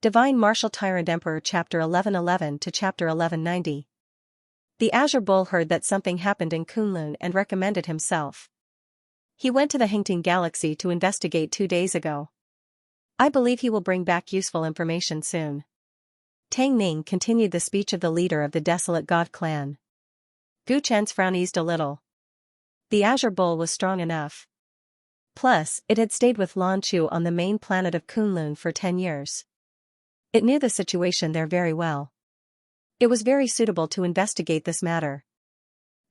Divine Martial Tyrant Emperor Chapter 1111 to Chapter 1190. The Azure Bull heard that something happened in Kunlun and recommended himself. He went to the Hingting Galaxy to investigate 2 days ago. I believe he will bring back useful information soon. Tang Ning continued the speech of the leader of the Desolate God clan. Gu Chen's frown eased a little. The Azure Bull was strong enough. Plus, it had stayed with Lan Chu on the main planet of Kunlun for 10 years. It knew the situation there very well. It was very suitable to investigate this matter.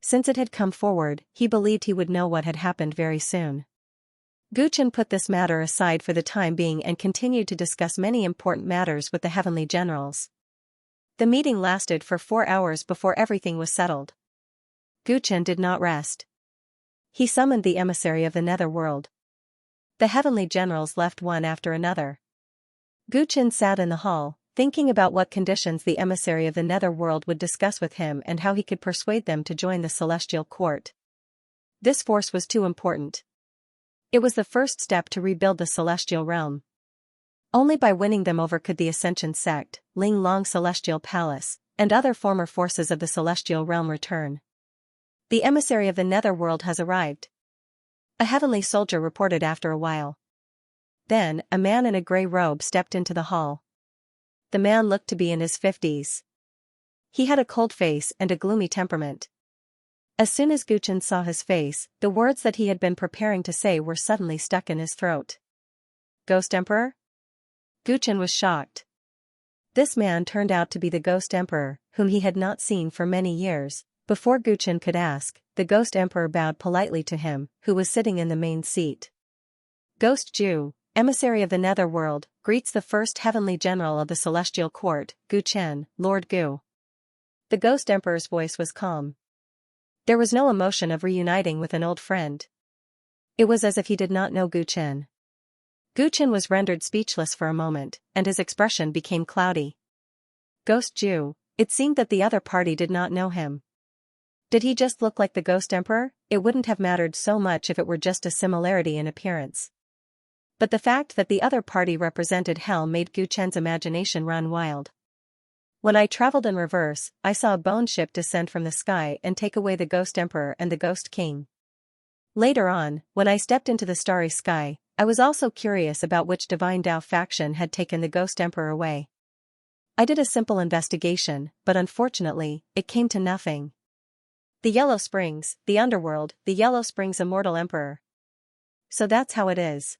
Since it had come forward, he believed he would know what had happened very soon. Gu Chen put this matter aside for the time being and continued to discuss many important matters with the heavenly generals. The meeting lasted for 4 hours before everything was settled. Gu Chen did not rest. He summoned the emissary of the netherworld. The heavenly generals left one after another. Gu Chen sat in the hall, thinking about what conditions the emissary of the netherworld would discuss with him and how he could persuade them to join the celestial court. This force was too important. It was the first step to rebuild the celestial realm. Only by winning them over could the Ascension sect, Ling Long Celestial Palace, and other former forces of the celestial realm return. The emissary of the netherworld has arrived. A heavenly soldier reported after a while. Then, a man in a gray robe stepped into the hall. The man looked to be in his 50s. He had a cold face and a gloomy temperament. As soon as Gu Chen saw his face, the words that he had been preparing to say were suddenly stuck in his throat. Ghost Emperor? Gu Chen was shocked. This man turned out to be the Ghost Emperor, whom he had not seen for many years. Before Gu Chen could ask, the Ghost Emperor bowed politely to him, who was sitting in the main seat. Ghost Ju, emissary of the netherworld, greets the first heavenly general of the celestial court, Gu Chen, Lord Gu. The Ghost Emperor's voice was calm. There was no emotion of reuniting with an old friend. It was as if he did not know Gu Chen. Gu Chen was rendered speechless for a moment, and his expression became cloudy. Ghost Ju, it seemed that the other party did not know him. Did he just look like the Ghost Emperor? It wouldn't have mattered so much if it were just a similarity in appearance. But the fact that the other party represented hell made Gu Chen's imagination run wild. When I traveled in reverse, I saw a bone ship descend from the sky and take away the Ghost Emperor and the Ghost King. Later on, when I stepped into the starry sky, I was also curious about which Divine Dao faction had taken the Ghost Emperor away. I did a simple investigation, but unfortunately, it came to nothing. The Yellow Springs, the Underworld, the Yellow Springs Immortal Emperor. So that's how it is.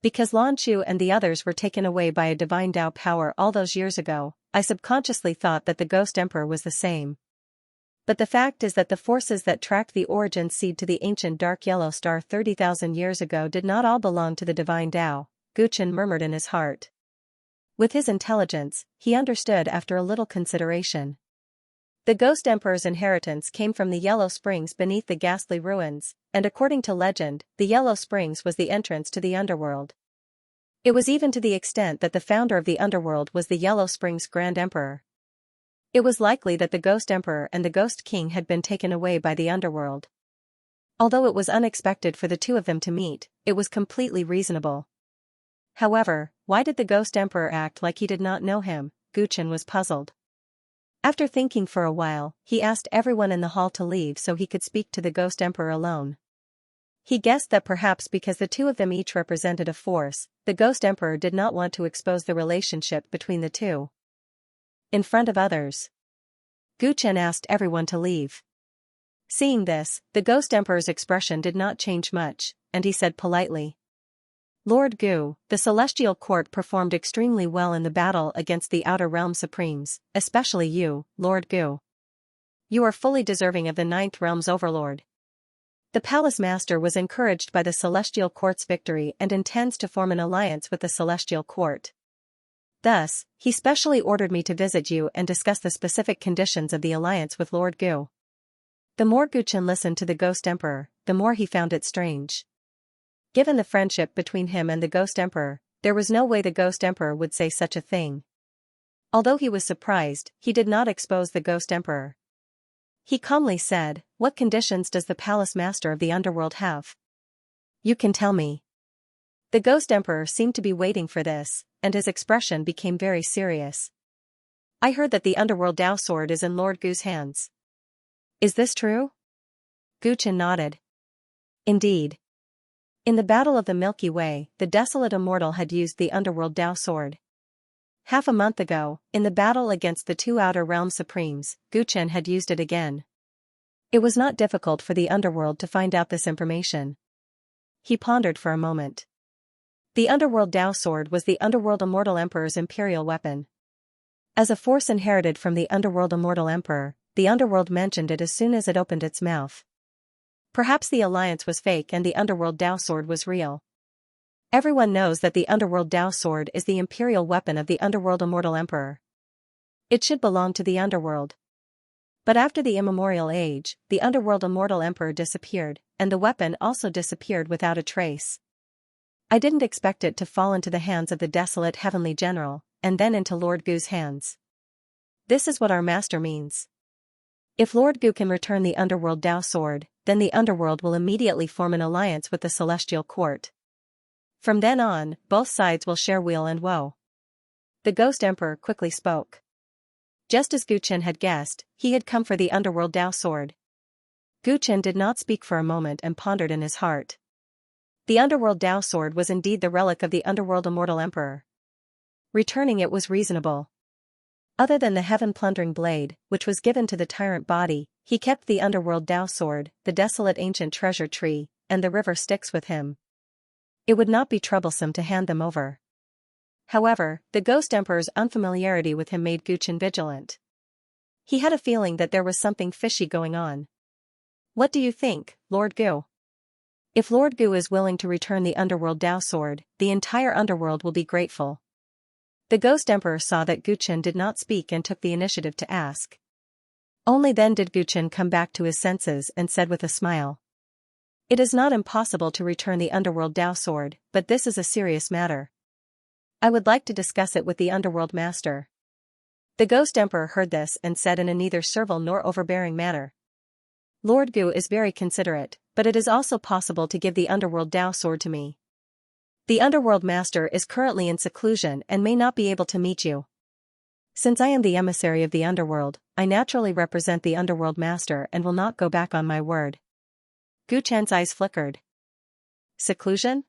Because Lan Chu and the others were taken away by a Divine Dao power all those years ago, I subconsciously thought that the Ghost Emperor was the same. But the fact is that the forces that tracked the origin seed to the ancient Dark Yellow Star 30,000 years ago did not all belong to the Divine Dao, Gu Chen murmured in his heart. With his intelligence, he understood after a little consideration. The Ghost Emperor's inheritance came from the Yellow Springs beneath the ghastly ruins, and according to legend, the Yellow Springs was the entrance to the underworld. It was even to the extent that the founder of the underworld was the Yellow Springs Grand Emperor. It was likely that the Ghost Emperor and the Ghost King had been taken away by the underworld. Although it was unexpected for the two of them to meet, it was completely reasonable. However, why did the Ghost Emperor act like he did not know him? Gu Chen was puzzled. After thinking for a while, he asked everyone in the hall to leave so he could speak to the Ghost Emperor alone. He guessed that perhaps because the two of them each represented a force, the Ghost Emperor did not want to expose the relationship between the two. In front of others, Gu Chen asked everyone to leave. Seeing this, the Ghost Emperor's expression did not change much, and he said politely, Lord Gu, the Celestial Court performed extremely well in the battle against the Outer Realm Supremes, especially you, Lord Gu. You are fully deserving of the Ninth Realm's Overlord. The Palace Master was encouraged by the Celestial Court's victory and intends to form an alliance with the Celestial Court. Thus, he specially ordered me to visit you and discuss the specific conditions of the alliance with Lord Gu. The more Gu Chen listened to the Ghost Emperor, the more he found it strange. Given the friendship between him and the Ghost Emperor, there was no way the Ghost Emperor would say such a thing. Although he was surprised, he did not expose the Ghost Emperor. He calmly said, What conditions does the Palace Master of the Underworld have? You can tell me. The Ghost Emperor seemed to be waiting for this, and his expression became very serious. I heard that the Underworld Dao Sword is in Lord Gu's hands. Is this true? Gu Chen nodded. Indeed. In the Battle of the Milky Way, the desolate immortal had used the Underworld Dao Sword. Half a month ago, in the battle against the two Outer Realm Supremes, Gu Chen had used it again. It was not difficult for the Underworld to find out this information. He pondered for a moment. The Underworld Dao Sword was the Underworld Immortal Emperor's imperial weapon. As a force inherited from the Underworld Immortal Emperor, the Underworld mentioned it as soon as it opened its mouth. Perhaps the alliance was fake and the Underworld Dao Sword was real. Everyone knows that the Underworld Dao Sword is the imperial weapon of the Underworld Immortal Emperor. It should belong to the Underworld. But after the Immemorial Age, the Underworld Immortal Emperor disappeared, and the weapon also disappeared without a trace. I didn't expect it to fall into the hands of the desolate Heavenly General, and then into Lord Gu's hands. This is what our master means. If Lord Gu can return the Underworld Dao Sword, then the Underworld will immediately form an alliance with the Celestial Court. From then on, both sides will share weal and woe. The Ghost Emperor quickly spoke. Just as Gu Chen had guessed, he had come for the Underworld Dao Sword. Gu Chen did not speak for a moment and pondered in his heart. The Underworld Dao Sword was indeed the relic of the Underworld Immortal Emperor. Returning it was reasonable. Other than the heaven-plundering blade, which was given to the Tyrant body, he kept the Underworld Dao Sword, the desolate ancient treasure tree, and the river Styx with him. It would not be troublesome to hand them over. However, the Ghost Emperor's unfamiliarity with him made Gu Chen vigilant. He had a feeling that there was something fishy going on. What do you think, Lord Gu? If Lord Gu is willing to return the Underworld Dao Sword, the entire Underworld will be grateful. The Ghost Emperor saw that Gu Chen did not speak and took the initiative to ask. Only then did Gu Chen come back to his senses and said with a smile. It is not impossible to return the Underworld Dao Sword, but this is a serious matter. I would like to discuss it with the Underworld Master. The Ghost Emperor heard this and said in a neither servile nor overbearing manner. Lord Gu is very considerate, but it is also possible to give the Underworld Dao Sword to me. The Underworld Master is currently in seclusion and may not be able to meet you. Since I am the emissary of the Underworld, I naturally represent the Underworld Master and will not go back on my word. Gu Chen's eyes flickered. Seclusion?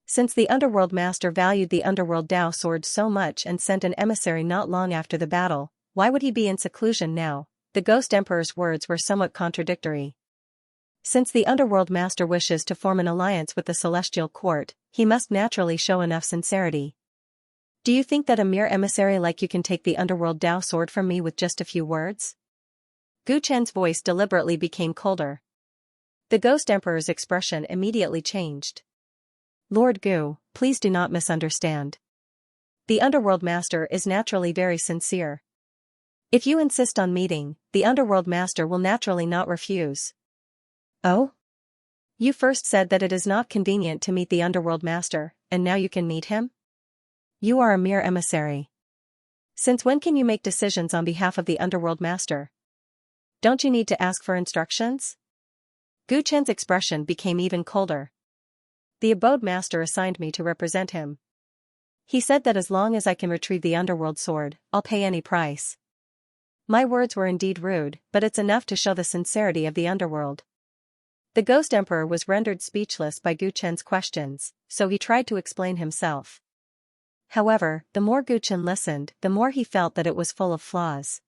Since the Underworld Master valued the Underworld Dao Sword so much and sent an emissary not long after the battle, why would he be in seclusion now? The Ghost Emperor's words were somewhat contradictory. Since the Underworld Master wishes to form an alliance with the Celestial Court, he must naturally show enough sincerity. Do you think that a mere emissary like you can take the Underworld Dao Sword from me with just a few words? Gu Chen's voice deliberately became colder. The Ghost Emperor's expression immediately changed. Lord Gu, please do not misunderstand. The Underworld Master is naturally very sincere. If you insist on meeting, the Underworld Master will naturally not refuse. Oh? You first said that it is not convenient to meet the Underworld Master, and now you can meet him? You are a mere emissary. Since when can you make decisions on behalf of the Underworld Master? Don't you need to ask for instructions? Gu Chen's expression became even colder. The Abode Master assigned me to represent him. He said that as long as I can retrieve the Underworld Sword, I'll pay any price. My words were indeed rude, but it's enough to show the sincerity of the Underworld. The Ghost Emperor was rendered speechless by Gu Chen's questions, so he tried to explain himself. However, the more Gu Chen listened, the more he felt that it was full of flaws.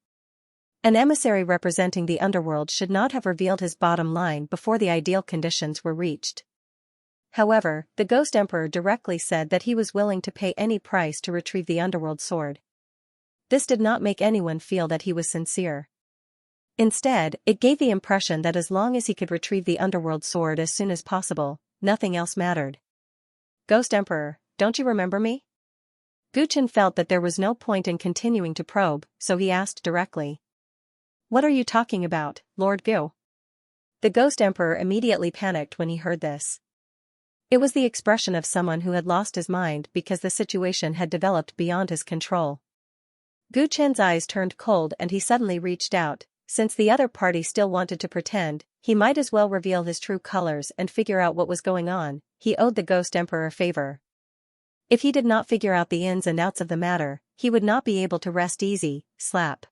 An emissary representing the Underworld should not have revealed his bottom line before the ideal conditions were reached. However, the Ghost Emperor directly said that he was willing to pay any price to retrieve the Underworld Sword. This did not make anyone feel that he was sincere. Instead, it gave the impression that as long as he could retrieve the Underworld Sword as soon as possible, nothing else mattered. Ghost Emperor, don't you remember me? Gu Chen felt that there was no point in continuing to probe, so he asked directly. What are you talking about, Lord Gu? The Ghost Emperor immediately panicked when he heard this. It was the expression of someone who had lost his mind because the situation had developed beyond his control. Gu Chen's eyes turned cold and he suddenly reached out. Since the other party still wanted to pretend, he might as well reveal his true colors and figure out what was going on. he owed the Ghost Emperor a favor. If he did not figure out the ins and outs of the matter, he would not be able to rest easy. Slap.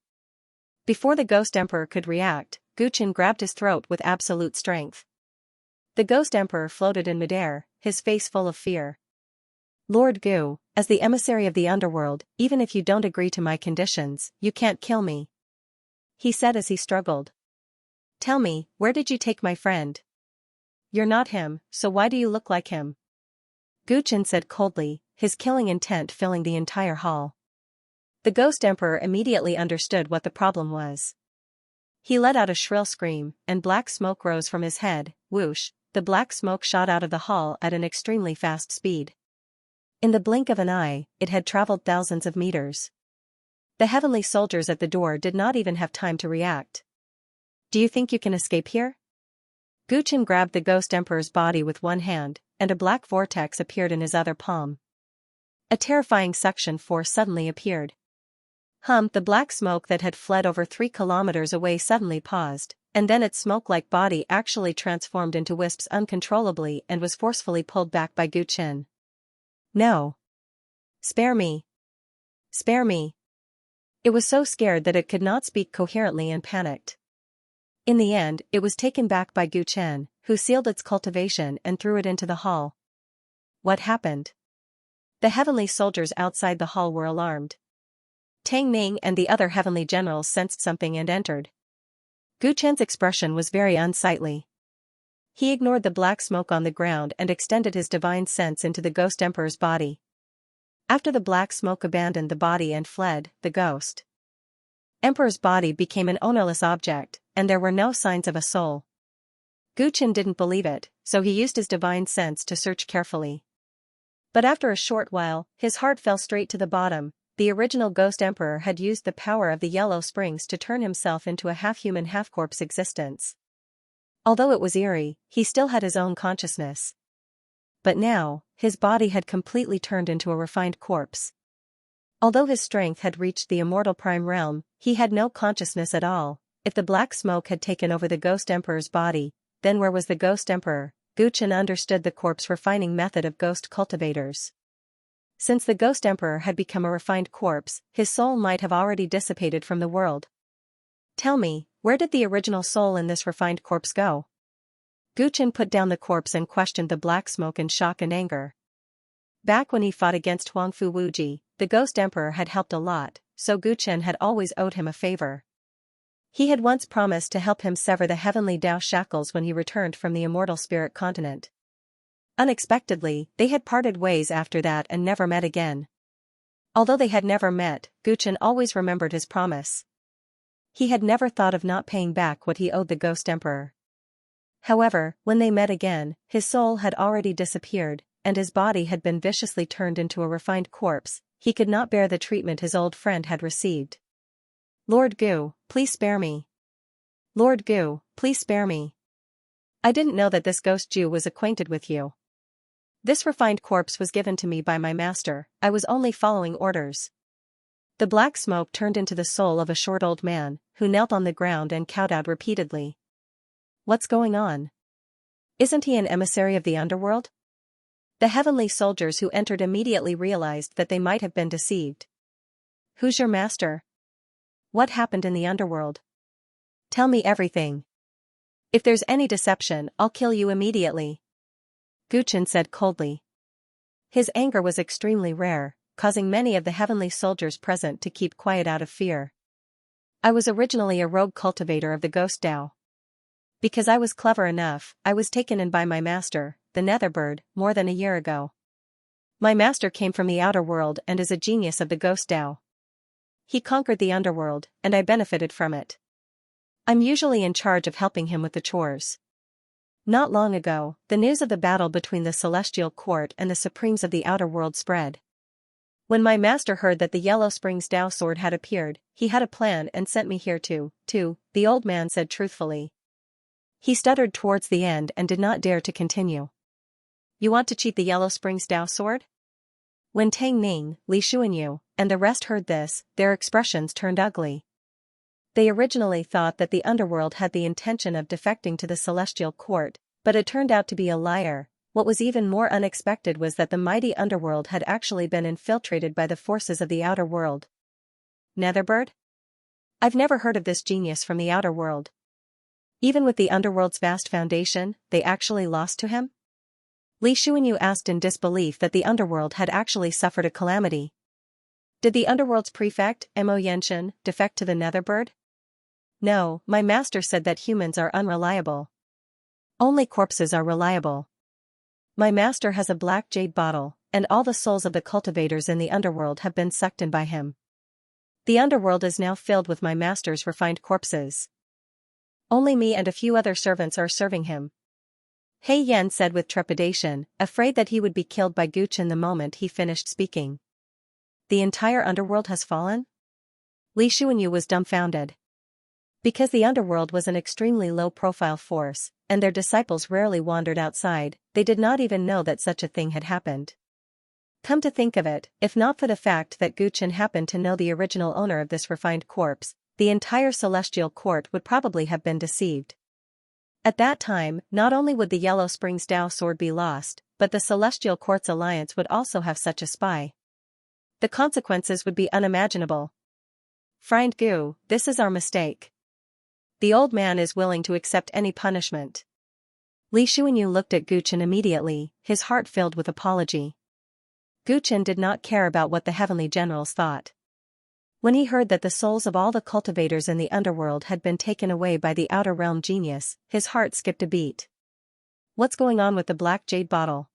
Before the Ghost Emperor could react, Guchen grabbed his throat with absolute strength. The Ghost Emperor floated in midair, his face full of fear. Lord Gu, as the emissary of the underworld, even if you don't agree to my conditions, you can't kill me, he said as he struggled. Tell me, where did you take my friend? You're not him, so why do you look like him? Guchen said coldly, his killing intent filling the entire hall. The Ghost Emperor immediately understood what the problem was. He let out a shrill scream, and black smoke rose from his head. Whoosh, the black smoke shot out of the hall at an extremely fast speed. In the blink of an eye, it had traveled thousands of meters. The heavenly soldiers at the door did not even have time to react. Do you think you can escape here? Guchen grabbed the Ghost Emperor's body with one hand, and a black vortex appeared in his other palm. A terrifying suction force suddenly appeared. The black smoke that had fled over 3 kilometers away suddenly paused, and then its smoke-like body actually transformed into wisps uncontrollably and was forcefully pulled back by Guchen. No. Spare me. Spare me. It was so scared that it could not speak coherently and panicked. In the end, it was taken back by Guchen, who sealed its cultivation and threw it into the hall. What happened? The heavenly soldiers outside the hall were alarmed. Tang Ning and the other heavenly generals sensed something and entered. Guchen's expression was very unsightly. He ignored the black smoke on the ground and extended his divine sense into the Ghost Emperor's body. After the black smoke abandoned the body and fled, the Ghost Emperor's body became an ownerless object, and there were no signs of a soul. Guchen didn't believe it, so he used his divine sense to search carefully. But after a short while, his heart fell straight to the bottom. The original Ghost Emperor had used the power of the Yellow Springs to turn himself into a half-human half-corpse existence. Although it was eerie, he still had his own consciousness. But now, his body had completely turned into a refined corpse. Although his strength had reached the immortal prime realm, he had no consciousness at all. If the black smoke had taken over the Ghost Emperor's body, then where was the Ghost Emperor? Guchen understood the corpse refining method of ghost cultivators. Since the Ghost Emperor had become a refined corpse, his soul might have already dissipated from the world. Tell me, where did the original soul in this refined corpse go? Guchen put down the corpse and questioned the black smoke in shock and anger. Back when he fought against Huangfu Wuji, the Ghost Emperor had helped a lot, so Guchen had always owed him a favor. He had once promised to help him sever the heavenly Dao shackles when he returned from the immortal spirit continent. Unexpectedly, they had parted ways after that and never met again. Although they had never met, Guchen always remembered his promise. He had never thought of not paying back what he owed the Ghost Emperor. However, when they met again, his soul had already disappeared, and his body had been viciously turned into a refined corpse. He could not bear the treatment his old friend had received. Lord Gu, please spare me. Lord Gu, please spare me. I didn't know that this ghost Jew was acquainted with you. This refined corpse was given to me by my master, I was only following orders. The black smoke turned into the soul of a short old man, who knelt on the ground and kowtowed repeatedly. What's going on? Isn't he an emissary of the underworld? The heavenly soldiers who entered immediately realized that they might have been deceived. Who's your master? What happened in the underworld? Tell me everything. If there's any deception, I'll kill you immediately. Guchen said coldly. His anger was extremely rare, causing many of the heavenly soldiers present to keep quiet out of fear. I was originally a rogue cultivator of the Ghost Dao. Because I was clever enough, I was taken in by my master, the Netherbird, more than a year ago. My master came from the outer world and is a genius of the Ghost Dao. He conquered the underworld, and I benefited from it. I'm usually in charge of helping him with the chores. Not long ago, the news of the battle between the Celestial Court and the Supremes of the outer world spread. When my master heard that the Yellow Springs Dao sword had appeared, he had a plan and sent me here too, the old man said truthfully. He stuttered towards the end and did not dare to continue. You want to cheat the Yellow Springs Dao sword? When Tang Ning, Li Xuanyu, and the rest heard this, their expressions turned ugly. They originally thought that the underworld had the intention of defecting to the Celestial Court, but it turned out to be a liar. What was even more unexpected was that the mighty underworld had actually been infiltrated by the forces of the outer world. Netherbird? I've never heard of this genius from the outer world. Even with the underworld's vast foundation, they actually lost to him? Li Xuanyu asked in disbelief that the underworld had actually suffered a calamity. Did the underworld's prefect, Mo Yenshin, defect to the Netherbird? No, my master said that humans are unreliable. Only corpses are reliable. My master has a black jade bottle, and all the souls of the cultivators in the underworld have been sucked in by him. The underworld is now filled with my master's refined corpses. Only me and a few other servants are serving him. He Yan said with trepidation, afraid that he would be killed by Guchen the moment he finished speaking. The entire underworld has fallen? Li Xuanyu was dumbfounded. Because the underworld was an extremely low-profile force, and their disciples rarely wandered outside, they did not even know that such a thing had happened. Come to think of it, if not for the fact that Guchen happened to know the original owner of this refined corpse, the entire celestial court would probably have been deceived. At that time, not only would the Yellow Springs Dao sword be lost, but the celestial court's alliance would also have such a spy. The consequences would be unimaginable. Friend Gu, this is our mistake. The old man is willing to accept any punishment. Li Xuanyu looked at Guchen immediately, his heart filled with apology. Guchen did not care about what the heavenly generals thought. When he heard that the souls of all the cultivators in the underworld had been taken away by the outer realm genius, his heart skipped a beat. What's going on with the black jade bottle?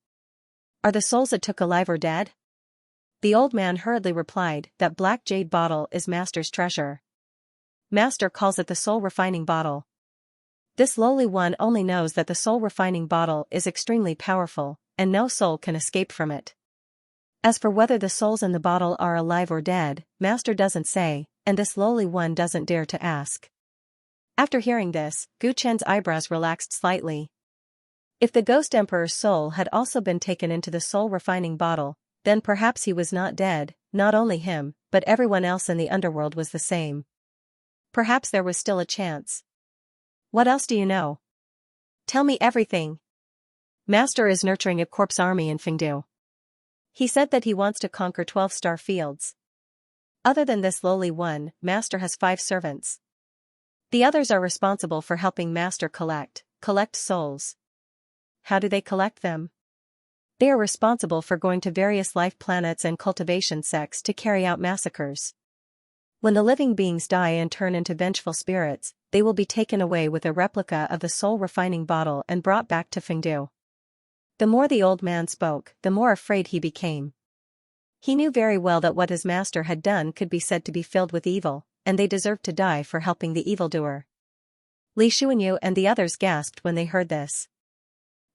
Are the souls it took alive or dead? The old man hurriedly replied, that black jade bottle is Master's treasure. Master calls it the soul refining bottle. This lowly one only knows that the soul refining bottle is extremely powerful, and no soul can escape from it. As for whether the souls in the bottle are alive or dead, Master doesn't say, and this lowly one doesn't dare to ask. After hearing this, Gu Chen's eyebrows relaxed slightly. If the Ghost Emperor's soul had also been taken into the soul refining bottle, then perhaps he was not dead, not only him, but everyone else in the underworld was the same. Perhaps there was still a chance. What else do you know? Tell me everything. Master is nurturing a corpse army in Fengdu. He said that he wants to conquer 12-star fields. Other than this lowly one, Master has 5 servants. The others are responsible for helping Master collect souls. How do they collect them? They are responsible for going to various life planets and cultivation sects to carry out massacres. When the living beings die and turn into vengeful spirits, they will be taken away with a replica of the soul refining bottle and brought back to Fengdu. The more the old man spoke, the more afraid he became. He knew very well that what his master had done could be said to be filled with evil, and they deserved to die for helping the evildoer. Li Xuanyu and the others gasped when they heard this.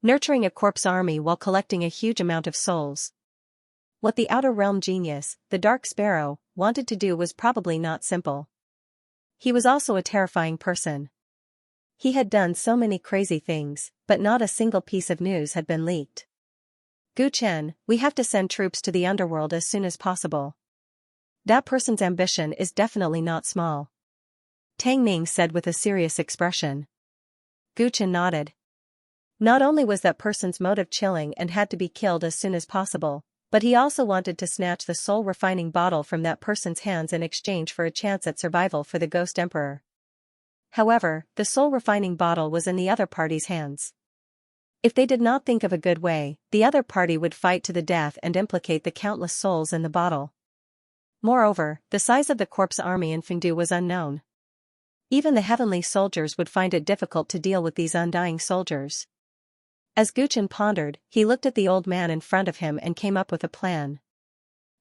Nurturing a corpse army while collecting a huge amount of souls. What the outer realm genius, the Dark Sparrow, wanted to do was probably not simple. He was also a terrifying person. He had done so many crazy things, but not a single piece of news had been leaked. Gu Chen, we have to send troops to the underworld as soon as possible. That person's ambition is definitely not small. Tang Ning said with a serious expression. Gu Chen nodded. Not only was that person's motive chilling and had to be killed as soon as possible, but he also wanted to snatch the soul refining bottle from that person's hands in exchange for a chance at survival for the Ghost Emperor. However, the soul refining bottle was in the other party's hands. If they did not think of a good way, the other party would fight to the death and implicate the countless souls in the bottle. Moreover, the size of the corpse army in Fengdu was unknown. Even the heavenly soldiers would find it difficult to deal with these undying soldiers. As Guchen pondered, he looked at the old man in front of him and came up with a plan.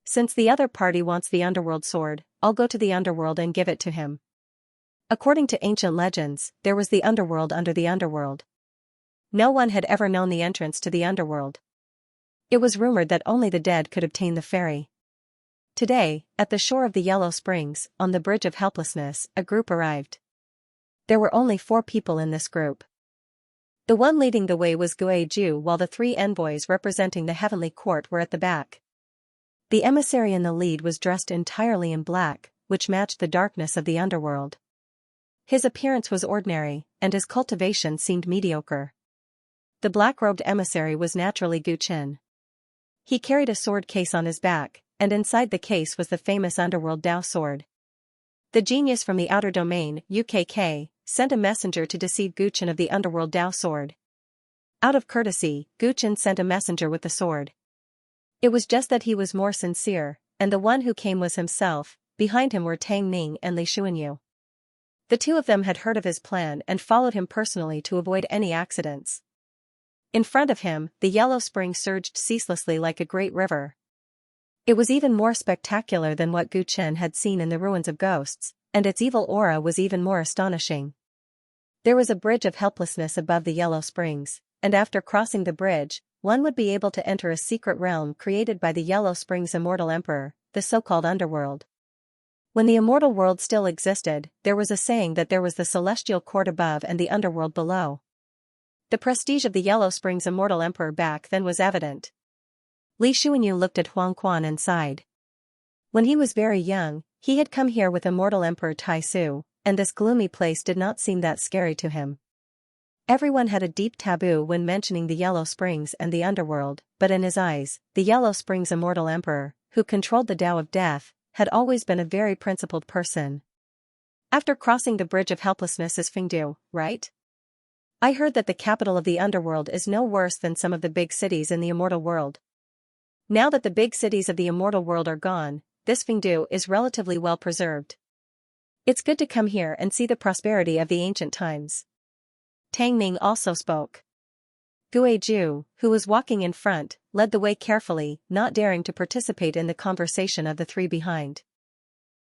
Since the other party wants the underworld sword, I'll go to the underworld and give it to him. According to ancient legends, there was the underworld under the underworld. No one had ever known the entrance to the underworld. It was rumored that only the dead could obtain the ferry. Today, at the shore of the Yellow Springs, on the Bridge of Helplessness, a group arrived. There were only 4 people in this group. The one leading the way was Gue Ju, while the 3 envoys representing the heavenly court were at the back. The emissary in the lead was dressed entirely in black, which matched the darkness of the underworld. His appearance was ordinary, and his cultivation seemed mediocre. The black-robed emissary was naturally Gu Qin. He carried a sword case on his back, and inside the case was the famous underworld Dao sword. The genius from the outer domain, UKK, sent a messenger to deceive Gu Qin of the underworld Dao sword. Out of courtesy, Gu Qin sent a messenger with the sword. It was just that he was more sincere, and the one who came was himself. Behind him were Tang Ning and Li Xuanyu. The two of them had heard of his plan and followed him personally to avoid any accidents. In front of him, the yellow spring surged ceaselessly like a great river. It was even more spectacular than what Gu Qin had seen in the ruins of ghosts, and its evil aura was even more astonishing. There was a bridge of helplessness above the yellow springs, and after crossing the bridge, one would be able to enter a secret realm created by the yellow springs' immortal emperor, the so-called underworld. When the immortal world still existed, there was a saying that there was the celestial court above and the underworld below. The prestige of the Yellow Springs immortal emperor back then was evident. Li Xuanyu looked at Huang Quan and sighed. When he was very young, he had come here with immortal emperor Tai Su, and this gloomy place did not seem that scary to him. Everyone had a deep taboo when mentioning the Yellow Springs and the underworld, but in his eyes, the Yellow Springs immortal emperor, who controlled the Tao of Death, had always been a very principled person. After crossing the bridge of helplessness is Fengdu, right? I heard that the capital of the underworld is no worse than some of the big cities in the immortal world. Now that the big cities of the immortal world are gone, this Fengdu is relatively well preserved. It's good to come here and see the prosperity of the ancient times. Tang Ning also spoke. Guizhu, who was walking in front, led the way carefully, not daring to participate in the conversation of the three behind.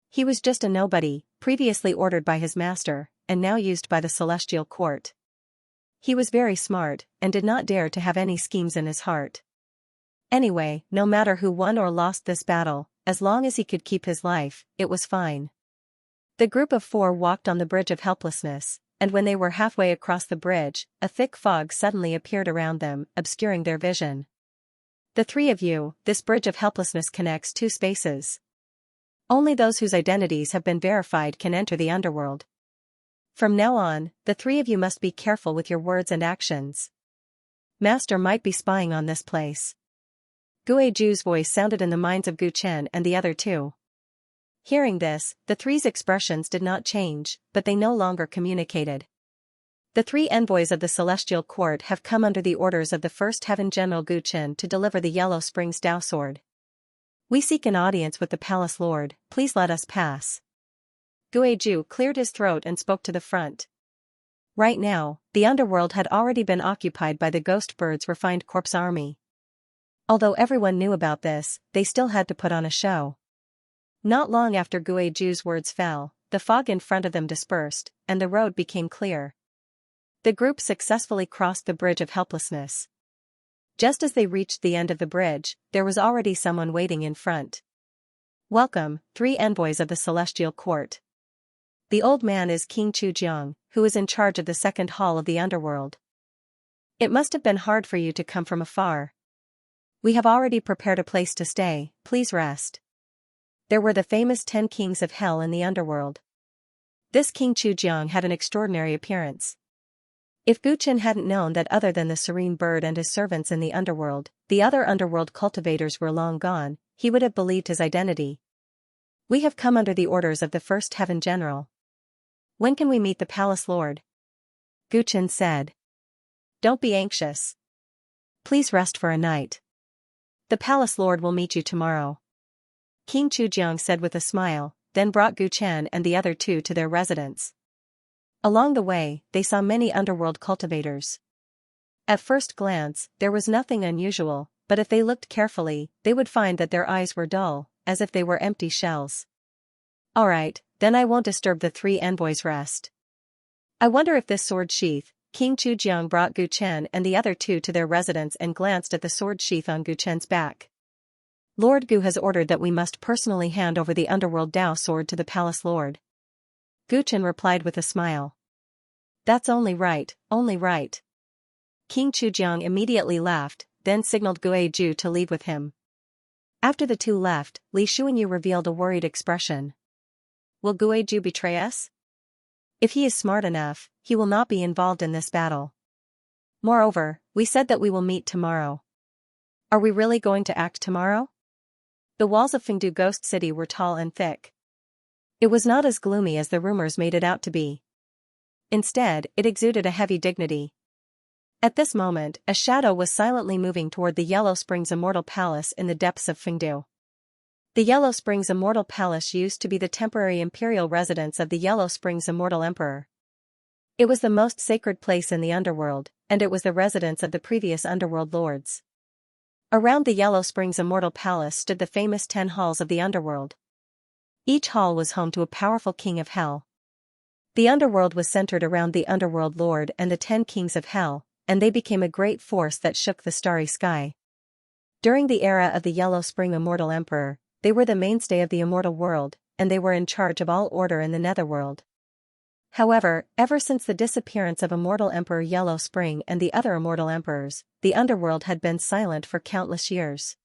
He was just a nobody, previously ordered by his master, and now used by the celestial court. He was very smart, and did not dare to have any schemes in his heart. Anyway, no matter who won or lost this battle, as long as he could keep his life, it was fine. The group of four walked on the bridge of helplessness, and when they were halfway across the bridge, a thick fog suddenly appeared around them, obscuring their vision. The three of you, this bridge of helplessness connects two spaces. Only those whose identities have been verified can enter the underworld. From now on, the three of you must be careful with your words and actions. Master might be spying on this place. Guizhu's voice sounded in the minds of Gu Qin and the other two. Hearing this, the three's expressions did not change, but they no longer communicated. The three envoys of the celestial court have come under the orders of the first heaven general Gu Qin to deliver the Yellow Springs Dao sword. We seek an audience with the palace lord, please let us pass. Guizhu cleared his throat and spoke to the front. Right now, the underworld had already been occupied by the Ghost Bird's refined corpse army. Although everyone knew about this, they still had to put on a show. Not long after Guizhu's words fell, the fog in front of them dispersed, and the road became clear. The group successfully crossed the bridge of helplessness. Just as they reached the end of the bridge, there was already someone waiting in front. Welcome, three envoys of the celestial court. The old man is King Chujiang, who is in charge of the second hall of the underworld. It must have been hard for you to come from afar. We have already prepared a place to stay, please rest. There were the famous 10 kings of hell in the underworld. This King Chujiang had an extraordinary appearance. If Gu Qin hadn't known that other than the serene bird and his servants in the underworld, the other underworld cultivators were long gone, he would have believed his identity. We have come under the orders of the first heaven general. When can we meet the palace lord? Gu Qin said. Don't be anxious. Please rest for a night. The palace lord will meet you tomorrow. King Chujiang said with a smile, then brought Gu Qin and the other two to their residence. Along the way, they saw many underworld cultivators. At first glance, there was nothing unusual, but if they looked carefully, they would find that their eyes were dull, as if they were empty shells. Alright, then I won't disturb the three envoys' rest. I wonder if this sword sheath. King Chujiang brought Gu Qin and the other two to their residence and glanced at the sword sheath on Gu Qin's back. Lord Gu has ordered that we must personally hand over the underworld Dao sword to the palace lord. Gu Qin replied with a smile. That's only right, only right. King Chujiang immediately laughed, then signaled Guizhu to leave with him. After the two left, Li Xuanyu revealed a worried expression. Will Guizhu betray us? If he is smart enough, he will not be involved in this battle. Moreover, we said that we will meet tomorrow. Are we really going to act tomorrow? The walls of Fengdu Ghost City were tall and thick. It was not as gloomy as the rumors made it out to be. Instead, it exuded a heavy dignity. At this moment, a shadow was silently moving toward the Yellow Springs Immortal Palace in the depths of Fengdu. The Yellow Springs Immortal Palace used to be the temporary imperial residence of the Yellow Springs Immortal Emperor. It was the most sacred place in the underworld, and it was the residence of the previous underworld lords. Around the Yellow Springs Immortal Palace stood the famous 10 halls of the underworld. Each hall was home to a powerful king of hell. The underworld was centered around the underworld lord and the 10 kings of hell, and they became a great force that shook the starry sky. During the era of the Yellow Spring Immortal Emperor, they were the mainstay of the immortal world, and they were in charge of all order in the netherworld. However, ever since the disappearance of Immortal Emperor Yellow Spring and the other immortal emperors, the underworld had been silent for countless years.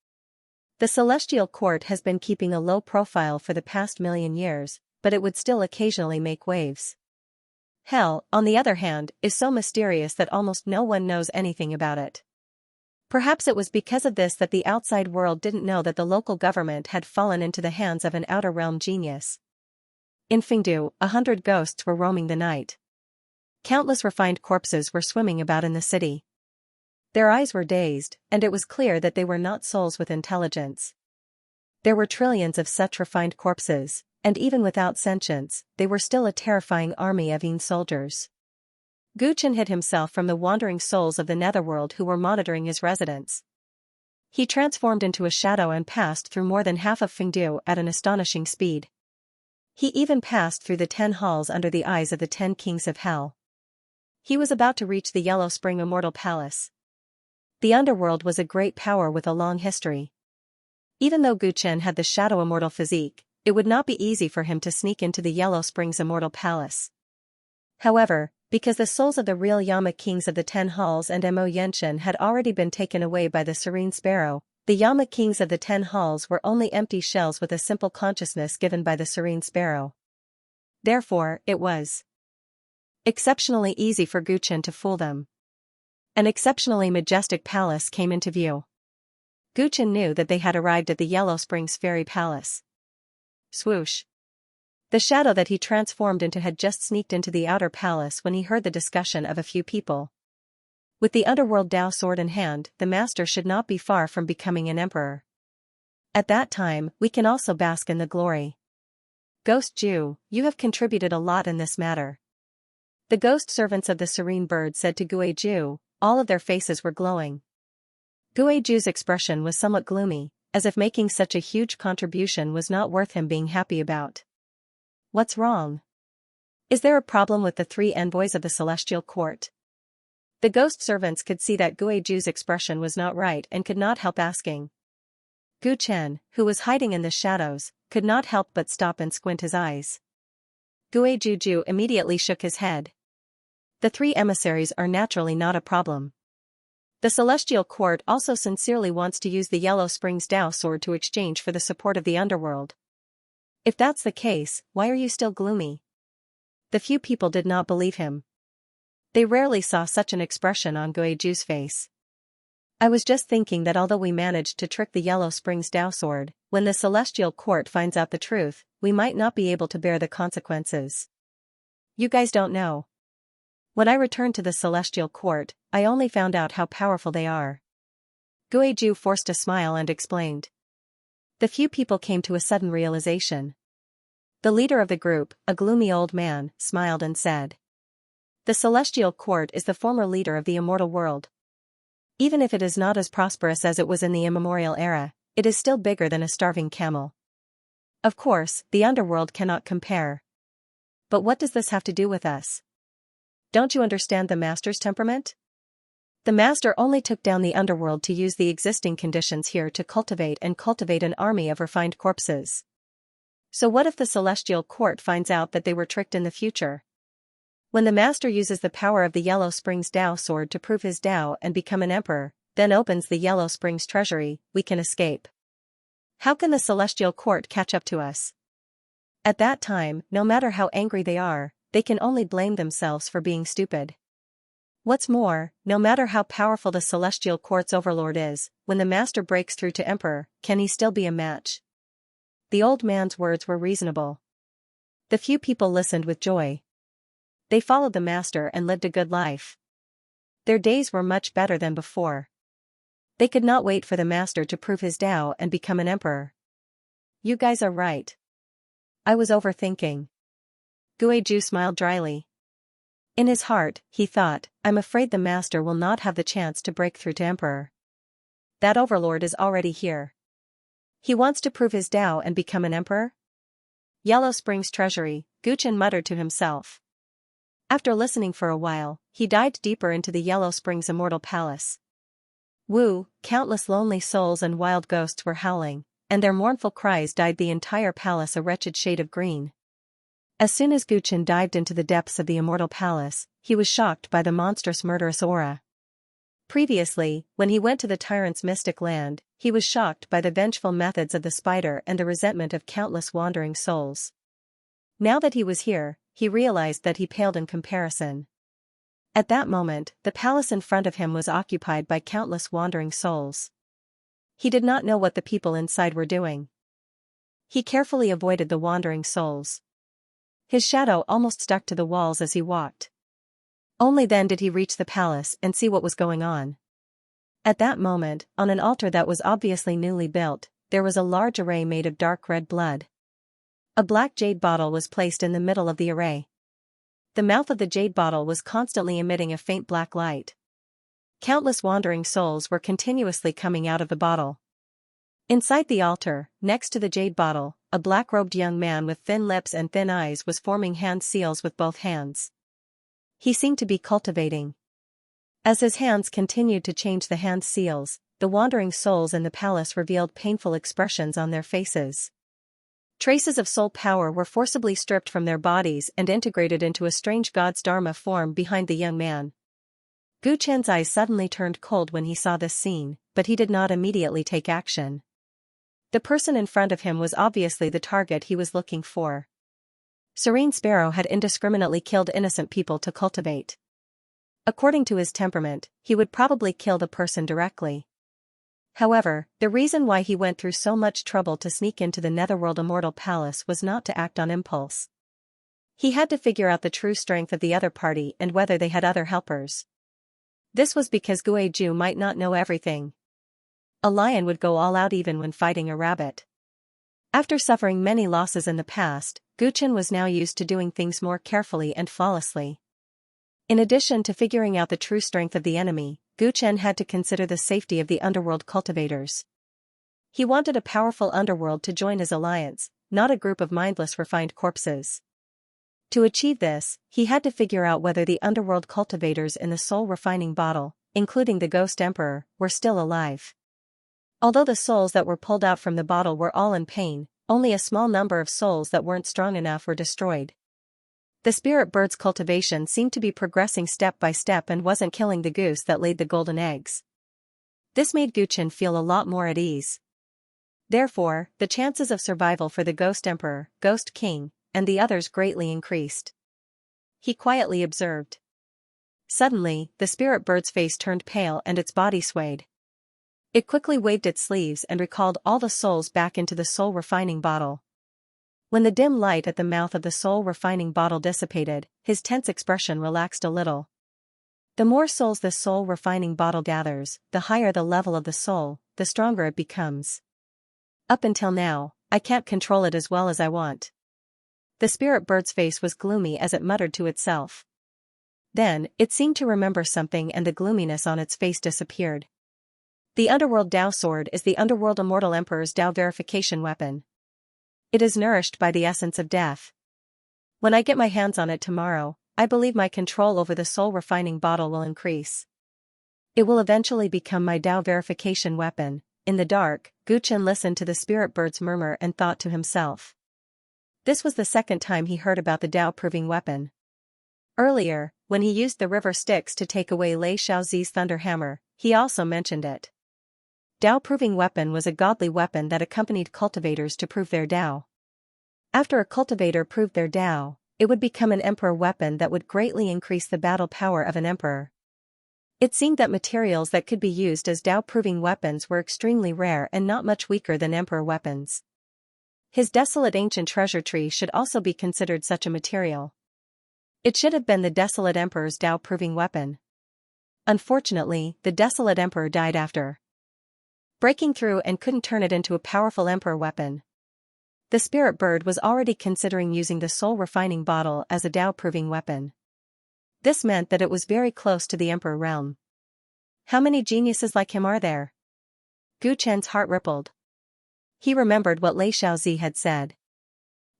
The Celestial Court has been keeping a low profile for the past million years, but it would still occasionally make waves. Hell, on the other hand, is so mysterious that almost no one knows anything about it. Perhaps it was because of this that the outside world didn't know that the local government had fallen into the hands of an outer realm genius. In Fengdu, 100 ghosts were roaming the night. Countless refined corpses were swimming about in the city. Their eyes were dazed, and it was clear that they were not souls with intelligence. There were trillions of such refined corpses, and even without sentience, they were still a terrifying army of soldiers. Guchen hid himself from the wandering souls of the netherworld who were monitoring his residence. He transformed into a shadow and passed through more than half of Fengdu at an astonishing speed. He even passed through the 10 halls under the eyes of the 10 kings of hell. He was about to reach the Yellow Spring Immortal Palace. The underworld was a great power with a long history. Even though Guchen had the Shadow Immortal physique, it would not be easy for him to sneak into the Yellow Springs Immortal Palace. However, because the souls of the real Yama kings of the 10 halls and Mo Yenshin had already been taken away by the Serene Sparrow, the Yama kings of the 10 halls were only empty shells with a simple consciousness given by the Serene Sparrow. Therefore, it was exceptionally easy for Guchen to fool them. An exceptionally majestic palace came into view. Guchen knew that they had arrived at the Yellow Springs Fairy Palace. Swoosh. The shadow that he transformed into had just sneaked into the outer palace when he heard the discussion of a few people. With the underworld Dao sword in hand, the master should not be far from becoming an emperor. At that time, we can also bask in the glory. Ghost Jew, you have contributed a lot in this matter. The ghost servants of the Serene Bird said to Gue Ju, all of their faces were glowing. Gue Ju's expression was somewhat gloomy, as if making such a huge contribution was not worth him being happy about. What's wrong? Is there a problem with the 3 envoys of the Celestial Court? The ghost servants could see that Gue Ju's expression was not right and could not help asking. Gu Chen, who was hiding in the shadows, could not help but stop and squint his eyes. Gue Ju immediately shook his head. The 3 emissaries are naturally not a problem. The Celestial Court also sincerely wants to use the Yellow Springs Dao sword to exchange for the support of the underworld. If that's the case, why are you still gloomy? The few people did not believe him. They rarely saw such an expression on Gue Ju's face. I was just thinking that although we managed to trick the Yellow Springs Dao sword, when the Celestial Court finds out the truth, we might not be able to bear the consequences. You guys don't know. When I returned to the Celestial Court, I only found out how powerful they are. Gue Ju forced a smile and explained. The few people came to a sudden realization. The leader of the group, a gloomy old man, smiled and said. The Celestial Court is the former leader of the immortal world. Even if it is not as prosperous as it was in the immemorial era, it is still bigger than a starving camel. Of course, the underworld cannot compare. But what does this have to do with us? Don't you understand the master's temperament? The master only took down the underworld to use the existing conditions here to cultivate an army of refined corpses. So what if the Celestial Court finds out that they were tricked in the future? When the master uses the power of the Yellow Springs Dao sword to prove his Dao and become an emperor, then opens the Yellow Springs treasury, we can escape. How can the Celestial Court catch up to us? At that time, no matter how angry they are, they can only blame themselves for being stupid. What's more, no matter how powerful the celestial quartz overlord is, when the master breaks through to emperor, can he still be a match? The old man's words were reasonable. The few people listened with joy. They followed the master and lived a good life. Their days were much better than before. They could not wait for the master to prove his Tao and become an emperor. You guys are right. I was overthinking. Guizhu smiled dryly. In his heart, he thought, I'm afraid the master will not have the chance to break through to emperor. That overlord is already here. He wants to prove his Tao and become an emperor? Yellow Springs Treasury, Guchen muttered to himself. After listening for a while, he dived deeper into the Yellow Springs Immortal Palace. Woo, countless lonely souls and wild ghosts were howling, and their mournful cries dyed the entire palace a wretched shade of green. As soon as Guchen dived into the depths of the Immortal Palace, he was shocked by the monstrous murderous aura. Previously, when he went to the Tyrant's mystic land, he was shocked by the vengeful methods of the spider and the resentment of countless wandering souls. Now that he was here, he realized that he paled in comparison. At that moment, the palace in front of him was occupied by countless wandering souls. He did not know what the people inside were doing. He carefully avoided the wandering souls. His shadow almost stuck to the walls as he walked. Only then did he reach the palace and see what was going on. At that moment, on an altar that was obviously newly built, there was a large array made of dark red blood. A black jade bottle was placed in the middle of the array. The mouth of the jade bottle was constantly emitting a faint black light. Countless wandering souls were continuously coming out of the bottle. Inside the altar, next to the jade bottle, a black-robed young man with thin lips and thin eyes was forming hand seals with both hands. He seemed to be cultivating. As his hands continued to change the hand seals, the wandering souls in the palace revealed painful expressions on their faces. Traces of soul power were forcibly stripped from their bodies and integrated into a strange god's dharma form behind the young man. Gu Chen's eyes suddenly turned cold when he saw this scene, but he did not immediately take action. The person in front of him was obviously the target he was looking for. Serene Sparrow had indiscriminately killed innocent people to cultivate. According to his temperament, he would probably kill the person directly. However, the reason why he went through so much trouble to sneak into the Netherworld Immortal Palace was not to act on impulse. He had to figure out the true strength of the other party and whether they had other helpers. This was because Guizhu might not know everything. A lion would go all out even when fighting a rabbit. After suffering many losses in the past, Guchen was now used to doing things more carefully and flawlessly. In addition to figuring out the true strength of the enemy, Guchen had to consider the safety of the underworld cultivators. He wanted a powerful underworld to join his alliance, not a group of mindless refined corpses. To achieve this, he had to figure out whether the underworld cultivators in the soul refining bottle, including the Ghost Emperor, were still alive. Although the souls that were pulled out from the bottle were all in pain, only a small number of souls that weren't strong enough were destroyed. The spirit bird's cultivation seemed to be progressing step by step and wasn't killing the goose that laid the golden eggs. This made Guchen feel a lot more at ease. Therefore, the chances of survival for the Ghost Emperor, Ghost King, and the others greatly increased. He quietly observed. Suddenly, the spirit bird's face turned pale and its body swayed. It quickly waved its sleeves and recalled all the souls back into the soul refining bottle. When the dim light at the mouth of the soul refining bottle dissipated, his tense expression relaxed a little. The more souls the soul refining bottle gathers, the higher the level of the soul, the stronger it becomes. Up until now, I can't control it as well as I want. The spirit bird's face was gloomy as it muttered to itself. Then, it seemed to remember something and the gloominess on its face disappeared. The Underworld Dao Sword is the Underworld Immortal Emperor's Dao verification weapon. It is nourished by the essence of death. When I get my hands on it tomorrow, I believe my control over the soul refining bottle will increase. It will eventually become my Dao verification weapon. In the dark, Guchen listened to the spirit bird's murmur and thought to himself. This was the second time he heard about the Dao proving weapon. Earlier, when he used the river Styx to take away Lei Xiaozi's thunder hammer, he also mentioned it. Dao proving weapon was a godly weapon that accompanied cultivators to prove their Dao. After a cultivator proved their Dao, it would become an emperor weapon that would greatly increase the battle power of an emperor. It seemed that materials that could be used as Dao-proving weapons were extremely rare and not much weaker than Emperor weapons. His desolate ancient treasure tree should also be considered such a material. It should have been the desolate Emperor's Dao-proving weapon. Unfortunately, the desolate Emperor died after breaking through and couldn't turn it into a powerful Emperor weapon. The spirit bird was already considering using the soul refining bottle as a Dao-proving weapon. This meant that it was very close to the Emperor realm. How many geniuses like him are there? Gu Chen's heart rippled. He remembered what Lei Xiaozi had said.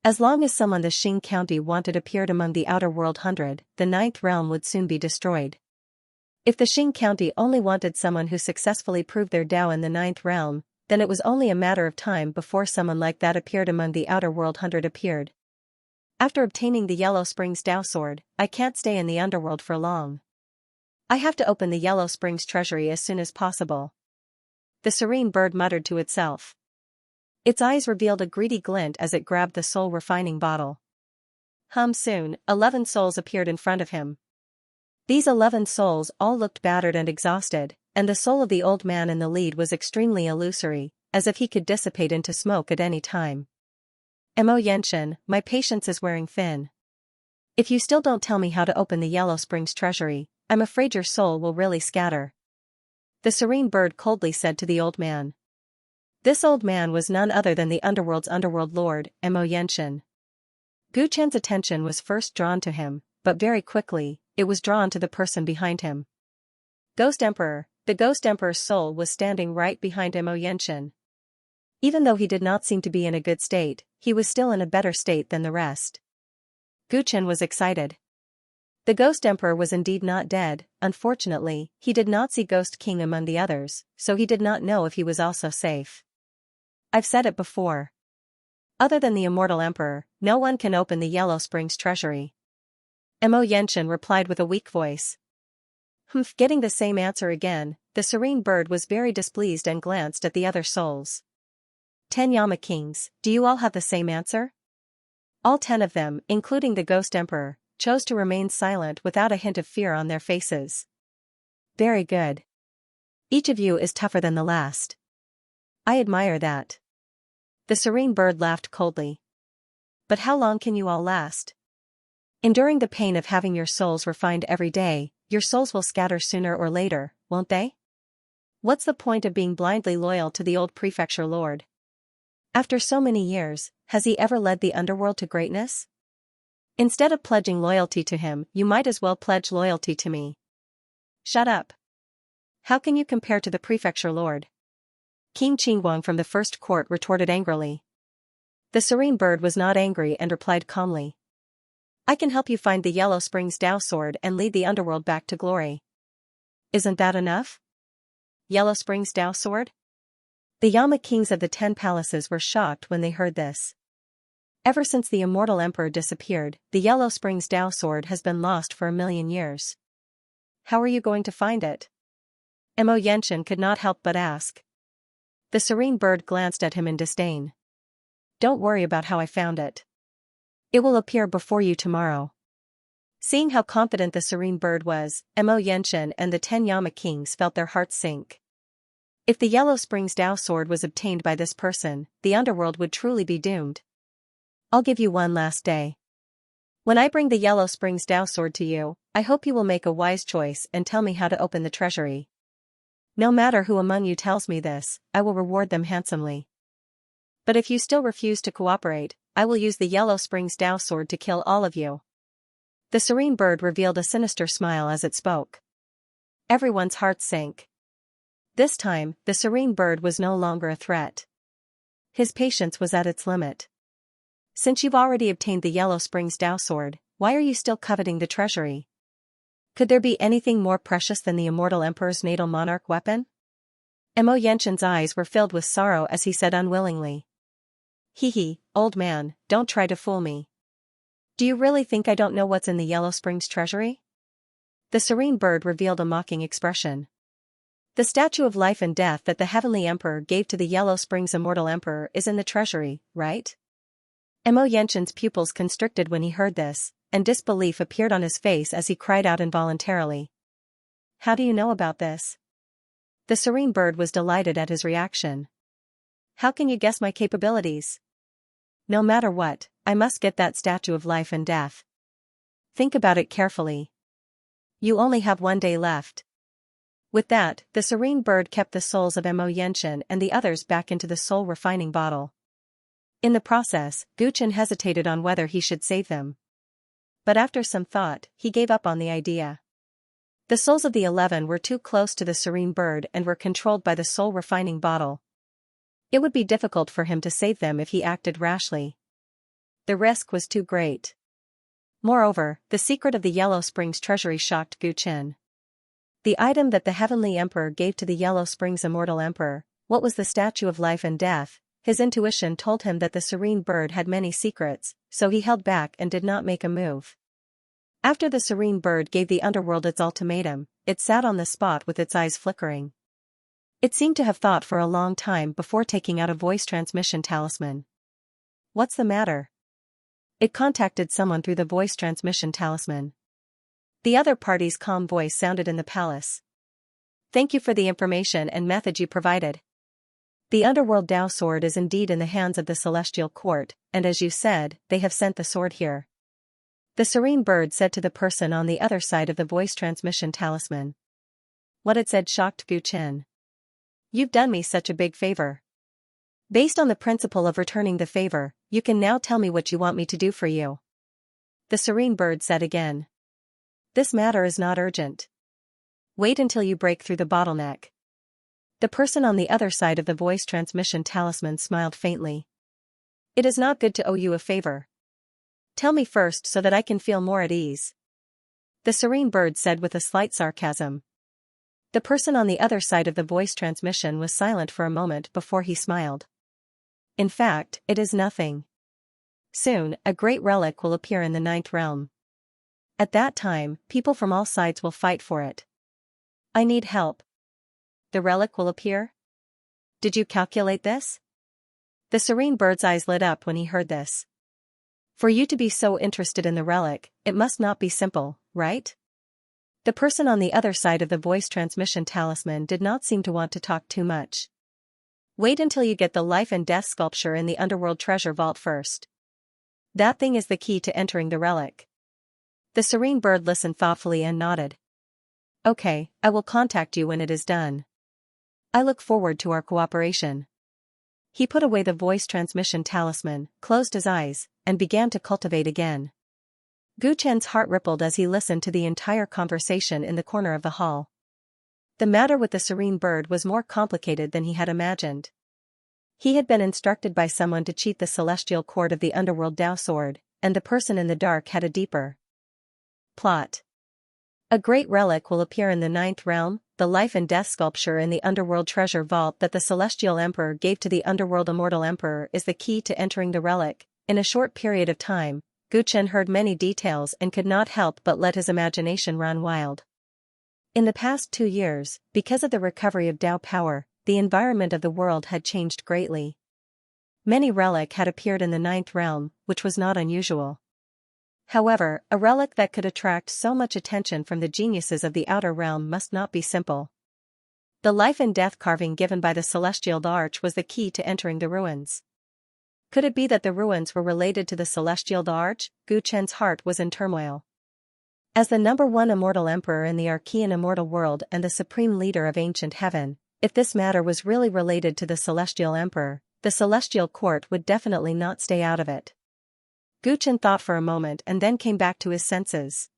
As long as someone the Xing County wanted appeared among the Outer World 100, the Ninth Realm would soon be destroyed. If the Xing County only wanted someone who successfully proved their Dao in the Ninth Realm, then it was only a matter of time before someone like that appeared among the Outer World 100 appeared. After obtaining the Yellow Springs Dao Sword, I can't stay in the underworld for long. I have to open the Yellow Springs treasury as soon as possible. The serene bird muttered to itself. Its eyes revealed a greedy glint as it grabbed the soul refining bottle. Soon, 11 souls appeared in front of him. These 11 souls all looked battered and exhausted, and the soul of the old man in the lead was extremely illusory, as if he could dissipate into smoke at any time. Mo Yenshin, my patience is wearing thin. If you still don't tell me how to open the Yellow Springs treasury, I'm afraid your soul will really scatter. The serene bird coldly said to the old man. This old man was none other than the underworld's underworld lord, Mo Yenshin. Gu Chen's attention was first drawn to him, but very quickly, it was drawn to the person behind him. Ghost Emperor. The Ghost Emperor's soul was standing right behind Mo Yenshin. Even though he did not seem to be in a good state, he was still in a better state than the rest. Gu Chen was excited. The Ghost Emperor was indeed not dead. Unfortunately, he did not see Ghost King among the others, so he did not know if he was also safe. I've said it before. Other than the Immortal Emperor, no one can open the Yellow Springs treasury. Mo Yenshin replied with a weak voice. Getting the same answer again, the serene bird was very displeased and glanced at the other souls. 10 Yama Kings, do you all have the same answer? All 10 of them, including the Ghost Emperor, chose to remain silent without a hint of fear on their faces. Very good. Each of you is tougher than the last. I admire that. The serene bird laughed coldly. But how long can you all last? Enduring the pain of having your souls refined every day, your souls will scatter sooner or later, won't they? What's the point of being blindly loyal to the old prefecture lord? After so many years, has he ever led the underworld to greatness? Instead of pledging loyalty to him, you might as well pledge loyalty to me. Shut up. How can you compare to the prefecture lord? King Qingguang from the first court retorted angrily. The serene bird was not angry and replied calmly. I can help you find the Yellow Springs Dao Sword and lead the underworld back to glory. Isn't that enough? Yellow Springs Dao Sword? The Yama Kings of the 10 palaces were shocked when they heard this. Ever since the Immortal Emperor disappeared, the Yellow Springs Dao Sword has been lost for 1,000,000 years. How are you going to find it? Mo Yenshin could not help but ask. The serene bird glanced at him in disdain. Don't worry about how I found it. It will appear before you tomorrow. Seeing how confident the serene bird was, Mo Yenshin and the 10 Yama Kings felt their hearts sink. If the Yellow Springs Dao Sword was obtained by this person, the underworld would truly be doomed. I'll give you one last day. When I bring the Yellow Springs Dao Sword to you, I hope you will make a wise choice and tell me how to open the treasury. No matter who among you tells me this, I will reward them handsomely. But if you still refuse to cooperate, I will use the Yellow Springs Dao Sword to kill all of you. The serene bird revealed a sinister smile as it spoke. Everyone's hearts sank. This time, the serene bird was no longer a threat. His patience was at its limit. Since you've already obtained the Yellow Springs Dao Sword, why are you still coveting the treasury? Could there be anything more precious than the Immortal Emperor's natal monarch weapon? Mo Yenshin's eyes were filled with sorrow as he said unwillingly. Hee, old man, don't try to fool me. Do you really think I don't know what's in the Yellow Springs treasury? The serene bird revealed a mocking expression. The statue of life and death that the Heavenly Emperor gave to the Yellow Springs Immortal Emperor is in the treasury, right? Mo Yenshin's pupils constricted when he heard this, and disbelief appeared on his face as he cried out involuntarily. How do you know about this? The serene bird was delighted at his reaction. How can you guess my capabilities? No matter what, I must get that statue of life and death. Think about it carefully. You only have 1 day left. With that, the serene bird kept the souls of Xianxia and the others back into the soul refining bottle. In the process, Guchen hesitated on whether he should save them. But after some thought, he gave up on the idea. The souls of the 11 were too close to the serene bird and were controlled by the soul refining bottle. It would be difficult for him to save them if he acted rashly. The risk was too great. Moreover, the secret of the Yellow Springs treasury shocked Guchen. The item that the Heavenly Emperor gave to the Yellow Springs Immortal Emperor, what was the statue of life and death? His intuition told him that the serene bird had many secrets, so he held back and did not make a move. After the serene bird gave the underworld its ultimatum, it sat on the spot with its eyes flickering. It seemed to have thought for a long time before taking out a voice transmission talisman. What's the matter? It contacted someone through the voice transmission talisman. The other party's calm voice sounded in the palace. Thank you for the information and method you provided. The underworld Dao sword is indeed in the hands of the celestial court, and as you said, they have sent the sword here. The serene bird said to the person on the other side of the voice transmission talisman. What it said shocked Guchen. You've done me such a big favor. Based on the principle of returning the favor, you can now tell me what you want me to do for you. The serene bird said again. This matter is not urgent. Wait until you break through the bottleneck. The person on the other side of the voice transmission talisman smiled faintly. It is not good to owe you a favor. Tell me first so that I can feel more at ease. The serene bird said with a slight sarcasm. The person on the other side of the voice transmission was silent for a moment before he smiled. In fact, it is nothing. Soon, a great relic will appear in the 9th realm. At that time, people from all sides will fight for it. I need help. The relic will appear? Did you calculate this? The serene bird's eyes lit up when he heard this. For you to be so interested in the relic, it must not be simple, right? The person on the other side of the voice transmission talisman did not seem to want to talk too much. Wait until you get the life and death sculpture in the underworld treasure vault first. That thing is the key to entering the relic. The serene bird listened thoughtfully and nodded. Okay, I will contact you when it is done. I look forward to our cooperation. He put away the voice transmission talisman, closed his eyes, and began to cultivate again. Guchen's heart rippled as he listened to the entire conversation in the corner of the hall. The matter with the serene bird was more complicated than he had imagined. He had been instructed by someone to cheat the celestial court of the underworld Dao sword, and the person in the dark had a deeper plot. A great relic will appear in the 9th realm, the life and death sculpture in the underworld treasure vault that the celestial emperor gave to the underworld immortal emperor is the key to entering the relic. In a short period of time, Guchen heard many details and could not help but let his imagination run wild. In the past 2 years, because of the recovery of Dao power, the environment of the world had changed greatly. Many relics had appeared in the 9th realm, which was not unusual. However, a relic that could attract so much attention from the geniuses of the outer realm must not be simple. The life and death carving given by the celestial arch was the key to entering the ruins. Could it be that the ruins were related to the celestial arch? Guchen's heart was in turmoil. As the #1 immortal emperor in the Archean immortal world and the supreme leader of ancient heaven, if this matter was really related to the celestial emperor, the celestial court would definitely not stay out of it. Guchen thought for a moment and then came back to his senses.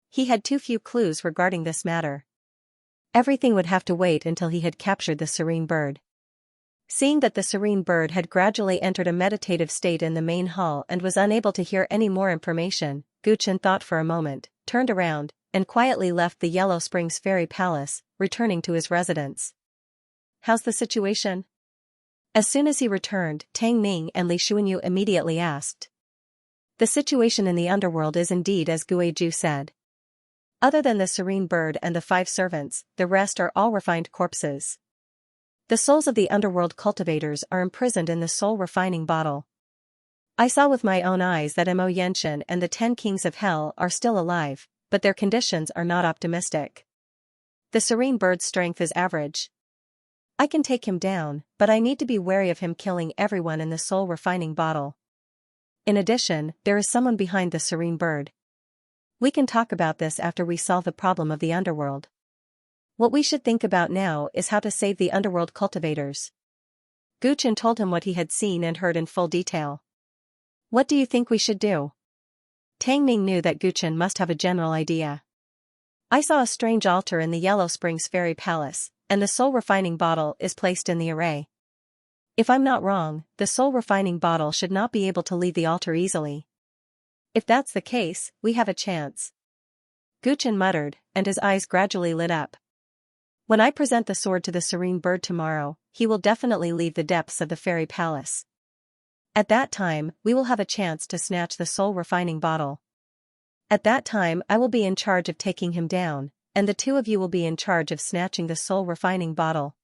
He had too few clues regarding this matter. Everything would have to wait until he had captured the serene bird. Seeing that the serene bird had gradually entered a meditative state in the main hall and was unable to hear any more information, Guchen thought for a moment, turned around, and quietly left the Yellow Springs Fairy Palace, returning to his residence. How's the situation? As soon as he returned, Tang Ning and Li Xuanyu immediately asked. The situation in the underworld is indeed as Guiju said. Other than the serene bird and the 5 servants, the rest are all refined corpses. The souls of the underworld cultivators are imprisoned in the soul refining bottle. I saw with my own eyes that Xianxia and the 10 kings of hell are still alive, but their conditions are not optimistic. The serene bird's strength is average. I can take him down, but I need to be wary of him killing everyone in the soul refining bottle. In addition, there is someone behind the serene bird. We can talk about this after we solve the problem of the underworld. What we should think about now is how to save the underworld cultivators. Gu Chen told him what he had seen and heard in full detail. What do you think we should do? Tang Ming knew that Gu Chen must have a general idea. I saw a strange altar in the Yellow Springs Fairy Palace, and the soul refining bottle is placed in the array. If I'm not wrong, the soul refining bottle should not be able to leave the altar easily. If that's the case, we have a chance. Gu Chen muttered, and his eyes gradually lit up. When I present the sword to the serene bird tomorrow, he will definitely leave the depths of the fairy palace. At that time, we will have a chance to snatch the soul refining bottle. At that time I will be in charge of taking him down, and the two of you will be in charge of snatching the soul refining bottle.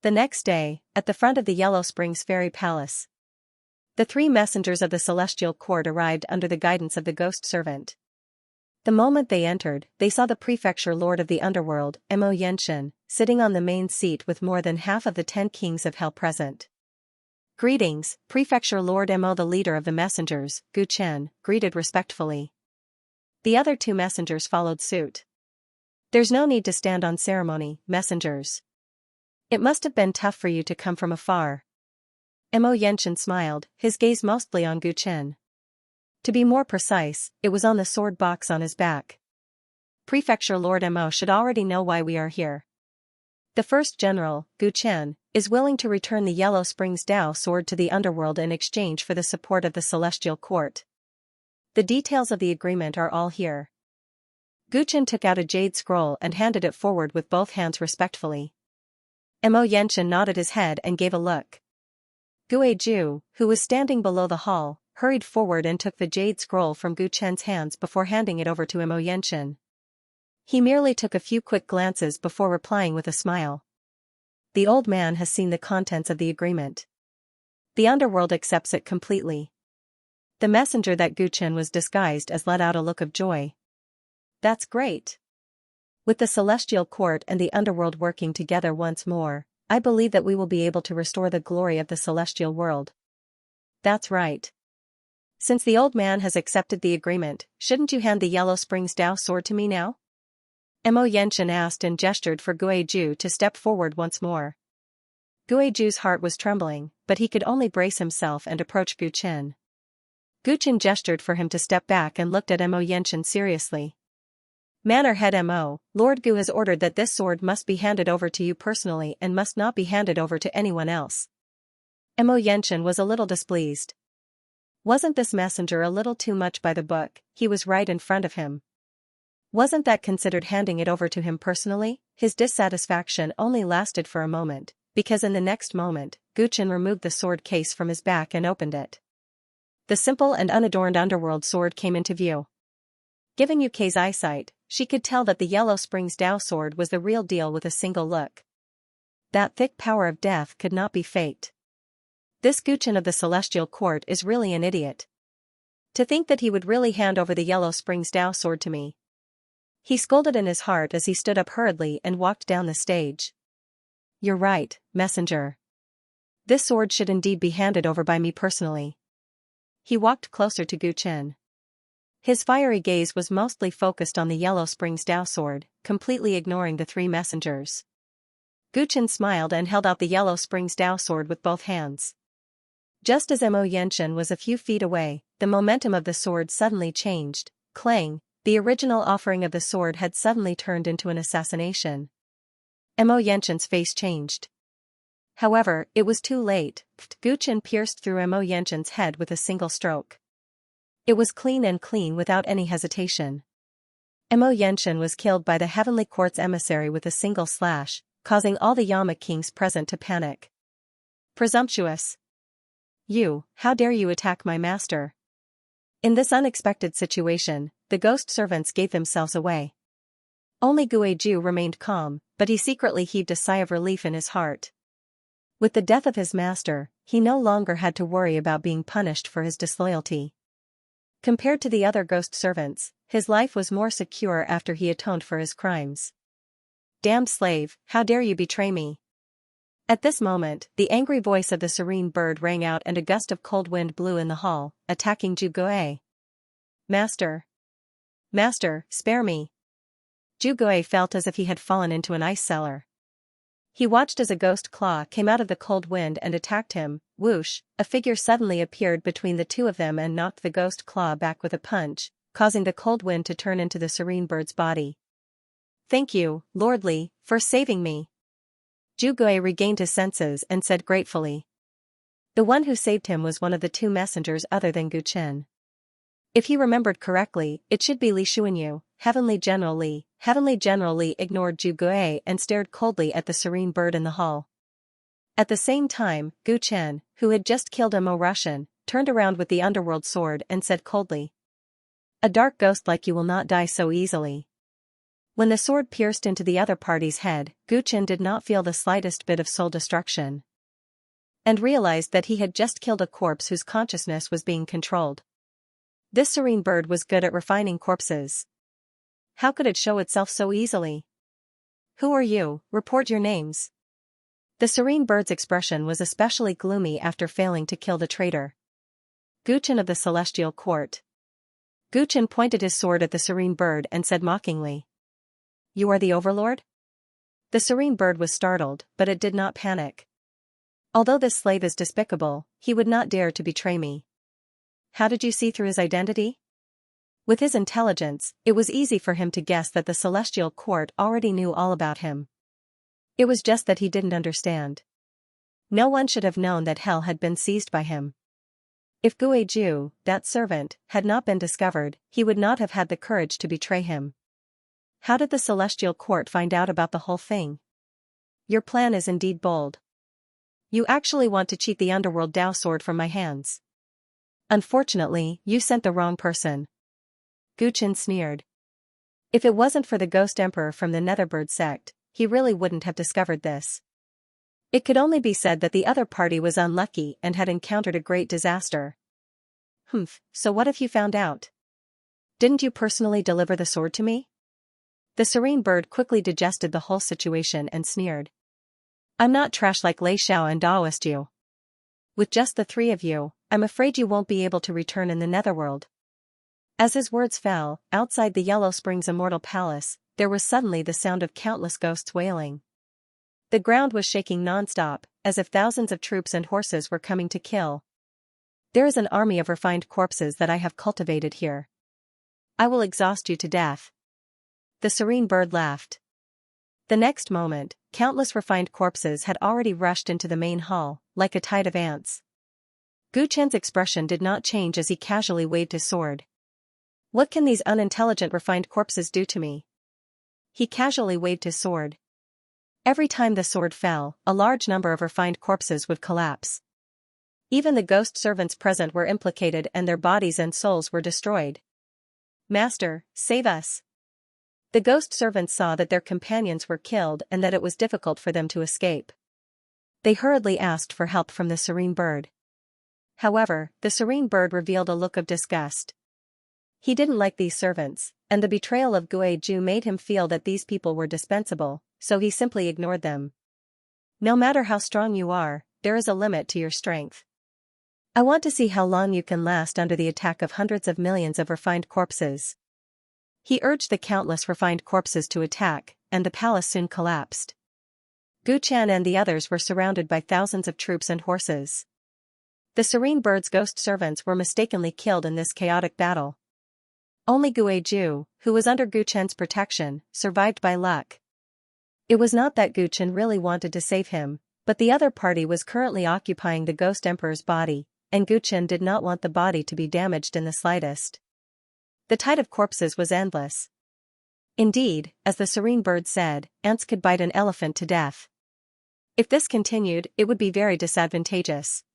The next day, at the front of the Yellow Springs Fairy Palace, the three messengers of the Celestial Court arrived under the guidance of the ghost servant. The moment they entered, they saw the prefecture lord of the underworld, Mo Yenshin, sitting on the main seat with more than half of the 10 kings of hell present. Greetings, Prefecture Lord Mo. The leader of the messengers, Gu Chen, greeted respectfully. The other 2 messengers followed suit. There's no need to stand on ceremony, messengers. It must have been tough for you to come from afar. Mo Yenshin smiled, his gaze mostly on Gu Chen. To be more precise, it was on the sword box on his back. Prefecture Lord Mo should already know why we are here. The first general, Gu Chen, is willing to return the Yellow Springs Dao sword to the underworld in exchange for the support of the Celestial Court. The details of the agreement are all here. Gu Chen took out a jade scroll and handed it forward with both hands respectfully. Mo Yenshin nodded his head and gave a look. Guizhu, who was standing below the hall, hurried forward and took the jade scroll from Gu Chen's hands before handing it over to Mo Yenshin. He merely took a few quick glances before replying with a smile. The old man has seen the contents of the agreement. The underworld accepts it completely. The messenger that Gu Chen was disguised as let out a look of joy. That's great. With the Celestial Court and the underworld working together once more, I believe that we will be able to restore the glory of the celestial world. That's right. Since the old man has accepted the agreement, shouldn't you hand the Yellow Springs Dao sword to me now? Mo Yenshin asked and gestured for Guizhu to step forward once more. Guizhu's heart was trembling, but he could only brace himself and approach Gu Chen. Gu Chen gestured for him to step back and looked at Mo Yenshin seriously. Manor head Mo, Lord Gu has ordered that this sword must be handed over to you personally and must not be handed over to anyone else. Mo Yenshin was a little displeased. Wasn't this messenger a little too much by the book? He was right in front of him. Wasn't that considered handing it over to him personally? His dissatisfaction only lasted for a moment, because in the next moment, Gu Chen removed the sword case from his back and opened it. The simple and unadorned underworld sword came into view. Given Yuki's eyesight, she could tell that the Yellow Springs Dao sword was the real deal with a single look. That thick power of death could not be faked. This Gu Chen of the Celestial Court is really an idiot. To think that he would really hand over the Yellow Springs Dao sword to me. He scolded in his heart as he stood up hurriedly and walked down the stage. You're right, messenger. This sword should indeed be handed over by me personally. He walked closer to Gu Chen. His fiery gaze was mostly focused on the Yellow Springs Dao sword, completely ignoring the 3 messengers. Gu Chen smiled and held out the Yellow Springs Dao sword with both hands. Just as Mo Yenshin was a few feet away, the momentum of the sword suddenly changed. Clang, the original offering of the sword had suddenly turned into an assassination. Mo Yenshin's face changed. However, it was too late. Gu Chen pierced through Mo Yenshin's head with a single stroke. It was clean and clean without any hesitation. Mo Yenshin was killed by the Heavenly Court's emissary with a single slash, causing all the Yama kings present to panic. Presumptuous! You, how dare you attack my master? In this unexpected situation, the ghost servants gave themselves away. Only Guizhu remained calm, but he secretly heaved a sigh of relief in his heart. With the death of his master, he no longer had to worry about being punished for his disloyalty. Compared to the other ghost servants, his life was more secure after he atoned for his crimes. damned slave, how dare you betray me? At this moment, the angry voice of the serene bird rang out and a gust of cold wind blew in the hall, attacking Zhu Gui. Master! Master, spare me! Zhu Gui felt as if he had fallen into an ice cellar. He watched as a ghost claw came out of the cold wind and attacked him. Whoosh, a figure suddenly appeared between the two of them and knocked the ghost claw back with a punch, causing the cold wind to turn into the serene bird's body. Thank you, Lord Li, for saving me. Zhu Gui regained his senses and said gratefully. The one who saved him was one of the two messengers other than Gu Chen. If he remembered correctly, it should be Li Xuanyu, Heavenly General Li. Heavenly General Li ignored Zhu Gui and stared coldly at the serene bird in the hall. At the same time, Gu Chen, who had just killed a Mo Russian, turned around with the underworld sword and said coldly. A dark ghost like you will not die so easily. When the sword pierced into the other party's head, Gu Chen did not feel the slightest bit of soul destruction. And realized that he had just killed a corpse whose consciousness was being controlled. This serene bird was good at refining corpses. How could it show itself so easily? Who are you? Report your names. The serene bird's expression was especially gloomy after failing to kill the traitor. Gu Chen of the Celestial Court. Gu Chen pointed his sword at the serene bird and said mockingly. You are the overlord? The serene bird was startled, but it did not panic. Although this slave is despicable, he would not dare to betray me. How did you see through his identity? With his intelligence, it was easy for him to guess that the Celestial Court already knew all about him. It was just that he didn't understand. No one should have known that hell had been seized by him. If Gui Zhu, that servant, had not been discovered, he would not have had the courage to betray him. How did the Celestial Court find out about the whole thing? Your plan is indeed bold. You actually want to cheat the underworld Dao sword from my hands. Unfortunately, you sent the wrong person. Gu Chen sneered. If it wasn't for the Ghost Emperor from the Netherbird sect, he really wouldn't have discovered this. It could only be said that the other party was unlucky and had encountered a great disaster. So what have you found out? Didn't you personally deliver the sword to me? The serene bird quickly digested the whole situation and sneered. I'm not trash like Lei Xiao and Daoist you. With just the three of you, I'm afraid you won't be able to return in the netherworld. As his words fell, outside the Yellow Springs Immortal Palace, there was suddenly the sound of countless ghosts wailing. The ground was shaking non-stop, as if thousands of troops and horses were coming to kill. There is an army of refined corpses that I have cultivated here. I will exhaust you to death. The serene bird laughed. The next moment, countless refined corpses had already rushed into the main hall, like a tide of ants. Gu Chen's expression did not change as he casually waved his sword. What can these unintelligent refined corpses do to me? He casually waved his sword. Every time the sword fell, a large number of refined corpses would collapse. Even the ghost servants present were implicated and their bodies and souls were destroyed. Master, save us! The ghost servants saw that their companions were killed and that it was difficult for them to escape. They hurriedly asked for help from the serene bird. However, the serene bird revealed a look of disgust. He didn't like these servants, and the betrayal of Gui Zhu made him feel that these people were dispensable, so he simply ignored them. No matter how strong you are, there is a limit to your strength. I want to see how long you can last under the attack of hundreds of millions of refined corpses. He urged the countless refined corpses to attack, and the palace soon collapsed. Gu Chen and the others were surrounded by thousands of troops and horses. The serene bird's ghost servants were mistakenly killed in this chaotic battle. Only Gui Zhu, who was under Gu Chen's protection, survived by luck. It was not that Gu Chen really wanted to save him, but the other party was currently occupying the Ghost Emperor's body, and Gu Chen did not want the body to be damaged in the slightest. The tide of corpses was endless. Indeed, as the serene bird said, ants could bite an elephant to death. If this continued, it would be very disadvantageous.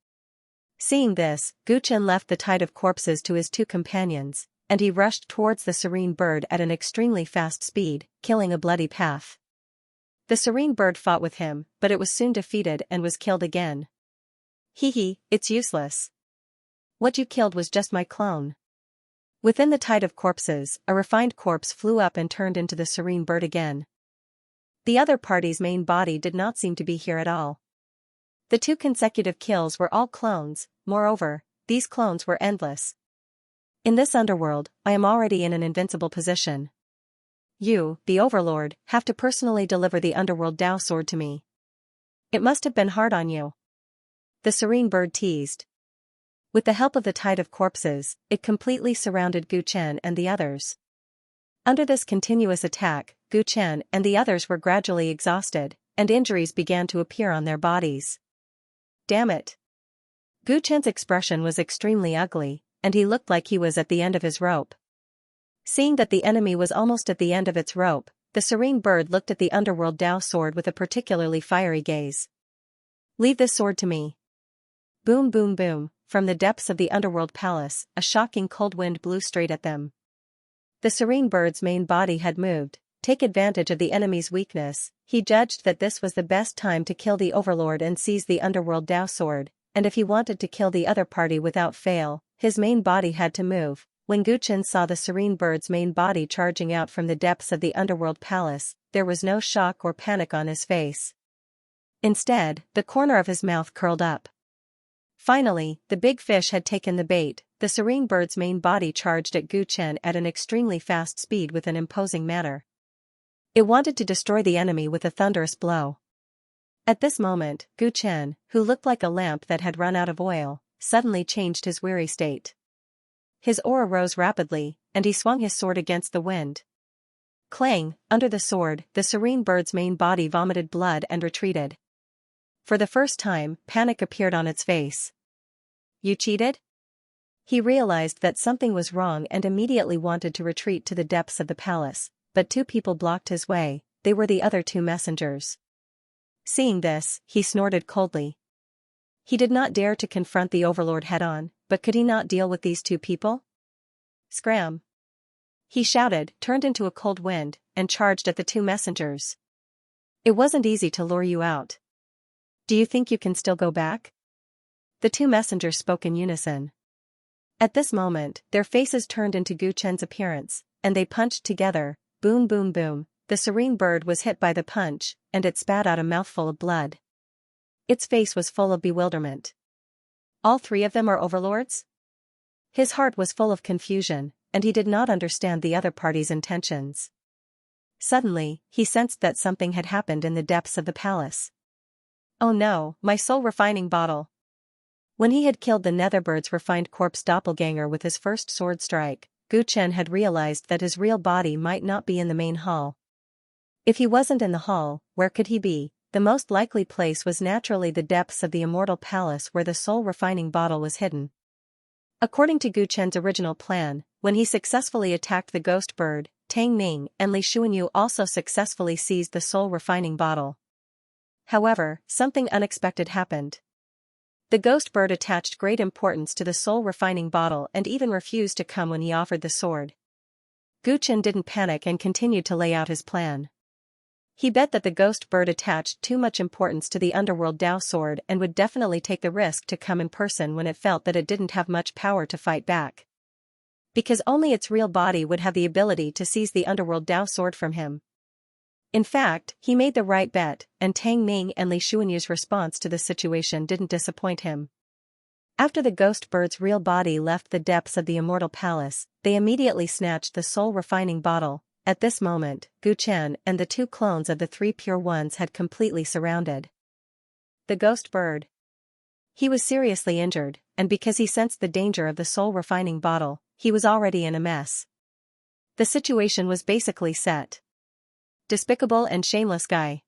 Seeing this, Gu Chen left the tide of corpses to his two companions, and he rushed towards the serene bird at an extremely fast speed, killing a bloody path. The serene bird fought with him, but it was soon defeated and was killed again. It's useless. What you killed was just my clone. Within the tide of corpses, a refined corpse flew up and turned into the serene bird again. The other party's main body did not seem to be here at all. The 2 consecutive kills were all clones, moreover, these clones were endless. In this underworld, I am already in an invincible position. You, the Overlord, have to personally deliver the underworld Dao sword to me. It must have been hard on you. The serene bird teased. With the help of the tide of corpses, it completely surrounded Gu Chen and the others. Under this continuous attack, Gu Chen and the others were gradually exhausted, and injuries began to appear on their bodies. Damn it! Gu Chen's expression was extremely ugly, and he looked like he was at the end of his rope. Seeing that the enemy was almost at the end of its rope, the serene bird looked at the underworld Dao sword with a particularly fiery gaze. Leave this sword to me. Boom boom boom, from the depths of the underworld palace, a shocking cold wind blew straight at them. The serene bird's main body had moved. Take advantage of the enemy's weakness, he judged that this was the best time to kill the Overlord and seize the underworld Dao sword, and if he wanted to kill the other party without fail, his main body had to move. When Gu Chen saw the serene bird's main body charging out from the depths of the underworld palace, there was no shock or panic on his face. Instead, the corner of his mouth curled up. Finally, the big fish had taken the bait. The serene bird's main body charged at Gu Chen at an extremely fast speed with an imposing manner. It wanted to destroy the enemy with a thunderous blow. At this moment, Gu Chen, who looked like a lamp that had run out of oil, suddenly changed his weary state. His aura rose rapidly, and he swung his sword against the wind. Clang, under the sword, the serene bird's main body vomited blood and retreated. For the first time, panic appeared on its face. You cheated? He realized that something was wrong and immediately wanted to retreat to the depths of the palace, but 2 people blocked his way. They were the other 2 messengers. Seeing this, he snorted coldly. He did not dare to confront the Overlord head-on, but could he not deal with these 2 people? Scram! He shouted, turned into a cold wind, and charged at the 2 messengers. It wasn't easy to lure you out. Do you think you can still go back? The 2 messengers spoke in unison. At this moment, their faces turned into Gu Chen's appearance, and they punched together. Boom boom boom, the serene bird was hit by the punch, and it spat out a mouthful of blood. Its face was full of bewilderment. All 3 of them are overlords? His heart was full of confusion, and he did not understand the other party's intentions. Suddenly, he sensed that something had happened in the depths of the palace. Oh no, my soul refining bottle. When he had killed the Netherbird's refined corpse doppelganger with his first sword strike, Gu Chen had realized that his real body might not be in the main hall. If he wasn't in the hall, where could he be? The most likely place was naturally the depths of the immortal palace where the soul refining bottle was hidden. According to Gu Chen's original plan, when he successfully attacked the ghost bird, Tang Ning and Li Xuanyu also successfully seized the soul refining bottle. However, something unexpected happened. The ghost bird attached great importance to the soul refining bottle and even refused to come when he offered the sword. Gu Chen didn't panic and continued to lay out his plan. He bet that the ghost bird attached too much importance to the underworld Dao sword and would definitely take the risk to come in person when it felt that it didn't have much power to fight back. Because only its real body would have the ability to seize the underworld Dao sword from him. In fact, he made the right bet, and Tang Ning and Li Xuanyu's response to the situation didn't disappoint him. After the ghost bird's real body left the depths of the immortal palace, they immediately snatched the soul refining bottle. At this moment, Gu Chen and the 2 clones of the 3 pure ones had completely surrounded the ghost bird. He was seriously injured, and because he sensed the danger of the soul refining bottle, he was already in a mess. The situation was basically set. Despicable and shameless guy.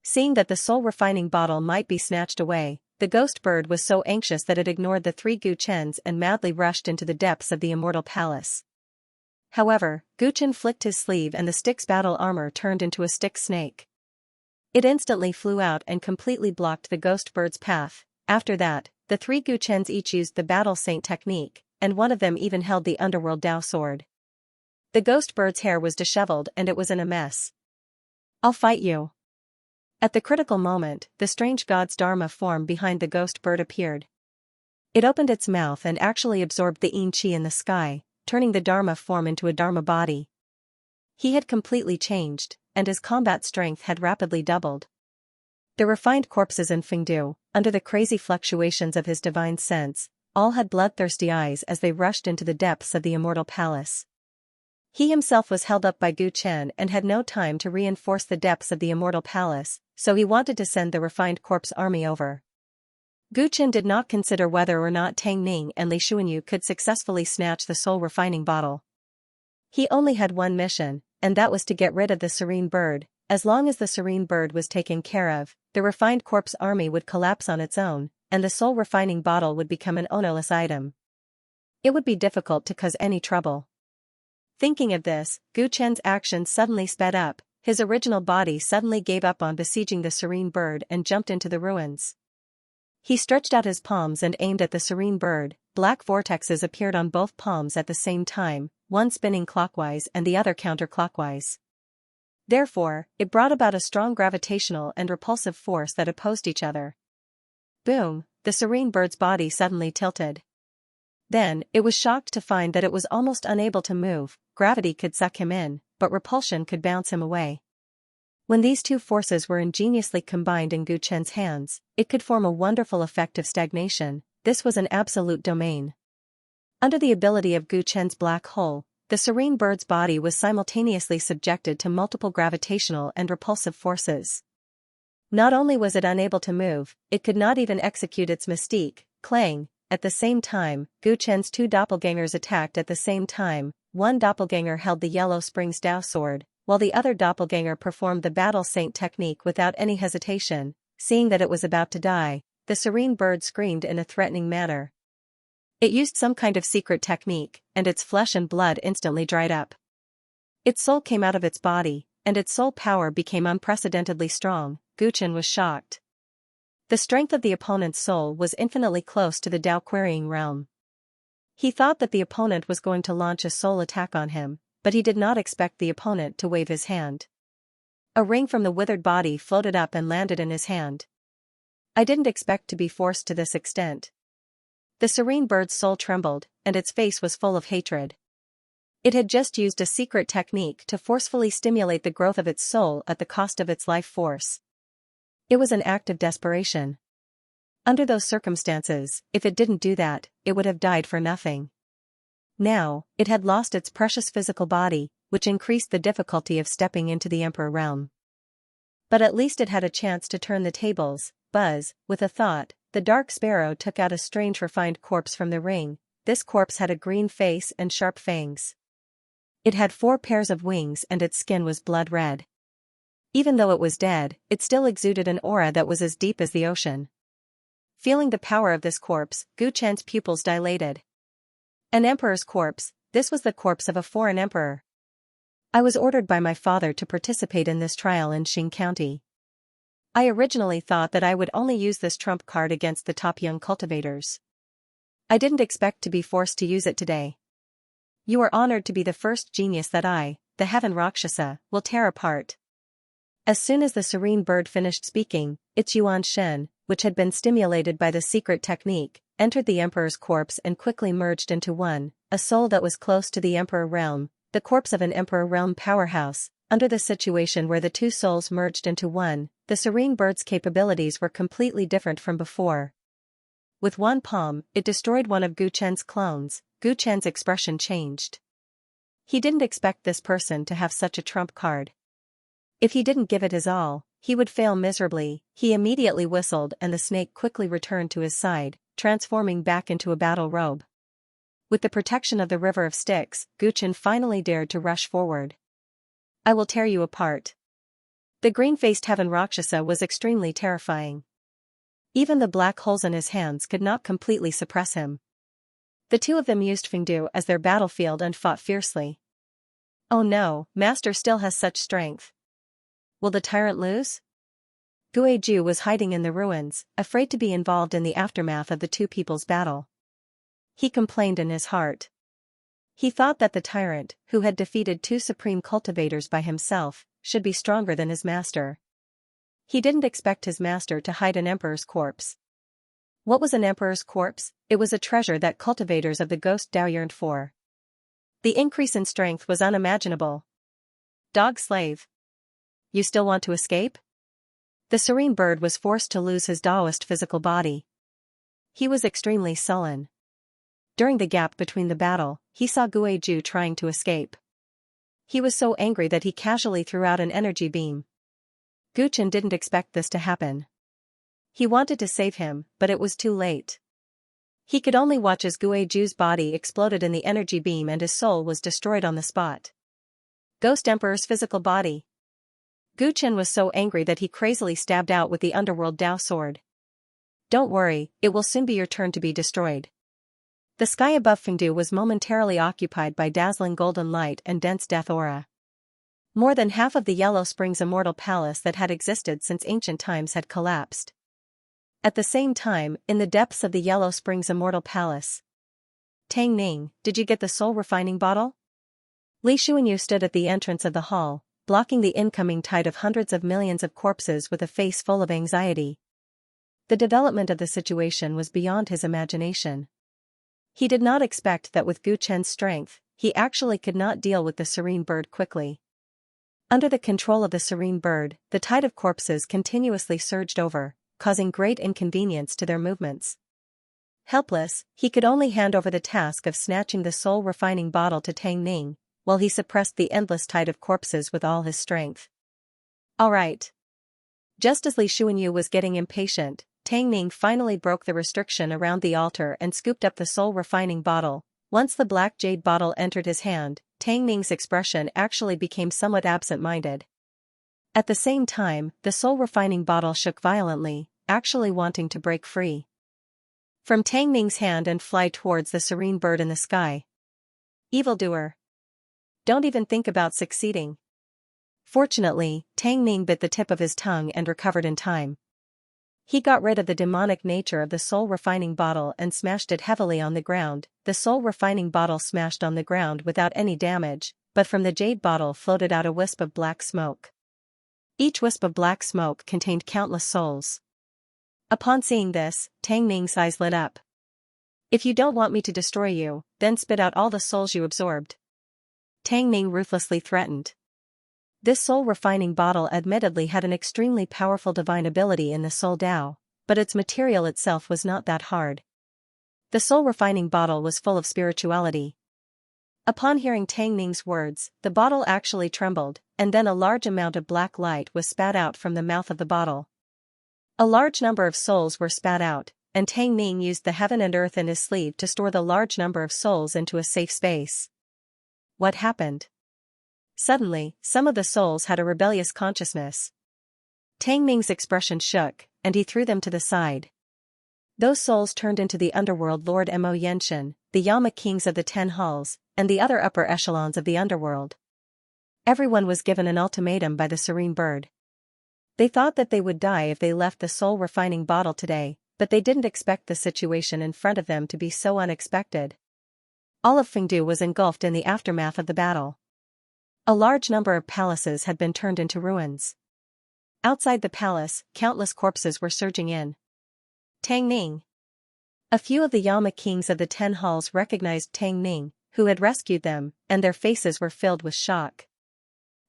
Seeing that the soul refining bottle might be snatched away, the ghost bird was so anxious that it ignored the 3 Gu Chens and madly rushed into the depths of the immortal palace. However, Gu Chen flicked his sleeve and the stick's battle armor turned into a stick snake. It instantly flew out and completely blocked the ghost bird's path. After that, the 3 Gu Chens each used the battle saint technique, and one of them even held the underworld Dao sword. The ghost bird's hair was disheveled and it was in a mess. I'll fight you. At the critical moment, the strange god's Dharma form behind the ghost bird appeared. It opened its mouth and actually absorbed the yin qi in the sky, turning the Dharma form into a Dharma body. He had completely changed. and his combat strength had rapidly doubled. The refined corpses in Fengdu, under the crazy fluctuations of his divine sense, all had bloodthirsty eyes as they rushed into the depths of the immortal palace. He himself was held up by Gu Chen and had no time to reinforce the depths of the immortal palace, so he wanted to send the refined corpse army over. Gu Chen did not consider whether or not Tang Ning and Li Xuanyu could successfully snatch the soul refining bottle. He only had one mission, and that was to get rid of the serene bird. As long as the serene bird was taken care of, the refined corpse army would collapse on its own, and the soul refining bottle would become an ownerless item. It would be difficult to cause any trouble. Thinking of this, Gu Chen's action suddenly sped up. His original body suddenly gave up on besieging the serene bird and jumped into the ruins. He stretched out his palms and aimed at the serene bird. Black vortexes appeared on both palms at the same time, one spinning clockwise and the other counterclockwise. Therefore, it brought about a strong gravitational and repulsive force that opposed each other. Boom, the serene bird's body suddenly tilted. Then, it was shocked to find that it was almost unable to move. Gravity could suck him in, but repulsion could bounce him away. When these two forces were ingeniously combined in Gu Chen's hands, it could form a wonderful effect of stagnation. This was an absolute domain. Under the ability of Gu Chen's black hole, the serene bird's body was simultaneously subjected to multiple gravitational and repulsive forces. Not only was it unable to move, it could not even execute its mystique, clang. At the same time, Gu Chen's two doppelgangers attacked at the same time. One doppelganger held the yellow Springs Dao sword, while the other doppelganger performed the battle saint technique without any hesitation. Seeing that it was about to die, the serene bird screamed in a threatening manner. It used some kind of secret technique, and its flesh and blood instantly dried up. Its soul came out of its body, and its soul power became unprecedentedly strong. Gu Chen was shocked. The strength of the opponent's soul was infinitely close to the Dao querying realm. He thought that the opponent was going to launch a soul attack on him, but he did not expect the opponent to wave his hand. A ring from the withered body floated up and landed in his hand. I didn't expect to be forced to this extent. The serene bird's soul trembled, and its face was full of hatred. It had just used a secret technique to forcefully stimulate the growth of its soul at the cost of its life force. It was an act of desperation. Under those circumstances, if it didn't do that, it would have died for nothing. Now, it had lost its precious physical body, which increased the difficulty of stepping into the Emperor realm. But at least it had a chance to turn the tables. Buzz, with a thought, the dark sparrow took out a strange refined corpse from the ring. This corpse had a green face and sharp fangs. It had 4 pairs of wings and its skin was blood red. Even though it was dead, it still exuded an aura that was as deep as the ocean. Feeling the power of this corpse, Gu Chen's pupils dilated. An emperor's corpse, this was the corpse of a foreign emperor. I was ordered by my father to participate in this trial in Xing County. I originally thought that I would only use this trump card against the top young cultivators. I didn't expect to be forced to use it today. You are honored to be the first genius that I, the Heaven Rakshasa, will tear apart. As soon as the serene bird finished speaking, its Yuan Shen, which had been stimulated by the secret technique, entered the emperor's corpse and quickly merged into one, a soul that was close to the emperor realm, the corpse of an emperor realm powerhouse. Under the situation where the two souls merged into one, the serene bird's capabilities were completely different from before. With one palm, it destroyed one of Gu Chen's clones. Gu Chen's expression changed. He didn't expect this person to have such a trump card. If he didn't give it his all, he would fail miserably. He immediately whistled and the snake quickly returned to his side, transforming back into a battle robe. With the protection of the river of sticks, Gu Chen finally dared to rush forward. I will tear you apart. The green-faced Heaven Rakshasa was extremely terrifying. Even the black holes in his hands could not completely suppress him. The two of them used Fengdu as their battlefield and fought fiercely. Oh no, Master still has such strength. Will the tyrant lose? Guiju was hiding in the ruins, afraid to be involved in the aftermath of the two people's battle. He complained in his heart. He thought that the tyrant, who had defeated 2 supreme cultivators by himself, should be stronger than his master. He didn't expect his master to hide an emperor's corpse. What was an emperor's corpse? It was a treasure that cultivators of the ghost Dao yearned for. The increase in strength was unimaginable. Dog slave. You still want to escape? The serene bird was forced to lose his Taoist physical body. He was extremely sullen. During the gap between the battle, he saw Guizhu trying to escape. He was so angry that he casually threw out an energy beam. Guchen didn't expect this to happen. He wanted to save him, but it was too late. He could only watch as Guizhu's body exploded in the energy beam and his soul was destroyed on the spot. Ghost Emperor's physical body. Guchen was so angry that he crazily stabbed out with the underworld Dao sword. Don't worry, it will soon be your turn to be destroyed. The sky above Fengdu was momentarily occupied by dazzling golden light and dense death aura. More than half of the Yellow Springs immortal palace that had existed since ancient times had collapsed. At the same time, in the depths of the Yellow Springs immortal palace. Tang Ning, did you get the soul refining bottle? Li Xuanyu stood at the entrance of the hall, blocking the incoming tide of hundreds of millions of corpses with a face full of anxiety. The development of the situation was beyond his imagination. He did not expect that with Gu Chen's strength, he actually could not deal with the serene bird quickly. Under the control of the serene bird, the tide of corpses continuously surged over, causing great inconvenience to their movements. Helpless, he could only hand over the task of snatching the soul-refining bottle to Tang Ning, while he suppressed the endless tide of corpses with all his strength. All right. Just as Li Xuanyu was getting impatient, Tang Ning finally broke the restriction around the altar and scooped up the soul-refining bottle. Once the black jade bottle entered his hand, Tang Ning's expression actually became somewhat absent-minded. At the same time, the soul-refining bottle shook violently, actually wanting to break free from Tang Ning's hand and fly towards the serene bird in the sky. Evildoer. Don't even think about succeeding. Fortunately, Tang Ning bit the tip of his tongue and recovered in time. He got rid of the demonic nature of the soul-refining bottle and smashed it heavily on the ground. The soul-refining bottle smashed on the ground without any damage, but from the jade bottle floated out a wisp of black smoke. Each wisp of black smoke contained countless souls. Upon seeing this, Tang Ning's eyes lit up. If you don't want me to destroy you, then spit out all the souls you absorbed. Tang Ning ruthlessly threatened. This soul-refining bottle admittedly had an extremely powerful divine ability in the Soul Dao, but its material itself was not that hard. The soul-refining bottle was full of spirituality. Upon hearing Tang Ning's words, the bottle actually trembled, and then a large amount of black light was spat out from the mouth of the bottle. A large number of souls were spat out, and Tang Ning used the heaven and earth in his sleeve to store the large number of souls into a safe space. What happened? Suddenly, some of the souls had a rebellious consciousness. Tang Ning's expression shook, and he threw them to the side. Those souls turned into the underworld Lord Mo Yenshin, the Yama kings of the 10 halls, and the other upper echelons of the underworld. Everyone was given an ultimatum by the serene bird. They thought that they would die if they left the soul-refining bottle today, but they didn't expect the situation in front of them to be so unexpected. All of Fengdu was engulfed in the aftermath of the battle. A large number of palaces had been turned into ruins. Outside the palace, countless corpses were surging in. Tang Ning. A few of the Yama kings of the 10 halls recognized Tang Ning, who had rescued them, and their faces were filled with shock.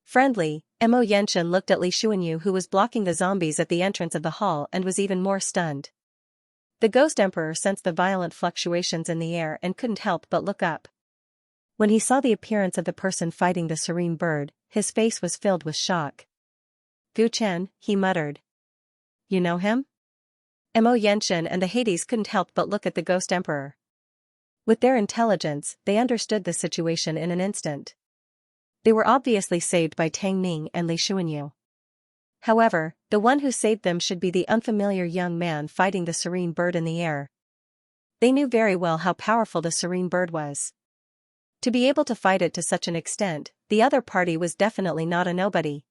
Friendly, Mo Yenshin looked at Li Xuanyu, who was blocking the zombies at the entrance of the hall, and was even more stunned. The Ghost Emperor sensed the violent fluctuations in the air and couldn't help but look up. When he saw the appearance of the person fighting the serene bird, his face was filled with shock. Gu Chen, he muttered. You know him? Mo Yenshin and the Hades couldn't help but look at the Ghost Emperor. With their intelligence, they understood the situation in an instant. They were obviously saved by Tang Ning and Li Xuanyu. However, the one who saved them should be the unfamiliar young man fighting the serene bird in the air. They knew very well how powerful the serene bird was. To be able to fight it to such an extent, the other party was definitely not a nobody.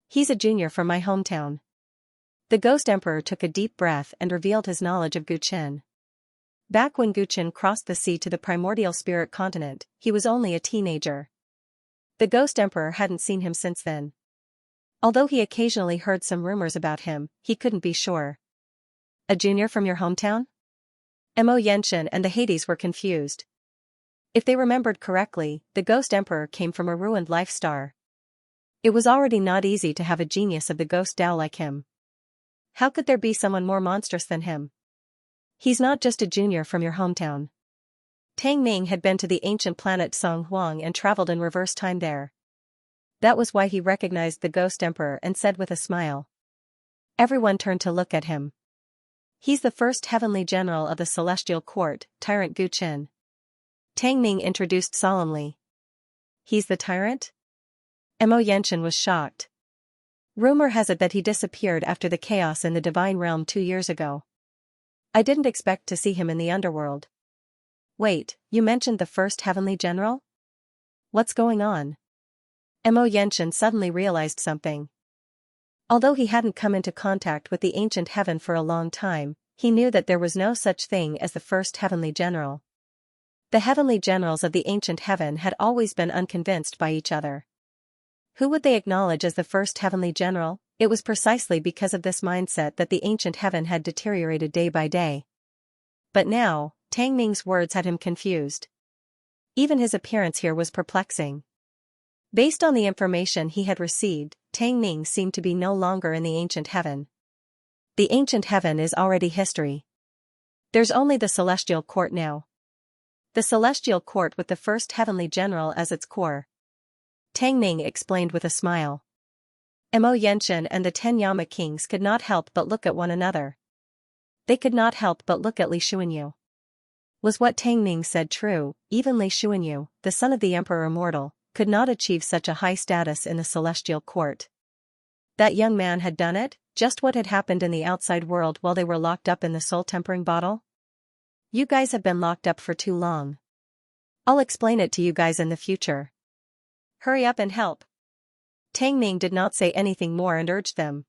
He's a junior from my hometown. The Ghost Emperor took a deep breath and revealed his knowledge of Gu Chen. Back when Gu Chen crossed the sea to the primordial spirit continent, he was only a teenager. The Ghost Emperor hadn't seen him since then. Although he occasionally heard some rumors about him, he couldn't be sure. A junior from your hometown? Mo Yenshin and the Hades were confused. If they remembered correctly, the Ghost Emperor came from a ruined life star. It was already not easy to have a genius of the ghost Dao like him. How could there be someone more monstrous than him? He's not just a junior from your hometown. Tang Ming had been to the ancient planet Song Huang and traveled in reverse time there. That was why he recognized the ghost emperor and said with a smile. Everyone turned to look at him. He's the first heavenly general of the celestial court, Tyrant Guqin. Tang Ming introduced solemnly. He's the tyrant? Mo Yenshin was shocked. Rumor has it that he disappeared after the chaos in the divine realm 2 years ago. I didn't expect to see him in the underworld. Wait, you mentioned the first heavenly general? What's going on? Mo Yenshin suddenly realized something. Although he hadn't come into contact with the ancient heaven for a long time, he knew that there was no such thing as the first heavenly general. The heavenly generals of the ancient heaven had always been unconvinced by each other. Who would they acknowledge as the first heavenly general? It was precisely because of this mindset that the ancient heaven had deteriorated day by day. But now, Tang Ming's words had him confused. Even his appearance here was perplexing. Based on the information he had received, Tang Ming seemed to be no longer in the ancient heaven. The ancient heaven is already history. There's only the celestial court now. The celestial court with the first heavenly general as its core. Tang Ming explained with a smile. Mo Yenshin and the 10 Yama kings could not help but look at one another. They could not help but look at Li Xuanyu. Was what Tang Ming said true? Even Li Xuanyu, the son of the Emperor Immortal, could not achieve such a high status in the celestial court. That young man had done it, just what had happened in the outside world while they were locked up in the soul-tempering bottle? You guys have been locked up for too long. I'll explain it to you guys in the future. Hurry up and help. Tang Ming did not say anything more and urged them.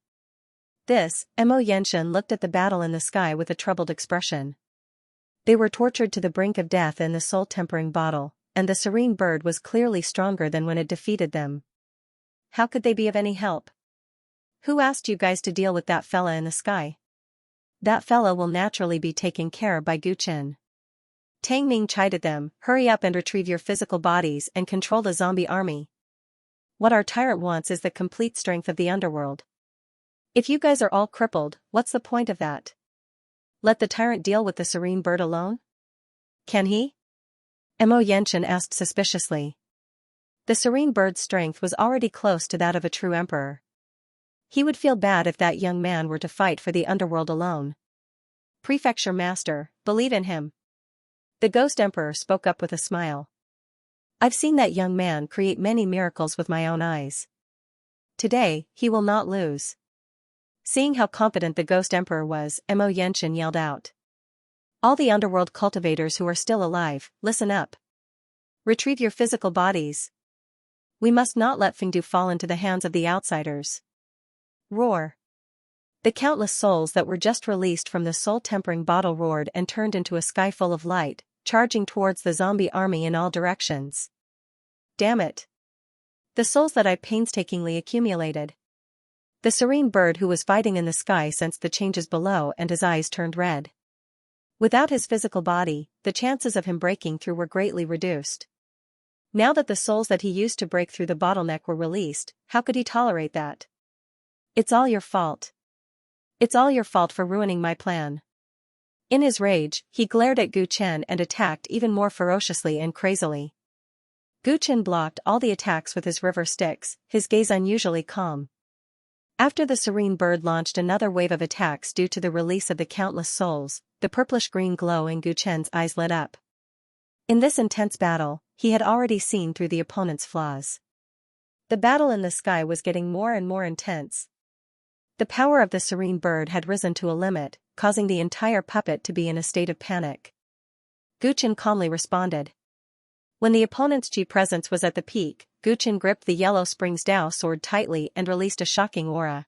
Mo Yenshin looked at the battle in the sky with a troubled expression. They were tortured to the brink of death in the soul-tempering bottle, and the serene bird was clearly stronger than when it defeated them. How could they be of any help? Who asked you guys to deal with that fella in the sky? That fella will naturally be taken care of by Guqin. Tang Ming chided them, hurry up and retrieve your physical bodies and control the zombie army. What our tyrant wants is the complete strength of the underworld. If you guys are all crippled, what's the point of that? Let the tyrant deal with the serene bird alone? Can he? Mo Yenshin asked suspiciously. The serene bird's strength was already close to that of a true emperor. He would feel bad if that young man were to fight for the underworld alone. Prefecture master, believe in him. The ghost emperor spoke up with a smile. I've seen that young man create many miracles with my own eyes. Today, he will not lose. Seeing how competent the ghost emperor was, Mo Yenshin yelled out. All the underworld cultivators who are still alive, listen up. Retrieve your physical bodies. We must not let Fengdu fall into the hands of the outsiders. Roar. The countless souls that were just released from the soul-tempering bottle roared and turned into a sky full of light, charging towards the zombie army in all directions. Damn it. The souls that I painstakingly accumulated. The serene bird who was fighting in the sky sensed the changes below and his eyes turned red. Without his physical body, the chances of him breaking through were greatly reduced. Now that the souls that he used to break through the bottleneck were released, how could he tolerate that? It's all your fault. It's all your fault for ruining my plan. In his rage, he glared at Guqin and attacked even more ferociously and crazily. Guqin blocked all the attacks with his river sticks, his gaze unusually calm. After the serene bird launched another wave of attacks due to the release of the countless souls, the purplish-green glow in Guqin's eyes lit up. In this intense battle, he had already seen through the opponent's flaws. The battle in the sky was getting more and more intense. The power of the serene bird had risen to a limit, causing the entire puppet to be in a state of panic. Guqin calmly responded. When the opponent's chi presence was at the peak, Guqin gripped the Yellow Springs Dao sword tightly and released a shocking aura.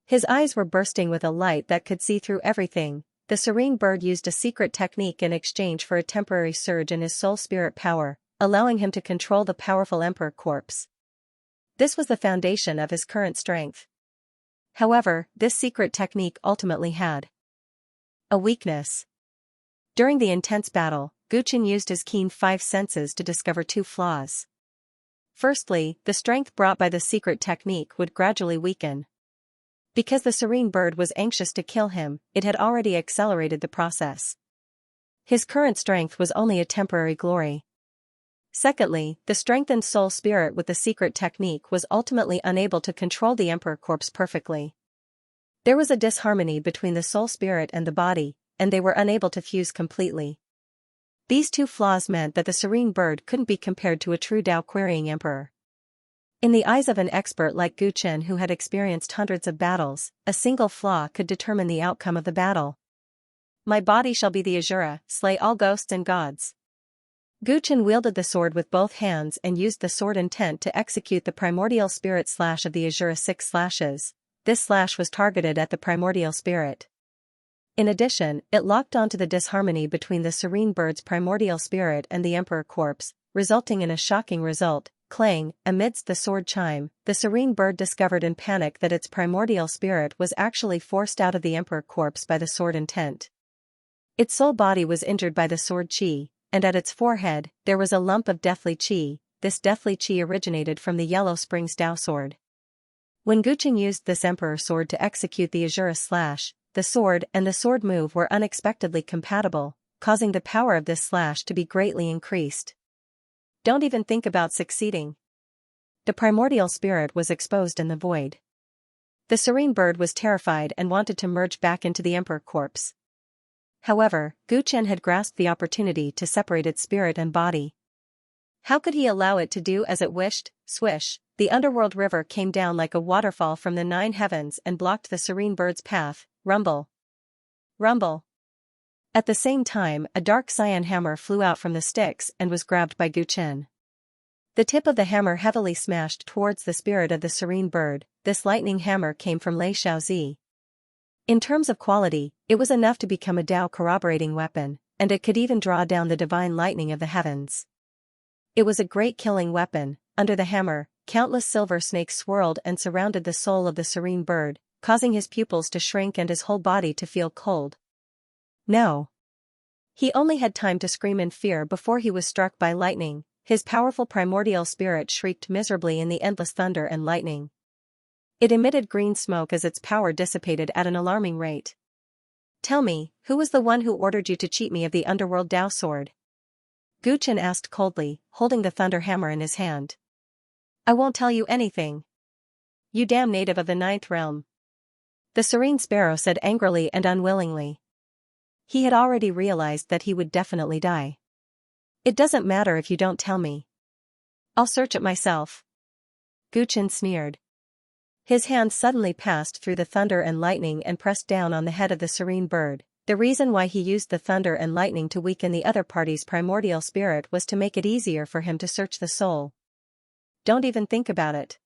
His eyes were bursting with a light that could see through everything. The serene bird used a secret technique in exchange for a temporary surge in his soul spirit power, allowing him to control the powerful emperor corpse. This was the foundation of his current strength. However, this secret technique ultimately had a weakness. During the intense battle, Guqin used his keen 5 senses to discover 2 flaws. Firstly, the strength brought by the secret technique would gradually weaken. Because the serene bird was anxious to kill him, it had already accelerated the process. His current strength was only a temporary glory. Secondly, the strengthened soul spirit with the secret technique was ultimately unable to control the emperor corpse perfectly. There was a disharmony between the soul spirit and the body, and they were unable to fuse completely. These two flaws meant that the serene bird couldn't be compared to a true Dao-querying emperor. In the eyes of an expert like Gu Chen who had experienced hundreds of battles, a single flaw could determine the outcome of the battle. My body shall be the Azura, slay all ghosts and gods. Gu Chen wielded the sword with both hands and used the sword intent to execute the primordial spirit slash of the Azura 6 slashes. This slash was targeted at the primordial spirit. In addition, it locked onto the disharmony between the serene bird's primordial spirit and the emperor corpse, resulting in a shocking result. Clang, amidst the sword chime, the serene bird discovered in panic that its primordial spirit was actually forced out of the emperor corpse by the sword intent. Its soul body was injured by the sword chi, and at its forehead, there was a lump of deathly chi. This deathly chi originated from the Yellow Springs Dao sword. When Gu Chen used this emperor sword to execute the Azura slash, the sword and the sword move were unexpectedly compatible, causing the power of this slash to be greatly increased. Don't even think about succeeding. The primordial spirit was exposed in the void. The serene bird was terrified and wanted to merge back into the emperor corpse. However, Gu Chen had grasped the opportunity to separate its spirit and body. How could he allow it to do as it wished? Swish, the underworld river came down like a waterfall from the 9 heavens and blocked the serene bird's path. Rumble. Rumble. At the same time, a dark cyan hammer flew out from the sticks and was grabbed by Gu Chen. The tip of the hammer heavily smashed towards the spirit of the serene bird. This lightning hammer came from Lei Xiaozi. In terms of quality, it was enough to become a Dao corroborating weapon, and it could even draw down the divine lightning of the heavens. It was a great killing weapon. Under the hammer, countless silver snakes swirled and surrounded the soul of the serene bird, causing his pupils to shrink and his whole body to feel cold. No. He only had time to scream in fear before he was struck by lightning. His powerful primordial spirit shrieked miserably in the endless thunder and lightning. It emitted green smoke as its power dissipated at an alarming rate. Tell me, who was the one who ordered you to cheat me of the underworld Dao sword? Gu Chen asked coldly, holding the thunder hammer in his hand. I won't tell you anything. You damn native of the 9th realm. The serene sparrow said angrily and unwillingly. He had already realized that he would definitely die. It doesn't matter if you don't tell me. I'll search it myself. Gu Chen sneered. His hand suddenly passed through the thunder and lightning and pressed down on the head of the serene bird. The reason why he used the thunder and lightning to weaken the other party's primordial spirit was to make it easier for him to search the soul. Don't even think about it.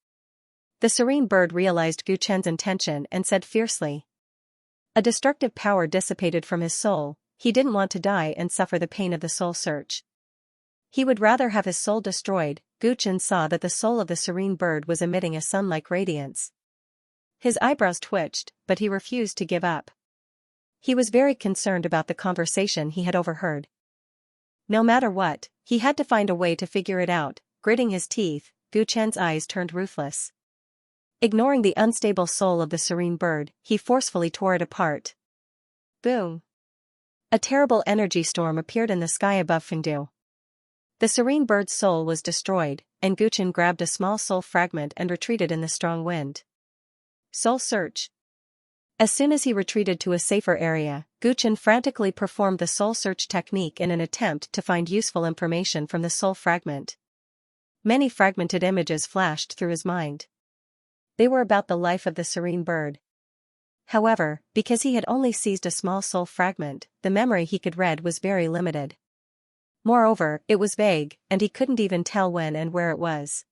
The serene bird realized Gu Chen's intention and said fiercely. A destructive power dissipated from his soul. He didn't want to die and suffer the pain of the soul search. He would rather have his soul destroyed. Gu Chen saw that the soul of the serene bird was emitting a sun-like radiance. His eyebrows twitched, but he refused to give up. He was very concerned about the conversation he had overheard. No matter what, he had to find a way to figure it out. Gritting his teeth, Gu Chen's eyes turned ruthless. Ignoring the unstable soul of the serene bird, he forcefully tore it apart. Boom! A terrible energy storm appeared in the sky above Fengdu. The serene bird's soul was destroyed, and Gu Chen grabbed a small soul fragment and retreated in the strong wind. Soul search. As soon as he retreated to a safer area, Gu Chen frantically performed the soul search technique in an attempt to find useful information from the soul fragment. Many fragmented images flashed through his mind. They were about the life of the serene bird. However, because he had only seized a small soul fragment, the memory he could read was very limited. Moreover, it was vague, and he couldn't even tell when and where it was.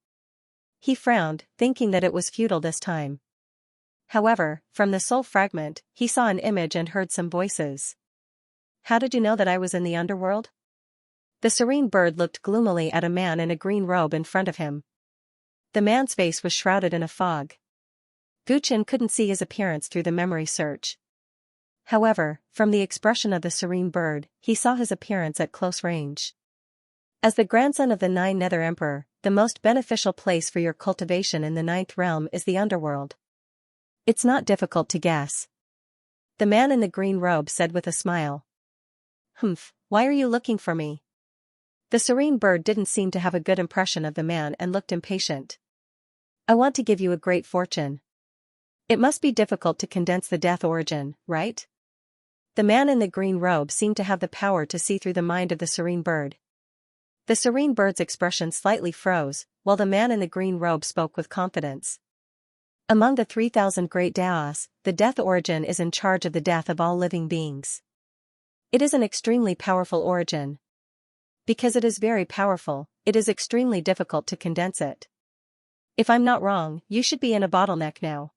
He frowned, thinking that it was futile this time. However, from the soul fragment, he saw an image and heard some voices. How did you know that I was in the underworld? The serene bird looked gloomily at a man in a green robe in front of him. The man's face was shrouded in a fog. Gu Chen couldn't see his appearance through the memory search. However, from the expression of the serene bird, he saw his appearance at close range. As the grandson of the Nine Nether Emperor, the most beneficial place for your cultivation in the ninth realm is the underworld. It's not difficult to guess. The man in the green robe said with a smile. Humph, why are you looking for me? The serene bird didn't seem to have a good impression of the man and looked impatient. I want to give you a great fortune. It must be difficult to condense the death origin, right? The man in the green robe seemed to have the power to see through the mind of the serene bird. The serene bird's expression slightly froze, while the man in the green robe spoke with confidence. Among the 3,000 great Daos, the death origin is in charge of the death of all living beings. It is an extremely powerful origin. Because it is very powerful, it is extremely difficult to condense it. If I'm not wrong, you should be in a bottleneck now.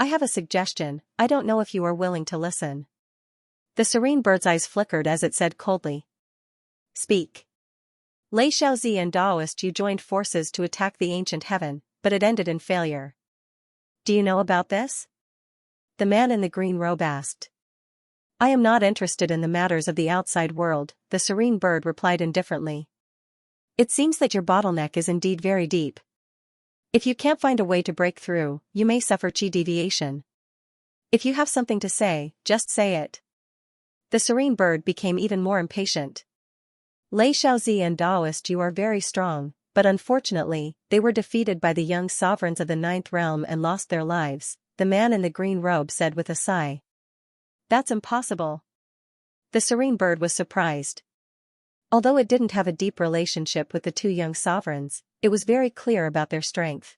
I have a suggestion, I don't know if you are willing to listen. The serene bird's eyes flickered as it said coldly. Speak. Lei Xiaozi and Daoist Yu joined forces to attack the ancient heaven, but it ended in failure. Do you know about this? The man in the green robe asked. I am not interested in the matters of the outside world, the serene bird replied indifferently. It seems that your bottleneck is indeed very deep. If you can't find a way to break through, you may suffer chi deviation. If you have something to say, just say it. The serene bird became even more impatient. Lei Xiaozi and Daoist Yu are very strong, but unfortunately, they were defeated by the young sovereigns of the ninth realm and lost their lives, the man in the green robe said with a sigh. That's impossible. The serene bird was surprised. Although it didn't have a deep relationship with the two young sovereigns, it was very clear about their strength.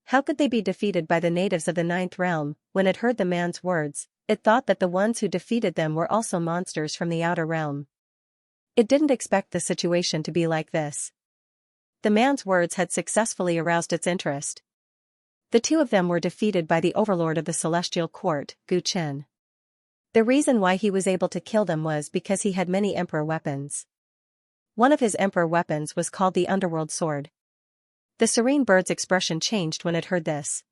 How could they be defeated by the natives of the ninth realm? When it heard the man's words, it thought that the ones who defeated them were also monsters from the outer realm. It didn't expect the situation to be like this. The man's words had successfully aroused its interest. The two of them were defeated by the overlord of the celestial court, Gu Chen. The reason why he was able to kill them was because he had many emperor weapons. One of his emperor weapons was called the underworld sword. The serene bird's expression changed when it heard this.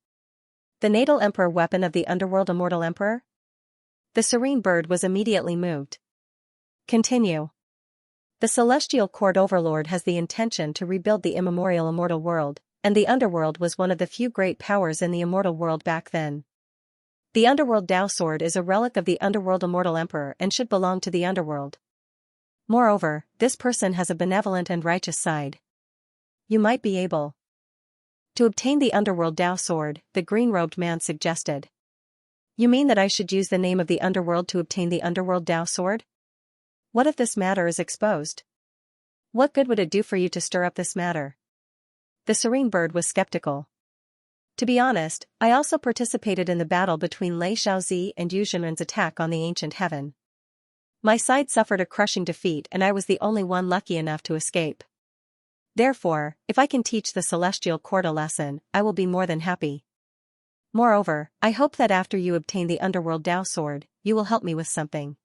The natal emperor weapon of the underworld immortal emperor? The serene bird was immediately moved. Continue. The celestial court overlord has the intention to rebuild the immemorial immortal world, and the underworld was one of the few great powers in the immortal world back then. The underworld Dao sword is a relic of the underworld immortal emperor and should belong to the underworld. Moreover, this person has a benevolent and righteous side. You might be able to obtain the underworld Dao sword, the green-robed man suggested. You mean that I should use the name of the underworld to obtain the underworld Dao sword? What if this matter is exposed? What good would it do for you to stir up this matter? The serene bird was skeptical. To be honest, I also participated in the battle between Lei Xiaozi and Yu Zhenren's attack on the ancient heaven. My side suffered a crushing defeat and I was the only one lucky enough to escape. Therefore, if I can teach the celestial court a lesson, I will be more than happy. Moreover, I hope that after you obtain the underworld Dao sword, you will help me with something.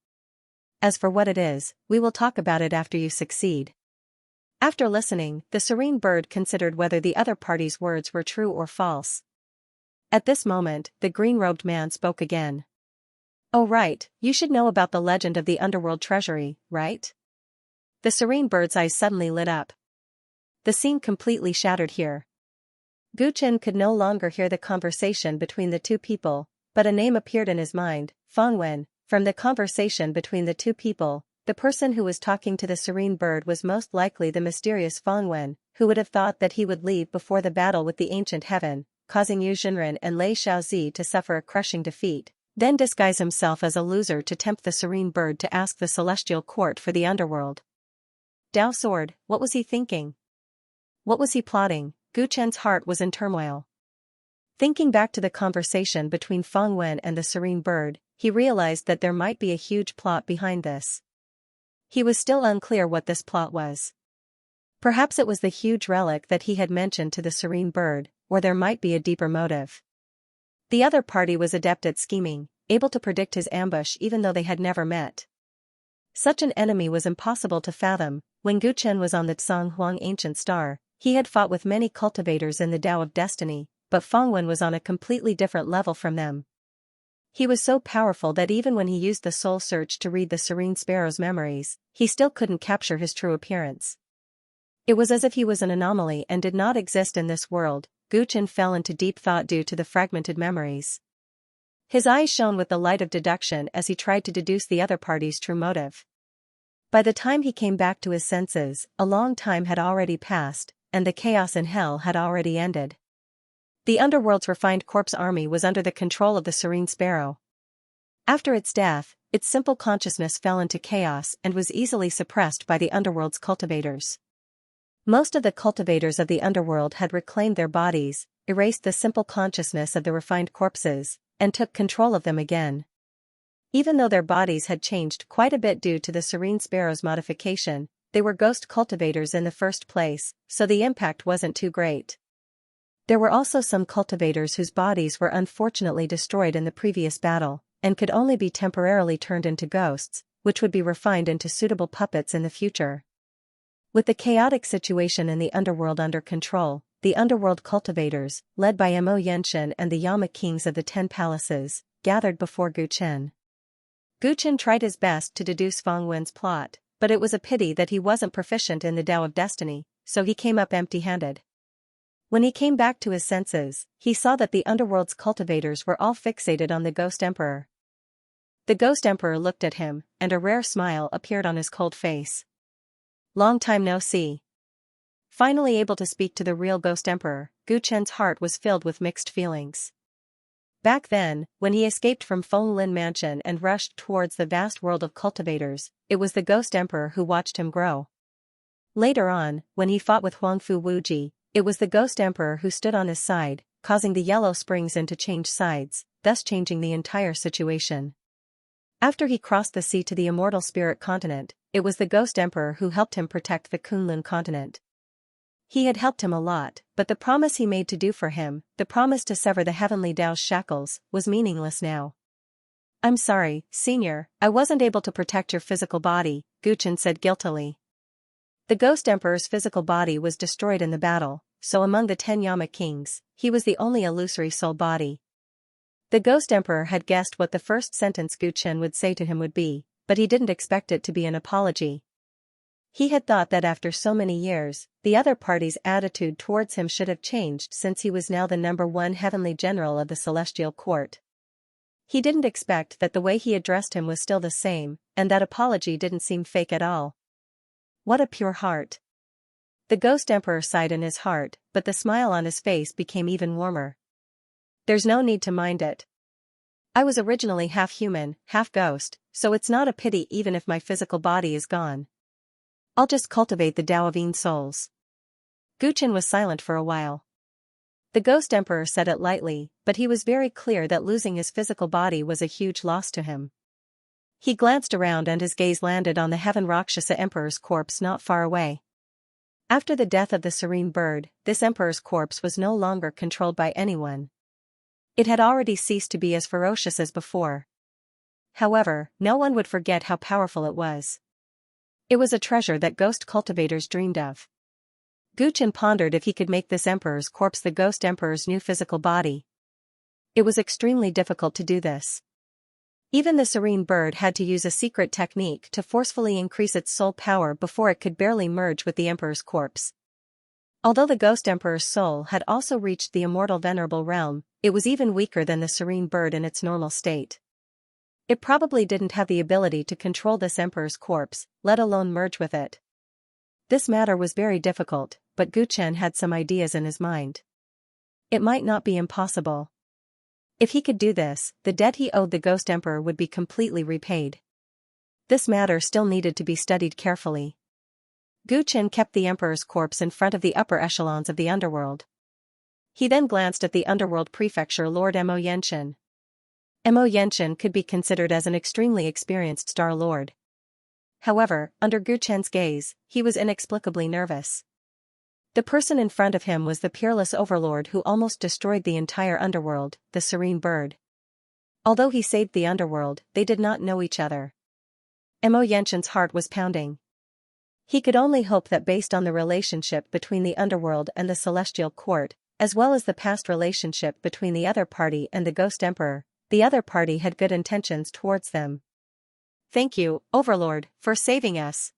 As for what it is, we will talk about it after you succeed. After listening, the serene bird considered whether the other party's words were true or false. At this moment, the green-robed man spoke again. Oh right, you should know about the legend of the underworld treasury, right? The serene bird's eyes suddenly lit up. The scene completely shattered here. Gu Chen could no longer hear the conversation between the two people, but a name appeared in his mind, Fang Wen. From the conversation between the two people, the person who was talking to the serene bird was most likely the mysterious Fang Wen, who would have thought that he would leave before the battle with the ancient heaven, causing Yu Zhenren and Lei Xiaozi to suffer a crushing defeat, then disguise himself as a loser to tempt the serene bird to ask the celestial court for the underworld. Dao sword, what was he thinking? What was he plotting? Gu Chen's heart was in turmoil. Thinking back to the conversation between Fang Wen and the serene bird, he realized that there might be a huge plot behind this. He was still unclear what this plot was. Perhaps it was the huge relic that he had mentioned to the serene bird, or there might be a deeper motive. The other party was adept at scheming, able to predict his ambush even though they had never met. Such an enemy was impossible to fathom. When Gu Chen was on the Tsang Huang ancient star, he had fought with many cultivators in the Tao of Destiny, but Fang Wen was on a completely different level from them. He was so powerful that even when he used the soul search to read the serene sparrow's memories, he still couldn't capture his true appearance. It was as if he was an anomaly and did not exist in this world. Guchen fell into deep thought due to the fragmented memories. His eyes shone with the light of deduction as he tried to deduce the other party's true motive. By the time he came back to his senses, a long time had already passed, and the chaos in hell had already ended. The underworld's refined corpse army was under the control of the Serene Sparrow. After its death, its simple consciousness fell into chaos and was easily suppressed by the underworld's cultivators. Most of the cultivators of the underworld had reclaimed their bodies, erased the simple consciousness of the refined corpses, and took control of them again. Even though their bodies had changed quite a bit due to the Serene Sparrow's modification, they were ghost cultivators in the first place, so the impact wasn't too great. There were also some cultivators whose bodies were unfortunately destroyed in the previous battle, and could only be temporarily turned into ghosts, which would be refined into suitable puppets in the future. With the chaotic situation in the underworld under control, the underworld cultivators, led by Xianxia and the Yama kings of the 10 palaces, gathered before Guchen. Guchen tried his best to deduce Feng Wen's plot, but it was a pity that he wasn't proficient in the Tao of Destiny, so he came up empty-handed. When he came back to his senses, he saw that the underworld's cultivators were all fixated on the Ghost Emperor. The Ghost Emperor looked at him, and a rare smile appeared on his cold face. Long time no see. Finally able to speak to the real Ghost Emperor, Guchen's heart was filled with mixed feelings. Back then, when he escaped from Feng Lin Mansion and rushed towards the vast world of cultivators, it was the Ghost Emperor who watched him grow. Later on, when he fought with Huangfu Wuji, it was the Ghost Emperor who stood on his side, causing the Yellow Springs Inn to change sides, thus changing the entire situation. After he crossed the sea to the Immortal Spirit Continent, it was the Ghost Emperor who helped him protect the Kunlun continent. He had helped him a lot, but the promise he made to do for him, the promise to sever the Heavenly Tao's shackles, was meaningless now. "I'm sorry, Senior, I wasn't able to protect your physical body," Guchen said guiltily. The Ghost Emperor's physical body was destroyed in the battle, so among the 10 Yama kings, he was the only illusory soul body. The Ghost Emperor had guessed what the first sentence Guchen would say to him would be, but he didn't expect it to be an apology. He had thought that after so many years, the other party's attitude towards him should have changed since he was now the #1 heavenly general of the celestial court. He didn't expect that the way he addressed him was still the same, and that apology didn't seem fake at all. What a pure heart. The Ghost Emperor sighed in his heart, but the smile on his face became even warmer. There's no need to mind it. I was originally half human, half ghost, so it's not a pity even if my physical body is gone. I'll just cultivate the Tao of Yin souls. Guchen was silent for a while. The Ghost Emperor said it lightly, but he was very clear that losing his physical body was a huge loss to him. He glanced around and his gaze landed on the Heaven Rakshasa Emperor's corpse not far away. After the death of the Serene Bird, this Emperor's corpse was no longer controlled by anyone. It had already ceased to be as ferocious as before. However, no one would forget how powerful it was. It was a treasure that ghost cultivators dreamed of. Guchen pondered if he could make this Emperor's corpse the Ghost Emperor's new physical body. It was extremely difficult to do this. Even the Serene Bird had to use a secret technique to forcefully increase its soul power before it could barely merge with the Emperor's corpse. Although the Ghost Emperor's soul had also reached the immortal venerable realm, it was even weaker than the Serene Bird in its normal state. It probably didn't have the ability to control this Emperor's corpse, let alone merge with it. This matter was very difficult, but Guchen had some ideas in his mind. It might not be impossible. If he could do this, the debt he owed the Ghost Emperor would be completely repaid. This matter still needed to be studied carefully. Guchen kept the Emperor's corpse in front of the upper echelons of the underworld. He then glanced at the underworld prefecture Lord Xianxia. Xianxia could be considered as an extremely experienced Star Lord. However, under Guchen's gaze, he was inexplicably nervous. The person in front of him was the peerless overlord who almost destroyed the entire underworld, the Serene Bird. Although he saved the underworld, they did not know each other. Xianxia's heart was pounding. He could only hope that based on the relationship between the underworld and the celestial court, as well as the past relationship between the other party and the Ghost Emperor, the other party had good intentions towards them. "Thank you, Overlord, for saving us."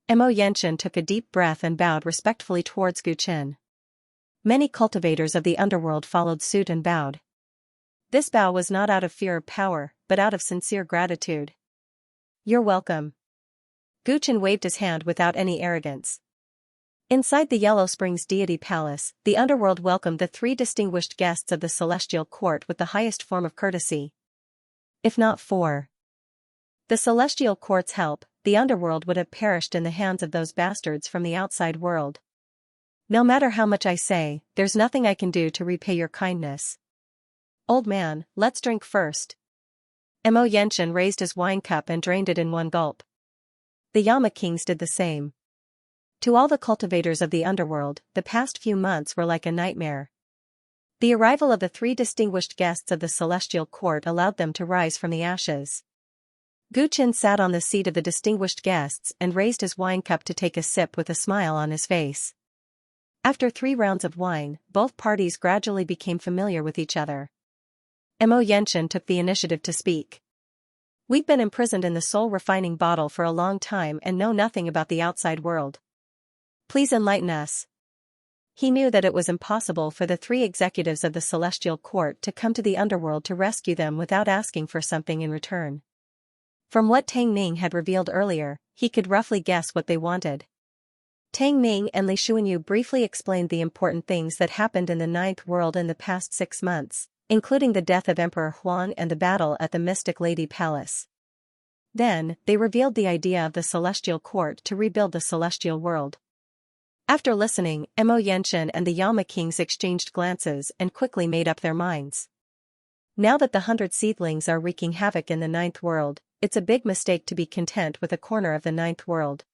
Mo Yenchen took a deep breath and bowed respectfully towards Gu Qin. Many cultivators of the underworld followed suit and bowed. This bow was not out of fear or power, but out of sincere gratitude. "You're welcome." Gu Qin waved his hand without any arrogance. Inside the Yellow Springs deity palace, the underworld welcomed the three distinguished guests of the celestial court with the highest form of courtesy. If not for the celestial court's help, the underworld would have perished in the hands of those bastards from the outside world. "No matter how much I say, there's nothing I can do to repay your kindness. Old man, let's drink first." Mo Yenchen raised his wine cup and drained it in one gulp. The Yama kings did the same. To all the cultivators of the underworld, the past few months were like a nightmare. The arrival of the three distinguished guests of the celestial court allowed them to rise from the ashes. Gu Qin sat on the seat of the distinguished guests and raised his wine cup to take a sip with a smile on his face. After 3 rounds of wine, both parties gradually became familiar with each other. Mo Yenchen took the initiative to speak. "We've been imprisoned in the soul refining bottle for a long time and know nothing about the outside world. Please enlighten us." He knew that it was impossible for the 3 executives of the celestial court to come to the underworld to rescue them without asking for something in return. From what Tang Ning had revealed earlier, he could roughly guess what they wanted. Tang Ning and Li Xuanyu briefly explained the important things that happened in the 9th world in the past 6 months, including the death of Emperor Huang and the battle at the Mystic Lady Palace. Then, they revealed the idea of the celestial court to rebuild the celestial world. After listening, Mo Yenchen and the Yama kings exchanged glances and quickly made up their minds. Now that the 100 seedlings are wreaking havoc in the 9th world, it's a big mistake to be content with a corner of the 9th world.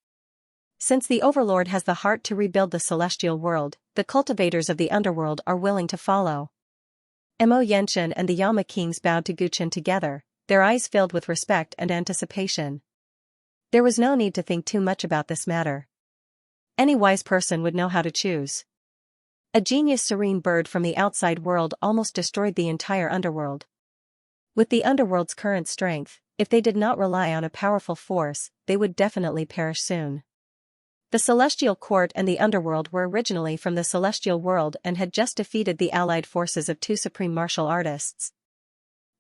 Since the Overlord has the heart to rebuild the celestial world, the cultivators of the underworld are willing to follow. Mo Yenchen and the Yama kings bowed to Gu Qin together, their eyes filled with respect and anticipation. There was no need to think too much about this matter. Any wise person would know how to choose. A genius serene bird from the outside world almost destroyed the entire underworld. With the underworld's current strength, if they did not rely on a powerful force, they would definitely perish soon. The celestial court and the underworld were originally from the celestial world and had just defeated the allied forces of 2 supreme martial artists.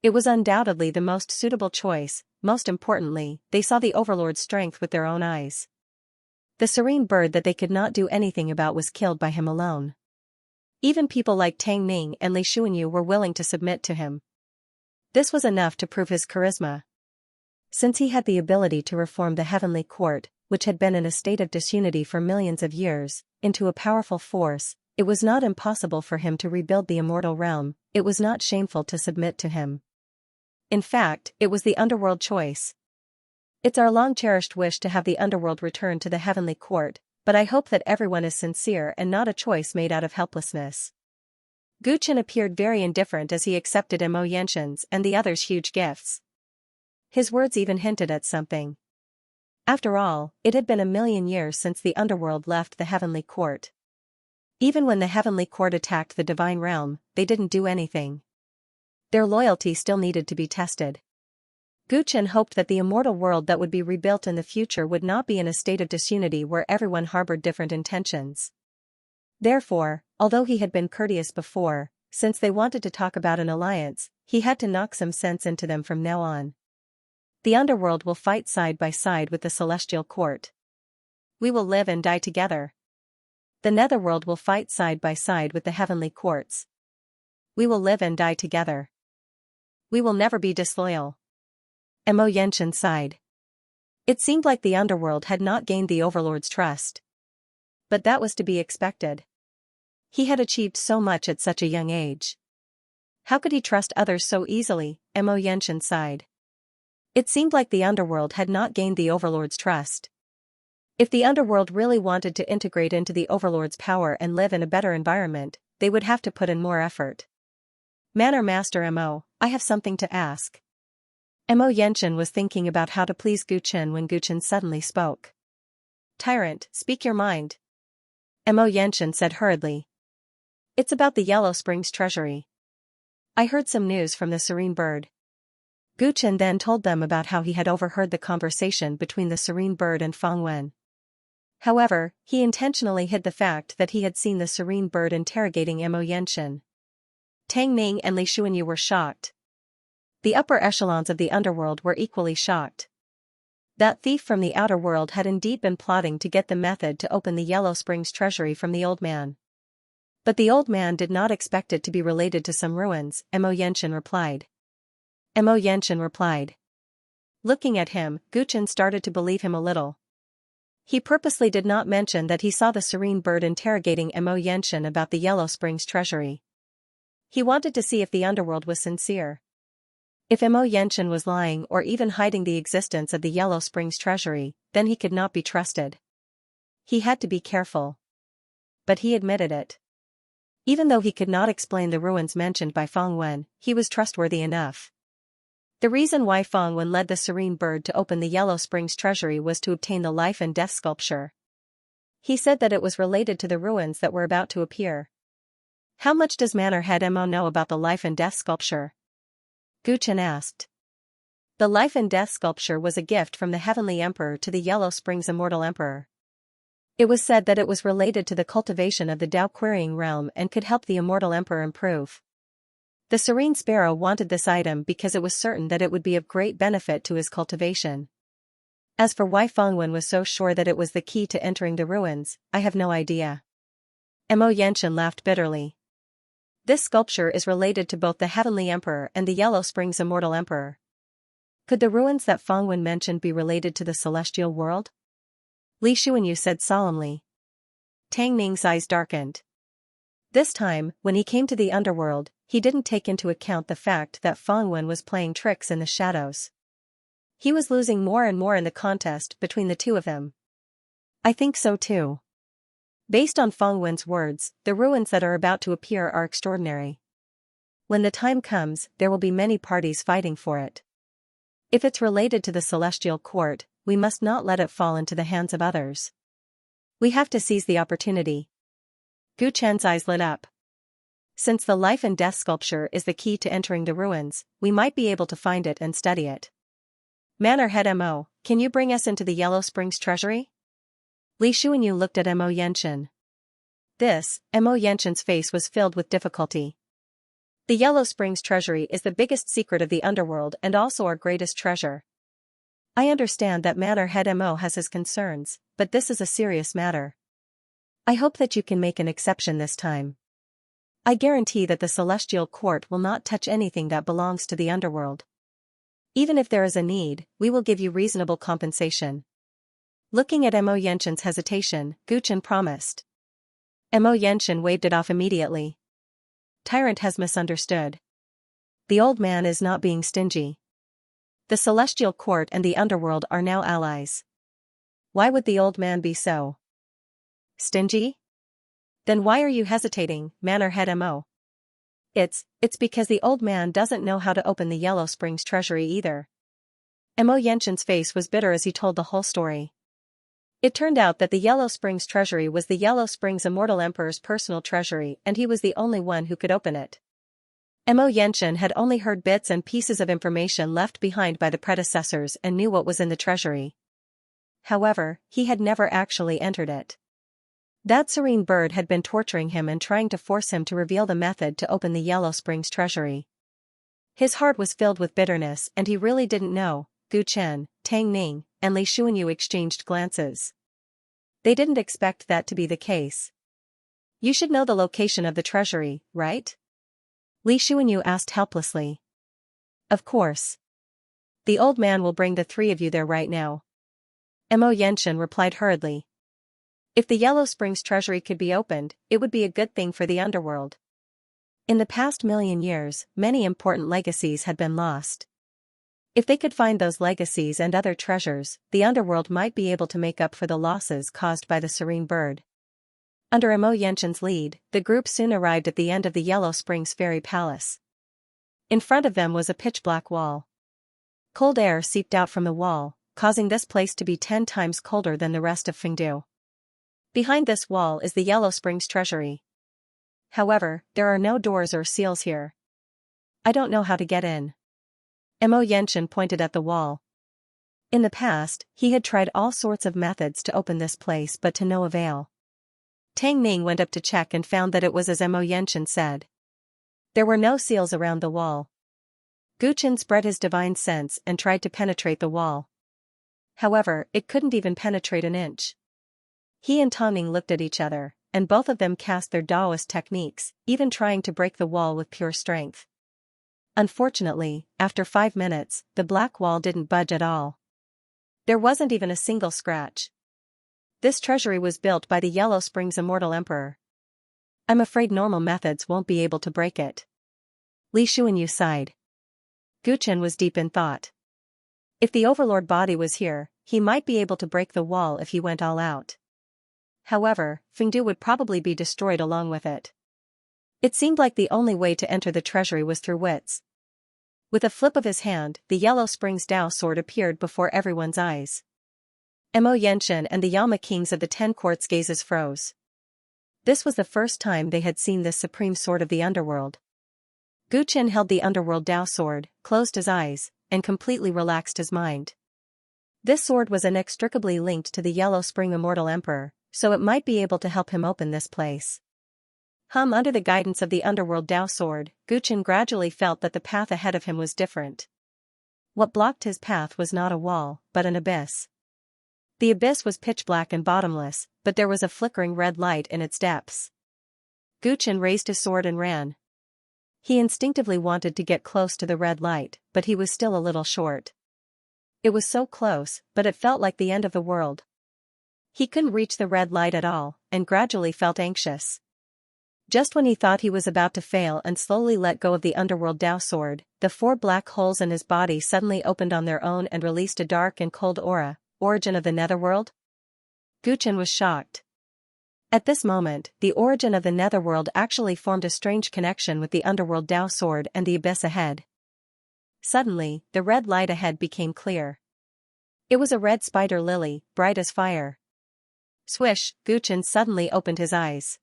It was undoubtedly the most suitable choice. Most importantly, they saw the Overlord's strength with their own eyes. The serene bird that they could not do anything about was killed by him alone. Even people like Tang Ning and Li Xuanyu were willing to submit to him. This was enough to prove his charisma. Since he had the ability to reform the heavenly court, which had been in a state of disunity for millions of years, into a powerful force, it was not impossible for him to rebuild the immortal realm. It was not shameful to submit to him. In fact, it was the underworld choice. It's our long-cherished wish to have the underworld return to the heavenly court, but I hope that everyone is sincere and not a choice made out of helplessness. Gu Qin appeared very indifferent as he accepted Mo Yenchen's and the others' huge gifts. His words even hinted at something. After all, it had been 1,000,000 years since the underworld left the heavenly court. Even when the heavenly court attacked the divine realm, they didn't do anything. Their loyalty still needed to be tested. Gu Qin hoped that the immortal world that would be rebuilt in the future would not be in a state of disunity where everyone harbored different intentions. Therefore, although he had been courteous before, since they wanted to talk about an alliance, he had to knock some sense into them from now on. The underworld will fight side by side with the celestial court. We will live and die together. The netherworld will fight side by side with the heavenly courts. We will live and die together. We will never be disloyal. Mo Yenchen sighed. It seemed like the underworld had not gained the Overlord's trust. But that was to be expected. He had achieved so much at such a young age. How could he trust others so easily? Mo Yenchen sighed. It seemed like the underworld had not gained the Overlord's trust. If the underworld really wanted to integrate into the Overlord's power and live in a better environment, they would have to put in more effort. Manor Master Mo, I have something to ask. Mo Yenchen was thinking about how to please Gu Qin when Gu Qin suddenly spoke. Tyrant, speak your mind. Mo Yenchen said hurriedly. It's about the Yellow Springs treasury. I heard some news from the Serene Bird. Gu Qin then told them about how he had overheard the conversation between the Serene Bird and Feng Wen. However, he intentionally hid the fact that he had seen the serene bird interrogating Mo Yenshin. Tang Ning and Li Xuanyu were shocked. The upper echelons of the underworld were equally shocked. That thief from the outer world had indeed been plotting to get the method to open the Yellow Springs treasury from the old man. But the old man did not expect it to be related to some ruins, Mo Yenshin replied. Looking at him, Guchen started to believe him a little. He purposely did not mention that he saw the serene bird interrogating Mo Yenshin about the Yellow Springs treasury. He wanted to see if the underworld was sincere. If Mo Yenshin was lying or even hiding the existence of the Yellow Springs treasury, then he could not be trusted. He had to be careful. But he admitted it. Even though he could not explain the ruins mentioned by Feng Wen, he was trustworthy enough. The reason why Feng Wen led the serene bird to open the Yellow Springs treasury was to obtain the life and death sculpture. He said that it was related to the ruins that were about to appear. How much does Manor Head Mo know about the life and death sculpture? Guchen asked. The life and death sculpture was a gift from the Heavenly Emperor to the Yellow Springs Immortal Emperor. It was said that it was related to the cultivation of the Dao Querying Realm and could help the Immortal Emperor improve. The Serene Sparrow wanted this item because it was certain that it would be of great benefit to his cultivation. As for why Feng Wen was so sure that it was the key to entering the ruins, I have no idea. Mo Yenshin laughed bitterly. This sculpture is related to both the Heavenly Emperor and the Yellow Springs Immortal Emperor. Could the ruins that Feng Wen mentioned be related to the celestial world? Li Xuanyu said solemnly. Tang Ning's eyes darkened. This time, when he came to the underworld, he didn't take into account the fact that Feng Wen was playing tricks in the shadows. He was losing more and more in the contest between the two of them. I think so too. Based on Feng Wen's words, the ruins that are about to appear are extraordinary. When the time comes, there will be many parties fighting for it. If it's related to the Celestial Court, we must not let it fall into the hands of others. We have to seize the opportunity. Gu Chen's eyes lit up. Since the life and death sculpture is the key to entering the ruins, we might be able to find it and study it. Manor Head Mo, can you bring us into the Yellow Springs treasury? Li Xuanyu looked at Mo Yenshin. Mo Yenshin's face was filled with difficulty. The Yellow Springs treasury is the biggest secret of the underworld and also our greatest treasure. I understand that Manor Head Mo has his concerns, but this is a serious matter. I hope that you can make an exception this time. I guarantee that the Celestial Court will not touch anything that belongs to the underworld. Even if there is a need, we will give you reasonable compensation. Looking at Mo Yenshin's hesitation, Guchen promised. Mo Yenshin waved it off immediately. Tyrant has misunderstood. The old man is not being stingy. The Celestial Court and the underworld are now allies. Why would the old man be so stingy? Then why are you hesitating, Manor Head Mo? It's because the old man doesn't know how to open the Yellow Springs treasury either. Mo Yenshin's face was bitter as he told the whole story. It turned out that the Yellow Springs treasury was the Yellow Springs Immortal Emperor's personal treasury and he was the only one who could open it. Mo Yenshin had only heard bits and pieces of information left behind by the predecessors and knew what was in the treasury. However, he had never actually entered it. That serene bird had been torturing him and trying to force him to reveal the method to open the Yellow Springs treasury. His heart was filled with bitterness and he really didn't know. Gu Chen, Tang Ning, and Li Xuanyu exchanged glances. They didn't expect that to be the case. You should know the location of the treasury, right? Li Xuanyu asked helplessly. Of course. The old man will bring the three of you there right now. Mo Yenshin replied hurriedly. If the Yellow Springs treasury could be opened, it would be a good thing for the underworld. In the past million years, many important legacies had been lost. If they could find those legacies and other treasures, the underworld might be able to make up for the losses caused by the serene bird. Under Mo Yenshin's lead, the group soon arrived at the end of the Yellow Springs Fairy Palace. In front of them was a pitch-black wall. Cold air seeped out from the wall, causing this place to be 10 times colder than the rest of Fengdu. Behind this wall is the Yellow Springs treasury. However, there are no doors or seals here. I don't know how to get in. Mo Yenshin pointed at the wall. In the past, he had tried all sorts of methods to open this place but to no avail. Tang Ning went up to check and found that it was as Mo Yenchen said. There were no seals around the wall. Gu Chen spread his divine sense and tried to penetrate the wall. However, it couldn't even penetrate an inch. He and Tang Ning looked at each other, and both of them cast their Taoist techniques, even trying to break the wall with pure strength. Unfortunately, after 5 minutes, the black wall didn't budge at all. There wasn't even a single scratch. This treasury was built by the Yellow Springs Immortal Emperor. I'm afraid normal methods won't be able to break it. Li Xuanyu sighed. Gu Chen was deep in thought. If the overlord body was here, he might be able to break the wall if he went all out. However, Fengdu would probably be destroyed along with it. It seemed like the only way to enter the treasury was through wits. With a flip of his hand, the Yellow Springs Dao sword appeared before everyone's eyes. Mo Yenchen and the Yama kings of the 10 courts' gazes froze. This was the first time they had seen this supreme sword of the underworld. Gu Chen held the underworld Dao sword, closed his eyes, and completely relaxed his mind. This sword was inextricably linked to the Yellow Spring Immortal Emperor, so it might be able to help him open this place. Under the guidance of the underworld Dao sword, Gu Chen gradually felt that the path ahead of him was different. What blocked his path was not a wall, but an abyss. The abyss was pitch black and bottomless, but there was a flickering red light in its depths. Gu Chen raised his sword and ran. He instinctively wanted to get close to the red light, but he was still a little short. It was so close, but it felt like the end of the world. He couldn't reach the red light at all, and gradually felt anxious. Just when he thought he was about to fail and slowly let go of the underworld Dao sword, the 4 black holes in his body suddenly opened on their own and released a dark and cold aura. Origin of the Netherworld? Gu Chen was shocked. At this moment, the origin of the Netherworld actually formed a strange connection with the underworld Dao sword and the abyss ahead. Suddenly, the red light ahead became clear. It was a red spider lily, bright as fire. Swish, Gu Chen suddenly opened his eyes.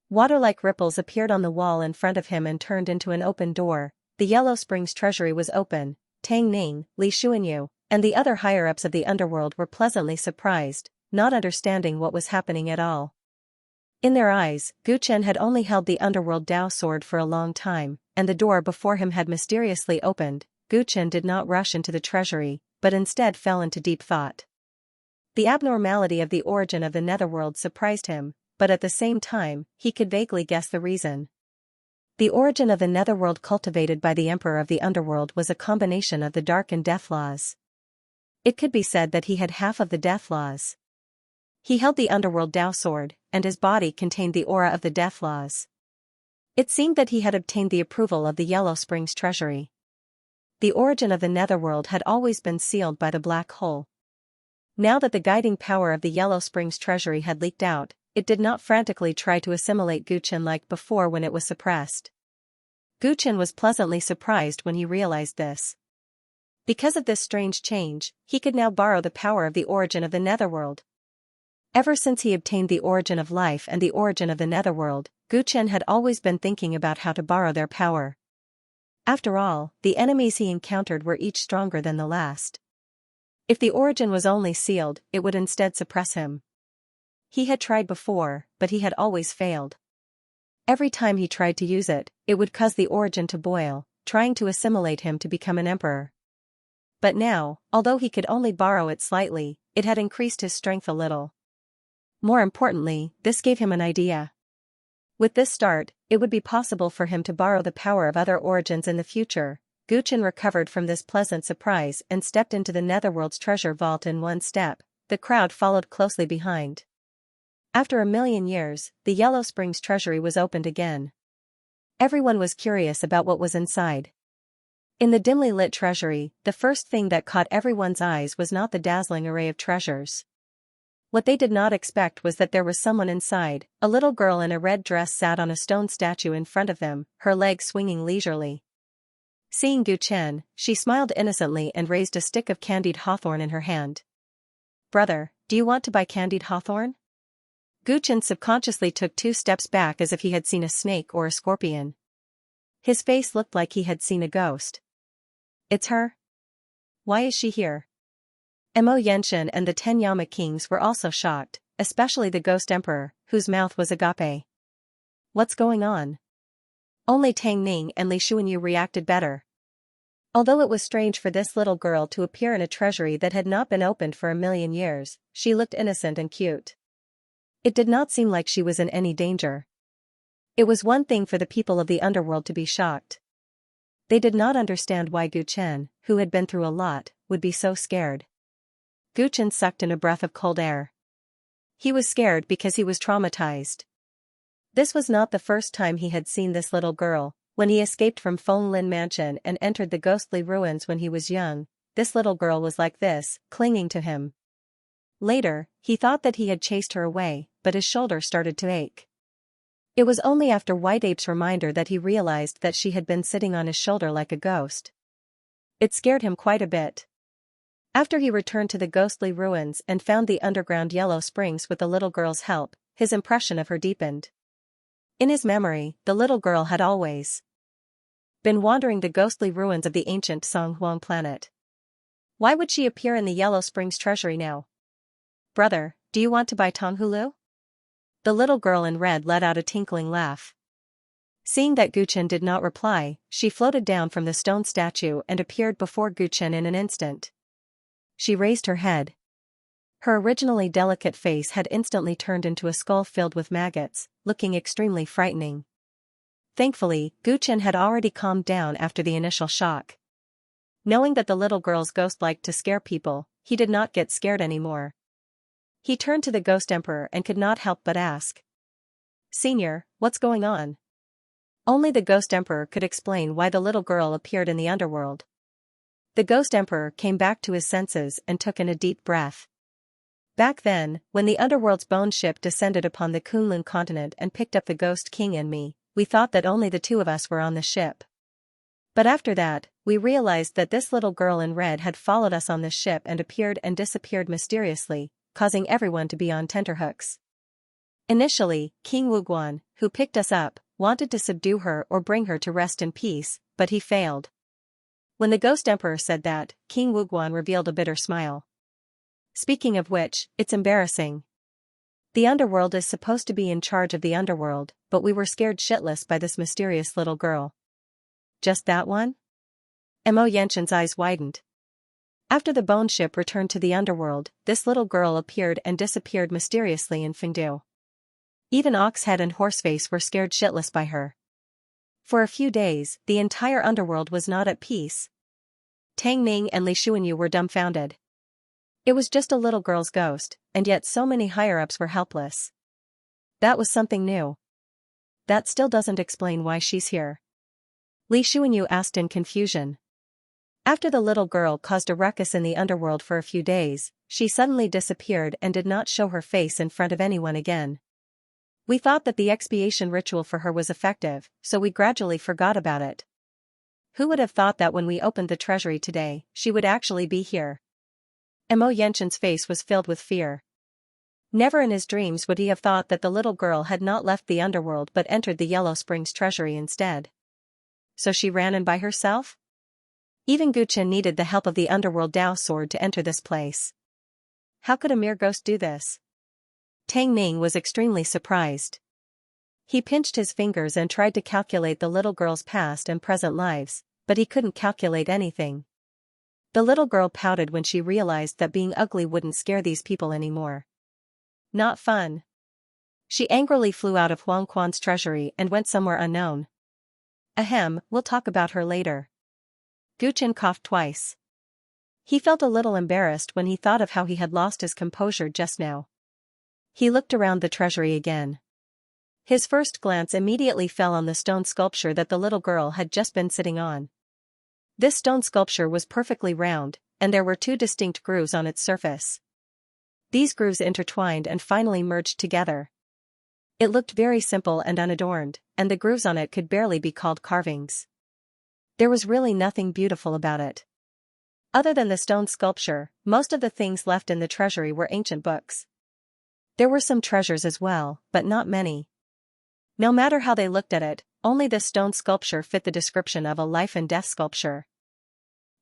Water-like ripples appeared on the wall in front of him and turned into an open door. The Yellow Springs treasury was open. Tang Ning, Li Xuanyu, and the other higher-ups of the underworld were pleasantly surprised, not understanding what was happening at all. In their eyes, Gu Chen had only held the underworld Dao sword for a long time, and the door before him had mysteriously opened. Gu Chen did not rush into the treasury, but instead fell into deep thought. The abnormality of the origin of the Netherworld surprised him, but at the same time, he could vaguely guess the reason. The origin of the Netherworld cultivated by the Emperor of the Underworld was a combination of the Dark and Death laws. It could be said that he had half of the Death laws. He held the underworld Dao sword, and his body contained the aura of the Death laws. It seemed that he had obtained the approval of the Yellow Springs treasury. The origin of the Netherworld had always been sealed by the black hole. Now that the guiding power of the Yellow Springs treasury had leaked out, it did not frantically try to assimilate Gu Chen like before when it was suppressed. Gu Chen was pleasantly surprised when he realized this. Because of this strange change, he could now borrow the power of the origin of the Netherworld. Ever since he obtained the origin of life and the origin of the Netherworld, Gu Chen had always been thinking about how to borrow their power. After all, the enemies he encountered were each stronger than the last. If the origin was only sealed, it would instead suppress him. He had tried before, but he had always failed. Every time he tried to use it, it would cause the origin to boil, trying to assimilate him to become an emperor. But now, although he could only borrow it slightly, it had increased his strength a little. More importantly, this gave him an idea. With this start, it would be possible for him to borrow the power of other origins in the future. Gu Chen recovered from this pleasant surprise and stepped into the Netherworld's treasure vault in one step. The crowd followed closely behind. After 1,000,000 years, the Yellow Springs treasury was opened again. Everyone was curious about what was inside. In the dimly lit treasury, the first thing that caught everyone's eyes was not the dazzling array of treasures. What they did not expect was that there was someone inside. A little girl in a red dress sat on a stone statue in front of them, her legs swinging leisurely. Seeing Gu Chen, she smiled innocently and raised a stick of candied hawthorn in her hand. "Brother, do you want to buy candied hawthorn?" Gu Chen subconsciously took 2 steps back as if he had seen a snake or a scorpion. His face looked like he had seen a ghost. "It's her? Why is she here?" Mo Yenshin and the 10 Yama kings were also shocked, especially the Ghost Emperor, whose mouth was agape. What's going on? Only Tang Ning and Li Xuanyu reacted better. Although it was strange for this little girl to appear in a treasury that had not been opened for a million years, she looked innocent and cute. It did not seem like she was in any danger. It was one thing for the people of the underworld to be shocked. They did not understand why Gu Chen, who had been through a lot, would be so scared. Gu Chen sucked in a breath of cold air. He was scared because he was traumatized. This was not the first time he had seen this little girl. When he escaped from Feng Lin Mansion and entered the ghostly ruins when he was young, this little girl was like this, clinging to him. Later, he thought that he had chased her away, but his shoulder started to ache. It was only after White Ape's reminder that he realized that she had been sitting on his shoulder like a ghost. It scared him quite a bit. After he returned to the ghostly ruins and found the underground yellow springs with the little girl's help, his impression of her deepened. In his memory, the little girl had always been wandering the ghostly ruins of the ancient Song Huang planet. Why would she appear in the Yellow Springs treasury now? Brother, do you want to buy Tonghulu? The little girl in red let out a tinkling laugh. Seeing that Gu Chen did not reply, she floated down from the stone statue and appeared before Gu Chen in an instant. She raised her head. Her originally delicate face had instantly turned into a skull filled with maggots, looking extremely frightening. Thankfully, Gu Chen had already calmed down after the initial shock. Knowing that the little girl's ghost liked to scare people, he did not get scared anymore. He turned to the Ghost Emperor and could not help but ask. Senior, what's going on? Only the Ghost Emperor could explain why the little girl appeared in the underworld. The Ghost Emperor came back to his senses and took in a deep breath. Back then, when the underworld's bone ship descended upon the Kunlun continent and picked up the Ghost King and me, we thought that only the two of us were on the ship. But after that, we realized that this little girl in red had followed us on this ship and appeared and disappeared mysteriously, causing everyone to be on tenterhooks. Initially, King Wuguan, who picked us up, wanted to subdue her or bring her to rest in peace, but he failed. When the Ghost Emperor said that, King Wuguan revealed a bitter smile. Speaking of which, it's embarrassing. The underworld is supposed to be in charge of the underworld, but we were scared shitless by this mysterious little girl. Just that one? Mo Yenshin's eyes widened. After the bone ship returned to the underworld, this little girl appeared and disappeared mysteriously in Fengdu. Even Oxhead and Horseface were scared shitless by her. For a few days, the entire underworld was not at peace. Tang Ning and Li Xuanyu were dumbfounded. It was just a little girl's ghost, and yet so many higher-ups were helpless. That was something new. That still doesn't explain why she's here. Li Xuanyu asked in confusion. After the little girl caused a ruckus in the underworld for a few days, she suddenly disappeared and did not show her face in front of anyone again. We thought that the expiation ritual for her was effective, so we gradually forgot about it. Who would have thought that when we opened the treasury today, she would actually be here? Mo Yenshin's face was filled with fear. Never in his dreams would he have thought that the little girl had not left the underworld but entered the Yellow Springs treasury instead. So she ran in by herself? Even Gu Chen needed the help of the underworld Dao sword to enter this place. How could a mere ghost do this? Tang Ning was extremely surprised. He pinched his fingers and tried to calculate the little girl's past and present lives, but he couldn't calculate anything. The little girl pouted when she realized that being ugly wouldn't scare these people anymore. Not fun. She angrily flew out of Huang Quan's treasury and went somewhere unknown. Ahem, we'll talk about her later. Gu Chen coughed twice. He felt a little embarrassed when he thought of how he had lost his composure just now. He looked around the treasury again. His first glance immediately fell on the stone sculpture that the little girl had just been sitting on. This stone sculpture was perfectly round, and there were two distinct grooves on its surface. These grooves intertwined and finally merged together. It looked very simple and unadorned, and the grooves on it could barely be called carvings. There was really nothing beautiful about it. Other than the stone sculpture, most of the things left in the treasury were ancient books. There were some treasures as well, but not many. No matter how they looked at it, only this stone sculpture fit the description of a life and death sculpture.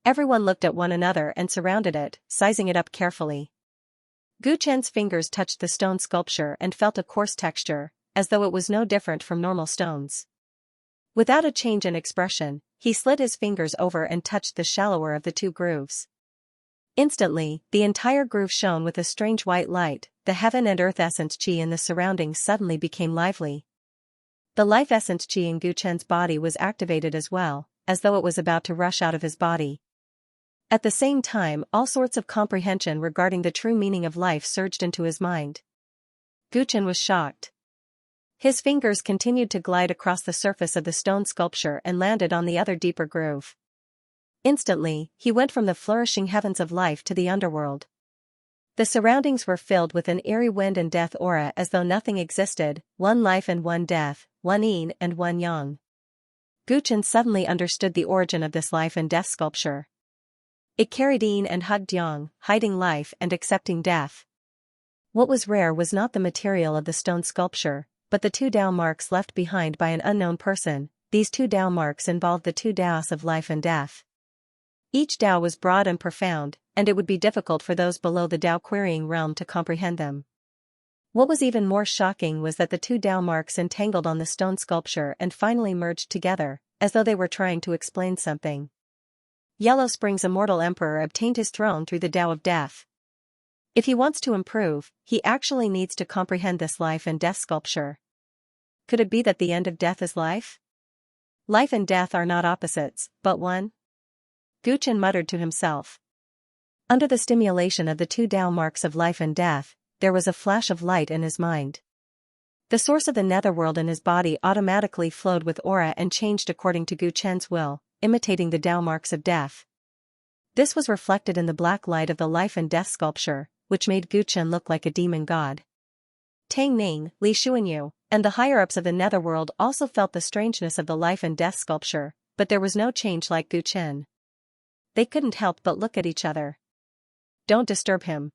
Everyone looked at one another and surrounded it, sizing it up carefully. Gu Chen's fingers touched the stone sculpture and felt a coarse texture, as though it was no different from normal stones. Without a change in expression, he slid his fingers over and touched the shallower of the two grooves. Instantly, the entire groove shone with a strange white light. The heaven and earth essence qi in the surroundings suddenly became lively. The life essence qi in Gu Chen's body was activated as well, as though it was about to rush out of his body. At the same time, all sorts of comprehension regarding the true meaning of life surged into his mind. Gu Chen was shocked. His fingers continued to glide across the surface of the stone sculpture and landed on the other deeper groove. Instantly, he went from the flourishing heavens of life to the underworld. The surroundings were filled with an eerie wind and death aura as though nothing existed, one life and one death, one yin and one yang. Gu Chen suddenly understood the origin of this life and death sculpture. It carried yin and hugged yang, hiding life and accepting death. What was rare was not the material of the stone sculpture, but the two Dao marks left behind by an unknown person. These two Dao marks involved the two Daos of life and death. Each Dao was broad and profound, and it would be difficult for those below the Dao querying realm to comprehend them. What was even more shocking was that the two Dao marks entangled on the stone sculpture and finally merged together, as though they were trying to explain something. Yellow Spring's immortal emperor obtained his throne through the Dao of death. If he wants to improve, he actually needs to comprehend this life and death sculpture. Could it be that the end of death is life? Life and death are not opposites, but one? Gu Chen muttered to himself. Under the stimulation of the two Dao marks of life and death, there was a flash of light in his mind. The source of the netherworld in his body automatically flowed with aura and changed according to Gu Chen's will, imitating the Dao marks of death. This was reflected in the black light of the life and death sculpture, which made Gu Chen look like a demon god. Tang Ning, Li Xuanyu, and the higher-ups of the netherworld also felt the strangeness of the life and death sculpture, but there was no change like Gu Chen. They couldn't help but look at each other. Don't disturb him.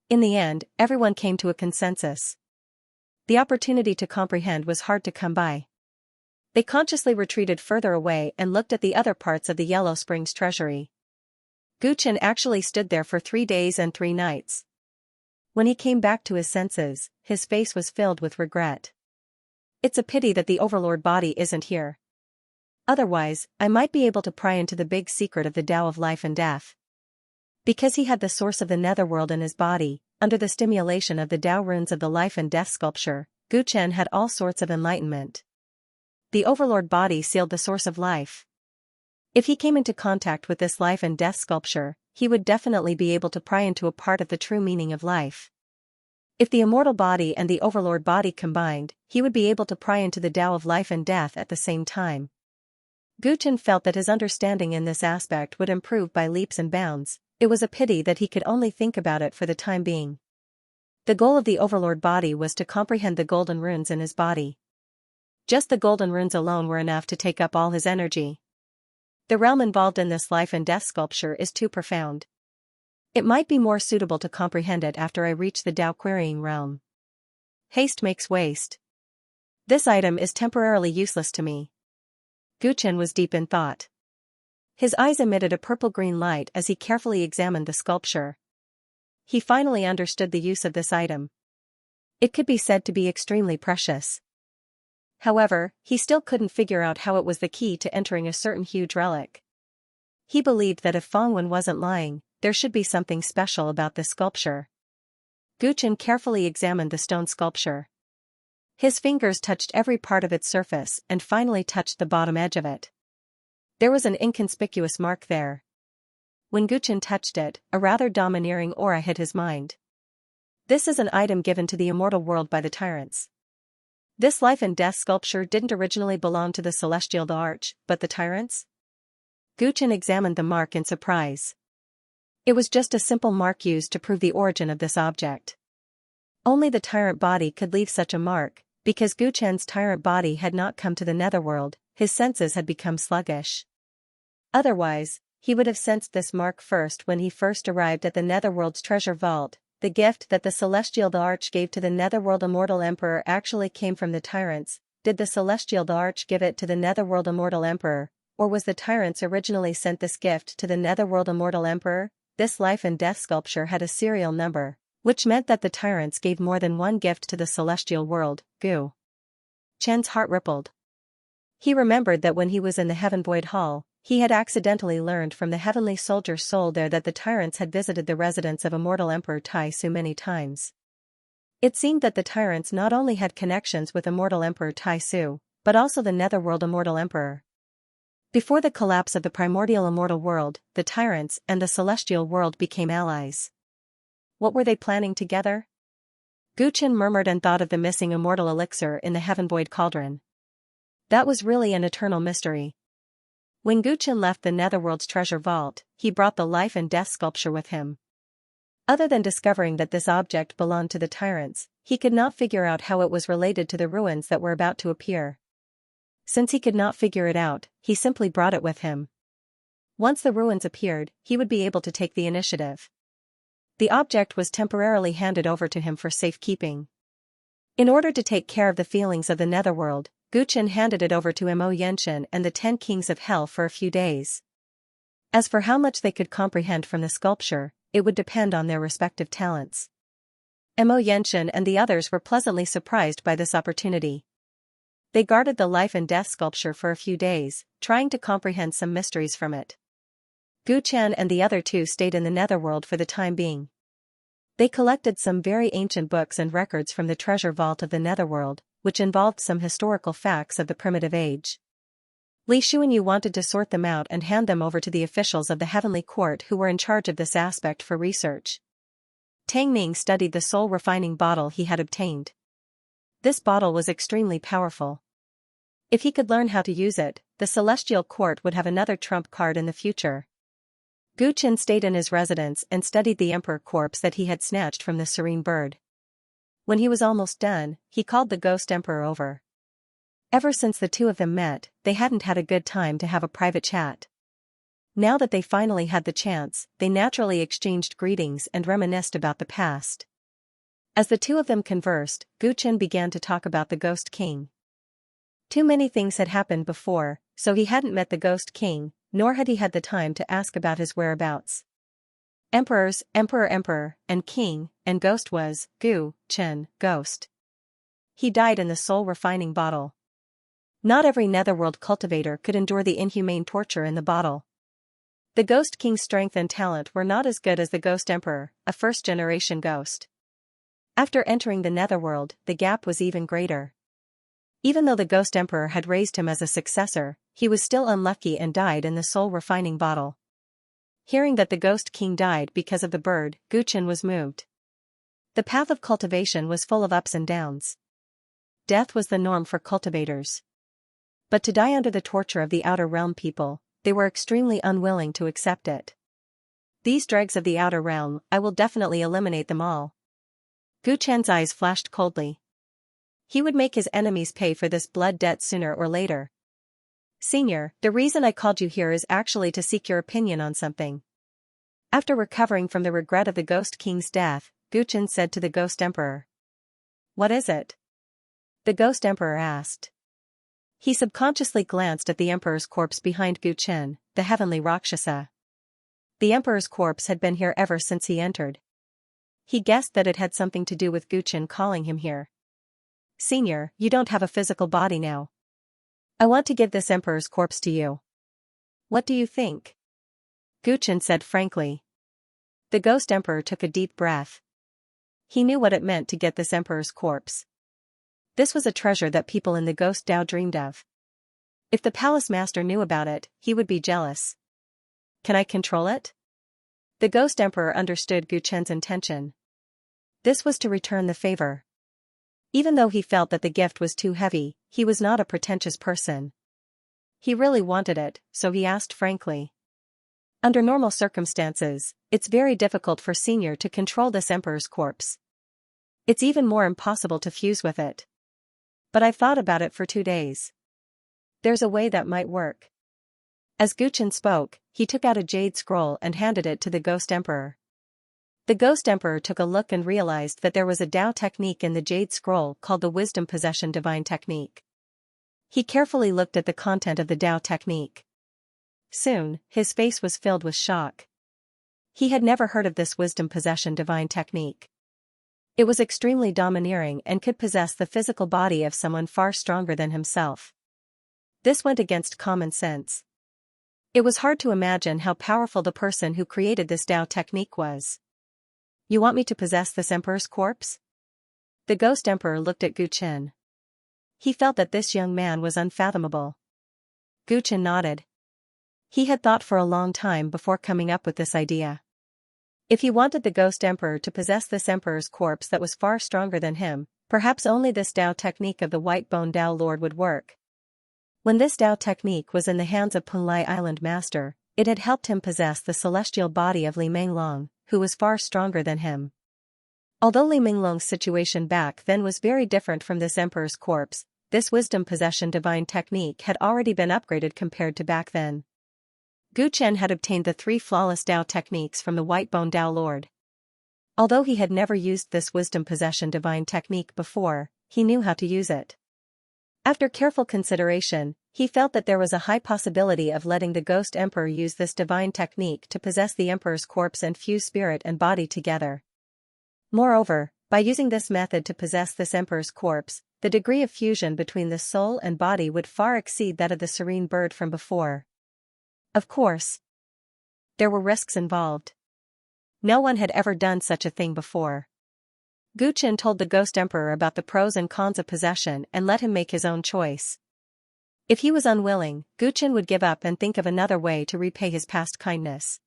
In the end, everyone came to a consensus. The opportunity to comprehend was hard to come by. They consciously retreated further away and looked at the other parts of the Yellow Springs treasury. Gu Chen actually stood there for 3 days and 3 nights. When he came back to his senses, his face was filled with regret. It's a pity that the Overlord body isn't here. Otherwise, I might be able to pry into the big secret of the Tao of life and death. Because he had the source of the netherworld in his body, under the stimulation of the Tao runes of the life and death sculpture, Gu Chen had all sorts of enlightenment. The Overlord body sealed the source of life. If he came into contact with this life and death sculpture, he would definitely be able to pry into a part of the true meaning of life. If the immortal body and the Overlord body combined, he would be able to pry into the Tao of life and death at the same time. Gu Chen felt that his understanding in this aspect would improve by leaps and bounds. It was a pity that he could only think about it for the time being. The goal of the Overlord body was to comprehend the golden runes in his body. Just the golden runes alone were enough to take up all his energy. The realm involved in this life and death sculpture is too profound. It might be more suitable to comprehend it after I reach the Tao querying realm. Haste makes waste. This item is temporarily useless to me. Gu Chen was deep in thought. His eyes emitted a purple-green light as he carefully examined the sculpture. He finally understood the use of this item. It could be said to be extremely precious. However, he still couldn't figure out how it was the key to entering a certain huge relic. He believed that if Fangwen wasn't lying, there should be something special about this sculpture. Gu Chen carefully examined the stone sculpture. His fingers touched every part of its surface and finally touched the bottom edge of it. There was an inconspicuous mark there. When Gu Chen touched it, a rather domineering aura hit his mind. This is an item given to the immortal world by the Tyrants. This life and death sculpture didn't originally belong to the Celestial the Arch, but the Tyrants? Gu Chen examined the mark in surprise. It was just a simple mark used to prove the origin of this object. Only the Tyrant body could leave such a mark. Because Gu Chen's Tyrant body had not come to the netherworld, his senses had become sluggish. Otherwise, he would have sensed this mark first when he first arrived at the netherworld's treasure vault. The gift that the Celestial the Arch gave to the netherworld immortal emperor actually came from the Tyrants. Did the Celestial the Arch give it to the netherworld immortal emperor, Or was the Tyrants originally sent this gift to the Netherworld Immortal Emperor? This life and death sculpture had a serial number, which meant that the Tyrants gave more than one gift to the celestial world. Gu Chen's heart rippled. He remembered that when he was in the Heaven Void Hall, he had accidentally learned from the heavenly soldier soul there that the Tyrants had visited the residence of Immortal Emperor Tai Su many times. It seemed that the Tyrants not only had connections with Immortal Emperor Tai Su, but also the Netherworld Immortal Emperor. Before the collapse of the primordial immortal world, the Tyrants and the celestial world became allies. What were they planning together? Gu Chen murmured and thought of the missing immortal elixir in the Heaven Void Cauldron. That was really an eternal mystery. When Gu Chen left the Netherworld's treasure vault, he brought the life and death sculpture with him. Other than discovering that this object belonged to the Tyrants, he could not figure out how it was related to the ruins that were about to appear. Since he could not figure it out, he simply brought it with him. Once the ruins appeared, he would be able to take the initiative. The object was temporarily handed over to him for safekeeping. In order to take care of the feelings of the Netherworld, Gu Chen handed it over to Mo Yenshin and the 10 Kings of Hell for a few days. As for how much they could comprehend from the sculpture, it would depend on their respective talents. Mo Yenshin and the others were pleasantly surprised by this opportunity. They guarded the life and death sculpture for a few days, trying to comprehend some mysteries from it. Gu Chen and the other two stayed in the Netherworld for the time being. They collected some very ancient books and records from the treasure vault of the Netherworld, which involved some historical facts of the primitive age. Li Xuanyu wanted to sort them out and hand them over to the officials of the Heavenly Court who were in charge of this aspect for research. Tang Ning studied the soul-refining bottle he had obtained. This bottle was extremely powerful. If he could learn how to use it, the Celestial Court would have another trump card in the future. Gu Chen stayed in his residence and studied the Emperor corpse that he had snatched from the Serene Bird. When he was almost done, he called the Ghost Emperor over. Ever since the two of them met, they hadn't had a good time to have a private chat. Now that they finally had the chance, they naturally exchanged greetings and reminisced about the past. As the two of them conversed, Gu Chen began to talk about the Ghost King. Too many things had happened before, so he hadn't met the Ghost King, nor had he had the time to ask about his whereabouts. Emperors, Emperor, and King, and Ghost was, Gu Chen, Ghost. He died in the soul-refining bottle. Not every Netherworld cultivator could endure the inhumane torture in the bottle. The Ghost King's strength and talent were not as good as the Ghost Emperor, a first-generation ghost. After entering the Netherworld, the gap was even greater. Even though the Ghost Emperor had raised him as a successor, he was still unlucky and died in the soul-refining bottle. Hearing that the Ghost King died because of the bird, Gu Chen was moved. The path of cultivation was full of ups and downs. Death was the norm for cultivators. But to die under the torture of the Outer Realm people, they were extremely unwilling to accept it. These dregs of the Outer Realm, I will definitely eliminate them all. Gu Chen's eyes flashed coldly. He would make his enemies pay for this blood debt sooner or later. Senior, the reason I called you here is actually to seek your opinion on something. After recovering from the regret of the Ghost King's death, Gu Chen said to the Ghost Emperor. What is it? The Ghost Emperor asked. He subconsciously glanced at the Emperor's corpse behind Gu Chen, the heavenly Rakshasa. The Emperor's corpse had been here ever since he entered. He guessed that it had something to do with Gu Chen calling him here. Senior, you don't have a physical body now. I want to give this Emperor's corpse to you. What do you think? Gu Chen said frankly. The Ghost Emperor took a deep breath. He knew what it meant to get this Emperor's corpse. This was a treasure that people in the Ghost Dao dreamed of. If the Palace Master knew about it, he would be jealous. Can I control it? The Ghost Emperor understood Gu Chen's intention. This was to return the favor. Even though he felt that the gift was too heavy, he was not a pretentious person. He really wanted it, so he asked frankly. Under normal circumstances, it's very difficult for Senior to control this Emperor's corpse. It's even more impossible to fuse with it. But I've thought about it for 2 days. There's a way that might work. As Gu Chen spoke, he took out a jade scroll and handed it to the Ghost Emperor. The Ghost Emperor took a look and realized that there was a Dao technique in the jade scroll called the Wisdom Possession Divine Technique. He carefully looked at the content of the Dao technique. Soon, his face was filled with shock. He had never heard of this wisdom possession divine technique. It was extremely domineering and could possess the physical body of someone far stronger than himself. This went against common sense. It was hard to imagine how powerful the person who created this Tao technique was. You want me to possess this emperor's corpse? The ghost emperor looked at Gu Qin. He felt that this young man was unfathomable. Gu Qin nodded. He had thought for a long time before coming up with this idea. If he wanted the ghost emperor to possess this emperor's corpse that was far stronger than him, perhaps only this Tao technique of the white bone Tao Lord would work. When this Tao technique was in the hands of Punlai Island Master, it had helped him possess the celestial body of Li Menglong, who was far stronger than him. Although Li Menglong's situation back then was very different from this emperor's corpse, this wisdom possession divine technique had already been upgraded compared to back then. Gu Qin had obtained the 3 flawless Tao techniques from the white bone Tao Lord. Although he had never used this wisdom possession divine technique before, he knew how to use it. After careful consideration, he felt that there was a high possibility of letting the ghost emperor use this divine technique to possess the emperor's corpse and fuse spirit and body together. Moreover, by using this method to possess this emperor's corpse, the degree of fusion between the soul and body would far exceed that of the serene bird from before. Of course, there were risks involved. No one had ever done such a thing before. Gu Qin told the ghost emperor about the pros and cons of possession and let him make his own choice. If he was unwilling, Gu Qin would give up and think of another way to repay his past kindness.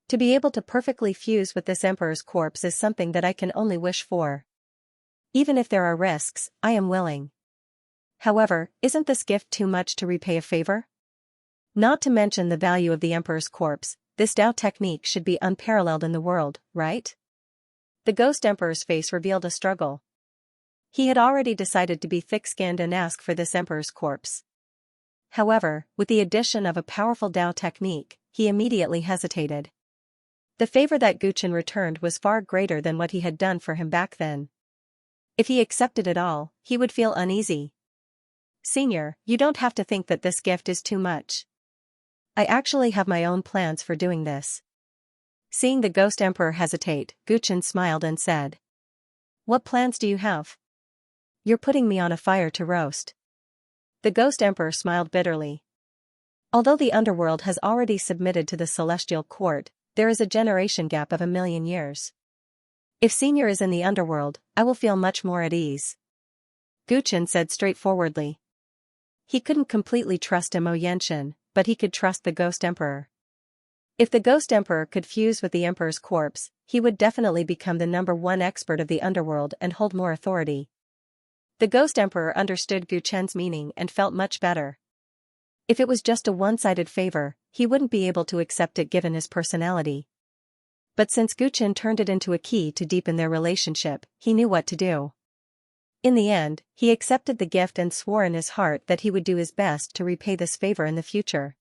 To be able to perfectly fuse with this emperor's corpse is something that I can only wish for. Even if there are risks, I am willing. However, isn't this gift too much to repay a favor? Not to mention the value of the emperor's corpse, this Tao technique should be unparalleled in the world, right? The ghost emperor's face revealed a struggle. He had already decided to be thick-skinned and ask for this emperor's corpse. However, with the addition of a powerful Tao technique, he immediately hesitated. The favor that Gu Qin returned was far greater than what he had done for him back then. If he accepted it all, he would feel uneasy. Senior, you don't have to think that this gift is too much. I actually have my own plans for doing this. Seeing the ghost emperor hesitate, Gu Qin smiled and said. What plans do you have? You're putting me on a fire to roast. The ghost emperor smiled bitterly. Although the underworld has already submitted to the celestial court, there is a generation gap of 1,000,000 years. If Senior is in the underworld, I will feel much more at ease. Gu Qin said straightforwardly. He couldn't completely trust Mo Yenshin, but he could trust the ghost emperor. If the ghost emperor could fuse with the emperor's corpse, he would definitely become the #1 expert of the underworld and hold more authority. The ghost emperor understood Gu Qin's meaning and felt much better. If it was just a one-sided favor, he wouldn't be able to accept it given his personality. But since Gu Qin turned it into a key to deepen their relationship, he knew what to do. In the end, he accepted the gift and swore in his heart that he would do his best to repay this favor in the future.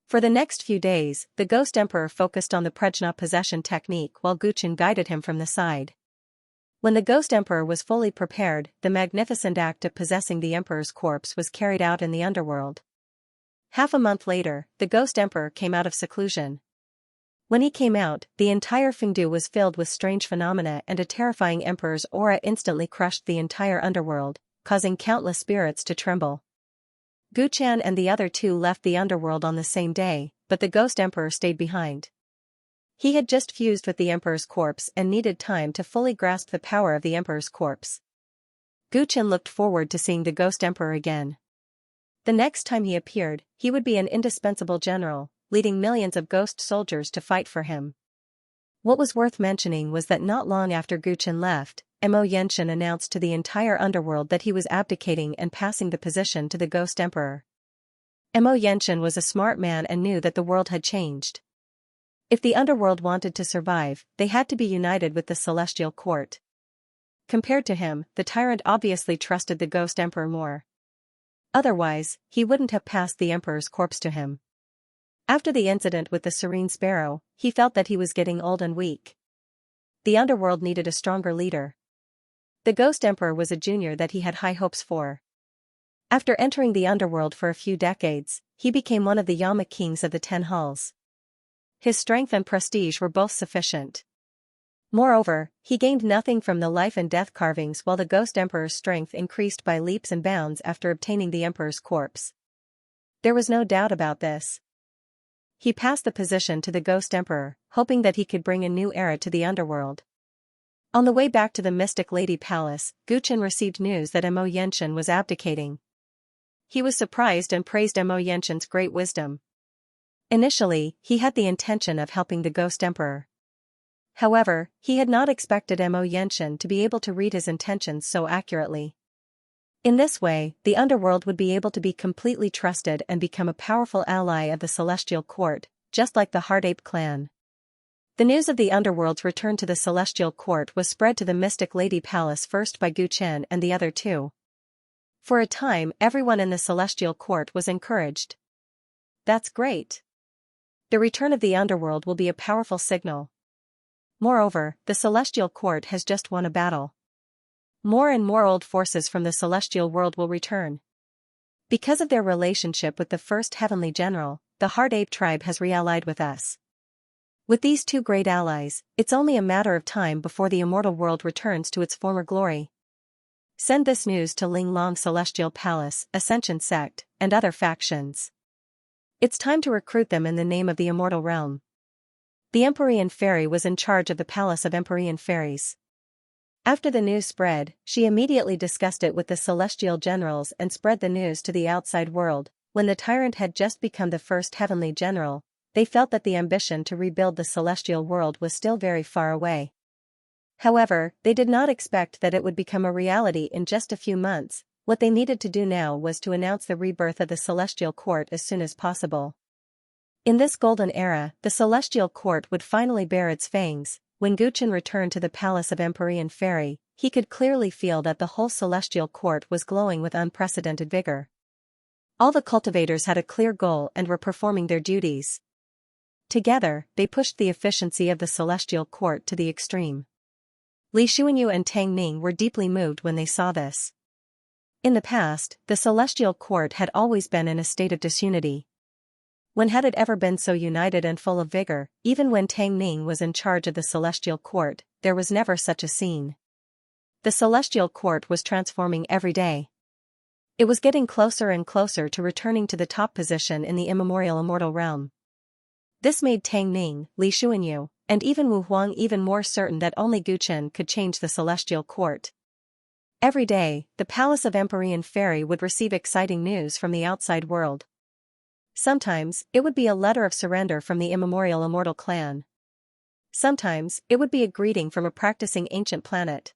For the next few days, the ghost emperor focused on the Prajna possession technique while Gu Qin guided him from the side. When the ghost emperor was fully prepared, the magnificent act of possessing the emperor's corpse was carried out in the underworld. Half a month later, the ghost emperor came out of seclusion. When he came out, the entire Fengdu was filled with strange phenomena and a terrifying emperor's aura instantly crushed the entire underworld, causing countless spirits to tremble. Gu Qin and the other 2 left the underworld on the same day, but the ghost emperor stayed behind. He had just fused with the emperor's corpse and needed time to fully grasp the power of the emperor's corpse. Gu Qin looked forward to seeing the ghost emperor again. The next time he appeared, he would be an indispensable general, leading millions of ghost soldiers to fight for him. What was worth mentioning was that not long after Gu Qin left, Mo Yenshin announced to the entire underworld that he was abdicating and passing the position to the ghost emperor. Mo Yenshin was a smart man and knew that the world had changed. If the underworld wanted to survive, they had to be united with the celestial court. Compared to him, the tyrant obviously trusted the ghost emperor more. Otherwise, he wouldn't have passed the emperor's corpse to him. After the incident with the serene sparrow, he felt that he was getting old and weak. The underworld needed a stronger leader. The ghost emperor was a junior that he had high hopes for. After entering the underworld for a few decades, he became one of the Yama kings of the 10 hulls. His strength and prestige were both sufficient. Moreover, he gained nothing from the life and death carvings, while the Ghost Emperor's strength increased by leaps and bounds after obtaining the Emperor's corpse. There was no doubt about this. He passed the position to the Ghost Emperor, hoping that he could bring a new era to the underworld. On the way back to the Mystic Lady Palace, Guchen received news that Mo Yenshin was abdicating. He was surprised and praised Mo Yenshin's great wisdom. Initially, he had the intention of helping the Ghost Emperor. However, he had not expected Mo Yenshin to be able to read his intentions so accurately. In this way, the underworld would be able to be completely trusted and become a powerful ally of the Celestial Court, just like the Heart Ape clan. The news of the underworld's return to the Celestial Court was spread to the Mystic Lady Palace first by Guchen and the other two. For a time, everyone in the Celestial Court was encouraged. That's great. The return of the underworld will be a powerful signal. Moreover, the Celestial Court has just won a battle. More and more old forces from the Celestial world will return. Because of their relationship with the first Heavenly General, the Heart Ape tribe has reallied with us. With these two great allies, it's only a matter of time before the immortal world returns to its former glory. Send this news to Linglong Celestial Palace, Ascension Sect, and other factions. It's time to recruit them in the name of the immortal realm. The Empyrean Fairy was in charge of the Palace of Empyrean Fairies. After the news spread, she immediately discussed it with the Celestial Generals and spread the news to the outside world. When the Tyrant had just become the first Heavenly General, they felt that the ambition to rebuild the Celestial world was still very far away. However, they did not expect that it would become a reality in just a few months. What they needed to do now was to announce the rebirth of the Celestial Court as soon as possible. In this golden era, the Celestial Court would finally bear its fangs. When Guchen returned to the Palace of Empyrean Fairy, he could clearly feel that the whole Celestial Court was glowing with unprecedented vigor. All the cultivators had a clear goal and were performing their duties. Together, they pushed the efficiency of the Celestial Court to the extreme. Li Xuanyu and Tang Ning were deeply moved when they saw this. In the past, the Celestial Court had always been in a state of disunity. When had it ever been so united and full of vigor? Even when Tang Ning was in charge of the Celestial Court, there was never such a scene. The Celestial Court was transforming every day. It was getting closer and closer to returning to the top position in the immemorial immortal realm. This made Tang Ning, Li Xuanyu, and even Wu Huang even more certain that only Guchen could change the Celestial Court. Every day, the Palace of Empyrean Fairy would receive exciting news from the outside world. Sometimes, it would be a letter of surrender from the immemorial immortal clan. Sometimes, it would be a greeting from a practicing ancient planet.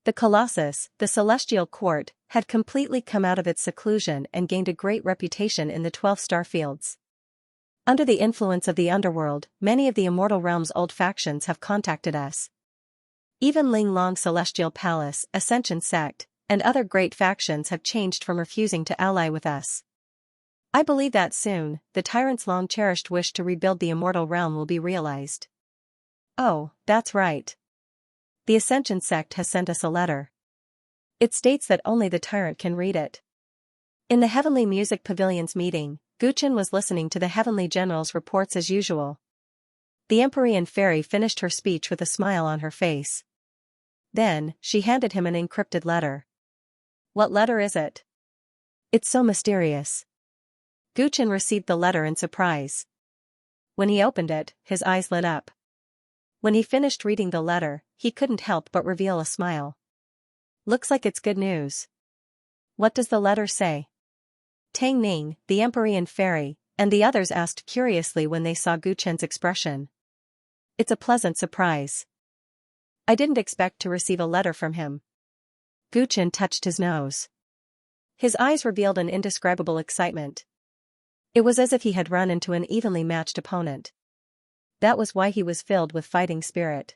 The Colossus, the Celestial Court, had completely come out of its seclusion and gained a great reputation in the 12 star fields. Under the influence of the underworld, many of the immortal realm's old factions have contacted us. Even Linglong Celestial Palace, Ascension Sect, and other great factions have changed from refusing to ally with us. I believe that soon, the Tyrant's long-cherished wish to rebuild the immortal realm will be realized. Oh, that's right. The Ascension Sect has sent us a letter. It states that only the Tyrant can read it. In the Heavenly Music Pavilion's meeting, Guchen was listening to the Heavenly General's reports as usual. The Empyrean Fairy finished her speech with a smile on her face. Then, she handed him an encrypted letter. What letter is it? It's so mysterious. Guchen received the letter in surprise. When he opened it, his eyes lit up. When he finished reading the letter, he couldn't help but reveal a smile. Looks like it's good news. What does the letter say? Tang Ning, the Empyrean Fairy, and the others asked curiously when they saw Guchen's expression. It's a pleasant surprise. I didn't expect to receive a letter from him. Guchen touched his nose. His eyes revealed an indescribable excitement. It was as if he had run into an evenly matched opponent. That was why he was filled with fighting spirit.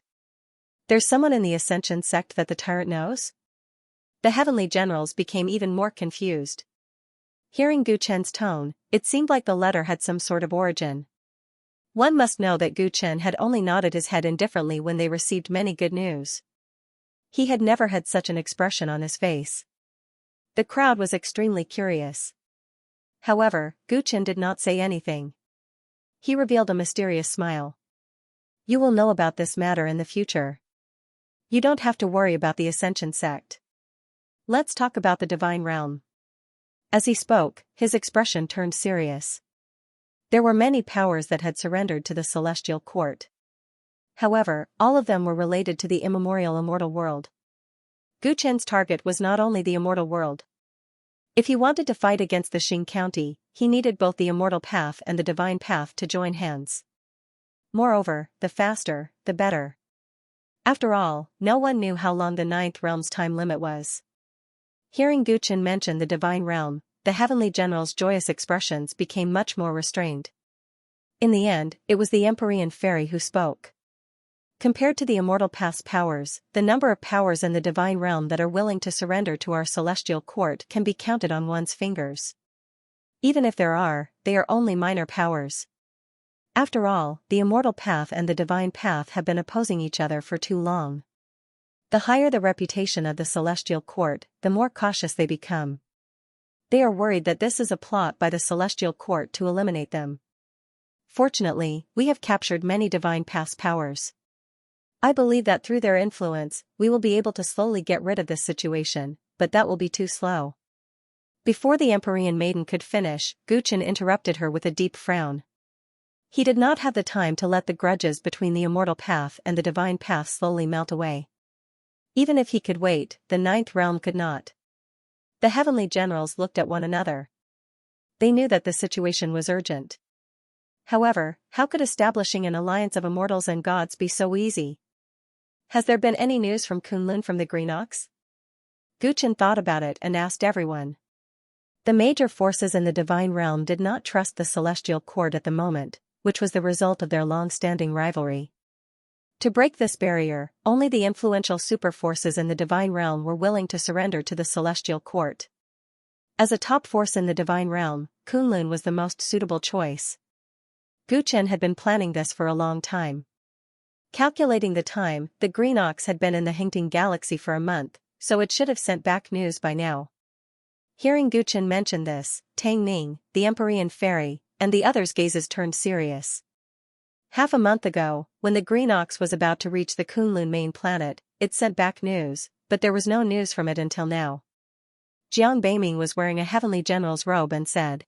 There's someone in the Ascension Sect that the Tyrant knows? The Heavenly Generals became even more confused. Hearing Guchen's tone, it seemed like the letter had some sort of origin. One must know that Guchen had only nodded his head indifferently when they received many good news. He had never had such an expression on his face. The crowd was extremely curious. However, Guchen did not say anything. He revealed a mysterious smile. You will know about this matter in the future. You don't have to worry about the Ascension sect. Let's talk about the divine realm. As he spoke, his expression turned serious. There were many powers that had surrendered to the celestial court. However, all of them were related to the immemorial immortal world. Guchen's target was not only the immortal world. If he wanted to fight against the Xing County, he needed both the immortal path and the divine path to join hands. Moreover, the faster, the better. After all, no one knew how long the Ninth Realm's time limit was. Hearing Guchen mention the divine realm, the Heavenly General's joyous expressions became much more restrained. In the end, it was the Empyrean Fairy who spoke. Compared to the immortal path's powers, the number of powers in the divine realm that are willing to surrender to our celestial court can be counted on one's fingers. Even if there are, they are only minor powers. After all, the immortal path and the divine path have been opposing each other for too long. The higher the reputation of the celestial court, the more cautious they become. They are worried that this is a plot by the celestial court to eliminate them. Fortunately, we have captured many divine path's powers. I believe that through their influence, we will be able to slowly get rid of this situation, but that will be too slow. Before the Empyrean maiden could finish, Guchen interrupted her with a deep frown. He did not have the time to let the grudges between the immortal path and the divine path slowly melt away. Even if he could wait, the Ninth Realm could not. The Heavenly Generals looked at one another. They knew that the situation was urgent. However, how could establishing an alliance of immortals and gods be so easy? Has there been any news from Kunlun from the Green Ox? Guchen thought about it and asked everyone. The major forces in the divine realm did not trust the celestial court at the moment, which was the result of their long-standing rivalry. To break this barrier, only the influential superforces in the divine realm were willing to surrender to the celestial court. As a top force in the divine realm, Kunlun was the most suitable choice. Guchen had been planning this for a long time. Calculating the time, the Green Ox had been in the Hingting Galaxy for a month, so it should have sent back news by now. Hearing Guchen mention this, Tang Ning, the Empyrean Fairy, and the others' gazes turned serious. Half a month ago, when the Green Ox was about to reach the Kunlun main planet, it sent back news, but there was no news from it until now. Jiang Beiming was wearing a Heavenly General's robe and said.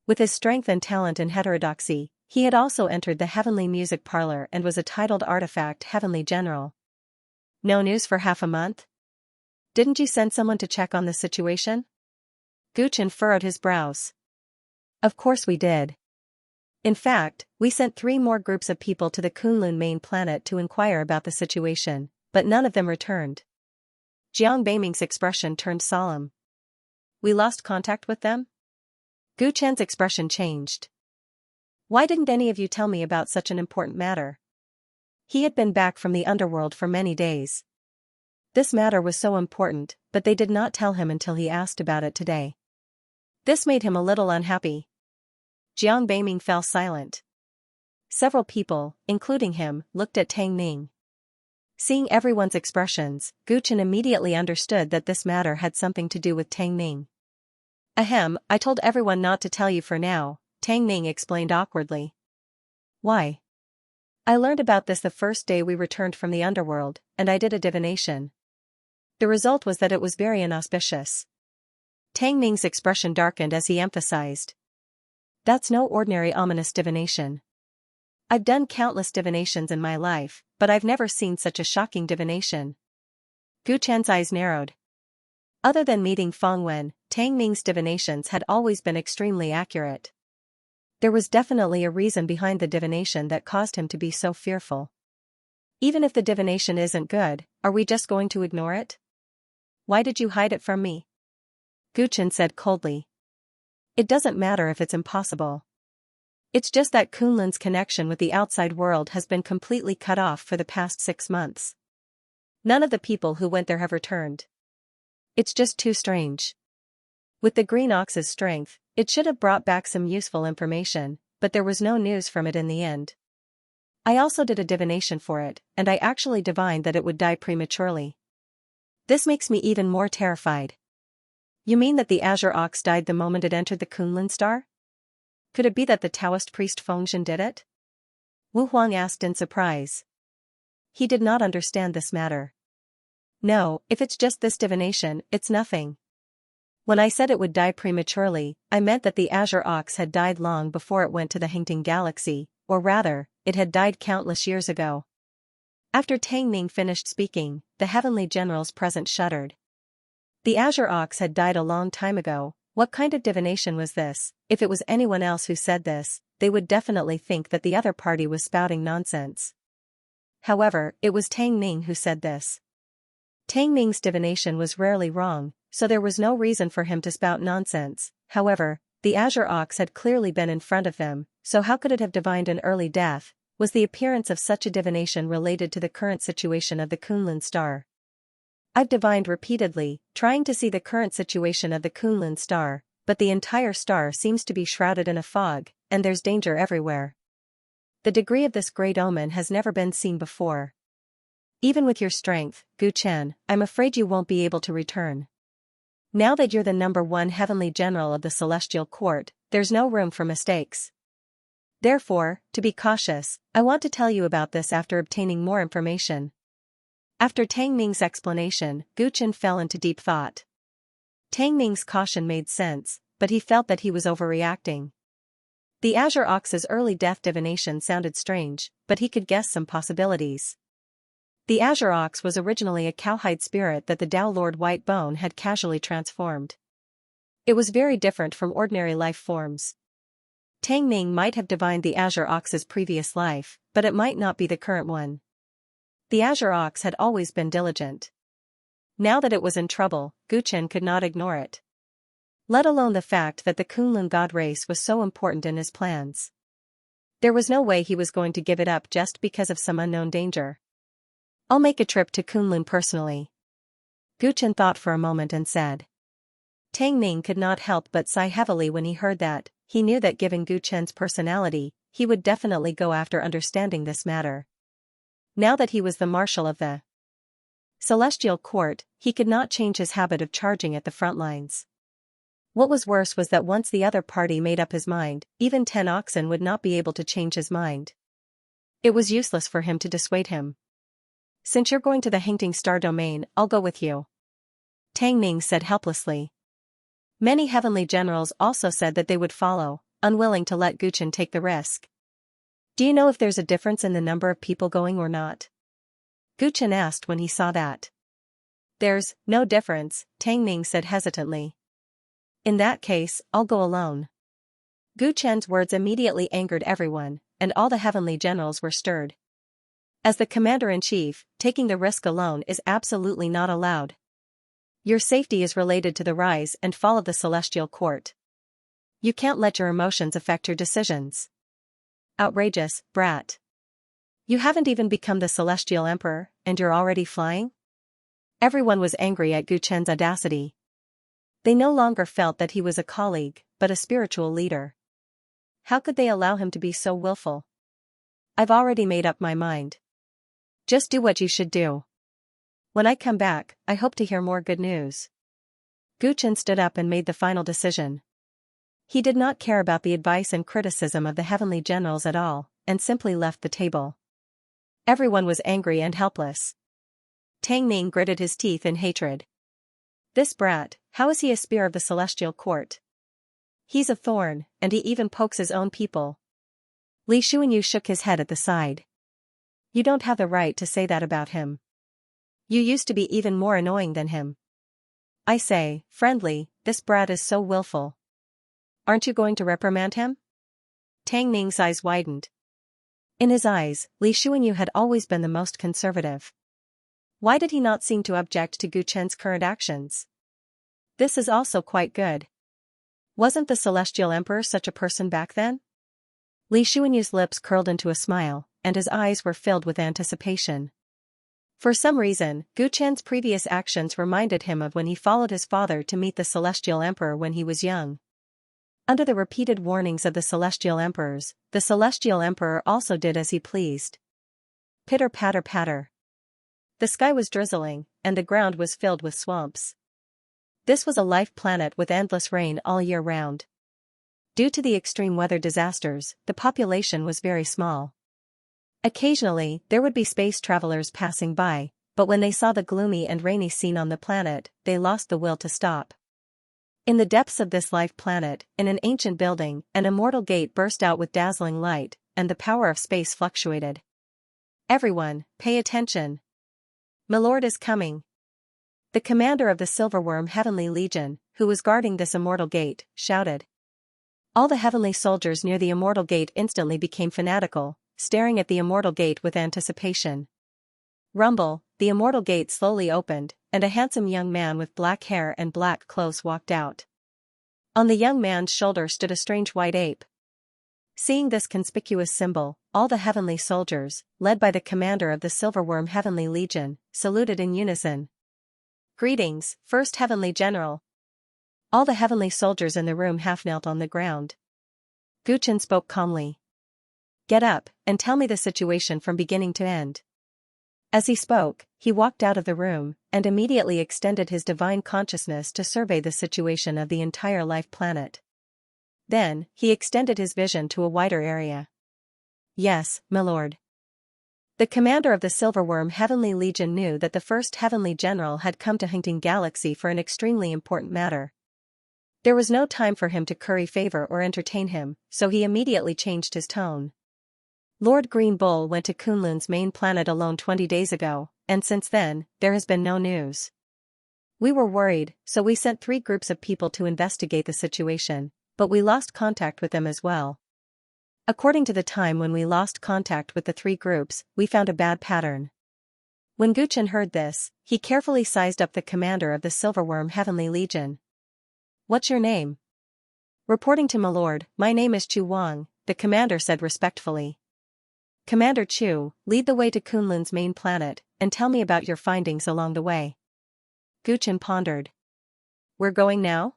With his strength and talent in heterodoxy, he had also entered the Heavenly Music Parlor and was a titled artifact Heavenly General. No news for half a month? Didn't you send someone to check on the situation? Guchen furrowed his brows. Of course we did. In fact, we sent 3 more groups of people to the Kunlun main planet to inquire about the situation, but none of them returned. Jiang Beiming's expression turned solemn. We lost contact with them? Guchen's expression changed. Why didn't any of you tell me about such an important matter? He had been back from the underworld for many days. This matter was so important, but they did not tell him until he asked about it today. This made him a little unhappy. Jiang Beiming fell silent. Several people, including him, looked at Tang Ning. Seeing everyone's expressions, Guchen immediately understood that this matter had something to do with Tang Ning. Ahem, I told everyone not to tell you for now, Tang Ning explained awkwardly. Why? I learned about this the first day we returned from the underworld, and I did a divination. The result was that it was very inauspicious. Tang Ning's expression darkened as he emphasized. That's no ordinary ominous divination. I've done countless divinations in my life, but I've never seen such a shocking divination. Guchen's eyes narrowed. Other than meeting Feng Wen, Tang Ning's divinations had always been extremely accurate. There was definitely a reason behind the divination that caused him to be so fearful. Even if the divination isn't good, are we just going to ignore it? Why did you hide it from me? Guchen said coldly. It doesn't matter if it's impossible. It's just that Kunlun's connection with the outside world has been completely cut off for the past 6 months. None of the people who went there have returned. It's just too strange. With the Green Ox's strength, it should have brought back some useful information, but there was no news from it in the end. I also did a divination for it, and I actually divined that it would die prematurely. This makes me even more terrified. You mean that the Azure Ox died the moment it entered the Kunlun star? Could it be that the Taoist priest Fengzhen did it? Wu Huang asked in surprise. He did not understand this matter. No, if it's just this divination, it's nothing. When I said it would die prematurely, I meant that the Azure Ox had died long before it went to the Hingting Galaxy, or rather, it had died countless years ago. After Tang Ning finished speaking, the heavenly generals present shuddered. The Azure Ox had died a long time ago. What kind of divination was this? If it was anyone else who said this, they would definitely think that the other party was spouting nonsense. However, it was Tang Ning who said this. Tang Ning's divination was rarely wrong, so there was no reason for him to spout nonsense. However, the Azure Ox had clearly been in front of them, so how could it have divined an early death? Was the appearance of such a divination related to the current situation of the Kunlun star? I've divined repeatedly, trying to see the current situation of the Kunlun star, but the entire star seems to be shrouded in a fog, and there's danger everywhere. The degree of this great omen has never been seen before. Even with your strength, Gu Chen, I'm afraid you won't be able to return. Now that you're the #1 heavenly general of the celestial court, there's no room for mistakes. Therefore, to be cautious, I want to tell you about this after obtaining more information. After Tang Ning's explanation, Gu Chen fell into deep thought. Tang Ning's caution made sense, but he felt that he was overreacting. The Azure Ox's early death divination sounded strange, but he could guess some possibilities. The Azure Ox was originally a cowhide spirit that the Tao Lord White Bone had casually transformed. It was very different from ordinary life forms. Tang Ning might have divined the Azure Ox's previous life, but it might not be the current one. The Azure Ox had always been diligent. Now that it was in trouble, Gu Chen could not ignore it. Let alone the fact that the Kunlun god race was so important in his plans. There was no way he was going to give it up just because of some unknown danger. I'll make a trip to Kunlun personally. Gu Chen thought for a moment and said. Tang Ning could not help but sigh heavily when he heard that. He knew that given Gu Chen's personality, he would definitely go after understanding this matter. Now that he was the marshal of the celestial court, he could not change his habit of charging at the front lines. What was worse was that once the other party made up his mind, even 10 oxen would not be able to change his mind. It was useless for him to dissuade him. Since you're going to the Hingting Star domain, I'll go with you. Tang Ning said helplessly. Many heavenly generals also said that they would follow, unwilling to let Gu Chen take the risk. Do you know if there's a difference in the number of people going or not? Gu Chen asked when he saw that. There's no difference, Tang Ning said hesitantly. In that case, I'll go alone. Gu Chen's words immediately angered everyone, and all the heavenly generals were stirred. As the commander-in-chief, taking the risk alone is absolutely not allowed. Your safety is related to the rise and fall of the celestial court. You can't let your emotions affect your decisions. Outrageous, brat. You haven't even become the celestial emperor, and you're already flying? Everyone was angry at Gu Chen's audacity. They no longer felt that he was a colleague, but a spiritual leader. How could they allow him to be so willful? I've already made up my mind. Just do what you should do. When I come back, I hope to hear more good news. Gu Chen stood up and made the final decision. He did not care about the advice and criticism of the heavenly generals at all, and simply left the table. Everyone was angry and helpless. Tang Ning gritted his teeth in hatred. This brat, how is he a spear of the celestial court? He's a thorn, and he even pokes his own people. Li Xuanyu shook his head at the side. You don't have the right to say that about him. You used to be even more annoying than him. I say, friendly, this brat is so willful. Aren't you going to reprimand him? Tang Ning's eyes widened. In his eyes, Li Xuanyu had always been the most conservative. Why did he not seem to object to Gu Chen's current actions? This is also quite good. Wasn't the celestial emperor such a person back then? Li Xuanyu's lips curled into a smile, and his eyes were filled with anticipation. For some reason, Gu Chen's previous actions reminded him of when he followed his father to meet the celestial emperor when he was young. Under the repeated warnings of the celestial emperors, the celestial emperor also did as he pleased. Pitter-patter-patter. The sky was drizzling, and the ground was filled with swamps. This was a life planet with endless rain all year round. Due to the extreme weather disasters, the population was very small. Occasionally, there would be space travelers passing by, but when they saw the gloomy and rainy scene on the planet, they lost the will to stop. In the depths of this life planet, in an ancient building, an immortal gate burst out with dazzling light, and the power of space fluctuated. Everyone, pay attention. Milord is coming. The commander of the Silverworm Heavenly Legion, who was guarding this immortal gate, shouted. All the heavenly soldiers near the immortal gate instantly became fanatical, staring at the immortal gate with anticipation. Rumble, the immortal gate slowly opened, and a handsome young man with black hair and black clothes walked out. On the young man's shoulder stood a strange white ape. Seeing this conspicuous symbol, all the heavenly soldiers, led by the commander of the Silverworm Heavenly Legion, saluted in unison. Greetings, First Heavenly General. All the heavenly soldiers in the room half knelt on the ground. Guchen spoke calmly. Get up, and tell me the situation from beginning to end. As he spoke, he walked out of the room, and immediately extended his divine consciousness to survey the situation of the entire life planet. Then, he extended his vision to a wider area. Yes, milord. The commander of the Silverworm Heavenly Legion knew that the first Heavenly General had come to Hunting Galaxy for an extremely important matter. There was no time for him to curry favor or entertain him, so he immediately changed his tone. Lord Green Bull went to Kunlun's main planet alone 20 days ago, and since then, there has been no news. We were worried, so we sent 3 groups of people to investigate the situation, but we lost contact with them as well. According to the time when we lost contact with the 3 groups, we found a bad pattern. When Guchen heard this, he carefully sized up the commander of the Silverworm Heavenly Legion. What's your name? Reporting to Milord, my name is Chu Wang, the commander said respectfully. Commander Chu, lead the way to Kunlun's main planet, and tell me about your findings along the way. Guchen pondered. We're going now?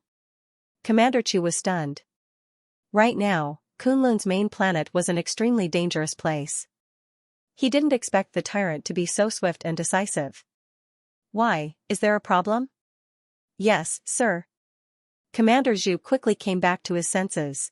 Commander Chu was stunned. Right now, Kunlun's main planet was an extremely dangerous place. He didn't expect the Tyrant to be so swift and decisive. Why, is there a problem? Yes, sir. Commander Zhu quickly came back to his senses.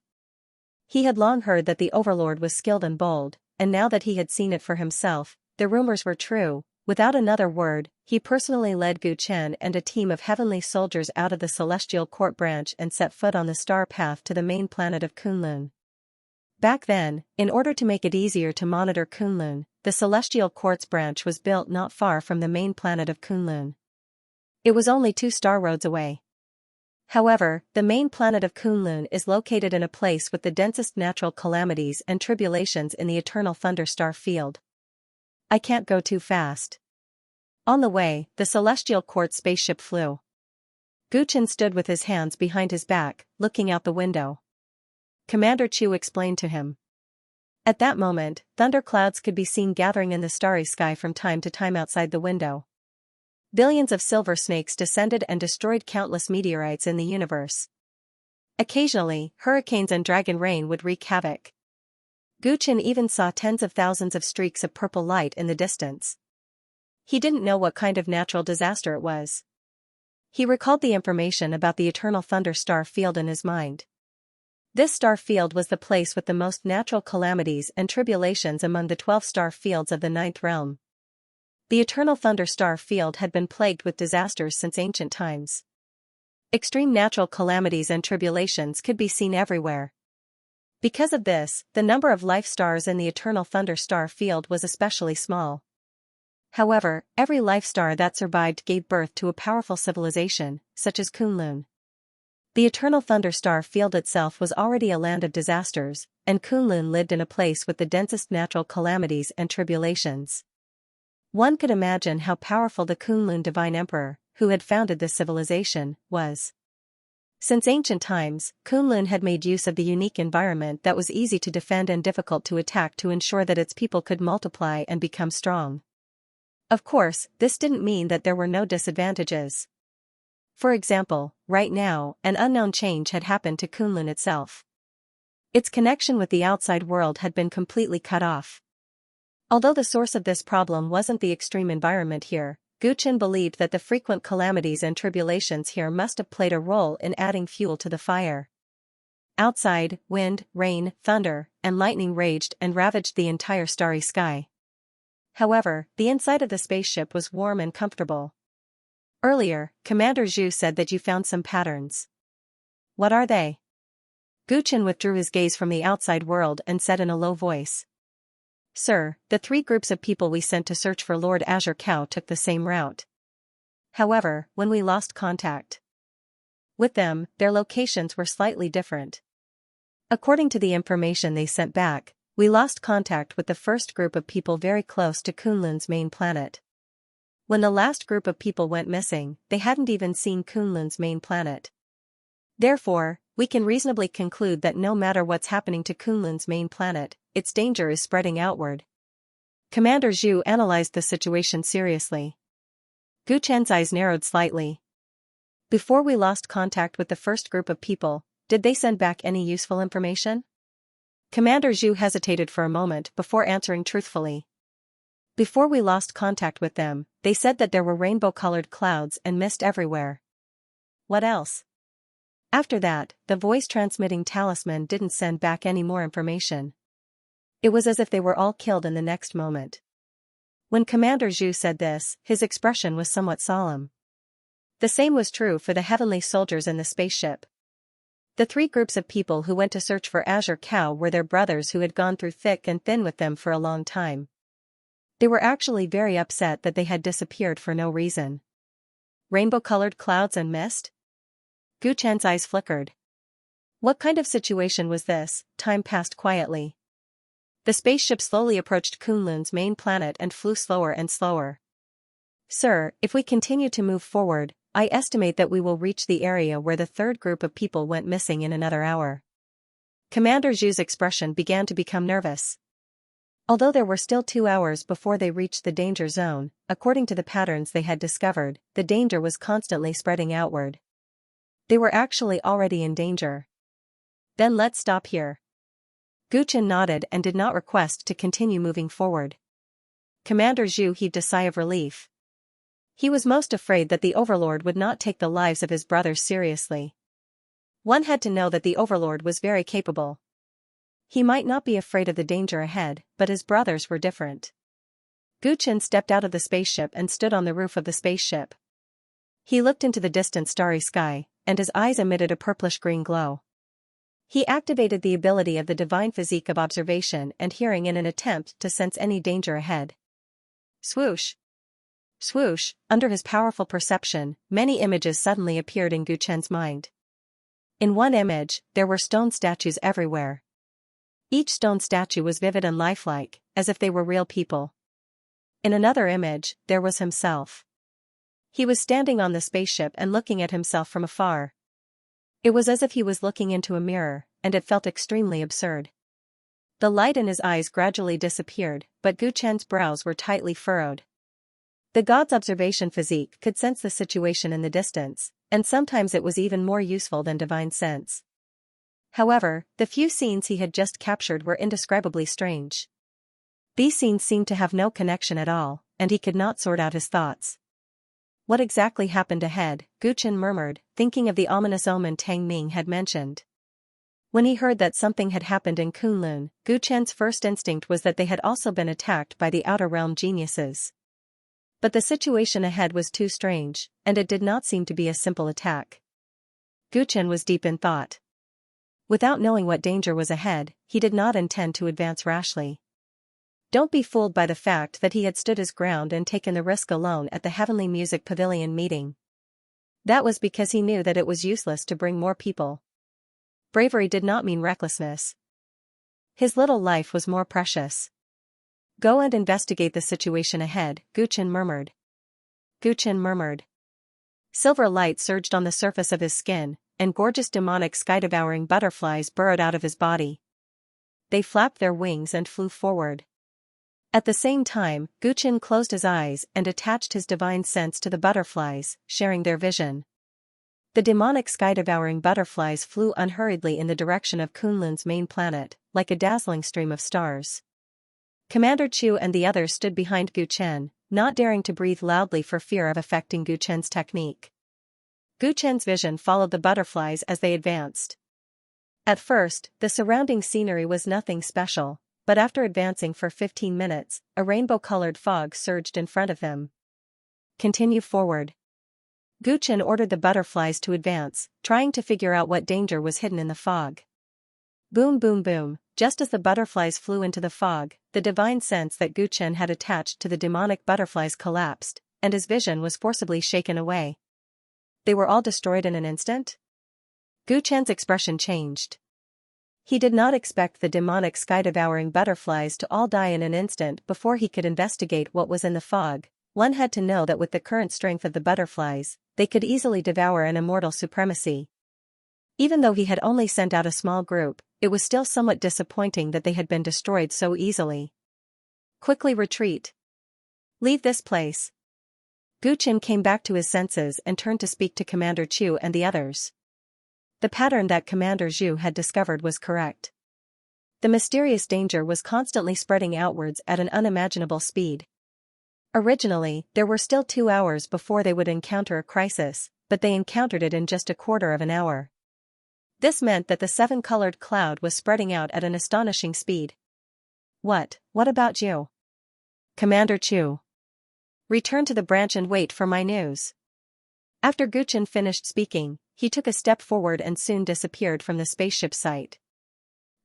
He had long heard that the Overlord was skilled and bold, and now that he had seen it for himself, the rumors were true. Without another word, he personally led Gu Chen and a team of heavenly soldiers out of the Celestial Court branch and set foot on the star path to the main planet of Kunlun. Back then, in order to make it easier to monitor Kunlun, the Celestial Court's branch was built not far from the main planet of Kunlun. It was only 2 star roads away. However, the main planet of Kunlun is located in a place with the densest natural calamities and tribulations in the eternal thunderstar field. I can't go too fast. On the way, the Celestial Court spaceship flew. Guchen stood with his hands behind his back, looking out the window. Commander Chu explained to him. At that moment, thunderclouds could be seen gathering in the starry sky from time to time outside the window. Billions of silver snakes descended and destroyed countless meteorites in the universe. Occasionally, hurricanes and dragon rain would wreak havoc. Guchen even saw tens of thousands of streaks of purple light in the distance. He didn't know what kind of natural disaster it was. He recalled the information about the eternal thunder star field in his mind. This star field was the place with the most natural calamities and tribulations among the 12 star fields of the 9th realm. The eternal thunder star field had been plagued with disasters since ancient times. Extreme natural calamities and tribulations could be seen everywhere. Because of this, the number of life stars in the eternal thunder star field was especially small. However, every life star that survived gave birth to a powerful civilization, such as Kunlun. The eternal thunder star field itself was already a land of disasters, and Kunlun lived in a place with the densest natural calamities and tribulations. One could imagine how powerful the Kunlun Divine Emperor, who had founded this civilization, was. Since ancient times, Kunlun had made use of the unique environment that was easy to defend and difficult to attack to ensure that its people could multiply and become strong. Of course, this didn't mean that there were no disadvantages. For example, right now, an unknown change had happened to Kunlun itself. Its connection with the outside world had been completely cut off. Although the source of this problem wasn't the extreme environment here, Gu Chen believed that the frequent calamities and tribulations here must have played a role in adding fuel to the fire. Outside, wind, rain, thunder, and lightning raged and ravaged the entire starry sky. However, the inside of the spaceship was warm and comfortable. Earlier, Commander Zhu said that you found some patterns. What are they? Gu Chen withdrew his gaze from the outside world and said in a low voice. Sir, the 3 groups of people we sent to search for Lord Azure Cow took the same route. However, when we lost contact with them, their locations were slightly different. According to the information they sent back, we lost contact with the first group of people very close to Kunlun's main planet. When the last group of people went missing, they hadn't even seen Kunlun's main planet. Therefore, we can reasonably conclude that no matter what's happening to Kunlun's main planet, its danger is spreading outward. Commander Zhu analyzed the situation seriously. Gu Chen's eyes narrowed slightly. Before we lost contact with the first group of people, did they send back any useful information? Commander Zhu hesitated for a moment before answering truthfully. Before we lost contact with them, they said that there were rainbow-colored clouds and mist everywhere. What else? After that, the voice-transmitting talisman didn't send back any more information. It was as if they were all killed in the next moment. When Commander Zhu said this, his expression was somewhat solemn. The same was true for the heavenly soldiers in the spaceship. The 3 groups of people who went to search for Azure Cow were their brothers who had gone through thick and thin with them for a long time. They were actually very upset that they had disappeared for no reason. Rainbow-colored clouds and mist? Gu Chen's eyes flickered. What kind of situation was this? Time passed quietly. The spaceship slowly approached Kunlun's main planet and flew slower and slower. Sir, if we continue to move forward, I estimate that we will reach the area where the 3rd group of people went missing in another hour. Commander Zhu's expression began to become nervous. Although there were still 2 hours before they reached the danger zone, according to the patterns they had discovered, the danger was constantly spreading outward. They were actually already in danger. Then let's stop here. Gu Chen nodded and did not request to continue moving forward. Commander Zhu heaved a sigh of relief. He was most afraid that the Overlord would not take the lives of his brothers seriously. One had to know that the Overlord was very capable. He might not be afraid of the danger ahead, but his brothers were different. Gu Chen stepped out of the spaceship and stood on the roof of the spaceship. He looked into the distant starry sky, and his eyes emitted a purplish-green glow. He activated the ability of the divine physique of observation and hearing in an attempt to sense any danger ahead. Swoosh! Swoosh! Under his powerful perception, many images suddenly appeared in Gu Chen's mind. In one image, there were stone statues everywhere. Each stone statue was vivid and lifelike, as if they were real people. In another image, there was himself. He was standing on the spaceship and looking at himself from afar. It was as if he was looking into a mirror, and it felt extremely absurd. The light in his eyes gradually disappeared, but Gu Chen's brows were tightly furrowed. The god's observation physique could sense the situation in the distance, and sometimes it was even more useful than divine sense. However, the few scenes he had just captured were indescribably strange. These scenes seemed to have no connection at all, and he could not sort out his thoughts. What exactly happened ahead? Gu Chen murmured, thinking of the ominous omen Tang Ming had mentioned. When he heard that something had happened in Kunlun, Gu Chen's first instinct was that they had also been attacked by the Outer Realm geniuses. But the situation ahead was too strange, and it did not seem to be a simple attack. Gu Chen was deep in thought. Without knowing what danger was ahead, he did not intend to advance rashly. Don't be fooled by the fact that he had stood his ground and taken the risk alone at the Heavenly Music Pavilion meeting. That was because he knew that it was useless to bring more people. Bravery did not mean recklessness. His little life was more precious. Go and investigate the situation ahead, Gu Chen murmured. Gu Chen murmured. Silver light surged on the surface of his skin, and gorgeous demonic sky-devouring butterflies burrowed out of his body. They flapped their wings and flew forward. At the same time, Gu Chen closed his eyes and attached his divine sense to the butterflies, sharing their vision. The demonic sky-devouring butterflies flew unhurriedly in the direction of Kunlun's main planet, like a dazzling stream of stars. Commander Chu and the others stood behind Gu Chen, not daring to breathe loudly for fear of affecting Gu Chen's technique. Gu Chen's vision followed the butterflies as they advanced. At first, the surrounding scenery was nothing special, but after advancing for 15 minutes, a rainbow-colored fog surged in front of them. Continue forward. Gu Chen ordered the butterflies to advance, trying to figure out what danger was hidden in the fog. Boom boom boom, just as the butterflies flew into the fog, the divine sense that Gu Chen had attached to the demonic butterflies collapsed, and his vision was forcibly shaken away. They were all destroyed in an instant? Gu Chen's expression changed. He did not expect the demonic sky-devouring butterflies to all die in an instant before he could investigate what was in the fog. One had to know that with the current strength of the butterflies, they could easily devour an immortal supremacy. Even though he had only sent out a small group, it was still somewhat disappointing that they had been destroyed so easily. Quickly retreat. Leave this place. Gu Chen came back to his senses and turned to speak to Commander Chu and the others. The pattern that Commander Zhu had discovered was correct. The mysterious danger was constantly spreading outwards at an unimaginable speed. Originally, there were still 2 hours before they would encounter a crisis, but they encountered it in just a quarter of an hour. This meant that the 7-colored cloud was spreading out at an astonishing speed. What about you? Commander Chu. Return to the branch and wait for my news. After Gu Chen finished speaking, he took a step forward and soon disappeared from the spaceship site.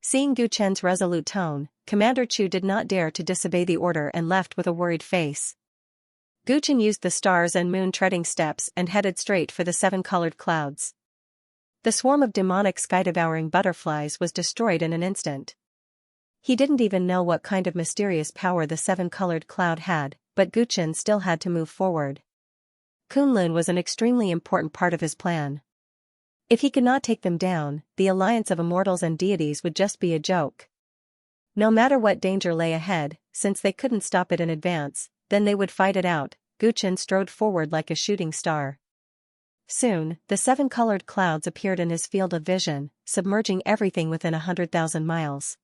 Seeing Gu Chen's resolute tone, Commander Chu did not dare to disobey the order and left with a worried face. Gu Chen used the stars and moon treading steps and headed straight for the 7-colored clouds. The swarm of demonic sky-devouring butterflies was destroyed in an instant. He didn't even know what kind of mysterious power the 7-colored cloud had, but Gu Chen still had to move forward. Kunlun was an extremely important part of his plan. If he could not take them down, the alliance of immortals and deities would just be a joke. No matter what danger lay ahead, since they couldn't stop it in advance, then they would fight it out. Gu Chen strode forward like a shooting star. Soon, the 7-colored clouds appeared in his field of vision, submerging everything within 100,000 miles.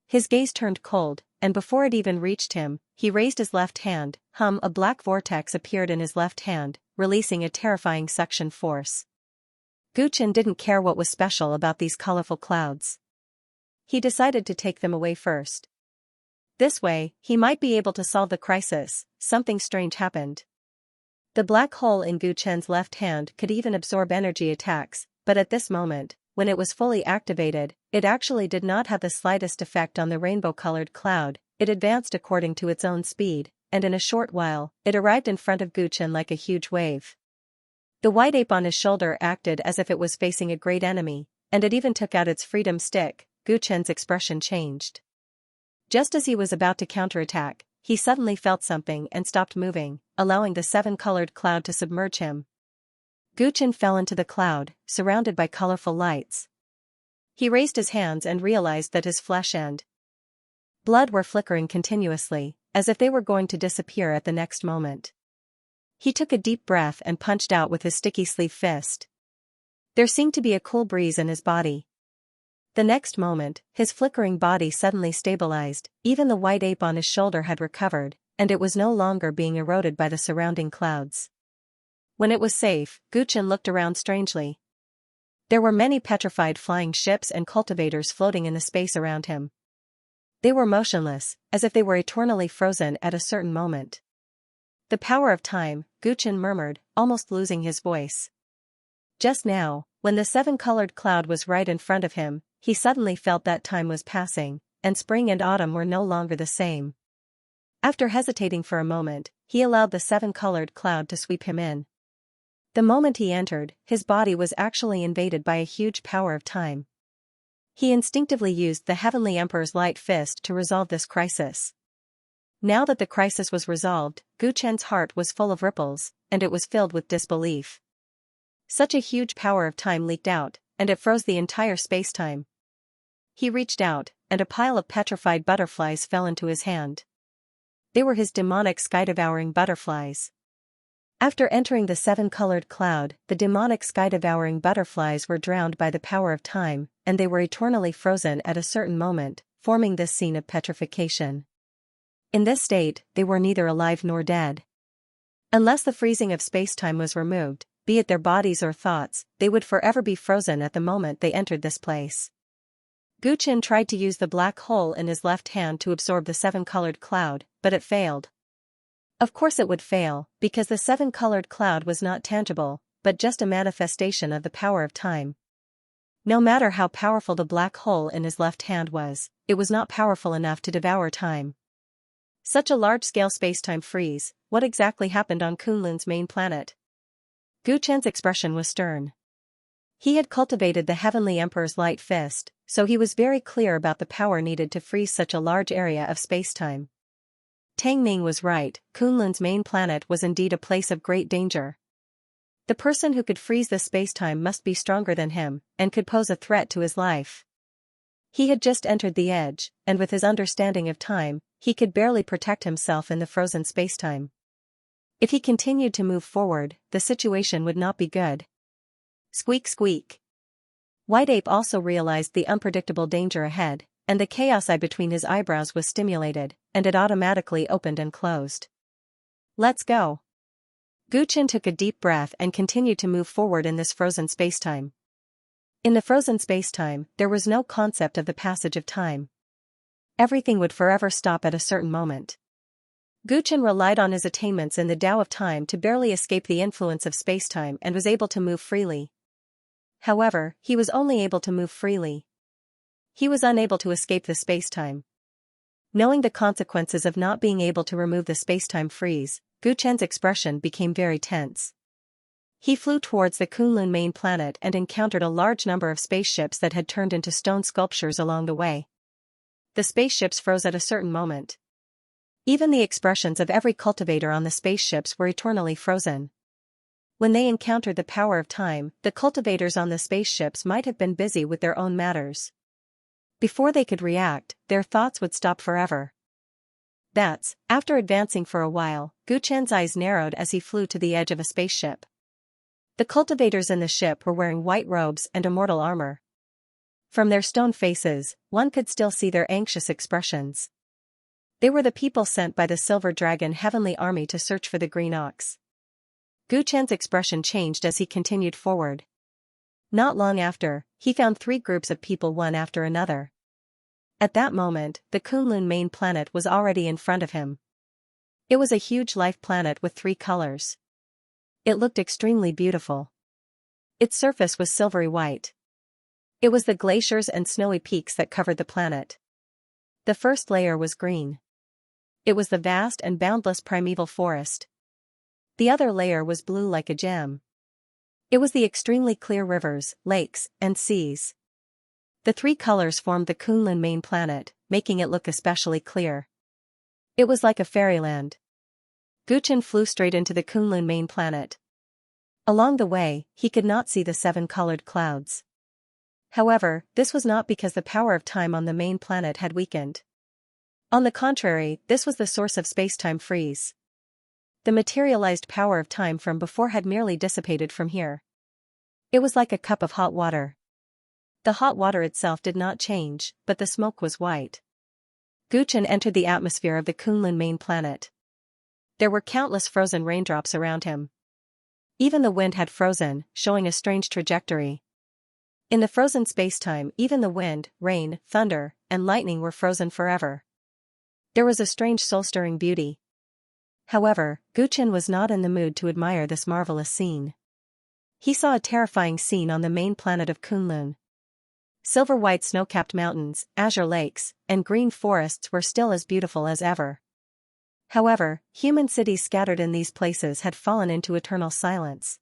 His gaze turned cold, and before it even reached him, he raised his left hand. A black vortex appeared in his left hand, releasing a terrifying suction force. Gu Chen didn't care what was special about these colorful clouds. He decided to take them away first. This way, he might be able to solve the crisis. Something strange happened. The black hole in Gu Chen's left hand could even absorb energy attacks, but at this moment, when it was fully activated, it actually did not have the slightest effect on the rainbow-colored cloud. It advanced according to its own speed, and in a short while, it arrived in front of Gu Chen like a huge wave. The white ape on his shoulder acted as if it was facing a great enemy, and it even took out its freedom stick. Gu Chen's expression changed. Just as he was about to counterattack, he suddenly felt something and stopped moving, allowing the 7-colored cloud to submerge him. Gu Chen fell into the cloud, surrounded by colorful lights. He raised his hands and realized that his flesh and blood were flickering continuously, as if they were going to disappear at the next moment. He took a deep breath and punched out with his sticky sleeve fist. There seemed to be a cool breeze in his body. The next moment, his flickering body suddenly stabilized, even the white ape on his shoulder had recovered, and it was no longer being eroded by the surrounding clouds. When it was safe, Gu Chen looked around strangely. There were many petrified flying ships and cultivators floating in the space around him. They were motionless, as if they were eternally frozen at a certain moment. The power of time, Gu Chen murmured, almost losing his voice. Just now, when the 7-colored cloud was right in front of him, he suddenly felt that time was passing, and spring and autumn were no longer the same. After hesitating for a moment, he allowed the 7-colored cloud to sweep him in. The moment he entered, his body was actually invaded by a huge power of time. He instinctively used the Heavenly Emperor's light fist to resolve this crisis. Now that the crisis was resolved, Gu Chen's heart was full of ripples, and it was filled with disbelief. Such a huge power of time leaked out, and it froze the entire space-time. He reached out, and a pile of petrified butterflies fell into his hand. They were his demonic sky-devouring butterflies. After entering the 7-colored cloud, the demonic sky-devouring butterflies were drowned by the power of time, and they were eternally frozen at a certain moment, forming this scene of petrification. In this state, they were neither alive nor dead. Unless the freezing of space-time was removed, be it their bodies or thoughts, they would forever be frozen at the moment they entered this place. Guchen tried to use the black hole in his left hand to absorb the seven-colored cloud, but it failed. Of course it would fail, because the seven-colored cloud was not tangible, but just a manifestation of the power of time. No matter how powerful the black hole in his left hand was, it was not powerful enough to devour time. Such a large-scale space-time freeze, what exactly happened on Kunlun's main planet? Guchen's expression was stern. He had cultivated the Heavenly Emperor's light fist, so he was very clear about the power needed to freeze such a large area of space-time. Tang Ning was right, Kunlun's main planet was indeed a place of great danger. The person who could freeze this space-time must be stronger than him, and could pose a threat to his life. He had just entered the edge, and with his understanding of time, he could barely protect himself in the frozen space-time. If he continued to move forward, the situation would not be good. Squeak squeak. White Ape also realized the unpredictable danger ahead, and the chaos eye between his eyebrows was stimulated, and it automatically opened and closed. Let's go. Guchen took a deep breath and continued to move forward in this frozen spacetime. In the frozen spacetime, there was no concept of the passage of time. Everything would forever stop at a certain moment. Guchen relied on his attainments in the Tao of time to barely escape the influence of spacetime and was able to move freely. However, he was only able to move freely. He was unable to escape the spacetime. Knowing the consequences of not being able to remove the spacetime freeze, Guchen's expression became very tense. He flew towards the Kunlun main planet and encountered a large number of spaceships that had turned into stone sculptures along the way. The spaceships froze at a certain moment. Even the expressions of every cultivator on the spaceships were eternally frozen. When they encountered the power of time, the cultivators on the spaceships might have been busy with their own matters. Before they could react, their thoughts would stop forever. After advancing for a while, Guchen's eyes narrowed as he flew to the edge of a spaceship. The cultivators in the ship were wearing white robes and immortal armor. From their stone faces, one could still see their anxious expressions. They were the people sent by the Silver Dragon Heavenly Army to search for the Green Ox. Guchen's expression changed as he continued forward. Not long after, he found 3 groups of people one after another. At that moment, the Kunlun main planet was already in front of him. It was a huge life planet with 3 colors. It looked extremely beautiful. Its surface was silvery white. It was the glaciers and snowy peaks that covered the planet. The first layer was green. It was the vast and boundless primeval forest. The other layer was blue like a gem. It was the extremely clear rivers, lakes, and seas. The 3 colors formed the Kunlun main planet, making it look especially clear. It was like a fairyland. Guchen flew straight into the Kunlun main planet. Along the way, he could not see the 7 colored clouds. However, this was not because the power of time on the main planet had weakened. On the contrary, this was the source of spacetime freeze. The materialized power of time from before had merely dissipated from here. It was like a cup of hot water. The hot water itself did not change, but the smoke was white. Guchen entered the atmosphere of the Kunlun main planet. There were countless frozen raindrops around him. Even the wind had frozen, showing a strange trajectory. In the frozen spacetime, even the wind, rain, thunder, and lightning were frozen forever. There was a strange soul-stirring beauty. However, Guchen was not in the mood to admire this marvelous scene. He saw a terrifying scene on the main planet of Kunlun. Silver-white snow-capped mountains, azure lakes, and green forests were still as beautiful as ever. However, human cities scattered in these places had fallen into eternal silence.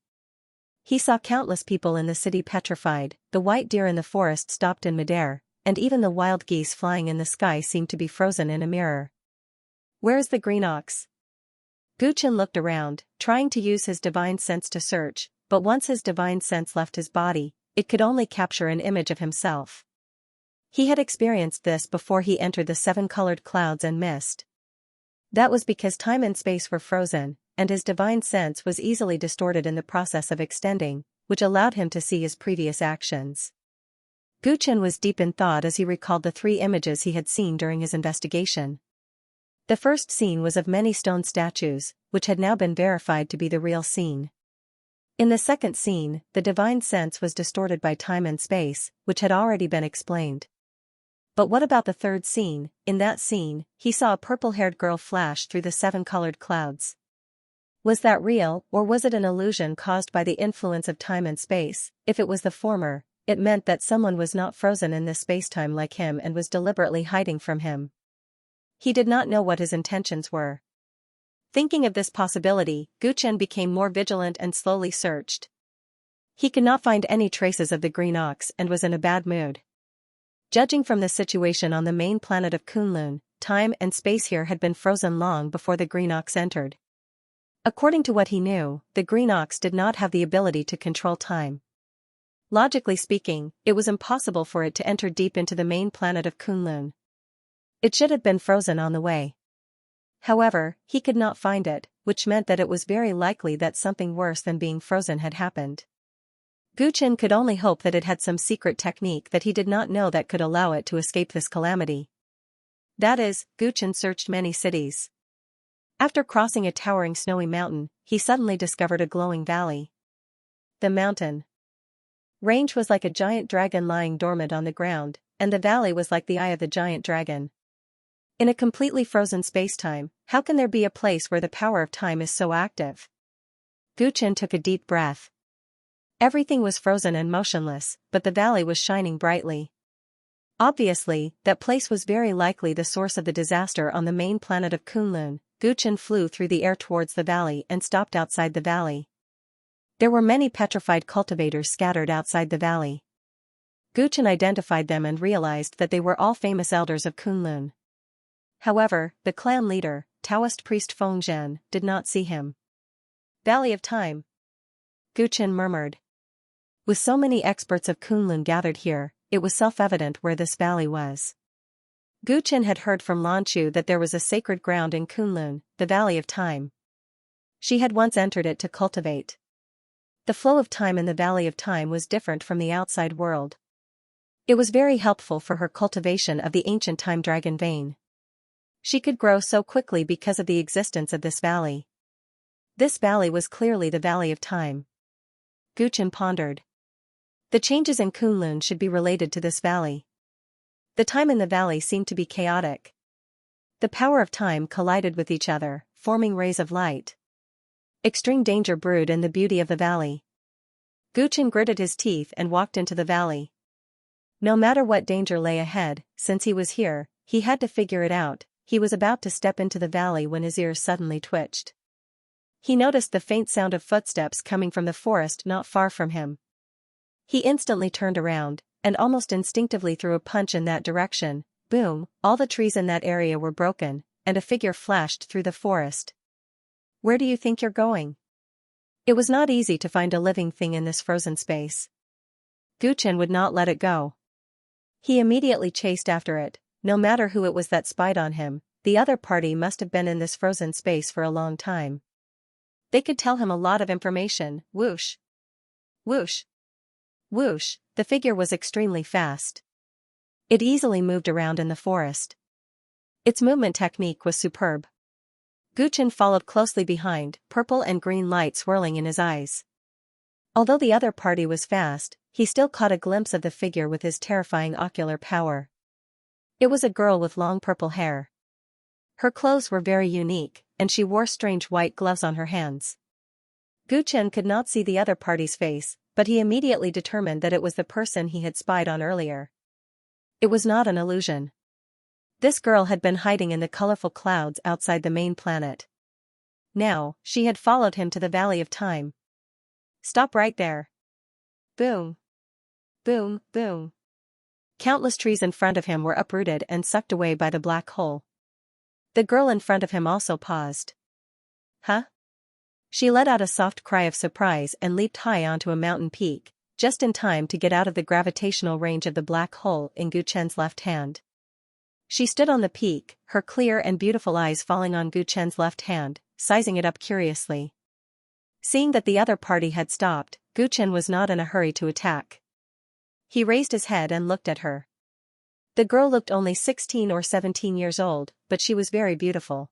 He saw countless people in the city petrified, the white deer in the forest stopped in midair, and even the wild geese flying in the sky seemed to be frozen in a mirror. Where is the green ox? Guchen looked around, trying to use his divine sense to search, but once his divine sense left his body, it could only capture an image of himself. He had experienced this before he entered the 7 colored clouds and mist. That was because time and space were frozen, and his divine sense was easily distorted in the process of extending, which allowed him to see his previous actions. Guchen was deep in thought as he recalled the 3 images he had seen during his investigation. The first scene was of many stone statues, which had now been verified to be the real scene. In the second scene, the divine sense was distorted by time and space, which had already been explained. But what about the third scene? In that scene, he saw a purple-haired girl flash through the 7-colored clouds. Was that real, or was it an illusion caused by the influence of time and space? If it was the former, it meant that someone was not frozen in this spacetime like him and was deliberately hiding from him. He did not know what his intentions were. Thinking of this possibility, Guchen became more vigilant and slowly searched. He could not find any traces of the green ox and was in a bad mood. Judging from the situation on the main planet of Kunlun, time and space here had been frozen long before the green ox entered. According to what he knew, the green ox did not have the ability to control time. Logically speaking, it was impossible for it to enter deep into the main planet of Kunlun. It should have been frozen on the way. However, he could not find it, which meant that it was very likely that something worse than being frozen had happened. Guchen could only hope that it had some secret technique that he did not know that could allow it to escape this calamity. That is, Guchen searched many cities. After crossing a towering snowy mountain, he suddenly discovered a glowing valley. The mountain range was like a giant dragon lying dormant on the ground, and the valley was like the eye of the giant dragon. In a completely frozen spacetime, how can there be a place where the power of time is so active? Guchen took a deep breath. Everything was frozen and motionless, but the valley was shining brightly. Obviously, that place was very likely the source of the disaster on the main planet of Kunlun. Guchen flew through the air towards the valley and stopped outside the valley. There were many petrified cultivators scattered outside the valley. Guchen identified them and realized that they were all famous elders of Kunlun. However, the clan leader, Taoist priest Fengzhen, did not see him. Valley of Time, Guchen murmured. With so many experts of Kunlun gathered here, it was self-evident where this valley was. Guchen had heard from Lanchu that there was a sacred ground in Kunlun, the Valley of Time. She had once entered it to cultivate. The flow of time in the Valley of Time was different from the outside world. It was very helpful for her cultivation of the ancient time dragon vein. She could grow so quickly because of the existence of this valley. This valley was clearly the Valley of Time. Guchen pondered. The changes in Kunlun should be related to this valley. The time in the valley seemed to be chaotic. The power of time collided with each other, forming rays of light. Extreme danger brewed in the beauty of the valley. Guchen gritted his teeth and walked into the valley. No matter what danger lay ahead, since he was here, he had to figure it out. He was about to step into the valley when his ears suddenly twitched. He noticed the faint sound of footsteps coming from the forest not far from him. He instantly turned around, and almost instinctively threw a punch in that direction. Boom, all the trees in that area were broken, and a figure flashed through the forest. Where do you think you're going? It was not easy to find a living thing in this frozen space. Guchen would not let it go. He immediately chased after it. No matter who it was that spied on him, the other party must have been in this frozen space for a long time. They could tell him a lot of information. Whoosh! Whoosh! Whoosh! The figure was extremely fast. It easily moved around in the forest. Its movement technique was superb. Guchen followed closely behind, purple and green light swirling in his eyes. Although the other party was fast, he still caught a glimpse of the figure with his terrifying ocular power. It was a girl with long purple hair. Her clothes were very unique, and she wore strange white gloves on her hands. Guchen could not see the other party's face, but he immediately determined that it was the person he had spied on earlier. It was not an illusion. This girl had been hiding in the colorful clouds outside the main planet. Now, she had followed him to the Valley of Time. Stop right there. Boom. Boom, boom. Countless trees in front of him were uprooted and sucked away by the black hole. The girl in front of him also paused. Huh? She let out a soft cry of surprise and leaped high onto a mountain peak, just in time to get out of the gravitational range of the black hole in Guchen's left hand. She stood on the peak, her clear and beautiful eyes falling on Guchen's left hand, sizing it up curiously. Seeing that the other party had stopped, Guchen was not in a hurry to attack. He raised his head and looked at her. The girl looked only 16 or 17 years old, but she was very beautiful.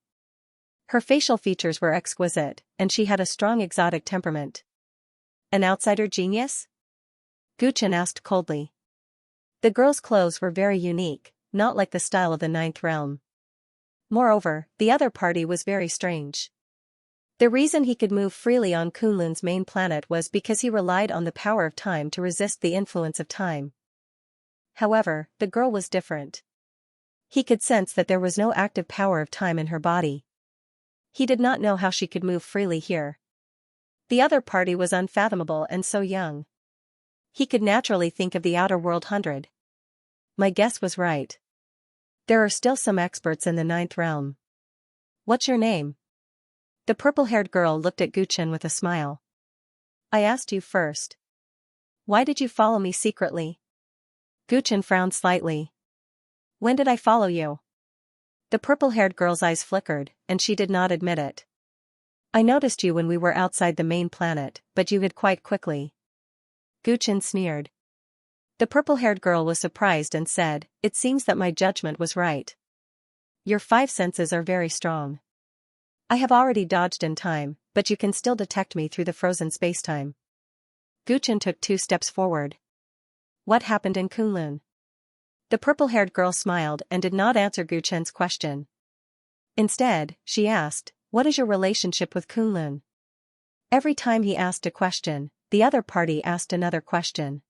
Her facial features were exquisite, and she had a strong exotic temperament. An outsider genius? Guchen asked coldly. The girl's clothes were very unique, not like the style of the Ninth Realm. Moreover, the other party was very strange. The reason he could move freely on Kunlun's main planet was because he relied on the power of time to resist the influence of time. However, the girl was different. He could sense that there was no active power of time in her body. He did not know how she could move freely here. The other party was unfathomable and so young. He could naturally think of the Outer World 100. My guess was right. There are still some experts in the Ninth Realm. What's your name? The purple-haired girl looked at Guchen with a smile. I asked you first. Why did you follow me secretly? Guchen frowned slightly. When did I follow you? The purple-haired girl's eyes flickered, and she did not admit it. I noticed you when we were outside the main planet, but you hid quite quickly. Guchen sneered. The purple-haired girl was surprised and said, It seems that my judgment was right. Your 5 senses are very strong. I have already dodged in time, but you can still detect me through the frozen spacetime. Guchen took 2 steps forward. What happened in Kunlun? The purple-haired girl smiled and did not answer Guchen's question. Instead, she asked, What is your relationship with Kunlun? Every time he asked a question, the other party asked another question.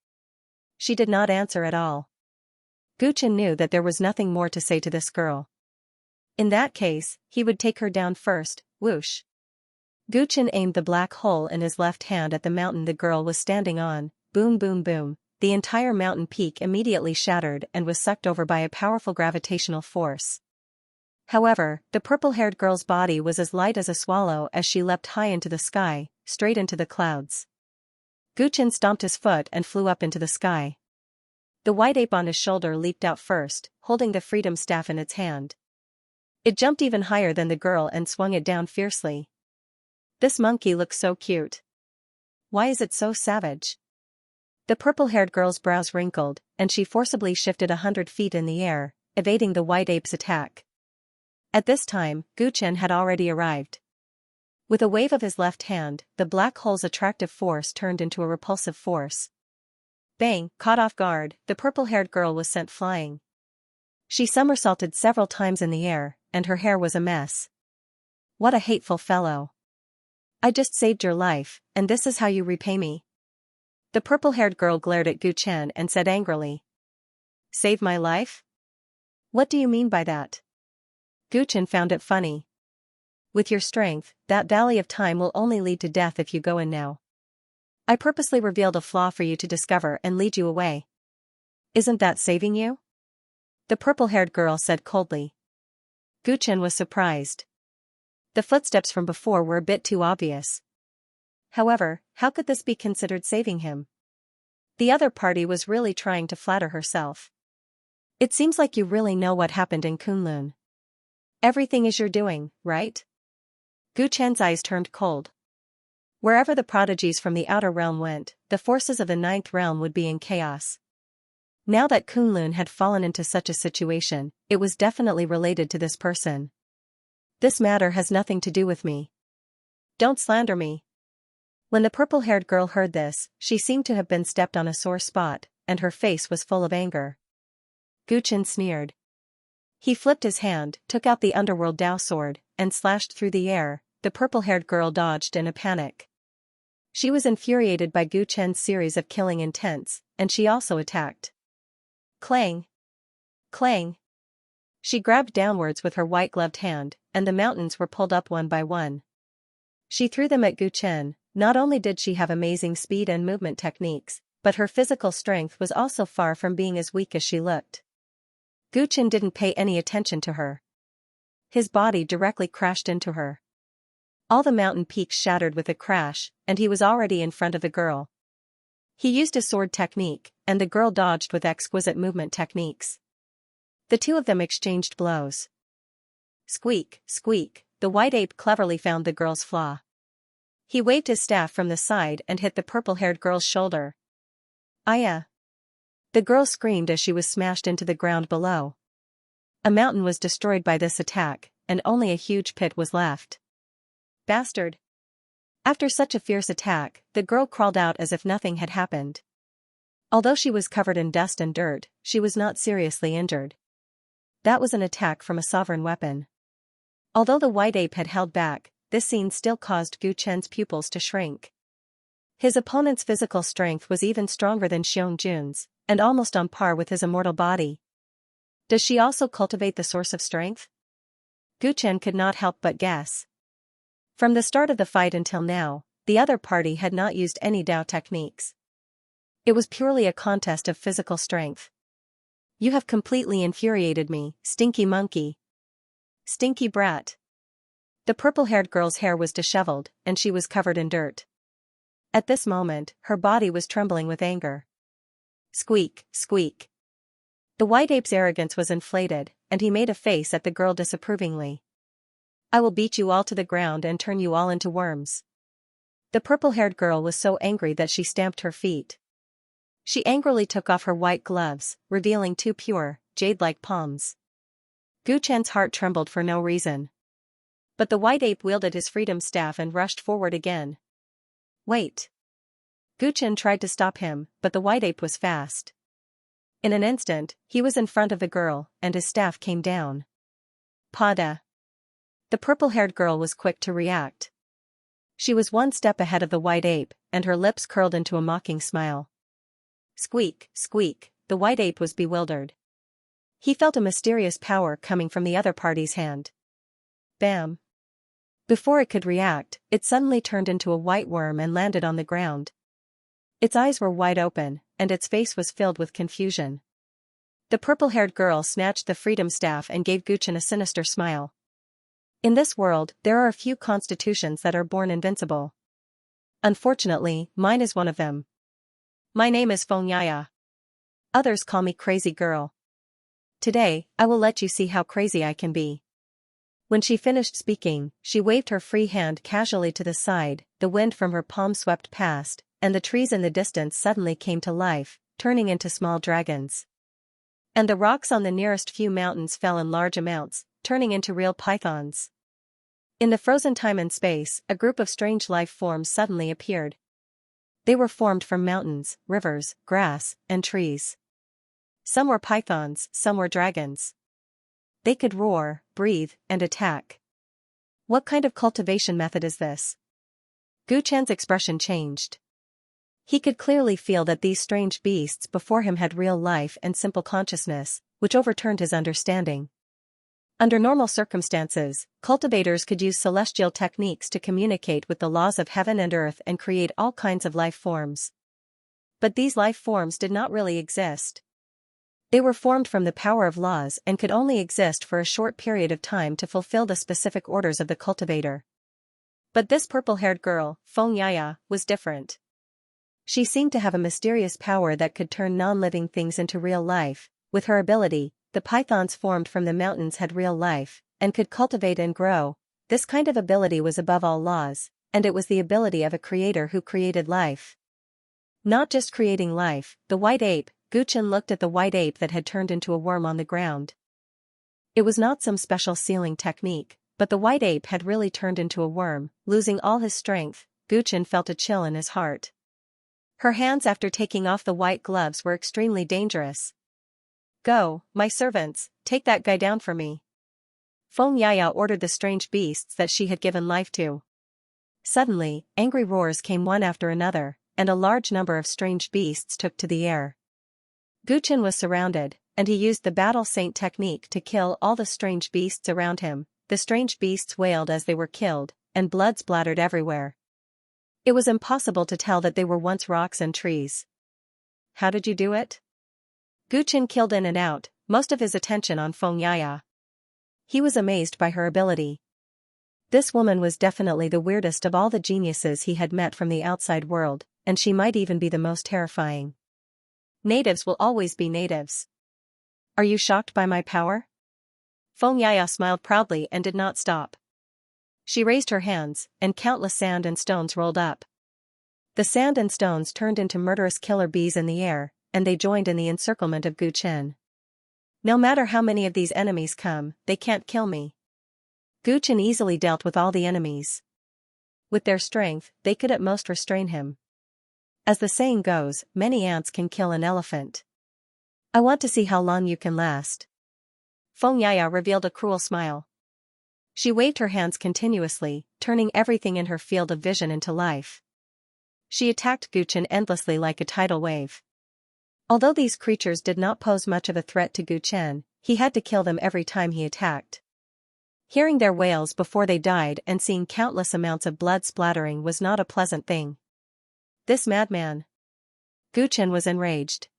She did not answer at all. Guchen knew that there was nothing more to say to this girl. In that case, he would take her down first, whoosh. Guchen aimed the black hole in his left hand at the mountain the girl was standing on, boom boom boom. The entire mountain peak immediately shattered and was sucked over by a powerful gravitational force. However, the purple-haired girl's body was as light as a swallow as she leapt high into the sky, straight into the clouds. Guchen stomped his foot and flew up into the sky. The white ape on his shoulder leaped out first, holding the freedom staff in its hand. It jumped even higher than the girl and swung it down fiercely. This monkey looks so cute. Why is it so savage? The purple-haired girl's brows wrinkled, and she forcibly shifted 100 feet in the air, evading the white ape's attack. At this time, Guchen had already arrived. With a wave of his left hand, the black hole's attractive force turned into a repulsive force. Bang! Caught off guard, the purple-haired girl was sent flying. She somersaulted several times in the air, and her hair was a mess. What a hateful fellow. I just saved your life, and this is how you repay me? The purple-haired girl glared at Guchen and said angrily. Save my life? What do you mean by that? Guchen found it funny. With your strength, that valley of time will only lead to death if you go in now. I purposely revealed a flaw for you to discover and lead you away. Isn't that saving you? The purple-haired girl said coldly. Guchen was surprised. The footsteps from before were a bit too obvious. However, how could this be considered saving him? The other party was really trying to flatter herself. It seems like you really know what happened in Kunlun. Everything is your doing, right? Guchen's eyes turned cold. Wherever the prodigies from the outer realm went, the forces of the Ninth Realm would be in chaos. Now that Kunlun had fallen into such a situation, it was definitely related to this person. This matter has nothing to do with me. Don't slander me. When the purple-haired girl heard this, she seemed to have been stepped on a sore spot, and her face was full of anger. Guchen sneered. He flipped his hand, took out the underworld Dao sword, and slashed through the air. The purple-haired girl dodged in a panic. She was infuriated by Guchen's series of killing intents, and she also attacked. Clang! Clang! She grabbed downwards with her white-gloved hand, and the mountains were pulled up one by one. She threw them at Guchen. Not only did she have amazing speed and movement techniques, but her physical strength was also far from being as weak as she looked. Guchen didn't pay any attention to her. His body directly crashed into her. All the mountain peaks shattered with a crash, and he was already in front of the girl. He used a sword technique, and the girl dodged with exquisite movement techniques. The two of them exchanged blows. Squeak, squeak, the white ape cleverly found the girl's flaw. He waved his staff from the side and hit the purple-haired girl's shoulder. Aya! The girl screamed as she was smashed into the ground below. A mountain was destroyed by this attack, and only a huge pit was left. Bastard! After such a fierce attack, the girl crawled out as if nothing had happened. Although she was covered in dust and dirt, she was not seriously injured. That was an attack from a sovereign weapon. Although the white ape had held back, this scene still caused Gu Chen's pupils to shrink. His opponent's physical strength was even stronger than Xianxia's, and almost on par with his immortal body. Does she also cultivate the source of strength? Gu Chen could not help but guess. From the start of the fight until now, the other party had not used any Dao techniques. It was purely a contest of physical strength. You have completely infuriated me, stinky monkey. Stinky brat. The purple-haired girl's hair was disheveled, and she was covered in dirt. At this moment, her body was trembling with anger. Squeak, squeak. The white ape's arrogance was inflated, and he made a face at the girl disapprovingly. I will beat you all to the ground and turn you all into worms. The purple-haired girl was so angry that she stamped her feet. She angrily took off her white gloves, revealing two pure, jade-like palms. Gu Chen's heart trembled for no reason. But the white ape wielded his freedom staff and rushed forward again. Wait. Gu Chen tried to stop him, but the white ape was fast. In an instant, he was in front of the girl, and his staff came down. Pada. The purple-haired girl was quick to react. She was one step ahead of the white ape, and her lips curled into a mocking smile. Squeak, squeak, the white ape was bewildered. He felt a mysterious power coming from the other party's hand. Bam! Before it could react, it suddenly turned into a white worm and landed on the ground. Its eyes were wide open, and its face was filled with confusion. The purple-haired girl snatched the freedom staff and gave Gu Chen a sinister smile. In this world, there are a few constitutions that are born invincible. Unfortunately, mine is one of them. My name is Xianxia. Others call me Crazy Girl. Today, I will let you see how crazy I can be. When she finished speaking, she waved her free hand casually to the side, the wind from her palm swept past, and the trees in the distance suddenly came to life, turning into small dragons. And the rocks on the nearest few mountains fell in large amounts, turning into real pythons. In the frozen time and space, a group of strange life forms suddenly appeared. They were formed from mountains, rivers, grass, and trees. Some were pythons, some were dragons. They could roar, breathe, and attack. What kind of cultivation method is this? Gu Chen's expression changed. He could clearly feel that these strange beasts before him had real life and simple consciousness, which overturned his understanding. Under normal circumstances, cultivators could use celestial techniques to communicate with the laws of heaven and earth and create all kinds of life forms. But these life forms did not really exist. They were formed from the power of laws and could only exist for a short period of time to fulfill the specific orders of the cultivator. But this purple-haired girl, Xianxia, was different. She seemed to have a mysterious power that could turn non-living things into real life. With her ability, the pythons formed from the mountains had real life, and could cultivate and grow. This kind of ability was above all laws, and it was the ability of a creator who created life. Not just creating life, the white ape. Gu Chen looked at the white ape that had turned into a worm on the ground. It was not some special sealing technique, but the white ape had really turned into a worm, losing all his strength. Gu Chen felt a chill in his heart. Her hands after taking off the white gloves were extremely dangerous. Go, my servants, take that guy down for me. Xianxia ordered the strange beasts that she had given life to. Suddenly, angry roars came one after another, and a large number of strange beasts took to the air. Gu Chen was surrounded, and he used the battle saint technique to kill all the strange beasts around him. The strange beasts wailed as they were killed, and blood splattered everywhere. It was impossible to tell that they were once rocks and trees. How did you do it? Gu Chen killed in and out, most of his attention on Xianxia. He was amazed by her ability. This woman was definitely the weirdest of all the geniuses he had met from the outside world, and she might even be the most terrifying. Natives will always be natives. Are you shocked by my power? Xianxia smiled proudly and did not stop. She raised her hands, and countless sand and stones rolled up. The sand and stones turned into murderous killer bees in the air, and they joined in the encirclement of Gu Chen. No matter how many of these enemies come, they can't kill me. Gu Chen easily dealt with all the enemies. With their strength, they could at most restrain him. As the saying goes, many ants can kill an elephant. I want to see how long you can last. Xianxia revealed a cruel smile. She waved her hands continuously, turning everything in her field of vision into life. She attacked Gu Chen endlessly like a tidal wave. Although these creatures did not pose much of a threat to Gu Chen, he had to kill them every time he attacked. Hearing their wails before they died and seeing countless amounts of blood splattering was not a pleasant thing. This madman. Gu Chen was enraged.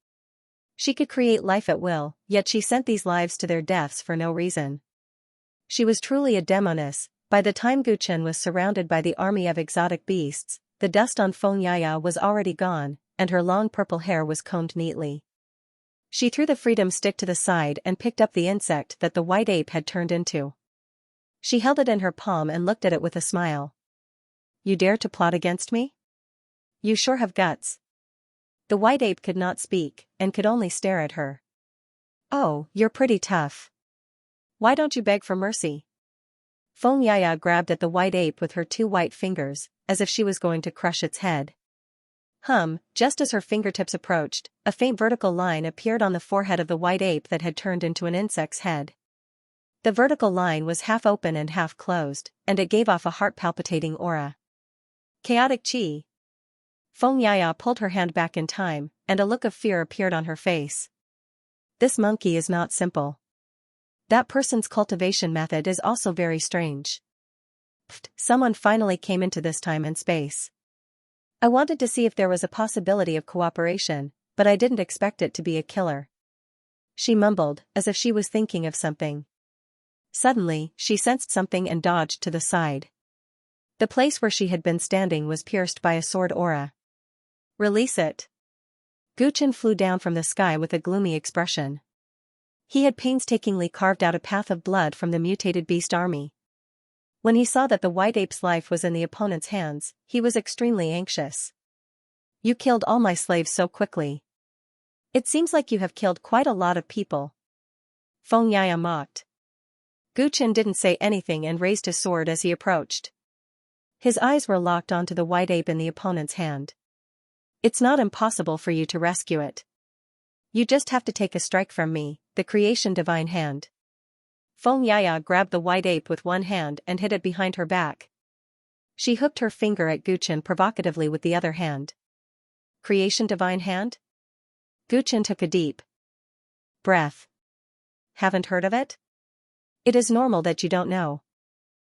She could create life at will, yet she sent these lives to their deaths for no reason. She was truly a demoness. By the time Gu Chen was surrounded by the army of exotic beasts, the dust on Xianxia was already gone, and her long purple hair was combed neatly. She threw the freedom stick to the side and picked up the insect that the white ape had turned into. She held it in her palm and looked at it with a smile. You dare to plot against me? You sure have guts. The white ape could not speak, and could only stare at her. Oh, you're pretty tough. Why don't you beg for mercy? Xianxia grabbed at the white ape with her two white fingers, as if she was going to crush its head. Just as her fingertips approached, a faint vertical line appeared on the forehead of the white ape that had turned into an insect's head. The vertical line was half open and half closed, and it gave off a heart-palpitating aura. Chaotic chi. Xianxia pulled her hand back in time, and a look of fear appeared on her face. This monkey is not simple. That person's cultivation method is also very strange. Pfft, someone finally came into this time and space. I wanted to see if there was a possibility of cooperation, but I didn't expect it to be a killer. She mumbled, as if she was thinking of something. Suddenly, she sensed something and dodged to the side. The place where she had been standing was pierced by a sword aura. Release it. Gu Chen flew down from the sky with a gloomy expression. He had painstakingly carved out a path of blood from the mutated beast army. When he saw that the white ape's life was in the opponent's hands, he was extremely anxious. You killed all my slaves so quickly. It seems like you have killed quite a lot of people. Xianxia mocked. Gu Chen didn't say anything and raised his sword as he approached. His eyes were locked onto the white ape in the opponent's hand. It's not impossible for you to rescue it. You just have to take a strike from me, the creation divine hand. Xianxia grabbed the white ape with one hand and hid it behind her back. She hooked her finger at Gu Chen provocatively with the other hand. Creation divine hand? Gu Chen took a deep breath. Haven't heard of it? It is normal that you don't know.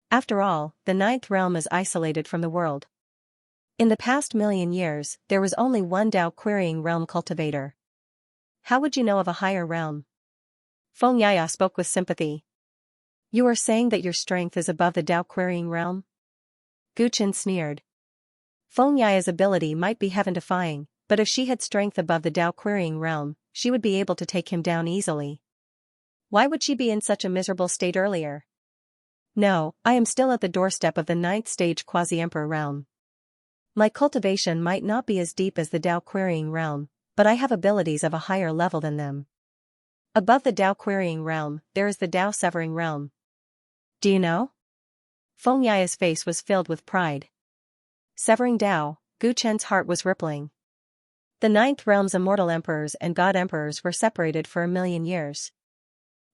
After all, the ninth realm is isolated from the world. In the past million years, there was only one Dao querying realm cultivator. How would you know of a higher realm? Xianxia spoke with sympathy. You are saying that your strength is above the Dao querying realm? Gu Chen sneered. Xianxia's ability might be heaven-defying, but if she had strength above the Dao querying realm, she would be able to take him down easily. Why would she be in such a miserable state earlier? No, I am still at the doorstep of the ninth stage quasi-emperor realm. My cultivation might not be as deep as the Dao querying realm, but I have abilities of a higher level than them. Above the Dao querying realm, there is the Dao severing realm. Do you know? Xianxia's face was filled with pride. Severing Dao, Gu Chen's heart was rippling. The ninth realm's immortal emperors and god emperors were separated for 1,000,000 years.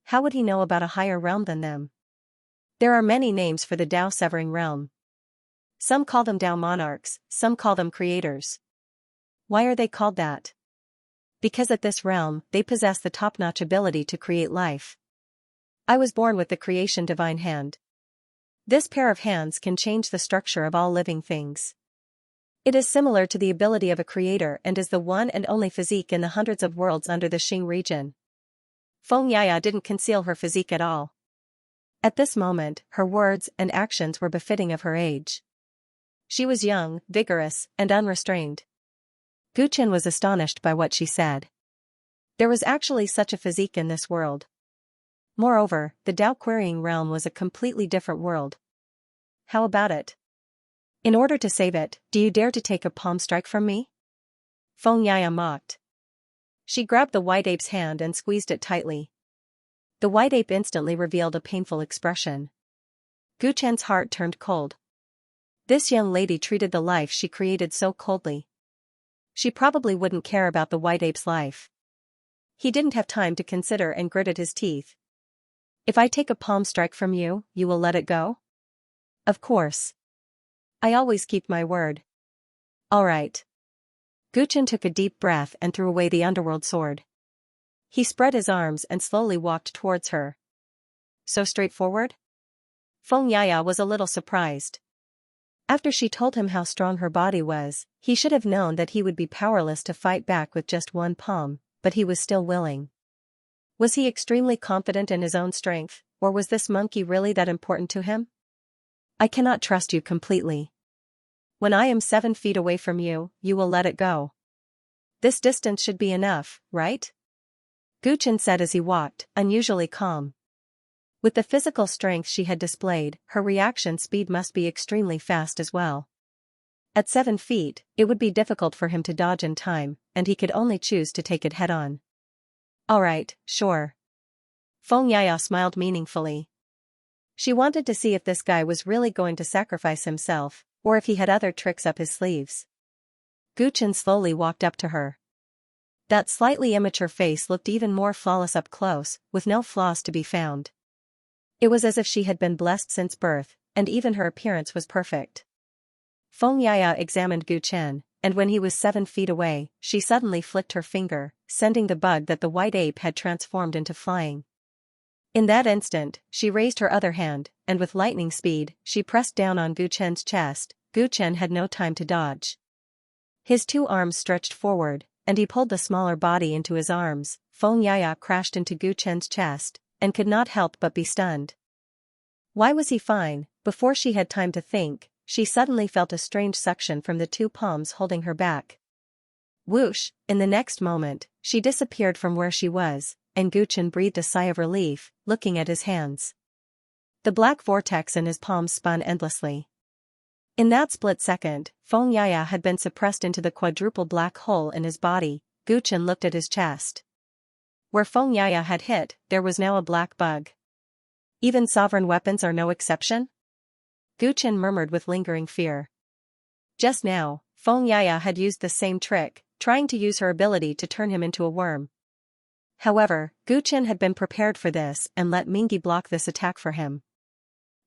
How would he know about a higher realm than them? There are many names for the Dao severing realm. Some call them Dao monarchs, some call them creators. Why are they called that? Because at this realm, they possess the top-notch ability to create life. I was born with the creation divine hand. This pair of hands can change the structure of all living things. It is similar to the ability of a creator and is the one and only physique in the hundreds of worlds under the Xing region. Xianxia didn't conceal her physique at all. At this moment, her words and actions were befitting of her age. She was young, vigorous, and unrestrained. Gu Chen was astonished by what she said. There was actually such a physique in this world. Moreover, the Dao querying realm was a completely different world. How about it? In order to save it, do you dare to take a palm strike from me? Xianxia mocked. She grabbed the white ape's hand and squeezed it tightly. The white ape instantly revealed a painful expression. Gu Chen's heart turned cold. This young lady treated the life she created so coldly. She probably wouldn't care about the white ape's life. He didn't have time to consider and gritted his teeth. If I take a palm strike from you, you will let it go? Of course. I always keep my word. All right. Gu Chen took a deep breath and threw away the underworld sword. He spread his arms and slowly walked towards her. So straightforward? Feng Yaya was a little surprised. After she told him how strong her body was, he should have known that he would be powerless to fight back with just one palm, but he was still willing. Was he extremely confident in his own strength, or was this monkey really that important to him? I cannot trust you completely. When I am 7 feet away from you, you will let it go. This distance should be enough, right? Gu Chen said as he walked, unusually calm. With the physical strength she had displayed, her reaction speed must be extremely fast as well. At 7 feet, it would be difficult for him to dodge in time, and he could only choose to take it head-on. Alright, sure. Feng Yaya smiled meaningfully. She wanted to see if this guy was really going to sacrifice himself, or if he had other tricks up his sleeves. Gu Chen slowly walked up to her. That slightly immature face looked even more flawless up close, with no flaws to be found. It was as if she had been blessed since birth, and even her appearance was perfect. Feng Yaya examined Gu Chen, and when he was 7 feet away, she suddenly flicked her finger, sending the bug that the white ape had transformed into flying. In that instant, she raised her other hand, and with lightning speed, she pressed down on Gu Chen's chest. Gu Chen had no time to dodge. His 2 arms stretched forward, and he pulled the smaller body into his arms. Feng Yaya crashed into Gu Chen's chest, and could not help but be stunned. Why was he fine? Before she had time to think, she suddenly felt a strange suction from the 2 palms holding her back. Whoosh! In the next moment, she disappeared from where she was, and Gu Chen breathed a sigh of relief, looking at his hands. The black vortex in his palms spun endlessly. In that split second, Feng Yaya had been suppressed into the quadruple black hole in his body. Gu Chen looked at his chest. Where Feng Yaya had hit, there was now a black bug. Even sovereign weapons are no exception? Gu Chen murmured with lingering fear. Just now, Feng Yaya had used the same trick, trying to use her ability to turn him into a worm. However, Gu Chen had been prepared for this and let Mingi block this attack for him.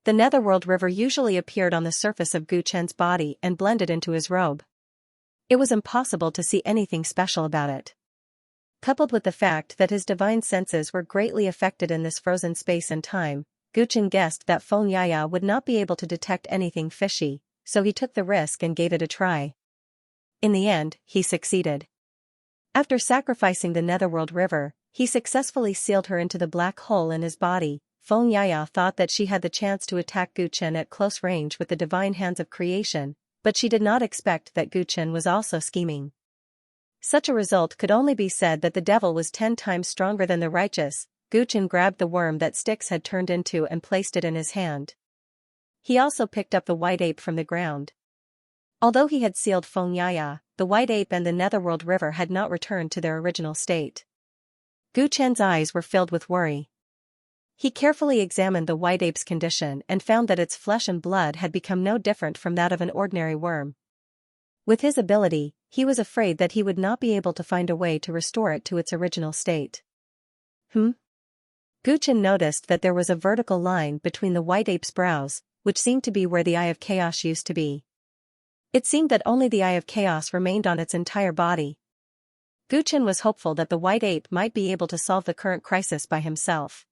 The Netherworld River usually appeared on the surface of Gu Chen's body and blended into his robe. It was impossible to see anything special about it. Coupled with the fact that his divine senses were greatly affected in this frozen space and time, Gu Chen guessed that Feng Yaya would not be able to detect anything fishy, so he took the risk and gave it a try. In the end, he succeeded. After sacrificing the Netherworld River, he successfully sealed her into the black hole in his body. Feng Yaya thought that she had the chance to attack Gu Chen at close range with the divine hands of creation, but she did not expect that Gu Chen was also scheming. Such a result could only be said that the devil was 10 times stronger than the righteous. Gu Chen grabbed the worm that Styx had turned into and placed it in his hand. He also picked up the white ape from the ground. Although he had sealed Feng Yaya, the white ape and the Netherworld River had not returned to their original state. Gu Chen's eyes were filled with worry. He carefully examined the white ape's condition and found that its flesh and blood had become no different from that of an ordinary worm. With his ability, he was afraid that he would not be able to find a way to restore it to its original state. Gu Chen noticed that there was a vertical line between the white ape's brows, which seemed to be where the Eye of Chaos used to be. It seemed that only the Eye of Chaos remained on its entire body. Gu Chen was hopeful that the white ape might be able to solve the current crisis by himself.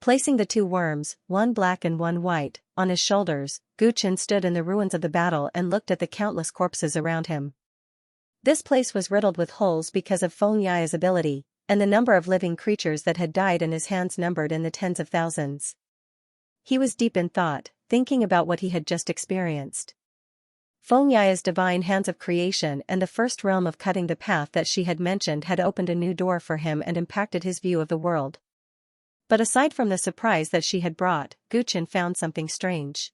Placing the 2 worms, one black and one white, on his shoulders, Gu Chen stood in the ruins of the battle and looked at the countless corpses around him. This place was riddled with holes because of Feng Yaya's ability, and the number of living creatures that had died in his hands numbered in the tens of thousands. He was deep in thought, thinking about what he had just experienced. Feng Yaya's divine hands of creation and the first realm of cutting the path that she had mentioned had opened a new door for him and impacted his view of the world. But aside from the surprise that she had brought, Gu Chen found something strange.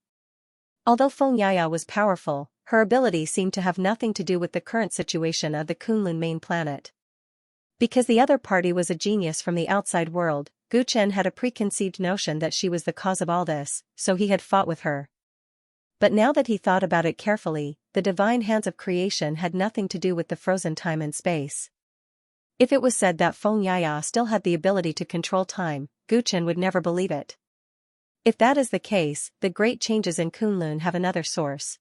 Although Feng Yaya was powerful, her ability seemed to have nothing to do with the current situation of the Kunlun main planet. Because the other party was a genius from the outside world, Gu Chen had a preconceived notion that she was the cause of all this, so he had fought with her. But now that he thought about it carefully, the divine hands of creation had nothing to do with the frozen time and space. If it was said that Feng Yaya still had the ability to control time, Gu Chen would never believe it. If that is the case, the great changes in Kunlun have another source.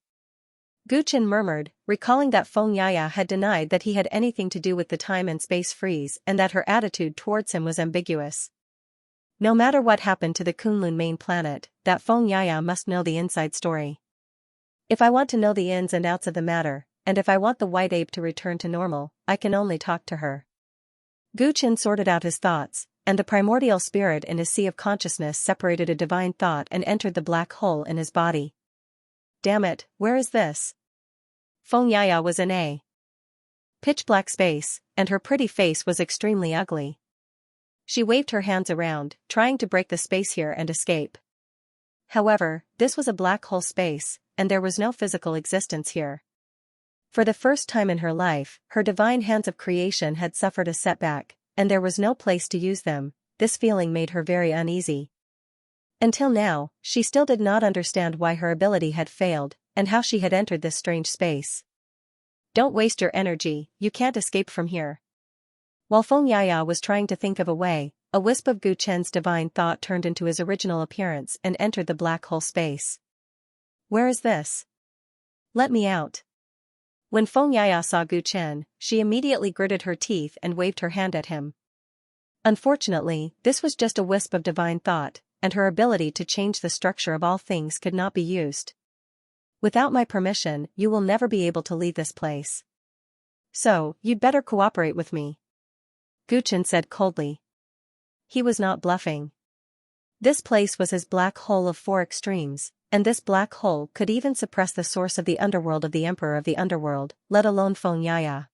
Gu Chen murmured, recalling that Feng Yaya had denied that he had anything to do with the time and space freeze and that her attitude towards him was ambiguous. No matter what happened to the Kunlun main planet, that Feng Yaya must know the inside story. If I want to know the ins and outs of the matter, and if I want the white ape to return to normal, I can only talk to her. Gu Chen sorted out his thoughts, and the primordial spirit in his sea of consciousness separated a divine thought and entered the black hole in his body. Damn it, where is this? Feng Yaya was in a pitch-black space, and her pretty face was extremely ugly. She waved her hands around, trying to break the space here and escape. However, this was a black hole space, and there was no physical existence here. For the first time in her life, her divine hands of creation had suffered a setback, and there was no place to use them. This feeling made her very uneasy. Until now, she still did not understand why her ability had failed, and how she had entered this strange space. Don't waste your energy, you can't escape from here. While Feng Yaya was trying to think of a way, a wisp of Gu Chen's divine thought turned into his original appearance and entered the black hole space. Where is this? Let me out. When Feng Yaya saw Gu Chen, she immediately gritted her teeth and waved her hand at him. Unfortunately, this was just a wisp of divine thought, and her ability to change the structure of all things could not be used. Without my permission, you will never be able to leave this place. So, you'd better cooperate with me. Gu Chen said coldly. He was not bluffing. This place was his black hole of 4 extremes, and this black hole could even suppress the source of the underworld of the Emperor of the Underworld, let alone Feng Yaya.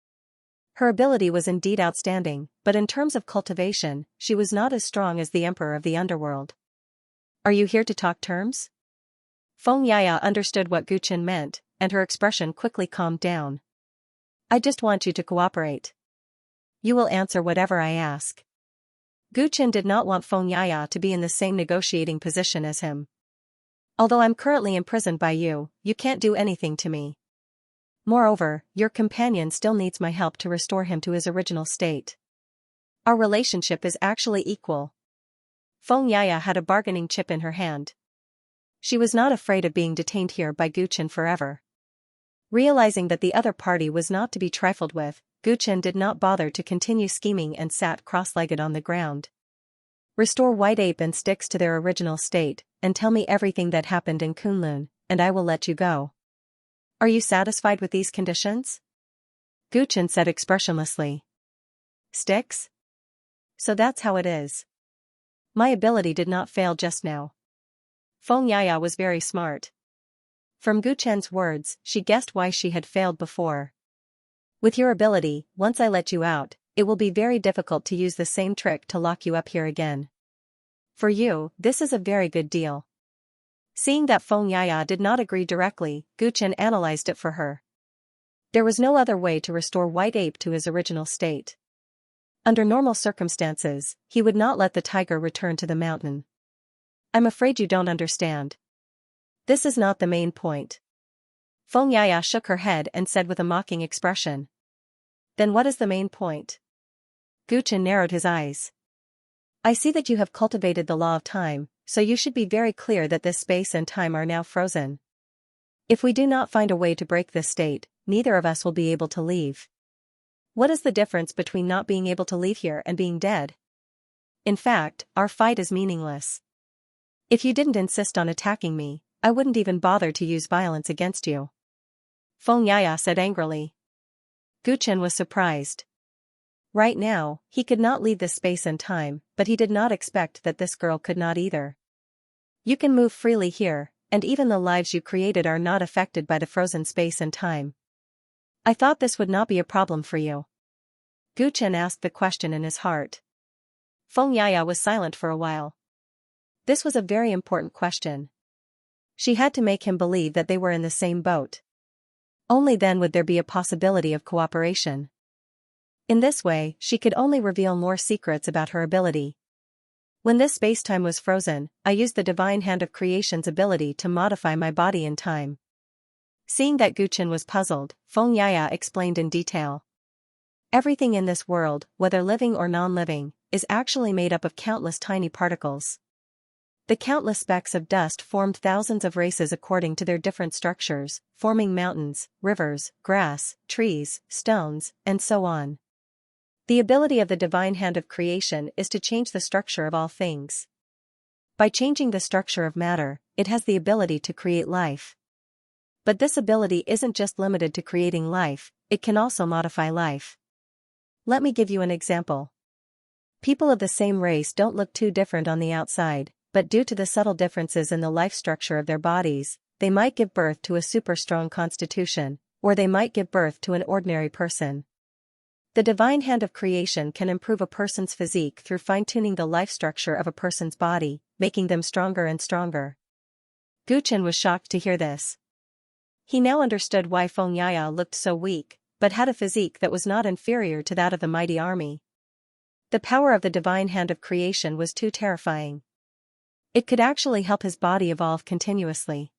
Her ability was indeed outstanding, but in terms of cultivation, she was not as strong as the Emperor of the Underworld. Are you here to talk terms? Feng Yaya understood what Gu Chen meant, and her expression quickly calmed down. I just want you to cooperate. You will answer whatever I ask. Gu Chen did not want Feng Yaya to be in the same negotiating position as him. Although I'm currently imprisoned by you, you can't do anything to me. Moreover, your companion still needs my help to restore him to his original state. Our relationship is actually equal. Feng Yaya had a bargaining chip in her hand. She was not afraid of being detained here by Gu Chen forever. Realizing that the other party was not to be trifled with, Gu Chen did not bother to continue scheming and sat cross-legged on the ground. Restore White Ape and Sticks to their original state, and tell me everything that happened in Kunlun, and I will let you go. Are you satisfied with these conditions? Gu Chen said expressionlessly. Sticks? So that's how it is. My ability did not fail just now. Feng Yaya was very smart. From Gu Chen's words, she guessed why she had failed before. With your ability, once I let you out, it will be very difficult to use the same trick to lock you up here again. For you, this is a very good deal. Seeing that Feng Yaya did not agree directly, Gu Chen analyzed it for her. There was no other way to restore White Ape to his original state. Under normal circumstances, he would not let the tiger return to the mountain. I'm afraid you don't understand. This is not the main point. Feng Yaya shook her head and said with a mocking expression. Then what is the main point? Gu Chen narrowed his eyes. I see that you have cultivated the law of time, so you should be very clear that this space and time are now frozen. If we do not find a way to break this state, neither of us will be able to leave. What is the difference between not being able to leave here and being dead? In fact, our fight is meaningless. If you didn't insist on attacking me, I wouldn't even bother to use violence against you. Feng Yaya said angrily. Gu Chen was surprised. Right now, he could not leave this space and time, but he did not expect that this girl could not either. You can move freely here, and even the lives you created are not affected by the frozen space and time. I thought this would not be a problem for you. Gu Chen asked the question in his heart. Feng Yaya was silent for a while. This was a very important question. She had to make him believe that they were in the same boat. Only then would there be a possibility of cooperation. In this way, she could only reveal more secrets about her ability. When this space-time was frozen, I used the divine hand of creation's ability to modify my body in time. Seeing that Guchen was puzzled, Feng Yaya explained in detail. Everything in this world, whether living or non-living, is actually made up of countless tiny particles. The countless specks of dust formed thousands of races according to their different structures, forming mountains, rivers, grass, trees, stones, and so on. The ability of the divine hand of creation is to change the structure of all things. By changing the structure of matter, it has the ability to create life. But this ability isn't just limited to creating life, it can also modify life. Let me give you an example. People of the same race don't look too different on the outside, but due to the subtle differences in the life structure of their bodies, they might give birth to a super strong constitution, or they might give birth to an ordinary person. The divine hand of creation can improve a person's physique through fine-tuning the life structure of a person's body, making them stronger and stronger. Guchen was shocked to hear this. He now understood why Feng Yaya looked so weak, but had a physique that was not inferior to that of the mighty army. The power of the divine hand of creation was too terrifying. It could actually help his body evolve continuously.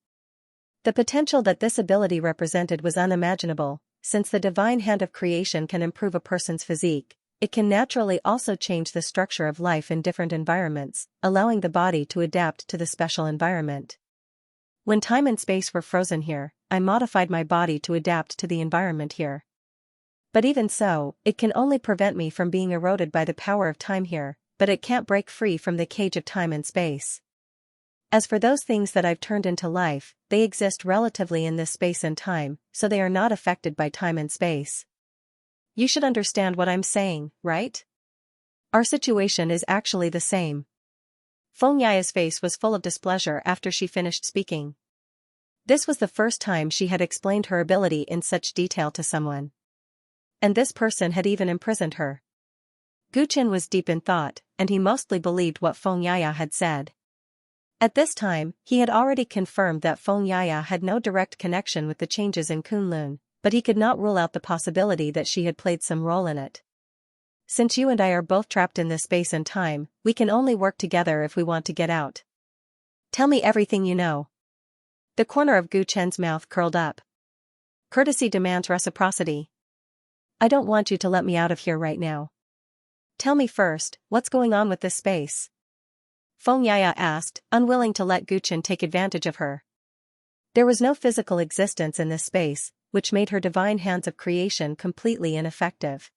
The potential that this ability represented was unimaginable. Since the divine hand of creation can improve a person's physique, it can naturally also change the structure of life in different environments, allowing the body to adapt to the special environment. When time and space were frozen here, I modified my body to adapt to the environment here. But even so, it can only prevent me from being eroded by the power of time here, but it can't break free from the cage of time and space. As for those things that I've turned into life, they exist relatively in this space and time, so they are not affected by time and space. You should understand what I'm saying, right? Our situation is actually the same. Feng Yaya's face was full of displeasure after she finished speaking. This was the first time she had explained her ability in such detail to someone. And this person had even imprisoned her. Guchen was deep in thought, and he mostly believed what Feng Yaya had said. At this time, he had already confirmed that Feng Yaya had no direct connection with the changes in Kunlun, but he could not rule out the possibility that she had played some role in it. Since you and I are both trapped in this space and time, we can only work together if we want to get out. Tell me everything you know. The corner of Gu Chen's mouth curled up. Courtesy demands reciprocity. I don't want you to let me out of here right now. Tell me first, what's going on with this space? Feng Yaya asked, unwilling to let Guchen take advantage of her. There was no physical existence in this space, which made her divine hands of creation completely ineffective.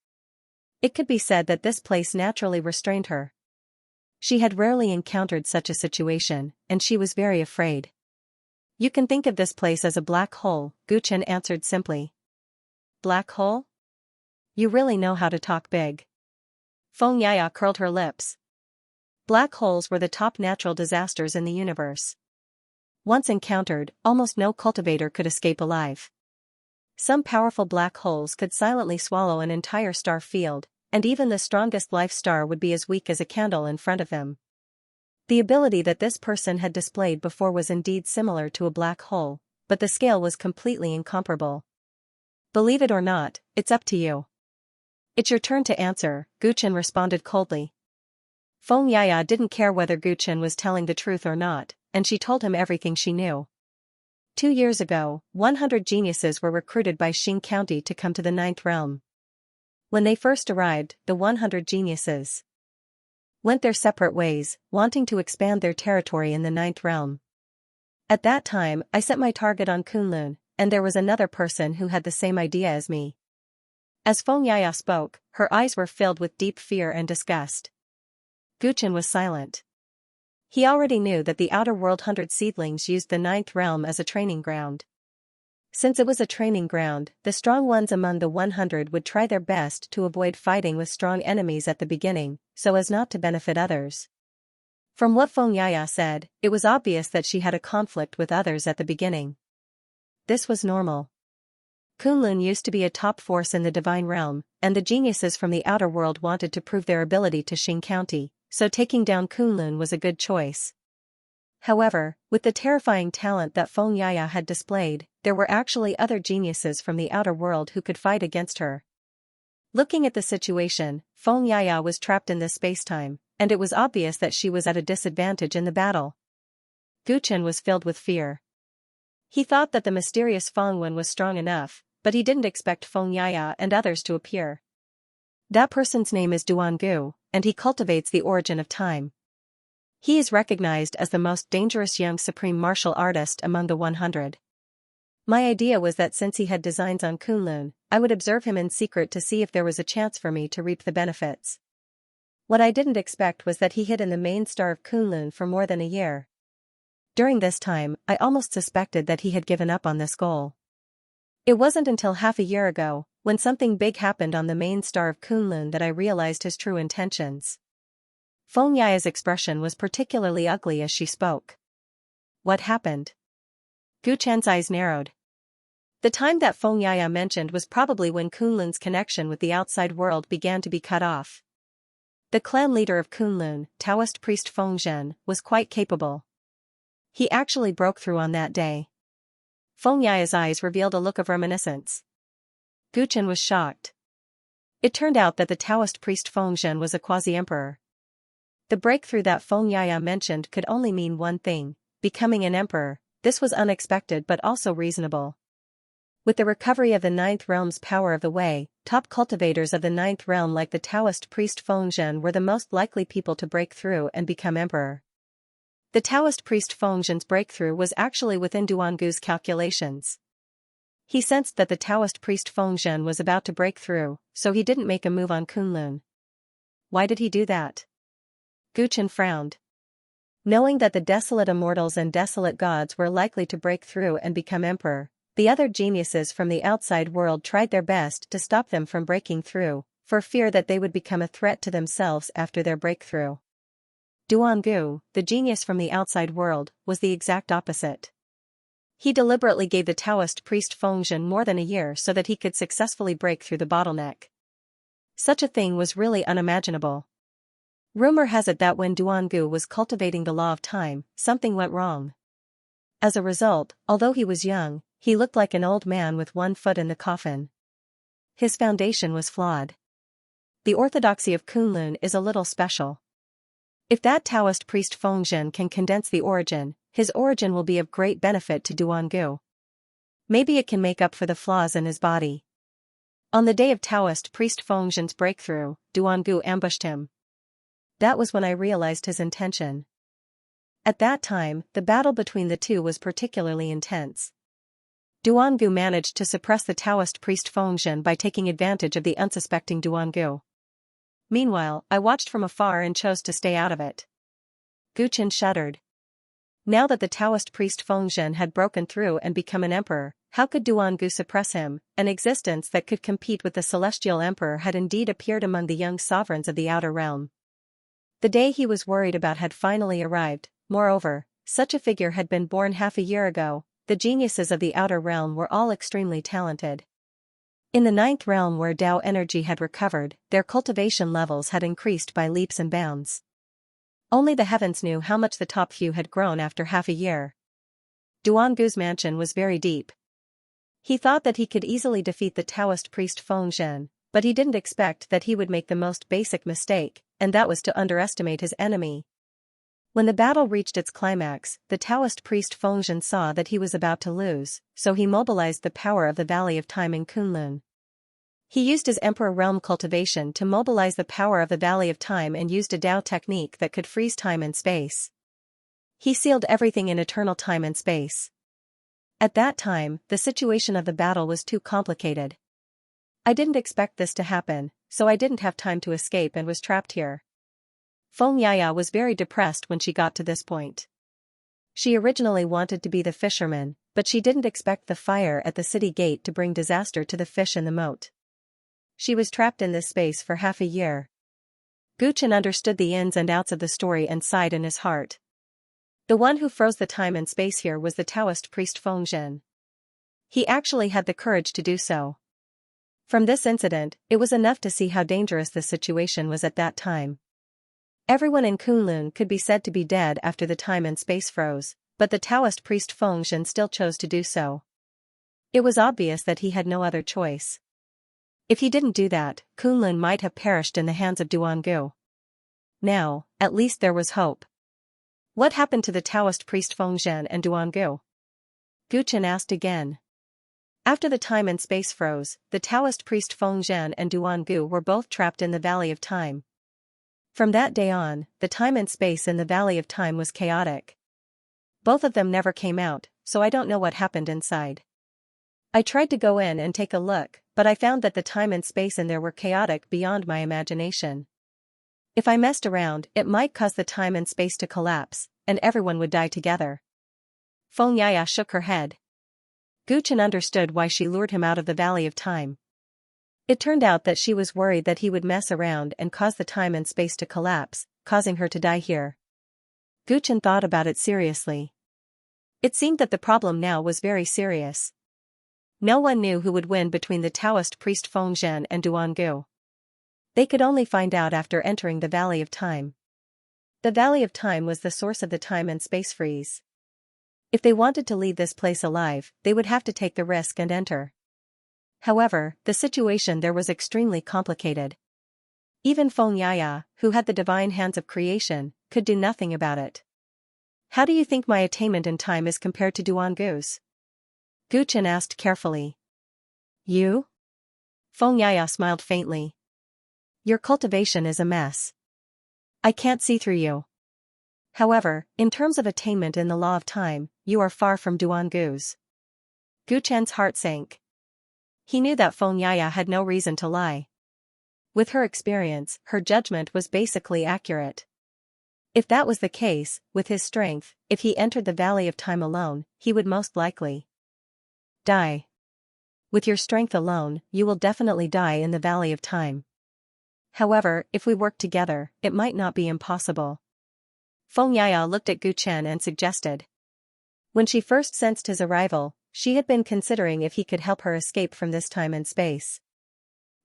It could be said that this place naturally restrained her. She had rarely encountered such a situation, and she was very afraid. You can think of this place as a black hole, Guchen answered simply. Black hole? You really know how to talk big. Feng Yaya curled her lips. Black holes were the top natural disasters in the universe. Once encountered, almost no cultivator could escape alive. Some powerful black holes could silently swallow an entire star field, and even the strongest life star would be as weak as a candle in front of them. The ability that this person had displayed before was indeed similar to a black hole, but the scale was completely incomparable. Believe it or not, it's up to you. It's your turn to answer, Guchen responded coldly. Feng Yaya didn't care whether Guchen was telling the truth or not, and she told him everything she knew. 2 years ago, 100 geniuses were recruited by Xing County to come to the 9th realm. When they first arrived, the 100 geniuses went their separate ways, wanting to expand their territory in the 9th realm. At that time, I set my target on Kunlun, and there was another person who had the same idea as me. As Feng Yaya spoke, her eyes were filled with deep fear and disgust. Guchen was silent. He already knew that the Outer World 100 seedlings used the 9th realm as a training ground. Since it was a training ground, the strong ones among the 100 would try their best to avoid fighting with strong enemies at the beginning, so as not to benefit others. From what Feng Yaya said, it was obvious that she had a conflict with others at the beginning. This was normal. Kunlun used to be a top force in the divine realm, and the geniuses from the outer world wanted to prove their ability to Xing County, so taking down Kunlun was a good choice. However, with the terrifying talent that Feng Yaya had displayed, there were actually other geniuses from the outer world who could fight against her. Looking at the situation, Feng Yaya was trapped in this space-time, and it was obvious that she was at a disadvantage in the battle. Guchen was filled with fear. He thought that the mysterious Feng Wen was strong enough, but he didn't expect Feng Yaya and others to appear. That person's name is Duangu, and he cultivates the origin of time. He is recognized as the most dangerous young supreme martial artist among the 100. My idea was that since he had designs on Kunlun, I would observe him in secret to see if there was a chance for me to reap the benefits. What I didn't expect was that he hid in the main star of Kunlun for more than a year. During this time, I almost suspected that he had given up on this goal. It wasn't until half a year ago, when something big happened on the main star of Kunlun, that I realized his true intentions. Feng Yaya's expression was particularly ugly as she spoke. What happened? Gu Chen's eyes narrowed. The time that Feng Yaya mentioned was probably when Kunlun's connection with the outside world began to be cut off. The clan leader of Kunlun, Taoist priest Feng Zhen, was quite capable. He actually broke through on that day. Feng Yaya's eyes revealed a look of reminiscence. Gu Chen was shocked. It turned out that the Taoist priest Feng Zhen was a quasi-emperor. The breakthrough that Feng Yaya mentioned could only mean one thing: becoming an emperor. This was unexpected but also reasonable. With the recovery of the Ninth Realm's power of the Wei, top cultivators of the Ninth Realm like the Taoist priest Feng Zhen were the most likely people to break through and become emperor. The Taoist priest Feng Zhen's breakthrough was actually within Duangu's calculations. He sensed that the Taoist priest Feng Zhen was about to break through, so he didn't make a move on Kunlun. Why did he do that? Gu Chen frowned. Knowing that the desolate immortals and desolate gods were likely to break through and become emperor, the other geniuses from the outside world tried their best to stop them from breaking through, for fear that they would become a threat to themselves after their breakthrough. Duangu, the genius from the outside world, was the exact opposite. He deliberately gave the Taoist priest Feng Zhen more than a year so that he could successfully break through the bottleneck. Such a thing was really unimaginable. Rumor has it that when Duangu was cultivating the law of time, something went wrong. As a result, although he was young, he looked like an old man with one foot in the coffin. His foundation was flawed. The orthodoxy of Kunlun is a little special. If that Taoist priest Feng Zhen can condense the origin, his origin will be of great benefit to Duangu. Maybe it can make up for the flaws in his body. On the day of Taoist priest Feng Zhen's breakthrough, Duangu ambushed him. That was when I realized his intention. At that time, the battle between the two was particularly intense. Duangu managed to suppress the Taoist priest Feng Zhen by taking advantage of the unsuspecting Duangu. Meanwhile, I watched from afar and chose to stay out of it. Gu Chen shuddered. Now that the Taoist priest Feng Zhen had broken through and become an emperor, how could Duangu suppress him? An existence that could compete with the celestial emperor had indeed appeared among the young sovereigns of the outer realm. The day he was worried about had finally arrived. Moreover, such a figure had been born half a year ago. The geniuses of the outer realm were all extremely talented. In the Ninth Realm, where Tao energy had recovered, their cultivation levels had increased by leaps and bounds. Only the heavens knew how much the top few had grown after half a year. Duangu's mansion was very deep. He thought that he could easily defeat the Taoist priest Feng Zhen, but he didn't expect that he would make the most basic mistake, and that was to underestimate his enemy. When the battle reached its climax, the Taoist priest Feng Zhen saw that he was about to lose, so he mobilized the power of the Valley of Time in Kunlun. He used his Emperor Realm cultivation to mobilize the power of the Valley of Time and used a Tao technique that could freeze time and space. He sealed everything in eternal time and space. At that time, the situation of the battle was too complicated. I didn't expect this to happen, so I didn't have time to escape and was trapped here. Feng Yaya was very depressed when she got to this point. She originally wanted to be the fisherman, but she didn't expect the fire at the city gate to bring disaster to the fish in the moat. She was trapped in this space for half a year. Gu Chen understood the ins and outs of the story and sighed in his heart. The one who froze the time and space here was the Taoist priest Feng Zhen. He actually had the courage to do so. From this incident, it was enough to see how dangerous the situation was at that time. Everyone in Kunlun could be said to be dead after the time and space froze, but the Taoist priest Feng Zhen still chose to do so. It was obvious that he had no other choice. If he didn't do that, Kunlun might have perished in the hands of Duangu. Now, at least there was hope. What happened to the Taoist priest Fengzhen and Duangu? Gu Chen asked again. After the time and space froze, the Taoist priest Fengzhen and Duangu were both trapped in the Valley of Time. From that day on, the time and space in the Valley of Time was chaotic. Both of them never came out, so I don't know what happened inside. I tried to go in and take a look, but I found that the time and space in there were chaotic beyond my imagination. If I messed around, it might cause the time and space to collapse, and everyone would die together. Feng Yaya shook her head. Gu Chen understood why she lured him out of the Valley of Time. It turned out that she was worried that he would mess around and cause the time and space to collapse, causing her to die here. Gu Chen thought about it seriously. It seemed that the problem now was very serious. No one knew who would win between the Taoist priest Fengzhen and Duangu. They could only find out after entering the Valley of Time. The Valley of Time was the source of the time and space freeze. If they wanted to leave this place alive, they would have to take the risk and enter. However, the situation there was extremely complicated. Even Feng Yaya, who had the divine hands of creation, could do nothing about it. How do you think my attainment in time is compared to Duangu's? Gu Chen asked carefully. You? Feng Yaya smiled faintly. Your cultivation is a mess. I can't see through you. However, in terms of attainment in the law of time, you are far from Duangu's. Gu Chen's heart sank. He knew that Feng Yaya had no reason to lie. With her experience, her judgment was basically accurate. If that was the case, with his strength, if he entered the Valley of Time alone, he would most likely die. With your strength alone, you will definitely die in the Valley of Time. However, if we work together, it might not be impossible. Feng Yaya looked at Gu Chen and suggested. When she first sensed his arrival, she had been considering if he could help her escape from this time and space.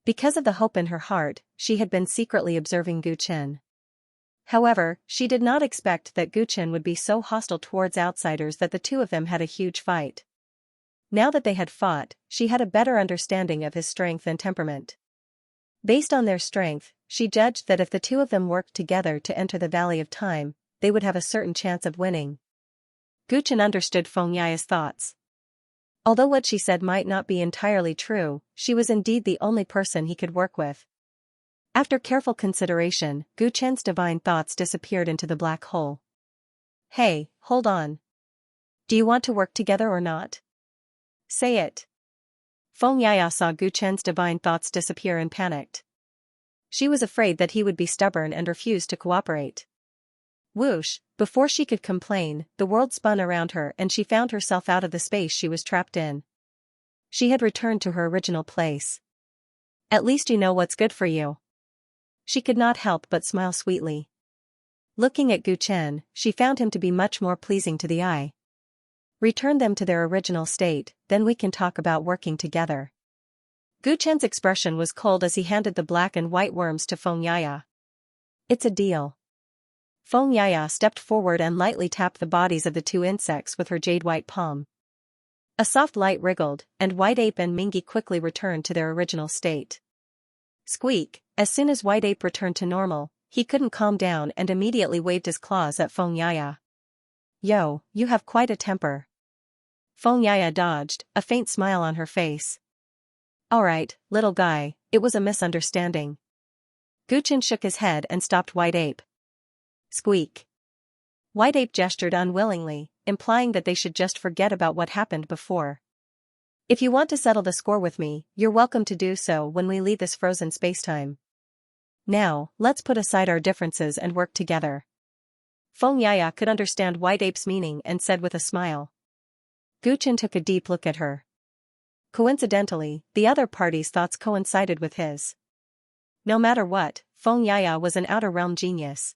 Because of the hope in her heart, she had been secretly observing Gu Chen. However, she did not expect that Gu Chen would be so hostile towards outsiders that the two of them had a huge fight. Now that they had fought, she had a better understanding of his strength and temperament. Based on their strength, she judged that if the two of them worked together to enter the Valley of Time, they would have a certain chance of winning. Gu Chen understood Feng Yaya's thoughts. Although what she said might not be entirely true, she was indeed the only person he could work with. After careful consideration, Gu Chen's divine thoughts disappeared into the black hole. Hey, hold on. Do you want to work together or not? Say it. Feng Yaya saw Gu Chen's divine thoughts disappear and panicked. She was afraid that he would be stubborn and refuse to cooperate. Whoosh, before she could complain, the world spun around her and she found herself out of the space she was trapped in. She had returned to her original place. At least you know what's good for you. She could not help but smile sweetly. Looking at Gu Chen, she found him to be much more pleasing to the eye. Return them to their original state, then we can talk about working together. Gu Chen's expression was cold as he handed the black and white worms to Feng Yaya. It's a deal. Feng Yaya stepped forward and lightly tapped the bodies of the two insects with her jade-white palm. A soft light wriggled, and White Ape and Mingy quickly returned to their original state. Squeak, as soon as White Ape returned to normal, he couldn't calm down and immediately waved his claws at Feng Yaya. Yo, you have quite a temper. Feng Yaya dodged, a faint smile on her face. Alright, little guy, it was a misunderstanding. Gu Chen shook his head and stopped White Ape. Squeak. White Ape gestured unwillingly, implying that they should just forget about what happened before. If you want to settle the score with me, you're welcome to do so when we leave this frozen spacetime. Now, let's put aside our differences and work together. Feng Yaya could understand White Ape's meaning and said with a smile. Gu Chen took a deep look at her. Coincidentally, the other party's thoughts coincided with his. No matter what, Feng Yaya was an outer realm genius.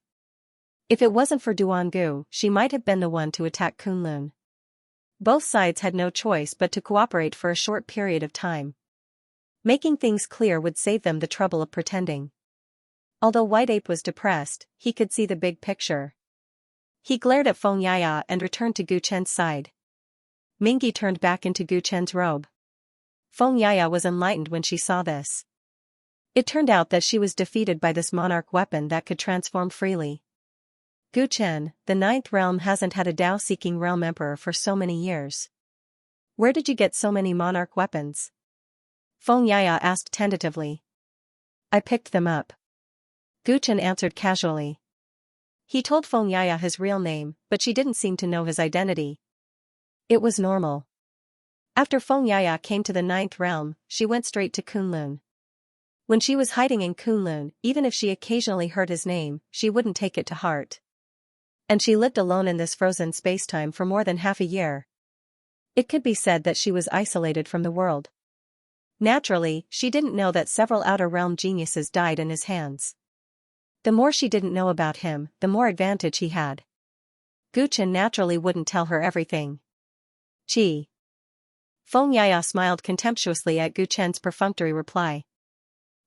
If it wasn't for Duangu, she might have been the one to attack Kunlun. Both sides had no choice but to cooperate for a short period of time. Making things clear would save them the trouble of pretending. Although White Ape was depressed, he could see the big picture. He glared at Feng Yaya and returned to Gu Chen's side. Mingy turned back into Gu Chen's robe. Feng Yaya was enlightened when she saw this. It turned out that she was defeated by this monarch weapon that could transform freely. Gu Chen, the ninth realm hasn't had a Dao-seeking realm emperor for so many years. Where did you get so many monarch weapons? Feng Yaya asked tentatively. I picked them up. Gu Chen answered casually. He told Feng Yaya his real name, but she didn't seem to know his identity. It was normal. After Feng Yaya came to the ninth realm, she went straight to Kunlun. When she was hiding in Kunlun, even if she occasionally heard his name, she wouldn't take it to heart. And she lived alone in this frozen spacetime for more than half a year. It could be said that she was isolated from the world. Naturally, she didn't know that several outer realm geniuses died in his hands. The more she didn't know about him, the more advantage he had. Gu Chen naturally wouldn't tell her everything. Gee. Feng Yaya smiled contemptuously at Gu Chen's perfunctory reply.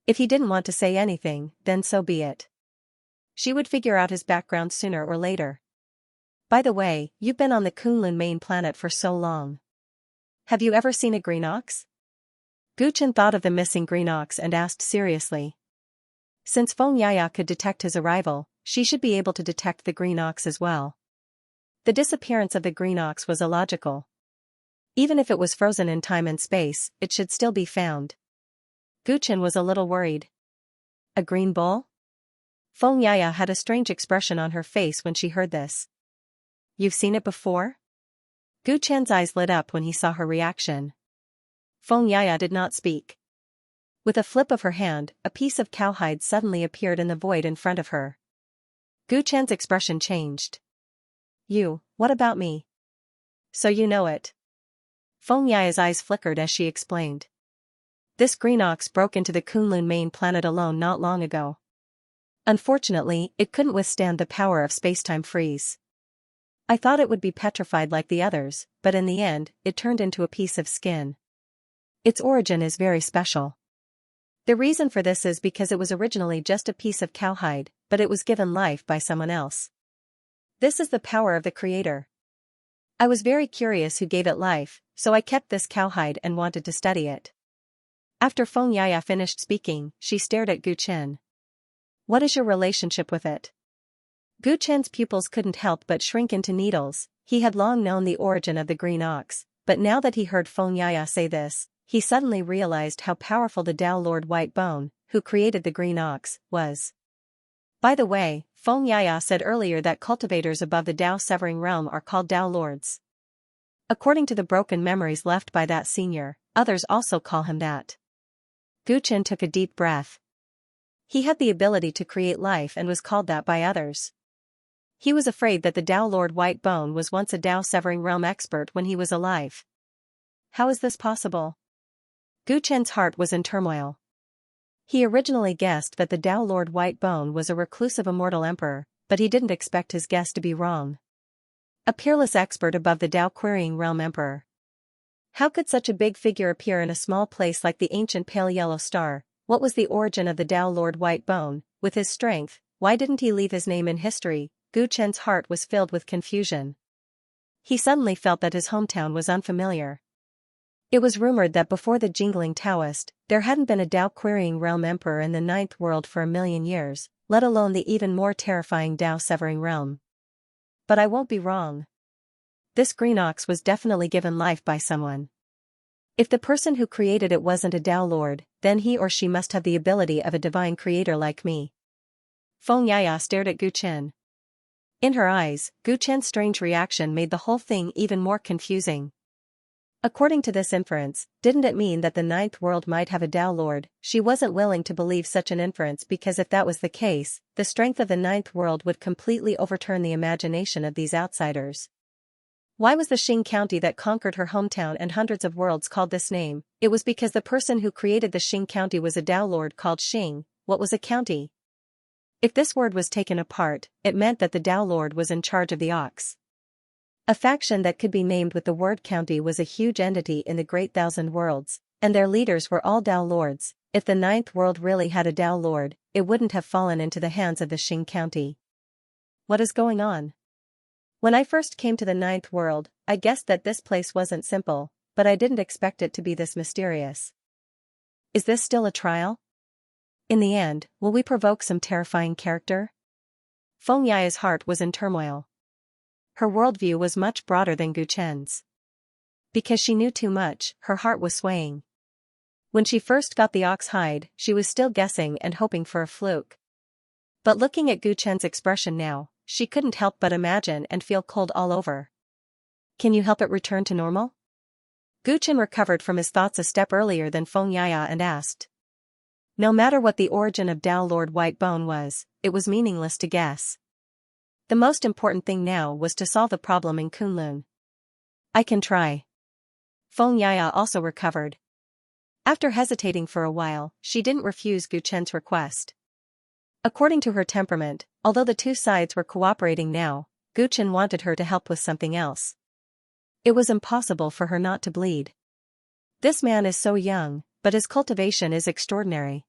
If he didn't want to say anything, then so be it. She would figure out his background sooner or later. By the way, you've been on the Kunlun main planet for so long. Have you ever seen a green ox? Gu Chen thought of the missing green ox and asked seriously. Since Feng Yaya could detect his arrival, she should be able to detect the green ox as well. The disappearance of the green ox was illogical. Even if it was frozen in time and space, it should still be found. Gu Chen was a little worried. A green bull? Feng Yaya had a strange expression on her face when she heard this. You've seen it before? Gu Chen's eyes lit up when he saw her reaction. Feng Yaya did not speak. With a flip of her hand, a piece of cowhide suddenly appeared in the void in front of her. Gu Chen's expression changed. You, what about me? So you know it. Feng Yaya's eyes flickered as she explained. This green ox broke into the Kunlun main planet alone not long ago. Unfortunately, it couldn't withstand the power of spacetime freeze. I thought it would be petrified like the others, but in the end, it turned into a piece of skin. Its origin is very special. The reason for this is because it was originally just a piece of cowhide, but it was given life by someone else. This is the power of the Creator. I was very curious who gave it life, so I kept this cowhide and wanted to study it. After Feng Yaya finished speaking, she stared at Gu Chen. What is your relationship with it? Gu Chen's pupils couldn't help but shrink into needles. He had long known the origin of the green ox, but now that he heard Feng Yaya say this, he suddenly realized how powerful the Tao Lord White Bone, who created the green ox, was. By the way, Feng Yaya said earlier that cultivators above the Tao Severing Realm are called Tao Lords. According to the broken memories left by that senior, others also call him that. Gu Chen took a deep breath. He had the ability to create life and was called that by others. He was afraid that the Tao Lord White Bone was once a Tao Severing Realm expert when he was alive. How is this possible? Gu Chen's heart was in turmoil. He originally guessed that the Tao Lord White Bone was a reclusive immortal emperor, but he didn't expect his guess to be wrong. A peerless expert above the Tao Querying Realm emperor. How could such a big figure appear in a small place like the ancient pale yellow star? What was the origin of the Tao Lord White Bone? With his strength, why didn't he leave his name in history? Gu Chen's heart was filled with confusion. He suddenly felt that his hometown was unfamiliar. It was rumored that before the jingling Taoist, there hadn't been a Tao Querying Realm emperor in the ninth world for 1,000,000 years, let alone the even more terrifying Tao Severing Realm. But I won't be wrong. This green ox was definitely given life by someone. If the person who created it wasn't a Tao Lord, then he or she must have the ability of a divine creator like me. Feng Yaya stared at Gu Chen. In her eyes, Gu Chen's strange reaction made the whole thing even more confusing. According to this inference, didn't it mean that the ninth world might have a Tao Lord? She wasn't willing to believe such an inference because if that was the case, the strength of the ninth world would completely overturn the imagination of these outsiders. Why was the Xing county that conquered her hometown and hundreds of worlds called this name? It was because the person who created the Xing county was a Tao Lord called Xing. What was a county? If this word was taken apart, it meant that the Tao Lord was in charge of the ox. A faction that could be named with the word county was a huge entity in the Great Thousand Worlds, and their leaders were all Tao Lords. If the ninth world really had a Tao Lord, it wouldn't have fallen into the hands of the Xing county. What is going on? When I first came to the ninth world, I guessed that this place wasn't simple, but I didn't expect it to be this mysterious. Is this still a trial? In the end, will we provoke some terrifying character? Feng Yaya's heart was in turmoil. Her worldview was much broader than Gu Chen's. Because she knew too much, her heart was swaying. When she first got the ox hide, she was still guessing and hoping for a fluke. But looking at Gu Chen's expression now, she couldn't help but imagine and feel cold all over. Can you help it return to normal? Gu Chen recovered from his thoughts a step earlier than Feng Yaya and asked. No matter what the origin of Tao Lord White Bone was, it was meaningless to guess. The most important thing now was to solve the problem in Kunlun. I can try. Feng Yaya also recovered. After hesitating for a while, she didn't refuse Gu Chen's request. According to her temperament, although the two sides were cooperating now, Gu Chen wanted her to help with something else. It was impossible for her not to bleed. This man is so young, but his cultivation is extraordinary.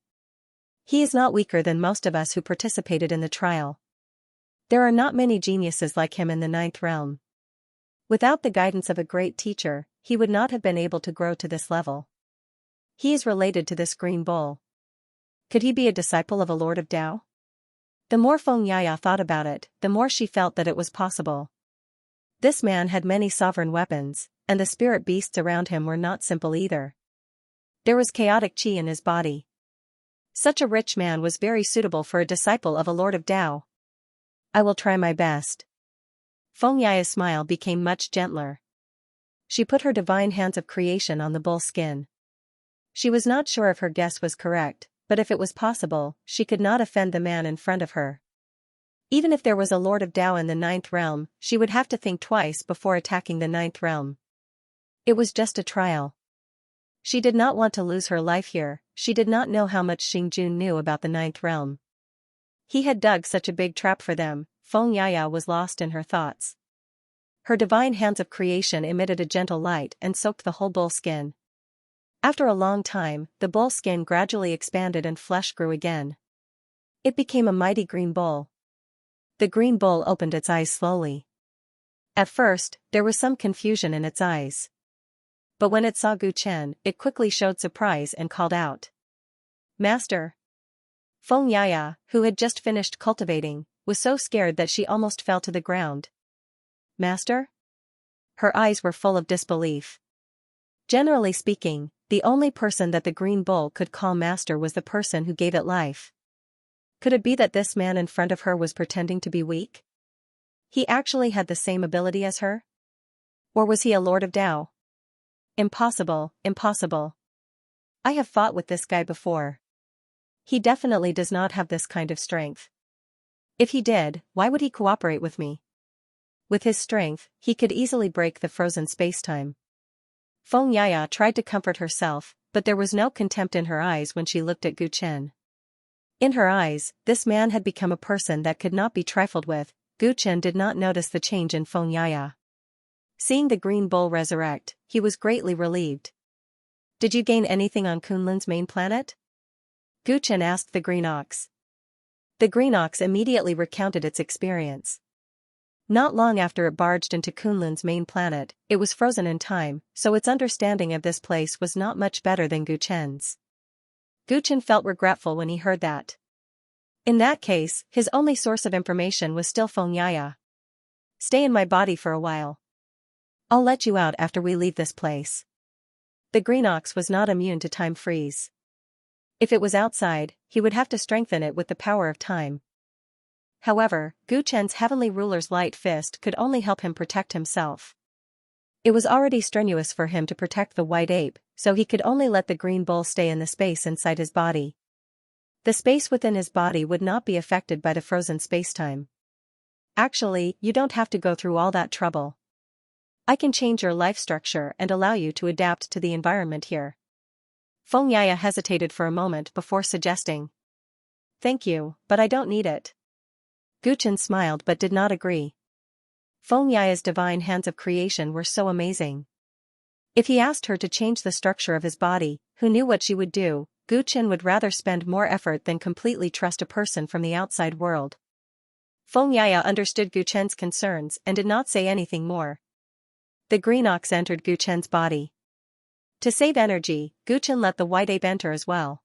He is not weaker than most of us who participated in the trial. There are not many geniuses like him in the 9th realm. Without the guidance of a great teacher, he would not have been able to grow to this level. He is related to this green bull. Could he be a disciple of a lord of Tao? The more Feng Yaya thought about it, the more she felt that it was possible. This man had many sovereign weapons, and the spirit beasts around him were not simple either. There was chaotic qi in his body. Such a rich man was very suitable for a disciple of a lord of Tao. I will try my best. Feng Yaya's smile became much gentler. She put her divine hands of creation on the bull's skin. She was not sure if her guess was correct, but if it was possible, she could not offend the man in front of her. Even if there was a lord of Tao in the 9th realm, she would have to think twice before attacking the 9th realm. It was just a trial. She did not want to lose her life here. She did not know how much Xingjun knew about the 9th realm. He had dug such a big trap for them. Feng Yaya was lost in her thoughts. Her divine hands of creation emitted a gentle light and soaked the whole bull skin. After a long time, the bull skin gradually expanded and flesh grew again. It became a mighty green bull. The green bull opened its eyes slowly. At first, there was some confusion in its eyes. But when it saw Gu Chen, it quickly showed surprise and called out. Master! Feng Yaya, who had just finished cultivating, was so scared that she almost fell to the ground. Master? Her eyes were full of disbelief. Generally speaking, the only person that the green bull could call master was the person who gave it life. Could it be that this man in front of her was pretending to be weak? He actually had the same ability as her? Or was he a lord of Tao? Impossible, impossible. I have fought with this guy before. He definitely does not have this kind of strength. If he did, why would he cooperate with me? With his strength, he could easily break the frozen space-time. Feng Yaya tried to comfort herself, but there was no contempt in her eyes when she looked at Gu Chen. In her eyes, this man had become a person that could not be trifled with. Gu Chen did not notice the change in Feng Yaya. Seeing the green bull resurrect, he was greatly relieved. Did you gain anything on Kunlun's main planet? Gu Chen asked the green ox. The green ox immediately recounted its experience. Not long after it barged into Kunlun's main planet, it was frozen in time, so its understanding of this place was not much better than Gu Chen's. Gu Chen felt regretful when he heard that. In that case, his only source of information was still Feng Yaya. Stay in my body for a while. I'll let you out after we leave this place. The green ox was not immune to time freeze. If it was outside, he would have to strengthen it with the power of time. However, Gu Chen's heavenly ruler's light fist could only help him protect himself. It was already strenuous for him to protect the white ape, so he could only let the green bull stay in the space inside his body. The space within his body would not be affected by the frozen spacetime. Actually, you don't have to go through all that trouble. I can change your life structure and allow you to adapt to the environment here. Feng Yaya hesitated for a moment before suggesting. Thank you, but I don't need it. Gu Chen smiled but did not agree. Feng Yaya's divine hands of creation were so amazing. If he asked her to change the structure of his body, who knew what she would do? Gu Chen would rather spend more effort than completely trust a person from the outside world. Feng Yaya understood Gu Chen's concerns and did not say anything more. The green ox entered Gu Chen's body. To save energy, Gu Chen let the white ape enter as well.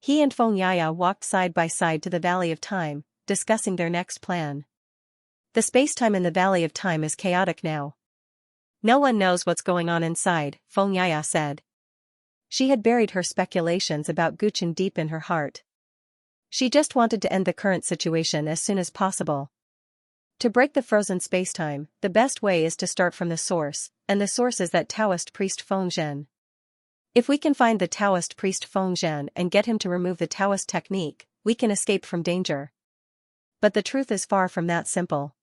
He and Xianxia walked side by side to the Valley of Time, discussing their next plan. The space-time in the Valley of Time is chaotic now. No one knows what's going on inside, Xianxia said. She had buried her speculations about Guchen deep in her heart. She just wanted to end the current situation as soon as possible. To break the frozen spacetime, the best way is to start from the source, and the source is that Taoist priest Fengzhen. If we can find the Taoist priest Fengzhen and get him to remove the Taoist technique, we can escape from danger. But the truth is far from that simple.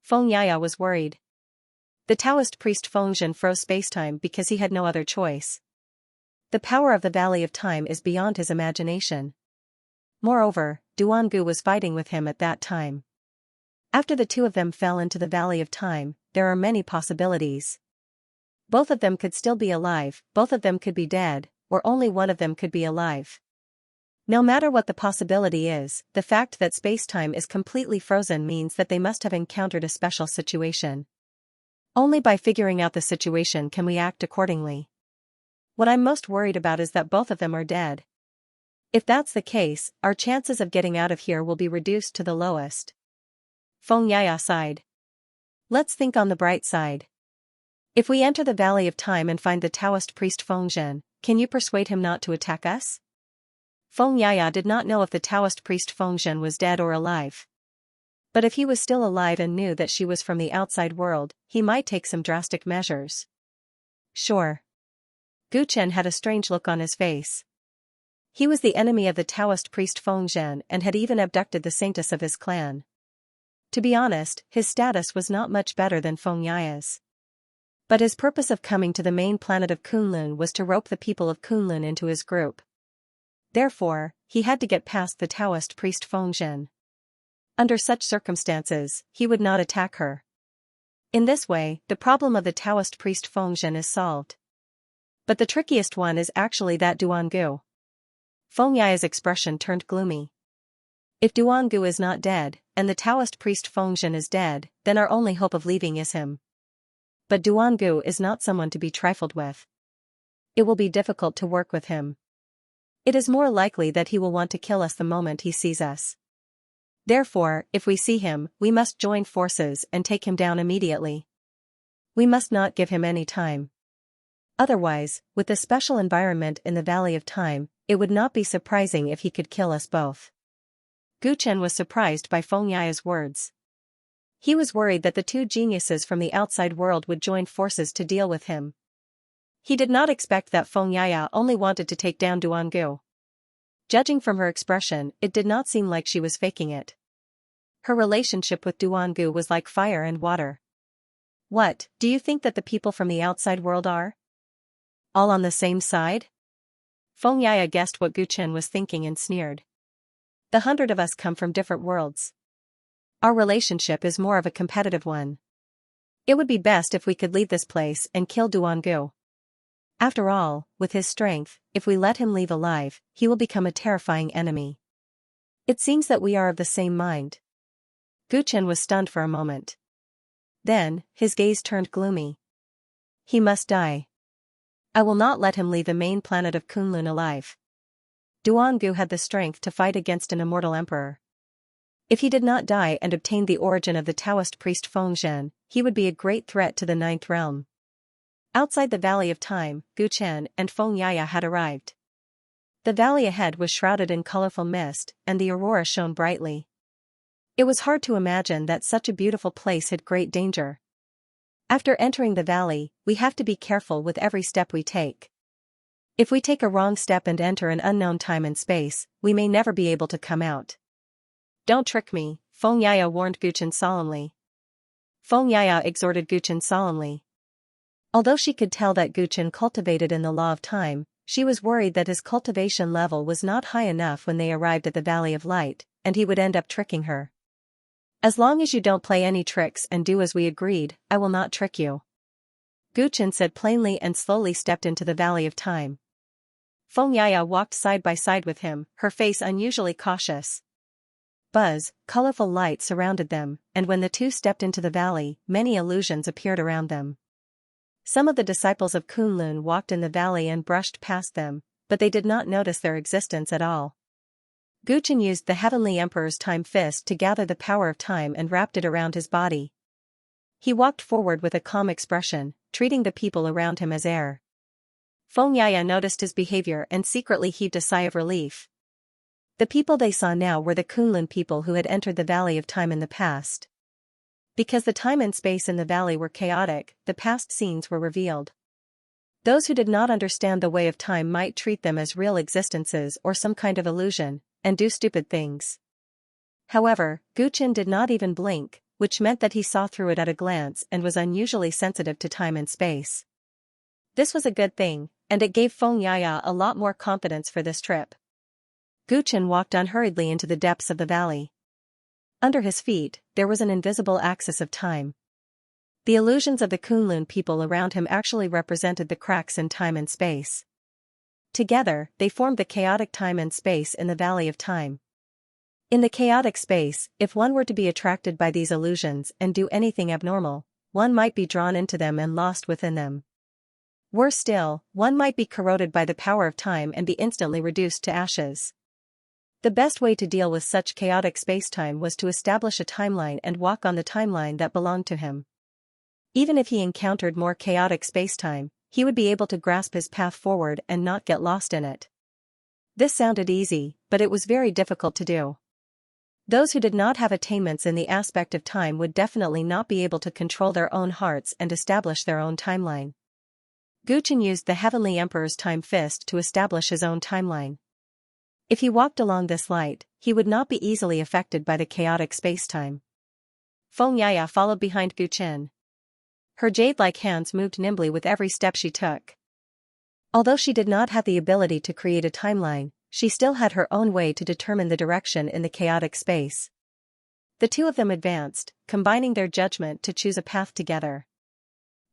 Xianxia was worried. The Taoist priest Fengzhen froze spacetime because he had no other choice. The power of the Valley of Time is beyond his imagination. Moreover, Duangu was fighting with him at that time. After the two of them fell into the Valley of Time, there are many possibilities. Both of them could still be alive, both of them could be dead, or only one of them could be alive. No matter what the possibility is, the fact that spacetime is completely frozen means that they must have encountered a special situation. Only by figuring out the situation can we act accordingly. What I'm most worried about is that both of them are dead. If that's the case, our chances of getting out of here will be reduced to the lowest. Xianxia sighed. Let's think on the bright side. If we enter the Valley of Time and find the Taoist priest Fengzhen, can you persuade him not to attack us? Xianxia did not know if the Taoist priest Fengzhen was dead or alive. But if he was still alive and knew that she was from the outside world, he might take some drastic measures. Sure. Guchen had a strange look on his face. He was the enemy of the Taoist priest Fengzhen and had even abducted the saintess of his clan. To be honest, his status was not much better than Xianxia's. But his purpose of coming to the main planet of Kunlun was to rope the people of Kunlun into his group. Therefore, he had to get past the Taoist priest Fengzhen. Under such circumstances, he would not attack her. In this way, the problem of the Taoist priest Fengzhen is solved. But the trickiest one is actually that Duangu. Xianxia's expression turned gloomy. If Duangu is not dead, and the Taoist priest Fengzhen is dead, then our only hope of leaving is him. But Duangu is not someone to be trifled with. It will be difficult to work with him. It is more likely that he will want to kill us the moment he sees us. Therefore, if we see him, we must join forces and take him down immediately. We must not give him any time. Otherwise, with the special environment in the Valley of Time, it would not be surprising if he could kill us both. Guchen was surprised by Xianxia's words. He was worried that the two geniuses from the outside world would join forces to deal with him. He did not expect that Xianxia only wanted to take down Duangu. Judging from her expression, it did not seem like she was faking it. Her relationship with Duangu was like fire and water. What, do you think that the people from the outside world are? All on the same side? Xianxia guessed what Guchen was thinking and sneered. The 100 of us come from different worlds. Our relationship is more of a competitive one. It would be best if we could leave this place and kill Duangu. After all, with his strength, if we let him leave alive, he will become a terrifying enemy. It seems that we are of the same mind. Guchen was stunned for a moment. Then, his gaze turned gloomy. He must die. I will not let him leave the main planet of Kunlun alive. Duangu had the strength to fight against an immortal emperor. If he did not die and obtain the origin of the Taoist priest Fengzhen, he would be a great threat to the Ninth Realm. Outside the Valley of Time, Guchen and Xianxia had arrived. The valley ahead was shrouded in colorful mist, and the aurora shone brightly. It was hard to imagine that such a beautiful place had great danger. After entering the valley, we have to be careful with every step we take. If we take a wrong step and enter an unknown time and space, we may never be able to come out. Don't trick me, Xianxia warned Guchen solemnly. Xianxia exhorted Guchen solemnly. Although she could tell that Guchen cultivated in the law of time, she was worried that his cultivation level was not high enough when they arrived at the Valley of Light, and he would end up tricking her. As long as you don't play any tricks and do as we agreed, I will not trick you. Guchen said plainly and slowly stepped into the Valley of Time. Xianxia walked side by side with him, her face unusually cautious. Buzz, colorful light surrounded them, and when the two stepped into the valley, many illusions appeared around them. Some of the disciples of Kunlun walked in the valley and brushed past them, but they did not notice their existence at all. Guchen used the Heavenly Emperor's time fist to gather the power of time and wrapped it around his body. He walked forward with a calm expression, treating the people around him as air. Xianxia noticed his behavior and secretly heaved a sigh of relief. The people they saw now were the Kunlun people who had entered the Valley of Time in the past. Because the time and space in the valley were chaotic, the past scenes were revealed. Those who did not understand the way of time might treat them as real existences or some kind of illusion, and do stupid things. However, Guchen did not even blink, which meant that he saw through it at a glance and was unusually sensitive to time and space. This was a good thing, and it gave Xianxia a lot more confidence for this trip. Guchen walked unhurriedly into the depths of the valley. Under his feet, there was an invisible axis of time. The illusions of the Kunlun people around him actually represented the cracks in time and space. Together, they formed the chaotic time and space in the Valley of Time. In the chaotic space, if one were to be attracted by these illusions and do anything abnormal, one might be drawn into them and lost within them. Worse still, one might be corroded by the power of time and be instantly reduced to ashes. The best way to deal with such chaotic space-time was to establish a timeline and walk on the timeline that belonged to him. Even if he encountered more chaotic space-time, he would be able to grasp his path forward and not get lost in it. This sounded easy, but it was very difficult to do. Those who did not have attainments in the aspect of time would definitely not be able to control their own hearts and establish their own timeline. Guchen used the Heavenly Emperor's time fist to establish his own timeline. If he walked along this light, he would not be easily affected by the chaotic space-time. Xianxia followed behind Guchen. Her jade-like hands moved nimbly with every step she took. Although she did not have the ability to create a timeline, she still had her own way to determine the direction in the chaotic space. The two of them advanced, combining their judgment to choose a path together.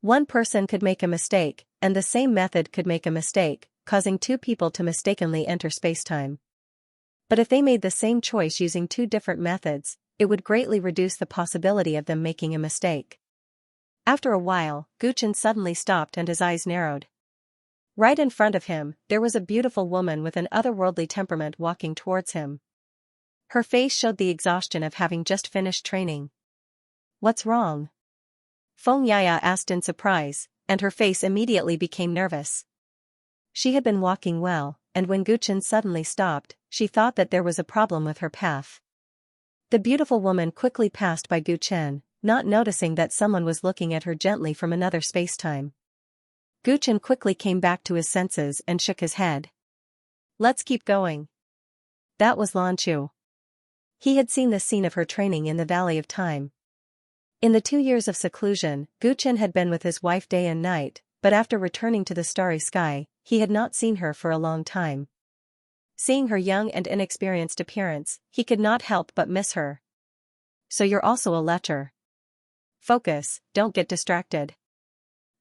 One person could make a mistake, and the same method could make a mistake, causing two people to mistakenly enter spacetime. But if they made the same choice using two different methods, it would greatly reduce the possibility of them making a mistake. After a while, Guchen suddenly stopped and his eyes narrowed. Right in front of him, there was a beautiful woman with an otherworldly temperament walking towards him. Her face showed the exhaustion of having just finished training. "What's wrong?" Xianxia asked in surprise, and her face immediately became nervous. She had been walking well, and when Guchen suddenly stopped, she thought that there was a problem with her path. The beautiful woman quickly passed by Guchen, not noticing that someone was looking at her gently from another spacetime. Guchen quickly came back to his senses and shook his head. "Let's keep going." That was Lanchu. He had seen the scene of her training in the Valley of Time. In the 2 years of seclusion, Guchen had been with his wife day and night, but after returning to the starry sky, he had not seen her for a long time. Seeing her young and inexperienced appearance, he could not help but miss her. "So you're also a lecher. Focus, don't get distracted."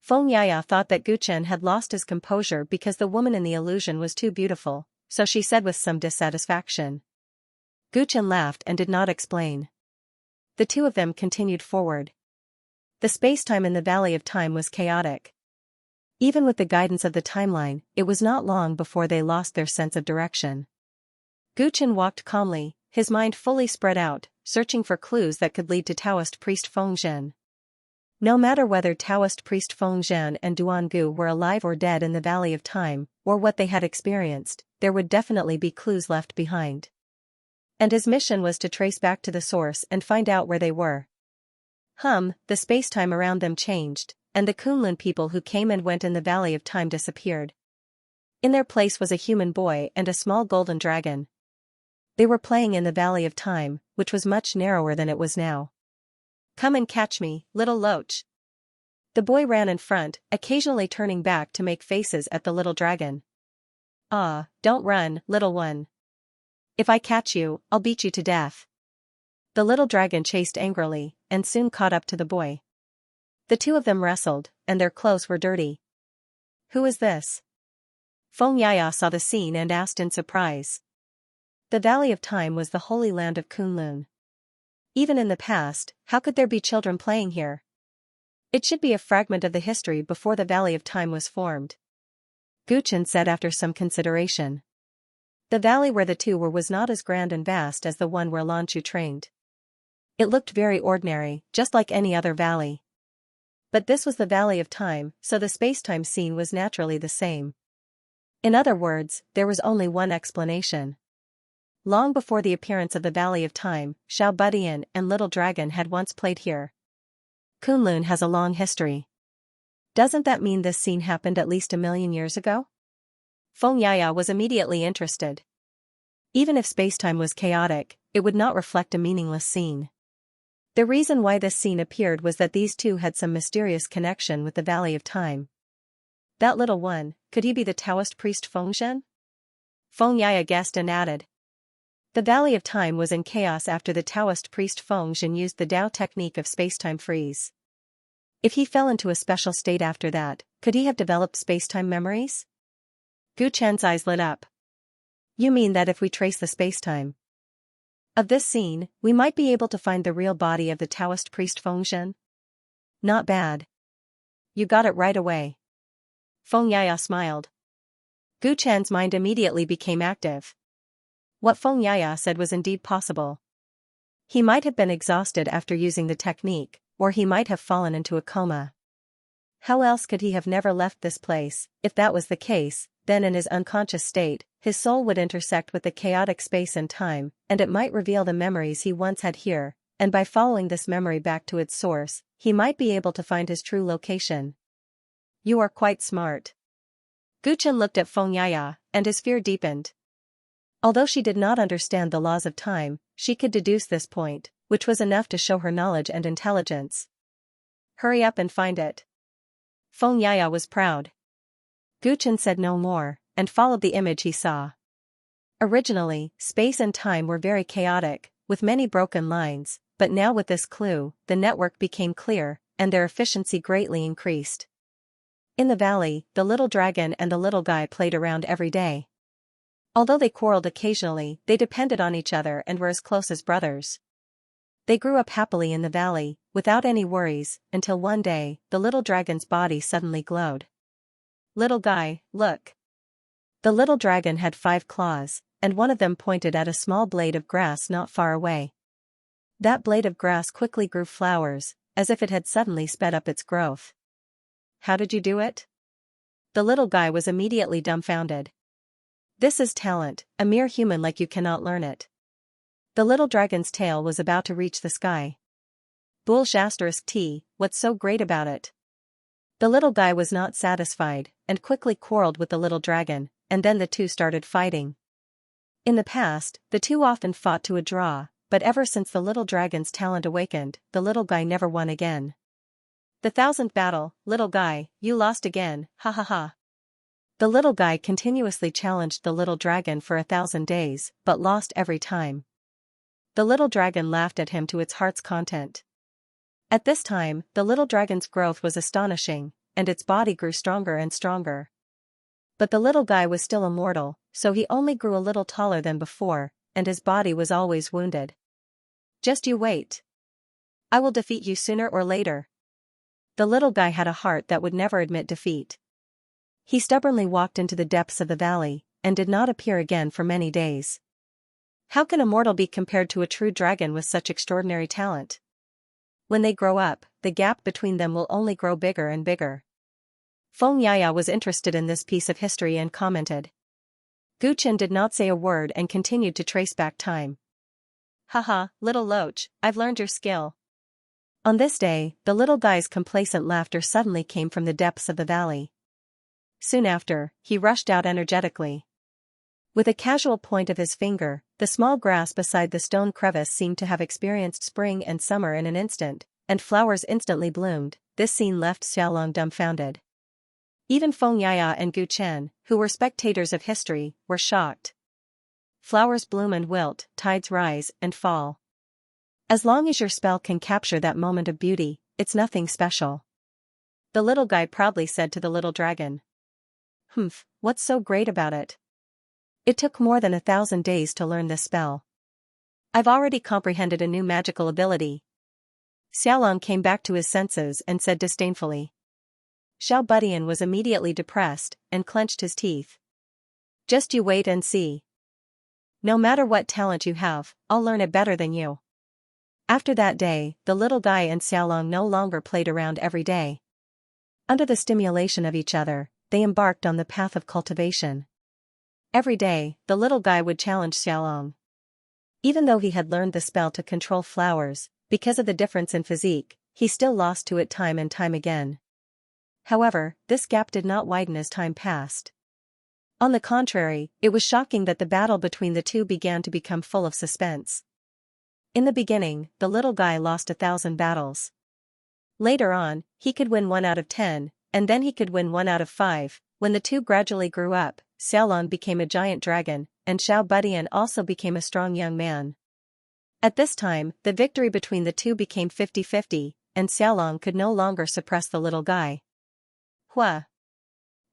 Xianxia thought that Guchen had lost his composure because the woman in the illusion was too beautiful, so she said with some dissatisfaction. Guchen laughed and did not explain. The two of them continued forward. The spacetime in the Valley of Time was chaotic. Even with the guidance of the timeline, it was not long before they lost their sense of direction. Guchen walked calmly, his mind fully spread out, searching for clues that could lead to Taoist priest Fengzhen. No matter whether Taoist priest Fengzhen and Duangu were alive or dead in the Valley of Time, or what they had experienced, there would definitely be clues left behind. And his mission was to trace back to the source and find out where they were. The spacetime around them changed, and the Kunlun people who came and went in the Valley of Time disappeared. In their place was a human boy and a small golden dragon. They were playing in the Valley of Time, which was much narrower than it was now. "Come and catch me, little loach." The boy ran in front, occasionally turning back to make faces at the little dragon. "Ah, don't run, little one. If I catch you, I'll beat you to death." The little dragon chased angrily, and soon caught up to the boy. The two of them wrestled, and their clothes were dirty. "Who is this?" Xianxia saw the scene and asked in surprise. The Valley of Time was the holy land of Kunlun. Even in the past, how could there be children playing here? It should be a fragment of the history before the Valley of Time was formed. Guchen said after some consideration. The valley where the two were was not as grand and vast as the one where Lan Chu trained. It looked very ordinary, just like any other valley. But this was the Valley of Time, so the space-time scene was naturally the same. In other words, there was only one explanation. Long before the appearance of the Valley of Time, Xiao Budian and Little Dragon had once played here. Kunlun has a long history. Doesn't that mean this scene happened at least 1,000,000 years ago? Feng Yaya was immediately interested. Even if spacetime was chaotic, it would not reflect a meaningless scene. The reason why this scene appeared was that these two had some mysterious connection with the Valley of Time. That little one, could he be the Taoist priest Fengshen? Feng Yaya guessed and added. The Valley of Time was in chaos after the Taoist priest Fengshen used the Tao technique of spacetime freeze. If he fell into a special state after that, could he have developed spacetime memories? Gu Chen's eyes lit up. You mean that if we trace the spacetime of this scene, we might be able to find the real body of the Taoist priest Fengshen? Not bad. You got it right away. Feng Yaya smiled. Gu Chen's mind immediately became active. What Feng Yaya said was indeed possible. He might have been exhausted after using the technique, or he might have fallen into a coma. How else could he have never left this place? If that was the case, then in his unconscious state, his soul would intersect with the chaotic space and time, and it might reveal the memories he once had here, and by following this memory back to its source, he might be able to find his true location. You are quite smart. Guchen looked at Feng Yaya, and his fear deepened. Although she did not understand the laws of time, she could deduce this point, which was enough to show her knowledge and intelligence. Hurry up and find it. Feng Yaya was proud. Guchen said no more, and followed the image he saw. Originally, space and time were very chaotic, with many broken lines, but now with this clue, the network became clear, and their efficiency greatly increased. In the valley, the little dragon and the little guy played around every day. Although they quarreled occasionally, they depended on each other and were as close as brothers. They grew up happily in the valley, without any worries, until one day, the little dragon's body suddenly glowed. Little guy, look. The little dragon had 5 claws, and one of them pointed at a small blade of grass not far away. That blade of grass quickly grew flowers, as if it had suddenly sped up its growth. How did you do it? The little guy was immediately dumbfounded. This is talent, a mere human like you cannot learn it. The little dragon's tail was about to reach the sky. Bull*T, what's so great about it? The little guy was not satisfied, and quickly quarreled with the little dragon, and then the two started fighting. In the past, the two often fought to a draw, but ever since the little dragon's talent awakened, the little guy never won again. The 1000th battle, little guy, you lost again, ha ha ha. The little guy continuously challenged the little dragon for 1,000 days, but lost every time. The little dragon laughed at him to its heart's content. At this time, the little dragon's growth was astonishing, and its body grew stronger and stronger. But the little guy was still immortal, so he only grew a little taller than before, and his body was always wounded. Just you wait. I will defeat you sooner or later. The little guy had a heart that would never admit defeat. He stubbornly walked into the depths of the valley, and did not appear again for many days. How can a mortal be compared to a true dragon with such extraordinary talent? When they grow up, the gap between them will only grow bigger and bigger. Feng Yaya was interested in this piece of history and commented. Guchen did not say a word and continued to trace back time. Haha, little loach, I've learned your skill. On this day, the little guy's complacent laughter suddenly came from the depths of the valley. Soon after, he rushed out energetically. With a casual point of his finger, the small grass beside the stone crevice seemed to have experienced spring and summer in an instant, and flowers instantly bloomed. This scene left Xiaolong dumbfounded. Even Feng Yaya and Gu Chen, who were spectators of history, were shocked. Flowers bloom and wilt, tides rise and fall. As long as your spell can capture that moment of beauty, it's nothing special. The little guy proudly said to the little dragon. Humph, what's so great about it? It took more than 1,000 days to learn this spell. I've already comprehended a new magical ability. Xiaolong came back to his senses and said disdainfully. Xiao Budian was immediately depressed and clenched his teeth. Just you wait and see. No matter what talent you have, I'll learn it better than you. After that day, the little guy and Xiaolong no longer played around every day. Under the stimulation of each other, they embarked on the path of cultivation. Every day, the little guy would challenge Xiaolong. Even though he had learned the spell to control flowers, because of the difference in physique, he still lost to it time and time again. However, this gap did not widen as time passed. On the contrary, it was shocking that the battle between the two began to become full of suspense. In the beginning, the little guy lost 1,000 battles. Later on, he could win 1 out of 10, and then he could win 1 out of 5. When the two gradually grew up, Xiaolong became a giant dragon, and Xiao Budian also became a strong young man. At this time, the victory between the two became 50-50, and Xiaolong could no longer suppress the little guy. Hua!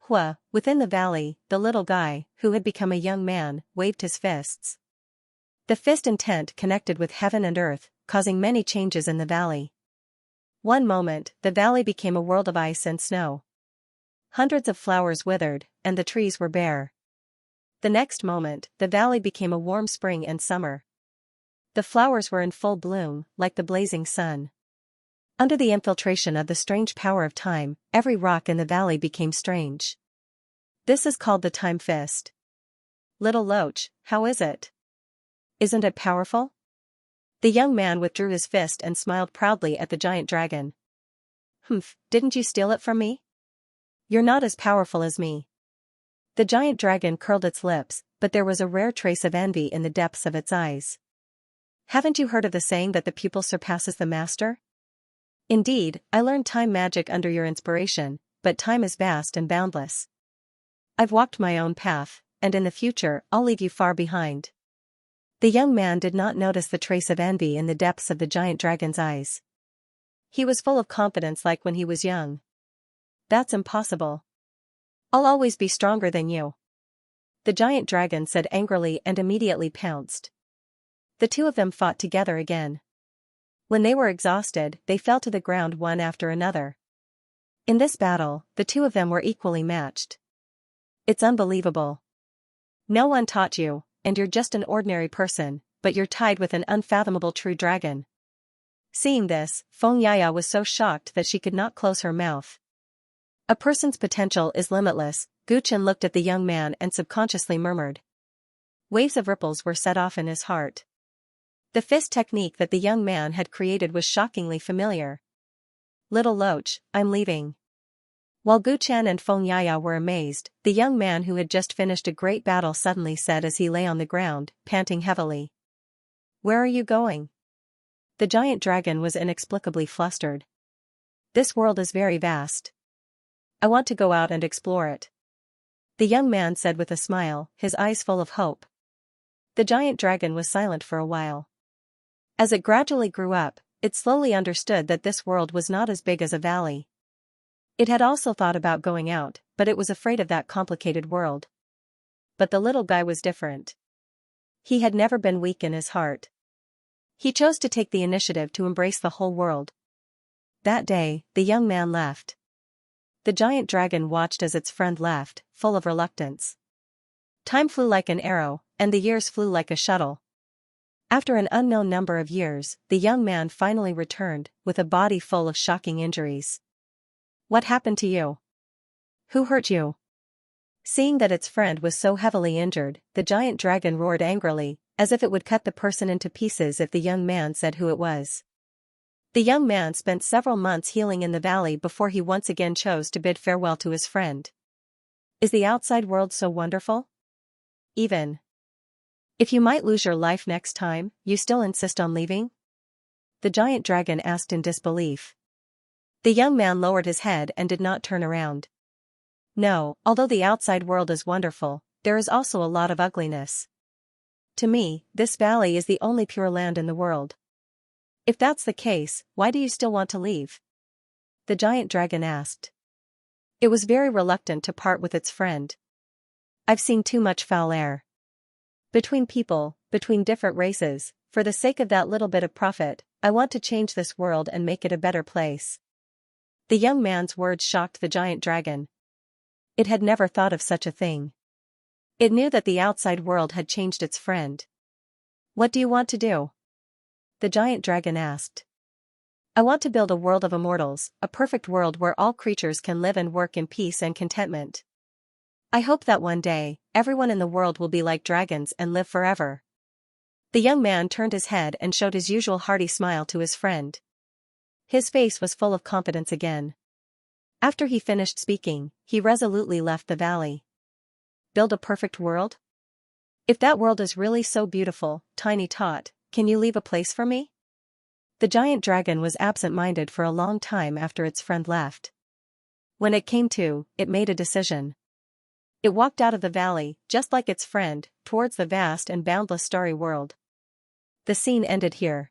Hua! Within the valley, the little guy, who had become a young man, waved his fists. The fist intent connected with heaven and earth, causing many changes in the valley. One moment, the valley became a world of ice and snow. Hundreds of flowers withered, and the trees were bare. The next moment, the valley became a warm spring and summer. The flowers were in full bloom, like the blazing sun. Under the infiltration of the strange power of time, every rock in the valley became strange. This is called the Time Fist. Little Loach, how is it? Isn't it powerful? The young man withdrew his fist and smiled proudly at the giant dragon. Humph, didn't you steal it from me? You're not as powerful as me. The giant dragon curled its lips, but there was a rare trace of envy in the depths of its eyes. Haven't you heard of the saying that the pupil surpasses the master? Indeed, I learned time magic under your inspiration, but time is vast and boundless. I've walked my own path, and in the future I'll leave you far behind. The young man did not notice the trace of envy in the depths of the giant dragon's eyes. He was full of confidence like when he was young. That's impossible. I'll always be stronger than you. The giant dragon said angrily and immediately pounced. The two of them fought together again. When they were exhausted, they fell to the ground one after another. In this battle, the two of them were equally matched. It's unbelievable. No one taught you, and you're just an ordinary person, but you're tied with an unfathomable true dragon. Seeing this, Xianxia was so shocked that she could not close her mouth. A person's potential is limitless. Guchen looked at the young man and subconsciously murmured. Waves of ripples were set off in his heart. The fist technique that the young man had created was shockingly familiar. Little Loach, I'm leaving. While Guchen and Xianxia were amazed, the young man who had just finished a great battle suddenly said as he lay on the ground, panting heavily. Where are you going? The giant dragon was inexplicably flustered. This world is very vast. I want to go out and explore it. The young man said with a smile, his eyes full of hope. The giant dragon was silent for a while. As it gradually grew up, it slowly understood that this world was not as big as a valley. It had also thought about going out, but it was afraid of that complicated world. But the little guy was different. He had never been weak in his heart. He chose to take the initiative to embrace the whole world. That day, the young man left. The giant dragon watched as its friend left, full of reluctance. Time flew like an arrow, and the years flew like a shuttle. After an unknown number of years, the young man finally returned, with a body full of shocking injuries. What happened to you? Who hurt you? Seeing that its friend was so heavily injured, the giant dragon roared angrily, as if it would cut the person into pieces if the young man said who it was. The young man spent several months healing in the valley before he once again chose to bid farewell to his friend. Is the outside world so wonderful? Even if you might lose your life next time, you still insist on leaving? The giant dragon asked in disbelief. The young man lowered his head and did not turn around. No, although the outside world is wonderful, there is also a lot of ugliness. To me, this valley is the only pure land in the world. If that's the case, why do you still want to leave? The giant dragon asked. It was very reluctant to part with its friend. I've seen too much foul air. Between people, between different races, for the sake of that little bit of profit, I want to change this world and make it a better place. The young man's words shocked the giant dragon. It had never thought of such a thing. It knew that the outside world had changed its friend. What do you want to do? The giant dragon asked. I want to build a world of immortals, a perfect world where all creatures can live and work in peace and contentment. I hope that one day, everyone in the world will be like dragons and live forever. The young man turned his head and showed his usual hearty smile to his friend. His face was full of confidence again. After he finished speaking, he resolutely left the valley. Build a perfect world? If that world is really so beautiful, Tiny Tot, can you leave a place for me? The giant dragon was absent-minded for a long time after its friend left. When it came to, it made a decision. It walked out of the valley, just like its friend, towards the vast and boundless starry world. The scene ended here.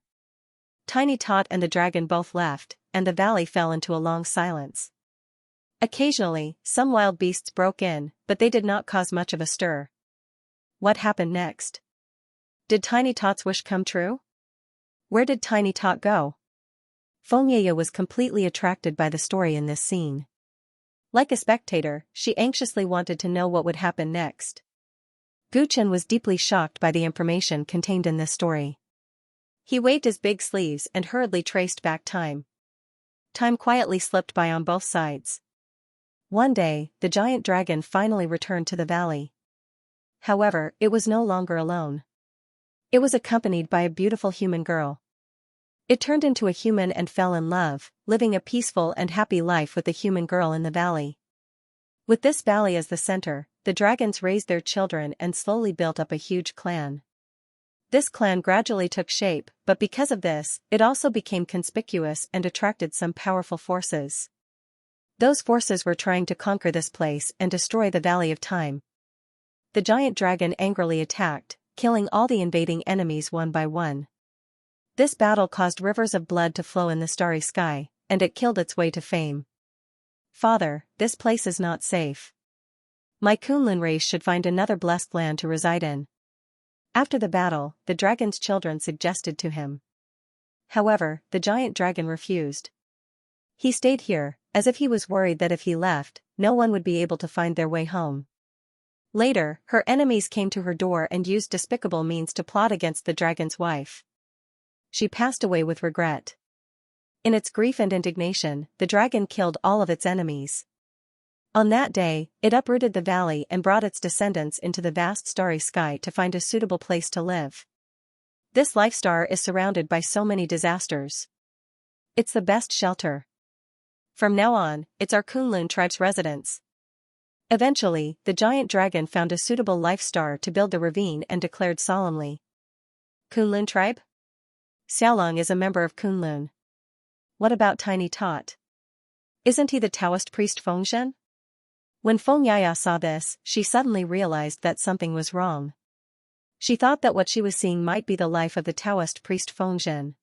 Tiny Tot and the dragon both left, and the valley fell into a long silence. Occasionally, some wild beasts broke in, but they did not cause much of a stir. What happened next? Did Tiny Tot's wish come true? Where did Tiny Tot go? Xianxia was completely attracted by the story in this scene. Like a spectator, she anxiously wanted to know what would happen next. Guchen was deeply shocked by the information contained in this story. He waved his big sleeves and hurriedly traced back time. Time quietly slipped by on both sides. One day, the giant dragon finally returned to the valley. However, it was no longer alone. It was accompanied by a beautiful human girl. It turned into a human and fell in love, living a peaceful and happy life with the human girl in the valley. With this valley as the center, the dragons raised their children and slowly built up a huge clan. This clan gradually took shape, but because of this, it also became conspicuous and attracted some powerful forces. Those forces were trying to conquer this place and destroy the Valley of Time. The giant dragon angrily attacked, killing all the invading enemies one by one. This battle caused rivers of blood to flow in the starry sky, and it killed its way to fame. Father, this place is not safe. My Kunlun race should find another blessed land to reside in. After the battle, the dragon's children suggested to him. However, the giant dragon refused. He stayed here, as if he was worried that if he left, no one would be able to find their way home. Later, her enemies came to her door and used despicable means to plot against the dragon's wife. She passed away with regret. In its grief and indignation, the dragon killed all of its enemies. On that day, it uprooted the valley and brought its descendants into the vast starry sky to find a suitable place to live. This life star is surrounded by so many disasters. It's the best shelter. From now on, it's our Kunlun tribe's residence. Eventually, the giant dragon found a suitable life star to build the ravine and declared solemnly. Kunlun tribe? Xiaolong is a member of Kunlun. What about Tiny Tot? Isn't he the Taoist priest Fengzhen? When Xianxia saw this, she suddenly realized that something was wrong. She thought that what she was seeing might be the life of the Taoist priest Fengzhen.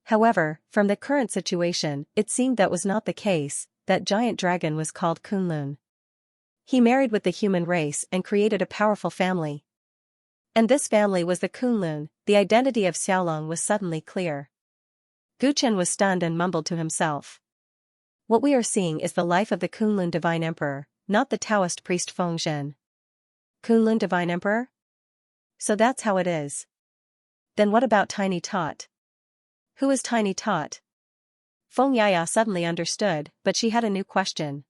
However, from the current situation, it seemed that was not the case. That giant dragon was called Kunlun. He married with the human race and created a powerful family. And this family was the Kunlun. The identity of Xiaolong was suddenly clear. Guchen was stunned and mumbled to himself. What we are seeing is the life of the Kunlun Divine Emperor, not the Taoist priest Fengzhen. Kunlun Divine Emperor? So that's how it is. Then what about Tiny Tot? Who is Tiny Tot? Xianxia suddenly understood, but she had a new question.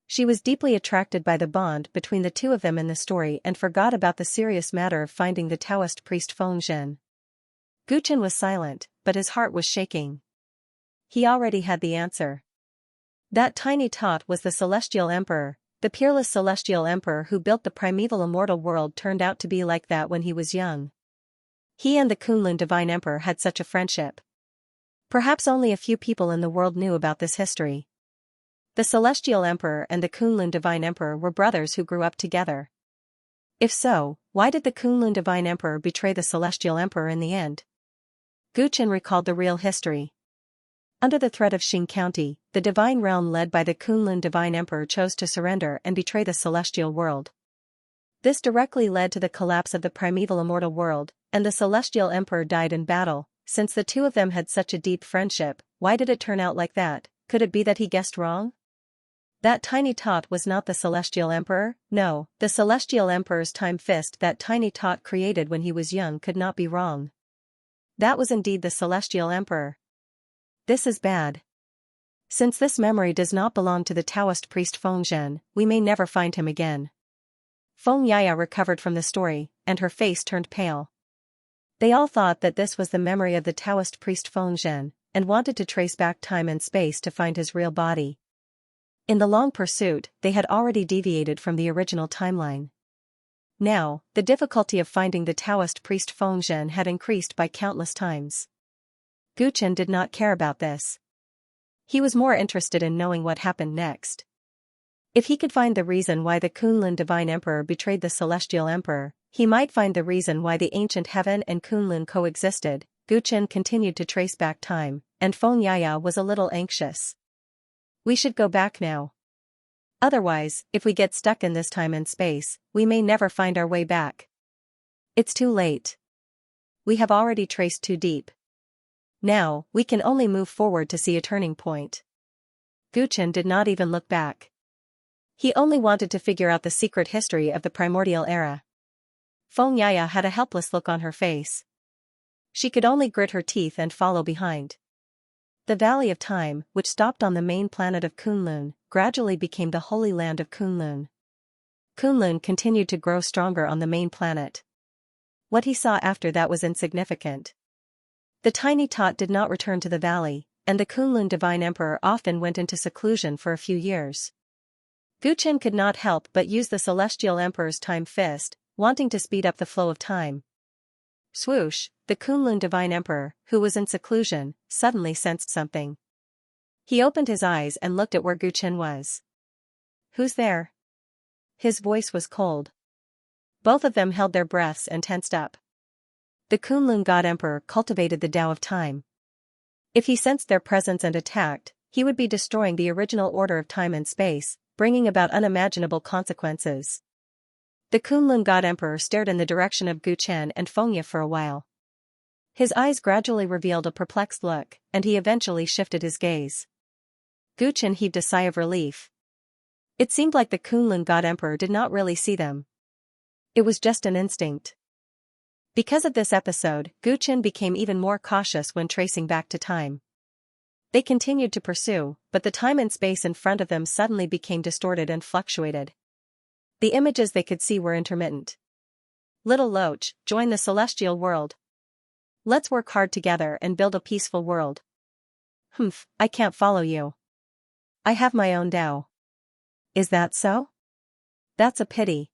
She was deeply attracted by the bond between the two of them in the story and forgot about the serious matter of finding the Taoist priest Fengzhen. Guchen was silent, but his heart was shaking. He already had the answer. That Tiny Tot was the Celestial Emperor. The peerless Celestial Emperor who built the primeval immortal world turned out to be like that when he was young. He and the Kunlun Divine Emperor had such a friendship. Perhaps only a few people in the world knew about this history. The Celestial Emperor and the Kunlun Divine Emperor were brothers who grew up together. If so, why did the Kunlun Divine Emperor betray the Celestial Emperor in the end? Guchen recalled the real history. Under the threat of Xing County, the divine realm led by the Kunlun Divine Emperor chose to surrender and betray the celestial world. This directly led to the collapse of the primeval immortal world, and the Celestial Emperor died in battle. Since the two of them had such a deep friendship, why did it turn out like that? Could it be that he guessed wrong? That tiny tot was not the Celestial Emperor? No, the Celestial Emperor's time fist that tiny tot created when he was young could not be wrong. That was indeed the Celestial Emperor. This is bad. Since this memory does not belong to the Taoist priest Feng Zhen, we may never find him again. Feng Yaya recovered from the story, and her face turned pale. They all thought that this was the memory of the Taoist priest Feng Zhen, and wanted to trace back time and space to find his real body. In the long pursuit, they had already deviated from the original timeline. Now, the difficulty of finding the Taoist priest Feng Zhen had increased by countless times. Gu Chen did not care about this. He was more interested in knowing what happened next. If he could find the reason why the Kunlun Divine Emperor betrayed the Celestial Emperor, he might find the reason why the ancient heaven and Kunlun coexisted. Gu Chen continued to trace back time, and Feng Yaya was a little anxious. We should go back now. Otherwise, if we get stuck in this time and space, we may never find our way back. It's too late. We have already traced too deep. Now, we can only move forward to see a turning point. Gu Chen did not even look back. He only wanted to figure out the secret history of the primordial era. Feng Yaya had a helpless look on her face. She could only grit her teeth and follow behind. The Valley of Time, which stopped on the main planet of Kunlun, gradually became the Holy Land of Kunlun. Kunlun continued to grow stronger on the main planet. What he saw after that was insignificant. The tiny tot did not return to the valley, and the Kunlun Divine Emperor often went into seclusion for a few years. Gu Chen could not help but use the Celestial Emperor's time fist, wanting to speed up the flow of time. Swoosh, the Kunlun Divine Emperor, who was in seclusion, suddenly sensed something. He opened his eyes and looked at where Gu Chen was. Who's there? His voice was cold. Both of them held their breaths and tensed up. The Kunlun God Emperor cultivated the Tao of Time. If he sensed their presence and attacked, he would be destroying the original order of time and space, bringing about unimaginable consequences. The Kunlun God Emperor stared in the direction of Gu Chen and Feng Ye for a while. His eyes gradually revealed a perplexed look, and he eventually shifted his gaze. Gu Chen heaved a sigh of relief. It seemed like the Kunlun God Emperor did not really see them. It was just an instinct. Because of this episode, Gu Chen became even more cautious when tracing back to time. They continued to pursue, but the time and space in front of them suddenly became distorted and fluctuated. The images they could see were intermittent. Little Loach, join the celestial world. Let's work hard together and build a peaceful world. Humph, I can't follow you. I have my own Tao. Is that so? That's a pity.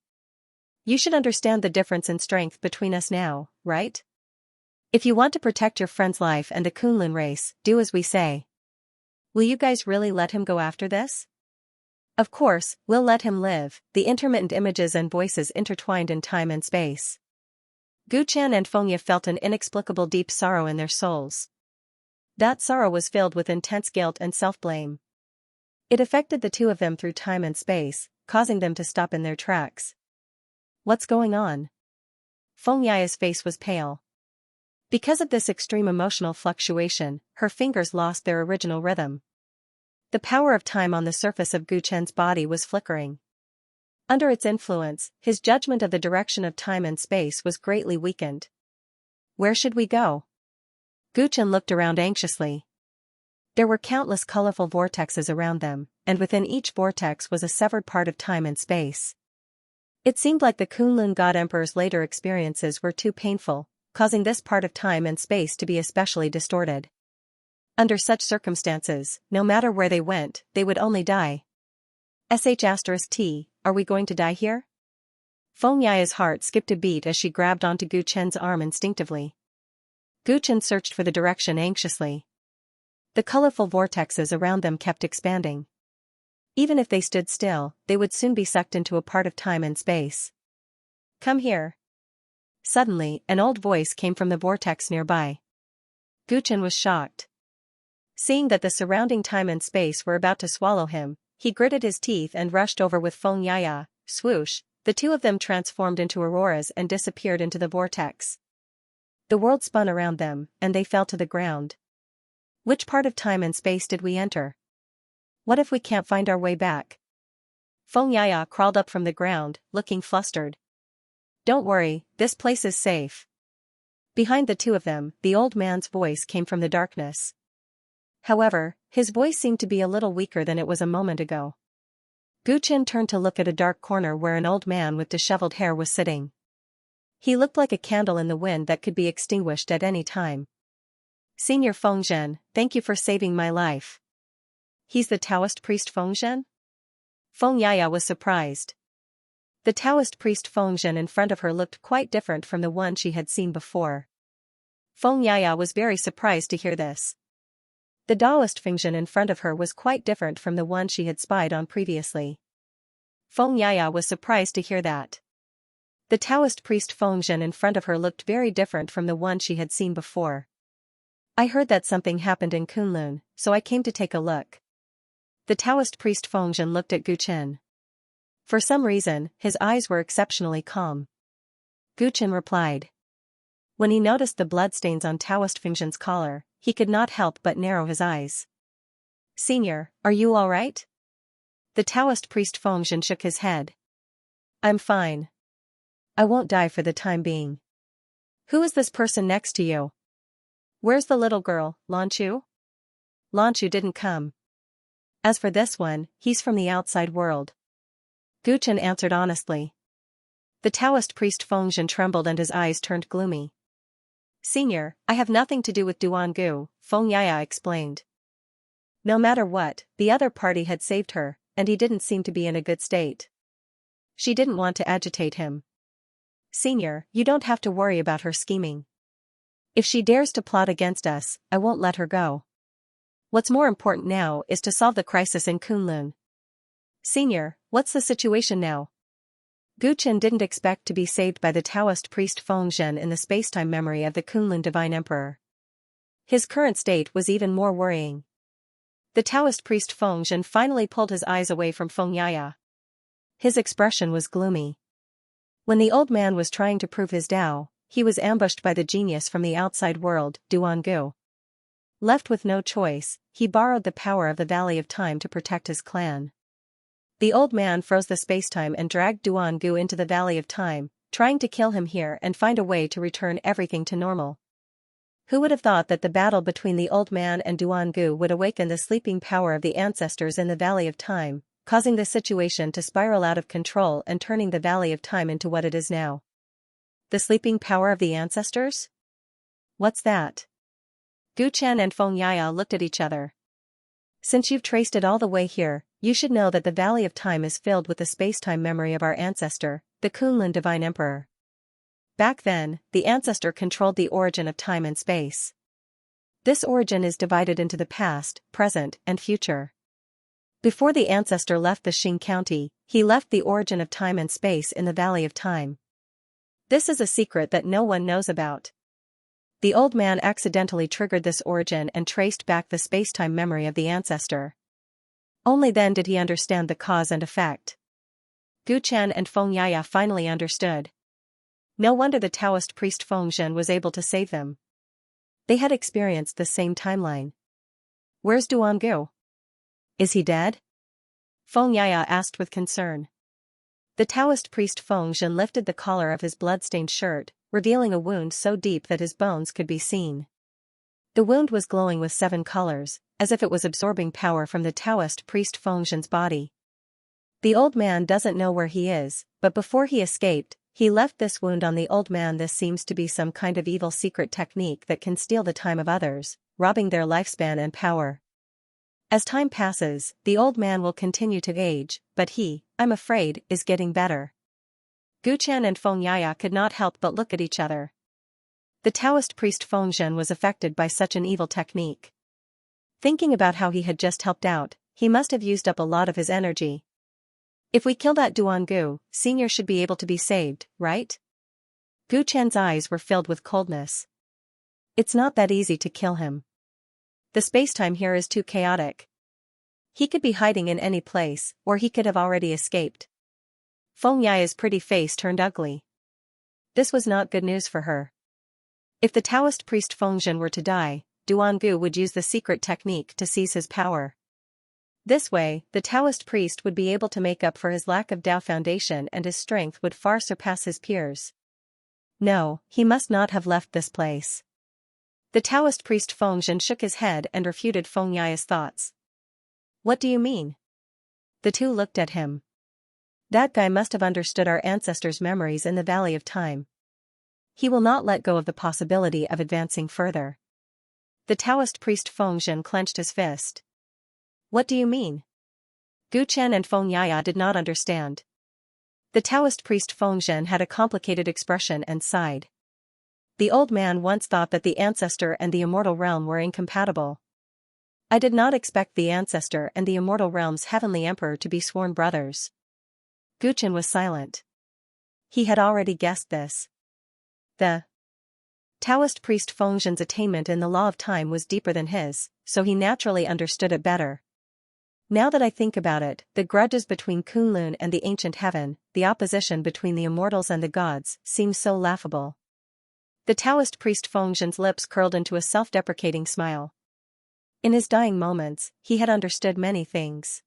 You should understand the difference in strength between us now, right? If you want to protect your friend's life and the Kunlun race, do as we say. Will you guys really let him go after this? Of course, we'll let him live. The intermittent images and voices intertwined in time and space. Gu Chen and Feng Ye felt an inexplicable deep sorrow in their souls. That sorrow was filled with intense guilt and self-blame. It affected the two of them through time and space, causing them to stop in their tracks. What's going on? Feng Yaya's face was pale. Because of this extreme emotional fluctuation, her fingers lost their original rhythm. The power of time on the surface of Gu Chen's body was flickering. Under its influence, his judgment of the direction of time and space was greatly weakened. Where should we go? Gu Chen looked around anxiously. There were countless colorful vortexes around them, and within each vortex was a severed part of time and space. It seemed like the Kunlun God Emperor's later experiences were too painful, causing this part of time and space to be especially distorted. Under such circumstances, no matter where they went, they would only die. *T, are we going to die here? Feng Yaya's heart skipped a beat as she grabbed onto Gu Chen's arm instinctively. Gu Chen searched for the direction anxiously. The colorful vortexes around them kept expanding. Even if they stood still, they would soon be sucked into a part of time and space. Come here. Suddenly, an old voice came from the vortex nearby. Gu Chen was shocked. Seeing that the surrounding time and space were about to swallow him, he gritted his teeth and rushed over with Feng Yaya. Swoosh, the two of them transformed into auroras and disappeared into the vortex. The world spun around them, and they fell to the ground. Which part of time and space did we enter? What if we can't find our way back? Feng Yaya crawled up from the ground, looking flustered. Don't worry, this place is safe. Behind the two of them, the old man's voice came from the darkness. However, his voice seemed to be a little weaker than it was a moment ago. Guchen turned to look at a dark corner where an old man with disheveled hair was sitting. He looked like a candle in the wind that could be extinguished at any time. Senior Fengzhen, thank you for saving my life. He's the Taoist priest Fengzhen? Feng Yaya was surprised. The Taoist priest Fengzhen in front of her looked quite different from the one she had seen before. Feng Yaya was very surprised to hear this. The Taoist Fengzhen in front of her was quite different from the one she had spied on previously. Feng Yaya was surprised to hear that. The Taoist priest Fengzhen in front of her looked very different from the one she had seen before. I heard that something happened in Kunlun, so I came to take a look. The Taoist priest Fengzhen looked at Guchen. For some reason, his eyes were exceptionally calm. Guchen replied. When he noticed the bloodstains on Taoist Fengzhen's collar, he could not help but narrow his eyes. Senior, are you all right? The Taoist priest Fengzhen shook his head. I'm fine. I won't die for the time being. Who is this person next to you? Where's the little girl, Lanchu? Lanchu didn't come. As for this one, he's from the outside world. Guchen answered honestly. The Taoist priest Fengzhen trembled and his eyes turned gloomy. Senior, I have nothing to do with Duangu, Feng Yaya explained. No matter what, the other party had saved her, and he didn't seem to be in a good state. She didn't want to agitate him. Senior, you don't have to worry about her scheming. If she dares to plot against us, I won't let her go. What's more important now is to solve the crisis in Kunlun. Senior, what's the situation now? Guchen didn't expect to be saved by the Taoist priest Fengzhen in the spacetime memory of the Kunlun Divine Emperor. His current state was even more worrying. The Taoist priest Fengzhen finally pulled his eyes away from Feng Yaya. His expression was gloomy. When the old man was trying to prove his Tao, he was ambushed by the genius from the outside world, Duangu. Left with no choice, he borrowed the power of the Valley of Time to protect his clan. The old man froze the spacetime and dragged Duangu into the Valley of Time, trying to kill him here and find a way to return everything to normal. Who would have thought that the battle between the old man and Duangu would awaken the sleeping power of the ancestors in the Valley of Time, causing the situation to spiral out of control and turning the Valley of Time into what it is now? The sleeping power of the ancestors? What's that? Guchen and Feng Yaya looked at each other. Since you've traced it all the way here, you should know that the Valley of Time is filled with the spacetime memory of our ancestor, the Kunlun Divine Emperor. Back then, the ancestor controlled the origin of time and space. This origin is divided into the past, present, and future. Before the ancestor left the Xing County, he left the origin of time and space in the Valley of Time. This is a secret that no one knows about. The old man accidentally triggered this origin and traced back the spacetime memory of the ancestor. Only then did he understand the cause and effect. Guchen and Feng Yaya finally understood. No wonder the Taoist priest Fengzhen was able to save them. They had experienced the same timeline. Where's Duangu? Is he dead? Feng Yaya asked with concern. The Taoist priest Fengzhen lifted the collar of his blood-stained shirt, revealing a wound so deep that his bones could be seen. The wound was glowing with 7 colors, as if it was absorbing power from the Taoist priest Fengzhen's body. The old man doesn't know where he is, but before he escaped, he left this wound on the old man. This seems to be some kind of evil secret technique that can steal the time of others, robbing their lifespan and power. As time passes, the old man will continue to age, but he, I'm afraid, is getting better. Guchen and Feng Yaya could not help but look at each other. The Taoist priest Fengzhen was affected by such an evil technique. Thinking about how he had just helped out, he must have used up a lot of his energy. If we kill that Duangu, Senior should be able to be saved, right? Guchen's eyes were filled with coldness. It's not that easy to kill him. The spacetime here is too chaotic. He could be hiding in any place, or he could have already escaped. Feng Yaya's pretty face turned ugly. This was not good news for her. If the Taoist priest Fengzhen were to die, Duangu would use the secret technique to seize his power. This way, the Taoist priest would be able to make up for his lack of Tao foundation and his strength would far surpass his peers. No, he must not have left this place. The Taoist priest Feng Zhen shook his head and refuted Feng Yaya's thoughts. What do you mean? The two looked at him. That guy must have understood our ancestors' memories in the Valley of Time. He will not let go of the possibility of advancing further. The Taoist priest Feng Zhen clenched his fist. What do you mean? Gu Chen and Feng Yaya did not understand. The Taoist priest Feng Zhen had a complicated expression and sighed. The old man once thought that the ancestor and the immortal realm were incompatible. I did not expect the ancestor and the immortal realm's heavenly emperor to be sworn brothers. Gu Chen was silent. He had already guessed this. The Taoist priest Feng Zhen's attainment in the law of time was deeper than his, so he naturally understood it better. Now that I think about it, the grudges between Kunlun and the ancient heaven, the opposition between the immortals and the gods, seems so laughable. The Taoist priest Feng Zhen's lips curled into a self-deprecating smile. In his dying moments, he had understood many things.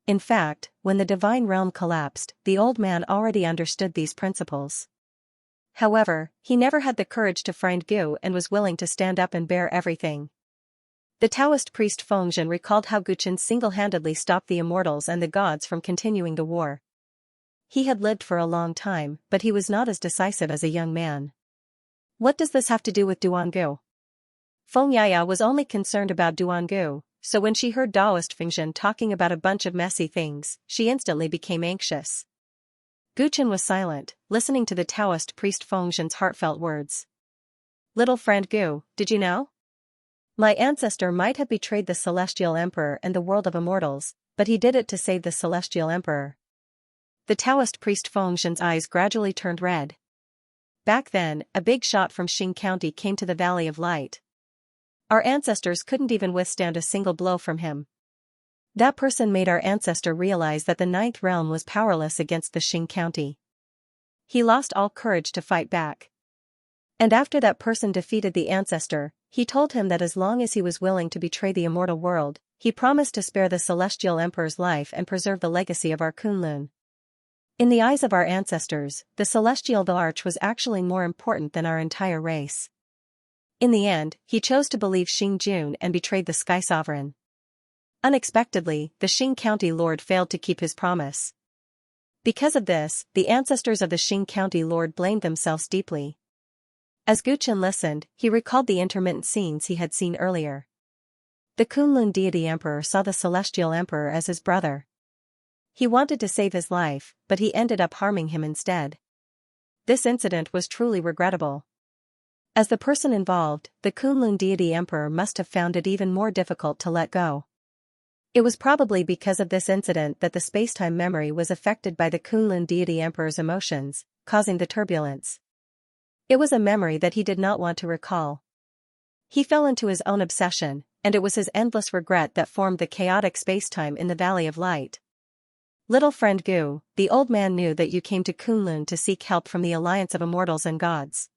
In fact, when the divine realm collapsed, the old man already understood these principles. However, he never had the courage to find Gu and was willing to stand up and bear everything. The Taoist priest Feng Zhen recalled how Gu Chen single-handedly stopped the immortals and the gods from continuing the war. He had lived for a long time, but he was not as decisive as a young man. What does this have to do with Duangu? Feng Yaya was only concerned about Duangu, so when she heard Taoist Feng Zhen talking about a bunch of messy things, she instantly became anxious. Gu Chen was silent, listening to the Taoist priest Feng Zhen's heartfelt words. Little friend Gu, did you know? My ancestor might have betrayed the Celestial Emperor and the world of immortals, but he did it to save the Celestial Emperor. The Taoist priest Feng Zhen's eyes gradually turned red. Back then, a big shot from Xing County came to the Valley of Light. Our ancestors couldn't even withstand a single blow from him. That person made our ancestor realize that the Ninth Realm was powerless against the Xing County. He lost all courage to fight back. And after that person defeated the ancestor, he told him that as long as he was willing to betray the immortal world, he promised to spare the Celestial Emperor's life and preserve the legacy of our Kunlun. In the eyes of our ancestors, the Celestial Arch was actually more important than our entire race. In the end, he chose to believe Xing Jun and betrayed the Sky Sovereign. Unexpectedly, the Xing County Lord failed to keep his promise. Because of this, the ancestors of the Xing County Lord blamed themselves deeply. As Gu Chen listened, he recalled the intermittent scenes he had seen earlier. The Kunlun deity emperor saw the Celestial Emperor as his brother. He wanted to save his life, but he ended up harming him instead. This incident was truly regrettable. As the person involved, the Kunlun deity emperor must have found it even more difficult to let go. It was probably because of this incident that the spacetime memory was affected by the Kunlun deity emperor's emotions, causing the turbulence. It was a memory that he did not want to recall. He fell into his own obsession, and it was his endless regret that formed the chaotic spacetime in the Valley of Light. Little friend Gu, the old man knew that you came to Kunlun to seek help from the alliance of immortals and gods.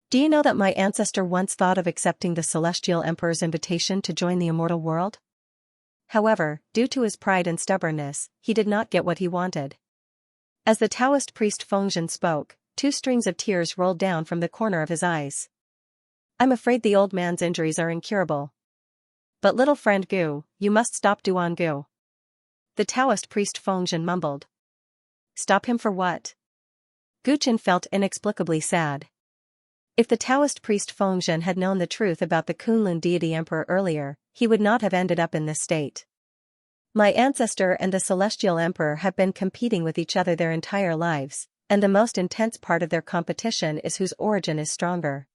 Do you know that my ancestor once thought of accepting the Celestial Emperor's invitation to join the immortal world? However, due to his pride and stubbornness, he did not get what he wanted. As the Taoist priest Feng Zhen spoke, 2 streams of tears rolled down from the corner of his eyes. I'm afraid the old man's injuries are incurable. But little friend Gu, you must stop Duangu. The Taoist priest Feng Zhen mumbled. Stop him for what? Gu Chen felt inexplicably sad. If the Taoist priest Feng Zhen had known the truth about the Kunlun deity emperor earlier, he would not have ended up in this state. My ancestor and the Celestial Emperor have been competing with each other their entire lives, and the most intense part of their competition is whose origin is stronger.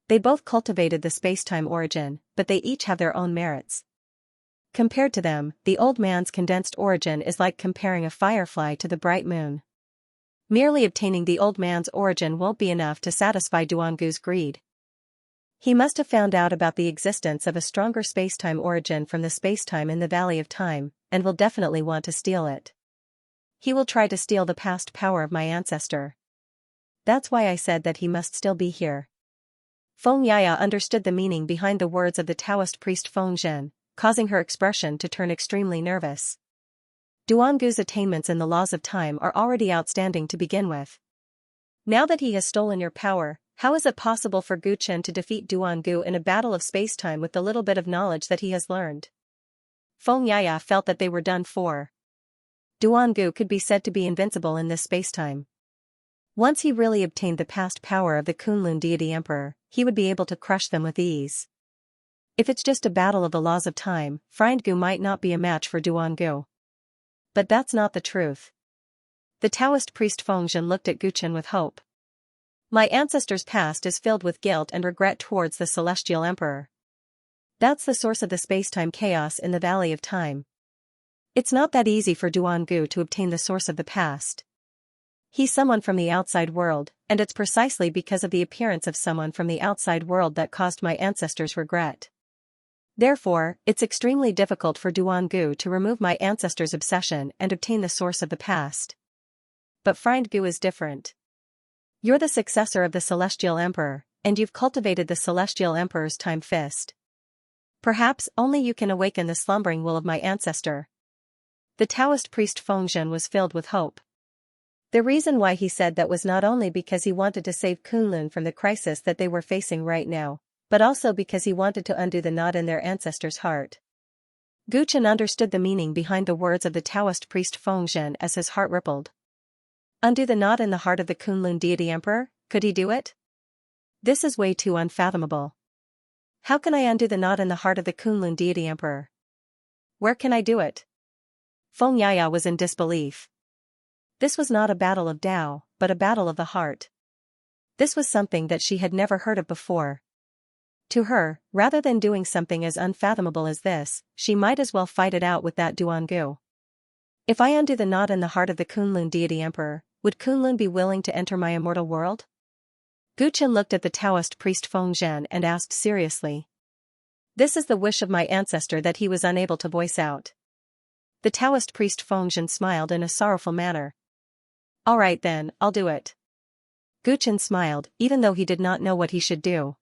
They both cultivated the spacetime origin, but they each have their own merits. Compared to them, the old man's condensed origin is like comparing a firefly to the bright moon. Merely obtaining the old man's origin won't be enough to satisfy Duangu's greed. He must have found out about the existence of a stronger spacetime origin from the spacetime in the Valley of Time, and will definitely want to steal it. He will try to steal the past power of my ancestor. That's why I said that he must still be here. Feng Yaya understood the meaning behind the words of the Taoist priest Feng Zhen, causing her expression to turn extremely nervous. Duangu's attainments in the laws of time are already outstanding to begin with. Now that he has stolen your power, how is it possible for Gu Chen to defeat Duangu in a battle of space-time with the little bit of knowledge that he has learned? Feng Yaya felt that they were done for. Duangu could be said to be invincible in this space-time. Once he really obtained the past power of the Kunlun deity emperor, he would be able to crush them with ease. If it's just a battle of the laws of time, Gu might not be a match for Duangu. But that's not the truth. The Taoist priest Fengzhen looked at Gu Chen with hope. My ancestors' past is filled with guilt and regret towards the celestial emperor. That's the source of the space-time chaos in the Valley of Time. It's not that easy for Duangu to obtain the source of the past. He's someone from the outside world, and it's precisely because of the appearance of someone from the outside world that caused my ancestors' regret. Therefore, it's extremely difficult for Duangu to remove my ancestors' obsession and obtain the source of the past. But Gu is different. You're the successor of the Celestial Emperor, and you've cultivated the Celestial Emperor's time fist. Perhaps only you can awaken the slumbering will of my ancestor. The Taoist priest Fengzhen was filled with hope. The reason why he said that was not only because he wanted to save Kunlun from the crisis that they were facing right now, but also because he wanted to undo the knot in their ancestors' heart. Gu Chen understood the meaning behind the words of the Taoist priest Fengzhen as his heart rippled. Undo the knot in the heart of the Kunlun deity emperor? Could he do it? This is way too unfathomable. How can I undo the knot in the heart of the Kunlun deity emperor? Where can I do it? Feng Yaya was in disbelief. This was not a battle of Dao, but a battle of the heart. This was something that she had never heard of before. To her, rather than doing something as unfathomable as this, she might as well fight it out with that Duangu. If I undo the knot in the heart of the Kunlun deity emperor, would Kunlun be willing to enter my immortal world? Gu Chen looked at the Taoist priest Fengzhen and asked seriously. This is the wish of my ancestor that he was unable to voice out. The Taoist priest Fengzhen smiled in a sorrowful manner. All right then, I'll do it. Gu Chen smiled, even though he did not know what he should do.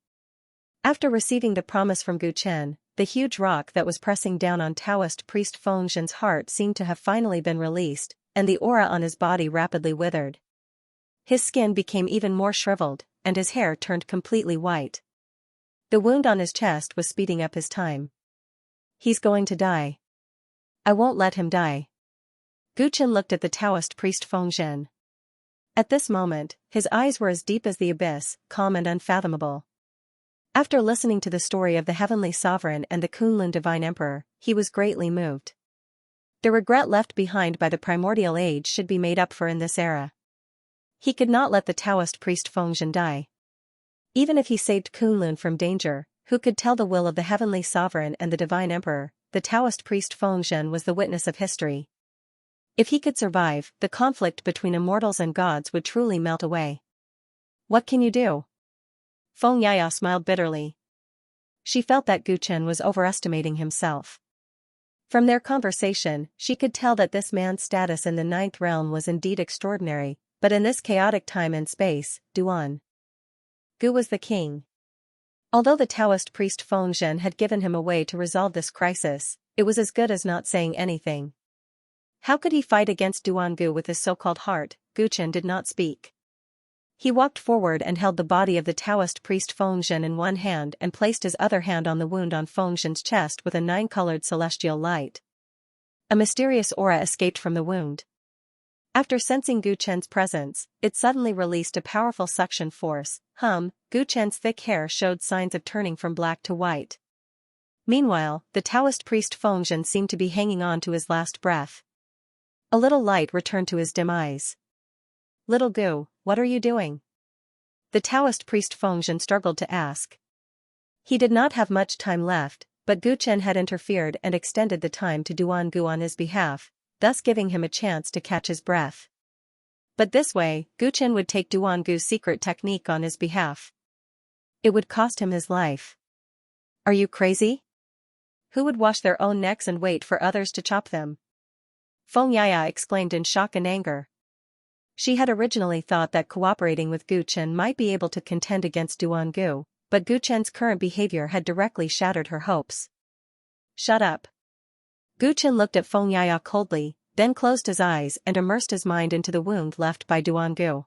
After receiving the promise from Gu Chen, the huge rock that was pressing down on Taoist priest Fengzhen's heart seemed to have finally been released, and the aura on his body rapidly withered. His skin became even more shriveled, and his hair turned completely white. The wound on his chest was speeding up his time. He's going to die. I won't let him die. Gu Chen looked at the Taoist priest Fengzhen. At this moment, his eyes were as deep as the abyss, calm and unfathomable. After listening to the story of the Heavenly Sovereign and the Kunlun Divine Emperor, he was greatly moved. The regret left behind by the primordial age should be made up for in this era. He could not let the Taoist priest Fengzhen die. Even if he saved Kunlun from danger, who could tell the will of the Heavenly Sovereign and the Divine Emperor? The Taoist priest Fengzhen was the witness of history. If he could survive, the conflict between immortals and gods would truly melt away. What can you do? Feng Yaya smiled bitterly. She felt that Gu Chen was overestimating himself. From their conversation, she could tell that this man's status in the ninth realm was indeed extraordinary, but in this chaotic time and space, Duan Gu was the king. Although the Taoist priest Fengzhen had given him a way to resolve this crisis, it was as good as not saying anything. How could he fight against Duangu with his so-called heart? Gu Chen did not speak. He walked forward and held the body of the Taoist priest Fengzhen in one hand and placed his other hand on the wound on Fengzhen's chest with a 9-colored celestial light. A mysterious aura escaped from the wound. After sensing Gu Chen's presence, it suddenly released a powerful suction force. Gu Chen's thick hair showed signs of turning from black to white. Meanwhile, the Taoist priest Fengzhen seemed to be hanging on to his last breath. A little light returned to his dim eyes. Little Gu, what are you doing? The Taoist priest Fengzhen struggled to ask. He did not have much time left, but Gu Chen had interfered and extended the time to Duangu on his behalf, thus giving him a chance to catch his breath. But this way, Gu Chen would take Duangu's secret technique on his behalf. It would cost him his life. Are you crazy? Who would wash their own necks and wait for others to chop them? Feng Yaya exclaimed in shock and anger. She had originally thought that cooperating with Gu Chen might be able to contend against Duangu, but Gu Chen's current behavior had directly shattered her hopes. Shut up. Gu Chen looked at Feng Yaya coldly, then closed his eyes and immersed his mind into the wound left by Duangu.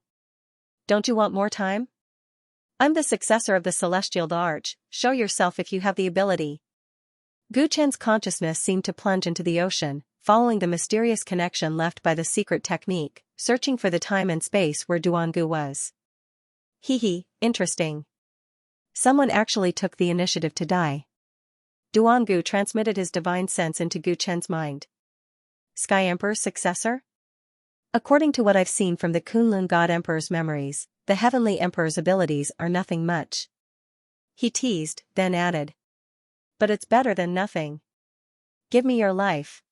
Don't you want more time? I'm the successor of the Celestial Arch, show yourself if you have the ability. Gu Chen's consciousness seemed to plunge into the ocean, following the mysterious connection left by the secret technique, searching for the time and space where Duangu was. Interesting. Someone actually took the initiative to die. Duangu transmitted his divine sense into Gu Chen's mind. Sky Emperor's successor? According to what I've seen from the Kunlun God Emperor's memories, the Heavenly Emperor's abilities are nothing much. He teased, then added. But it's better than nothing. Give me your life.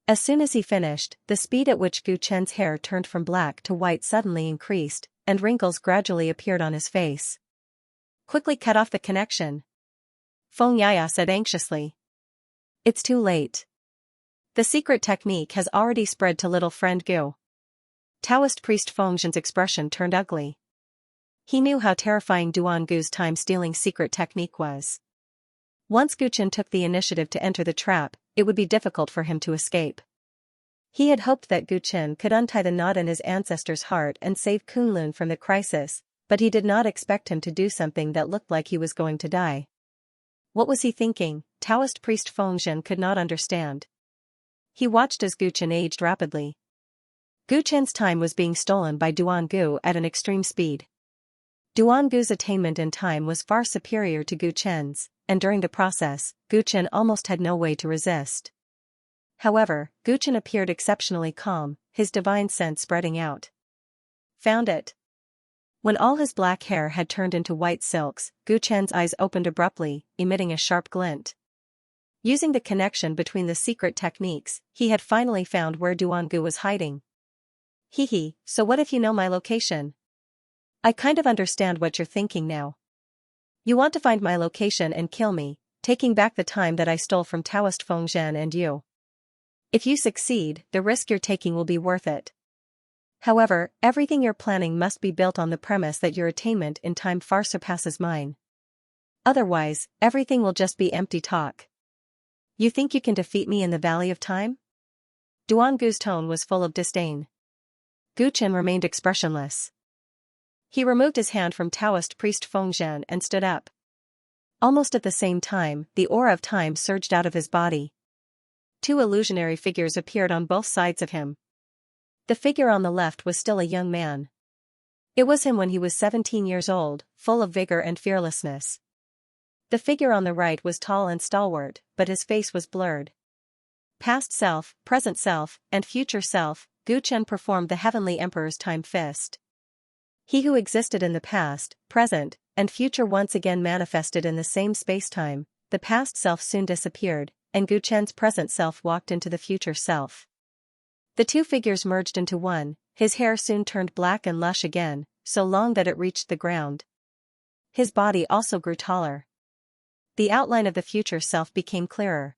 As soon as he finished, the speed at which Gu Chen's hair turned from black to white suddenly increased, and wrinkles gradually appeared on his face. Quickly cut off the connection. Feng Yaya said anxiously. It's too late. The secret technique has already spread to little friend Gu. Taoist priest Feng Zhen's expression turned ugly. He knew how terrifying Duangu's time-stealing secret technique was. Once Gu Chen took the initiative to enter the trap, it would be difficult for him to escape. He had hoped that Gu Chen could untie the knot in his ancestor's heart and save Kunlun from the crisis, but he did not expect him to do something that looked like he was going to die. What was he thinking? Taoist priest Feng Zhen could not understand. He watched as Gu Chen aged rapidly. Gu Chen's time was being stolen by Duangu at an extreme speed. Duangu's attainment in time was far superior to Gu Chen's, and during the process, Gu Chen almost had no way to resist. However, Gu Chen appeared exceptionally calm, his divine sense spreading out. Found it. When all his black hair had turned into white silks, Gu Chen's eyes opened abruptly, emitting a sharp glint. Using the connection between the secret techniques, he had finally found where Duangu was hiding. So what if you know my location? I kind of understand what you're thinking now. You want to find my location and kill me, taking back the time that I stole from Taoist Feng Zhen and you. If you succeed, the risk you're taking will be worth it. However, everything you're planning must be built on the premise that your attainment in time far surpasses mine. Otherwise, everything will just be empty talk. You think you can defeat me in the Valley of Time? Duangu's tone was full of disdain. Gu Chen remained expressionless. He removed his hand from Taoist priest Feng Zhen and stood up. Almost at the same time, the aura of time surged out of his body. Two illusionary figures appeared on both sides of him. The figure on the left was still a young man. It was him when he was 17 years old, full of vigor and fearlessness. The figure on the right was tall and stalwart, but his face was blurred. Past self, present self, and future self, Gu Chen performed the Heavenly Emperor's time fist. He who existed in the past, present, and future once again manifested in the same space-time. The past self soon disappeared, and Gu Chen's present self walked into the future self. The two figures merged into one. His hair soon turned black and lush again, so long that it reached the ground. His body also grew taller. The outline of the future self became clearer.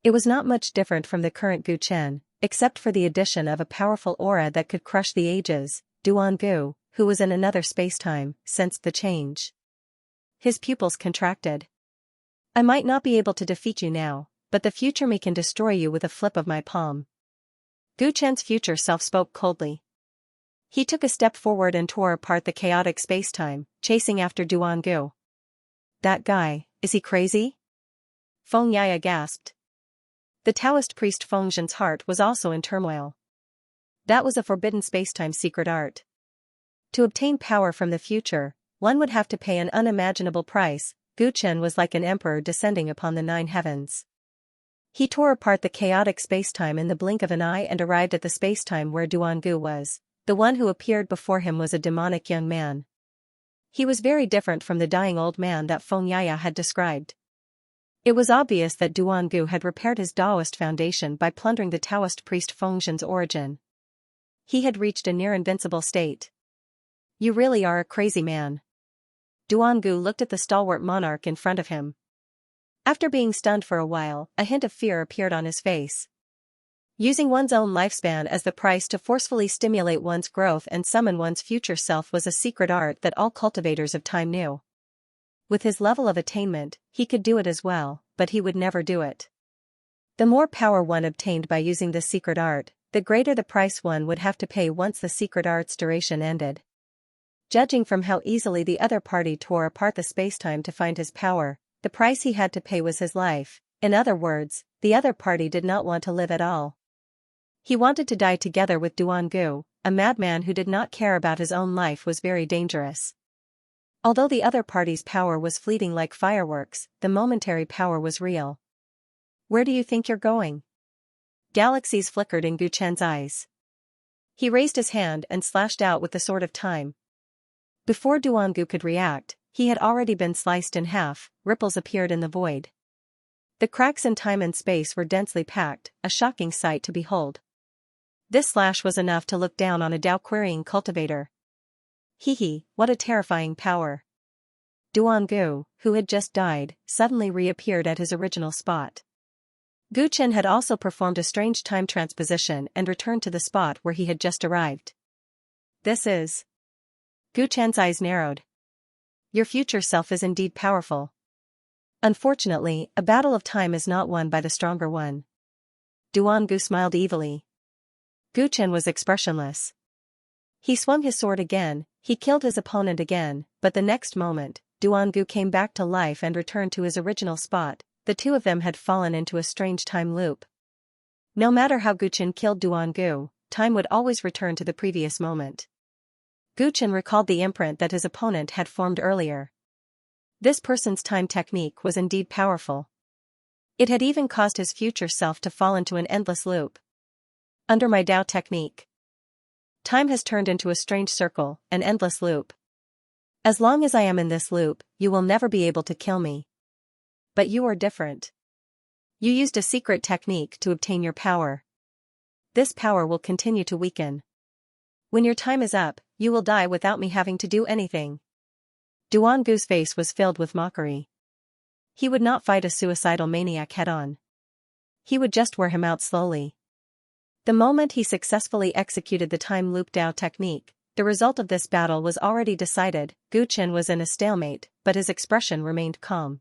It was not much different from the current Gu Chen, except for the addition of a powerful aura that could crush the ages. Duangu, who was in another space-time, sensed the change. His pupils contracted. I might not be able to defeat you now, but the future me can destroy you with a flip of my palm. Gu Chen's future self spoke coldly. He took a step forward and tore apart the chaotic space-time, chasing after Duangu. That guy, is he crazy? Feng Yaya gasped. The Taoist priest Feng Zhen's heart was also in turmoil. That was a forbidden space-time secret art. To obtain power from the future, one would have to pay an unimaginable price. Gu Chen was like an emperor descending upon the 9 heavens. He tore apart the chaotic space-time in the blink of an eye and arrived at the space-time where Duangu was. The one who appeared before him was a demonic young man. He was very different from the dying old man that Feng Yaya had described. It was obvious that Duangu had repaired his Taoist foundation by plundering the Taoist priest Feng Zhen's origin. He had reached a near-invincible state. You really are a crazy man. Duangu looked at the stalwart monarch in front of him. After being stunned for a while, a hint of fear appeared on his face. Using one's own lifespan as the price to forcefully stimulate one's growth and summon one's future self was a secret art that all cultivators of time knew. With his level of attainment, he could do it as well, but he would never do it. The more power one obtained by using this secret art, the greater the price one would have to pay once the secret art's duration ended. Judging from how easily the other party tore apart the spacetime to find his power, the price he had to pay was his life. In other words, the other party did not want to live at all. He wanted to die together with Duangu. A madman who did not care about his own life was very dangerous. Although the other party's power was fleeting like fireworks, the momentary power was real. Where do you think you're going? Galaxies flickered in Gu Chen's eyes. He raised his hand and slashed out with the sword of time. Before Duangu could react, he had already been sliced in half. Ripples appeared in the void. The cracks in time and space were densely packed, a shocking sight to behold. This slash was enough to look down on a Dao-querying cultivator. Hee, what a terrifying power. Duangu, who had just died, suddenly reappeared at his original spot. Gu Chen had also performed a strange time transposition and returned to the spot where he had just arrived. This is... Gu Chen's eyes narrowed. Your future self is indeed powerful. Unfortunately, a battle of time is not won by the stronger one. Duangu smiled evilly. Gu Chen was expressionless. He swung his sword again, he killed his opponent again, but the next moment, Duangu came back to life and returned to his original spot. The two of them had fallen into a strange time loop. No matter how Gu Chen killed Duangu, time would always return to the previous moment. Gu Chen recalled the imprint that his opponent had formed earlier. This person's time technique was indeed powerful. It had even caused his future self to fall into an endless loop. Under my Dao technique, time has turned into a strange circle, an endless loop. As long as I am in this loop, you will never be able to kill me. But you are different. You used a secret technique to obtain your power. This power will continue to weaken. When your time is up, you will die without me having to do anything. Duangu's face was filled with mockery. He would not fight a suicidal maniac head-on. He would just wear him out slowly. The moment he successfully executed the time loop Dao technique, the result of this battle was already decided. Gu Chen was in a stalemate, but his expression remained calm.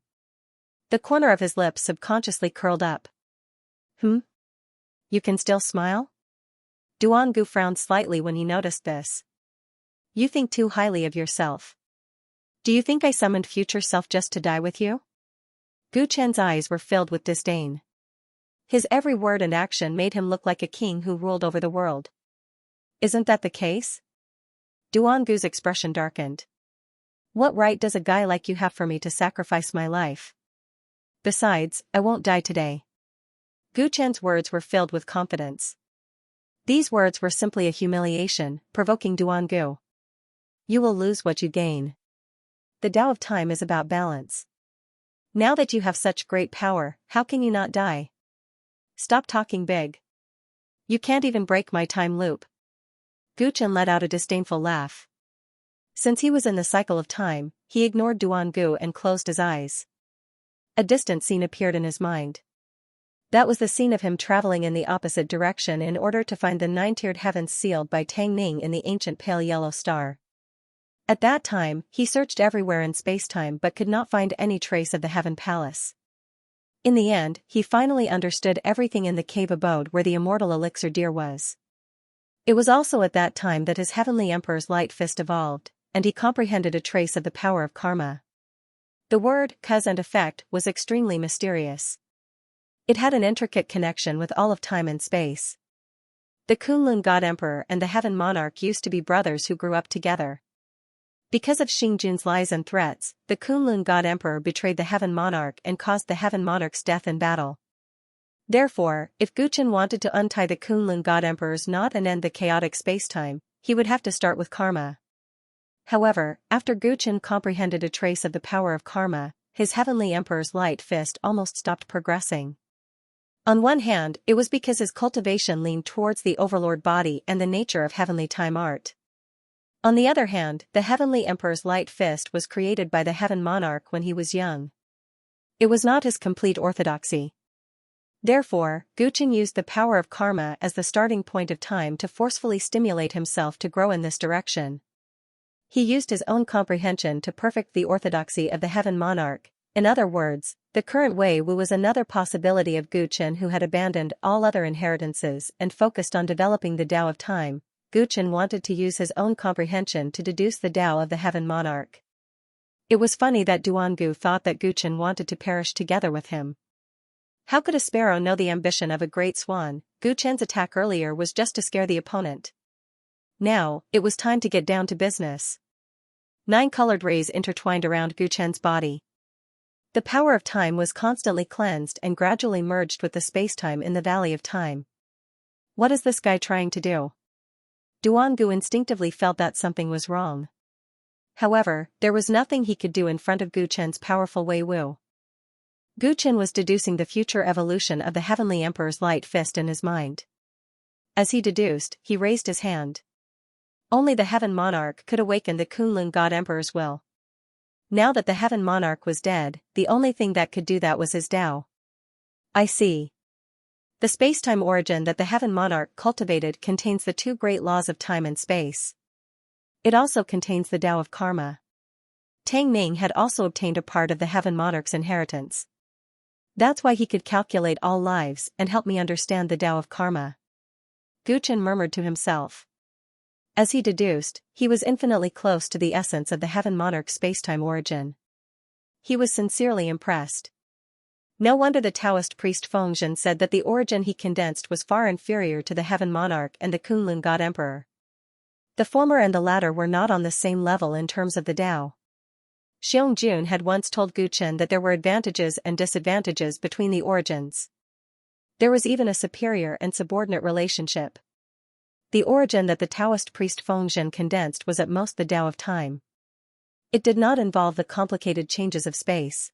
The corner of his lips subconsciously curled up. You can still smile? Duangu frowned slightly when he noticed this. You think too highly of yourself. Do you think I summoned future self just to die with you? Gu Chen's eyes were filled with disdain. His every word and action made him look like a king who ruled over the world. Isn't that the case? Duangu's expression darkened. What right does a guy like you have for me to sacrifice my life? Besides, I won't die today. Gu Chen's words were filled with confidence. These words were simply a humiliation, provoking Duangu. You will lose what you gain. The Tao of time is about balance. Now that you have such great power, how can you not die? Stop talking big. You can't even break my time loop. Gu Chen let out a disdainful laugh. Since he was in the cycle of time, he ignored Duangu and closed his eyes. A distant scene appeared in his mind. That was the scene of him traveling in the opposite direction in order to find the nine-tiered heavens sealed by Tang Ning in the ancient pale yellow star. At that time, he searched everywhere in spacetime but could not find any trace of the Heaven Palace. In the end, he finally understood everything in the cave abode where the immortal elixir deer was. It was also at that time that his Heavenly Emperor's light fist evolved, and he comprehended a trace of the power of karma. The word, cause and effect, was extremely mysterious. It had an intricate connection with all of time and space. The Kunlun God Emperor and the Heaven Monarch used to be brothers who grew up together. Because of Xingjun's lies and threats, the Kunlun God Emperor betrayed the Heaven Monarch and caused the Heaven Monarch's death in battle. Therefore, if Gu Chen wanted to untie the Kunlun God Emperor's knot and end the chaotic spacetime, he would have to start with karma. However, after Gu Chen comprehended a trace of the power of karma, his Heavenly Emperor's light fist almost stopped progressing. On one hand, it was because his cultivation leaned towards the overlord body and the nature of heavenly time art. On the other hand, the Heavenly Emperor's light fist was created by the Heaven Monarch when he was young. It was not his complete orthodoxy. Therefore, Gu Chen used the power of karma as the starting point of time to forcefully stimulate himself to grow in this direction. He used his own comprehension to perfect the orthodoxy of the Heaven Monarch. In other words, the current Wei Wu was another possibility of Gu Chen, who had abandoned all other inheritances and focused on developing the Tao of Time. Gu Chen wanted to use his own comprehension to deduce the Tao of the Heaven Monarch. It was funny that Duangu thought that Gu Chen wanted to perish together with him. How could a sparrow know the ambition of a great swan? Gu Chen's attack earlier was just to scare the opponent. Now, it was time to get down to business. 9 colored rays intertwined around Gu Chen's body. The power of time was constantly cleansed and gradually merged with the spacetime in the Valley of Time. What is this guy trying to do? Duangu instinctively felt that something was wrong. However, there was nothing he could do in front of Gu Chen's powerful Wei Wu. Gu Chen was deducing the future evolution of the Heavenly Emperor's light fist in his mind. As he deduced, he raised his hand. Only the Heaven Monarch could awaken the Kunlun God Emperor's will. Now that the Heaven Monarch was dead, the only thing that could do that was his Tao. I see. The space-time origin that the Heaven Monarch cultivated contains the 2 great laws of time and space. It also contains the Tao of Karma. Tang Ming had also obtained a part of the Heaven Monarch's inheritance. That's why he could calculate all lives and help me understand the Tao of Karma. Gu Chen murmured to himself. As he deduced, he was infinitely close to the essence of the Heaven Monarch's spacetime origin. He was sincerely impressed. No wonder the Taoist priest Fengzhen said that the origin he condensed was far inferior to the Heaven Monarch and the Kunlun God Emperor. The former and the latter were not on the same level in terms of the Tao. Xianxia had once told Gu Chen that there were advantages and disadvantages between the origins. There was even a superior and subordinate relationship. The origin that the Taoist priest Fengzhen condensed was at most the Tao of Time. It did not involve the complicated changes of space.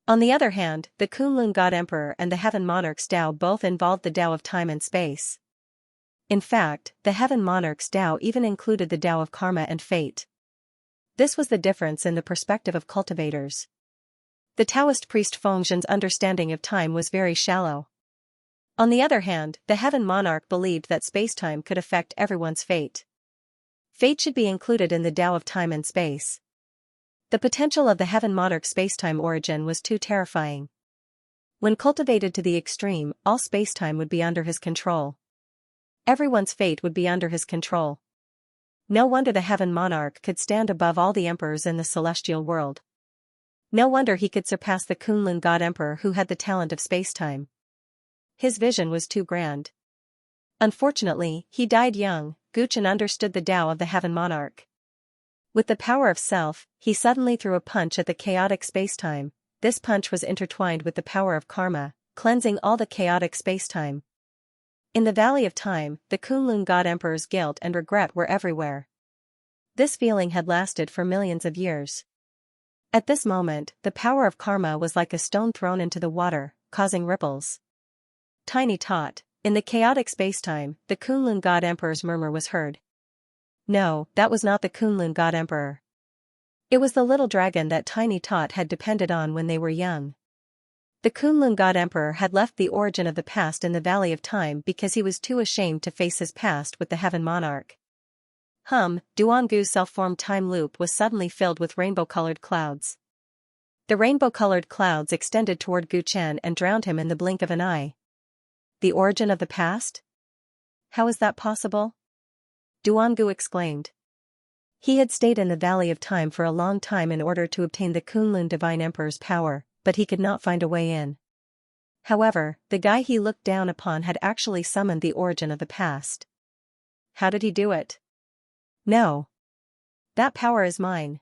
On the other hand, the Kunlun God Emperor and the Heaven Monarch's Tao both involved the Tao of Time and space. In fact, the Heaven Monarch's Tao even included the Tao of Karma and Fate. This was the difference in the perspective of cultivators. The Taoist priest Fengzhen's understanding of time was very shallow. On the other hand, the Heaven Monarch believed that spacetime could affect everyone's fate. Fate should be included in the Tao of Time and Space. The potential of the Heaven Monarch's spacetime origin was too terrifying. When cultivated to the extreme, all spacetime would be under his control. Everyone's fate would be under his control. No wonder the Heaven Monarch could stand above all the emperors in the celestial world. No wonder he could surpass the Kunlun God Emperor, who had the talent of spacetime. His vision was too grand. Unfortunately, he died young. Gu Chen understood the Tao of the Heaven Monarch. With the power of self, he suddenly threw a punch at the chaotic spacetime. This punch was intertwined with the power of karma, cleansing all the chaotic spacetime. In the Valley of Time, the Kunlun God Emperor's guilt and regret were everywhere. This feeling had lasted for millions of years. At this moment, the power of karma was like a stone thrown into the water, causing ripples. Tiny tot, in the chaotic spacetime, the Kunlun God Emperor's murmur was heard. No, that was not the Kunlun God Emperor. It was the little dragon that Tiny Tot had depended on when they were young. The Kunlun God Emperor had left the origin of the past in the Valley of Time because he was too ashamed to face his past with the Heaven Monarch. Duangu's self-formed time loop was suddenly filled with rainbow-colored clouds. The rainbow-colored clouds extended toward Gu Chen and drowned him in the blink of an eye. The origin of the past? How is that possible? Duangu exclaimed. He had stayed in the Valley of Time for a long time in order to obtain the Kunlun Divine Emperor's power, but he could not find a way in. However, the guy he looked down upon had actually summoned the origin of the past. How did he do it? No. That power is mine.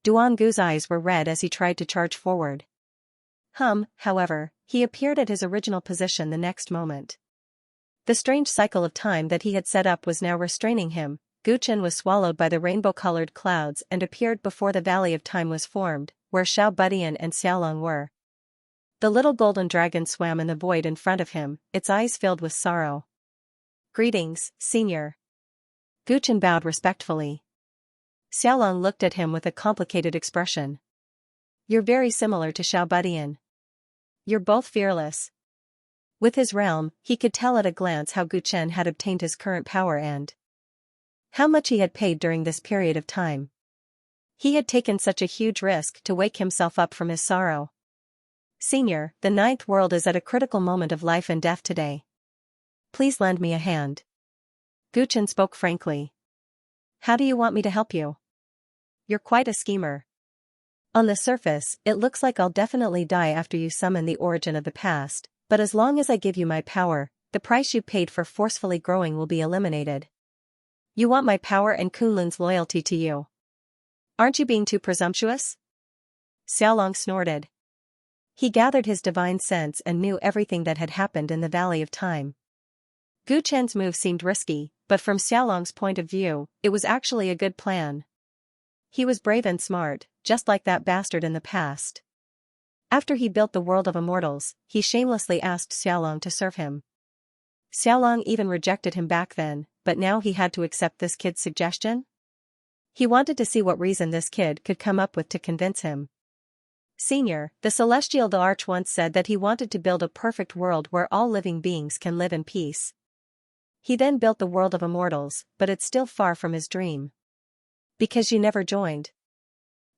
Duangu's eyes were red as he tried to charge forward. However, he appeared at his original position the next moment. The strange cycle of time that he had set up was now restraining him. Gu Chen was swallowed by the rainbow-colored clouds and appeared before the Valley of Time was formed, where Xiao Budian and Xiaolong were. The little golden dragon swam in the void in front of him, its eyes filled with sorrow. Greetings, Senior. Gu Chen bowed respectfully. Xiaolong looked at him with a complicated expression. You're very similar to Xiao Budian. You're both fearless. With his realm, he could tell at a glance how Gu Chen had obtained his current power and How much he had paid during this period of time. He had taken such a huge risk to wake himself up from his sorrow. Senior, the ninth world is at a critical moment of life and death today. Please lend me a hand. Gu Chen spoke frankly. How do you want me to help you? You're quite a schemer. On the surface, it looks like I'll definitely die after you summon the origin of the past, but as long as I give you my power, the price you paid for forcefully growing will be eliminated. You want my power and Kunlun's loyalty to you. Aren't you being too presumptuous? Xiaolong snorted. He gathered his divine sense and knew everything that had happened in the Valley of Time. Gu Chen's move seemed risky, but from Xiaolong's point of view, it was actually a good plan. He was brave and smart, just like that bastard in the past. After he built the world of immortals, he shamelessly asked Xiaolong to serve him. Xiaolong even rejected him back then, but now he had to accept this kid's suggestion? He wanted to see what reason this kid could come up with to convince him. Senior, the Celestial the Arch once said that he wanted to build a perfect world where all living beings can live in peace. He then built the world of immortals, but it's still far from his dream. Because you never joined.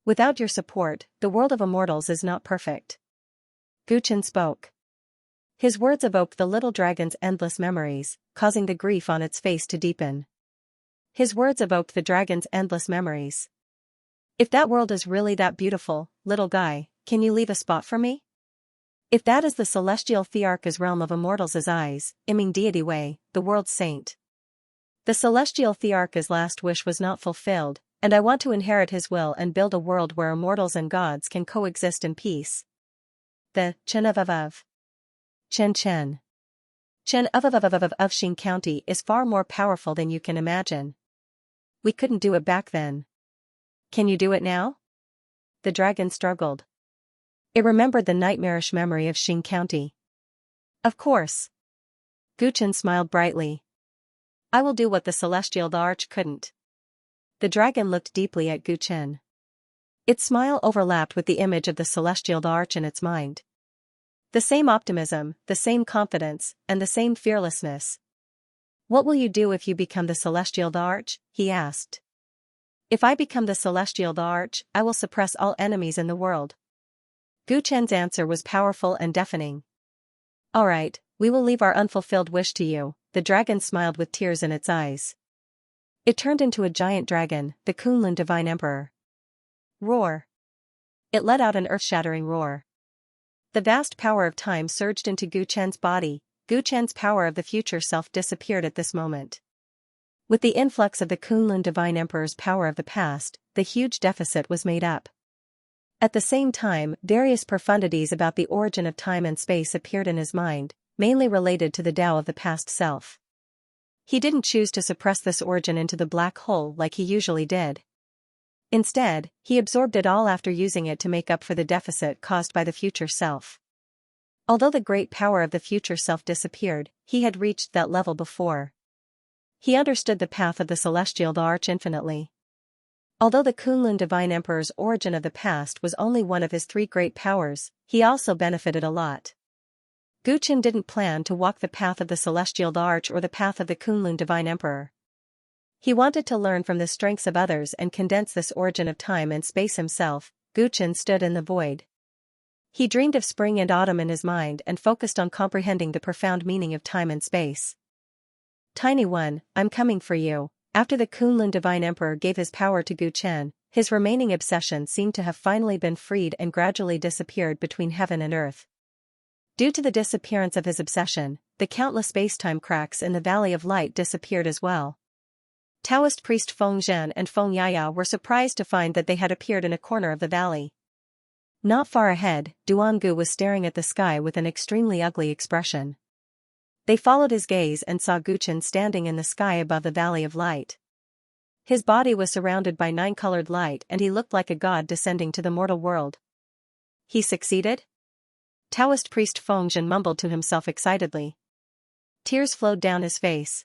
Without your support, the world of immortals is not perfect. Gu Chen spoke. His words evoked the little dragon's endless memories, causing the grief on its face to deepen. His words evoked the dragon's endless memories. If that world is really that beautiful, little guy, can you leave a spot for me? If that is the celestial Thearch's realm of immortals' eyes, Iming deity way, the world's saint. The celestial Thearch's last wish was not fulfilled, and I want to inherit his will and build a world where immortals and gods can coexist in peace. The Chen of Chen Chen. Chen of Xing County is far more powerful than you can imagine. We couldn't do it back then. Can you do it now? The dragon struggled. It remembered the nightmarish memory of Xing County. Of course. Gu Chen smiled brightly. I will do what the Celestial the Arch couldn't. The dragon looked deeply at Gu Chen. Its smile overlapped with the image of the Celestial the Arch in its mind. The same optimism, the same confidence, and the same fearlessness. What will you do if you become the Celestial the Arch? He asked. If I become the Celestial the Arch, I will suppress all enemies in the world. Gu Chen's answer was powerful and deafening. All right, we will leave our unfulfilled wish to you, the dragon smiled with tears in its eyes. It turned into a giant dragon, the Kunlun Divine Emperor. Roar. It let out an earth-shattering roar. The vast power of time surged into Gu Chen's body. Gu Chen's power of the future self disappeared at this moment. With the influx of the Kunlun Divine Emperor's power of the past, the huge deficit was made up. At the same time, various profundities about the origin of time and space appeared in his mind, mainly related to the Tao of the past self. He didn't choose to suppress this origin into the black hole like he usually did. Instead, he absorbed it all after using it to make up for the deficit caused by the future self. Although the great power of the future self disappeared, he had reached that level before. He understood the path of the Celestial the Arch infinitely. Although the Kunlun Divine Emperor's origin of the past was only one of his three great powers, he also benefited a lot. Gu Chen didn't plan to walk the path of the Celestial the Arch or the path of the Kunlun Divine Emperor. He wanted to learn from the strengths of others and condense this origin of time and space himself. Gu Chen stood in the void. He dreamed of spring and autumn in his mind and focused on comprehending the profound meaning of time and space. Tiny one, I'm coming for you. After the Kunlun Divine Emperor gave his power to Gu Chen, his remaining obsession seemed to have finally been freed and gradually disappeared between heaven and earth. Due to the disappearance of his obsession, the countless space-time cracks in the Valley of Light disappeared as well. Taoist priest Feng Zhen and Feng Yaya were surprised to find that they had appeared in a corner of the valley. Not far ahead, Duangu was staring at the sky with an extremely ugly expression. They followed his gaze and saw Gu Chen standing in the sky above the Valley of Light. His body was surrounded by nine-colored light and he looked like a god descending to the mortal world. He succeeded? Taoist priest Feng Zhen mumbled to himself excitedly. Tears flowed down his face.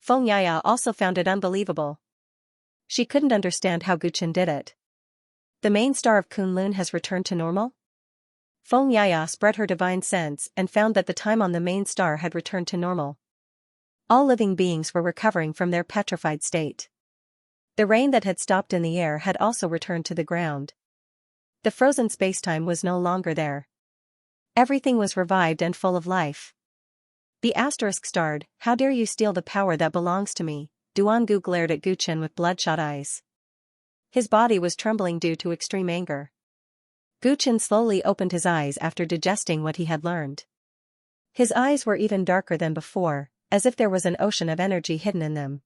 Feng Yaya also found it unbelievable. She couldn't understand how Gu Chen did it. The main star of Kunlun has returned to normal? Feng Yaya spread her divine sense and found that the time on the main star had returned to normal. All living beings were recovering from their petrified state. The rain that had stopped in the air had also returned to the ground. The frozen spacetime was no longer there. Everything was revived and full of life. The asterisk starred, "How dare you steal the power that belongs to me?" Duangu glared at Guchen with bloodshot eyes. His body was trembling due to extreme anger. Guchen slowly opened his eyes after digesting what he had learned. His eyes were even darker than before, as if there was an ocean of energy hidden in them.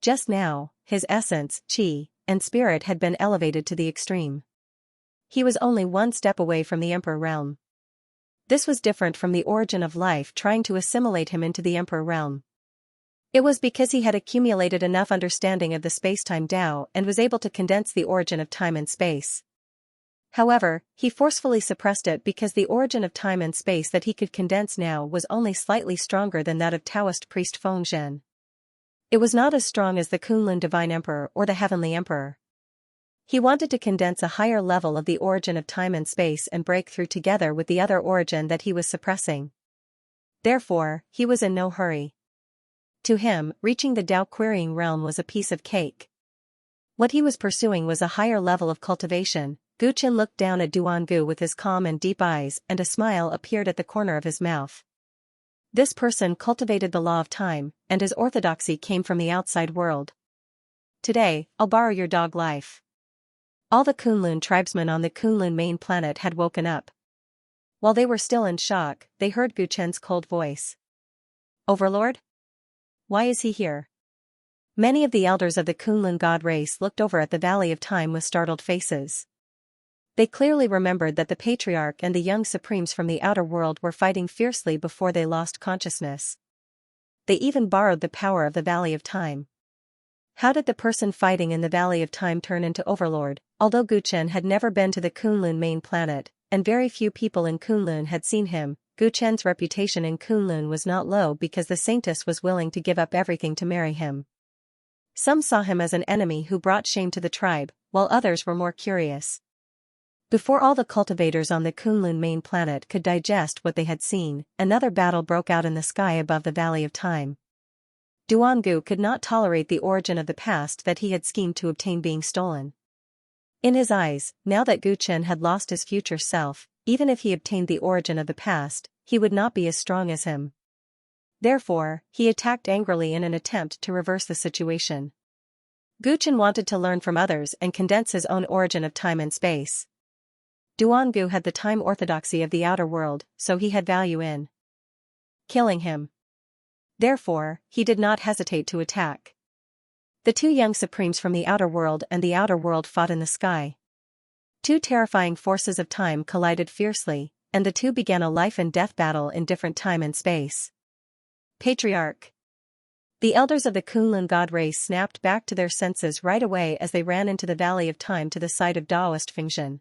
Just now, his essence, qi, and spirit had been elevated to the extreme. He was only one step away from the Emperor realm. This was different from the origin of life trying to assimilate him into the Emperor realm. It was because he had accumulated enough understanding of the space-time Tao and was able to condense the origin of time and space. However, he forcefully suppressed it because the origin of time and space that he could condense now was only slightly stronger than that of Taoist priest Fengzhen. It was not as strong as the Kunlun Divine Emperor or the Heavenly Emperor. He wanted to condense a higher level of the origin of time and space and break through together with the other origin that he was suppressing. Therefore, he was in no hurry. To him, reaching the Tao querying realm was a piece of cake. What he was pursuing was a higher level of cultivation. Guchen looked down at Duangu with his calm and deep eyes, and a smile appeared at the corner of his mouth. This person cultivated the law of time, and his orthodoxy came from the outside world. "Today, I'll borrow your dog life." All the Kunlun tribesmen on the Kunlun main planet had woken up. While they were still in shock, they heard Guchen's cold voice. "Overlord? Why is he here?" Many of the elders of the Kunlun god race looked over at the Valley of Time with startled faces. They clearly remembered that the Patriarch and the young Supremes from the outer world were fighting fiercely before they lost consciousness. They even borrowed the power of the Valley of Time. How did the person fighting in the Valley of Time turn into Overlord? Although Guchen had never been to the Kunlun main planet, and very few people in Kunlun had seen him, Guchen's reputation in Kunlun was not low because the Saintess was willing to give up everything to marry him. Some saw him as an enemy who brought shame to the tribe, while others were more curious. Before all the cultivators on the Kunlun main planet could digest what they had seen, another battle broke out in the sky above the Valley of Time. Duangu could not tolerate the origin of the past that he had schemed to obtain being stolen. In his eyes, now that Guchen had lost his future self, even if he obtained the origin of the past, he would not be as strong as him. Therefore, he attacked angrily in an attempt to reverse the situation. Guchen wanted to learn from others and condense his own origin of time and space. Duangu had the time orthodoxy of the outer world, so he had value in killing him. Therefore, he did not hesitate to attack. The two young Supremes from the outer world and the outer world fought in the sky. Two terrifying forces of time collided fiercely, and the two began a life and death battle in different time and space. Patriarch. The elders of the Kunlun god race snapped back to their senses right away as they ran into the Valley of Time to the side of Taoist Fengzhen.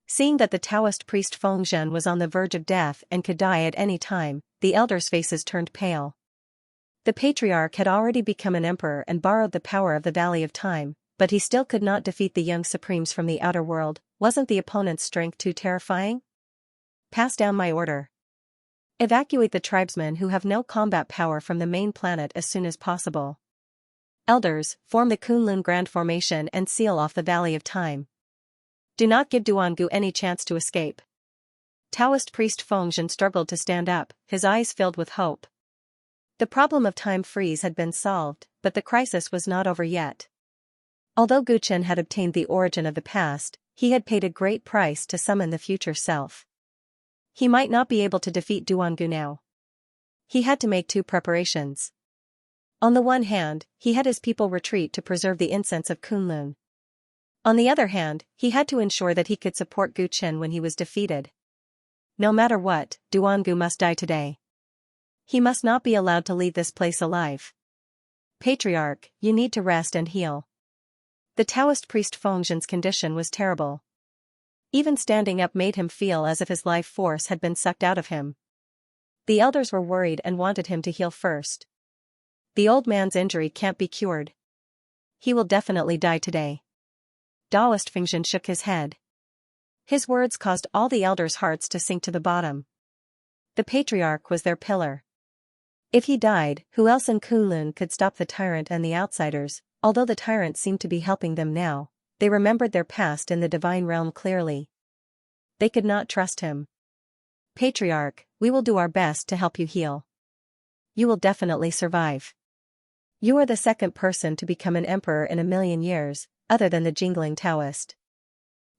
Seeing that the Taoist priest Fengzhen was on the verge of death and could die at any time, the elders' faces turned pale. The Patriarch had already become an emperor and borrowed the power of the Valley of Time, but he still could not defeat the young Supremes from the outer world. Wasn't the opponent's strength too terrifying? Pass down my order. Evacuate the tribesmen who have no combat power from the main planet as soon as possible. Elders, form the Kunlun Grand Formation and seal off the Valley of Time. Do not give Duangu any chance to escape. Taoist priest Fengzhen struggled to stand up, his eyes filled with hope. The problem of time freeze had been solved, but the crisis was not over yet. Although Guchen had obtained the origin of the past, he had paid a great price to summon the future self. He might not be able to defeat Duangu now. He had to make two preparations. On the one hand, he had his people retreat to preserve the incense of Kunlun. On the other hand, he had to ensure that he could support Guchen when he was defeated. No matter what, Duangu must die today. He must not be allowed to leave this place alive. Patriarch, you need to rest and heal. The Taoist priest Fengzhen's condition was terrible. Even standing up made him feel as if his life force had been sucked out of him. The elders were worried and wanted him to heal first. The old man's injury can't be cured. He will definitely die today. Taoist Fengzhen shook his head. His words caused all the elders' hearts to sink to the bottom. The Patriarch was their pillar. If he died, who else in Kunlun could stop the Tyrant and the outsiders? Although the Tyrant seemed to be helping them now, they remembered their past in the divine realm clearly. They could not trust him. Patriarch, we will do our best to help you heal. You will definitely survive. You are the second person to become an emperor in 1,000,000 years, other than the jingling Taoist.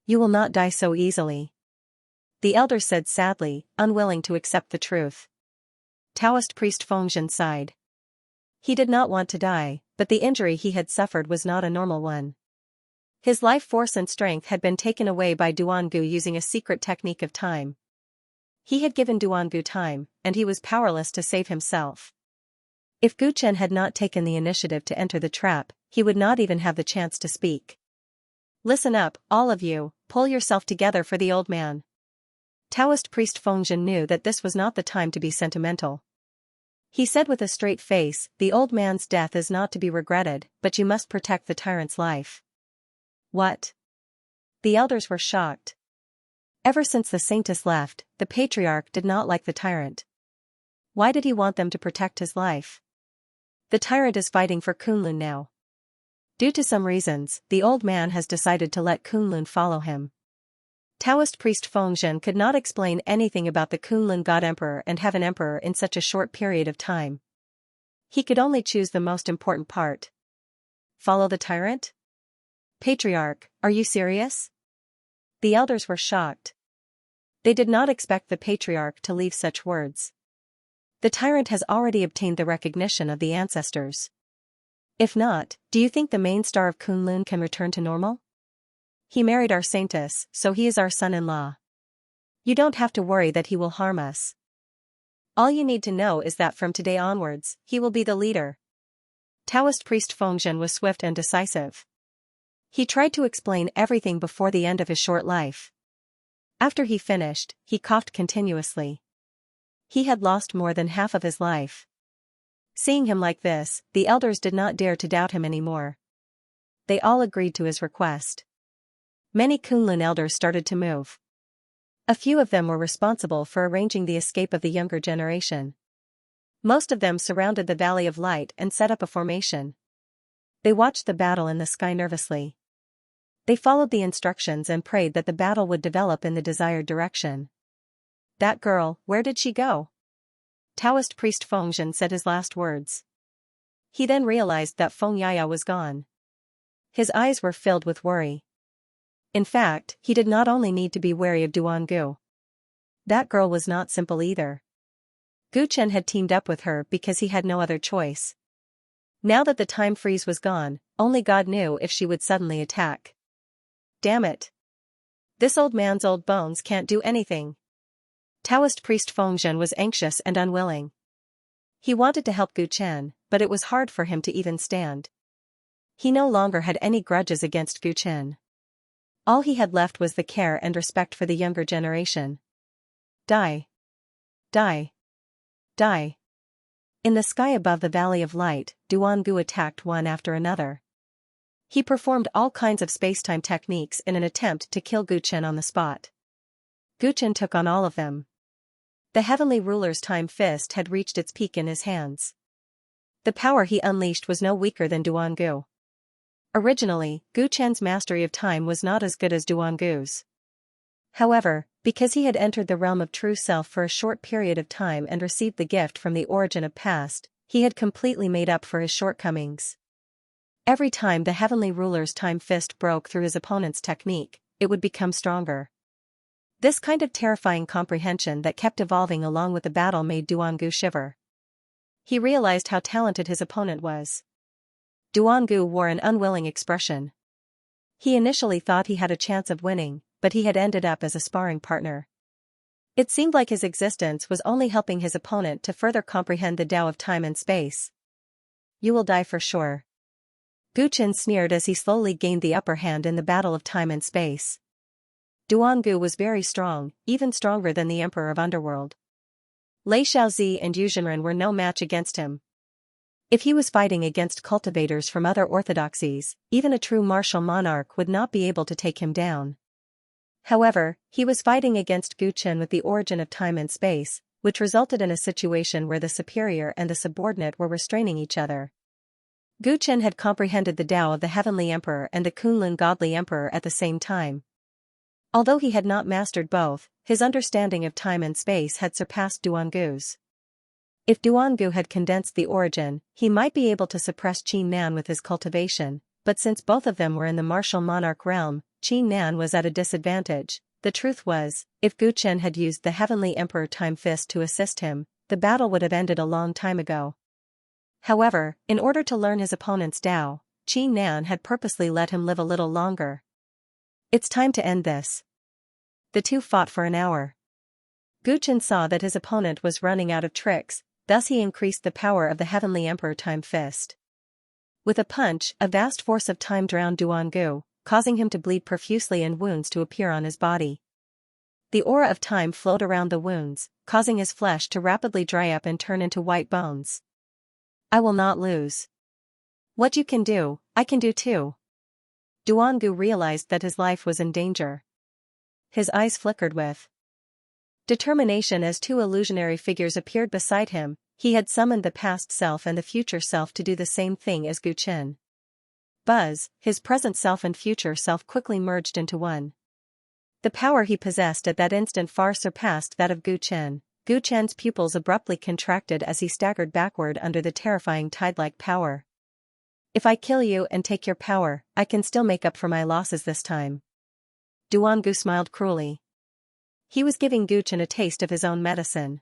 You will not die so easily. The elder said sadly, unwilling to accept the truth. Taoist priest Fengzhen sighed. He did not want to die, but the injury he had suffered was not a normal one. His life force and strength had been taken away by Duangu using a secret technique of time. He had given Duangu time, and he was powerless to save himself. If Gu Chen had not taken the initiative to enter the trap, he would not even have the chance to speak. Listen up, all of you, pull yourself together for the old man. Taoist priest Fengzhen knew that this was not the time to be sentimental. He said with a straight face, the old man's death is not to be regretted, but you must protect the tyrant's life. What? The elders were shocked. Ever since the saintess left, the patriarch did not like the tyrant. Why did he want them to protect his life? The tyrant is fighting for Kunlun now. Due to some reasons, the old man has decided to let Kunlun follow him. Taoist priest Fengzhen could not explain anything about the Kunlun God Emperor and Heaven Emperor in such a short period of time. He could only choose the most important part. Follow the tyrant? Patriarch, are you serious? The elders were shocked. They did not expect the patriarch to leave such words. The tyrant has already obtained the recognition of the ancestors. If not, do you think the main star of Kunlun can return to normal? He married our saintess, so he is our son-in-law. You don't have to worry that he will harm us. All you need to know is that from today onwards, he will be the leader. Taoist priest Fengzhen was swift and decisive. He tried to explain everything before the end of his short life. After he finished, he coughed continuously. He had lost more than half of his life. Seeing him like this, the elders did not dare to doubt him anymore. They all agreed to his request. Many Kunlun elders started to move. A few of them were responsible for arranging the escape of the younger generation. Most of them surrounded the Valley of Light and set up a formation. They watched the battle in the sky nervously. They followed the instructions and prayed that the battle would develop in the desired direction. That girl, where did she go? Taoist priest Fengzhen said his last words. He then realized that Feng Yaya was gone. His eyes were filled with worry. In fact, he did not only need to be wary of Duangu. That girl was not simple either. Gu Chen had teamed up with her because he had no other choice. Now that the time freeze was gone, only God knew if she would suddenly attack. Damn it. This old man's old bones can't do anything. Taoist priest Fengzhen was anxious and unwilling. He wanted to help Gu Chen, but it was hard for him to even stand. He no longer had any grudges against Gu Chen. All he had left was the care and respect for the younger generation. Die. Die. Die. In the sky above the Valley of Light, Duangu attacked one after another. He performed all kinds of space-time techniques in an attempt to kill Gu Chen on the spot. Gu Chen took on all of them. The heavenly ruler's time fist had reached its peak in his hands. The power he unleashed was no weaker than Duangu. Originally, Gu Chen's mastery of time was not as good as Duangu's. However, because he had entered the realm of true self for a short period of time and received the gift from the origin of past, he had completely made up for his shortcomings. Every time the heavenly ruler's time fist broke through his opponent's technique, it would become stronger. This kind of terrifying comprehension that kept evolving along with the battle made Duangu shiver. He realized how talented his opponent was. Duangu wore an unwilling expression. He initially thought he had a chance of winning, but he had ended up as a sparring partner. It seemed like his existence was only helping his opponent to further comprehend the Tao of time and space. You will die for sure. Gu Chen sneered as he slowly gained the upper hand in the battle of time and space. Duangu was very strong, even stronger than the Emperor of Underworld. Lei Xiaozi and Yu Zhenren were no match against him. If he was fighting against cultivators from other orthodoxies, even a true martial monarch would not be able to take him down. However, he was fighting against Gu Chen with the origin of time and space, which resulted in a situation where the superior and the subordinate were restraining each other. Gu Chen had comprehended the Tao of the Heavenly Emperor and the Kunlun Godly Emperor at the same time. Although he had not mastered both, his understanding of time and space had surpassed Duangu's. If Duangu had condensed the origin, he might be able to suppress Qin Nan with his cultivation, but since both of them were in the martial monarch realm, Qin Nan was at a disadvantage. The truth was, if Gu Chen had used the Heavenly Emperor Time Fist to assist him, the battle would have ended a long time ago. However, in order to learn his opponent's Tao, Qin Nan had purposely let him live a little longer. It's time to end this. The two fought for an hour. Gu Chen saw that his opponent was running out of tricks, thus he increased the power of the Heavenly Emperor Time Fist. With a punch, a vast force of time drowned Duangu, causing him to bleed profusely and wounds to appear on his body. The aura of time flowed around the wounds, causing his flesh to rapidly dry up and turn into white bones. I will not lose. What you can do, I can do too. Duangu realized that his life was in danger. His eyes flickered with determination as two illusionary figures appeared beside him. He had summoned the past self and the future self to do the same thing as Gu Chen. Buzz, his present self and future self quickly merged into one. The power he possessed at that instant far surpassed that of Gu Chen. Gu Chen's pupils abruptly contracted as he staggered backward under the terrifying tide-like power. If I kill you and take your power, I can still make up for my losses this time. Duangu smiled cruelly. He was giving Gu Chen a taste of his own medicine.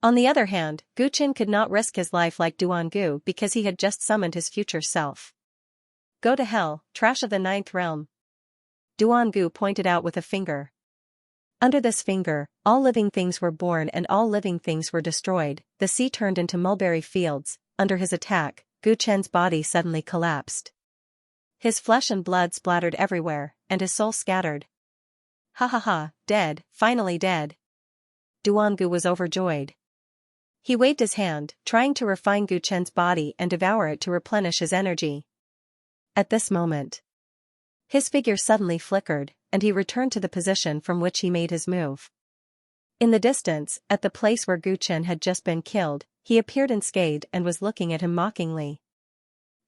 On the other hand, Gu Chen could not risk his life like Duangu because he had just summoned his future self. Go to hell, trash of the ninth realm. Duangu pointed out with a finger. Under this finger, all living things were born and all living things were destroyed. The sea turned into mulberry fields. Under his attack, Gu Chen's body suddenly collapsed. His flesh and blood splattered everywhere, and his soul scattered. Ha ha ha, dead, finally dead. Duangu was overjoyed. He waved his hand, trying to refine Gu Chen's body and devour it to replenish his energy. At this moment, his figure suddenly flickered, and he returned to the position from which he made his move. In the distance, at the place where Gu Chen had just been killed, he appeared unscathed and was looking at him mockingly.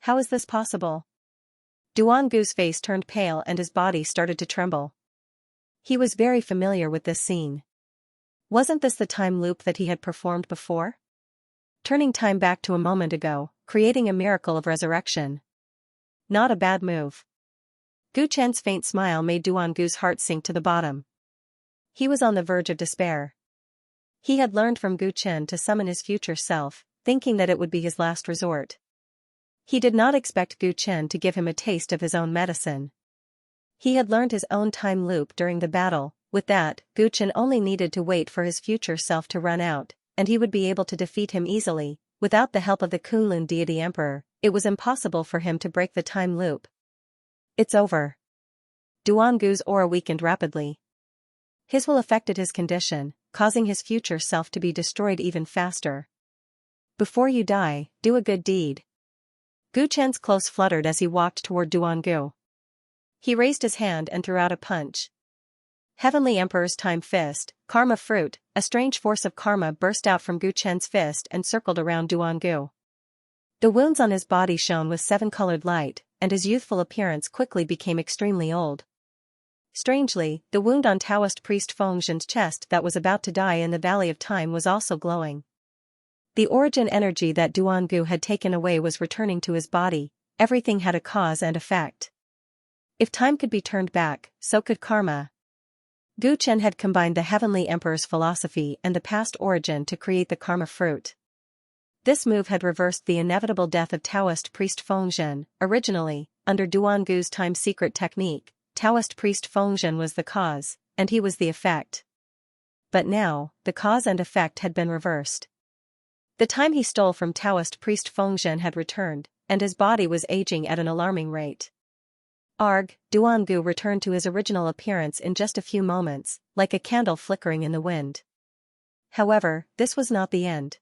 How is this possible? Duangu's face turned pale and his body started to tremble. He was very familiar with this scene. Wasn't this the time loop that he had performed before? Turning time back to a moment ago, creating a miracle of resurrection. Not a bad move. Gu Chen's faint smile made Duangu's heart sink to the bottom. He was on the verge of despair. He had learned from Gu Chen to summon his future self, thinking that it would be his last resort. He did not expect Gu Chen to give him a taste of his own medicine. He had learned his own time loop during the battle. With that, Gu Chen only needed to wait for his future self to run out, and he would be able to defeat him easily. Without the help of the Kunlun deity emperor, it was impossible for him to break the time loop. It's over. Duangu's aura weakened rapidly. His will affected his condition, causing his future self to be destroyed even faster. Before you die, do a good deed. Gu Chen's clothes fluttered as he walked toward Duangu. He raised his hand and threw out a punch. Heavenly Emperor's Time Fist, Karma Fruit, a strange force of karma burst out from Gu Chen's fist and circled around Duangu. The wounds on his body shone with seven-colored light, and his youthful appearance quickly became extremely old. Strangely, the wound on Taoist priest Fengzhen's chest that was about to die in the Valley of Time was also glowing. The origin energy that Duangu had taken away was returning to his body. Everything had a cause and effect. If time could be turned back, so could karma. Gu Chen had combined the Heavenly Emperor's philosophy and the past origin to create the karma fruit. This move had reversed the inevitable death of Taoist priest Fengzhen. Originally, under Duangu's time secret technique, Taoist priest Fengzhen was the cause, and he was the effect. But now, the cause and effect had been reversed. The time he stole from Taoist priest Fengzhen had returned, and his body was aging at an alarming rate. Arg, Duangu returned to his original appearance in just a few moments, like a candle flickering in the wind. However, this was not the end.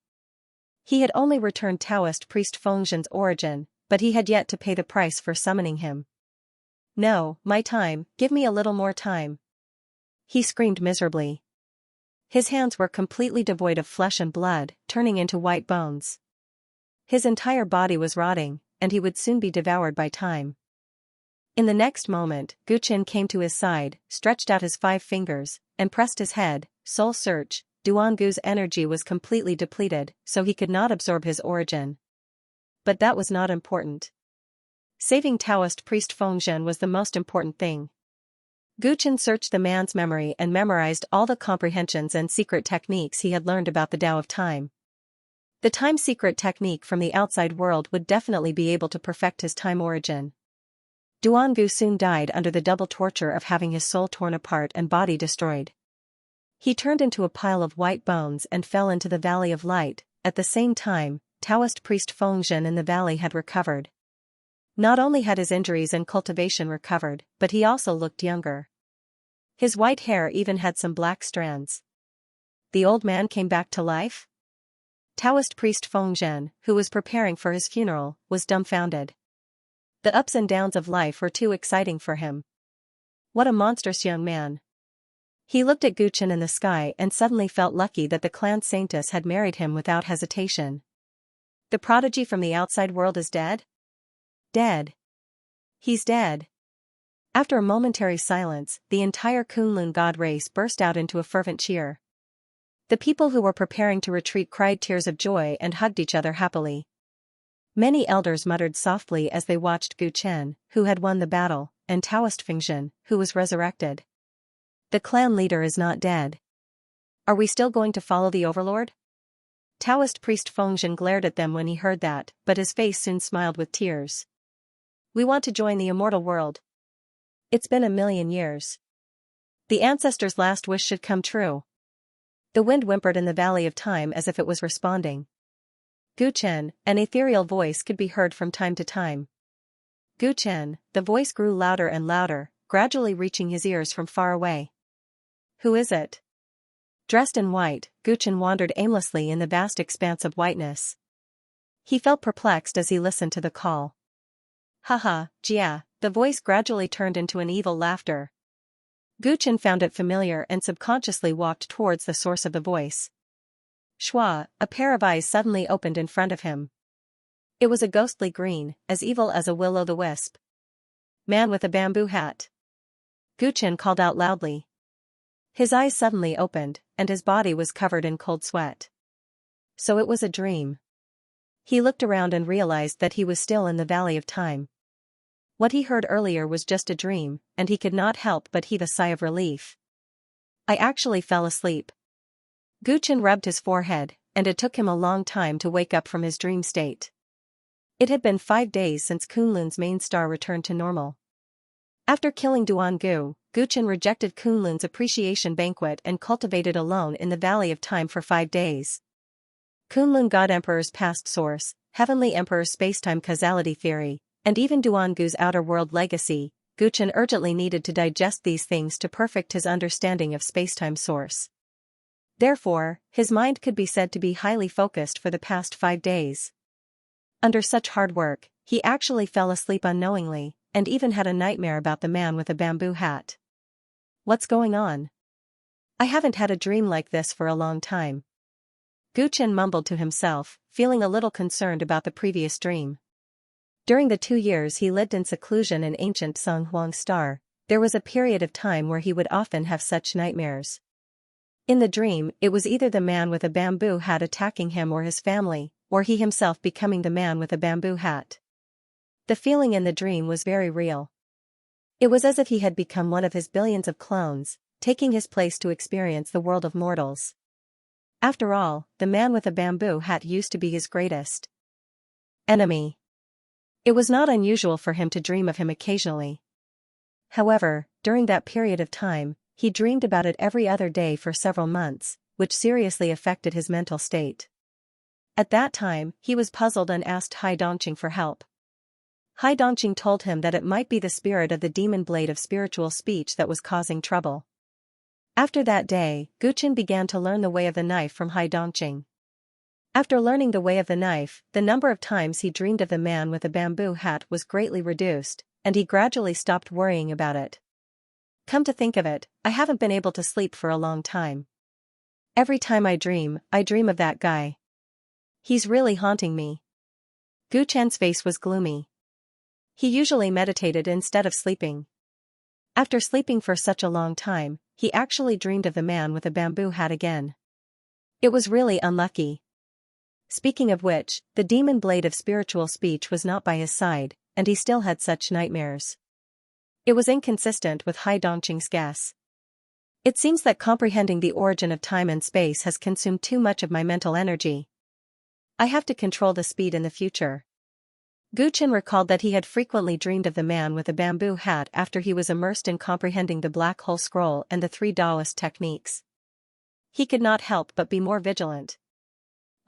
He had only returned Taoist priest Fengzhen's origin, but he had yet to pay the price for summoning him. No, my time, give me a little more time. He screamed miserably. His hands were completely devoid of flesh and blood, turning into white bones. His entire body was rotting, and he would soon be devoured by time. In the next moment, Guqin came to his side, stretched out his 5 fingers, and pressed his head. Soul search. Duangu's energy was completely depleted, so he could not absorb his origin. But that was not important. Saving Taoist priest Fengzhen was the most important thing. Guqin searched the man's memory and memorized all the comprehensions and secret techniques he had learned about the Tao of Time. The time secret technique from the outside world would definitely be able to perfect his time origin. Duangu soon died under the double torture of having his soul torn apart and body destroyed. He turned into a pile of white bones and fell into the Valley of Light. At the same time, Taoist priest Fengzhen in the valley had recovered. Not only had his injuries and cultivation recovered, but he also looked younger. His white hair even had some black strands. The old man came back to life? Taoist priest Fengzhen, who was preparing for his funeral, was dumbfounded. The ups and downs of life were too exciting for him. What a monstrous young man. He looked at Guqin in the sky and suddenly felt lucky that the clan saintess had married him without hesitation. The prodigy from the outside world is dead? Dead. He's dead. After a momentary silence, the entire Kunlun god race burst out into a fervent cheer. The people who were preparing to retreat cried tears of joy and hugged each other happily. Many elders muttered softly as they watched Guqin, who had won the battle, and Taoist Fengzhen, who was resurrected. The clan leader is not dead. Are we still going to follow the overlord? Taoist priest Fengzhen glared at them when he heard that, but his face soon smiled with tears. We want to join the immortal world. It's been 1,000,000 years. The ancestors' last wish should come true. The wind whimpered in the Valley of Time as if it was responding. Guqin, an ethereal voice could be heard from time to time. Guqin, the voice grew louder and louder, gradually reaching his ears from far away. Who is it? Dressed in white, Guqin wandered aimlessly in the vast expanse of whiteness. He felt perplexed as he listened to the call. Haha, Jia, the voice gradually turned into an evil laughter. Guqin found it familiar and subconsciously walked towards the source of the voice. Shua, a pair of eyes suddenly opened in front of him. It was a ghostly green, as evil as a will-o'-the-wisp. Man with a bamboo hat. Guqin called out loudly. His eyes suddenly opened, and his body was covered in cold sweat. So it was a dream. He looked around and realized that he was still in the Valley of Time. What he heard earlier was just a dream, and he could not help but heave a sigh of relief. I actually fell asleep. Guqin rubbed his forehead, and it took him a long time to wake up from his dream state. It had been 5 days since Kunlun's main star returned to normal. After killing Duangu, Guqin rejected Kunlun's appreciation banquet and cultivated alone in the Valley of Time for 5 days. Kunlun God Emperor's past source, Heavenly Emperor's spacetime causality theory, and even Duangu's outer world legacy, Guqin urgently needed to digest these things to perfect his understanding of spacetime source. Therefore, his mind could be said to be highly focused for the past 5 days. Under such hard work, he actually fell asleep unknowingly, and even had a nightmare about the man with a bamboo hat. What's going on? I haven't had a dream like this for a long time. Guqin mumbled to himself, feeling a little concerned about the previous dream. During the 2 years he lived in seclusion in ancient Sung Huang Star, there was a period of time where he would often have such nightmares. In the dream, it was either the man with a bamboo hat attacking him or his family, or he himself becoming the man with a bamboo hat. The feeling in the dream was very real. It was as if he had become one of his billions of clones, taking his place to experience the world of mortals. After all, the man with a bamboo hat used to be his greatest enemy. It was not unusual for him to dream of him occasionally. However, during that period of time, he dreamed about it every other day for several months, which seriously affected his mental state. At that time, he was puzzled and asked Hai Dongqing for help. Hai Dongqing told him that it might be the spirit of the demon blade of spiritual speech that was causing trouble. After that day, Guqin began to learn the way of the knife from Hai Dongqing. After learning the way of the knife, the number of times he dreamed of the man with a bamboo hat was greatly reduced, and he gradually stopped worrying about it. Come to think of it, I haven't been able to sleep for a long time. Every time I dream of that guy. He's really haunting me. Gu Chen's face was gloomy. He usually meditated instead of sleeping. After sleeping for such a long time, he actually dreamed of the man with a bamboo hat again. It was really unlucky. Speaking of which, the demon blade of spiritual speech was not by his side, and he still had such nightmares. It was inconsistent with Hai Dongqing's guess. It seems that comprehending the origin of time and space has consumed too much of my mental energy. I have to control the speed in the future. Gu Chen recalled that he had frequently dreamed of the man with a bamboo hat after he was immersed in comprehending the black hole scroll and the 3 Taoist techniques. He could not help but be more vigilant.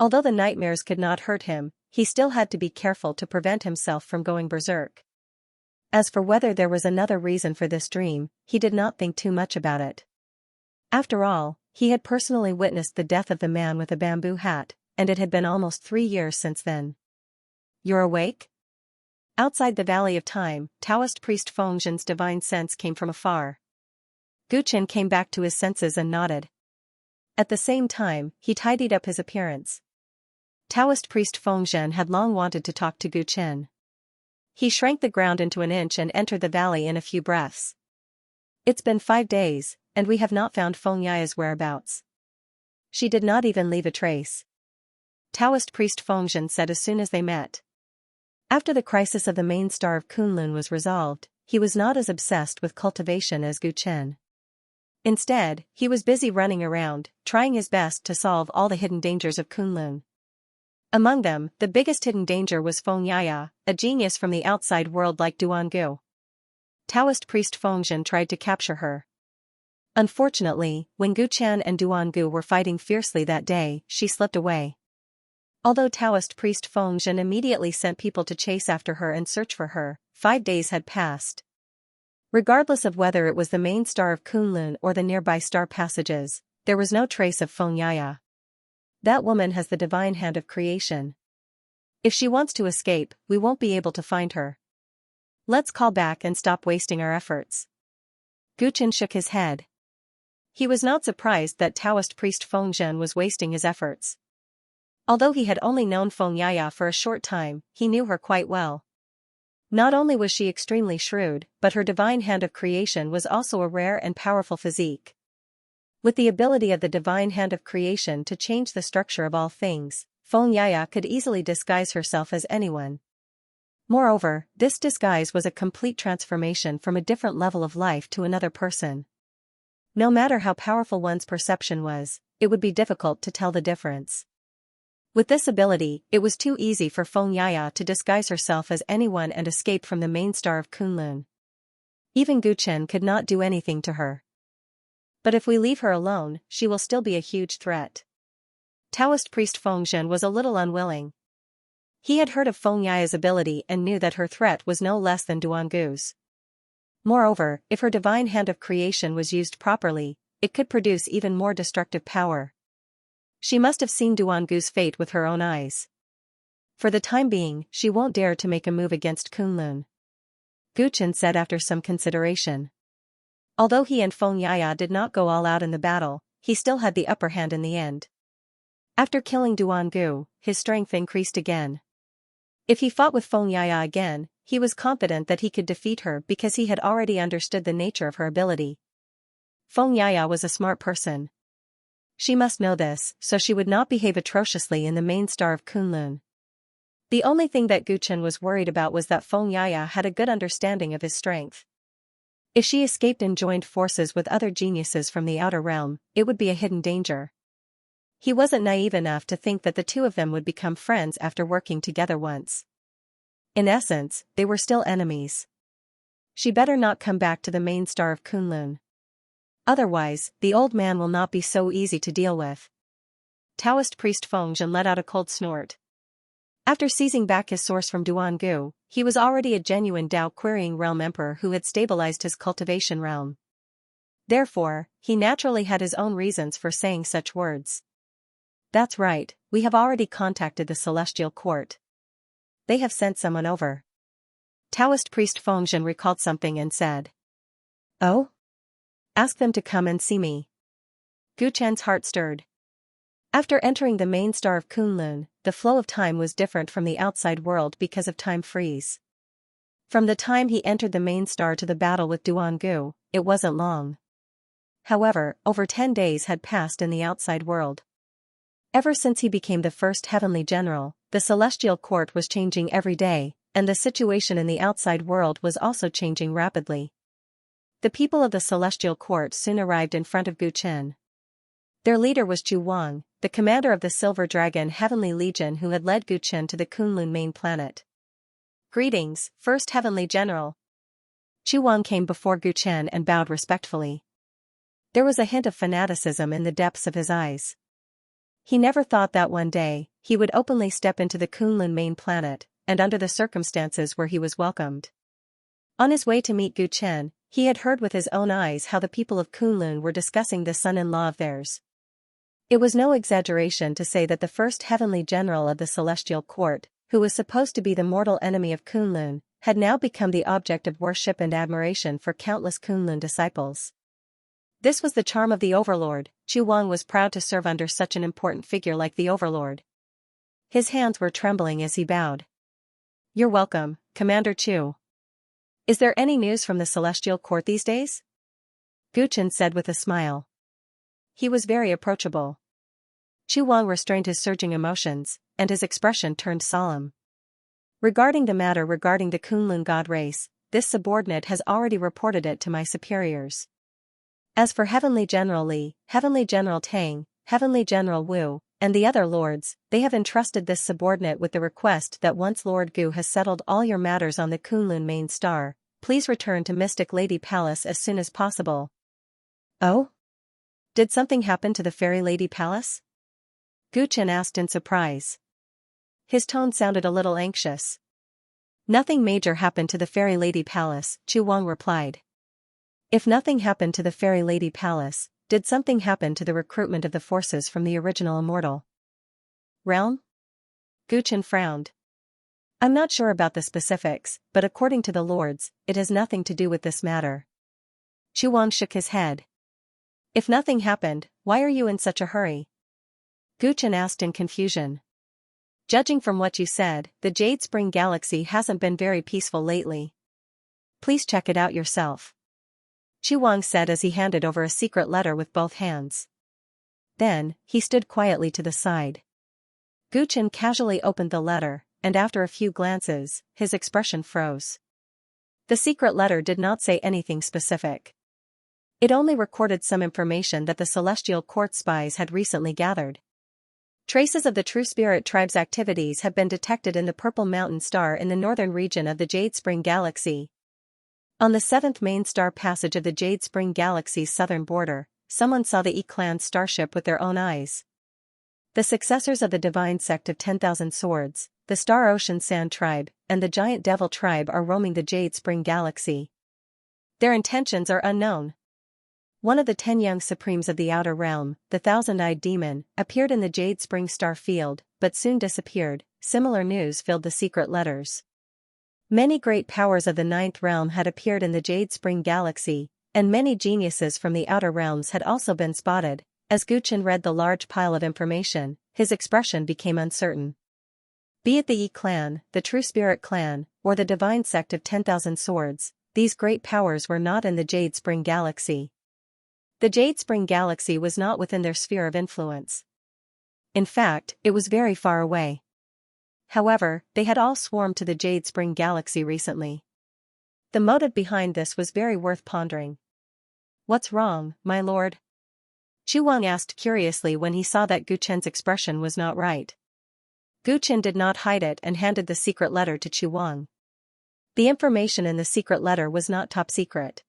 Although the nightmares could not hurt him, he still had to be careful to prevent himself from going berserk. As for whether there was another reason for this dream, he did not think too much about it. After all, he had personally witnessed the death of the man with a bamboo hat, and it had been almost 3 years since then. You're awake? Outside the Valley of Time, Taoist priest Feng Zhen's divine sense came from afar. Gu Chen came back to his senses and nodded. At the same time, he tidied up his appearance. Taoist priest Feng Zhen had long wanted to talk to Gu Chen. He shrank the ground into an inch and entered the valley in a few breaths. It's been 5 days, and we have not found Feng Yaya's whereabouts. She did not even leave a trace. Taoist priest Feng Zhen said as soon as they met. After the crisis of the main star of Kunlun was resolved, he was not as obsessed with cultivation as Gu Chen. Instead, he was busy running around, trying his best to solve all the hidden dangers of Kunlun. Among them, the biggest hidden danger was Feng Yaya, a genius from the outside world like Duangu. Taoist priest Feng Zhen tried to capture her. Unfortunately, when Gu Chen and Duangu were fighting fiercely that day, she slipped away. Although Taoist priest Feng Zhen immediately sent people to chase after her and search for her, 5 days had passed. Regardless of whether it was the main star of Kunlun or the nearby star passages, there was no trace of Feng Yaya. That woman has the divine hand of creation. If she wants to escape, we won't be able to find her. Let's call back and stop wasting our efforts. Gu Chen shook his head. He was not surprised that Taoist priest Feng Zhen was wasting his efforts. Although he had only known Feng Yaya for a short time, he knew her quite well. Not only was she extremely shrewd, but her divine hand of creation was also a rare and powerful physique. With the ability of the divine hand of creation to change the structure of all things, Feng Yaya could easily disguise herself as anyone. Moreover, this disguise was a complete transformation from a different level of life to another person. No matter how powerful one's perception was, it would be difficult to tell the difference. With this ability, it was too easy for Feng Yaya to disguise herself as anyone and escape from the main star of Kunlun. Even Gu Chen could not do anything to her. But if we leave her alone, she will still be a huge threat. Taoist priest Feng Zhen was a little unwilling. He had heard of Feng Yaya's ability and knew that her threat was no less than Duangu's. Moreover, if her divine hand of creation was used properly, it could produce even more destructive power. She must have seen Duangu's fate with her own eyes. For the time being, she won't dare to make a move against Kunlun. Gu Chen said after some consideration. Although he and Feng Yaya did not go all out in the battle, he still had the upper hand in the end. After killing Duangu, his strength increased again. If he fought with Feng Yaya again, he was confident that he could defeat her because he had already understood the nature of her ability. Feng Yaya was a smart person. She must know this, so she would not behave atrociously in the main star of Kunlun. The only thing that Gu Chen was worried about was that Feng Yaya had a good understanding of his strength. If she escaped and joined forces with other geniuses from the outer realm, it would be a hidden danger. He wasn't naive enough to think that the two of them would become friends after working together once. In essence, they were still enemies. She better not come back to the main star of Kunlun. Otherwise, the old man will not be so easy to deal with. Taoist priest Feng Zhen let out a cold snort. After seizing back his source from Duangu, he was already a genuine Dao-querying realm emperor who had stabilized his cultivation realm. Therefore, he naturally had his own reasons for saying such words. That's right, we have already contacted the celestial court. They have sent someone over. Taoist priest Feng Zhen recalled something and said. Oh? Ask them to come and see me. Gu Chen's heart stirred. After entering the main star of Kunlun, the flow of time was different from the outside world because of time freeze. From the time he entered the main star to the battle with Duangu, it wasn't long. However, over 10 days had passed in the outside world. Ever since he became the first heavenly general, the celestial court was changing every day, and the situation in the outside world was also changing rapidly. The people of the celestial court soon arrived in front of Gu Chen. Their leader was Chu Wang, the commander of the Silver Dragon Heavenly Legion who had led Gu Chen to the Kunlun main planet. "Greetings, First Heavenly General." Chu Wang came before Gu Chen and bowed respectfully. There was a hint of fanaticism in the depths of his eyes. He never thought that one day, he would openly step into the Kunlun main planet, and under the circumstances where he was welcomed. On his way to meet Gu Chen, he had heard with his own eyes how the people of Kunlun were discussing the son-in-law of theirs. It was no exaggeration to say that the first heavenly general of the celestial court, who was supposed to be the mortal enemy of Kunlun, had now become the object of worship and admiration for countless Kunlun disciples. This was the charm of the Overlord. Chu Wang was proud to serve under such an important figure like the Overlord. His hands were trembling as he bowed. "You're welcome, Commander Chu. Is there any news from the celestial court these days?" Gu Chen said with a smile. He was very approachable. Chu Wang restrained his surging emotions, and his expression turned solemn. "Regarding the matter regarding the Kunlun god race, this subordinate has already reported it to my superiors. As for Heavenly General Li, Heavenly General Tang, Heavenly General Wu, and the other lords, they have entrusted this subordinate with the request that once Lord Gu has settled all your matters on the Kunlun main star, please return to Mystic Lady Palace as soon as possible." "Oh? Did something happen to the Fairy Lady Palace?" Gu Chen asked in surprise. His tone sounded a little anxious. "Nothing major happened to the Fairy Lady Palace," Chu Wang replied. "If nothing happened to the Fairy Lady Palace, did something happen to the recruitment of the forces from the original immortal realm?" Gu Chen frowned. "I'm not sure about the specifics, but according to the lords, it has nothing to do with this matter." Chu Wang shook his head. "If nothing happened, why are you in such a hurry?" Gu Chen asked in confusion. "Judging from what you said, the Jade Spring Galaxy hasn't been very peaceful lately. Please check it out yourself," Chu Wang said as he handed over a secret letter with both hands. Then, he stood quietly to the side. Gu Chen casually opened the letter, and after a few glances, his expression froze. The secret letter did not say anything specific. It only recorded some information that the Celestial Court spies had recently gathered. Traces of the True Spirit Tribe's activities have been detected in the Purple Mountain Star in the northern region of the Jade Spring Galaxy. On the 7th main star passage of the Jade Spring Galaxy's southern border, someone saw the Yi-clan starship with their own eyes. The successors of the divine sect of 10,000 Swords, the Star Ocean Sand Tribe, and the Giant Devil Tribe are roaming the Jade Spring Galaxy. Their intentions are unknown. One of the 10 young supremes of the Outer Realm, the Thousand-Eyed Demon, appeared in the Jade Spring star field, but soon disappeared. Similar news filled the secret letters. Many great powers of the 9th realm had appeared in the Jade Spring Galaxy, and many geniuses from the Outer Realms had also been spotted. As Gu Chen read the large pile of information, his expression became uncertain. Be it the Yi clan, the True Spirit clan, or the divine sect of 10,000 Swords, these great powers were not in the Jade Spring Galaxy. The Jade Spring Galaxy was not within their sphere of influence. In fact, it was very far away. However, they had all swarmed to the Jade Spring Galaxy recently. The motive behind this was very worth pondering. "What's wrong, my lord?" Chu Wang asked curiously when he saw that Gu Chen's expression was not right. Gu Chen did not hide it and handed the secret letter to Chu Wang. The information in the secret letter was not top secret.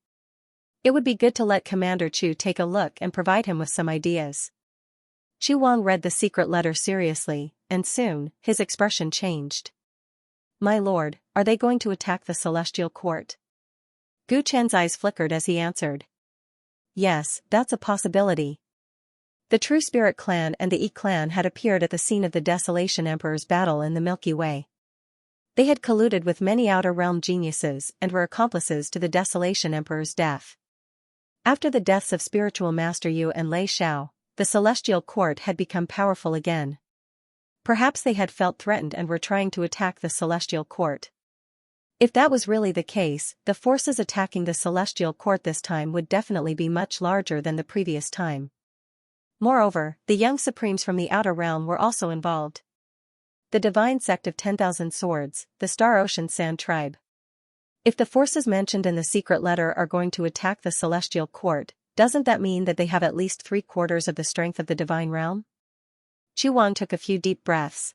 It would be good to let Commander Chu take a look and provide him with some ideas. Chu Wang read the secret letter seriously, and soon, his expression changed. "My lord, are they going to attack the Celestial Court?" Gu Chen's eyes flickered as he answered. "Yes, that's a possibility." The True Spirit clan and the Yi clan had appeared at the scene of the Desolation Emperor's battle in the Milky Way. They had colluded with many Outer Realm geniuses and were accomplices to the Desolation Emperor's death. After the deaths of Spiritual Master Yu and Lei Xiao, the celestial court had become powerful again. Perhaps they had felt threatened and were trying to attack the celestial court. If that was really the case, the forces attacking the celestial court this time would definitely be much larger than the previous time. Moreover, the young supremes from the outer realm were also involved. The divine sect of 10,000 swords, the Star Ocean Sand tribe. If the forces mentioned in the secret letter are going to attack the celestial court, doesn't that mean that they have at least 3/4 of the strength of the divine realm? Qu Wang took a few deep breaths.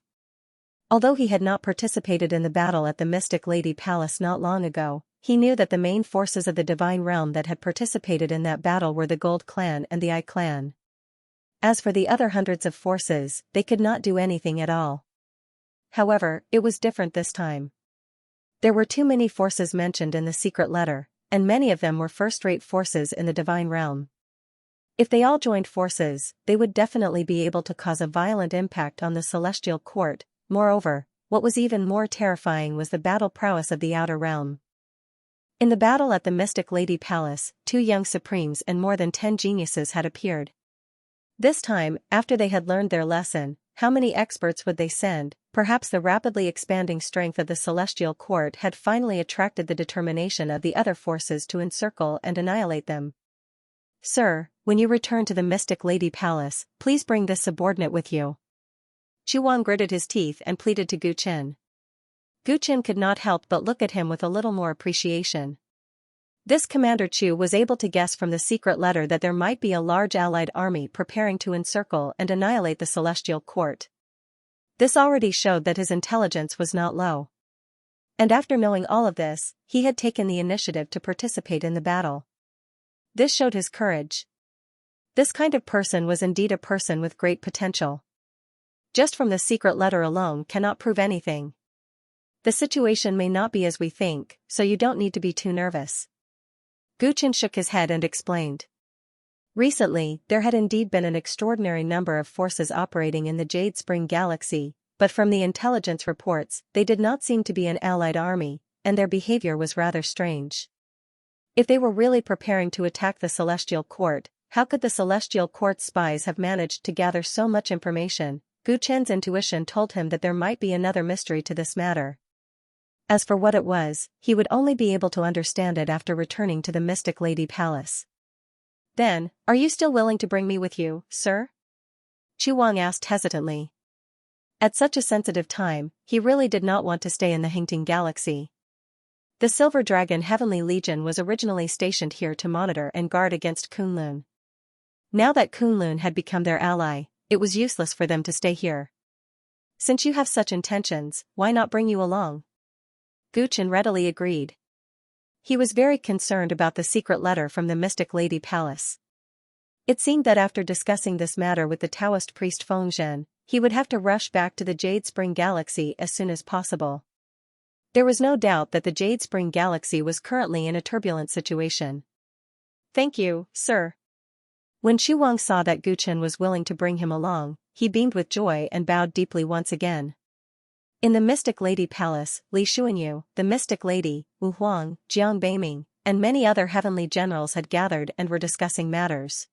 Although he had not participated in the battle at the Mystic Lady Palace not long ago, he knew that the main forces of the divine realm that had participated in that battle were the Gold Clan and the Eye Clan. As for the other hundreds of forces, they could not do anything at all. However, it was different this time. There were too many forces mentioned in the secret letter, and many of them were first-rate forces in the divine realm. If they all joined forces, they would definitely be able to cause a violent impact on the celestial court. Moreover, what was even more terrifying was the battle prowess of the outer realm. In the battle at the Mystic Lady Palace, 2 young supremes and more than 10 geniuses had appeared. This time, after they had learned their lesson, how many experts would they send? Perhaps the rapidly expanding strength of the celestial court had finally attracted the determination of the other forces to encircle and annihilate them. Sir, when you return to the Mystic Lady Palace, please bring this subordinate with you. Qu Wang gritted his teeth and pleaded to Gu Chen. Gu Chen could not help but look at him with a little more appreciation. This Commander Chu was able to guess from the secret letter that there might be a large allied army preparing to encircle and annihilate the celestial court. This already showed that his intelligence was not low. And after knowing all of this, he had taken the initiative to participate in the battle. This showed his courage. This kind of person was indeed a person with great potential. Just from the secret letter alone cannot prove anything. The situation may not be as we think, so you don't need to be too nervous. Gu Chen shook his head and explained. Recently, there had indeed been an extraordinary number of forces operating in the Jade Spring Galaxy, but from the intelligence reports, they did not seem to be an allied army, and their behavior was rather strange. If they were really preparing to attack the Celestial Court, how could the Celestial Court spies have managed to gather so much information? Gu Chen's intuition told him that there might be another mystery to this matter. As for what it was, he would only be able to understand it after returning to the Mystic Lady Palace. Then, are you still willing to bring me with you, sir? Qu Wang asked hesitantly. At such a sensitive time, he really did not want to stay in the Hingting Galaxy. The Silver Dragon Heavenly Legion was originally stationed here to monitor and guard against Kunlun. Now that Kunlun had become their ally, it was useless for them to stay here. Since you have such intentions, why not bring you along? Gu Chen readily agreed. He was very concerned about the secret letter from the Mystic Lady Palace. It seemed that after discussing this matter with the Taoist priest Fengzhen, he would have to rush back to the Jade Spring Galaxy as soon as possible. There was no doubt that the Jade Spring Galaxy was currently in a turbulent situation. Thank you, sir. When Qu Wang saw that Gu Chen was willing to bring him along, he beamed with joy and bowed deeply once again. In the Mystic Lady Palace, Li Xuanyu, the Mystic Lady, Wu Huang, Jiang Beiming, and many other heavenly generals had gathered and were discussing matters.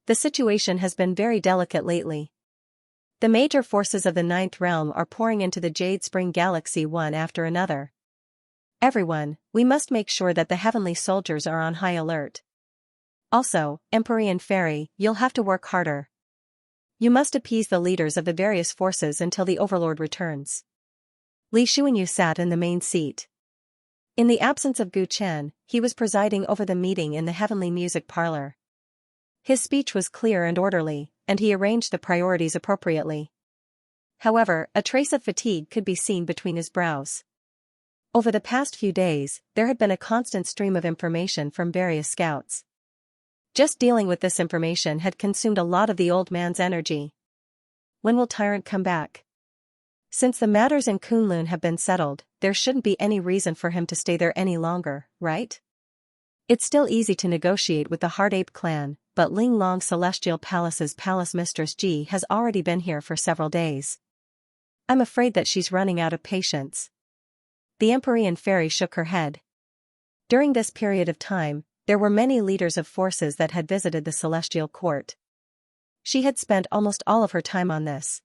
The situation has been very delicate lately. The major forces of the Ninth Realm are pouring into the Jade Spring Galaxy one after another. Everyone, we must make sure that the heavenly soldiers are on high alert. Also, Empyrean Fairy, you'll have to work harder. You must appease the leaders of the various forces until the Overlord returns. Li Xuanyu sat in the main seat. In the absence of Gu Chen, he was presiding over the meeting in the Heavenly Music Parlor. His speech was clear and orderly, and he arranged the priorities appropriately. However, a trace of fatigue could be seen between his brows. Over the past few days, there had been a constant stream of information from various scouts. Just dealing with this information had consumed a lot of the old man's energy. When will Tyrant come back? Since the matters in Kunlun have been settled, there shouldn't be any reason for him to stay there any longer, right? It's still easy to negotiate with the Heart Ape clan, but Ling Long Celestial Palace's palace mistress Ji has already been here for several days. I'm afraid that she's running out of patience. The Empyrean Fairy shook her head. During this period of time, there were many leaders of forces that had visited the Celestial Court. She had spent almost all of her time on this.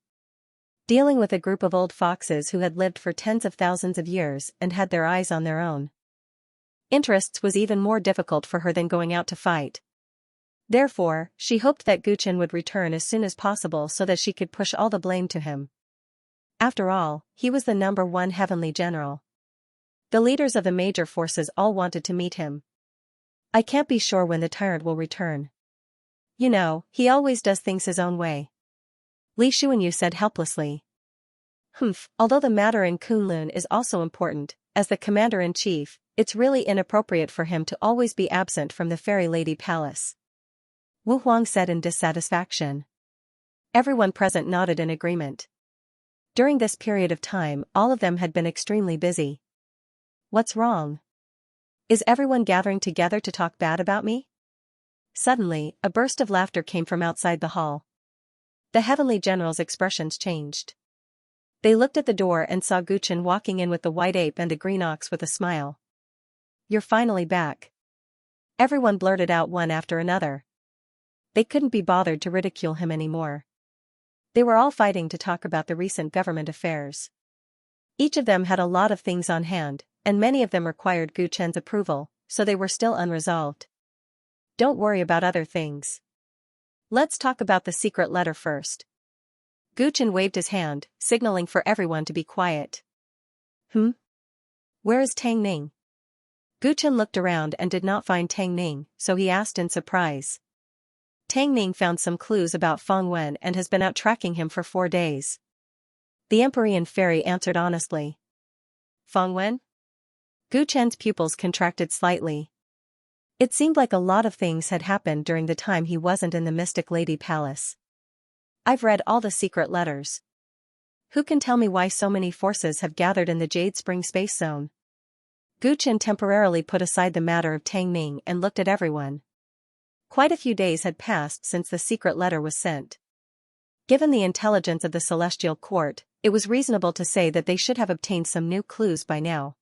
Dealing with a group of old foxes who had lived for tens of thousands of years and had their eyes on their own interests was even more difficult for her than going out to fight. Therefore, she hoped that Guchen would return as soon as possible so that she could push all the blame to him. After all, he was the #1 heavenly general. The leaders of the major forces all wanted to meet him. I can't be sure when the tyrant will return. You know, he always does things his own way. Li Xuanyu said helplessly. Although the matter in Kunlun is also important, as the commander-in-chief, it's really inappropriate for him to always be absent from the Fairy Lady Palace. Wu Huang said in dissatisfaction. Everyone present nodded in agreement. During this period of time, all of them had been extremely busy. What's wrong? Is everyone gathering together to talk bad about me? Suddenly, a burst of laughter came from outside the hall. The heavenly general's expressions changed. They looked at the door and saw Guchen walking in with the white ape and the green ox with a smile. You're finally back. Everyone blurted out one after another. They couldn't be bothered to ridicule him anymore. They were all fighting to talk about the recent government affairs. Each of them had a lot of things on hand, and many of them required Guchen's approval, so they were still unresolved. Don't worry about other things. Let's talk about the secret letter first. Guchen waved his hand, signaling for everyone to be quiet. Where is Tang Ning? Guchen looked around and did not find Tang Ning, so he asked in surprise. Tang Ning found some clues about Feng Wen and has been out tracking him for 4 days. The Empyrean Fairy answered honestly. Feng Wen? Guchen's pupils contracted slightly. It seemed like a lot of things had happened during the time he wasn't in the Mystic Lady Palace. I've read all the secret letters. Who can tell me why so many forces have gathered in the Jade Spring Space Zone? Guchen temporarily put aside the matter of Tang Ning and looked at everyone. Quite a few days had passed since the secret letter was sent. Given the intelligence of the Celestial Court, it was reasonable to say that they should have obtained some new clues by now.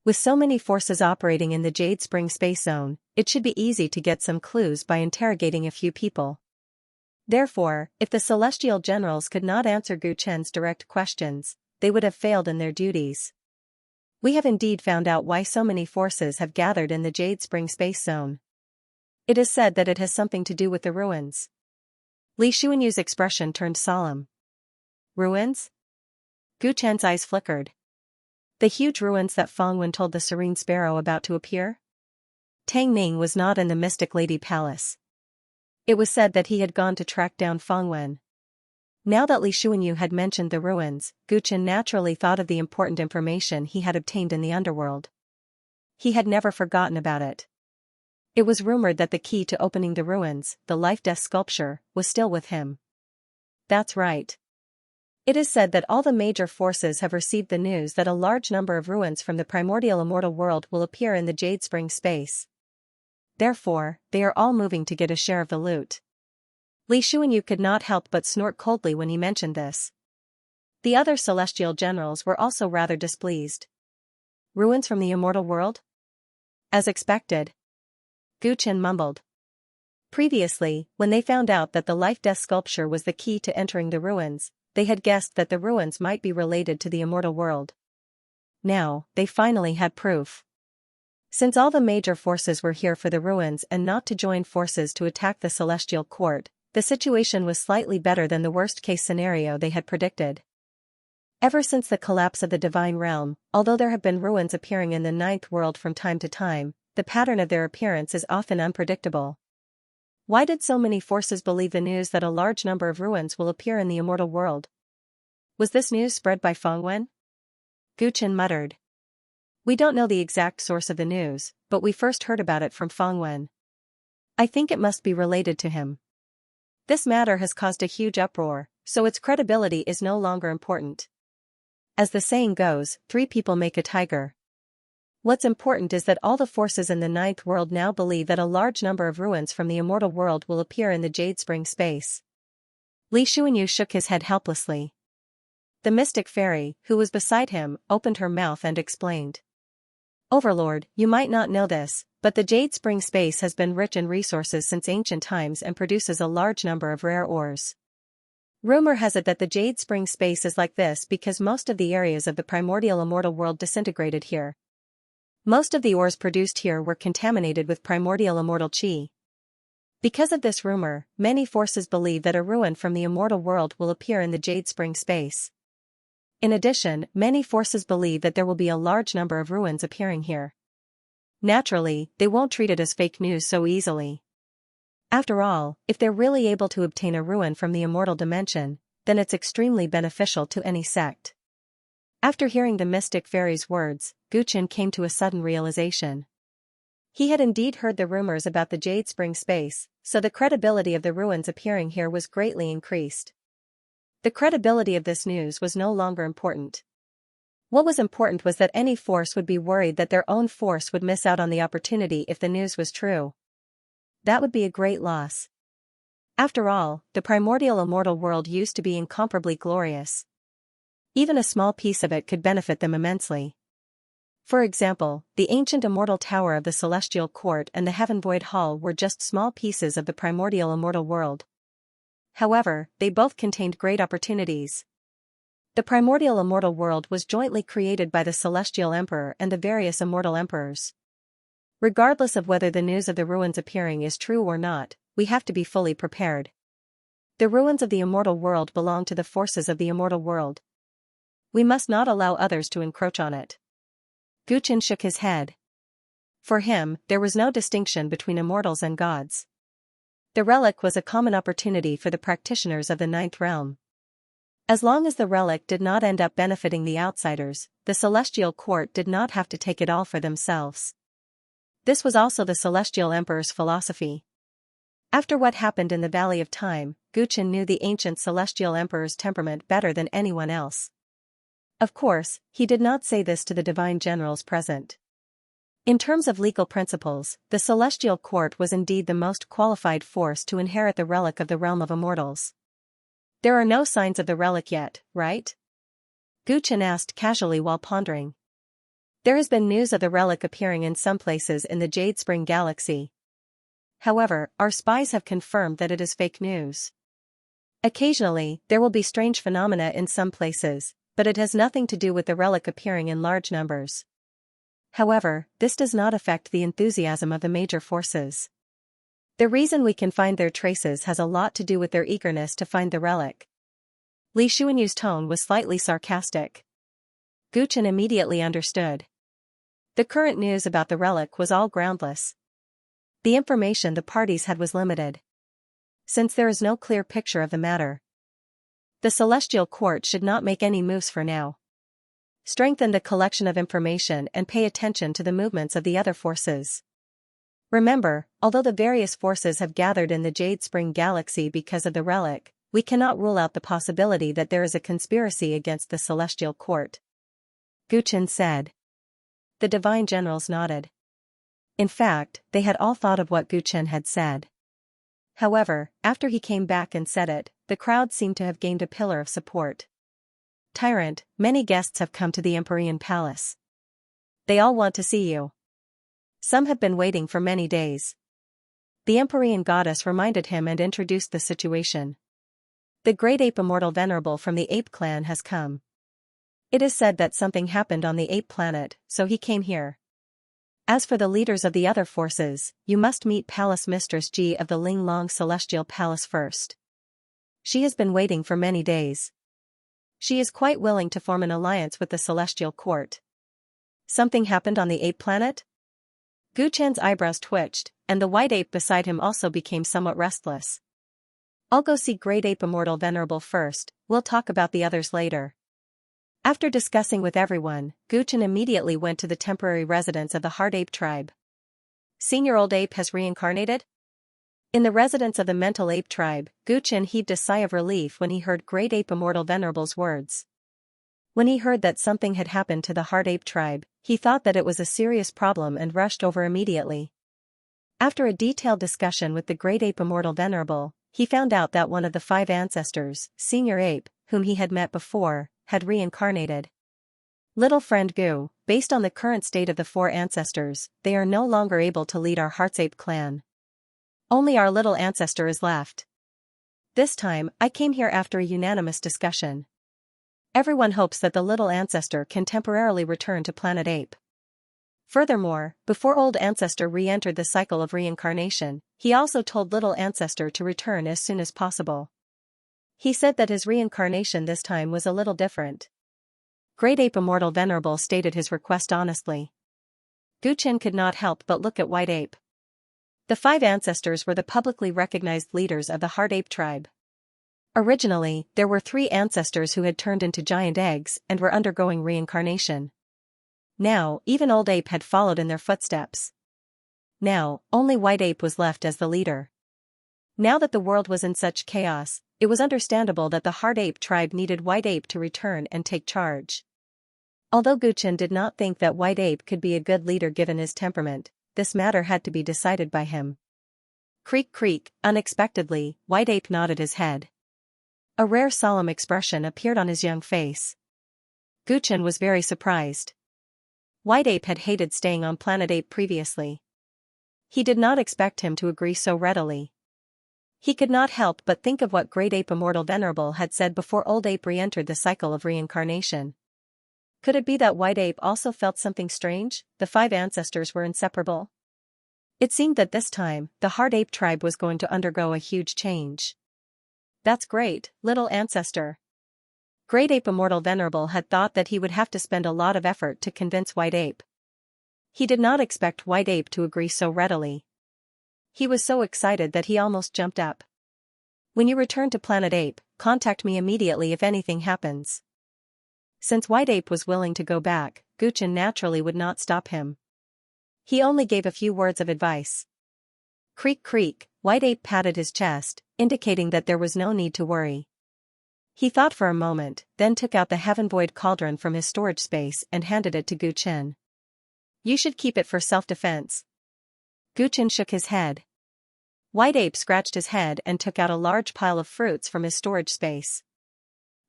With so many forces operating in the Jade Spring Space Zone, it should be easy to get some clues by interrogating a few people. Therefore, if the Celestial Generals could not answer Guchen's direct questions, they would have failed in their duties. We have indeed found out why so many forces have gathered in the Jade Spring Space Zone. It is said that it has something to do with the ruins. Li Xuanyu's expression turned solemn. Ruins? Guchen's eyes flickered. The huge ruins that Feng Wen told the Serene Sparrow about to appear? Tang Ning was not in the Mystic Lady Palace. It was said that he had gone to track down Feng Wen. Now that Li Xuanyu had mentioned the ruins, Guchen naturally thought of the important information he had obtained in the underworld. He had never forgotten about it. It was rumored that the key to opening the ruins, the life-death sculpture, was still with him. That's right. It is said that all the major forces have received the news that a large number of ruins from the primordial immortal world will appear in the Jade Spring space. Therefore, they are all moving to get a share of the loot. Li Xuanyu could not help but snort coldly when he mentioned this. The other celestial generals were also rather displeased. Ruins from the immortal world? As expected. Guchen mumbled. Previously, when they found out that the life-death sculpture was the key to entering the ruins, they had guessed that the ruins might be related to the immortal world. Now, they finally had proof. Since all the major forces were here for the ruins and not to join forces to attack the Celestial Court, the situation was slightly better than the worst-case scenario they had predicted. Ever since the collapse of the Divine Realm, although there have been ruins appearing in the Ninth World from time to time, the pattern of their appearance is often unpredictable. Why did so many forces believe the news that a large number of ruins will appear in the immortal world? Was this news spread by Feng Wen? Guchen muttered. We don't know the exact source of the news, but we first heard about it from Feng Wen. I think it must be related to him. This matter has caused a huge uproar, so its credibility is no longer important. As the saying goes, 3 people make a tiger. What's important is that all the forces in the Ninth World now believe that a large number of ruins from the immortal world will appear in the Jade Spring space. Li Xuanyu shook his head helplessly. The mystic fairy, who was beside him, opened her mouth and explained. Overlord, you might not know this, But the Jade Spring space has been rich in resources since ancient times and produces a large number of rare ores. Rumor has it that the Jade Spring space is like this because most of the areas of the primordial immortal world disintegrated here. Most of the ores produced here were contaminated with primordial immortal chi. Because of this rumor, many forces believe that a ruin from the immortal world will appear in the Jade Spring space. In addition, many forces believe that there will be a large number of ruins appearing here. Naturally, they won't treat it as fake news so easily. After all, if they're really able to obtain a ruin from the immortal dimension, then it's extremely beneficial to any sect. After hearing the mystic fairy's words, Guchen came to a sudden realization. He had indeed heard the rumors about the Jade Spring space, so the credibility of the ruins appearing here was greatly increased. The credibility of this news was no longer important. What was important was that any force would be worried that their own force would miss out on the opportunity if the news was true. That would be a great loss. After all, the primordial immortal world used to be incomparably glorious. Even a small piece of it could benefit them immensely. For example, the ancient immortal tower of the Celestial Court and the Heaven Void Hall were just small pieces of the primordial immortal world. However, they both contained great opportunities. The primordial immortal world was jointly created by the Celestial Emperor and the various immortal emperors. Regardless of whether the news of the ruins appearing is true or not, we have to be fully prepared. The ruins of the immortal world belong to the forces of the immortal world. We must not allow others to encroach on it. Guchen shook his head. For him, there was no distinction between immortals and gods. The relic was a common opportunity for the practitioners of the ninth realm. As long as the relic did not end up benefiting the outsiders, the Celestial Court did not have to take it all for themselves. This was also the Celestial Emperor's philosophy. After what happened in the Valley of Time, Guchen knew the ancient Celestial Emperor's temperament better than anyone else. Of course, he did not say this to the divine generals present. In terms of legal principles, the Celestial Court was indeed the most qualified force to inherit the relic of the realm of immortals. There are no signs of the relic yet, right? Guchen asked casually while pondering. There has been news of the relic appearing in some places in the Jade Spring galaxy. However, our spies have confirmed that it is fake news. Occasionally, there will be strange phenomena in some places, but it has nothing to do with the relic appearing in large numbers. However, this does not affect the enthusiasm of the major forces. The reason we can find their traces has a lot to do with their eagerness to find the relic. Li Xuanyu's tone was slightly sarcastic. Guchen immediately understood. The current news about the relic was all groundless. The information the parties had was limited. Since there is no clear picture of the matter, the Celestial Court should not make any moves for now. Strengthen the collection of information and pay attention to the movements of the other forces. Remember, although the various forces have gathered in the Jade Spring galaxy because of the relic, we cannot rule out the possibility that there is a conspiracy against the Celestial Court. Guchen said. The divine generals nodded. In fact, they had all thought of what Guchen had said. However, after he came back and said it, the crowd seemed to have gained a pillar of support. Tyrant, many guests have come to the Empyrean Palace. They all want to see you. Some have been waiting for many days. The Empyrean goddess reminded him and introduced the situation. The great ape immortal venerable from the ape clan has come. It is said that something happened on the ape planet, so he came here. As for the leaders of the other forces, you must meet Palace Mistress Ji of the Ling Long Celestial Palace first. She has been waiting for many days. She is quite willing to form an alliance with the Celestial Court. Something happened on the ape planet? Guchen's eyebrows twitched, and the white ape beside him also became somewhat restless. I'll go see Great Ape Immortal Venerable first, we'll talk about the others later. After discussing with everyone, Guchen immediately went to the temporary residence of the Heart Ape tribe. Senior Old Ape has reincarnated? In the residence of the Mental Ape tribe, Guchen heaved a sigh of relief when he heard Great Ape Immortal Venerable's words. When he heard that something had happened to the Heart Ape tribe, he thought that it was a serious problem and rushed over immediately. After a detailed discussion with the Great Ape Immortal Venerable, he found out that one of the 5 ancestors, Senior Ape, whom he had met before, had reincarnated. Little friend Gu, based on the current state of the 4 ancestors, they are no longer able to lead our Heartsape clan. Only our little ancestor is left. This time, I came here after a unanimous discussion. Everyone hopes that the little ancestor can temporarily return to Planet Ape. Furthermore, before old ancestor re-entered the cycle of reincarnation, he also told little ancestor to return as soon as possible. He said that his reincarnation this time was a little different. Great Ape Immortal Venerable stated his request honestly. Guchen could not help but look at White Ape. The 5 ancestors were the publicly recognized leaders of the Heart Ape tribe. Originally, there were 3 ancestors who had turned into giant eggs and were undergoing reincarnation. Now, even Old Ape had followed in their footsteps. Now, only White Ape was left as the leader. Now that the world was in such chaos, it was understandable that the Heart Ape tribe needed White Ape to return and take charge. Although Guchen did not think that White Ape could be a good leader given his temperament, this matter had to be decided by him. Creak creak, unexpectedly, White Ape nodded his head. A rare solemn expression appeared on his young face. Guchen was very surprised. White Ape had hated staying on Planet Ape previously. He did not expect him to agree so readily. He could not help but think of what Great Ape Immortal Venerable had said before Old Ape re-entered the cycle of reincarnation. Could it be that White Ape also felt something strange? The 5 ancestors were inseparable. It seemed that this time, the Heart Ape tribe was going to undergo a huge change. That's great, little ancestor. Great Ape Immortal Venerable had thought that he would have to spend a lot of effort to convince White Ape. He did not expect White Ape to agree so readily. He was so excited that he almost jumped up. When you return to Planet Ape, contact me immediately if anything happens. Since White Ape was willing to go back, Guchen naturally would not stop him. He only gave a few words of advice. Creak creak, White Ape patted his chest, indicating that there was no need to worry. He thought for a moment, then took out the Heaven Void Cauldron from his storage space and handed it to Guchen. You should keep it for self-defense. Guchen shook his head. White Ape scratched his head and took out a large pile of fruits from his storage space.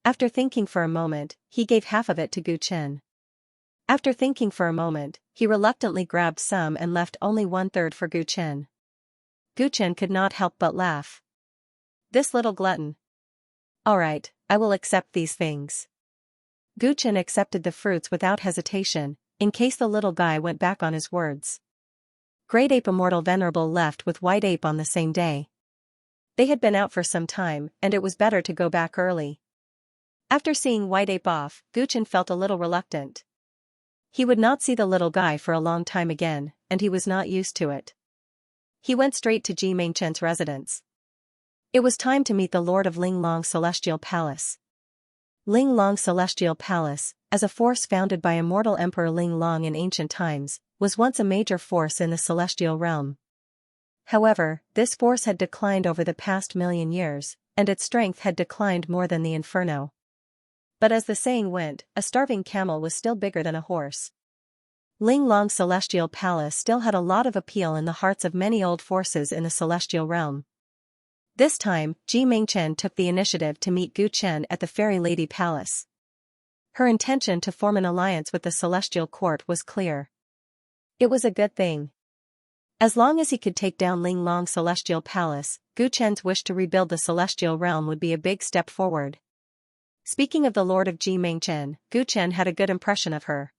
After thinking for a moment, he gave half of it to Guchen. After thinking for a moment, he reluctantly grabbed some and left only 1/3 for Guchen. Guchen could not help but laugh. This little glutton. Alright, I will accept these things. Guchen accepted the fruits without hesitation, in case the little guy went back on his words. Great Ape Immortal Venerable left with White Ape on the same day. They had been out for some time, and it was better to go back early. After seeing White Ape off, Guchen felt a little reluctant. He would not see the little guy for a long time again, and he was not used to it. He went straight to Xianxia's residence. It was time to meet the Lord of Linglong Celestial Palace. Linglong Celestial Palace, as a force founded by immortal Emperor Linglong in ancient times, was once a major force in the celestial realm. However, this force had declined over the past million years, and its strength had declined more than the inferno. But as the saying went, a starving camel was still bigger than a horse. Linglong Celestial Palace still had a lot of appeal in the hearts of many old forces in the celestial realm. This time, Xianxia took the initiative to meet Guchen at the Fairy Lady Palace. Her intention to form an alliance with the Celestial Court was clear. It was a good thing. As long as he could take down Linglong Celestial Palace, Guchen's wish to rebuild the celestial realm would be a big step forward. Speaking of the Lord of Xianxia, Guchen had a good impression of her.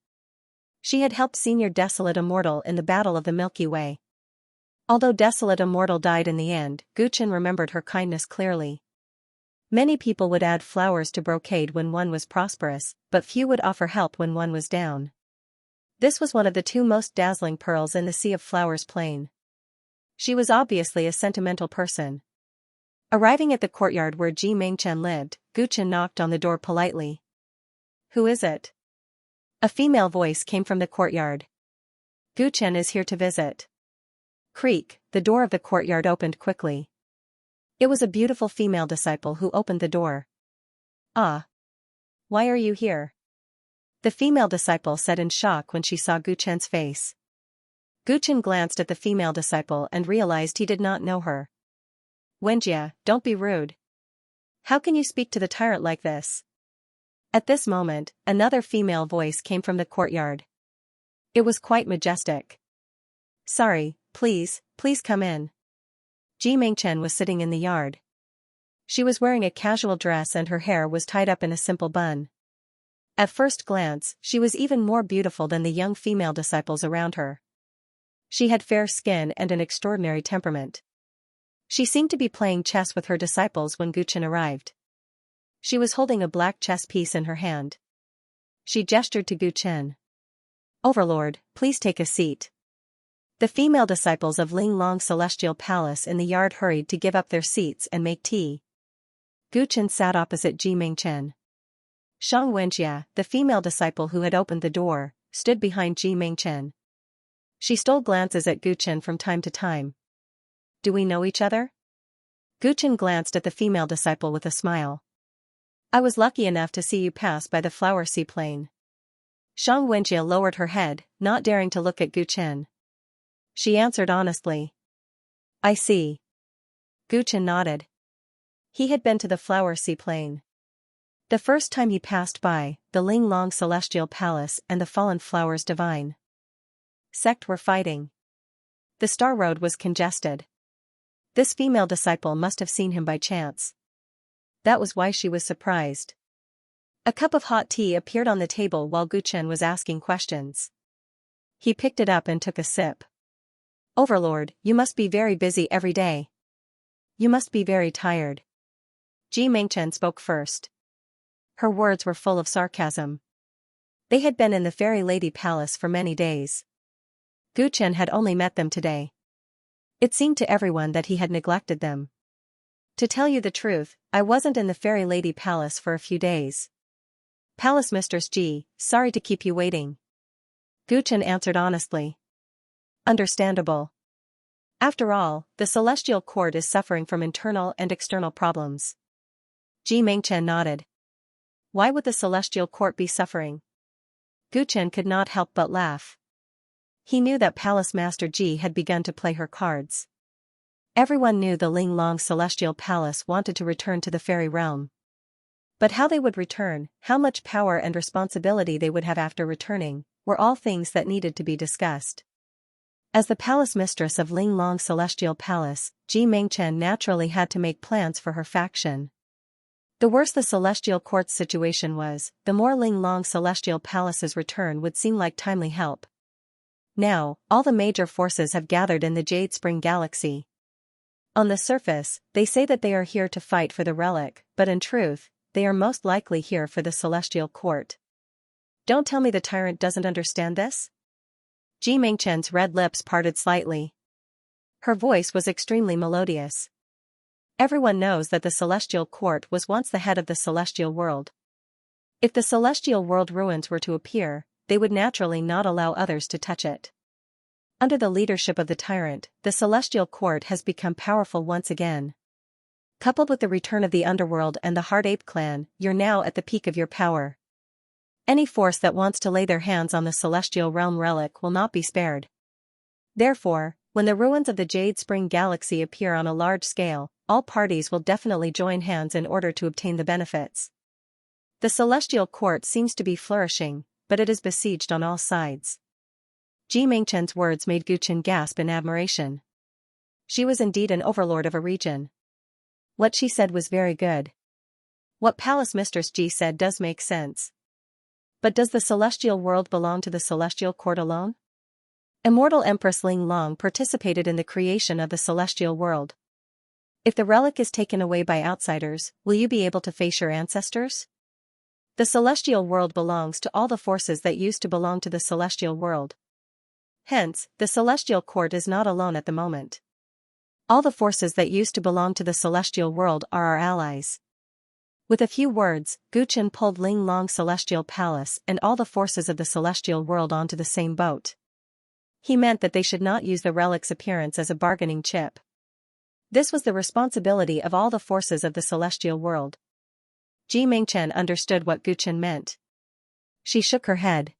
She had helped Senior Desolate Immortal in the Battle of the Milky Way. Although Desolate Immortal died in the end, Guchen remembered her kindness clearly. Many people would add flowers to brocade when one was prosperous, but few would offer help when one was down. This was one of the 2 most dazzling pearls in the Sea of Flowers plain. She was obviously a sentimental person. Arriving at the courtyard where Xianxia lived, Guchen knocked on the door politely. Who is it? A female voice came from the courtyard. Guchen is here to visit. Creak, the door of the courtyard opened quickly. It was a beautiful female disciple who opened the door. Ah. Why are you here? The female disciple said in shock when she saw Guchen's face. Guchen glanced at the female disciple and realized he did not know her. Wenjia, don't be rude. How can you speak to the tyrant like this? At this moment, another female voice came from the courtyard. It was quite majestic. Sorry, please come in. Ji Mingchen was sitting in the yard. She was wearing a casual dress and her hair was tied up in a simple bun. At first glance, she was even more beautiful than the young female disciples around her. She had fair skin and an extraordinary temperament. She seemed to be playing chess with her disciples when Guchen arrived. She was holding a black chess piece in her hand. She gestured to Guchen. "Overlord, please take a seat." The female disciples of Ling Long's celestial palace in the yard hurried to give up their seats and make tea. Guchen sat opposite Ji Mingchen. Xianxia, the female disciple who had opened the door, stood behind Ji Mingchen. She stole glances at Guchen from time to time. "Do we know each other?" Guchen glanced at the female disciple with a smile. "I was lucky enough to see you pass by the flower seaplane." Xianxia lowered her head, not daring to look at Guchen. She answered honestly. "I see." Guchen nodded. He had been to the flower seaplane. The first time he passed by, the Ling Long celestial palace and the fallen flowers divine sect were fighting. The Star Road was congested. This female disciple must have seen him by chance. That was why she was surprised. A cup of hot tea appeared on the table while Guchen was asking questions. He picked it up and took a sip. "Overlord, you must be very busy every day. You must be very tired." Ji Mingchen spoke first. Her words were full of sarcasm. They had been in the Fairy Lady Palace for many days. Guchen had only met them today. It seemed to everyone that he had neglected them. "To tell you the truth, I wasn't in the Fairy Lady Palace for a few days." "Palace Mistress Ji, sorry to keep you waiting." Guchen answered honestly. "Understandable. After all, the Celestial Court is suffering from internal and external problems." Ji Mingchen nodded. "Why would the Celestial Court be suffering?" Guchen could not help but laugh. He knew that Palace Master Ji had begun to play her cards. Everyone knew the Ling Long Celestial Palace wanted to return to the fairy realm. But how they would return, how much power and responsibility they would have after returning, were all things that needed to be discussed. As the palace mistress of Ling Long Celestial Palace, Ji Mingchen naturally had to make plans for her faction. The worse the Celestial Court's situation was, the more Ling Long Celestial Palace's return would seem like timely help. Now, all the major forces have gathered in the Jade Spring Galaxy. On the surface, they say that they are here to fight for the relic, but in truth, they are most likely here for the Celestial Court. Don't tell me the Tyrant doesn't understand this? Ji Mingchen's red lips parted slightly. Her voice was extremely melodious. Everyone knows that the Celestial Court was once the head of the Celestial World. If the Celestial World ruins were to appear, they would naturally not allow others to touch it. Under the leadership of the Tyrant, the Celestial Court has become powerful once again. Coupled with the return of the Underworld and the Heart Ape clan, you're now at the peak of your power. Any force that wants to lay their hands on the Celestial Realm relic will not be spared. Therefore, when the ruins of the Jade Spring Galaxy appear on a large scale, all parties will definitely join hands in order to obtain the benefits. The Celestial Court seems to be flourishing, but it is besieged on all sides. Ji Mingchen's words made Guchen gasp in admiration. She was indeed an overlord of a region. What she said was very good. What Palace Mistress Ji said does make sense. But does the Celestial World belong to the Celestial Court alone? Immortal Empress Ling Long participated in the creation of the Celestial World. If the relic is taken away by outsiders, will you be able to face your ancestors? The Celestial World belongs to all the forces that used to belong to the Celestial World. Hence, the Celestial Court is not alone at the moment. All the forces that used to belong to the Celestial World are our allies. With a few words, Guchen pulled Ling Long Celestial Palace and all the forces of the Celestial World onto the same boat. He meant that they should not use the relic's appearance as a bargaining chip. This was the responsibility of all the forces of the Celestial World. Ji Mingchen understood what Guchen meant. She shook her head.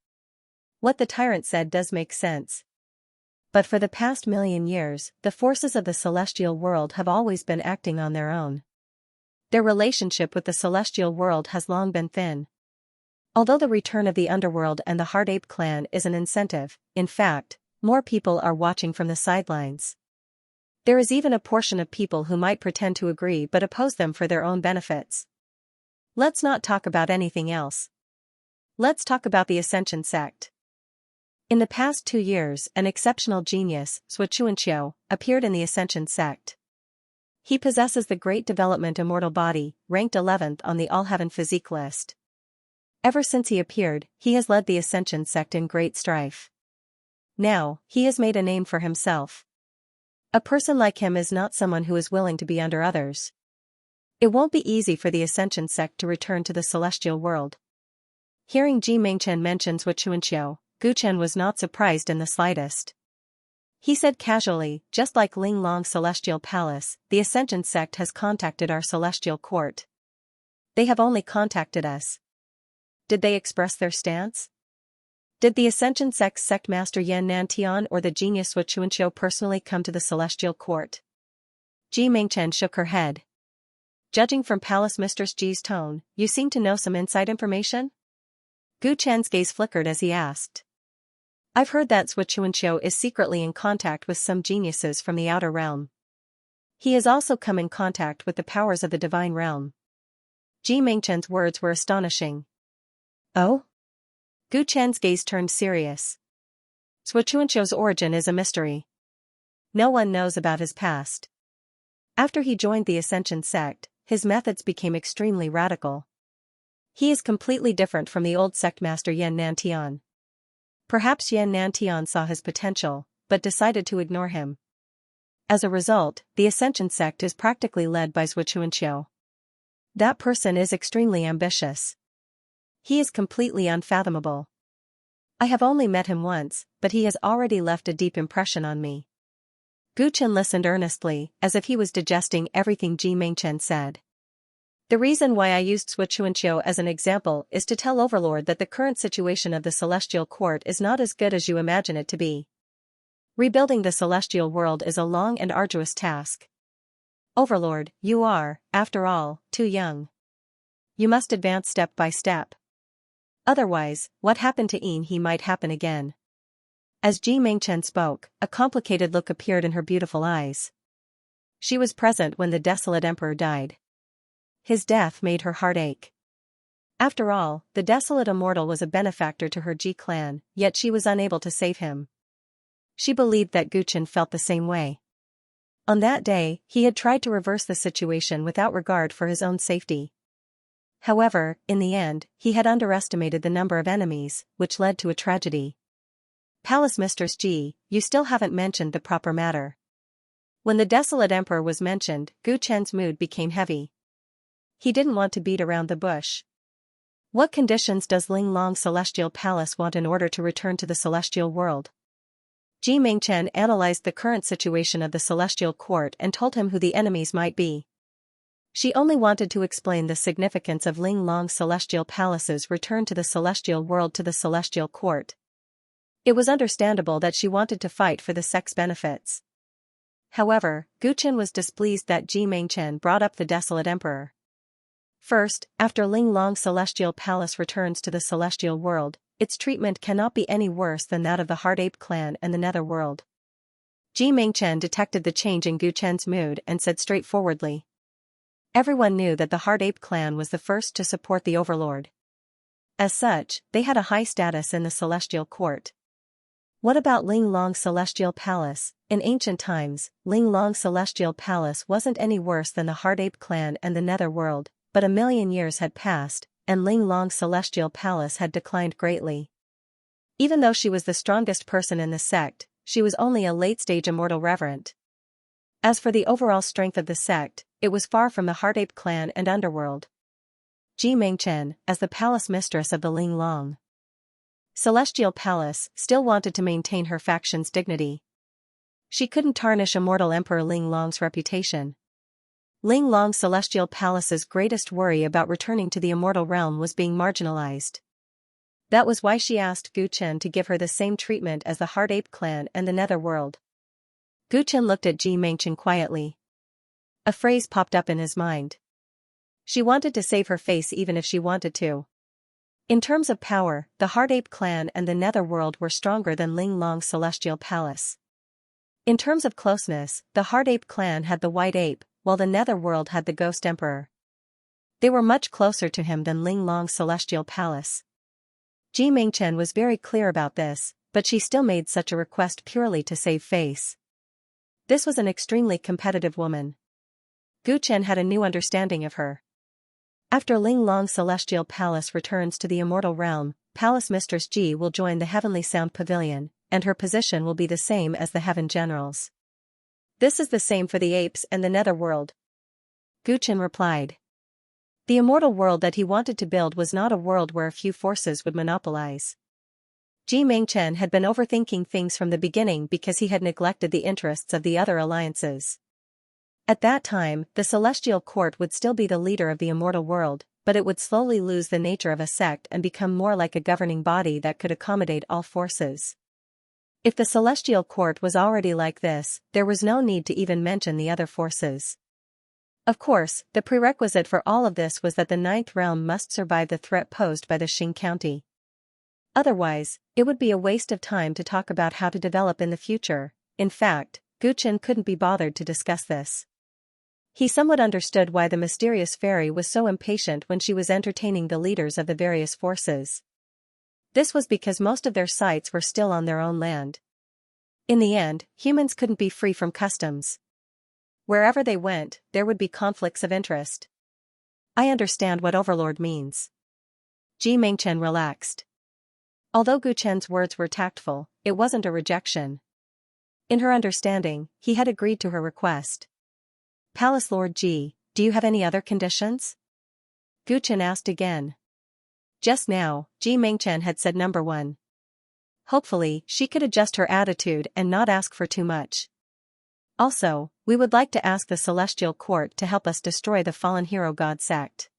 What the Tyrant said does make sense. But for the past 1,000,000 years, the forces of the Celestial World have always been acting on their own. Their relationship with the Celestial World has long been thin. Although the return of the underworld and the Hard Ape clan is an incentive, in fact, more people are watching from the sidelines. There is even a portion of people who might pretend to agree but oppose them for their own benefits. Let's not talk about anything else. Let's talk about the Ascension sect. In the past 2 years, an exceptional genius, Xianxia, appeared in the Ascension sect. He possesses the Great Development Immortal Body, ranked 11th on the All-Heaven Physique list. Ever since he appeared, he has led the Ascension sect in great strife. Now, he has made a name for himself. A person like him is not someone who is willing to be under others. It won't be easy for the Ascension sect to return to the celestial world. Hearing Ji Mingchen mention Xianxia, Gu Chen was not surprised in the slightest. He said casually, just like Ling Long's celestial palace, the Ascension sect has contacted our celestial court. They have only contacted us. Did they express their stance? Did the Ascension sect's sect master Yan Nantian or the genius Xianxia personally come to the celestial court? Ji Mingchen shook her head. Judging from Palace Mistress Ji's tone, you seem to know some inside information? Gu Chen's gaze flickered as he asked. I've heard that Xianxia is secretly in contact with some geniuses from the outer realm. He has also come in contact with the powers of the divine realm. Ji Mingchen's words were astonishing. Oh? Gu Chen's gaze turned serious. Xianxia's origin is a mystery. No one knows about his past. After he joined the Ascension sect, his methods became extremely radical. He is completely different from the old sect master Yan Nantian. Perhaps Yan Nantian saw his potential, but decided to ignore him. As a result, the Ascension sect is practically led by Xianxia. That person is extremely ambitious. He is completely unfathomable. I have only met him once, but he has already left a deep impression on me. Gu Chen listened earnestly, as if he was digesting everything Ji Mingchen said. The reason why I used Xianxia as an example is to tell Overlord that the current situation of the Celestial Court is not as good as you imagine it to be. Rebuilding the Celestial World is a long and arduous task. Overlord, you are, after all, too young. You must advance step by step. Otherwise, what happened to Yin He might happen again. As Ji Mingchen spoke, a complicated look appeared in her beautiful eyes. She was present when the desolate emperor died. His death made her heart ache. After all, the desolate immortal was a benefactor to her Ji clan, yet she was unable to save him. She believed that Gu Chen felt the same way. On that day, he had tried to reverse the situation without regard for his own safety. However, in the end, he had underestimated the number of enemies, which led to a tragedy. Palace Mistress Ji, you still haven't mentioned the proper matter. When the desolate emperor was mentioned, Gu Chen's mood became heavy. He didn't want to beat around the bush. What conditions does Ling Long's celestial palace want in order to return to the celestial world? Ji Mingchen analyzed the current situation of the celestial court and told him who the enemies might be. She only wanted to explain the significance of Ling Long's celestial palace's return to the celestial world to the celestial court. It was understandable that she wanted to fight for the sect's benefits. However, Gu Chen was displeased that Ji Mingchen brought up the desolate emperor. First, after Ling Long's celestial palace returns to the celestial world, its treatment cannot be any worse than that of the Hard Ape clan and the Netherworld. Ji Mingchen detected the change in Gu Chen's mood and said straightforwardly. Everyone knew that the Hard Ape clan was the first to support the Overlord. As such, they had a high status in the celestial court. What about Ling Long's celestial palace? In ancient times, Ling Long's celestial palace wasn't any worse than the Hard Ape clan and the Netherworld. But 1,000,000 years had passed, and Ling Long's celestial palace had declined greatly. Even though she was the strongest person in the sect, she was only a late-stage immortal reverend. As for the overall strength of the sect, it was far from the Hard Ape clan and underworld. Ji Mingchen, as the palace mistress of the Ling Long celestial palace, still wanted to maintain her faction's dignity. She couldn't tarnish immortal Emperor Ling Long's reputation. Ling Long's celestial palace's greatest worry about returning to the immortal realm was being marginalized. That was why she asked Gu Chen to give her the same treatment as the Hard Ape clan and the Netherworld. Gu Chen looked at Ji Mingchen quietly. A phrase popped up in his mind. She wanted to save her face even if she wanted to. In terms of power, the Heart Ape clan and the Netherworld were stronger than Ling Long's celestial palace. In terms of closeness, the Heart Ape clan had the White Ape, while the Netherworld had the Ghost Emperor. They were much closer to him than Ling Long's celestial palace. Ji Mingchen was very clear about this, but she still made such a request purely to save face. This was an extremely competitive woman. Gu Chen had a new understanding of her. After Ling Long's celestial palace returns to the immortal realm, Palace Mistress Ji will join the Heavenly Sound Pavilion, and her position will be the same as the Heaven Generals. This is the same for the apes and the Netherworld. Gu Chen replied. The immortal world that he wanted to build was not a world where a few forces would monopolize. Ji Mingchen had been overthinking things from the beginning because he had neglected the interests of the other alliances. At that time, the Celestial Court would still be the leader of the immortal world, but it would slowly lose the nature of a sect and become more like a governing body that could accommodate all forces. If the Celestial Court was already like this, there was no need to even mention the other forces. Of course, the prerequisite for all of this was that the Ninth Realm must survive the threat posed by the Xing County. Otherwise, it would be a waste of time to talk about how to develop in the future. In fact, Gu Chen couldn't be bothered to discuss this. He somewhat understood why the mysterious fairy was so impatient when she was entertaining the leaders of the various forces. This was because most of their sites were still on their own land. In the end, humans couldn't be free from customs. Wherever they went, there would be conflicts of interest. I understand what Overlord means. Ji Mingchen relaxed. Although Gu Chen's words were tactful, it wasn't a rejection. In her understanding, he had agreed to her request. Palace Lord Ji, do you have any other conditions? Gu Chen asked again. Just now, Ji Mingchen had said number 1. Hopefully, she could adjust her attitude and not ask for too much. Also, we would like to ask the Celestial Court to help us destroy the fallen hero god sect.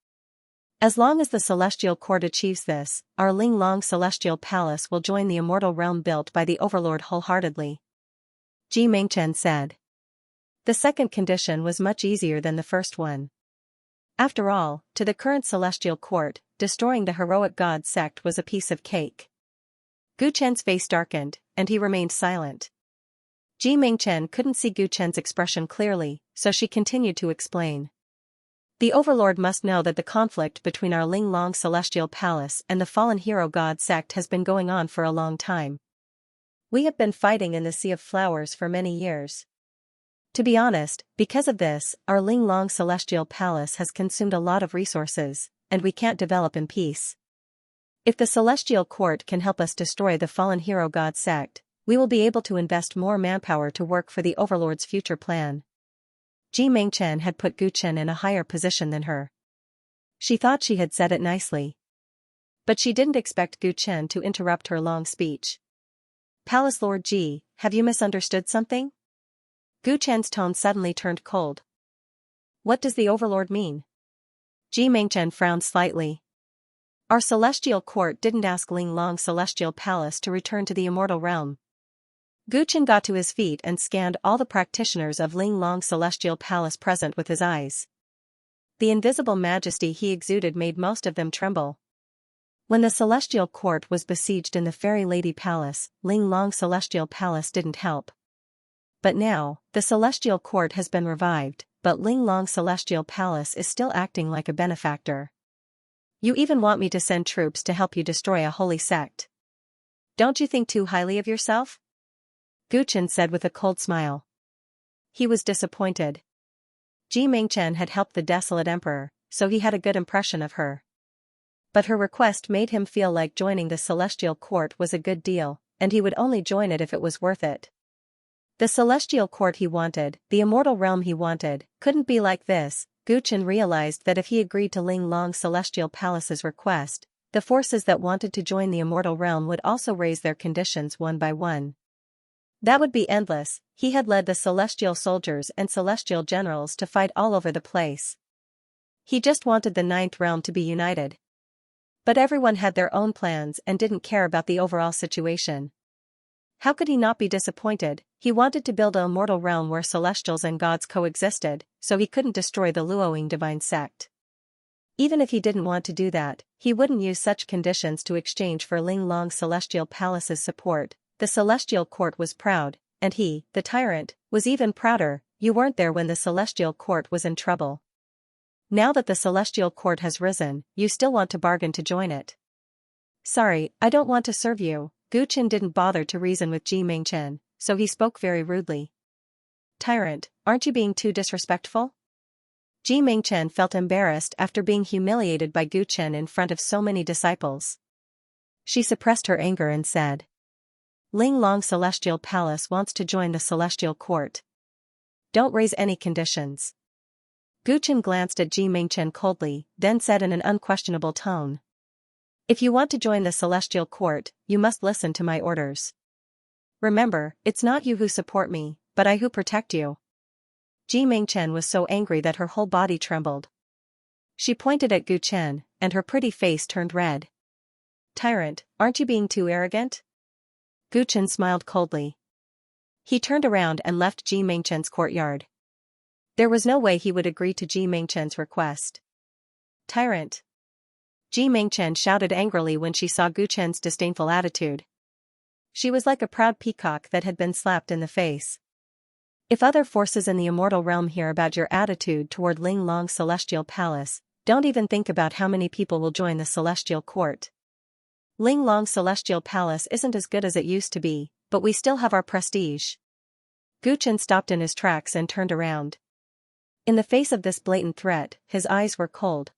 As long as the Celestial Court achieves this, our Ling Long Celestial Palace will join the immortal realm built by the Overlord wholeheartedly. Ji Mingchen said. The second condition was much easier than the first one. After all, to the current Celestial Court, destroying the heroic god sect was a piece of cake. Gu Chen's face darkened, and he remained silent. Ji Mingchen couldn't see Gu Chen's expression clearly, so she continued to explain. The Overlord must know that the conflict between our Ling Long Celestial Palace and the fallen hero god sect has been going on for a long time. We have been fighting in the Sea of Flowers for many years. To be honest, because of this, our Ling Long Celestial Palace has consumed a lot of resources, and we can't develop in peace. If the Celestial Court can help us destroy the fallen hero god sect, we will be able to invest more manpower to work for the Overlord's future plan. Ji Mingchen had put Gu Chen in a higher position than her. She thought she had said it nicely. But she didn't expect Gu Chen to interrupt her long speech. Palace Lord Ji, have you misunderstood something? Gu Chen's tone suddenly turned cold. What does the Overlord mean? Ji Mingchen frowned slightly. Our Celestial Court didn't ask Ling Long Celestial Palace to return to the immortal realm. Gu Chen got to his feet and scanned all the practitioners of Ling Long Celestial Palace present with his eyes. The invisible majesty he exuded made most of them tremble. When the Celestial Court was besieged in the Fairy Lady Palace, Ling Long Celestial Palace didn't help. But now, the Celestial Court has been revived, but Ling Long Celestial Palace is still acting like a benefactor. You even want me to send troops to help you destroy a holy sect. Don't you think too highly of yourself? Gu Chen said with a cold smile. He was disappointed. Ji Mingchen had helped the desolate emperor, so he had a good impression of her. But her request made him feel like joining the Celestial Court was a good deal, and he would only join it if it was worth it. The Celestial Court he wanted, the immortal realm he wanted, couldn't be like this. Gu Chen realized that if he agreed to Ling Long Celestial Palace's request, the forces that wanted to join the immortal realm would also raise their conditions one by one. That would be endless. He had led the celestial soldiers and celestial generals to fight all over the place. He just wanted the Ninth Realm to be united. But everyone had their own plans and didn't care about the overall situation. How could he not be disappointed? He wanted to build an immortal realm where celestials and gods coexisted, so he couldn't destroy the Luoying divine sect. Even if he didn't want to do that, he wouldn't use such conditions to exchange for Ling Long's Celestial Palace's support. The Celestial Court was proud, and he, the tyrant, was even prouder. You weren't there when the Celestial Court was in trouble. Now that the Celestial Court has risen, you still want to bargain to join it. Sorry, I don't want to serve you. Gu Chen didn't bother to reason with Ji Mingchen, so he spoke very rudely. Tyrant, aren't you being too disrespectful? Ji Mingchen felt embarrassed after being humiliated by Gu Chen in front of so many disciples. She suppressed her anger and said, Ling Long Celestial Palace wants to join the Celestial Court. Don't raise any conditions. Gu Chen glanced at Ji Mingchen coldly, then said in an unquestionable tone. If you want to join the Celestial Court, you must listen to my orders. Remember, it's not you who support me, but I who protect you. Ji Mingchen was so angry that her whole body trembled. She pointed at Gu Chen, and her pretty face turned red. Tyrant, aren't you being too arrogant? Gu Chen smiled coldly. He turned around and left Ji Mingchen's courtyard. There was no way he would agree to Ji Mingchen's request. Tyrant! Ji Mingchen shouted angrily when she saw Gu Chen's disdainful attitude. She was like a proud peacock that had been slapped in the face. If other forces in the immortal realm hear about your attitude toward Ling Long's Celestial Palace, don't even think about how many people will join the Celestial Court. Ling Long's Celestial Palace isn't as good as it used to be, but we still have our prestige. Gu Chen stopped in his tracks and turned around. In the face of this blatant threat, his eyes were cold.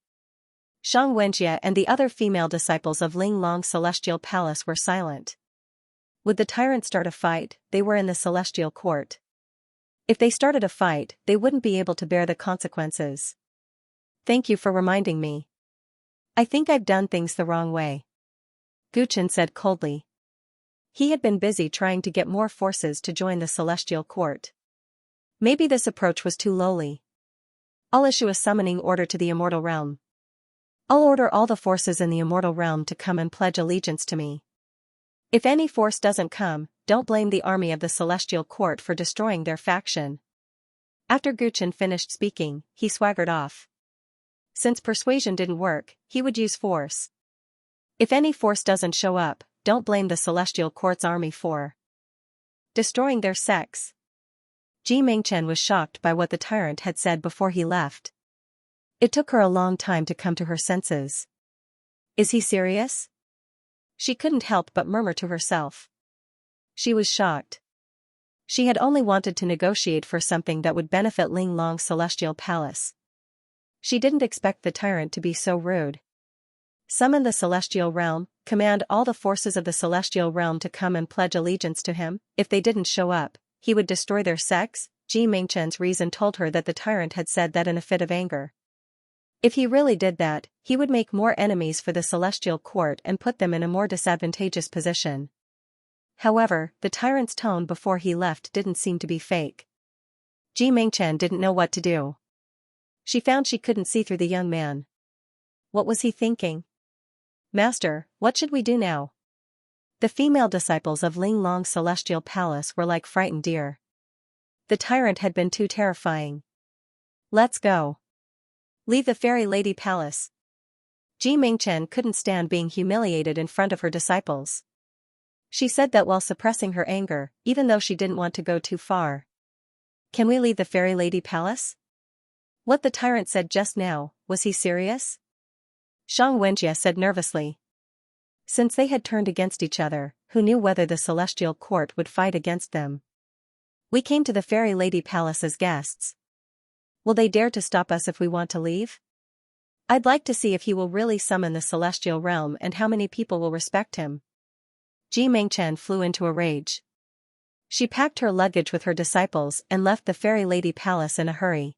Xianxia and the other female disciples of Ling Long's Celestial Palace were silent. Would the tyrant start a fight? They were in the Celestial Court. If they started a fight, they wouldn't be able to bear the consequences. Thank you for reminding me. I think I've done things the wrong way. Gu Chen said coldly. He had been busy trying to get more forces to join the Celestial Court. Maybe this approach was too lowly. I'll issue a summoning order to the immortal realm. I'll order all the forces in the immortal realm to come and pledge allegiance to me. If any force doesn't come, don't blame the army of the Celestial Court for destroying their faction. After Gu Chen finished speaking, he swaggered off. Since persuasion didn't work, he would use force. If any force doesn't show up, don't blame the Celestial Court's army for destroying their sects. Ji Mingchen was shocked by what the tyrant had said before he left. It took her a long time to come to her senses. Is he serious? She couldn't help but murmur to herself. She was shocked. She had only wanted to negotiate for something that would benefit Ling Long's Celestial Palace. She didn't expect the tyrant to be so rude. Summon the Celestial Realm, command all the forces of the Celestial Realm to come and pledge allegiance to him. If they didn't show up, he would destroy their sects. Ji Mingchen's reason told her that the tyrant had said that in a fit of anger. If he really did that, he would make more enemies for the Celestial Court and put them in a more disadvantageous position. However, the tyrant's tone before he left didn't seem to be fake. Ji Mingchen didn't know what to do. She found she couldn't see through the young man. What was he thinking? Master, what should we do now? The female disciples of Ling Long's Celestial Palace were like frightened deer. The tyrant had been too terrifying. Let's go. Leave the Fairy Lady Palace. Ji Mingchen couldn't stand being humiliated in front of her disciples. She said that while suppressing her anger, even though she didn't want to go too far. Can we leave the Fairy Lady Palace? What the tyrant said just now, was he serious? Xianxia said nervously. Since they had turned against each other, who knew whether the Celestial Court would fight against them? We came to the Fairy Lady Palace as guests. Will they dare to stop us if we want to leave? I'd like to see if he will really summon the Celestial Realm and how many people will respect him. Ji Mingchen flew into a rage. She packed her luggage with her disciples and left the Fairy Lady Palace in a hurry.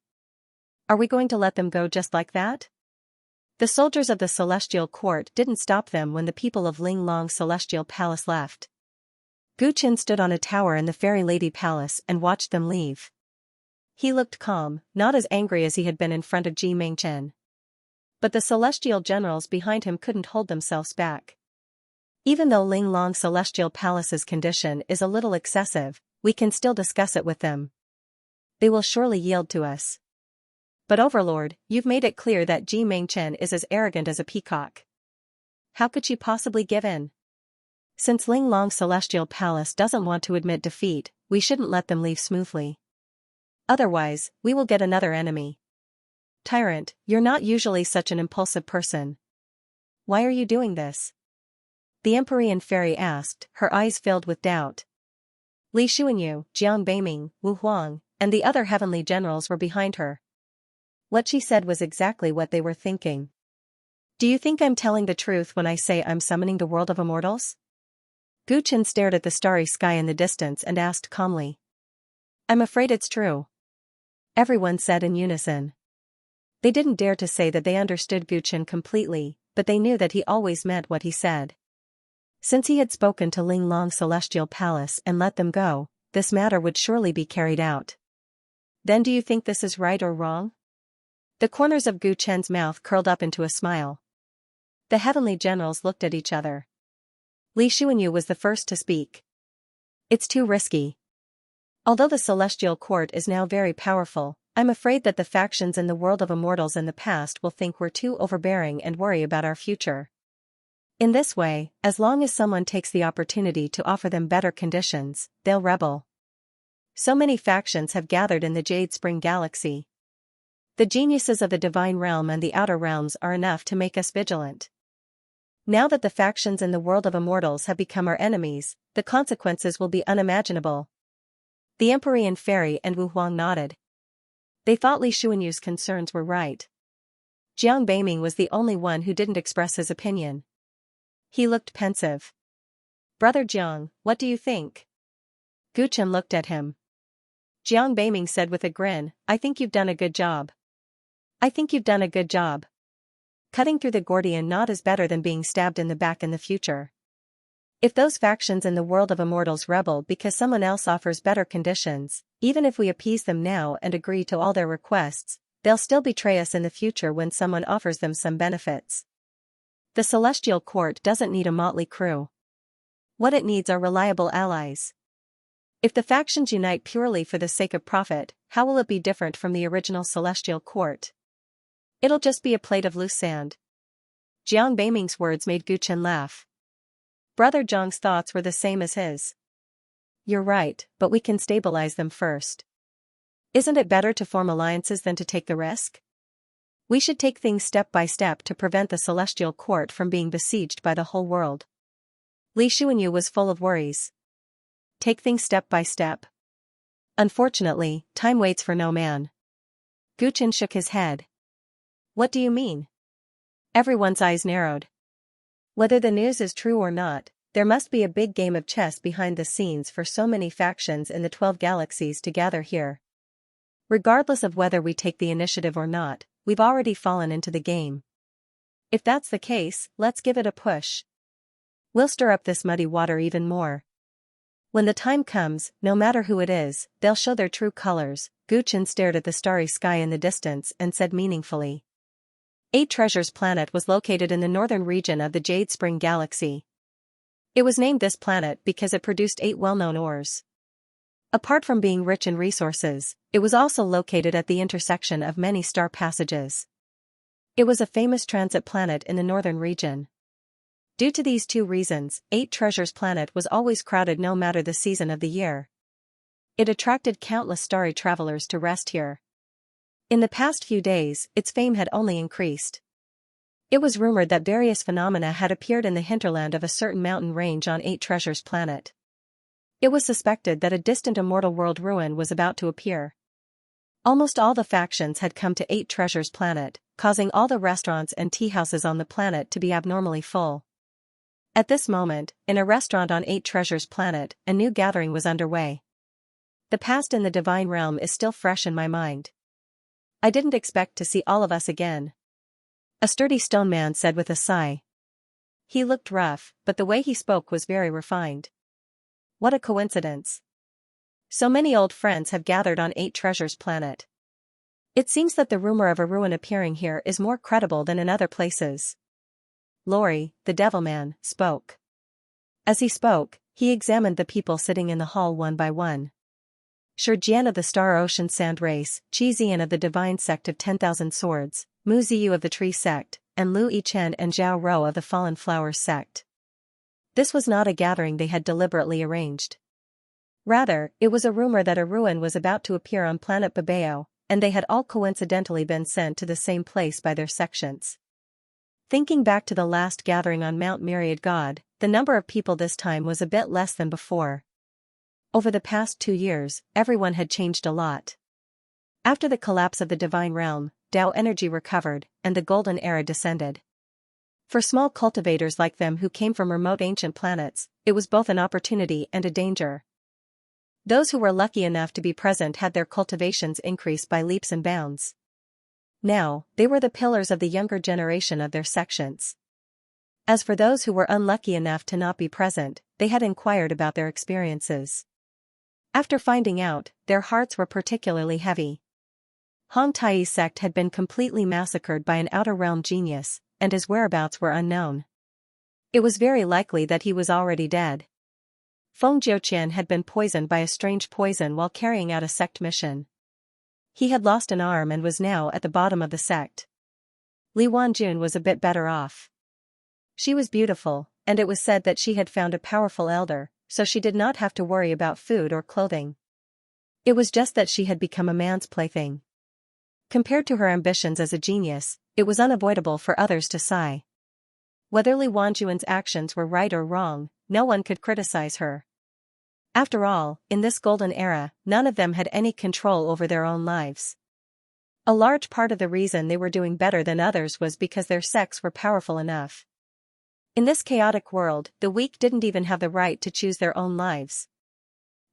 Are we going to let them go just like that? The soldiers of the Celestial Court didn't stop them when the people of Ling Long's Celestial Palace left. Gu Chen stood on a tower in the Fairy Lady Palace and watched them leave. He looked calm, not as angry as he had been in front of Ji Mingchen. But the celestial generals behind him couldn't hold themselves back. Even though Ling Long's Celestial Palace's condition is a little excessive, we can still discuss it with them. They will surely yield to us. But Overlord, you've made it clear that Ji Mingchen is as arrogant as a peacock. How could she possibly give in? Since Ling Long's Celestial Palace doesn't want to admit defeat, we shouldn't let them leave smoothly. Otherwise, we will get another enemy. Tyrant, you're not usually such an impulsive person. Why are you doing this? The Empyrean Fairy asked, her eyes filled with doubt. Li Xuanyu, Jiang Beiming, Wu Huang, and the other heavenly generals were behind her. What she said was exactly what they were thinking. Do you think I'm telling the truth when I say I'm summoning the world of immortals? Gu Chen stared at the starry sky in the distance and asked calmly. I'm afraid it's true. Everyone said in unison. They didn't dare to say that they understood Gu Chen completely, but they knew that he always meant what he said. Since he had spoken to Ling Long's Celestial Palace and let them go, this matter would surely be carried out. Then do you think this is right or wrong? The corners of Gu Chen's mouth curled up into a smile. The heavenly generals looked at each other. Li Xuanyu was the first to speak. It's too risky. Although the Celestial Court is now very powerful, I'm afraid that the factions in the world of immortals in the past will think we're too overbearing and worry about our future. In this way, as long as someone takes the opportunity to offer them better conditions, they'll rebel. So many factions have gathered in the Jade Spring Galaxy. The geniuses of the Divine Realm and the Outer Realms are enough to make us vigilant. Now that the factions in the world of immortals have become our enemies, the consequences will be unimaginable. The Empyrean Fairy and Wu Huang nodded. They thought Li Xuanyu's concerns were right. Jiang Beiming was the only one who didn't express his opinion. He looked pensive. Brother Jiang, what do you think? Gu Chen looked at him. Jiang Beiming said with a grin, I think you've done a good job. I think you've done a good job. Cutting through the Gordian knot is better than being stabbed in the back in the future. If those factions in the world of immortals rebel because someone else offers better conditions, even if we appease them now and agree to all their requests, they'll still betray us in the future when someone offers them some benefits. The Celestial Court doesn't need a motley crew. What it needs are reliable allies. If the factions unite purely for the sake of profit, how will it be different from the original Celestial Court? It'll just be a plate of loose sand. Jiang Beiming's words made Gu Chen laugh. Brother Zhang's thoughts were the same as his. You're right, but we can stabilize them first. Isn't it better to form alliances than to take the risk? We should take things step by step to prevent the Celestial Court from being besieged by the whole world. Li Xuanyu was full of worries. Take things step by step. Unfortunately, time waits for no man. Gu Chen shook his head. What do you mean? Everyone's eyes narrowed. Whether the news is true or not, there must be a big game of chess behind the scenes for so many factions in the 12 galaxies to gather here. Regardless of whether we take the initiative or not, we've already fallen into the game. If that's the case, let's give it a push. We'll stir up this muddy water even more. When the time comes, no matter who it is, they'll show their true colors. Gu Chen stared at the starry sky in the distance and said meaningfully. 8 Treasures Planet was located in the northern region of the Jade Spring Galaxy. It was named this planet because it produced 8 well-known ores. Apart from being rich in resources, it was also located at the intersection of many star passages. It was a famous transit planet in the northern region. Due to these 2 reasons, 8 Treasures Planet was always crowded no matter the season of the year. It attracted countless starry travelers to rest here. In the past few days, its fame had only increased. It was rumored that various phenomena had appeared in the hinterland of a certain mountain range on 8 Treasures Planet. It was suspected that a distant immortal world ruin was about to appear. Almost all the factions had come to 8 Treasures Planet, causing all the restaurants and tea houses on the planet to be abnormally full. At this moment, in a restaurant on 8 Treasures Planet, a new gathering was underway. The past in the Divine Realm is still fresh in my mind. I didn't expect to see all of us again. A sturdy stone man said with a sigh. He looked rough, but the way he spoke was very refined. What a coincidence. So many old friends have gathered on 8 Treasures Planet. It seems that the rumor of a ruin appearing here is more credible than in other places. Lori, the Devilman, spoke. As he spoke, he examined the people sitting in the hall one by one. Shijian of the Star Ocean Sand Race, Qizian of the Divine Sect of 10,000 Swords, Mu Ziyu of the Tree Sect, and Lu Yichen and Zhao Rou of the Fallen Flowers Sect. This was not a gathering they had deliberately arranged. Rather, it was a rumor that a ruin was about to appear on planet Babao, and they had all coincidentally been sent to the same place by their sections. Thinking back to the last gathering on Mount Myriad God, the number of people this time was a bit less than before. Over the past 2 years, everyone had changed a lot. After the collapse of the Divine Realm, Tao energy recovered, and the Golden Era descended. For small cultivators like them who came from remote ancient planets, it was both an opportunity and a danger. Those who were lucky enough to be present had their cultivations increase by leaps and bounds. Now, they were the pillars of the younger generation of their sections. As for those who were unlucky enough to not be present, they had inquired about their experiences. After finding out, their hearts were particularly heavy. Hong Tai's sect had been completely massacred by an outer realm genius, and his whereabouts were unknown. It was very likely that he was already dead. Feng Jiuqian had been poisoned by a strange poison while carrying out a sect mission. He had lost an arm and was now at the bottom of the sect. Li Wanjun was a bit better off. She was beautiful, and it was said that she had found a powerful elder, so she did not have to worry about food or clothing. It was just that she had become a man's plaything. Compared to her ambitions as a genius, it was unavoidable for others to sigh. Whether Li Wanjun's actions were right or wrong, no one could criticize her. After all, in this golden era, none of them had any control over their own lives. A large part of the reason they were doing better than others was because their sects were powerful enough. In this chaotic world, the weak didn't even have the right to choose their own lives.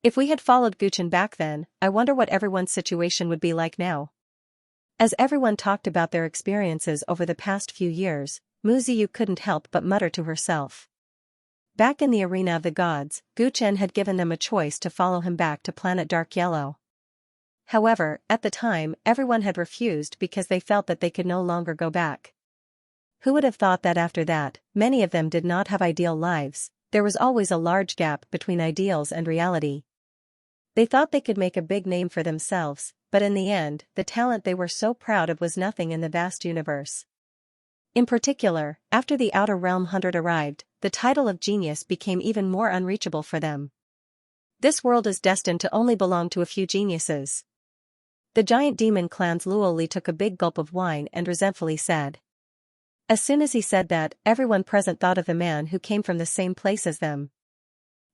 If we had followed Guchen back then, I wonder what everyone's situation would be like now. As everyone talked about their experiences over the past few years, Mu Ziyu couldn't help but mutter to herself. Back in the arena of the gods, Guchen had given them a choice to follow him back to planet Dark Yellow. However, at the time, everyone had refused because they felt that they could no longer go back. Who would have thought that after that, many of them did not have ideal lives, there was always a large gap between ideals and reality. They thought they could make a big name for themselves, but in the end, the talent they were so proud of was nothing in the vast universe. In particular, after the Outer Realm 100 arrived, the title of genius became even more unreachable for them. This world is destined to only belong to a few geniuses. The giant demon clan's Luo Li took a big gulp of wine and resentfully said. As soon as he said that, everyone present thought of the man who came from the same place as them.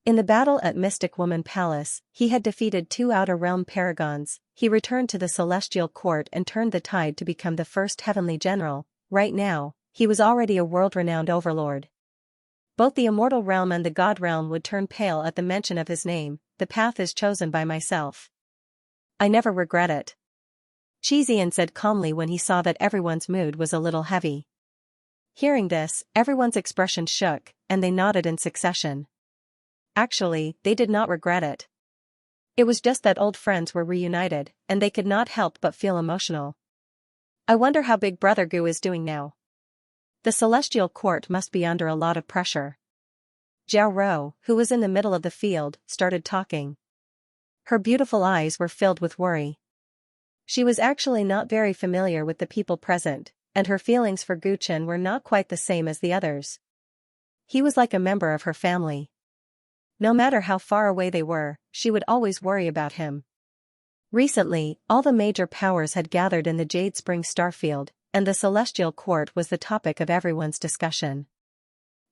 In the battle at Mystic Woman Palace, he had defeated 2 Outer Realm paragons, he returned to the Celestial Court and turned the tide to become the first heavenly general. Right now, he was already a world-renowned overlord. Both the immortal realm and the god realm would turn pale at the mention of his name. The path is chosen by myself. I never regret it. Qizian said calmly when he saw that everyone's mood was a little heavy. Hearing this, everyone's expression shook, and they nodded in succession. Actually, they did not regret it. It was just that old friends were reunited, and they could not help but feel emotional. I wonder how Big Brother Gu is doing now. The Celestial Court must be under a lot of pressure. Zhao Rou, who was in the middle of the field, started talking. Her beautiful eyes were filled with worry. She was actually not very familiar with the people present, and her feelings for Guchen were not quite the same as the others. He was like a member of her family. No matter how far away they were, she would always worry about him. Recently, all the major powers had gathered in the Jade Spring Starfield, and the Celestial Court was the topic of everyone's discussion.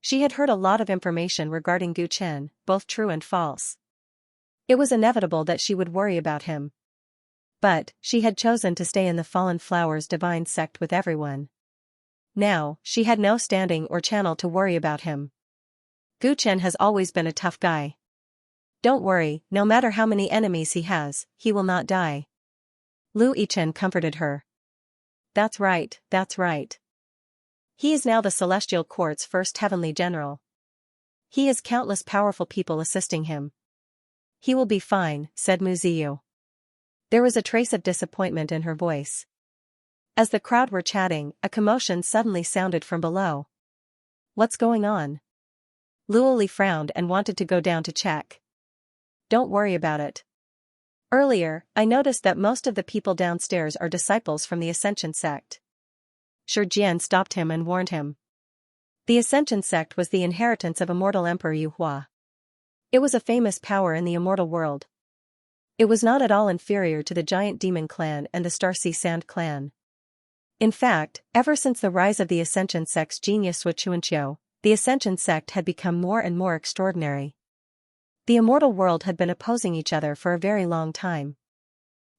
She had heard a lot of information regarding Guchen, both true and false. It was inevitable that she would worry about him. But, she had chosen to stay in the Fallen Flowers Divine Sect with everyone. Now, she had no standing or channel to worry about him. Guchen has always been a tough guy. Don't worry, no matter how many enemies he has, he will not die. Lu Yichen comforted her. That's right, that's right. He is now the Celestial Court's first heavenly general. He has countless powerful people assisting him. He will be fine, said Mu Ziyu. There was a trace of disappointment in her voice. As the crowd were chatting, a commotion suddenly sounded from below. What's going on? Luo Li frowned and wanted to go down to check. Don't worry about it. Earlier, I noticed that most of the people downstairs are disciples from the Ascension sect. Shi stopped him and warned him. The Ascension sect was the inheritance of immortal Emperor Yu Hua. It was a famous power in the immortal world. It was not at all inferior to the Giant Demon Clan and the Starsea Sand Clan. In fact, ever since the rise of the Ascension sect's genius Xianxia, the Ascension sect had become more and more extraordinary. The immortal world had been opposing each other for a very long time.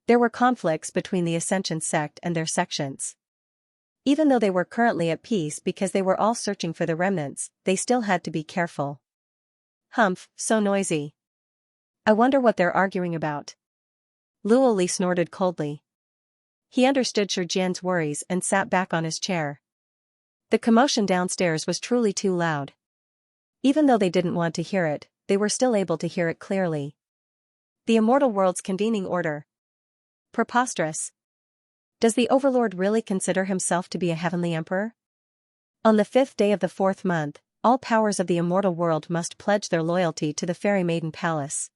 There were conflicts between the Ascension sect and their sections. Even though they were currently at peace because they were all searching for the remnants, they still had to be careful. Humph, so noisy. I wonder what they're arguing about. Luo Li snorted coldly. He understood Shi worries and sat back on his chair. The commotion downstairs was truly too loud. Even though they didn't want to hear it, they were still able to hear it clearly. The immortal world's convening order. Preposterous. Does the Overlord really consider himself to be a heavenly emperor? On the 5th day of the 4th month, all powers of the immortal world must pledge their loyalty to the Fairy Maiden Palace.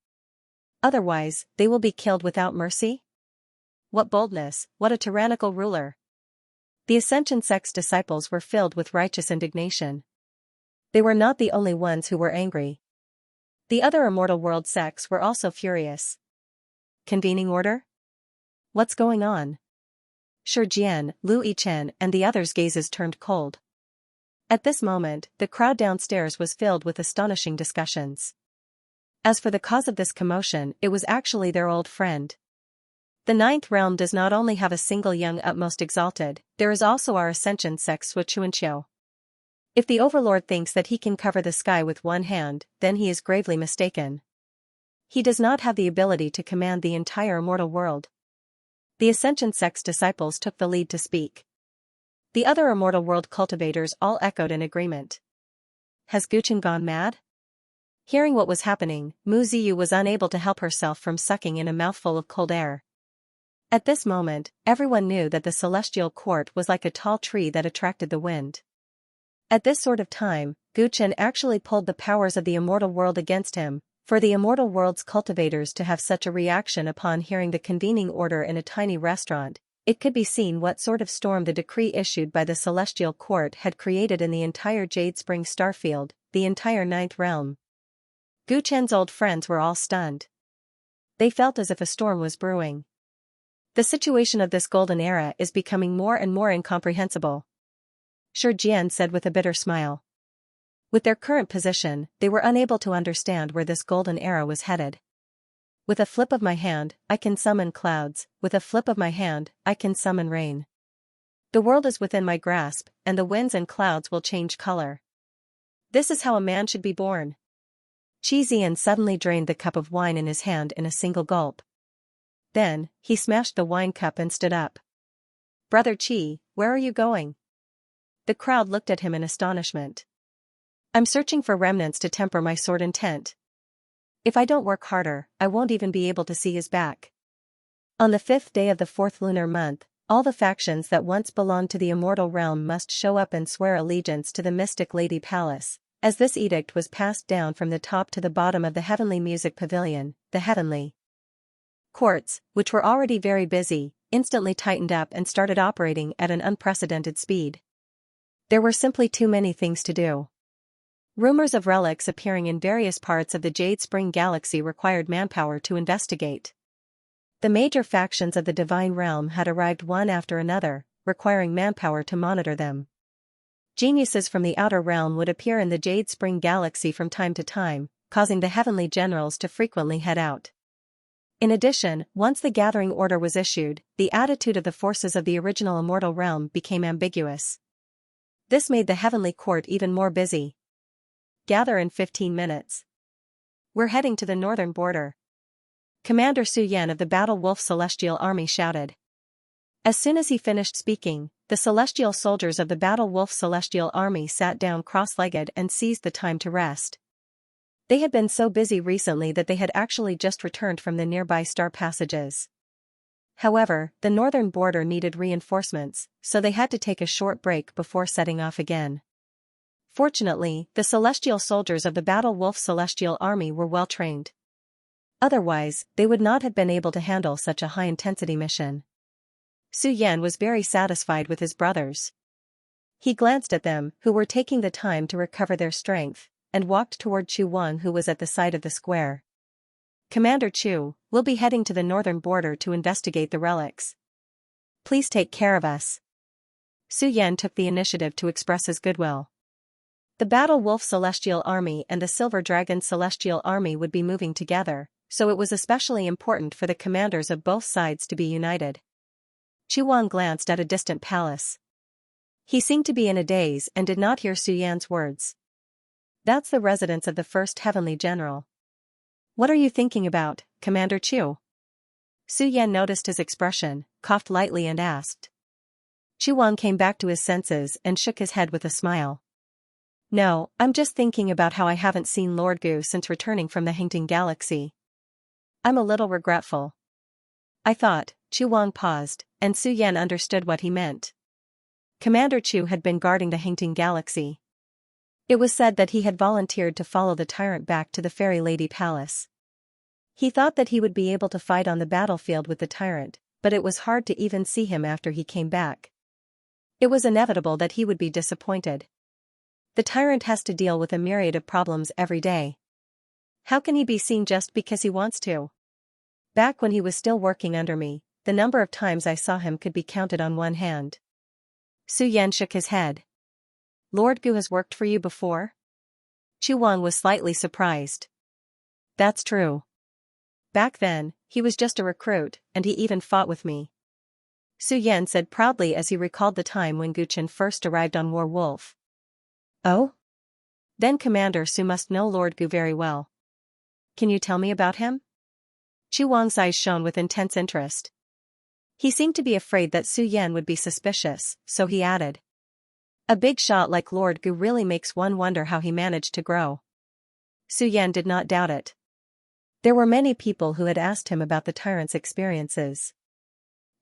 Otherwise, they will be killed without mercy? What boldness, what a tyrannical ruler! The Ascension sect's disciples were filled with righteous indignation. They were not the only ones who were angry. The other immortal world sects were also furious. Convening order? What's going on? Shi, Lu Yichen and the others' gazes turned cold. At this moment, the crowd downstairs was filled with astonishing discussions. As for the cause of this commotion, it was actually their old friend. The Ninth Realm does not only have a single young utmost exalted, there is also our Ascension sect's Xianxia. If the Overlord thinks that he can cover the sky with one hand, then he is gravely mistaken. He does not have the ability to command the entire immortal world. The Ascension sect's disciples took the lead to speak. The other immortal world cultivators all echoed in agreement. Has Guchen gone mad? Hearing what was happening, Mu Ziyu was unable to help herself from sucking in a mouthful of cold air. At this moment, everyone knew that the celestial court was like a tall tree that attracted the wind. At this sort of time, Guchen actually pulled the powers of the immortal world against him. For the immortal world's cultivators to have such a reaction upon hearing the convening order in a tiny restaurant, it could be seen what sort of storm the decree issued by the celestial court had created in the entire Jade Spring starfield, the entire Ninth Realm. Guchen's old friends were all stunned. They felt as if a storm was brewing. The situation of this golden era is becoming more and more incomprehensible. Shi said with a bitter smile. With their current position, they were unable to understand where this golden era was headed. With a flip of my hand, I can summon clouds, with a flip of my hand, I can summon rain. The world is within my grasp, and the winds and clouds will change color. This is how a man should be born. Xian suddenly drained the cup of wine in his hand in a single gulp. Then, he smashed the wine cup and stood up. Brother Qi, where are you going? The crowd looked at him in astonishment. I'm searching for remnants to temper my sword intent. If I don't work harder, I won't even be able to see his back. On the 5th day of the 4th lunar month, all the factions that once belonged to the immortal realm must show up and swear allegiance to the Mystic Lady Palace, as this edict was passed down from the top to the bottom of the Heavenly Music Pavilion. The heavenly courts, which were already very busy, instantly tightened up and started operating at an unprecedented speed. There were simply too many things to do. Rumors of relics appearing in various parts of the Jade Spring Galaxy required manpower to investigate. The major factions of the Divine Realm had arrived one after another, requiring manpower to monitor them. Geniuses from the Outer Realm would appear in the Jade Spring Galaxy from time to time, causing the heavenly generals to frequently head out. In addition, once the gathering order was issued, the attitude of the forces of the original immortal realm became ambiguous. This made the heavenly court even more busy. Gather in 15 minutes. We're heading to the northern border. Commander Su Yan of the Battle Wolf Celestial Army shouted. As soon as he finished speaking, the celestial soldiers of the Battle Wolf Celestial Army sat down cross-legged and seized the time to rest. They had been so busy recently that they had actually just returned from the nearby star passages. However, the northern border needed reinforcements, so they had to take a short break before setting off again. Fortunately, the celestial soldiers of the Battle Wolf Celestial Army were well trained. Otherwise, they would not have been able to handle such a high-intensity mission. Su Yan was very satisfied with his brothers. He glanced at them, who were taking the time to recover their strength, and walked toward Chu Wang, who was at the side of the square. "Commander Chu, we'll be heading to the northern border to investigate the relics. Please take care of us." Su Yan took the initiative to express his goodwill. The Battle Wolf Celestial Army and the Silver Dragon Celestial Army would be moving together, so it was especially important for the commanders of both sides to be united. Chu Wang glanced at a distant palace. He seemed to be in a daze and did not hear Su Yan's words. "That's the residence of the First Heavenly General. What are you thinking about, Commander Chu?" Su Yan noticed his expression, coughed lightly and asked. Chu Wang came back to his senses and shook his head with a smile. "No, I'm just thinking about how I haven't seen Lord Gu since returning from the Hingting Galaxy. I'm a little regretful." "I thought." Chu Wang paused, and Su Yan understood what he meant. Commander Chu had been guarding the Hingting Galaxy. It was said that he had volunteered to follow the Tyrant back to the Fairy Lady Palace. He thought that he would be able to fight on the battlefield with the Tyrant, but it was hard to even see him after he came back. It was inevitable that he would be disappointed. The Tyrant has to deal with a myriad of problems every day. How can he be seen just because he wants to? Back when he was still working under me, the number of times I saw him could be counted on one hand. Su Yan shook his head. "Lord Gu has worked for you before?" Chu Wang was slightly surprised. "That's true. Back then, he was just a recruit, and he even fought with me," Su Yan said proudly as he recalled the time when Gu Chen first arrived on War Wolf. "Oh? Then Commander Su must know Lord Gu very well. Can you tell me about him?" Chu Wang's eyes shone with intense interest. He seemed to be afraid that Su Yan would be suspicious, so he added. "A big shot like Lord Gu really makes one wonder how he managed to grow." Su Yan did not doubt it. There were many people who had asked him about the Tyrant's experiences.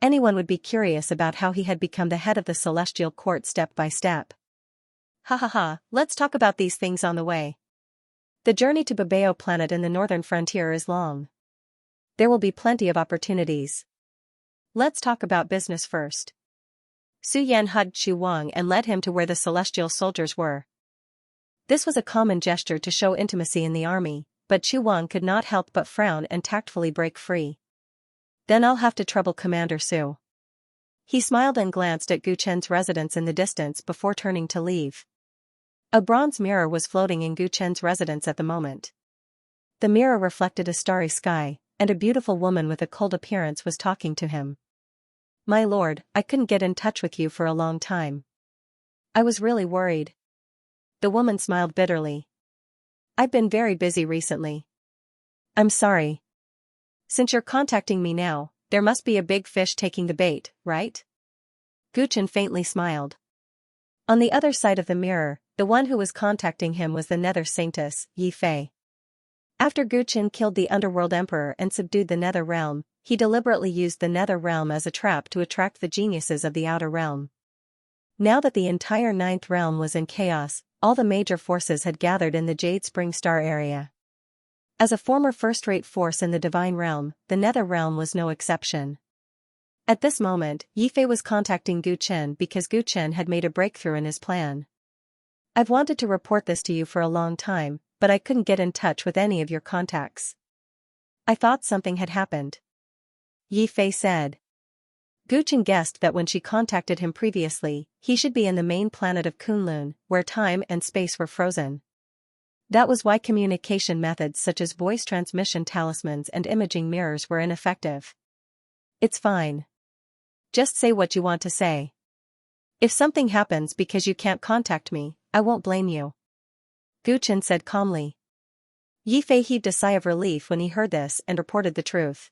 Anyone would be curious about how he had become the head of the Celestial Court step by step. "Ha ha ha, let's talk about these things on the way. The journey to Babao Planet in the northern frontier is long. There will be plenty of opportunities. Let's talk about business first." Su Yan hugged Chu Wang and led him to where the celestial soldiers were. This was a common gesture to show intimacy in the army, but Chu Wang could not help but frown and tactfully break free. "Then I'll have to trouble Commander Su." He smiled and glanced at Gu Chen's residence in the distance before turning to leave. A bronze mirror was floating in Gu Chen's residence at the moment. The mirror reflected a starry sky, and a beautiful woman with a cold appearance was talking to him. "My lord, I couldn't get in touch with you for a long time. I was really worried." The woman smiled bitterly. "I've been very busy recently." "I'm sorry. Since you're contacting me now, there must be a big fish taking the bait, right?" Gu Chen faintly smiled. On the other side of the mirror, the one who was contacting him was the Nether Saintess, Yi Fei. After Gu Chen killed the Underworld Emperor and subdued the Nether Realm, he deliberately used the Nether Realm as a trap to attract the geniuses of the Outer Realm. Now that the entire Ninth Realm was in chaos, all the major forces had gathered in the Jade Spring Star area. As a former first-rate force in the Divine Realm, the Nether Realm was no exception. At this moment, Yi Fei was contacting Gu Chen because Gu Chen had made a breakthrough in his plan. "I've wanted to report this to you for a long time, but I couldn't get in touch with any of your contacts. I thought something had happened," Yi Fei said. Gu Chen guessed that when she contacted him previously, he should be in the main planet of Kunlun, where time and space were frozen. That was why communication methods such as voice transmission talismans and imaging mirrors were ineffective. "It's fine. Just say what you want to say. If something happens because you can't contact me, I won't blame you," Gu Chen said calmly. Yi Fei heaved a sigh of relief when he heard this and reported the truth.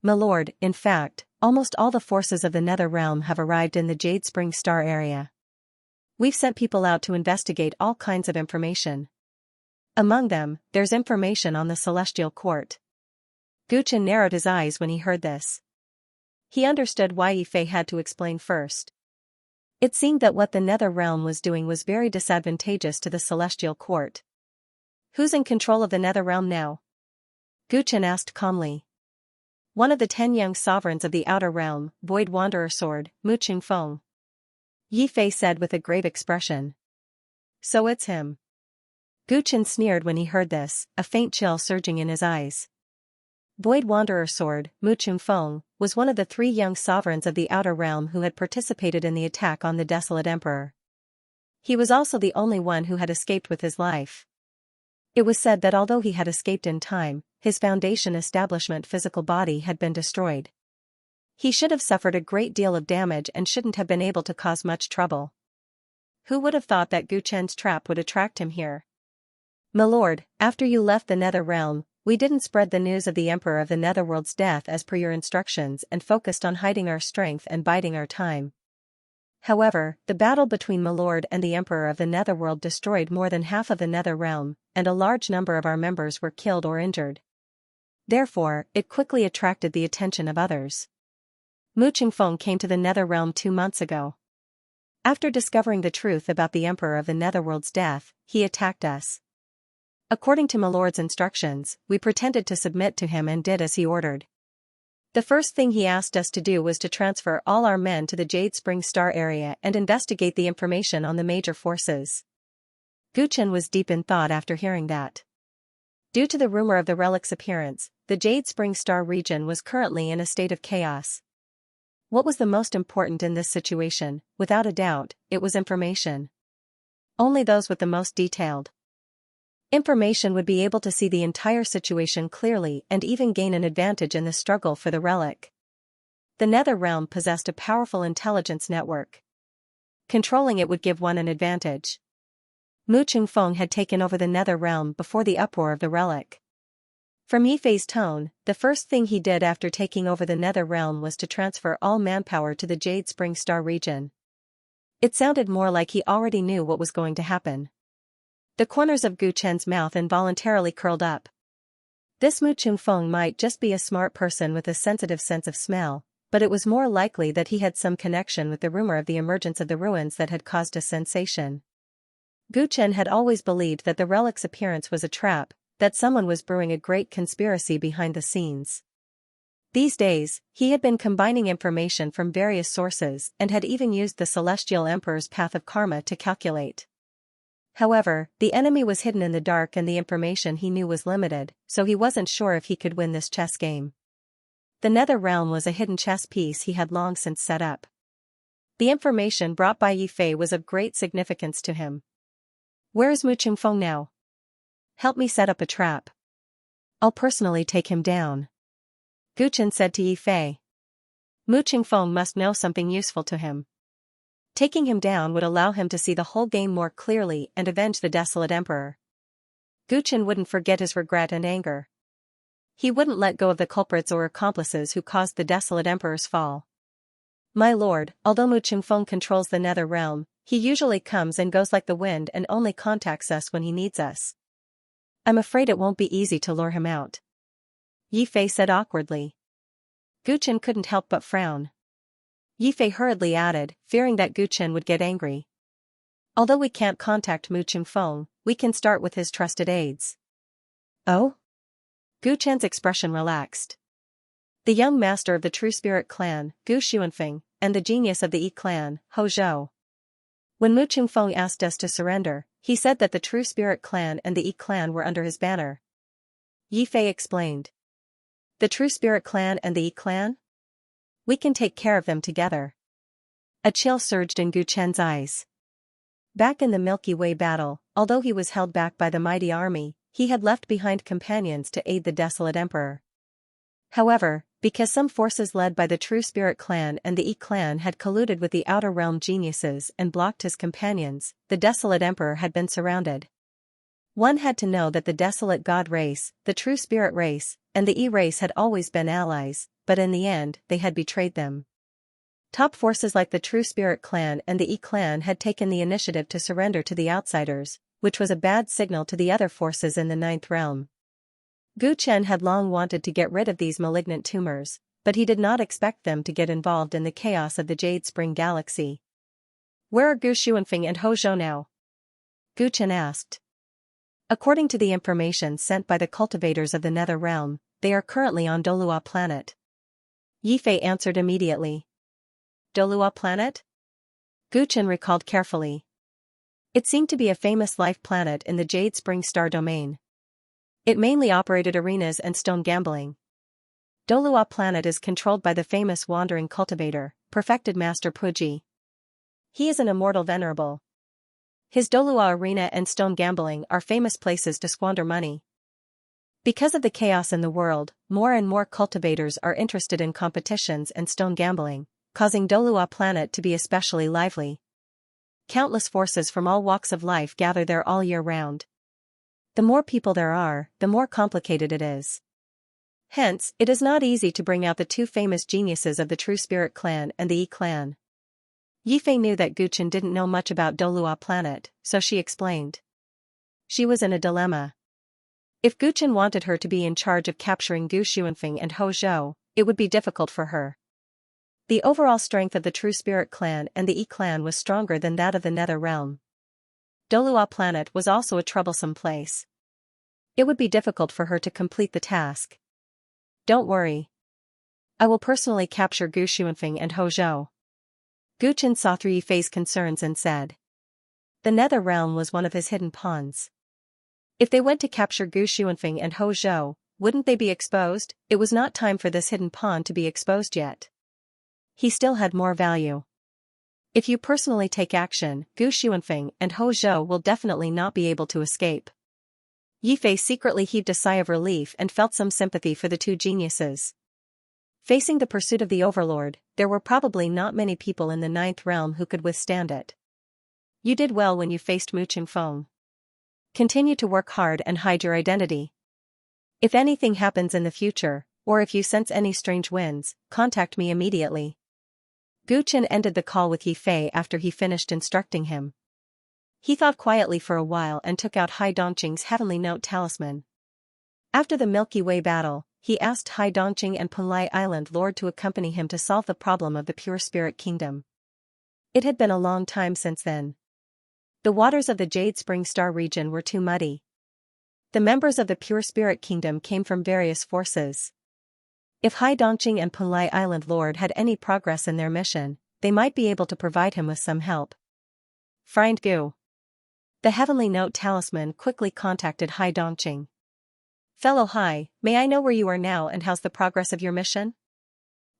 "My lord, in fact, almost all the forces of the Nether Realm have arrived in the Jade Spring Star area. We've sent people out to investigate all kinds of information. Among them, there's information on the Celestial Court." Gu Chen narrowed his eyes when he heard this. He understood why Yi Fei had to explain first. It seemed that what the Nether Realm was doing was very disadvantageous to the Celestial Court. "Who's in control of the Nether Realm now?" Gu Chen asked calmly. One of the 10 young sovereigns of the Outer Realm, Void Wanderer Sword, Mu Qingfeng. Yi Fei said with a grave expression. So it's him. Gu Chen sneered when he heard this, a faint chill surging in his eyes. Void Wanderer Sword, Mu Qingfeng, was one of the 3 young sovereigns of the Outer Realm who had participated in the attack on the Desolate Emperor. He was also the only one who had escaped with his life. It was said that although he had escaped in time, his Foundation establishment physical body had been destroyed. He should have suffered a great deal of damage and shouldn't have been able to cause much trouble. Who would have thought that Gu Chen's trap would attract him here? My lord, after you left the Nether Realm, we didn't spread the news of the Emperor of the Netherworld's death as per your instructions and focused on hiding our strength and biding our time. However, the battle between my lord and the Emperor of the Netherworld destroyed more than half of the Nether Realm, and a large number of our members were killed or injured. Therefore, it quickly attracted the attention of others. Mu Qingfeng came to the Nether Realm 2 months ago. After discovering the truth about the Emperor of the Netherworld's death, he attacked us. According to my lord's instructions, we pretended to submit to him and did as he ordered. The first thing he asked us to do was to transfer all our men to the Jade Spring Star area and investigate the information on the major forces. Gu Chen was deep in thought after hearing that. Due to the rumor of the relic's appearance, the Jade Spring Star region was currently in a state of chaos. What was the most important in this situation? Without a doubt, it was information. Only those with the most detailed information would be able to see the entire situation clearly and even gain an advantage in the struggle for the relic. The Nether Realm possessed a powerful intelligence network. Controlling it would give one an advantage. Mu Qingfeng had taken over the Nether Realm before the uproar of the relic. From Yi Fei's tone, the first thing he did after taking over the Nether Realm was to transfer all manpower to the Jade Spring Star region. It sounded more like he already knew what was going to happen. The corners of Gu Chen's mouth involuntarily curled up. This Mu Qingfeng might just be a smart person with a sensitive sense of smell, but it was more likely that he had some connection with the rumor of the emergence of the ruins that had caused a sensation. Gu Chen had always believed that the relic's appearance was a trap, that someone was brewing a great conspiracy behind the scenes. These days, he had been combining information from various sources and had even used the Celestial Emperor's path of karma to calculate. However, the enemy was hidden in the dark and the information he knew was limited, so he wasn't sure if he could win this chess game. The Nether Realm was a hidden chess piece he had long since set up. The information brought by Yi Fei was of great significance to him. Where is Mu Qingfeng now? Help me set up a trap. I'll personally take him down. Gu Chen said to Yi Fei. Mu Qingfeng must know something useful to him. Taking him down would allow him to see the whole game more clearly and avenge the Desolate Emperor. Gu Chen wouldn't forget his regret and anger. He wouldn't let go of the culprits or accomplices who caused the Desolate Emperor's fall. My lord, although Mu Qingfeng controls the Nether Realm, he usually comes and goes like the wind and only contacts us when he needs us. I'm afraid it won't be easy to lure him out. Yi Fei said awkwardly. Gu Chen couldn't help but frown. Yi Fei hurriedly added, fearing that Gu Chen would get angry. Although we can't contact Mu Qingfeng, we can start with his trusted aides. Oh? Gu Chen's expression relaxed. The young master of the True Spirit clan, Gu Xuanfeng, and the genius of the Yi clan, Hou Zhou. When Mu Qingfeng asked us to surrender, he said that the True Spirit clan and the Yi clan were under his banner. Yi Fei explained. The True Spirit clan and the Yi clan? We can take care of them together. A chill surged in Gu Chen's eyes. Back in the Milky Way battle, although he was held back by the mighty army, he had left behind companions to aid the Desolate Emperor. However, because some forces led by the True Spirit clan and the Yi clan had colluded with the Outer Realm geniuses and blocked his companions, the Desolate Emperor had been surrounded. One had to know that the Desolate God race, the True Spirit race, and the Yi race had always been allies, but in the end, they had betrayed them. Top forces like the True Spirit clan and the Yi clan had taken the initiative to surrender to the outsiders, which was a bad signal to the other forces in the Ninth Realm. Gu Chen had long wanted to get rid of these malignant tumors, but he did not expect them to get involved in the chaos of the Jade Spring Galaxy. Where are Gu Xuanfeng and Hou Zhou now? Gu Chen asked. According to the information sent by the cultivators of the Nether Realm, they are currently on Dolua planet. Yifei answered immediately. Dolua planet? Guchen recalled carefully. It seemed to be a famous life planet in the Jade Spring Star domain. It mainly operated arenas and stone gambling. Dolua planet is controlled by the famous wandering cultivator, perfected Master Puji. He is an immortal venerable. His Dolua arena and stone gambling are famous places to squander money. Because of the chaos in the world, more and more cultivators are interested in competitions and stone gambling, causing Dolua planet to be especially lively. Countless forces from all walks of life gather there all year round. The more people there are, the more complicated it is. Hence, it is not easy to bring out the two famous geniuses of the True Spirit clan and the Yi clan. Yifei knew that Guchen didn't know much about Dolua planet, so she explained. She was in a dilemma. If Guchen wanted her to be in charge of capturing Gu Xuanfeng and Ho Zhou, it would be difficult for her. The overall strength of the True Spirit clan and the Yi clan was stronger than that of the Nether Realm. Dolua planet was also a troublesome place. It would be difficult for her to complete the task. Don't worry. I will personally capture Gu Xuanfeng and Ho Zhou. Guchen saw through Yifei's concerns and said. The Nether Realm was one of his hidden pawns. If they went to capture Gu Xuanfeng and Ho Zhou, wouldn't they be exposed? It was not time for this hidden pawn to be exposed yet. He still had more value. If you personally take action, Gu Xuanfeng and Ho Zhou will definitely not be able to escape. Yifei secretly heaved a sigh of relief and felt some sympathy for the two geniuses. Facing the pursuit of the Overlord, there were probably not many people in the Ninth Realm who could withstand it. You did well when you faced Mu Qingfeng. Continue to work hard and hide your identity. If anything happens in the future, or if you sense any strange winds, contact me immediately. Guchen ended the call with Yifei after he finished instructing him. He thought quietly for a while and took out Hai Dongqing's Heavenly Note talisman. After the Milky Way battle, he asked Hai Dongqing and Punlai Island Lord to accompany him to solve the problem of the Pure Spirit Kingdom. It had been a long time since then. The waters of the Jade Spring Star region were too muddy. The members of the Pure Spirit Kingdom came from various forces. If Hai Dongqing and Punlai Island Lord had any progress in their mission, they might be able to provide him with some help. Friend Gu. The Heavenly Note talisman quickly contacted Hai Dongqing. Fellow Hai, may I know where you are now and how's the progress of your mission?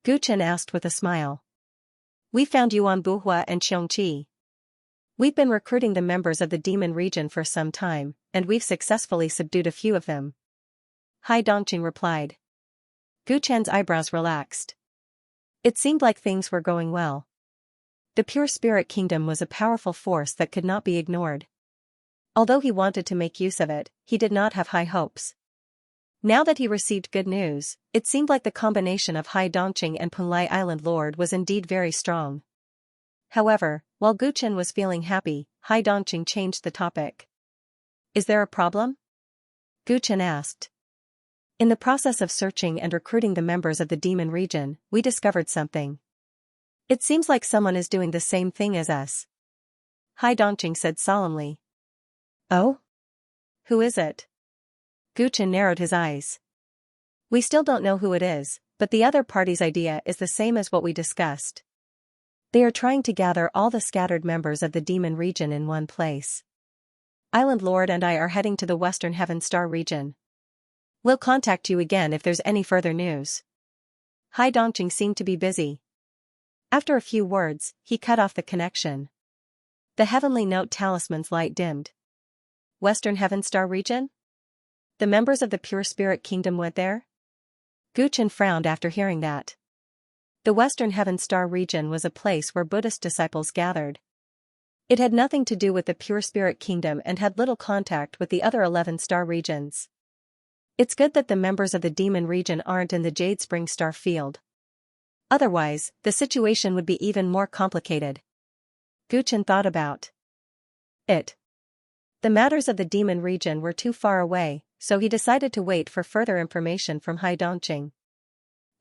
Guchen asked with a smile. We found you on Buhua and Xianxia. We've been recruiting the members of the demon region for some time, and we've successfully subdued a few of them. Hai Dongqing replied. Guchen's eyebrows relaxed. It seemed like things were going well. The Pure Spirit Kingdom was a powerful force that could not be ignored. Although he wanted to make use of it, he did not have high hopes. Now that he received good news, it seemed like the combination of Hai Dongqing and Punlai Island Lord was indeed very strong. However, while Guchen was feeling happy, Hai Dongqing changed the topic. Is there a problem? Guchen asked. In the process of searching and recruiting the members of the demon region, we discovered something. It seems like someone is doing the same thing as us. Hai Dongqing said solemnly. Oh? Who is it? Guchen narrowed his eyes. We still don't know who it is, but the other party's idea is the same as what we discussed. They are trying to gather all the scattered members of the demon region in one place. Island Lord and I are heading to the Western Heaven Star region. We'll contact you again if there's any further news. Hai Dongqing seemed to be busy. After a few words, he cut off the connection. The Heavenly Note talisman's light dimmed. Western Heaven Star region? The members of the Pure Spirit Kingdom went there? Guchen frowned after hearing that. The Western Heaven Star region was a place where Buddhist disciples gathered. It had nothing to do with the Pure Spirit Kingdom and had little contact with the other 11 star regions. It's good that the members of the demon region aren't in the Jade Spring Star field. Otherwise, the situation would be even more complicated. Guchen thought about it. The matters of the demon region were too far away, so he decided to wait for further information from Hai Dongqing.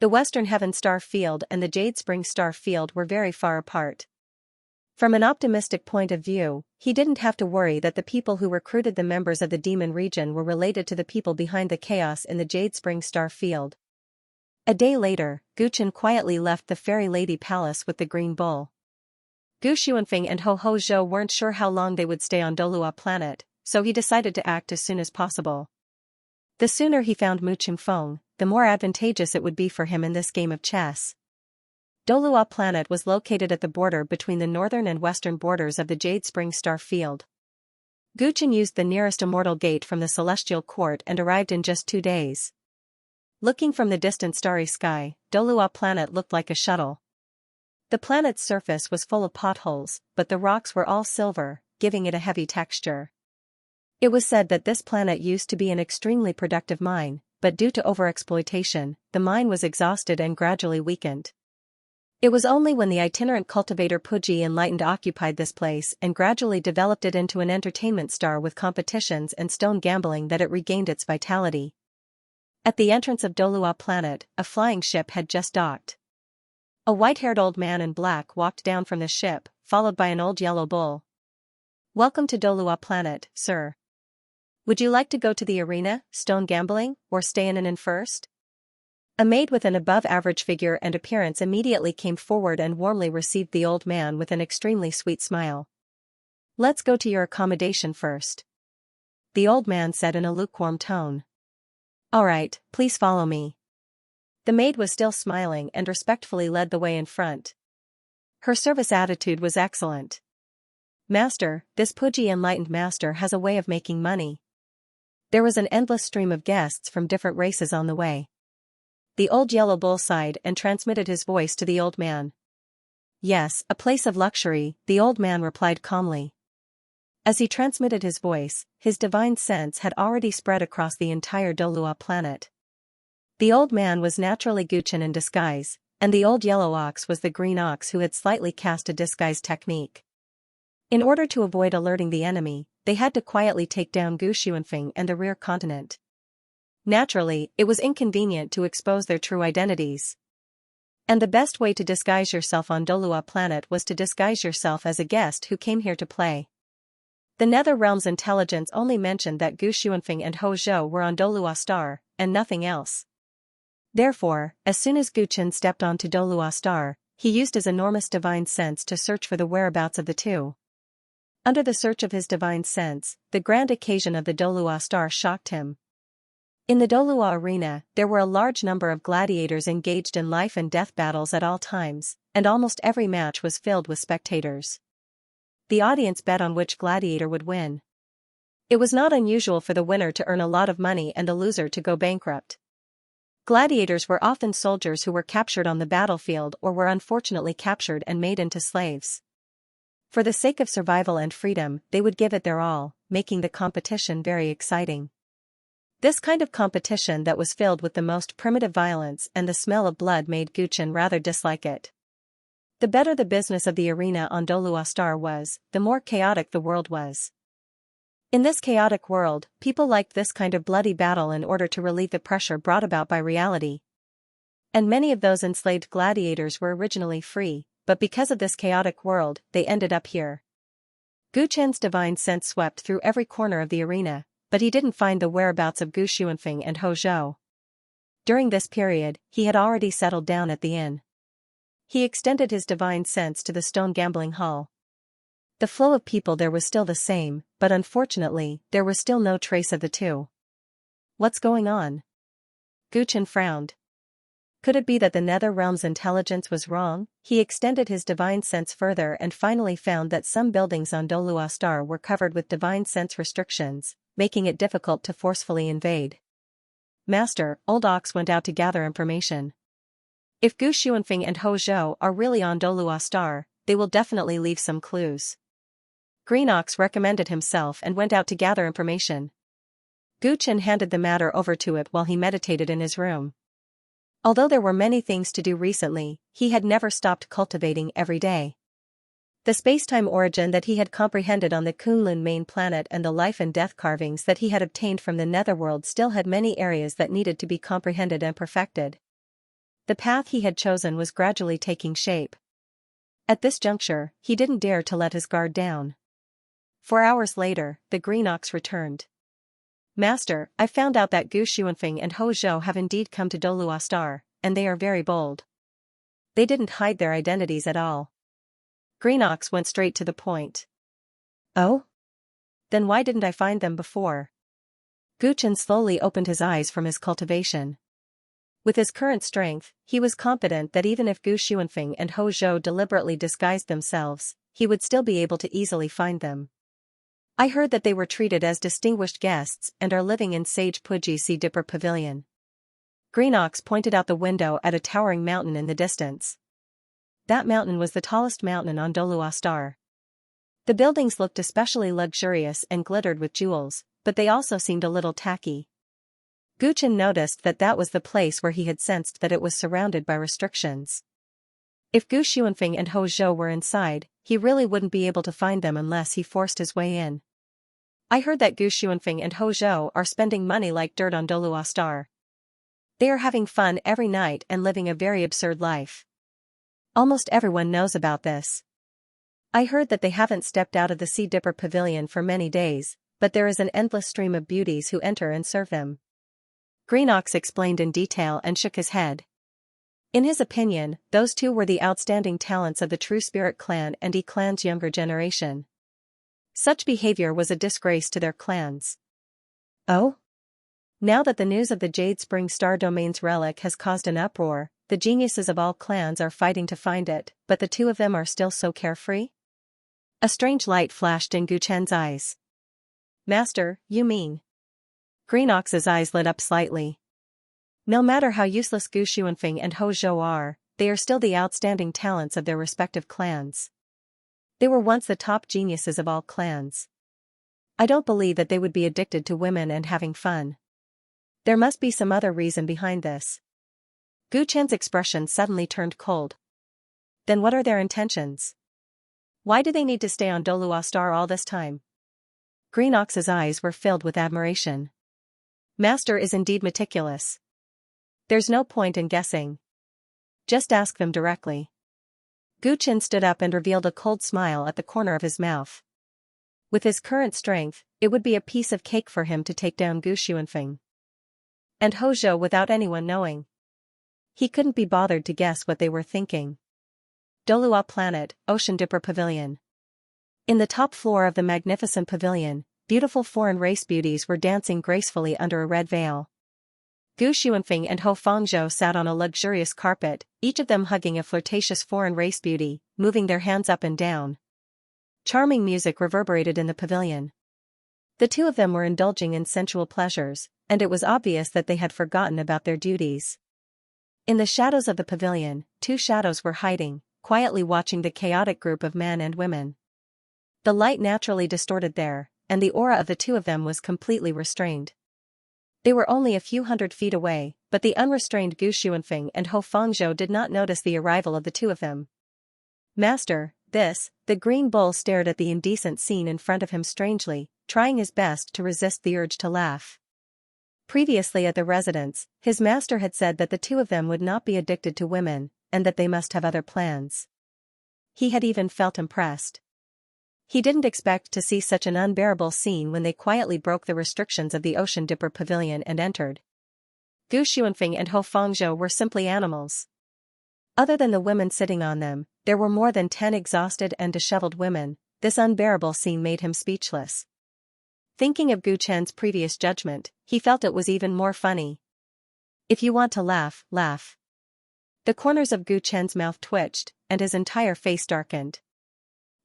The Western Heaven Star field and the Jade Spring Star field were very far apart. From an optimistic point of view, he didn't have to worry that the people who recruited the members of the demon region were related to the people behind the chaos in the Jade Spring Star Field. A day later, Gu Chen quietly left the Fairy Lady Palace with the Green Bull. Gu Xuanfeng and Ho Ho Zhou weren't sure how long they would stay on Dolua Planet, so he decided to act as soon as possible. The sooner he found Mu Qingfeng, the more advantageous it would be for him in this game of chess. Dolua Planet was located at the border between the northern and western borders of the Jade Spring Star Field. Gu Chen used the nearest immortal gate from the Celestial Court and arrived in just 2 days. Looking from the distant starry sky, Dolua Planet looked like a shuttle. The planet's surface was full of potholes, but the rocks were all silver, giving it a heavy texture. It was said that this planet used to be an extremely productive mine, but due to overexploitation, the mine was exhausted and gradually weakened. It was only when the itinerant cultivator Puji Enlightened occupied this place and gradually developed it into an entertainment star with competitions and stone gambling that it regained its vitality. At the entrance of Dolua Planet, a flying ship had just docked. A white-haired old man in black walked down from the ship, followed by an old yellow bull. "Welcome to Dolua Planet, sir. Would you like to go to the arena, stone gambling, or stay in an inn first?" A maid with an above-average figure and appearance immediately came forward and warmly received the old man with an extremely sweet smile. "Let's go to your accommodation first," the old man said in a lukewarm tone. "All right, please follow me." The maid was still smiling and respectfully led the way in front. Her service attitude was excellent. "Master, this Puji Enlightened Master has a way of making money." There was an endless stream of guests from different races on the way. The old yellow bull sighed and transmitted his voice to the old man. "Yes, a place of luxury," the old man replied calmly. As he transmitted his voice, his divine sense had already spread across the entire Dolua Planet. The old man was naturally Gu Chen in disguise, and the old yellow ox was the green ox who had slightly cast a disguise technique. In order to avoid alerting the enemy, they had to quietly take down Gu Xuanfeng and the rear continent. Naturally, it was inconvenient to expose their true identities. And the best way to disguise yourself on Dolua Planet was to disguise yourself as a guest who came here to play. The Nether Realm's intelligence only mentioned that Gu Xuanfeng and Ho Zhou were on Dolua Star, and nothing else. Therefore, as soon as Gu Chen stepped onto Dolua Star, he used his enormous divine sense to search for the whereabouts of the two. Under the search of his divine sense, the grand occasion of the Dolua Star shocked him. In the Dolua arena, there were a large number of gladiators engaged in life and death battles at all times, and almost every match was filled with spectators. The audience bet on which gladiator would win. It was not unusual for the winner to earn a lot of money and the loser to go bankrupt. Gladiators were often soldiers who were captured on the battlefield or were unfortunately captured and made into slaves. For the sake of survival and freedom, they would give it their all, making the competition very exciting. This kind of competition that was filled with the most primitive violence and the smell of blood made Gu Chen rather dislike it. The better the business of the arena on Dolua Star was, the more chaotic the world was. In this chaotic world, people liked this kind of bloody battle in order to relieve the pressure brought about by reality. And many of those enslaved gladiators were originally free, but because of this chaotic world, they ended up here. Gu Chen's divine sense swept through every corner of the arena, but he didn't find the whereabouts of Gu Xuanfeng and Ho Zhou. During this period, he had already settled down at the inn. He extended his divine sense to the stone gambling hall. The flow of people there was still the same, but unfortunately, there was still no trace of the two. "What's going on?" Gu Chen frowned. Could it be that the Nether Realm's intelligence was wrong? He extended his divine sense further and finally found that some buildings on Dolua Star were covered with divine sense restrictions, making it difficult to forcefully invade. "Master, Old Ox went out to gather information. If Gu Xuanfeng and Ho Zhou are really on Dolua Star, they will definitely leave some clues." Green Ox recommended himself and went out to gather information. Gu Chen handed the matter over to it while he meditated in his room. Although there were many things to do recently, he had never stopped cultivating every day. The space-time origin that he had comprehended on the Kunlun main planet and the life and death carvings that he had obtained from the netherworld still had many areas that needed to be comprehended and perfected. The path he had chosen was gradually taking shape. At this juncture, he didn't dare to let his guard down. 4 hours later, the green ox returned. Master, I found out that Gu Xuanfeng and Ho Zhou have indeed come to Dolua Star, and they are very bold. They didn't hide their identities at all. Green Ox went straight to the point. Oh? Then why didn't I find them before? Gu Chen slowly opened his eyes from his cultivation. With his current strength, he was confident that even if Gu Xuanfeng and Ho Zhou deliberately disguised themselves, he would still be able to easily find them. I heard that they were treated as distinguished guests and are living in Sage Puji's Sea Dipper Pavilion. Green Ox pointed out the window at a towering mountain in the distance. That mountain was the tallest mountain on Dolua Star. The buildings looked especially luxurious and glittered with jewels, but they also seemed a little tacky. Gu Chen noticed that that was the place where he had sensed that it was surrounded by restrictions. If Gu Xuanfeng and Ho Zhou were inside, he really wouldn't be able to find them unless he forced his way in. I heard that Gu Xuanfeng and Ho Zhou are spending money like dirt on Dolua Star. They are having fun every night and living a very absurd life. Almost everyone knows about this. I heard that they haven't stepped out of the Sea Dipper Pavilion for many days, but there is an endless stream of beauties who enter and serve them. Green Ox explained in detail and shook his head. In his opinion, those two were the outstanding talents of the True Spirit clan and E clan's younger generation. Such behavior was a disgrace to their clans. Oh? Now that the news of the Jade Spring Star Domain's relic has caused an uproar, the geniuses of all clans are fighting to find it, but the two of them are still so carefree? A strange light flashed in Gu Chen's eyes. Master, you mean? Green Ox's eyes lit up slightly. No matter how useless Gu Xuanfeng and Ho Zhou are, they are still the outstanding talents of their respective clans. They were once the top geniuses of all clans. I don't believe that they would be addicted to women and having fun. There must be some other reason behind this. Gu Chen's expression suddenly turned cold. Then what are their intentions? Why do they need to stay on Dolua Star all this time? Green Ox's eyes were filled with admiration. Master is indeed meticulous. There's no point in guessing. Just ask them directly. Gu Chen stood up and revealed a cold smile at the corner of his mouth. With his current strength, it would be a piece of cake for him to take down Gu Xuanfeng and Ho Zhou without anyone knowing. He couldn't be bothered to guess what they were thinking. Dolua Planet, Ocean Dipper Pavilion. In the top floor of the magnificent pavilion, beautiful foreign race beauties were dancing gracefully under a red veil. Gu Xuanfeng and Ho Fangzhou sat on a luxurious carpet, each of them hugging a flirtatious foreign race beauty, moving their hands up and down. Charming music reverberated in the pavilion. The two of them were indulging in sensual pleasures, and it was obvious that they had forgotten about their duties. In the shadows of the pavilion, two shadows were hiding, quietly watching the chaotic group of men and women. The light naturally distorted there, and the aura of the two of them was completely restrained. They were only a few hundred feet away, but the unrestrained Gu Xuanfeng and Ho Fangzhou did not notice the arrival of the two of them. Master, the green bull stared at the indecent scene in front of him strangely, trying his best to resist the urge to laugh. Previously at the residence, his master had said that the two of them would not be addicted to women, and that they must have other plans. He had even felt impressed. He didn't expect to see such an unbearable scene when they quietly broke the restrictions of the Ocean Dipper Pavilion and entered. Gu Xuanfeng and Ho Fangzhou were simply animals. Other than the women sitting on them, there were more than 10 exhausted and disheveled women. This unbearable scene made him speechless. Thinking of Gu Chen's previous judgment, he felt it was even more funny. If you want to laugh, laugh. The corners of Gu Chen's mouth twitched, and his entire face darkened.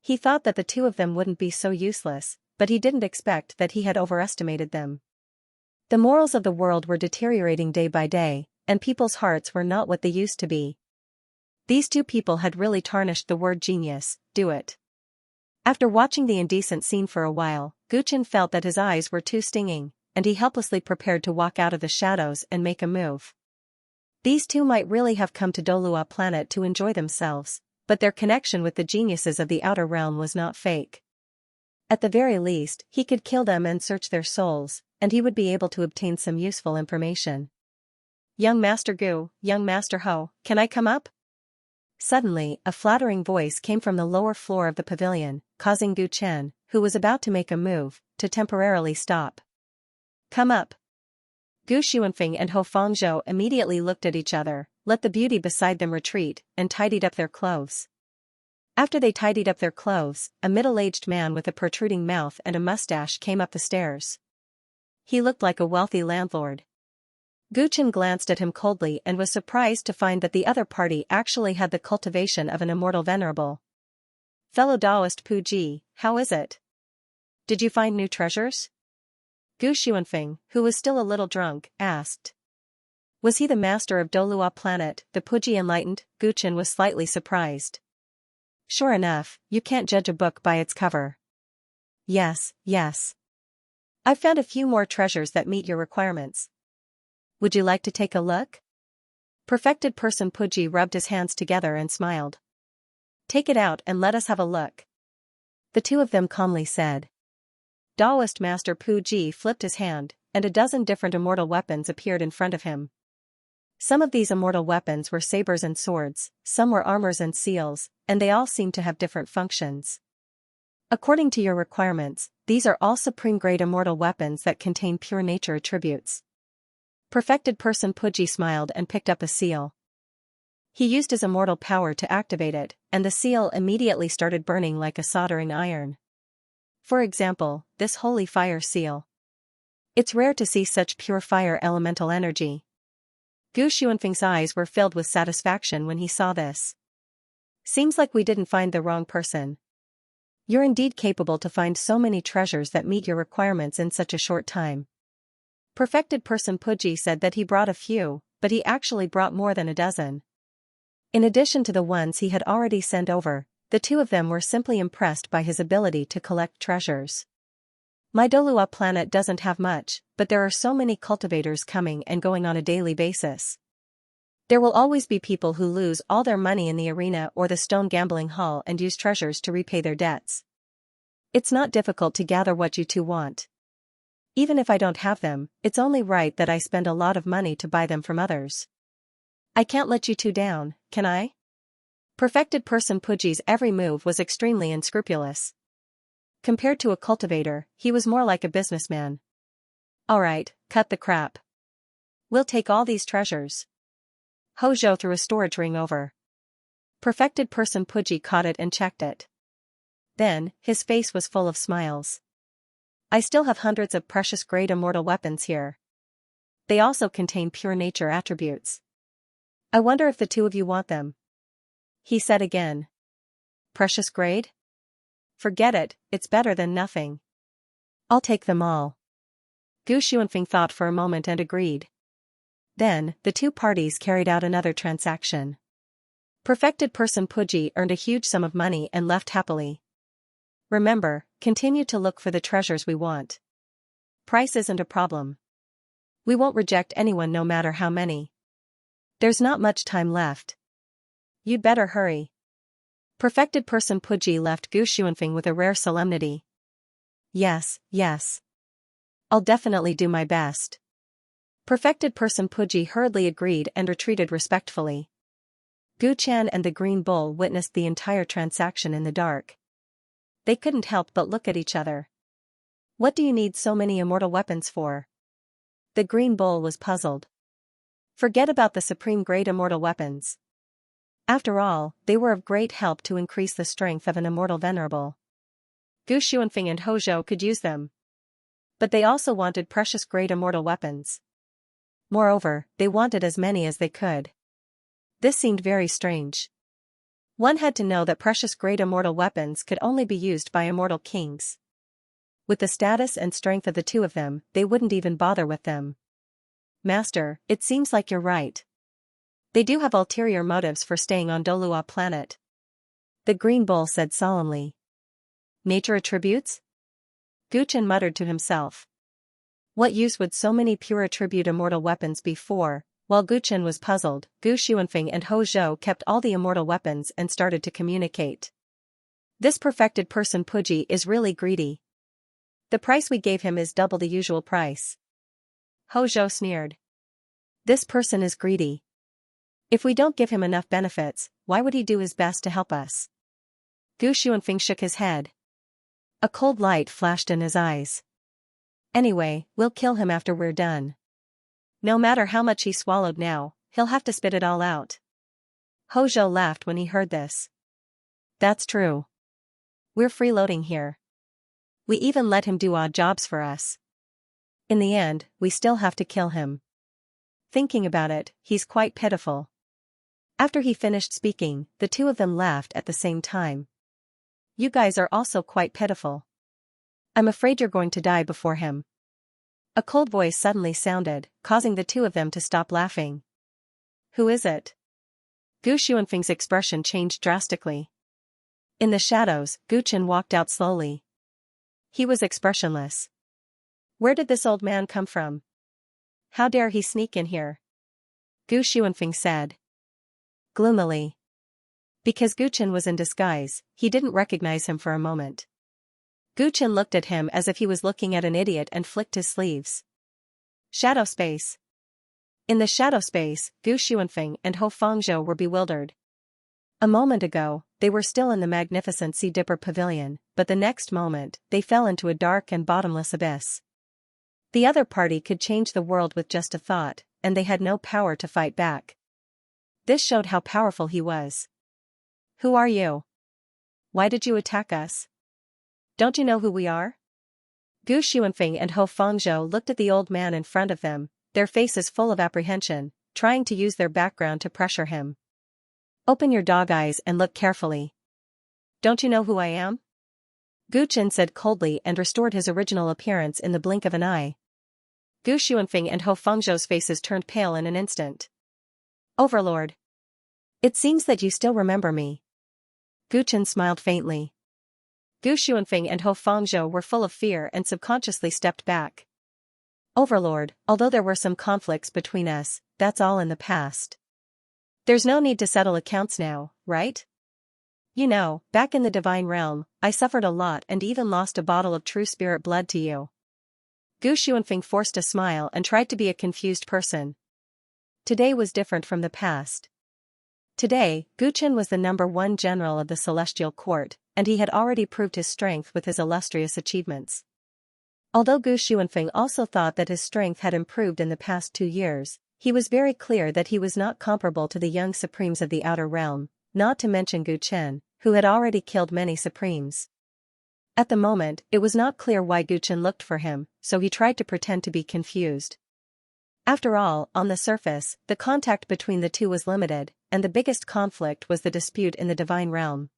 He thought that the two of them wouldn't be so useless, but he didn't expect that he had overestimated them. The morals of the world were deteriorating day by day, and people's hearts were not what they used to be. These two people had really tarnished the word genius, do it. After watching the indecent scene for a while, Gu Chen felt that his eyes were too stinging, and he helplessly prepared to walk out of the shadows and make a move. These two might really have come to Dolua Planet to enjoy themselves, but their connection with the geniuses of the outer realm was not fake. At the very least, he could kill them and search their souls, and he would be able to obtain some useful information. Young Master Gu, young Master Ho, can I come up? Suddenly, a flattering voice came from the lower floor of the pavilion, causing Gu Chen, who was about to make a move, to temporarily stop. Come up. Gu Xuanfeng and Ho Fangzhou immediately looked at each other, let the beauty beside them retreat, and tidied up their clothes. After they tidied up their clothes, a middle-aged man with a protruding mouth and a mustache came up the stairs. He looked like a wealthy landlord. Gu Chen glanced at him coldly and was surprised to find that the other party actually had the cultivation of an immortal venerable. Fellow Taoist Pu Ji, how is it? Did you find new treasures? Gu Xuanfeng, who was still a little drunk, asked. Was he the master of Dolua planet, the Puji enlightened? Gu Chen was slightly surprised. Sure enough, you can't judge a book by its cover. Yes, yes. I've found a few more treasures that meet your requirements. Would you like to take a look? Perfected person Puji rubbed his hands together and smiled. Take it out and let us have a look. The two of them calmly said. Taoist Master Puji flipped his hand, and a dozen different immortal weapons appeared in front of him. Some of these immortal weapons were sabers and swords, some were armors and seals, and they all seemed to have different functions. According to your requirements, these are all supreme-grade immortal weapons that contain pure nature attributes. Perfected person Puji smiled and picked up a seal. He used his immortal power to activate it, and the seal immediately started burning like a soldering iron. For example, this holy fire seal. It's rare to see such pure fire elemental energy. Gu Xuanfeng's eyes were filled with satisfaction when he saw this. Seems like we didn't find the wrong person. You're indeed capable to find so many treasures that meet your requirements in such a short time. Perfected person Puji said that he brought a few, but he actually brought more than a dozen. In addition to the ones he had already sent over, the two of them were simply impressed by his ability to collect treasures. My Dolua planet doesn't have much, but there are so many cultivators coming and going on a daily basis. There will always be people who lose all their money in the arena or the stone gambling hall and use treasures to repay their debts. It's not difficult to gather what you two want. Even if I don't have them, it's only right that I spend a lot of money to buy them from others. I can't let you two down, can I? Perfected person Puji's every move was extremely unscrupulous. Compared to a cultivator, he was more like a businessman. Alright, cut the crap. We'll take all these treasures. Hojo threw a storage ring over. Perfected person Puji caught it and checked it. Then, his face was full of smiles. I still have hundreds of precious grade immortal weapons here. They also contain pure nature attributes. I wonder if the two of you want them. He said again. Precious grade? Forget it, it's better than nothing. I'll take them all. Gu Xuanfeng thought for a moment and agreed. Then, the two parties carried out another transaction. Perfected person Puji earned a huge sum of money and left happily. Remember, continue to look for the treasures we want. Price isn't a problem. We won't reject anyone no matter how many. There's not much time left. You'd better hurry. Perfected person Puji left Gu Xuanfeng with a rare solemnity. Yes, yes. I'll definitely do my best. Perfected person Puji hurriedly agreed and retreated respectfully. Gu Chan and the Green Bull witnessed the entire transaction in the dark. They couldn't help but look at each other. What do you need so many immortal weapons for? The Green Bull was puzzled. Forget about the supreme grade immortal weapons. After all, they were of great help to increase the strength of an immortal venerable. Gu Xuanfeng and Hojo could use them. But they also wanted precious grade immortal weapons. Moreover, they wanted as many as they could. This seemed very strange. One had to know that precious grade immortal weapons could only be used by immortal kings. With the status and strength of the two of them, they wouldn't even bother with them. Master, it seems like you're right. They do have ulterior motives for staying on Dolua planet. The Green Bull said solemnly. Nature attributes? Gu Chen muttered to himself. What use would so many pure attribute immortal weapons be for? While Gu Chen was puzzled, Gu Xuanfeng and Ho Zhou kept all the immortal weapons and started to communicate. This perfected person Puji is really greedy. The price we gave him is double the usual price. Ho Zhou sneered. This person is greedy. If we don't give him enough benefits, why would he do his best to help us? Gu Xuanfeng shook his head. A cold light flashed in his eyes. Anyway, we'll kill him after we're done. No matter how much he swallowed now, he'll have to spit it all out. Hojo laughed when he heard this. That's true. We're freeloading here. We even let him do odd jobs for us. In the end, we still have to kill him. Thinking about it, he's quite pitiful. After he finished speaking, the two of them laughed at the same time. You guys are also quite pitiful. I'm afraid you're going to die before him. A cold voice suddenly sounded, causing the two of them to stop laughing. Who is it? Gu Xuanfeng's expression changed drastically. In the shadows, Gu Chen walked out slowly. He was expressionless. Where did this old man come from? How dare he sneak in here? Gu Xuanfeng said. Gloomily. Because Gu Chen was in disguise, he didn't recognize him for a moment. Gu Chen looked at him as if he was looking at an idiot and flicked his sleeves. Shadow space. In the shadow space, Gu Xuanfeng and Ho Fangzhou were bewildered. A moment ago, they were still in the magnificent Sea Dipper Pavilion, but the next moment, they fell into a dark and bottomless abyss. The other party could change the world with just a thought, and they had no power to fight back. This showed how powerful he was. Who are you? Why did you attack us? Don't you know who we are? Gu Xuanfeng and Ho Fangzhou looked at the old man in front of them, their faces full of apprehension, trying to use their background to pressure him. Open your dog eyes and look carefully. Don't you know who I am? Gu Chen said coldly and restored his original appearance in the blink of an eye. Gu Xuanfeng and Ho Fangzhou's faces turned pale in an instant. Overlord. It seems that you still remember me. Gu Chen smiled faintly. Gu Xuanfeng and Ho Fangzhou were full of fear and subconsciously stepped back. Overlord, although there were some conflicts between us, that's all in the past. There's no need to settle accounts now, right? You know, back in the divine realm, I suffered a lot and even lost a bottle of true spirit blood to you. Gu Xuanfeng forced a smile and tried to be a confused person. Today was different from the past. Today, Gu Chen was the #1 general of the Celestial Court, and he had already proved his strength with his illustrious achievements. Although Gu Xuanfeng also thought that his strength had improved in the past 2 years, he was very clear that he was not comparable to the young supremes of the Outer Realm, not to mention Gu Chen, who had already killed many supremes. At the moment, it was not clear why Gu Chen looked for him, so he tried to pretend to be confused. After all, on the surface, the contact between the two was limited, and the biggest conflict was the dispute in the divine realm.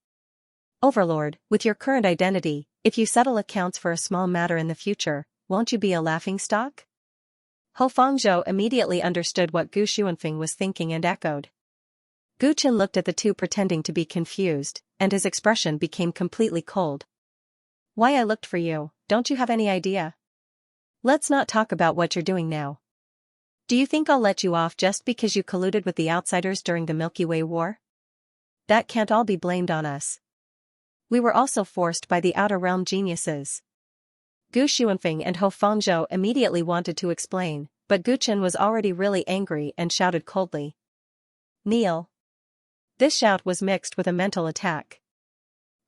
Overlord, with your current identity, if you settle accounts for a small matter in the future, won't you be a laughingstock? Ho Fangzhou immediately understood what Gu Xuanfeng was thinking and echoed. Gu Chen looked at the two pretending to be confused, and his expression became completely cold. Why I looked for you, don't you have any idea? Let's not talk about what you're doing now. Do you think I'll let you off just because you colluded with the outsiders during the Milky Way War? That can't all be blamed on us. We were also forced by the Outer Realm geniuses. Gu Xuanfeng and Ho Fangzhou immediately wanted to explain, but Gu Chen was already really angry and shouted coldly. Kneel. This shout was mixed with a mental attack.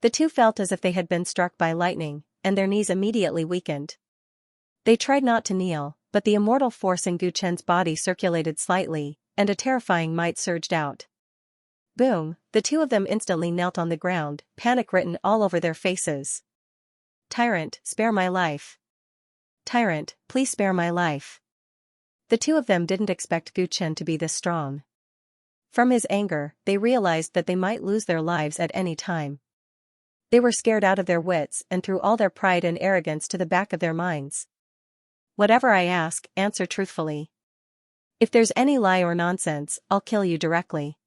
The two felt as if they had been struck by lightning, and their knees immediately weakened. They tried not to kneel, but the immortal force in Gu Chen's body circulated slightly, and a terrifying might surged out. Boom, the two of them instantly knelt on the ground, panic written all over their faces. Tyrant, spare my life. Tyrant, please spare my life. The two of them didn't expect Gu Chen to be this strong. From his anger, they realized that they might lose their lives at any time. They were scared out of their wits and threw all their pride and arrogance to the back of their minds. Whatever I ask, answer truthfully. If there's any lie or nonsense, I'll kill you directly.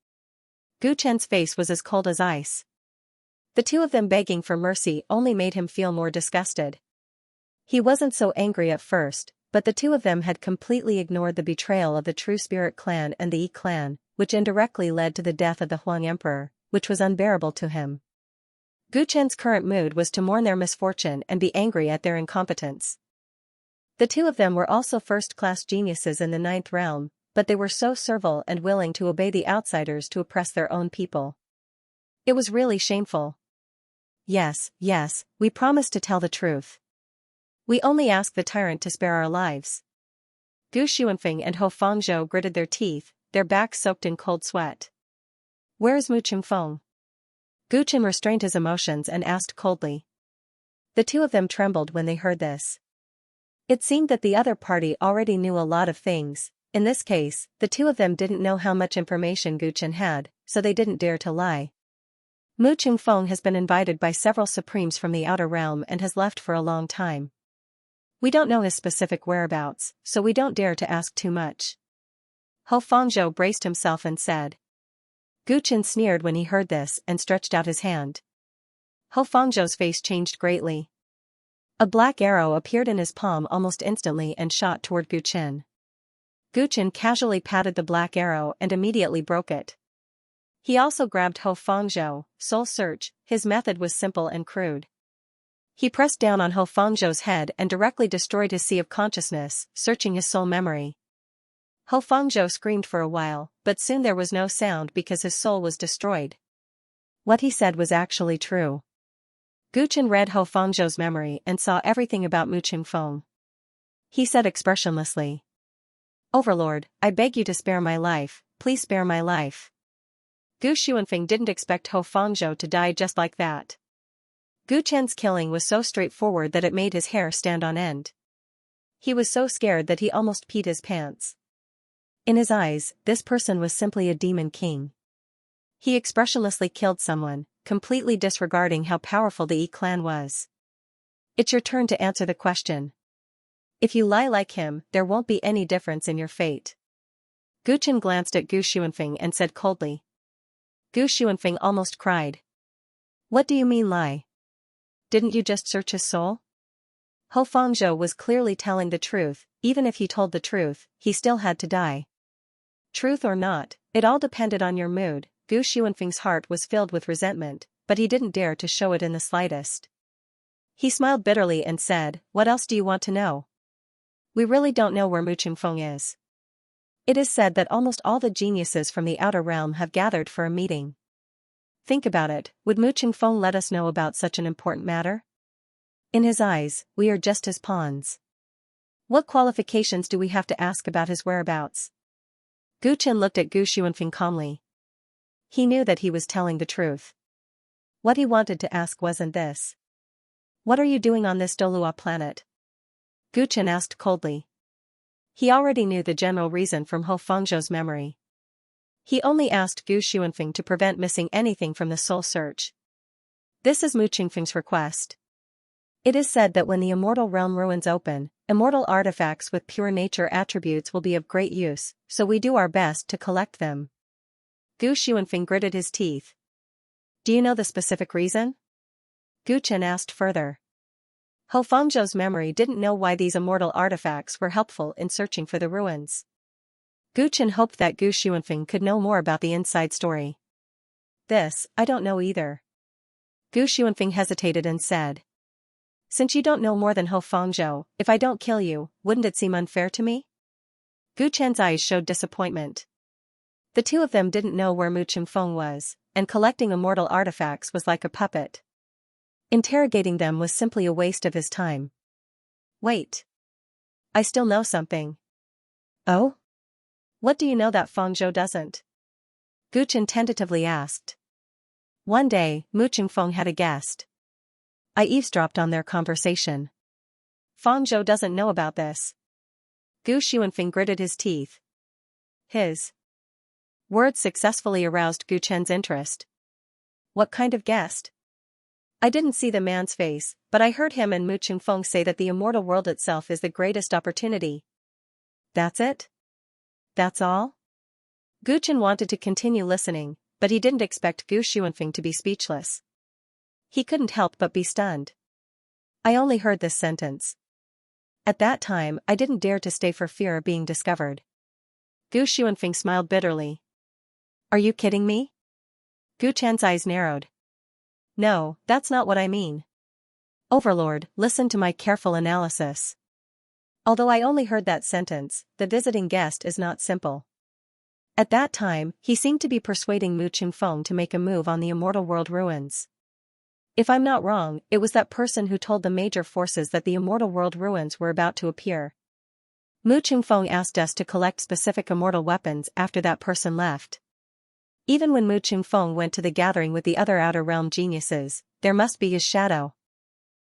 Gu Chen's face was as cold as ice. The two of them begging for mercy only made him feel more disgusted. He wasn't so angry at first, but the two of them had completely ignored the betrayal of the True Spirit clan and the Yi clan, which indirectly led to the death of the Huang Emperor, which was unbearable to him. Gu Chen's current mood was to mourn their misfortune and be angry at their incompetence. The two of them were also first-class geniuses in the 9th realm, but they were so servile and willing to obey the outsiders to oppress their own people. It was really shameful. Yes, yes, we promise to tell the truth. We only ask the tyrant to spare our lives. Gu Xuanfeng and Ho Fangzhou gritted their teeth, their backs soaked in cold sweat. Where is Mu Qingfeng? Gu Chen restrained his emotions and asked coldly. The two of them trembled when they heard this. It seemed that the other party already knew a lot of things. In this case, the two of them didn't know how much information Gu Chen had, so they didn't dare to lie. Mu Qingfeng has been invited by several supremes from the outer realm and has left for a long time. We don't know his specific whereabouts, so we don't dare to ask too much. Ho Fangzhou braced himself and said. Gu Chen sneered when he heard this and stretched out his hand. Ho Fangzhou's face changed greatly. A black arrow appeared in his palm almost instantly and shot toward Gu Chen. Gu Chen casually patted the black arrow and immediately broke it. He also grabbed Ho Fangzhou. Soul search, his method was simple and crude. He pressed down on Ho Fangzhou's head and directly destroyed his sea of consciousness, searching his soul memory. Ho Fangzhou screamed for a while, but soon there was no sound because his soul was destroyed. What he said was actually true. Gu Chen read Ho Fangzhou's memory and saw everything about Mu Qingfeng. He said expressionlessly. Overlord, I beg you to spare my life, please spare my life. Gu Xuanfeng didn't expect Ho Fangzhou to die just like that. Gu Chen's killing was so straightforward that it made his hair stand on end. He was so scared that he almost peed his pants. In his eyes, this person was simply a demon king. He expressionlessly killed someone, completely disregarding how powerful the Yi clan was. It's your turn to answer the question. If you lie like him, there won't be any difference in your fate. Gu Chen glanced at Gu Xuanfeng and said coldly. Gu Xuanfeng almost cried. What do you mean lie? Didn't you just search his soul? Ho Fangzhou was clearly telling the truth. Even if he told the truth, he still had to die. Truth or not, it all depended on your mood. Gu Xuanfeng's heart was filled with resentment, but he didn't dare to show it in the slightest. He smiled bitterly and said, what else do you want to know? We really don't know where Mu Qingfeng is. It is said that almost all the geniuses from the outer realm have gathered for a meeting. Think about it, would Mu Qingfeng let us know about such an important matter? In his eyes, we are just his pawns. What qualifications do we have to ask about his whereabouts? Gu Chen looked at Gu Xuanfeng calmly. He knew that he was telling the truth. What he wanted to ask wasn't this. What are you doing on this Dolua planet? Gu Chen asked coldly. He already knew the general reason from Ho Fangzhou's memory. He only asked Gu Xuanfeng to prevent missing anything from the soul search. This is Mu Qingfeng's request. It is said that when the immortal realm ruins open, immortal artifacts with pure nature attributes will be of great use, so we do our best to collect them. Gu Xuanfeng gritted his teeth. Do you know the specific reason? Gu Chen asked further. Ho Fangzhou's memory didn't know why these immortal artifacts were helpful in searching for the ruins. Gu Chen hoped that Gu Xuanfeng could know more about the inside story. This, I don't know either. Gu Xuanfeng hesitated and said. Since you don't know more than Ho Fangzhou, if I don't kill you, wouldn't it seem unfair to me? Gu Chen's eyes showed disappointment. The two of them didn't know where Mu Qingfeng was, and collecting immortal artifacts was like a puppet. Interrogating them was simply a waste of his time. Wait. I still know something. Oh? What do you know that Fangzhou doesn't? Gu Chen tentatively asked. One day, Mu Qingfeng had a guest. I eavesdropped on their conversation. Fangzhou doesn't know about this. Gu Xuanfeng gritted his teeth. His words successfully aroused Gu Chen's interest. What kind of guest? I didn't see the man's face, but I heard him and Mu Qingfeng say that the immortal world itself is the greatest opportunity. That's it? That's all? Gu Chen wanted to continue listening, but he didn't expect Gu Xuanfeng to be speechless. He couldn't help but be stunned. I only heard this sentence. At that time, I didn't dare to stay for fear of being discovered. Gu Xuanfeng smiled bitterly. Are you kidding me? Gu Chen's eyes narrowed. No, that's not what I mean. Overlord, listen to my careful analysis. Although I only heard that sentence, the visiting guest is not simple. At that time, he seemed to be persuading Mu Qingfeng to make a move on the Immortal World ruins. If I'm not wrong, it was that person who told the major forces that the Immortal World ruins were about to appear. Mu Qingfeng asked us to collect specific immortal weapons after that person left. Even when Mu Qingfeng went to the gathering with the other Outer Realm geniuses, there must be his shadow.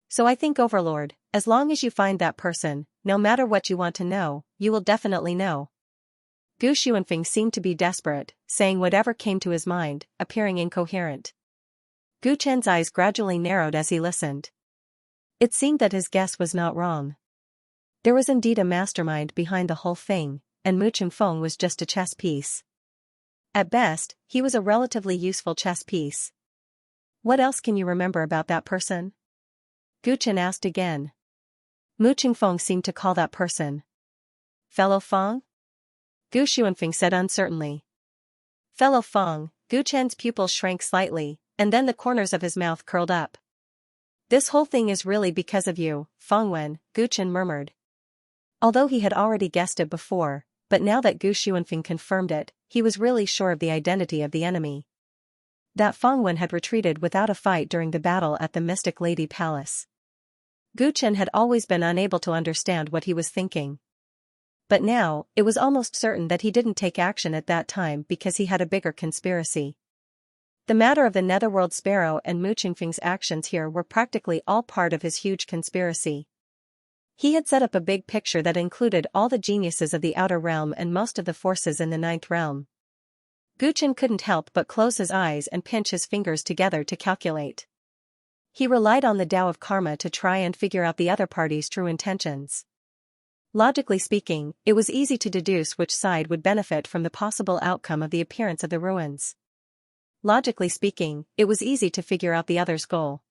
So I think, Overlord, as long as you find that person, no matter what you want to know, you will definitely know. Gu Xuanfeng seemed to be desperate, saying whatever came to his mind, appearing incoherent. Gu Chen's eyes gradually narrowed as he listened. It seemed that his guess was not wrong. There was indeed a mastermind behind the whole thing, and Mu Qingfeng was just a chess piece. At best, he was a relatively useful chess piece. What else can you remember about that person? Gu Chen asked again. Mu Qingfeng seemed to call that person Fellow Feng? Gu Xuanfeng said uncertainly. Fellow Feng. Gu Chen's pupils shrank slightly, and then the corners of his mouth curled up. This whole thing is really because of you, Fengwen, Gu Chen murmured. Although he had already guessed it before, but now that Gu Xuanfeng confirmed it, he was really sure of the identity of the enemy. That Fengwen had retreated without a fight during the battle at the Mystic Lady Palace. Gu Chen had always been unable to understand what he was thinking. But now, it was almost certain that he didn't take action at that time because he had a bigger conspiracy. The matter of the Netherworld Sparrow and Mu Qingfeng's actions here were practically all part of his huge conspiracy. He had set up a big picture that included all the geniuses of the Outer Realm and most of the forces in the Ninth Realm. Gu Chen couldn't help but close his eyes and pinch his fingers together to calculate. He relied on the Tao of Karma to try and figure out the other party's true intentions. Logically speaking, it was easy to deduce which side would benefit from the possible outcome of the appearance of the ruins. Logically speaking, it was easy to figure out the other's goal.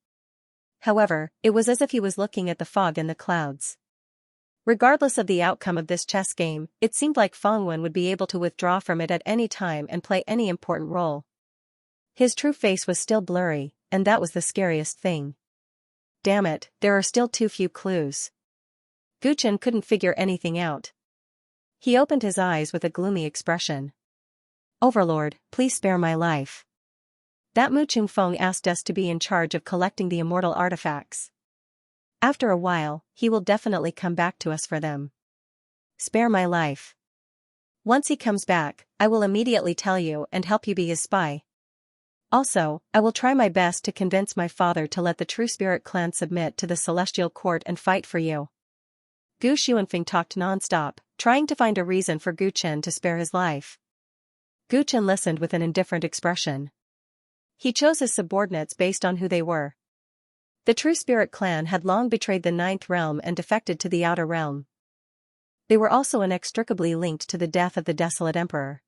However, it was as if he was looking at the fog in the clouds. Regardless of the outcome of this chess game, it seemed like Fengwen would be able to withdraw from it at any time and play any important role. His true face was still blurry, and that was the scariest thing. Damn it, there are still too few clues. Gu Chen couldn't figure anything out. He opened his eyes with a gloomy expression. Overlord, please spare my life. That Mu Qingfeng asked us to be in charge of collecting the immortal artifacts. After a while, he will definitely come back to us for them. Spare my life. Once he comes back, I will immediately tell you and help you be his spy. Also, I will try my best to convince my father to let the True Spirit clan submit to the Celestial Court and fight for you. Gu Xuanfeng talked non-stop, trying to find a reason for Gu Chen to spare his life. Gu Chen listened with an indifferent expression. He chose his subordinates based on who they were. The True Spirit clan had long betrayed the Ninth Realm and defected to the Outer Realm. They were also inextricably linked to the death of the Desolate Emperor.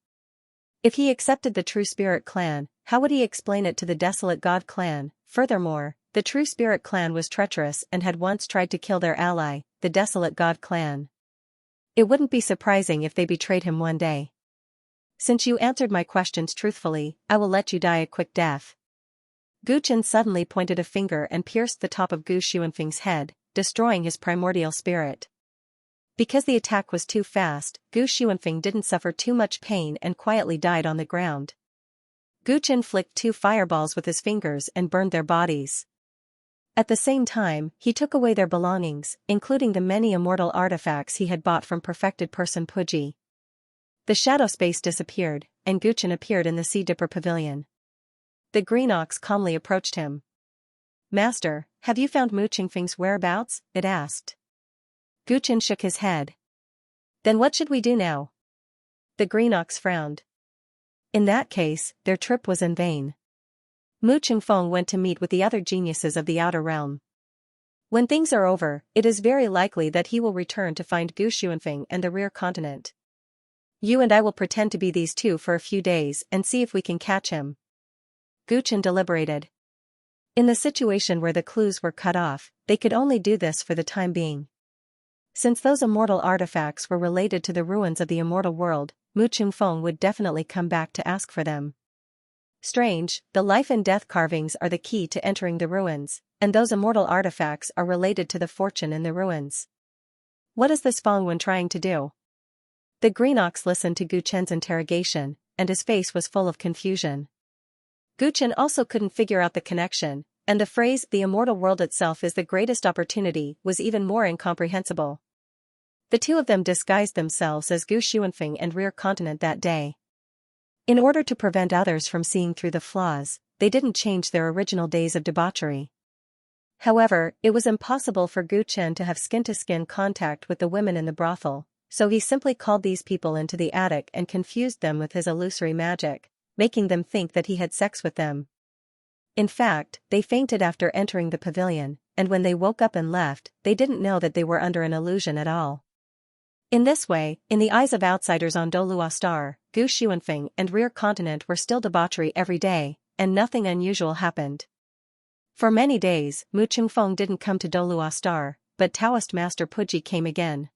If he accepted the True Spirit clan, how would he explain it to the Desolate God clan? Furthermore, the True Spirit clan was treacherous and had once tried to kill their ally, the Desolate God clan. It wouldn't be surprising if they betrayed him one day. Since you answered my questions truthfully, I will let you die a quick death. Gu Chen suddenly pointed a finger and pierced the top of Gu Xuanfeng's head, destroying his primordial spirit. Because the attack was too fast, Gu Xuanfeng didn't suffer too much pain and quietly died on the ground. Gu Chen flicked 2 fireballs with his fingers and burned their bodies. At the same time, he took away their belongings, including the many immortal artifacts he had bought from perfected person Puji. The shadow space disappeared, and Gu Chen appeared in the Sea Dipper Pavilion. The green ox calmly approached him. Master, have you found Mu Qingfeng's whereabouts? It asked. Gu Chen shook his head. Then what should we do now? The green ox frowned. In that case, their trip was in vain. Mu Qingfeng went to meet with the other geniuses of the Outer Realm. When things are over, it is very likely that he will return to find Gu Xuanfeng and the rear continent. You and I will pretend to be these two for a few days and see if we can catch him. Gu Chen deliberated. In the situation where the clues were cut off, they could only do this for the time being. Since those immortal artifacts were related to the ruins of the immortal world, Mu Qingfeng would definitely come back to ask for them. Strange, the life and death carvings are the key to entering the ruins, and those immortal artifacts are related to the fortune in the ruins. What is this Fangwen trying to do? The Green Ox listened to Gu Chen's interrogation, and his face was full of confusion. Gu Chen also couldn't figure out the connection, and the phrase "the immortal world itself is the greatest opportunity" was even more incomprehensible. The two of them disguised themselves as Gu Xuanfeng and Rear Continent that day. In order to prevent others from seeing through the flaws, they didn't change their original days of debauchery. However, it was impossible for Gu Chen to have skin-to-skin contact with the women in the brothel, so he simply called these people into the attic and confused them with his illusory magic, making them think that he had sex with them. In fact, they fainted after entering the pavilion, and when they woke up and left, they didn't know that they were under an illusion at all. In this way, in the eyes of outsiders on Dolua Star, Gu Xuanfeng and Rear Continent were still debauchery every day, and nothing unusual happened. For many days, Mu Chungfeng didn't come to Dolua Star, but Taoist Master Puji came again.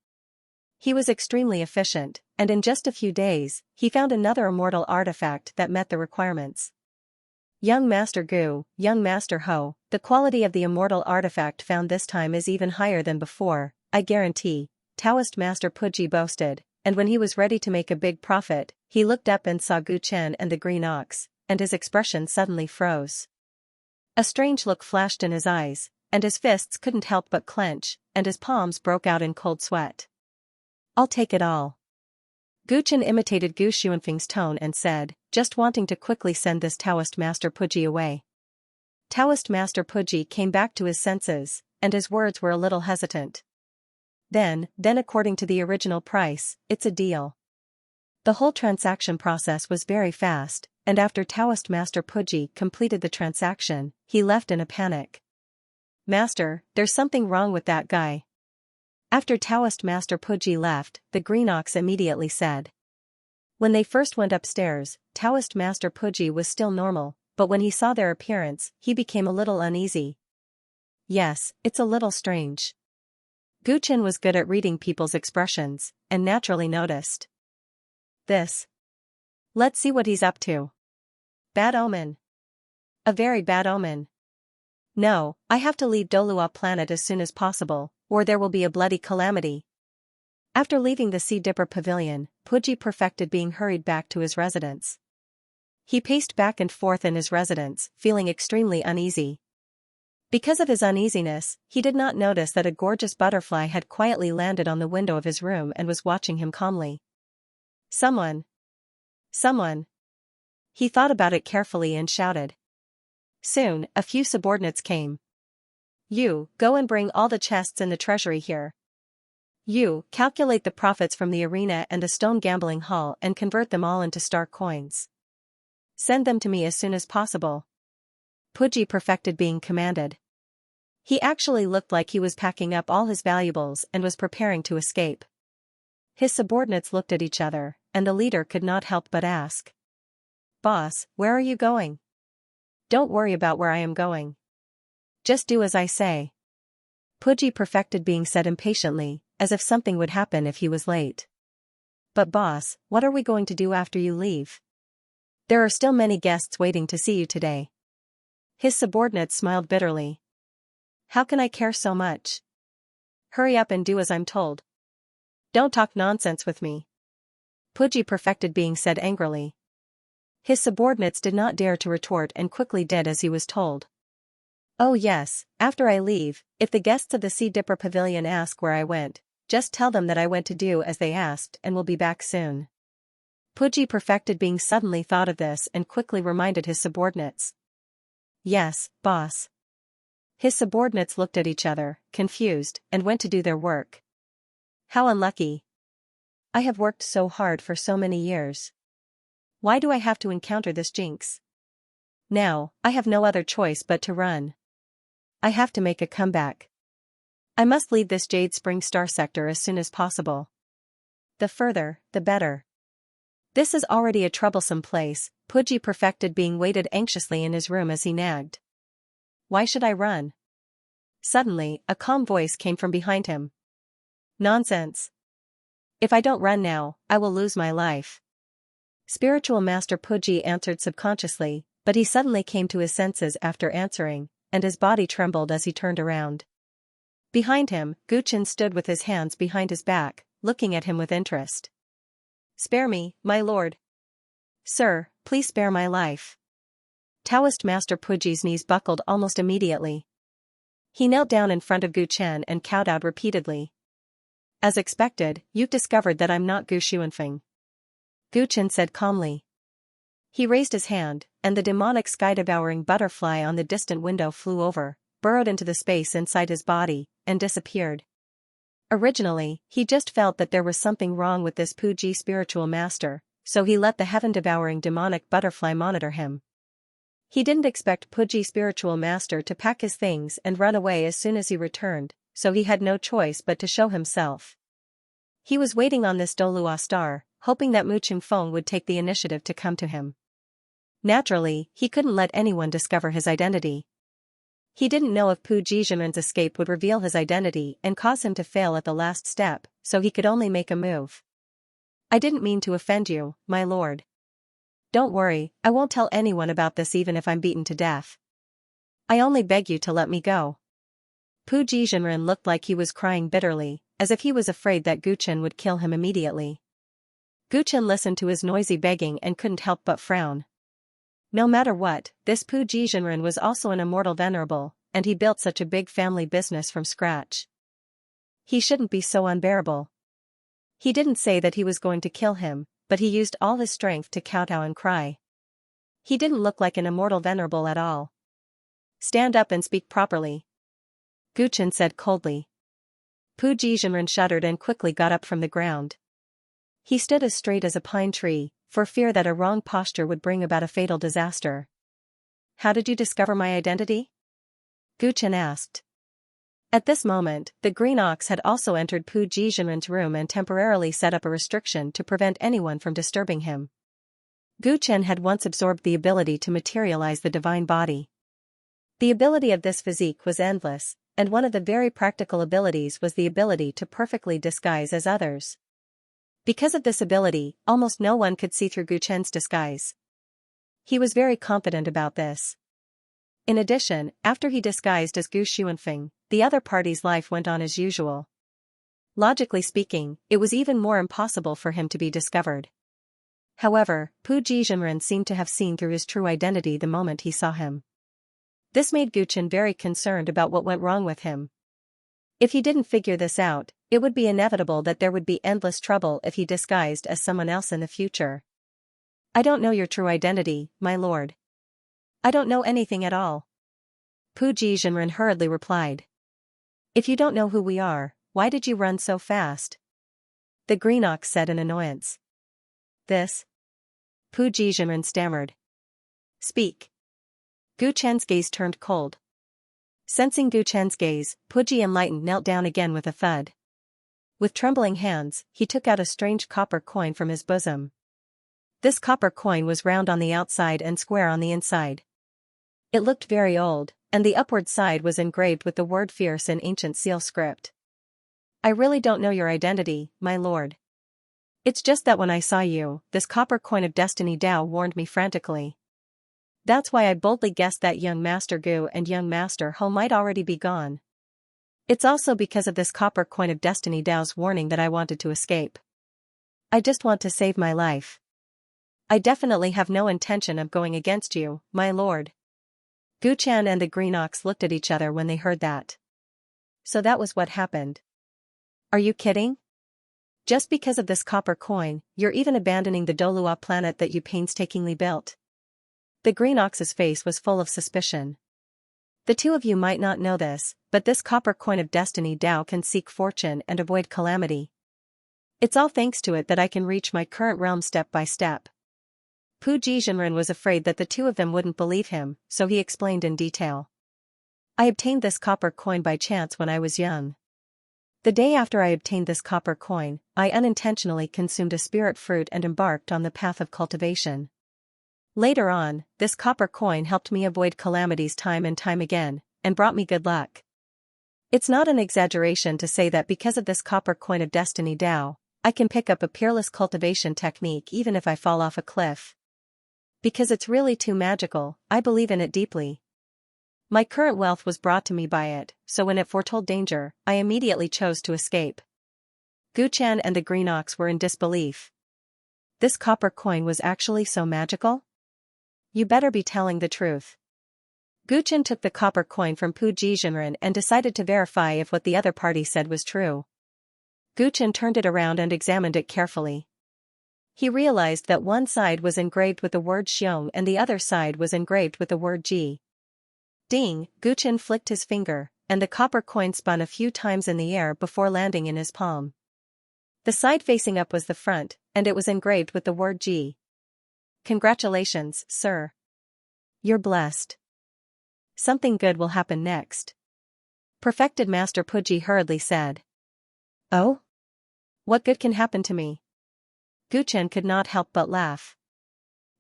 He was extremely efficient, and in just a few days, he found another immortal artifact that met the requirements. Young Master Gu, young Master Ho, the quality of the immortal artifact found this time is even higher than before, I guarantee, Taoist Master Puji boasted, and when he was ready to make a big profit, he looked up and saw Gu Chen and the Green Ox, and his expression suddenly froze. A strange look flashed in his eyes, and his fists couldn't help but clench, and his palms broke out in cold sweat. I'll take it all. Gu Chen imitated Gu Xuanfeng's tone and said, just wanting to quickly send this Taoist Master Puji away. Taoist Master Puji came back to his senses, and his words were a little hesitant. Then according to the original price, it's a deal. The whole transaction process was very fast, and after Taoist Master Puji completed the transaction, he left in a panic. Master, there's something wrong with that guy. After Taoist Master Puji left, the Green Ox immediately said. When they first went upstairs, Taoist Master Puji was still normal, but when he saw their appearance, he became a little uneasy. Yes, it's a little strange. Gu Chen was good at reading people's expressions, and naturally noticed this. Let's see what he's up to. Bad omen. A very bad omen. No, I have to leave Dolua planet as soon as possible, or there will be a bloody calamity. After leaving the Sea Dipper Pavilion, Puji perfected being hurried back to his residence. He paced back and forth in his residence, feeling extremely uneasy. Because of his uneasiness, he did not notice that a gorgeous butterfly had quietly landed on the window of his room and was watching him calmly. Someone. He thought about it carefully and shouted. Soon, a few subordinates came. You, go and bring all the chests in the treasury here. You, calculate the profits from the arena and the stone gambling hall and convert them all into star coins. Send them to me as soon as possible. Puji perfected being commanded. He actually looked like he was packing up all his valuables and was preparing to escape. His subordinates looked at each other, and the leader could not help but ask. Boss, where are you going? Don't worry about where I am going. Just do as I say. Puji perfected being said impatiently, as if something would happen if he was late. But boss, what are we going to do after you leave? There are still many guests waiting to see you today. His subordinates smiled bitterly. How can I care so much? Hurry up and do as I'm told. Don't talk nonsense with me. Puji perfected being said angrily. His subordinates did not dare to retort and quickly did as he was told. Oh yes, after I leave, if the guests of the Sea Dipper Pavilion ask where I went, just tell them that I went to do as they asked and will be back soon. Puji perfected being suddenly thought of this and quickly reminded his subordinates. Yes, boss. His subordinates looked at each other, confused, and went to do their work. How unlucky. I have worked so hard for so many years. Why do I have to encounter this jinx? Now, I have no other choice but to run. I have to make a comeback. I must leave this Jade Spring Star sector as soon as possible. The further, the better. This is already a troublesome place, Puji perfected being waited anxiously in his room as he nagged. Why should I run? Suddenly, a calm voice came from behind him. Nonsense. If I don't run now, I will lose my life. Spiritual Master Puji answered subconsciously, but he suddenly came to his senses after answering, and his body trembled as he turned around. Behind him, Guchen stood with his hands behind his back, looking at him with interest. "Spare me, my lord. Sir, please spare my life." Taoist Master Puji's knees buckled almost immediately. He knelt down in front of Guchen and kowtowed repeatedly. "As expected, you've discovered that I'm not Gu Xuanfeng," Guchen said calmly. He raised his hand, and the demonic sky-devouring butterfly on the distant window flew over, burrowed into the space inside his body, and disappeared. Originally, he just felt that there was something wrong with this Puji spiritual master, so he let the heaven-devouring demonic butterfly monitor him. He didn't expect Puji spiritual master to pack his things and run away as soon as he returned, so he had no choice but to show himself. He was waiting on this Dolua star, hoping that Mu Qingfeng would take the initiative to come to him. Naturally, he couldn't let anyone discover his identity. He didn't know if Pu Jizhenren's escape would reveal his identity and cause him to fail at the last step, so he could only make a move. "I didn't mean to offend you, my lord. Don't worry, I won't tell anyone about this even if I'm beaten to death. I only beg you to let me go." Pu Jizhenren looked like he was crying bitterly, as if he was afraid that Guchen would kill him immediately. Guchen listened to his noisy begging and couldn't help but frown. No matter what, this Pu Jizhenren was also an immortal venerable, and he built such a big family business from scratch. He shouldn't be so unbearable. He didn't say that he was going to kill him, but he used all his strength to kowtow and cry. He didn't look like an immortal venerable at all. "Stand up and speak properly," Guchen said coldly. Pu Jizhenren shuddered and quickly got up from the ground. He stood as straight as a pine tree, for fear that a wrong posture would bring about a fatal disaster. "How did you discover my identity?" Guchen asked. At this moment, the green ox had also entered Pu Jizhenren's room and temporarily set up a restriction to prevent anyone from disturbing him. Guchen had once absorbed the ability to materialize the divine body. The ability of this physique was endless, and one of the very practical abilities was the ability to perfectly disguise as others. Because of this ability, almost no one could see through Guchen's disguise. He was very confident about this. In addition, after he disguised as Gu Xuanfeng, the other party's life went on as usual. Logically speaking, it was even more impossible for him to be discovered. However, Pu Jizhenren seemed to have seen through his true identity the moment he saw him. This made Guchen very concerned about what went wrong with him. If he didn't figure this out, it would be inevitable that there would be endless trouble if he disguised as someone else in the future. "I don't know your true identity, my lord. I don't know anything at all," Pu Jizhenren hurriedly replied. "If you don't know who we are, why did you run so fast?" the green ox said in annoyance. "This?" Pu Jizhenren stammered. "Speak." Guchen's gaze turned cold. Sensing Guchen's gaze, Puji Enlightened knelt down again with a thud. With trembling hands, he took out a strange copper coin from his bosom. This copper coin was round on the outside and square on the inside. It looked very old, and the upward side was engraved with the word fierce in ancient seal script. "I really don't know your identity, my lord. It's just that when I saw you, this copper coin of destiny Tao warned me frantically. That's why I boldly guessed that young Master Gu and young Master Ho might already be gone. It's also because of this copper coin of destiny Tao's warning that I wanted to escape. I just want to save my life. I definitely have no intention of going against you, my lord." Guchen and the green ox looked at each other when they heard that. So that was what happened. "Are you kidding? Just because of this copper coin, you're even abandoning the Dolua planet that you painstakingly built?" The green ox's face was full of suspicion. "The two of you might not know this, but this copper coin of destiny Tao can seek fortune and avoid calamity. It's all thanks to it that I can reach my current realm step by step." Pu Jizhenren was afraid that the two of them wouldn't believe him, so he explained in detail. "I obtained this copper coin by chance when I was young. The day after I obtained this copper coin, I unintentionally consumed a spirit fruit and embarked on the path of cultivation. Later on, this copper coin helped me avoid calamities time and time again, and brought me good luck. It's not an exaggeration to say that because of this copper coin of destiny Tao, I can pick up a peerless cultivation technique even if I fall off a cliff. Because it's really too magical, I believe in it deeply." My current wealth was brought to me by it, so when it foretold danger, I immediately chose to escape. Gu Chen and the green ox were in disbelief. This copper coin was actually so magical? You better be telling the truth. Gu Chen took the copper coin from Pu Jizhenren and decided to verify if what the other party said was true. Gu Chen turned it around and examined it carefully. He realized that one side was engraved with the word Xiong and the other side was engraved with the word Ji. Ding, Gu Chen flicked his finger, and the copper coin spun a few times in the air before landing in his palm. The side facing up was the front, and it was engraved with the word Ji. Congratulations, sir. You're blessed. Something good will happen next. Perfected Master Puji hurriedly said. Oh? What good can happen to me? Gu Chen could not help but laugh.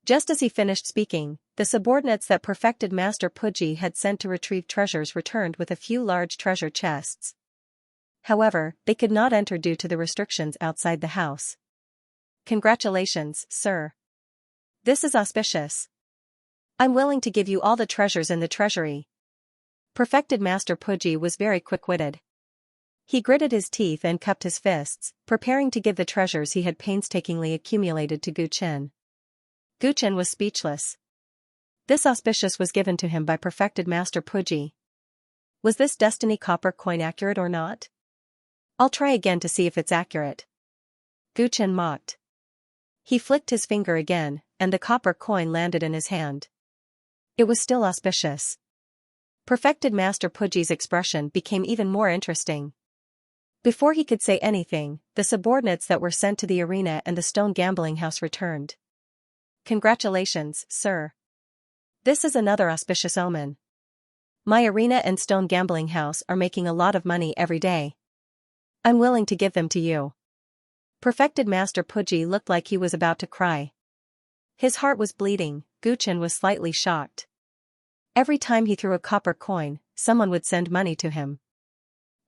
Just as he finished speaking, the subordinates that Perfected Master Puji had sent to retrieve treasures returned with a few large treasure chests. However, they could not enter due to the restrictions outside the house. Congratulations, sir. This is auspicious. I'm willing to give you all the treasures in the treasury. Perfected Master Puji was very quick-witted. He gritted his teeth and cupped his fists, preparing to give the treasures he had painstakingly accumulated to Gu Chen. Gu Chen was speechless. This auspicious was given to him by Perfected Master Puji. Was this destiny copper coin accurate or not? I'll try again to see if it's accurate. Gu Chen mocked. He flicked his finger again, and the copper coin landed in his hand. It was still auspicious. Perfected Master Puji's expression became even more interesting. Before he could say anything, the subordinates that were sent to the arena and the stone gambling house returned. Congratulations, sir. This is another auspicious omen. My arena and stone gambling house are making a lot of money every day. I'm willing to give them to you. Perfected Master Puji looked like he was about to cry. His heart was bleeding. Gu Chen was slightly shocked. Every time he threw a copper coin, someone would send money to him.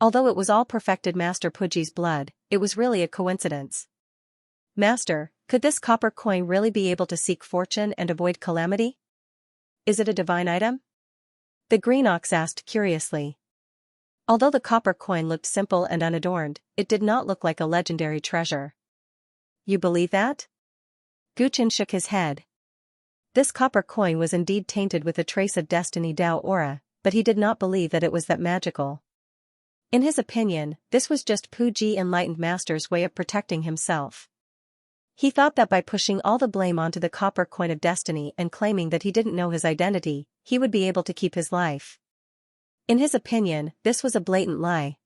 Although it was all Perfected Master Puji's blood, it was really a coincidence. Master, could this copper coin really be able to seek fortune and avoid calamity? Is it a divine item? The green ox asked curiously. Although the copper coin looked simple and unadorned, it did not look like a legendary treasure. You believe that? Gu Chen shook his head. This copper coin was indeed tainted with a trace of Destiny Dao aura, but he did not believe that it was that magical. In his opinion, this was just Puji Enlightened Master's way of protecting himself. He thought that by pushing all the blame onto the copper coin of destiny and claiming that he didn't know his identity, he would be able to keep his life. In his opinion, this was a blatant lie.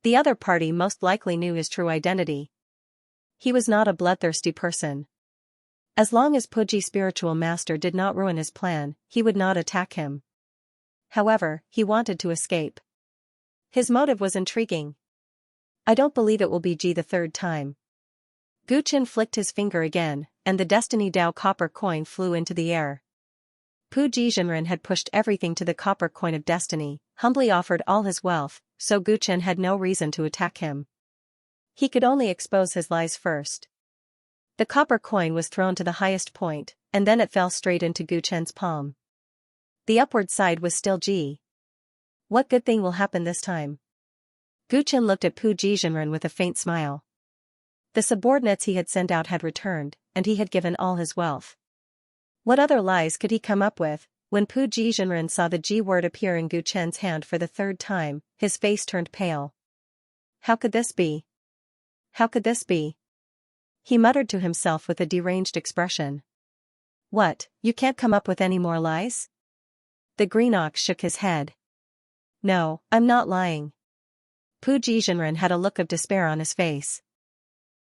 The other party most likely knew his true identity. He was not a bloodthirsty person. As long as Puji's spiritual master did not ruin his plan, he would not attack him. However, he wanted to escape. His motive was intriguing. I don't believe it will be Ji the third time. Gu Chen flicked his finger again, and the Destiny Dao copper coin flew into the air. Pu Jizhenren had pushed everything to the copper coin of destiny, humbly offered all his wealth, so Gu Chen had no reason to attack him. He could only expose his lies first. The copper coin was thrown to the highest point, and then it fell straight into Gu Chen's palm. The upward side was still Ji. What good thing will happen this time? Gu Chen looked at Pu Jizhenren with a faint smile. The subordinates he had sent out had returned, and he had given all his wealth. What other lies could he come up with? When Pu Jizhenren saw the Ji word appear in Gu Chen's hand for the third time, his face turned pale. How could this be? How could this be? He muttered to himself with a deranged expression. What, you can't come up with any more lies? The green ox shook his head. No, I'm not lying. Pu Jizhenren had a look of despair on his face.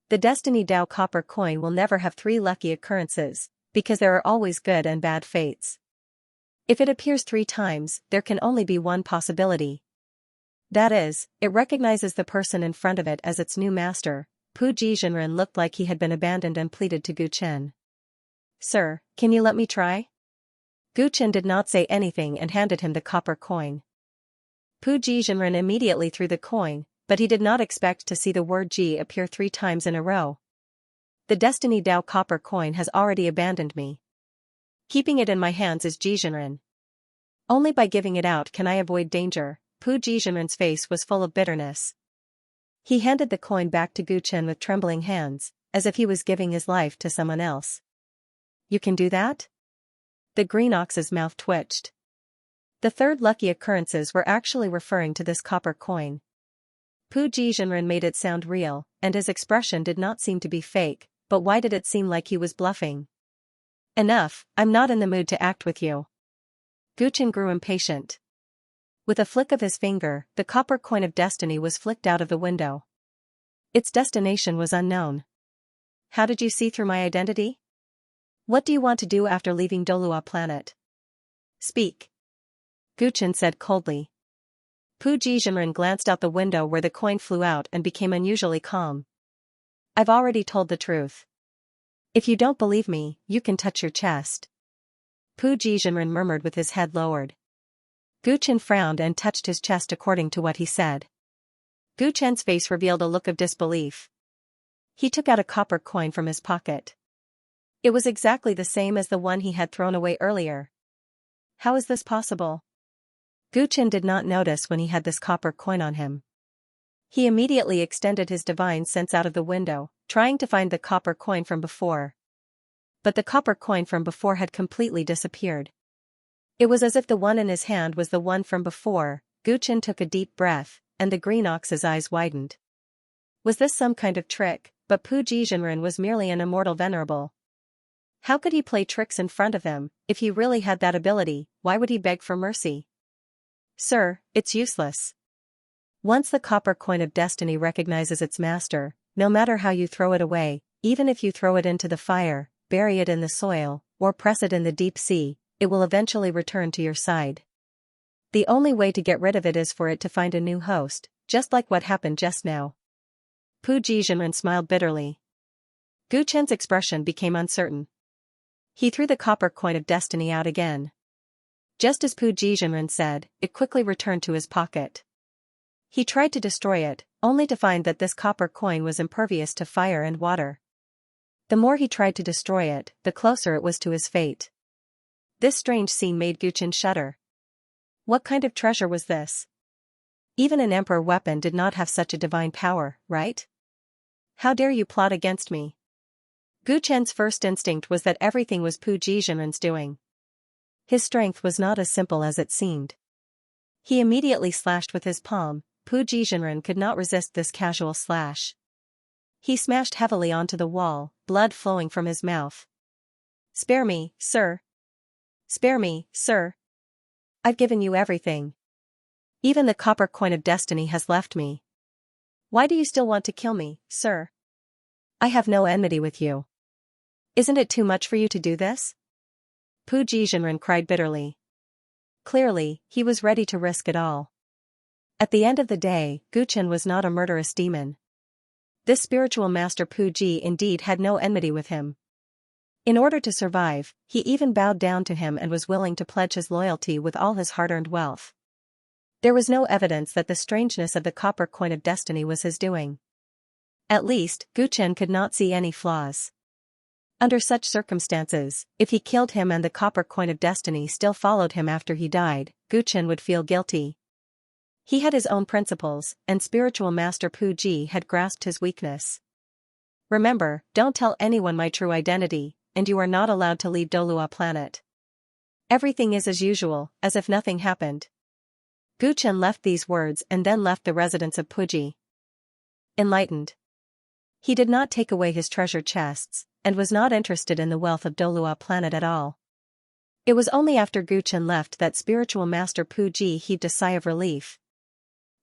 The Destiny Dao copper coin will never have 3 lucky occurrences, because there are always good and bad fates. If it appears 3 times, there can only be one possibility. That is, it recognizes the person in front of it as its new master. Pu Jizhenren looked like he had been abandoned and pleaded to Gu Chen. Sir, can you let me try? Gu Chen did not say anything and handed him the copper coin. Pu Jizhenren immediately threw the coin, but he did not expect to see the word Ji appear 3 times in a row. The Destiny Dao copper coin has already abandoned me. Keeping it in my hands is Jizhenren. Only by giving it out can I avoid danger. Pu Jizhenren's face was full of bitterness. He handed the coin back to Gu Chen with trembling hands, as if he was giving his life to someone else. You can do that? The green ox's mouth twitched. The third lucky occurrences were actually referring to this copper coin. Pu Jizhenren made it sound real, and his expression did not seem to be fake, but why did it seem like he was bluffing? Enough, I'm not in the mood to act with you. Gu Chen grew impatient. With a flick of his finger, the copper coin of destiny was flicked out of the window. Its destination was unknown. How did you see through my identity? What do you want to do after leaving Dolua planet? Speak. Gu Chen said coldly. Pu Jizhenren glanced out the window where the coin flew out and became unusually calm. I've already told the truth. If you don't believe me, you can touch your chest. Pu Jizhenren murmured with his head lowered. Gu Chen frowned and touched his chest according to what he said. Gu Chen's face revealed a look of disbelief. He took out a copper coin from his pocket. It was exactly the same as the one he had thrown away earlier. How is this possible? Gu Chen did not notice when he had this copper coin on him. He immediately extended his divine sense out of the window, trying to find the copper coin from before. But the copper coin from before had completely disappeared. It was as if the one in his hand was the one from before. Gu Chen took a deep breath, and the green ox's eyes widened. Was this some kind of trick? But Pu Jizhenren was merely an immortal venerable. How could he play tricks in front of him? If he really had that ability, why would he beg for mercy? Sir, it's useless. Once the copper coin of destiny recognizes its master, no matter how you throw it away, even if you throw it into the fire, bury it in the soil, or press it in the deep sea, it will eventually return to your side. The only way to get rid of it is for it to find a new host, just like what happened just now. Pu Jizhenren smiled bitterly. Gu Chen's expression became uncertain. He threw the copper coin of destiny out again. Just as Pu Jizhenren said, it quickly returned to his pocket. He tried to destroy it, only to find that this copper coin was impervious to fire and water. The more he tried to destroy it, the closer it was to his fate. This strange scene made Gu Chen shudder. What kind of treasure was this? Even an emperor weapon did not have such a divine power, right? How dare you plot against me? Gu Chen's first instinct was that everything was Pu Jizhenren's doing. His strength was not as simple as it seemed. He immediately slashed with his palm. Pu Jizhenren could not resist this casual slash. He smashed heavily onto the wall, blood flowing from his mouth. Spare me, sir. Spare me, sir. I've given you everything. Even the copper coin of destiny has left me. Why do you still want to kill me, sir? I have no enmity with you. Isn't it too much for you to do this? Pu Jizhenren cried bitterly. Clearly, he was ready to risk it all. At the end of the day, Gu Chen was not a murderous demon. This spiritual master Pu Ji indeed had no enmity with him. In order to survive, he even bowed down to him and was willing to pledge his loyalty with all his hard-earned wealth. There was no evidence that the strangeness of the copper coin of destiny was his doing. At least, Gu Chen could not see any flaws. Under such circumstances, if he killed him and the copper coin of destiny still followed him after he died, Gu Chen would feel guilty. He had his own principles, and spiritual master Pu Ji had grasped his weakness. Remember, don't tell anyone my true identity, and you are not allowed to leave Dolua planet. Everything is as usual, as if nothing happened. Gu Chen left these words and then left the residence of Puji. Enlightened. He did not take away his treasure chests, and was not interested in the wealth of Dolua planet at all. It was only after Gu Chen left that spiritual master Pu Ji heaved a sigh of relief.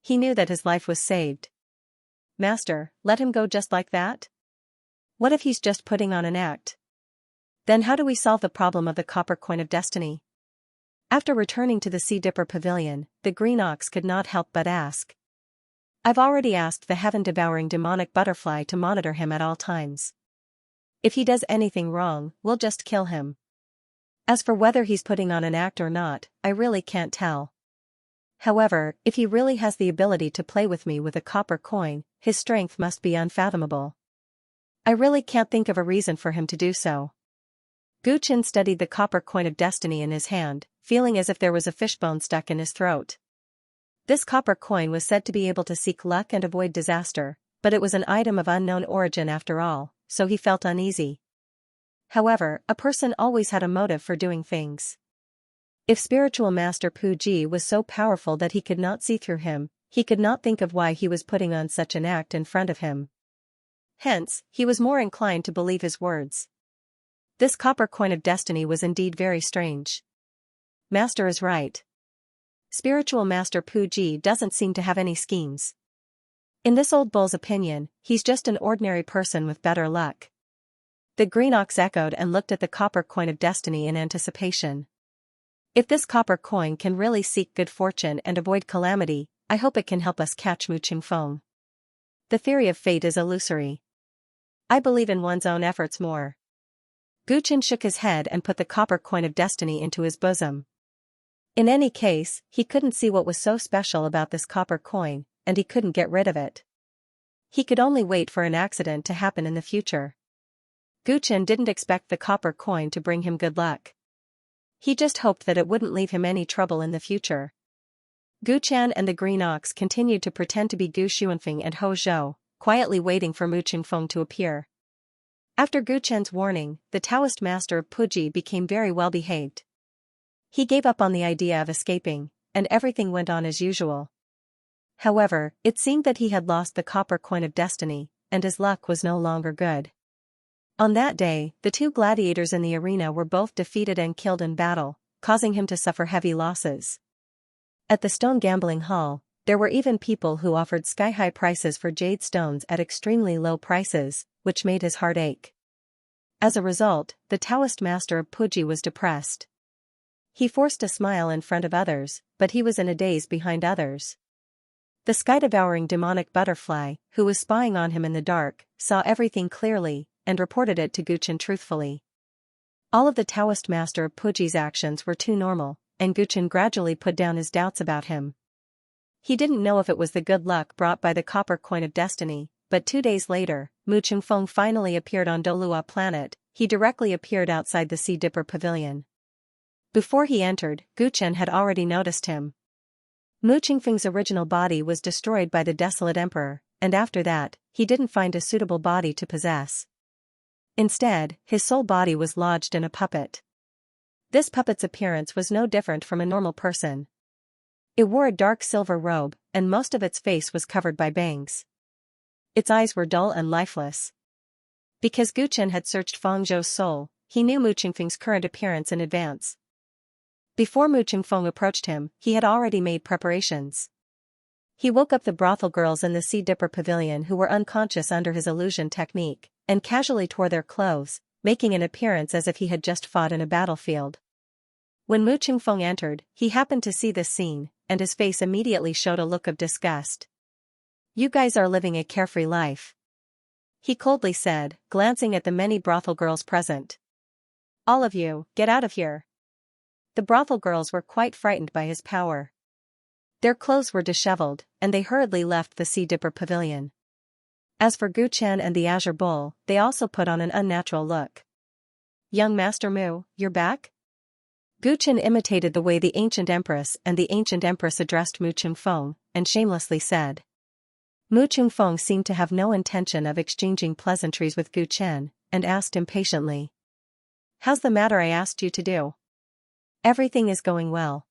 He knew that his life was saved. Master, let him go just like that? What if he's just putting on an act? Then how do we solve the problem of the copper coin of destiny? After returning to the Sea Dipper Pavilion, the green ox could not help but ask. I've already asked the heaven-devouring demonic butterfly to monitor him at all times. If he does anything wrong, we'll just kill him. As for whether he's putting on an act or not, I really can't tell. However, if he really has the ability to play with me with a copper coin, his strength must be unfathomable. I really can't think of a reason for him to do so. Gu Chen studied the copper coin of destiny in his hand, feeling as if there was a fishbone stuck in his throat. This copper coin was said to be able to seek luck and avoid disaster, but it was an item of unknown origin after all, so he felt uneasy. However, a person always had a motive for doing things. If spiritual master Puji was so powerful that he could not see through him, he could not think of why he was putting on such an act in front of him. Hence, he was more inclined to believe his words. This copper coin of destiny was indeed very strange. Master is right. Spiritual master Puji doesn't seem to have any schemes. In this old bull's opinion, he's just an ordinary person with better luck. The green ox echoed and looked at the copper coin of destiny in anticipation. If this copper coin can really seek good fortune and avoid calamity, I hope it can help us catch Mu Qingfeng. The theory of fate is illusory. I believe in one's own efforts more. Gu Chen shook his head and put the copper coin of destiny into his bosom. In any case, he couldn't see what was so special about this copper coin, and he couldn't get rid of it. He could only wait for an accident to happen in the future. Gu Chen didn't expect the copper coin to bring him good luck. He just hoped that it wouldn't leave him any trouble in the future. Gu Chen and the green ox continued to pretend to be Gu Xuanfeng and Ho Zhou, quietly waiting for Mu Qingfeng to appear. After Gu Chen's warning, the Taoist master of Puji became very well behaved. He gave up on the idea of escaping, and everything went on as usual. However, it seemed that he had lost the copper coin of destiny, and his luck was no longer good. On that day, the two gladiators in the arena were both defeated and killed in battle, causing him to suffer heavy losses. At the stone gambling hall, there were even people who offered sky-high prices for jade stones at extremely low prices, which made his heart ache. As a result, the Taoist master of Puji was depressed. He forced a smile in front of others, but he was in a daze behind others. The sky-devouring demonic butterfly, who was spying on him in the dark, saw everything clearly, and reported it to Gu Chen truthfully. All of the Taoist master of Puji's actions were too normal, and Gu Chen gradually put down his doubts about him. He didn't know if it was the good luck brought by the copper coin of destiny, but 2 days later, Mu Qingfeng finally appeared on Dolua planet. He directly appeared outside the Sea Dipper Pavilion. Before he entered, Gu Chen had already noticed him. Mu Qingfeng's original body was destroyed by the desolate emperor, and after that, he didn't find a suitable body to possess. Instead, his soul body was lodged in a puppet. This puppet's appearance was no different from a normal person. It wore a dark silver robe, and most of its face was covered by bangs. Its eyes were dull and lifeless. Because Gu Chen had searched Feng Zhou's soul, he knew Mu Qingfeng's current appearance in advance. Before Mu Qingfeng approached him, he had already made preparations. He woke up the brothel girls in the Sea Dipper Pavilion who were unconscious under his illusion technique, and casually tore their clothes, making an appearance as if he had just fought in a battlefield. When Mu Qingfeng entered, he happened to see this scene, and his face immediately showed a look of disgust. "You guys are living a carefree life," he coldly said, glancing at the many brothel girls present. "All of you, get out of here." The brothel girls were quite frightened by his power. Their clothes were disheveled, and they hurriedly left the Sea Dipper Pavilion. As for Gu Chen and the Azure Bull, they also put on an unnatural look. "Young Master Mu, you're back?" Gu Chen imitated the way the ancient empress and the ancient empress addressed Mu Qingfeng, and shamelessly said. Mu Qingfeng seemed to have no intention of exchanging pleasantries with Gu Chen, and asked impatiently. "How's the matter I asked you to do?" "Everything is going well.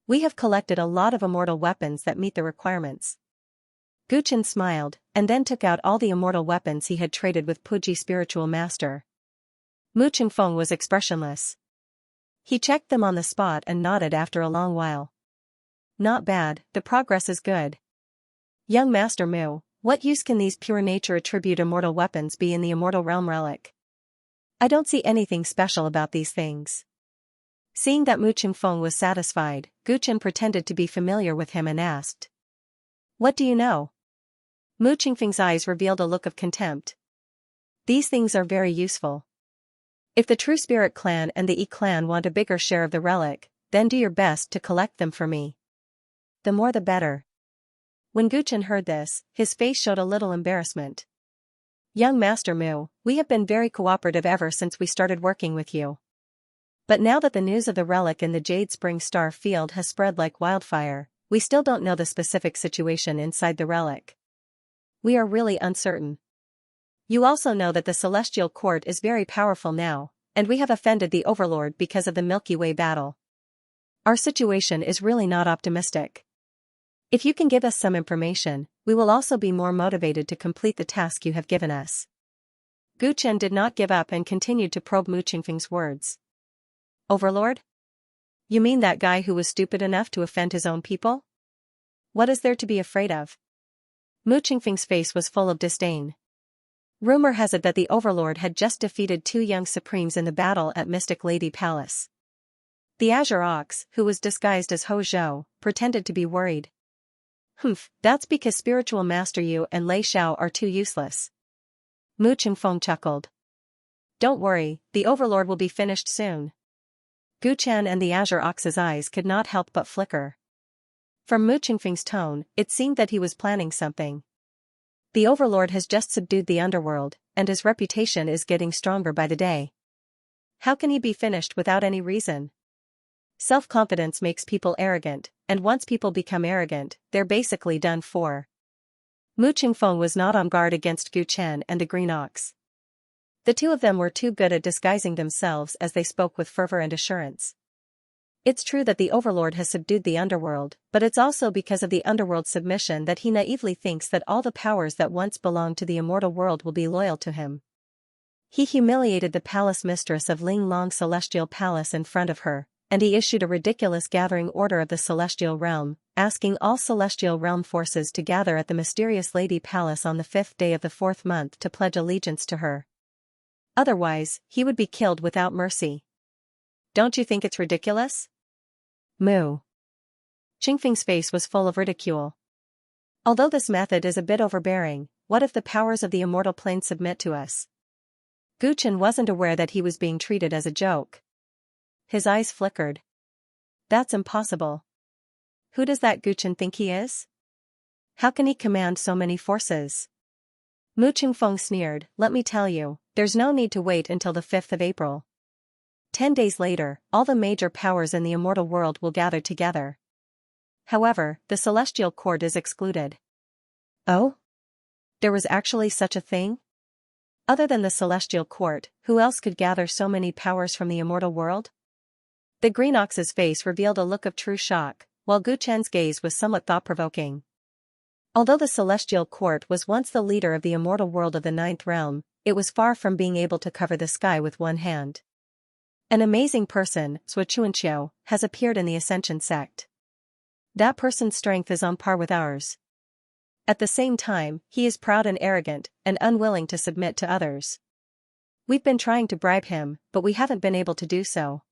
We have collected a lot of immortal weapons that meet the requirements." Gu Chen smiled, and then took out all the immortal weapons he had traded with Puji spiritual master. Mu Qingfeng was expressionless. He checked them on the spot and nodded after a long while. "Not bad, the progress is good. Young Master Mu, what use can these pure nature attribute immortal weapons be in the immortal realm relic? I don't see anything special about these things." Seeing that Mu Qingfeng was satisfied, Gu Chen pretended to be familiar with him and asked. "What do you know?" Mu Qingfeng's eyes revealed a look of contempt. "These things are very useful. If the True Spirit clan and the Yi clan want a bigger share of the relic, then do your best to collect them for me. The more the better." When Gu Chen heard this, his face showed a little embarrassment. Young Master Mu, we have been very cooperative ever since we started working with you. But now that the news of the relic in the Jade Spring Star Field has spread like wildfire, we still don't know the specific situation inside the relic. We are really uncertain. You also know that the Celestial Court is very powerful now, and we have offended the Overlord because of the Milky Way battle. Our situation is really not optimistic. If you can give us some information, we will also be more motivated to complete the task you have given us. Gu Chen did not give up and continued to probe Mu Qingfeng's words. Overlord? You mean that guy who was stupid enough to offend his own people? What is there to be afraid of? Mu Qingfeng's face was full of disdain. Rumor has it that the Overlord had just defeated 2 young supremes in the battle at Mystic Lady Palace. The Azure Ox, who was disguised as Ho Zhou, pretended to be worried. That's because Spiritual Master Yu and Lei Xiao are too useless. Mu Qingfeng chuckled. Don't worry, the Overlord will be finished soon. Gu Chen and the Azure Ox's eyes could not help but flicker. From Mu Qingfeng's tone, it seemed that he was planning something. The Overlord has just subdued the underworld, and his reputation is getting stronger by the day. How can he be finished without any reason? Self-confidence makes people arrogant, and once people become arrogant, they're basically done for. Mu Qingfeng was not on guard against Gu Chen and the Green Ox. The two of them were too good at disguising themselves as they spoke with fervor and assurance. It's true that the Overlord has subdued the underworld, but it's also because of the underworld's submission that he naively thinks that all the powers that once belonged to the immortal world will be loyal to him. He humiliated the palace mistress of Ling Long Celestial Palace in front of her, and he issued a ridiculous gathering order of the Celestial Realm, asking all Celestial Realm forces to gather at the Mysterious Lady Palace on the 5th day of the 4th month to pledge allegiance to her. Otherwise, he would be killed without mercy. Don't you think it's ridiculous? Mu Qingfeng's face was full of ridicule. Although this method is a bit overbearing, what if the powers of the immortal plane submit to us? Gu Chen wasn't aware that he was being treated as a joke. His eyes flickered. That's impossible. Who does that Gu Chen think he is? How can he command so many forces? Mu Qingfeng sneered, let me tell you, there's no need to wait until the 5th of April. 10 days later, all the major powers in the immortal world will gather together. However, the Celestial Court is excluded. Oh? There was actually such a thing? Other than the Celestial Court, who else could gather so many powers from the immortal world? The Green Ox's face revealed a look of true shock, while Gu Chen's gaze was somewhat thought-provoking. Although the Celestial Court was once the leader of the immortal world of the 9th realm, it was far from being able to cover the sky with one hand. An amazing person, Xianxia, has appeared in the Ascension sect. That person's strength is on par with ours. At the same time, he is proud and arrogant, and unwilling to submit to others. We've been trying to bribe him, but we haven't been able to do so.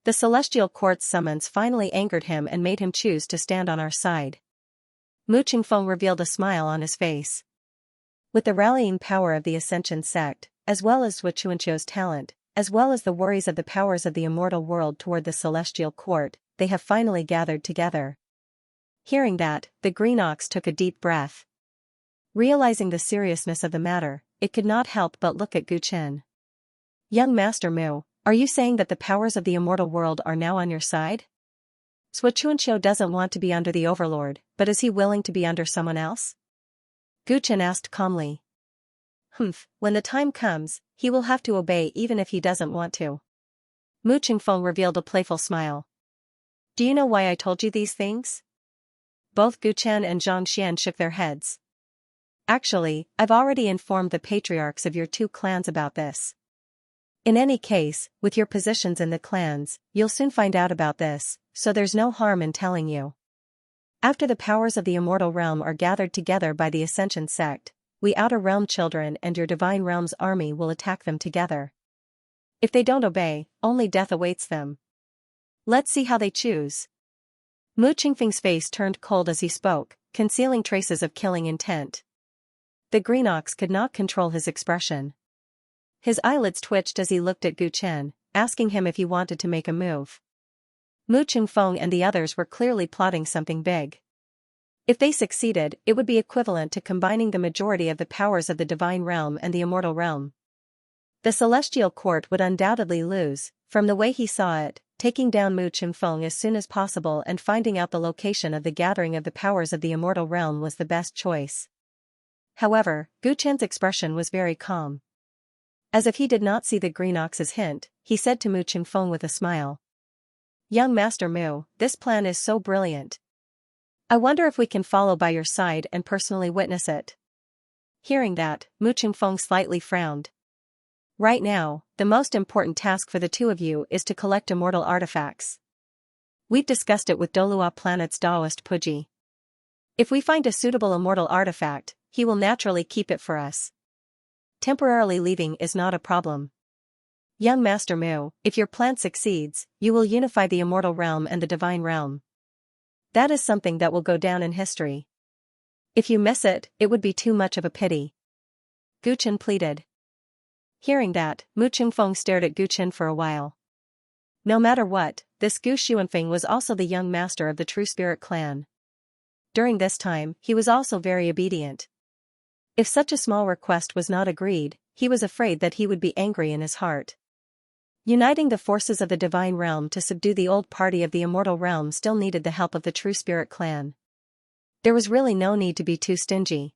The Celestial Court's summons finally angered him and made him choose to stand on our side. Mu Qingfeng revealed a smile on his face. With the rallying power of the Ascension sect, as well as Xianxia's talent, as well as the worries of the powers of the immortal world toward the Celestial Court, they have finally gathered together. Hearing that, the Green Ox took a deep breath. Realizing the seriousness of the matter, it could not help but look at Gu Chen. Young Master Mu, are you saying that the powers of the immortal world are now on your side? Xianxia doesn't want to be under the Overlord, but is he willing to be under someone else? Gu Chen asked calmly. When the time comes, he will have to obey even if he doesn't want to. Mu Qingfeng revealed a playful smile. Do you know why I told you these things? Both Gu Chen and Xianxia shook their heads. Actually, I've already informed the patriarchs of your 2 clans about this. In any case, with your positions in the clans, you'll soon find out about this, so there's no harm in telling you. After the powers of the immortal realm are gathered together by the Ascension sect, we Outer Realm children and your Divine Realm's army will attack them together. If they don't obey, only death awaits them. Let's see how they choose. Mu Qingfeng's face turned cold as he spoke, concealing traces of killing intent. The Green Ox could not control his expression. His eyelids twitched as he looked at Gu Chen, asking him if he wanted to make a move. Mu Qingfeng and the others were clearly plotting something big. If they succeeded, it would be equivalent to combining the majority of the powers of the divine realm and the immortal realm. The celestial court would undoubtedly lose, from the way he saw it. Taking down Mu Qingfeng as soon as possible and finding out the location of the gathering of the powers of the immortal realm was the best choice. However, Gu Chen's expression was very calm. As if he did not see the Green Ox's hint, he said to Mu Qingfeng with a smile. "Young Master Mu, this plan is so brilliant. I wonder if we can follow by your side and personally witness it." Hearing that, Mu Qingfeng slightly frowned. "Right now, the most important task for the two of you is to collect immortal artifacts. We've discussed it with Dolua Planet's Daoist Puji. If we find a suitable immortal artifact, he will naturally keep it for us. Temporarily leaving is not a problem. Young Master Mu, if your plan succeeds, you will unify the immortal realm and the divine realm. That is something that will go down in history. If you miss it, it would be too much of a pity." Gu Chen pleaded. Hearing that, Mu Qingfeng stared at Gu Chen for a while. No matter what, this Gu Xuanfeng was also the young master of the True Spirit clan. During this time, he was also very obedient. If such a small request was not agreed, he was afraid that he would be angry in his heart. Uniting the forces of the divine realm to subdue the old party of the immortal realm still needed the help of the True Spirit clan. There was really no need to be too stingy.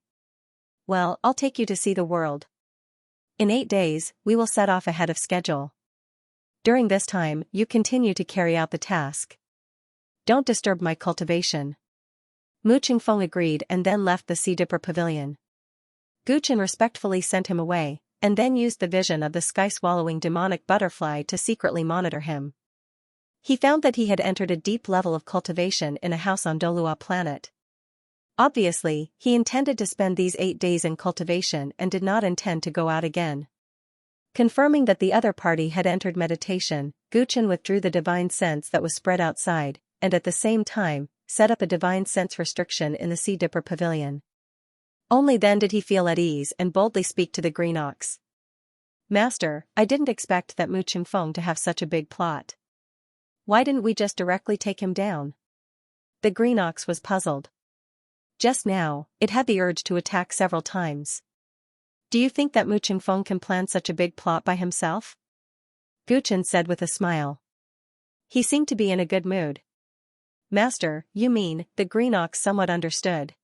"Well, I'll take you to see the world. In 8 days, we will set off ahead of schedule. During this time, you continue to carry out the task. Don't disturb my cultivation." Mu Qingfeng agreed and then left the Sea Dipper Pavilion. Gu Chen respectfully sent him away, and then used the vision of the sky-swallowing demonic butterfly to secretly monitor him. He found that he had entered a deep level of cultivation in a house on Dolua Planet. Obviously, he intended to spend these 8 days in cultivation and did not intend to go out again. Confirming that the other party had entered meditation, Gu Chen withdrew the divine sense that was spread outside, and at the same time, set up a divine sense restriction in the Sea Dipper Pavilion. Only then did he feel at ease and boldly speak to the Green Ox. "Master, I didn't expect that Mu Qingfeng to have such a big plot. Why didn't we just directly take him down?" The Green Ox was puzzled. Just now, it had the urge to attack several times. "Do you think that Mu Qingfeng can plan such a big plot by himself?" Gu Chen said with a smile. He seemed to be in a good mood. "Master, you mean," the Green Ox somewhat understood.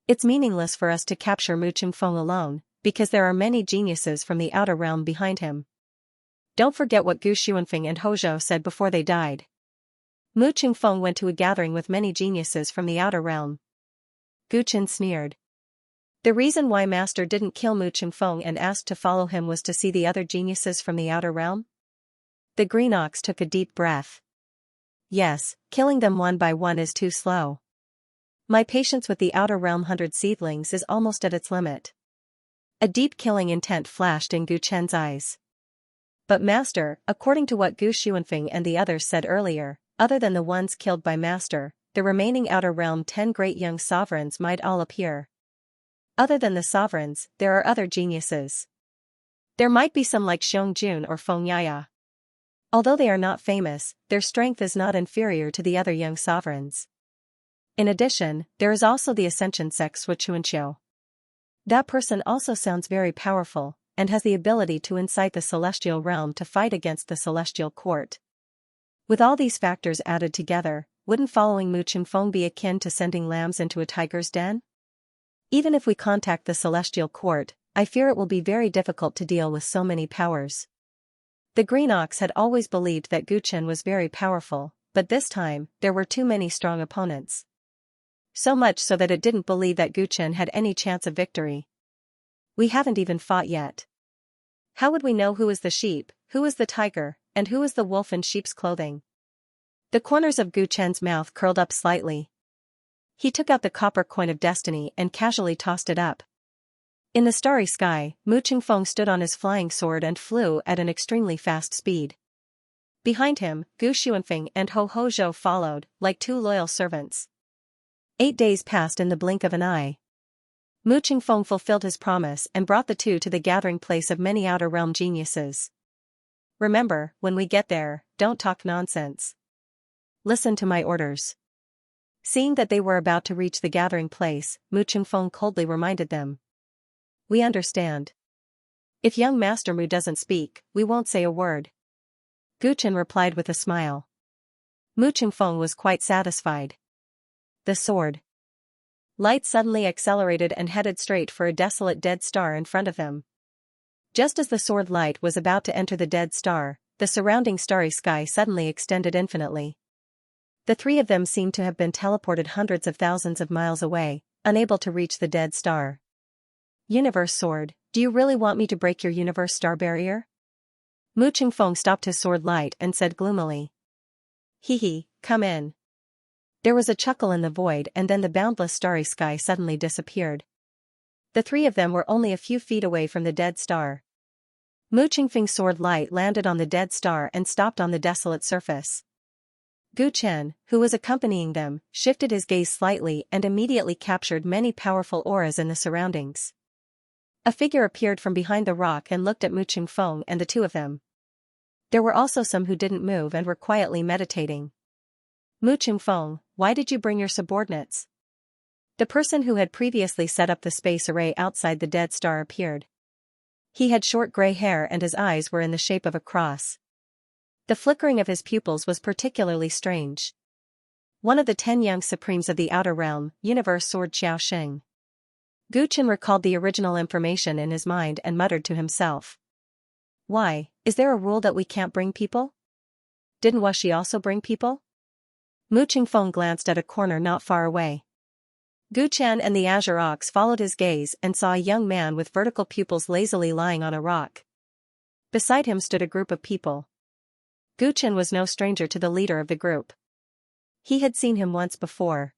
"It's meaningless for us to capture Mu Qingfeng alone, because there are many geniuses from the outer realm behind him. Don't forget what Gu Xuanfeng and Hozhou said before they died. Mu Qingfeng went to a gathering with many geniuses from the outer realm." Gu Chen sneered. The reason why Master didn't kill Mu Qingfeng and asked to follow him was to see the other geniuses from the outer realm? The Green Ox took a deep breath. "Yes, killing them one by one is too slow. My patience with the outer realm 100 seedlings is almost at its limit." A deep killing intent flashed in Gu Chen's eyes. "But Master, according to what Gu Xuanfeng and the others said earlier, other than the ones killed by Master, the remaining outer realm 10 great young sovereigns might all appear. Other than the sovereigns, there are other geniuses. There might be some like Xianxia or Feng Yaya. Although they are not famous, their strength is not inferior to the other young sovereigns. In addition, there is also the Ascension sect Xianxia. That person also sounds very powerful, and has the ability to incite the celestial realm to fight against the celestial court. With all these factors added together, wouldn't following Mu Qingfeng be akin to sending lambs into a tiger's den? Even if we contact the celestial court, I fear it will be very difficult to deal with so many powers." The Green Ox had always believed that Gu Chen was very powerful, but this time, there were too many strong opponents. So much so that it didn't believe that Gu Chen had any chance of victory. "We haven't even fought yet. How would we know who is the sheep, who is the tiger, and who is the wolf in sheep's clothing?" The corners of Gu Chen's mouth curled up slightly. He took out the copper coin of destiny and casually tossed it up. In the starry sky, Mu Qingfeng stood on his flying sword and flew at an extremely fast speed. Behind him, Gu Xuanfeng and Hozhou followed, like 2 loyal servants. 8 days passed in the blink of an eye. Mu Qingfeng fulfilled his promise and brought the two to the gathering place of many outer realm geniuses. "Remember, when we get there, don't talk nonsense. Listen to my orders. Seeing that they were about to reach the gathering place, Mu Chengfeng coldly reminded them. We understand. If young Master Mu doesn't speak, we won't say a word. Gu Chen replied with a smile. Mu Chengfeng was quite satisfied. The sword. Light suddenly accelerated and headed straight for a desolate dead star in front of them. Just as the sword light was about to enter the dead star, the surrounding starry sky suddenly extended infinitely. The three of them seemed to have been teleported hundreds of thousands of miles away, unable to reach the dead star. Universe sword, do you really want me to break your universe star barrier? Mu Chengfeng stopped his sword light and said gloomily. Hee, come in. There was a chuckle in the void and then the boundless starry sky suddenly disappeared. The three of them were only a few feet away from the dead star. Mu Chengfeng's sword light landed on the dead star and stopped on the desolate surface. Gu Chen, who was accompanying them, shifted his gaze slightly and immediately captured many powerful auras in the surroundings. A figure appeared from behind the rock and looked at Mu Chengfeng and the two of them. There were also some who didn't move and were quietly meditating. Mu Chengfeng, why did you bring your subordinates? The person who had previously set up the space array outside the dead star appeared. He had short gray hair and his eyes were in the shape of a cross. The flickering of his pupils was particularly strange. One of the 10 young supremes of the Outer Realm, Universe Sword Xiaoxing. Gu Chen recalled the original information in his mind and muttered to himself. Why, is there a rule that we can't bring people? Didn't Washi also bring people? Mu Chengfeng glanced at a corner not far away. Gu Chen and the Azure Ox followed his gaze and saw a young man with vertical pupils lazily lying on a rock. Beside him stood a group of people. Gu Chen was no stranger to the leader of the group. He had seen him once before.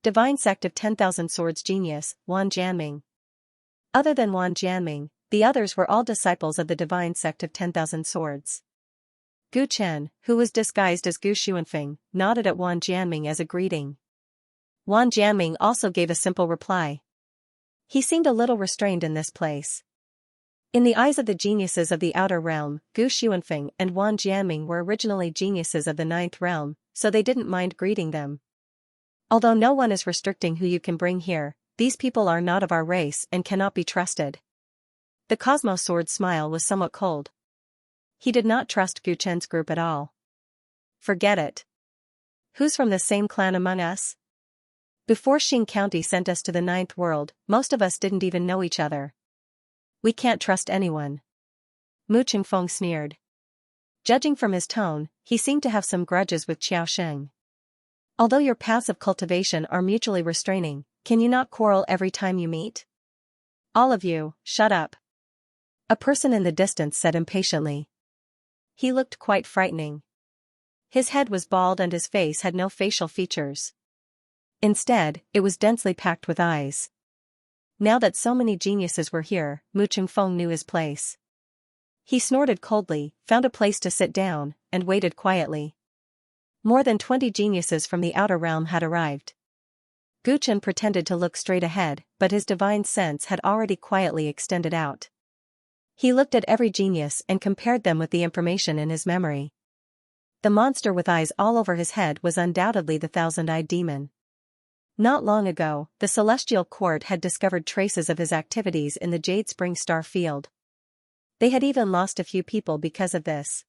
Divine Sect of 10,000 Swords Genius, Wan Jianming. Other than Wan Jianming, the others were all disciples of the Divine Sect of 10,000 Swords. Gu Chen, who was disguised as Gu Xuanfeng, nodded at Wan Jianming as a greeting. Wan Jianming also gave a simple reply. He seemed a little restrained in this place. In the eyes of the geniuses of the Outer Realm, Gu Xuanfeng and Wan Jianming were originally geniuses of the 9th Realm, so they didn't mind greeting them. Although no one is restricting who you can bring here, these people are not of our race and cannot be trusted. The Cosmos Sword's smile was somewhat cold. He did not trust Gu Chen's group at all. Forget it. Who's from the same clan among us? Before Xing County sent us to the 9th world, most of us didn't even know each other. We can't trust anyone. Mu Chengfeng sneered. Judging from his tone, he seemed to have some grudges with Xiaoxing. Although your paths of cultivation are mutually restraining, can you not quarrel every time you meet? All of you, shut up. A person in the distance said impatiently. He looked quite frightening. His head was bald and his face had no facial features. Instead, it was densely packed with eyes. Now that so many geniuses were here, Mu Chengfeng knew his place. He snorted coldly, found a place to sit down, and waited quietly. More than 20 geniuses from the Outer Realm had arrived. Gu Chen pretended to look straight ahead, but his divine sense had already quietly extended out. He looked at every genius and compared them with the information in his memory. The monster with eyes all over his head was undoubtedly the thousand-eyed demon. Not long ago, the Celestial Court had discovered traces of his activities in the Jade Spring Star Field. They had even lost a few people because of this.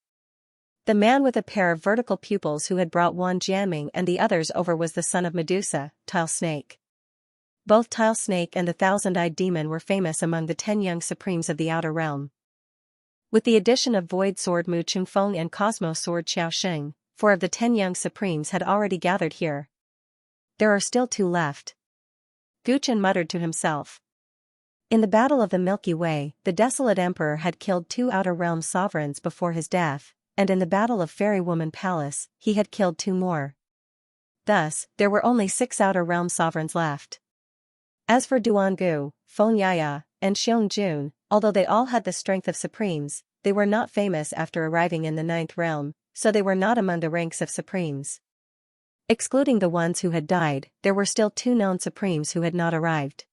The man with a pair of vertical pupils who had brought Wan Jianming and the others over was the son of Medusa, Tile Snake. Both Tile Snake and the thousand-eyed demon were famous among the 10 young supremes of the Outer Realm. With the addition of Void Sword Mu Chengfeng and Cosmos Sword Xiaoxing, 4 of the 10 young supremes had already gathered here. There are still 2 left. Gu Chen muttered to himself. In the Battle of the Milky Way, the Desolate Emperor had killed 2 Outer Realm sovereigns before his death, and in the Battle of Fairy Woman Palace, he had killed 2 more. Thus, there were only 6 Outer Realm sovereigns left. As for Duangu, Feng Yaya, and Xiong Jun, although they all had the strength of supremes, they were not famous after arriving in the 9th Realm, so they were not among the ranks of supremes. Excluding the ones who had died, there were still 2 known supremes who had not arrived.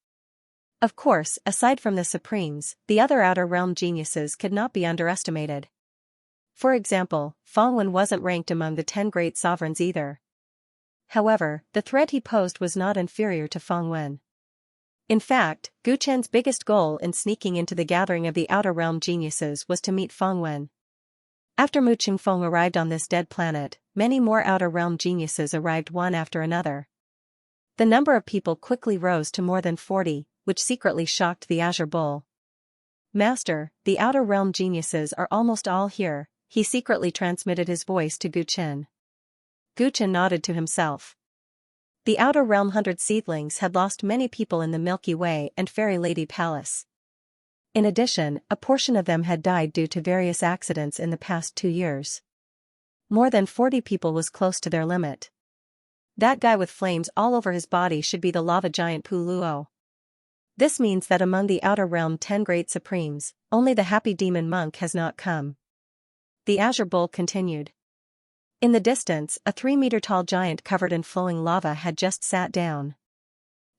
Of course, aside from the supremes, the other Outer Realm geniuses could not be underestimated. For example, Feng Wen wasn't ranked among the 10 great sovereigns either. However, the threat he posed was not inferior to Feng Wen. In fact, Gu Chen's biggest goal in sneaking into the gathering of the Outer Realm geniuses was to meet Feng Wen. After Mu Qingfeng arrived on this dead planet, many more Outer Realm geniuses arrived one after another. The number of people quickly rose to more than 40, which secretly shocked the Azure Bull. "Master, the Outer Realm geniuses are almost all here," he secretly transmitted his voice to Gu Chen. Gu Chen nodded to himself. The Outer Realm 100 seedlings had lost many people in the Milky Way and Fairy Lady Palace. In addition, a portion of them had died due to various accidents in the past 2 years. More than 40 people was close to their limit. That guy with flames all over his body should be the lava giant Pu Luo. This means that among the Outer Realm 10 Great Supremes, only the Happy Demon Monk has not come. The Azure Bull continued. In the distance, a 3-meter-tall giant covered in flowing lava had just sat down.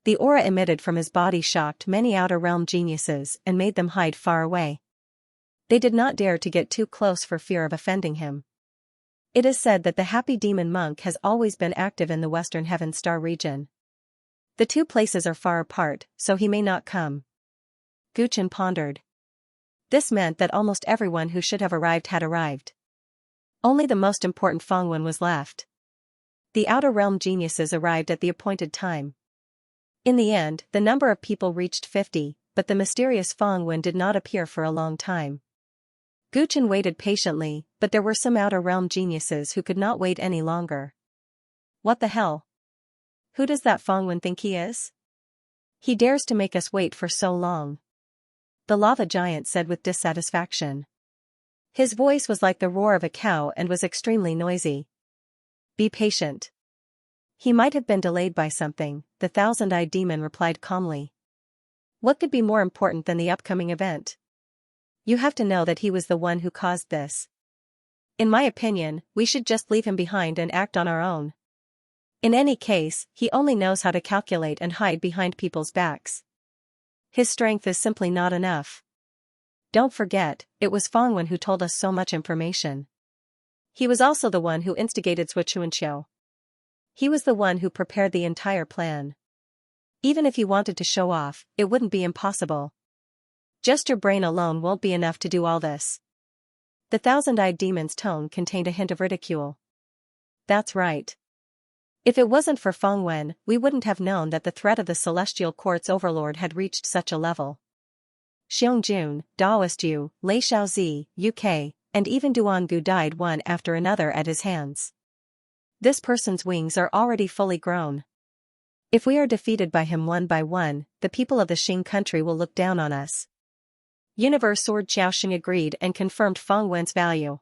The aura emitted from his body shocked many Outer Realm geniuses and made them hide far away. They did not dare to get too close for fear of offending him. It is said that the Happy Demon Monk has always been active in the Western Heaven Star region. The two places are far apart, so he may not come. Gu Chen pondered. This meant that almost everyone who should have arrived had arrived. Only the most important Feng Wen was left. The Outer Realm geniuses arrived at the appointed time. In the end, the number of people reached 50, but the mysterious Feng Wen did not appear for a long time. Gu Chen waited patiently, but there were some Outer Realm geniuses who could not wait any longer. What the hell? Who does that Feng Wen think he is? He dares to make us wait for so long. The lava giant said with dissatisfaction. His voice was like the roar of a cow and was extremely noisy. Be patient. He might have been delayed by something, the thousand-eyed demon replied calmly. What could be more important than the upcoming event? You have to know that he was the one who caused this. In my opinion, we should just leave him behind and act on our own. In any case, he only knows how to calculate and hide behind people's backs. His strength is simply not enough. Don't forget, it was Feng Wen who told us so much information. He was also the one who instigated Xianxia. He was the one who prepared the entire plan. Even if he wanted to show off, it wouldn't be impossible. Just your brain alone won't be enough to do all this. The thousand-eyed demon's tone contained a hint of ridicule. That's right. If it wasn't for Feng Wen, we wouldn't have known that the threat of the Celestial Court's overlord had reached such a level. Xiangjun, Daoist Yu, Lei Xiaozi, UK, and even Duangu died one after another at his hands. This person's wings are already fully grown. If we are defeated by him one by one, the people of the Xing country will look down on us. Universe Sword Xiaoxing agreed and confirmed Feng Wen's value.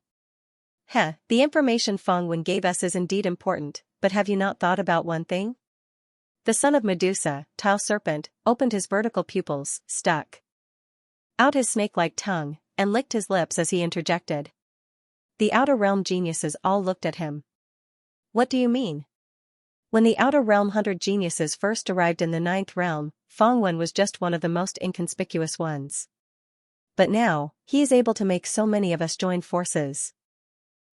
The information Feng Wen gave us is indeed important, but have you not thought about one thing? The son of Medusa, Tile Serpent, opened his vertical pupils, stuck out his snake-like tongue, and licked his lips as he interjected. The Outer Realm geniuses all looked at him. What do you mean? When the Outer Realm 100 geniuses first arrived in the 9th realm, Feng Wen was just one of the most inconspicuous ones. But now, he is able to make so many of us join forces.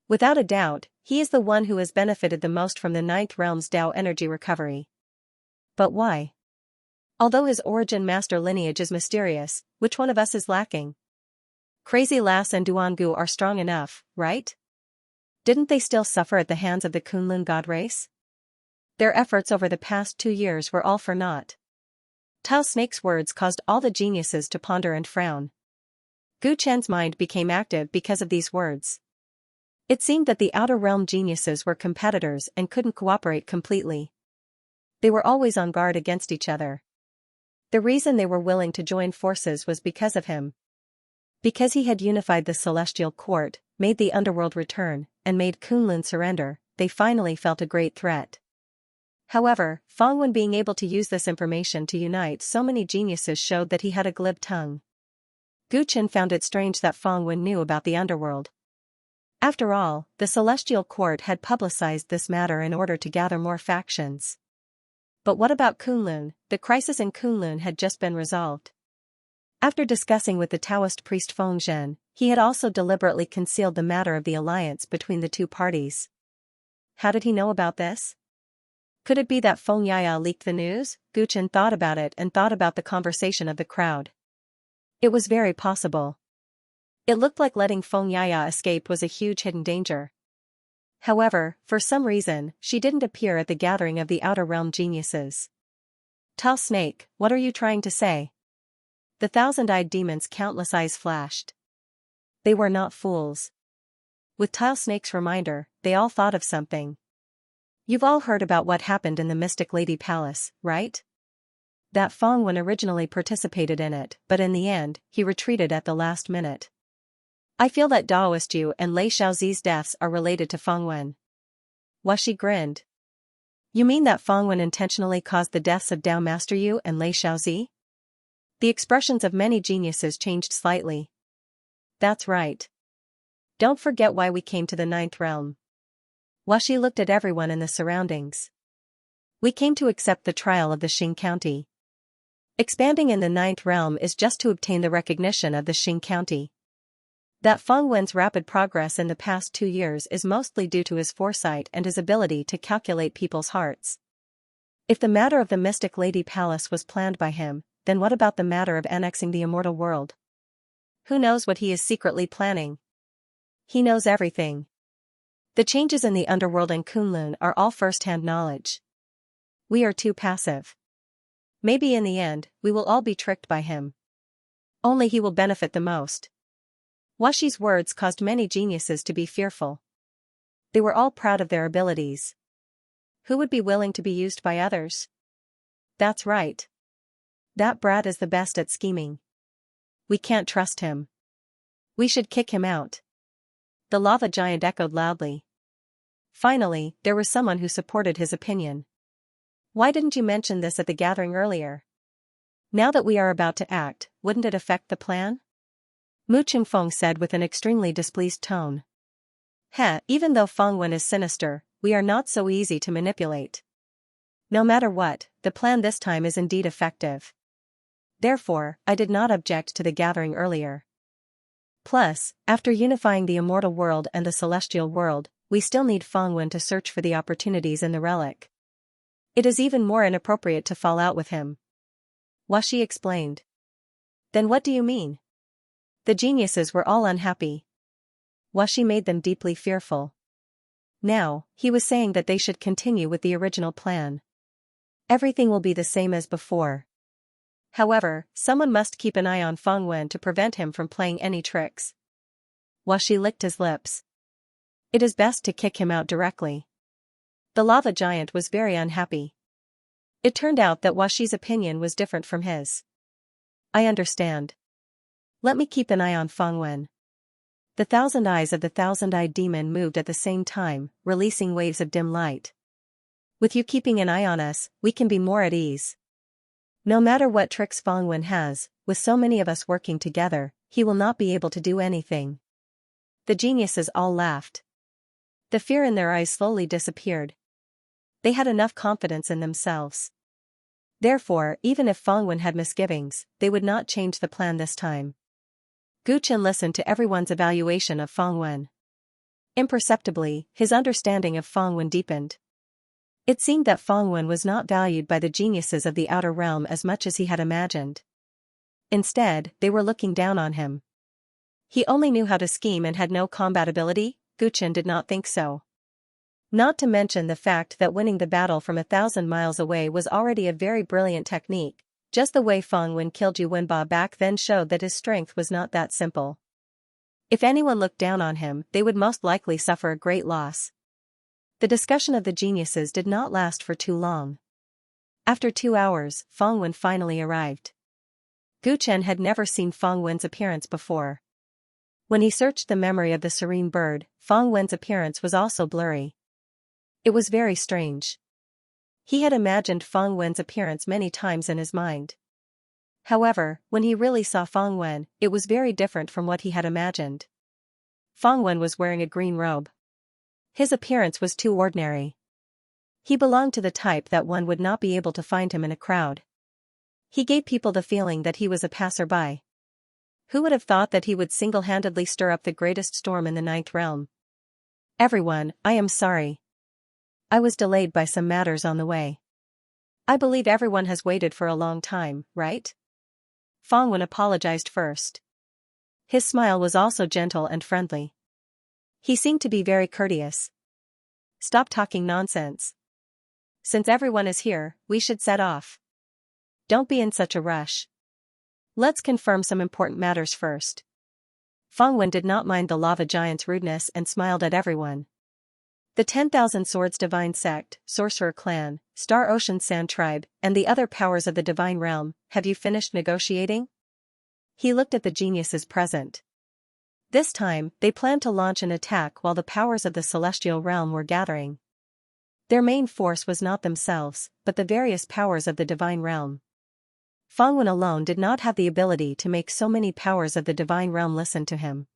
Without a doubt, he is the one who has benefited the most from the 9th realm's Dao energy recovery. But why? Although his origin master lineage is mysterious, which one of us is lacking? Crazy Lass and Duangu are strong enough, right? Didn't they still suffer at the hands of the Kunlun god race? Their efforts over the past 2 years were all for naught. Tao Snake's words caused all the geniuses to ponder and frown. Gu Chen's mind became active because of these words. It seemed that the Outer Realm geniuses were competitors and couldn't cooperate completely. They were always on guard against each other. The reason they were willing to join forces was because of him. Because he had unified the Celestial Court, made the underworld return, and made Kunlun surrender, they finally felt a great threat. However, Feng Wen being able to use this information to unite so many geniuses showed that he had a glib tongue. Gu Chen found it strange that Feng Wen knew about the underworld. After all, the Celestial Court had publicized this matter in order to gather more factions. But what about Kunlun? The crisis in Kunlun had just been resolved. After discussing with the Taoist priest Feng Zhen, he had also deliberately concealed the matter of the alliance between the two parties. How did he know about this? Could it be that Feng Yaya leaked the news? Gu Chen thought about it and thought about the conversation of the crowd. It was very possible. It looked like letting Feng Yaya escape was a huge hidden danger. However, for some reason, she didn't appear at the gathering of the Outer Realm geniuses. Tall Snake, what are you trying to say? The thousand-eyed demon's countless eyes flashed. They were not fools. With Tile Snake's reminder, they all thought of something. You've all heard about what happened in the Mystic Lady Palace, right? That Feng Wen originally participated in it, but in the end, he retreated at the last minute. I feel that Daoist Yu and Lei Xiaozi's deaths are related to Feng Wen. Washi grinned. You mean that Feng Wen intentionally caused the deaths of Dao Master Yu and Lei Xiaozi? The expressions of many geniuses changed slightly. That's right. Don't forget why we came to the Ninth Realm. Washi looked at everyone in the surroundings. We came to accept the trial of the Xing County. Expanding in the Ninth Realm is just to obtain the recognition of the Xing County. That Feng Wen's rapid progress in the past 2 years is mostly due to his foresight and his ability to calculate people's hearts. If the matter of the Mystic Lady Palace was planned by him, then what about the matter of annexing the immortal world? Who knows what he is secretly planning? He knows everything. The changes in the underworld and Kunlun are all first-hand knowledge. We are too passive. Maybe in the end, we will all be tricked by him. Only he will benefit the most. Washi's words caused many geniuses to be fearful. They were all proud of their abilities. Who would be willing to be used by others? That's right. That brat is the best at scheming. We can't trust him. We should kick him out. The lava giant echoed loudly. Finally, there was someone who supported his opinion. Why didn't you mention this at the gathering earlier? Now that we are about to act, wouldn't it affect the plan? Mu Qingfeng said with an extremely displeased tone. Even though Feng Wen is sinister, we are not so easy to manipulate. No matter what, the plan this time is indeed effective. Therefore, I did not object to the gathering earlier. Plus, after unifying the immortal world and the celestial world, we still need Feng Wen to search for the opportunities in the relic. It is even more inappropriate to fall out with him. Washi explained. Then what do you mean? The geniuses were all unhappy. Washi made them deeply fearful. Now, he was saying that they should continue with the original plan. Everything will be the same as before. However, someone must keep an eye on Feng Wen to prevent him from playing any tricks. Washi licked his lips. It is best to kick him out directly. The lava giant was very unhappy. It turned out that Washi's opinion was different from his. I understand. Let me keep an eye on Feng Wen. The thousand eyes of the thousand-eyed demon moved at the same time, releasing waves of dim light. With you keeping an eye on us, we can be more at ease. No matter what tricks Feng Wen has, with so many of us working together, he will not be able to do anything. The geniuses all laughed. The fear in their eyes slowly disappeared. They had enough confidence in themselves. Therefore, even if Feng Wen had misgivings, they would not change the plan this time. Gu Chen listened to everyone's evaluation of Feng Wen. Imperceptibly, his understanding of Feng Wen deepened. It seemed that Feng Wen was not valued by the geniuses of the Outer Realm as much as he had imagined. Instead, they were looking down on him. He only knew how to scheme and had no combat ability. Gu Chen did not think so. Not to mention the fact that winning the battle from 1,000 miles away was already a very brilliant technique, just the way Feng Wen killed Yu Wenba back then showed that his strength was not that simple. If anyone looked down on him, they would most likely suffer a great loss. The discussion of the geniuses did not last for too long. After 2 hours, Feng Wen finally arrived. Gu Chen had never seen Feng Wen's appearance before. When he searched the memory of the serene bird, Feng Wen's appearance was also blurry. It was very strange. He had imagined Feng Wen's appearance many times in his mind. However, when he really saw Feng Wen, it was very different from what he had imagined. Feng Wen was wearing a green robe. His appearance was too ordinary. He belonged to the type that one would not be able to find him in a crowd. He gave people the feeling that he was a passerby. Who would have thought that he would single-handedly stir up the greatest storm in the Ninth Realm? Everyone, I am sorry. I was delayed by some matters on the way. I believe everyone has waited for a long time, right? Fang Wen apologized first. His smile was also gentle and friendly. He seemed to be very courteous. Stop talking nonsense. Since everyone is here, we should set off. Don't be in such a rush. Let's confirm some important matters first. Fang Wen did not mind the lava giant's rudeness and smiled at everyone. The 10,000 Swords Divine Sect, Sorcerer Clan, Star Ocean Sand Tribe, and the other powers of the Divine Realm, have you finished negotiating? He looked at the geniuses present. This time, they planned to launch an attack while the powers of the Celestial Realm were gathering. Their main force was not themselves, but the various powers of the Divine Realm. Fang Wen alone did not have the ability to make so many powers of the Divine Realm listen to him.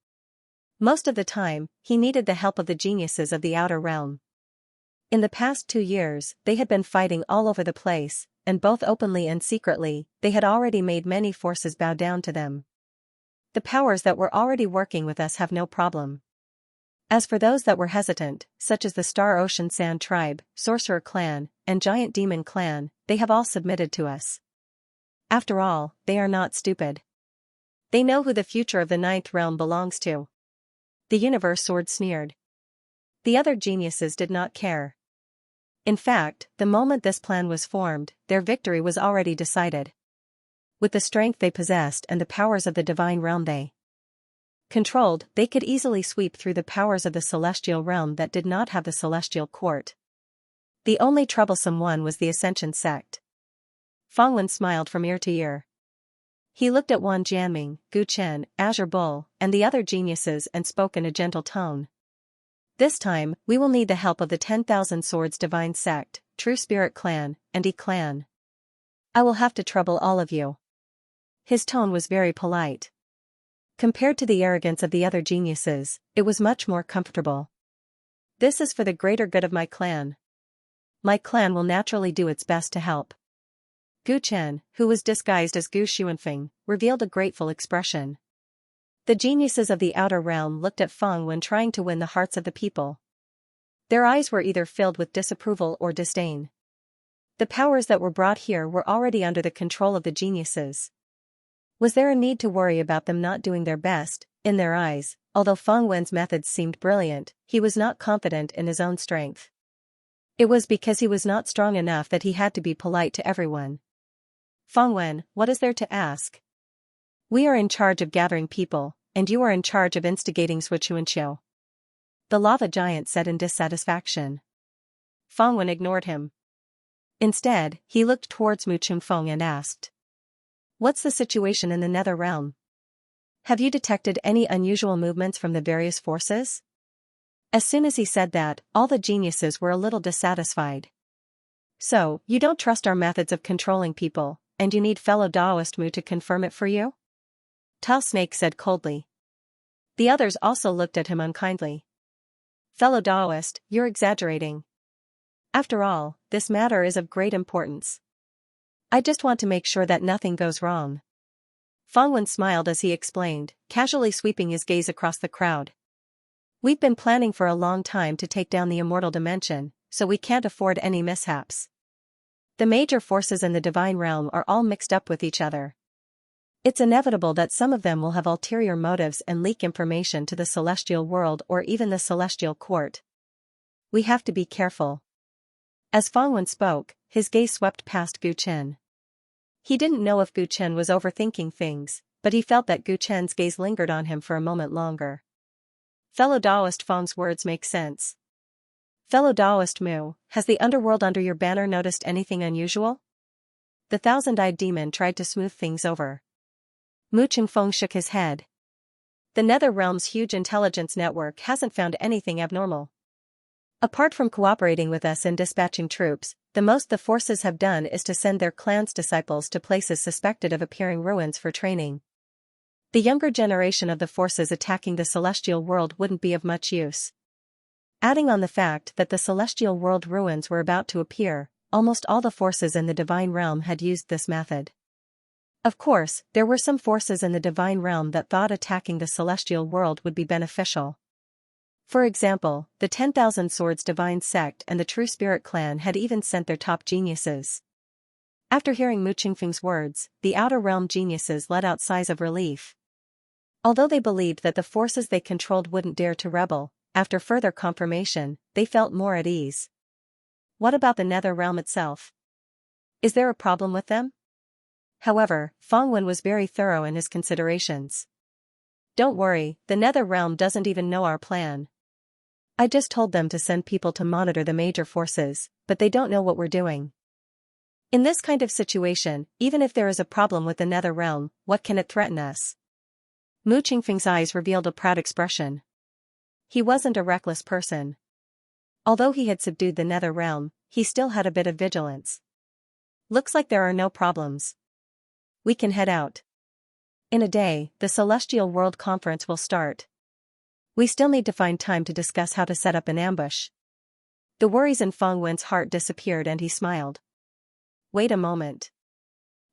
Most of the time, he needed the help of the geniuses of the Outer Realm. In the past 2 years, they had been fighting all over the place, and both openly and secretly, they had already made many forces bow down to them. The powers that were already working with us have no problem. As for those that were hesitant, such as the Star Ocean Sand Tribe, Sorcerer Clan, and Giant Demon Clan, they have all submitted to us. After all, they are not stupid. They know who the future of the Ninth Realm belongs to. The Universe Sword sneered. The other geniuses did not care. In fact, the moment this plan was formed, their victory was already decided. With the strength they possessed and the powers of the Divine Realm they controlled, they could easily sweep through the powers of the Celestial Realm that did not have the Celestial Court. The only troublesome one was the Ascension Sect. Fang Wen smiled from ear to ear. He looked at Wan Jianming, Gu Chen, Azure Bull, and the other geniuses and spoke in a gentle tone. This time, we will need the help of the 10,000 Swords Divine Sect, True Spirit Clan, and E Clan. I will have to trouble all of you. His tone was very polite. Compared to the arrogance of the other geniuses, it was much more comfortable. This is for the greater good of my clan. My clan will naturally do its best to help. Gu Chen, who was disguised as Gu Xuanfeng, revealed a grateful expression. The geniuses of the Outer Realm looked at Fang Wen trying to win the hearts of the people. Their eyes were either filled with disapproval or disdain. The powers that were brought here were already under the control of the geniuses. Was there a need to worry about them not doing their best? In their eyes, although Fang Wen's methods seemed brilliant, he was not confident in his own strength. It was because he was not strong enough that he had to be polite to everyone. Fang Wen, what is there to ask? We are in charge of gathering people, and you are in charge of instigating Xianxia. The lava giant said in dissatisfaction. Fang Wen ignored him. Instead, he looked towards Mu Chungfeng and asked. What's the situation in the Nether Realm? Have you detected any unusual movements from the various forces? As soon as he said that, all the geniuses were a little dissatisfied. So, you don't trust our methods of controlling people, and you need fellow Daoist Mu to confirm it for you? Tao Snake said coldly. The others also looked at him unkindly. Fellow Daoist, you're exaggerating. After all, this matter is of great importance. I just want to make sure that nothing goes wrong. Fang Wen smiled as he explained, casually sweeping his gaze across the crowd. We've been planning for a long time to take down the immortal dimension, so we can't afford any mishaps. The major forces in the Divine Realm are all mixed up with each other. It's inevitable that some of them will have ulterior motives and leak information to the Celestial World or even the Celestial Court. We have to be careful. As Fang Wen spoke, his gaze swept past Gu Chen. He didn't know if Gu Chen was overthinking things, but he felt that Gu Chen's gaze lingered on him for a moment longer. Fellow Daoist Fang's words make sense. Fellow Daoist Mu, has the underworld under your banner noticed anything unusual? The thousand-eyed demon tried to smooth things over. Mu Chungfeng shook his head. The Nether Realm's huge intelligence network hasn't found anything abnormal. Apart from cooperating with us in dispatching troops, the most the forces have done is to send their clan's disciples to places suspected of appearing ruins for training. The younger generation of the forces attacking the Celestial World wouldn't be of much use. Adding on the fact that the Celestial World ruins were about to appear, almost all the forces in the Divine Realm had used this method. Of course, there were some forces in the Divine Realm that thought attacking the Celestial World would be beneficial. For example, the 10,000 Swords Divine Sect and the True Spirit Clan had even sent their top geniuses. After hearing Mu Qingfeng's words, the Outer Realm geniuses let out sighs of relief. Although they believed that the forces they controlled wouldn't dare to rebel, after further confirmation, they felt more at ease. What about the Nether Realm itself? Is there a problem with them? However, Fangwen was very thorough in his considerations. Don't worry, the Nether Realm doesn't even know our plan. I just told them to send people to monitor the major forces, but they don't know what we're doing. In this kind of situation, even if there is a problem with the Nether Realm, what can it threaten us? Mu Qingfeng's eyes revealed a proud expression. He wasn't a reckless person. Although he had subdued the Nether Realm, he still had a bit of vigilance. Looks like there are no problems. We can head out. In a day, the Celestial World Conference will start. We still need to find time to discuss how to set up an ambush. The worries in Fangwen's heart disappeared and he smiled. Wait a moment.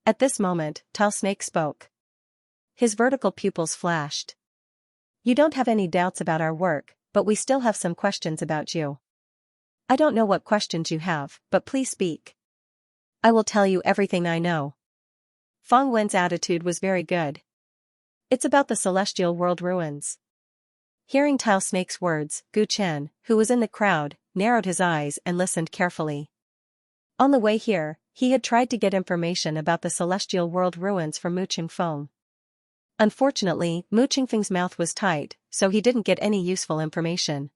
At this moment, Tile Snake spoke. His vertical pupils flashed. You don't have any doubts about our work, but we still have some questions about you. I don't know what questions you have, but please speak. I will tell you everything I know. Fangwen's attitude was very good. It's about the Celestial World ruins. Hearing Tile Snake's words, Gu Chen, who was in the crowd, narrowed his eyes and listened carefully. On the way here, he had tried to get information about the Celestial World ruins from Mu Qingfeng. Unfortunately, Mu Qingfeng's mouth was tight, so he didn't get any useful information.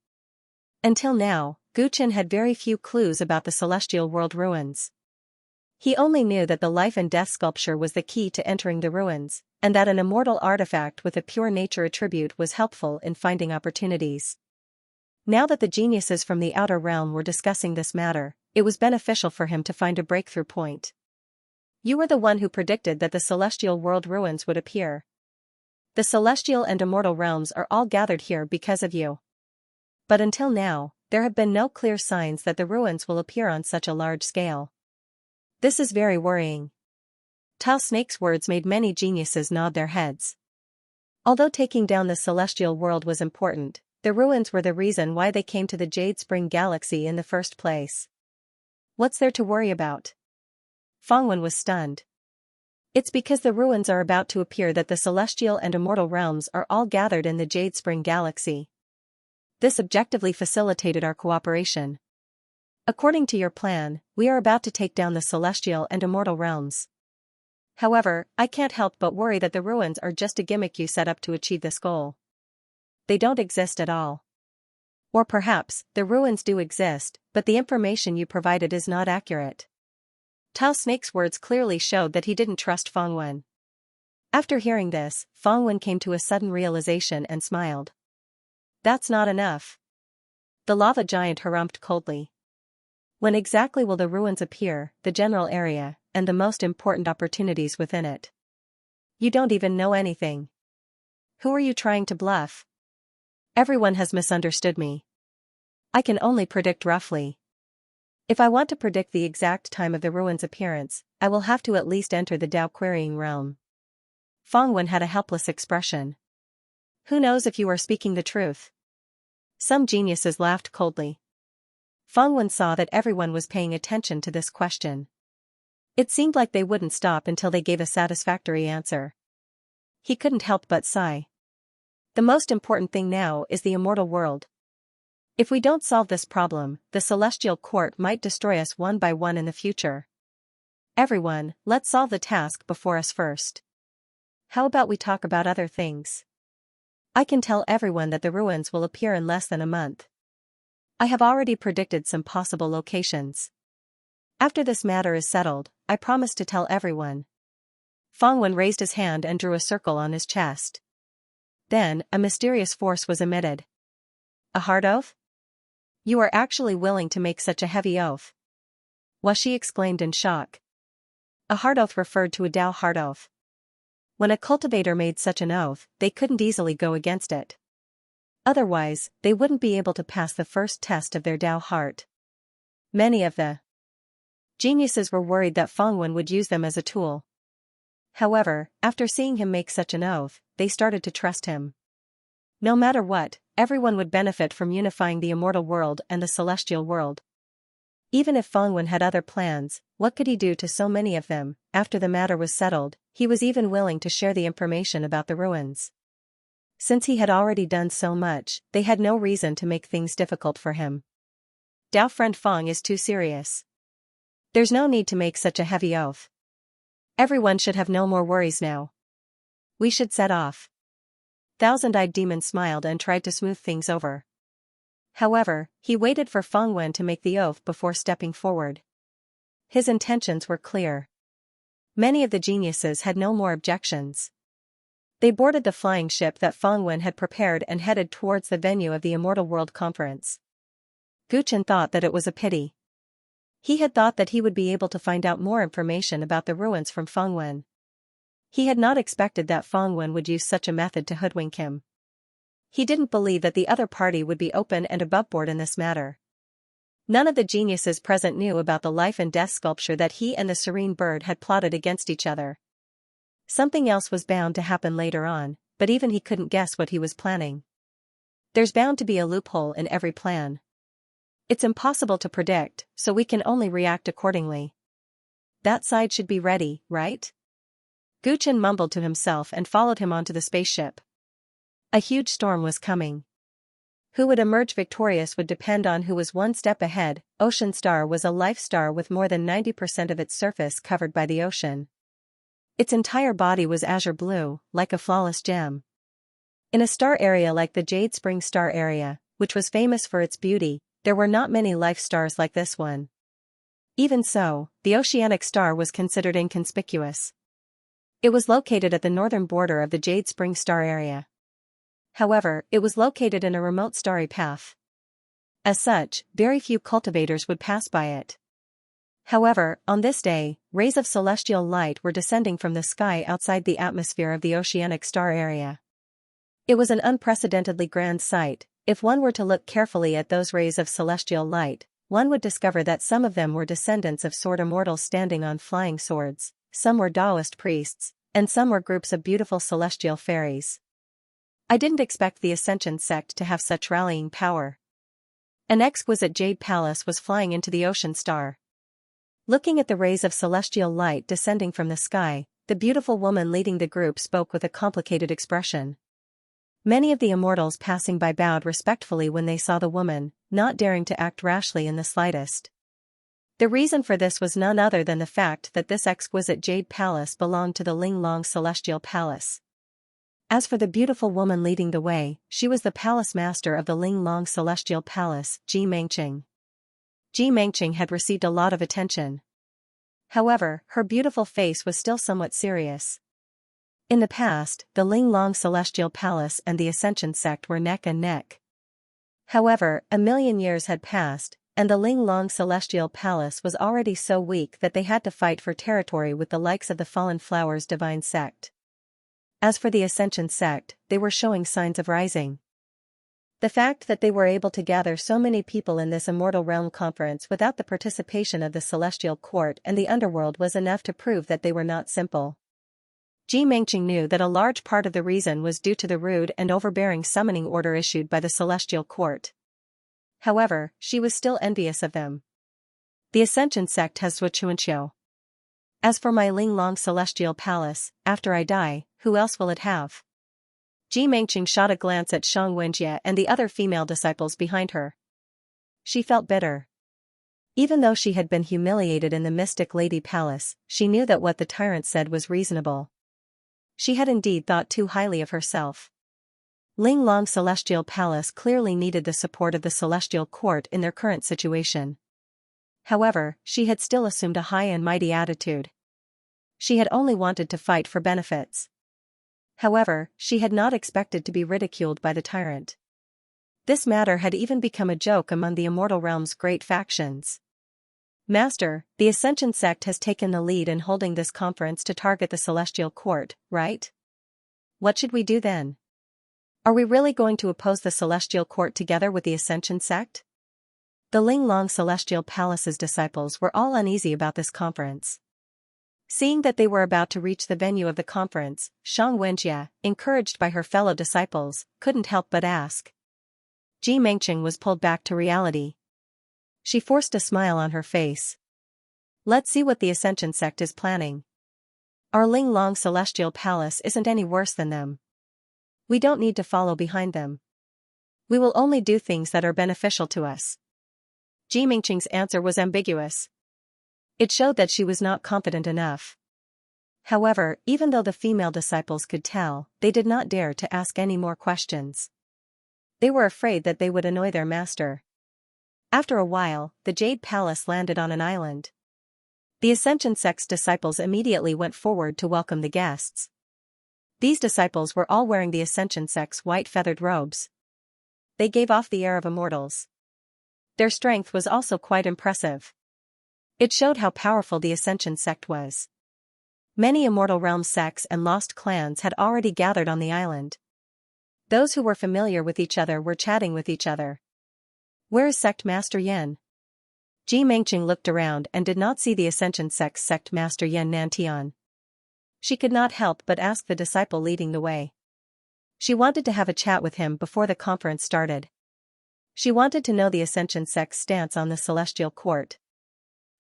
Until now, Gu Chen had very few clues about the Celestial World ruins. He only knew that the life and death sculpture was the key to entering the ruins, and that an immortal artifact with a pure nature attribute was helpful in finding opportunities. Now that the geniuses from the Outer Realm were discussing this matter, it was beneficial for him to find a breakthrough point. You were the one who predicted that the Celestial World ruins would appear. The Celestial and Immortal Realms are all gathered here because of you. But until now, there have been no clear signs that the ruins will appear on such a large scale. This is very worrying. Tile Snake's words made many geniuses nod their heads. Although taking down the Celestial World was important, the ruins were the reason why they came to the Jade Spring Galaxy in the first place. What's there to worry about? Fangwen was stunned. It's because the ruins are about to appear that the Celestial and Immortal Realms are all gathered in the Jade Spring Galaxy. This objectively facilitated our cooperation. According to your plan, we are about to take down the Celestial and Immortal Realms. However, I can't help but worry that the ruins are just a gimmick you set up to achieve this goal. They don't exist at all. Or perhaps, the ruins do exist, but the information you provided is not accurate. Tile Snake's words clearly showed that he didn't trust Fangwen. After hearing this, Fangwen came to a sudden realization and smiled. That's not enough. The lava giant harumphed coldly. When exactly will the ruins appear, the general area, and the most important opportunities within it? You don't even know anything. Who are you trying to bluff? Everyone has misunderstood me. I can only predict roughly. If I want to predict the exact time of the ruins' appearance, I will have to at least enter the Dao Querying Realm. Fangwen had a helpless expression. Who knows if you are speaking the truth? Some geniuses laughed coldly. Fangwen saw that everyone was paying attention to this question. It seemed like they wouldn't stop until they gave a satisfactory answer. He couldn't help but sigh. The most important thing now is the immortal world. If we don't solve this problem, the Celestial Court might destroy us one by one in the future. Everyone, let's solve the task before us first. How about we talk about other things? I can tell everyone that the ruins will appear in less than a month. I have already predicted some possible locations. After this matter is settled, I promise to tell everyone. Fangwen raised his hand and drew a circle on his chest. Then, a mysterious force was emitted. A hard oath? You are actually willing to make such a heavy oath? Washi exclaimed in shock. A hard oath referred to a Dao hard oath. When a cultivator made such an oath, they couldn't easily go against it. Otherwise, they wouldn't be able to pass the first test of their Dao heart. Many of the geniuses were worried that Fangwen would use them as a tool. However, after seeing him make such an oath, they started to trust him. No matter what, everyone would benefit from unifying the immortal world and the celestial world. Even if Fangwen had other plans, what could he do to so many of them? After the matter was settled, he was even willing to share the information about the ruins. Since he had already done so much, they had no reason to make things difficult for him. Dao friend Fang is too serious. There's no need to make such a heavy oath. Everyone should have no more worries now. We should set off. Thousand-Eyed Demon smiled and tried to smooth things over. However, he waited for Fangwen to make the oath before stepping forward. His intentions were clear. Many of the geniuses had no more objections. They boarded the flying ship that Fangwen had prepared and headed towards the venue of the Immortal World Conference. Guchen thought that it was a pity. He had thought that he would be able to find out more information about the ruins from Fangwen. He had not expected that Fangwen would use such a method to hoodwink him. He didn't believe that the other party would be open and aboveboard in this matter. None of the geniuses present knew about the life and death sculpture that he and the Serene Bird had plotted against each other. Something else was bound to happen later on, but even he couldn't guess what he was planning. There's bound to be a loophole in every plan. It's impossible to predict, so we can only react accordingly. That side should be ready, right? Guchen mumbled to himself and followed him onto the spaceship. A huge storm was coming. Who would emerge victorious would depend on who was one step ahead. Ocean Star was a life star with more than 90% of its surface covered by the ocean. Its entire body was azure blue, like a flawless gem. In a star area like the Jade Spring Star area, which was famous for its beauty, there were not many life stars like this one. Even so, the Oceanic Star was considered inconspicuous. It was located at the northern border of the Jade Spring Star area. However, it was located in a remote starry path. As such, very few cultivators would pass by it. However, on this day, rays of celestial light were descending from the sky outside the atmosphere of the Oceanic Star area. It was an unprecedentedly grand sight. If one were to look carefully at those rays of celestial light, one would discover that some of them were descendants of sword immortals standing on flying swords, some were Taoist priests, and some were groups of beautiful celestial fairies. I didn't expect the Ascension sect to have such rallying power. An exquisite jade palace was flying into the ocean star. Looking at the rays of celestial light descending from the sky, the beautiful woman leading the group spoke with a complicated expression. Many of the immortals passing by bowed respectfully when they saw the woman, not daring to act rashly in the slightest. The reason for this was none other than the fact that this exquisite jade palace belonged to the Linglong Celestial Palace. As for the beautiful woman leading the way, she was the palace master of the Linglong Celestial Palace, Ji Mengqing. Ji Mengqing had received a lot of attention. However, her beautiful face was still somewhat serious. In the past, the Linglong Celestial Palace and the Ascension sect were neck and neck. However, 1,000,000 years had passed, and the Linglong Celestial Palace was already so weak that they had to fight for territory with the likes of the Fallen Flowers Divine Sect. As for the Ascension sect, they were showing signs of rising. The fact that they were able to gather so many people in this Immortal Realm conference without the participation of the Celestial Court and the Underworld was enough to prove that they were not simple. Ji Mengqing knew that a large part of the reason was due to the rude and overbearing summoning order issued by the Celestial Court. However, she was still envious of them. The Ascension sect has Xianxia. As for my Linglong Celestial Palace, after I die, who else will it have? Ji Mengqing shot a glance at Xianxia and the other female disciples behind her. She felt bitter. Even though she had been humiliated in the Mystic Lady Palace, she knew that what the Tyrant said was reasonable. She had indeed thought too highly of herself. Linglong Celestial Palace clearly needed the support of the Celestial Court in their current situation. However, she had still assumed a high and mighty attitude. She had only wanted to fight for benefits. However, she had not expected to be ridiculed by the Tyrant. This matter had even become a joke among the Immortal Realm's great factions. Master, the Ascension sect has taken the lead in holding this conference to target the Celestial Court, right? What should we do then? Are we really going to oppose the Celestial Court together with the Ascension sect? The Linglong Celestial Palace's disciples were all uneasy about this conference. Seeing that they were about to reach the venue of the conference, Xianxia, encouraged by her fellow disciples, couldn't help but ask. Ji Mengqing was pulled back to reality. She forced a smile on her face. Let's see what the Ascension sect is planning. Our Ling Long Celestial Palace isn't any worse than them. We don't need to follow behind them. We will only do things that are beneficial to us. Ji Mingqing's answer was ambiguous. It showed that she was not confident enough. However, even though the female disciples could tell, they did not dare to ask any more questions. They were afraid that they would annoy their master. After a while, the Jade Palace landed on an island. The Ascension sect's disciples immediately went forward to welcome the guests. These disciples were all wearing the Ascension sect's white feathered robes. They gave off the air of immortals. Their strength was also quite impressive. It showed how powerful the Ascension sect was. Many Immortal Realm sects and lost clans had already gathered on the island. Those who were familiar with each other were chatting with each other. Where is Sect Master Yen? Ji Mengqing looked around and did not see the Ascension sect's Sect Master Yen Nantian. She could not help but ask the disciple leading the way. She wanted to have a chat with him before the conference started. She wanted to know the Ascension sect's stance on the Celestial Court.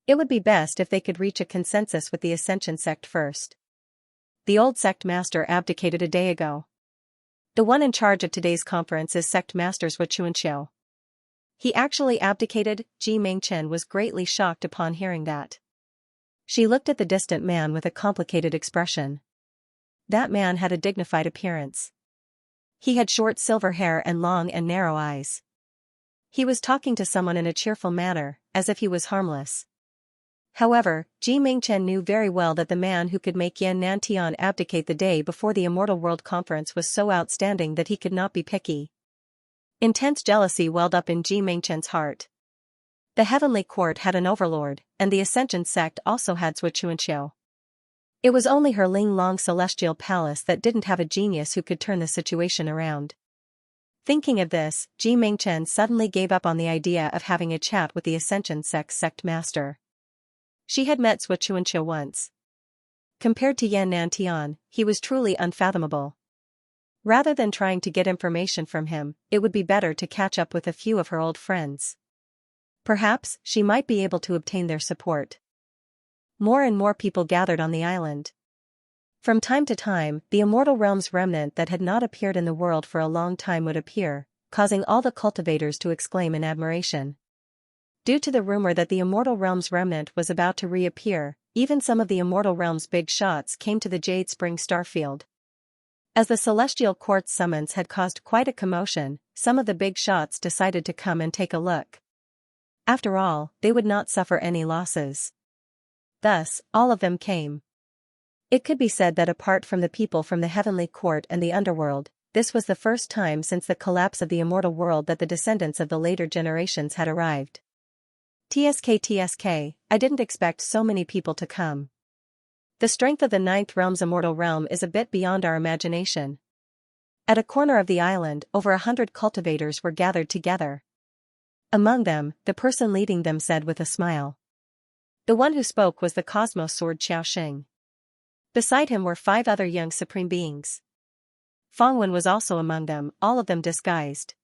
It would be best if they could reach a consensus with the Ascension sect first. The old sect master abdicated a day ago. The one in charge of today's conference is Sect Master Xianxia. He actually abdicated. Ji Mengqing was greatly shocked upon hearing that. She looked at the distant man with a complicated expression. That man had a dignified appearance. He had short silver hair and long and narrow eyes. He was talking to someone in a cheerful manner, as if he was harmless. However, Ji Mengqing knew very well that the man who could make Yen Nantian abdicate the day before the Immortal World Conference was so outstanding that he could not be picky. Intense jealousy welled up in Ji Mengqing's heart. The Heavenly Court had an overlord, and the Ascension sect also had Xianxia. It was only her Ling Long Celestial Palace that didn't have a genius who could turn the situation around. Thinking of this, Ji Mengqing suddenly gave up on the idea of having a chat with the Ascension sect's sect master. She had met Xianxia once. Compared to Yen Nantian, he was truly unfathomable. Rather than trying to get information from him, it would be better to catch up with a few of her old friends. Perhaps she might be able to obtain their support. More and more people gathered on the island. From time to time, the Immortal Realm's remnant that had not appeared in the world for a long time would appear, causing all the cultivators to exclaim in admiration. Due to the rumor that the Immortal Realm's remnant was about to reappear, even some of the Immortal Realm's big shots came to the Jade Spring Starfield. As the Celestial Court's summons had caused quite a commotion, some of the big shots decided to come and take a look. After all, they would not suffer any losses. Thus, all of them came. It could be said that apart from the people from the Heavenly Court and the Underworld, this was the first time since the collapse of the Immortal World that the descendants of the later generations had arrived. TSK, I didn't expect so many people to come. The strength of the Ninth Realm's Immortal Realm is a bit beyond our imagination. At a corner of the island, over 100 cultivators were gathered together. Among them, the person leading them said with a smile. The one who spoke was the Cosmos Sword Xiaoxing. Beside him were 5 other young supreme beings. Fangwen was also among them, all of them disguised.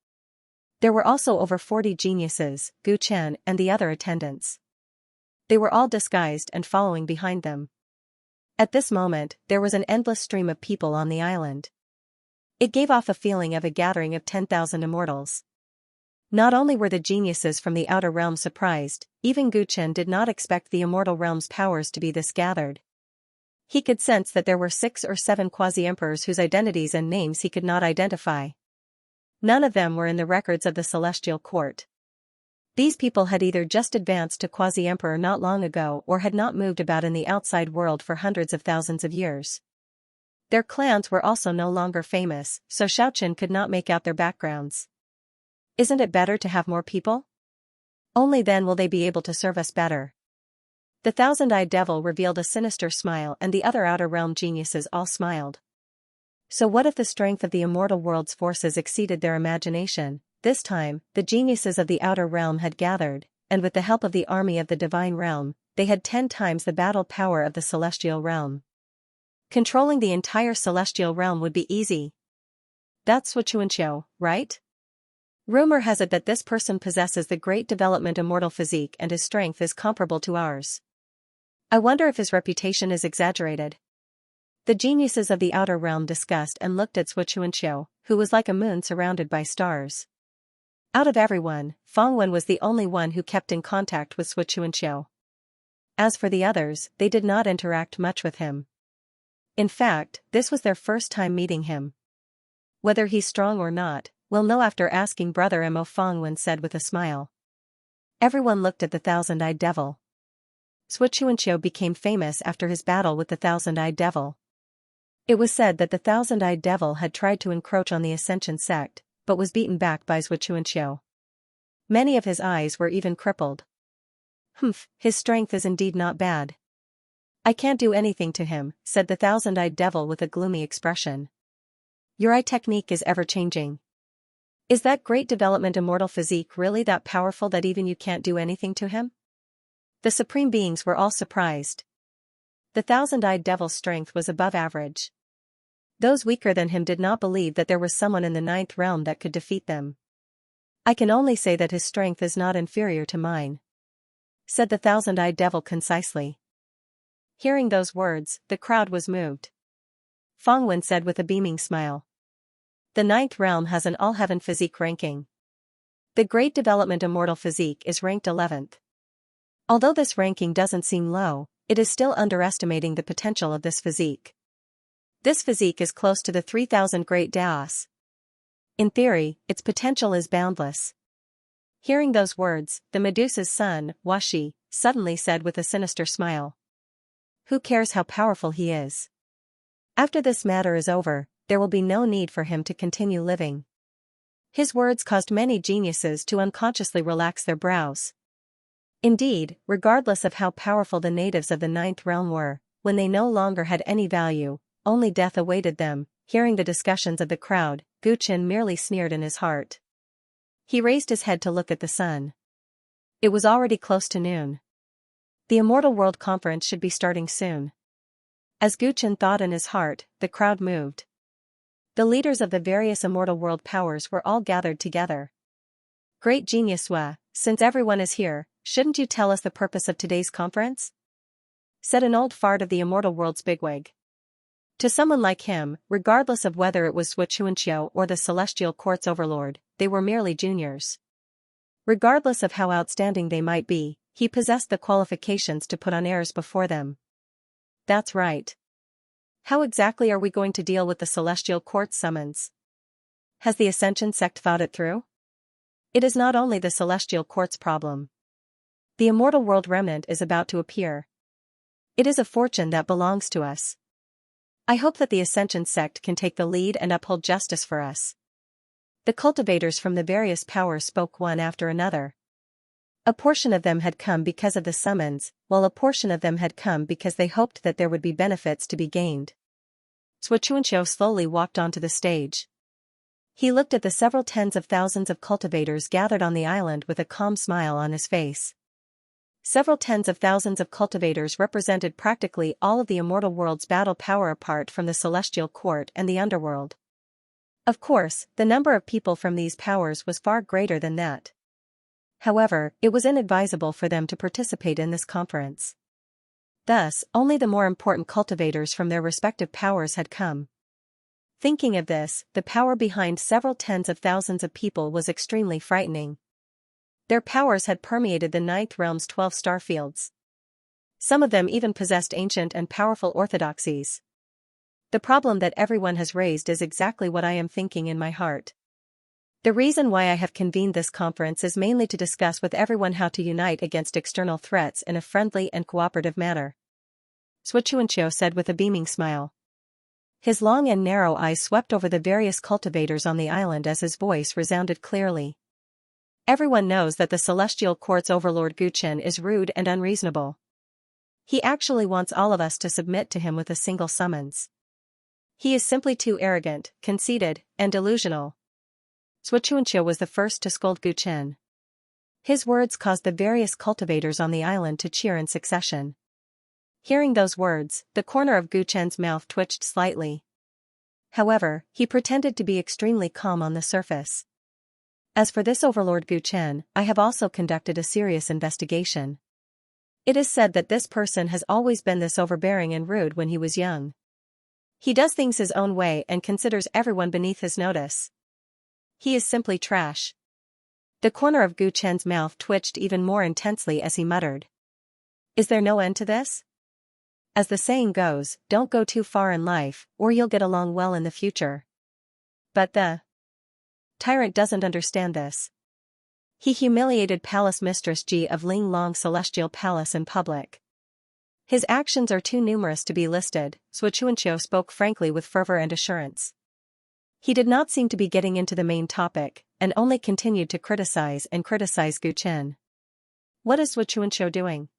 There were also over 40 geniuses, Gu Chen and the other attendants. They were all disguised and following behind them. At this moment, there was an endless stream of people on the island. It gave off a feeling of a gathering of 10,000 immortals. Not only were the geniuses from the Outer Realm surprised, even Gu Chen did not expect the Immortal Realm's powers to be this gathered. He could sense that there were 6 or 7 quasi-emperors whose identities and names he could not identify. None of them were in the records of the Celestial Court. These people had either just advanced to quasi-emperor not long ago or had not moved about in the outside world for hundreds of thousands of years. Their clans were also no longer famous, so Xiaoqin could not make out their backgrounds. Isn't it better to have more people? Only then will they be able to serve us better. The thousand-eyed devil revealed a sinister smile and the other Outer Realm geniuses all smiled. So what if the strength of the Immortal World's forces exceeded their imagination? This time, the geniuses of the Outer Realm had gathered, and with the help of the army of the Divine Realm, they had 10 times the battle power of the Celestial Realm. Controlling the entire Celestial Realm would be easy. That's Xianxia, right? Rumor has it that this person possesses the great development immortal physique and his strength is comparable to ours. I wonder if his reputation is exaggerated. The geniuses of the outer realm discussed and looked at Xianxia, who was like a moon surrounded by stars. Out of everyone, Feng Wen was the only one who kept in contact with Xianxia. As for the others, they did not interact much with him. In fact, this was their first time meeting him. Whether he's strong or not, we'll know after asking Brother Mo, Feng Wen said with a smile. Everyone looked at the thousand-eyed devil. Xianxia became famous after his battle with the thousand-eyed devil. It was said that the thousand-eyed devil had tried to encroach on the Ascension sect, but was beaten back by Xianxia. Many of his eyes were even crippled. His strength is indeed not bad. I can't do anything to him, said the thousand-eyed devil with a gloomy expression. Your eye technique is ever-changing. Is that great development immortal physique really that powerful that even you can't do anything to him? The supreme beings were all surprised. The thousand-eyed devil's strength was above average. Those weaker than him did not believe that there was someone in the ninth realm that could defeat them. I can only say that his strength is not inferior to mine, said the thousand-eyed devil concisely. Hearing those words, the crowd was moved. Feng Wen said with a beaming smile. The ninth realm has an all-heaven physique ranking. The great development immortal physique is ranked 11th. Although this ranking doesn't seem low, it is still underestimating the potential of this physique. This physique is close to the 3,000 great Daos. In theory, its potential is boundless. Hearing those words, the Medusa's son, Washi, suddenly said with a sinister smile. Who cares how powerful he is? After this matter is over, there will be no need for him to continue living. His words caused many geniuses to unconsciously relax their brows. Indeed, regardless of how powerful the natives of the ninth realm were, when they no longer had any value, only death awaited them. Hearing the discussions of the crowd, Guchen merely sneered in his heart. He raised his head to look at the sun. It was already close to noon. The Immortal World Conference should be starting soon. As Guchen thought in his heart, the crowd moved. The leaders of the various Immortal World powers were all gathered together. Great Genius Hua, since everyone is here, shouldn't you tell us the purpose of today's conference? Said an old fart of the Immortal World's bigwig. To someone like him, regardless of whether it was Xianxia or the Celestial Court's overlord, they were merely juniors. Regardless of how outstanding they might be, he possessed the qualifications to put on airs before them. That's right. How exactly are we going to deal with the Celestial Court's summons? Has the Ascension sect thought it through? It is not only the Celestial Court's problem. The Immortal World Remnant is about to appear. It is a fortune that belongs to us. I hope that the Ascension sect can take the lead and uphold justice for us. The cultivators from the various powers spoke one after another. A portion of them had come because of the summons, while a portion of them had come because they hoped that there would be benefits to be gained. Xianxia slowly walked onto the stage. He looked at the several tens of thousands of cultivators gathered on the island with a calm smile on his face. Several tens of thousands of cultivators represented practically all of the Immortal World's battle power apart from the Celestial Court and the Underworld. Of course, the number of people from these powers was far greater than that. However, it was inadvisable for them to participate in this conference. Thus, only the more important cultivators from their respective powers had come. Thinking of this, the power behind several tens of thousands of people was extremely frightening. Their powers had permeated the ninth realm's 12 star fields. Some of them even possessed ancient and powerful orthodoxies. The problem that everyone has raised is exactly what I am thinking in my heart. The reason why I have convened this conference is mainly to discuss with everyone how to unite against external threats in a friendly and cooperative manner. Xianxia said with a beaming smile. His long and narrow eyes swept over the various cultivators on the island as his voice resounded clearly. Everyone knows that the Celestial Court's overlord Guchen is rude and unreasonable. He actually wants all of us to submit to him with a single summons. He is simply too arrogant, conceited, and delusional. Xianxia was the first to scold Guchen. His words caused the various cultivators on the island to cheer in succession. Hearing those words, the corner of Guchen's mouth twitched slightly. However, he pretended to be extremely calm on the surface. As for this overlord Gu Chen, I have also conducted a serious investigation. It is said that this person has always been this overbearing and rude when he was young. He does things his own way and considers everyone beneath his notice. He is simply trash. The corner of Gu Chen's mouth twitched even more intensely as he muttered. Is there no end to this? As the saying goes, don't go too far in life, or you'll get along well in the future. But the Tyrant doesn't understand this. He humiliated Palace Mistress Ji of Ling Long Celestial Palace in public. His actions are too numerous to be listed, Xianxia spoke frankly with fervor and assurance. He did not seem to be getting into the main topic, and only continued to criticize Gu Chen. What is Xianxia doing?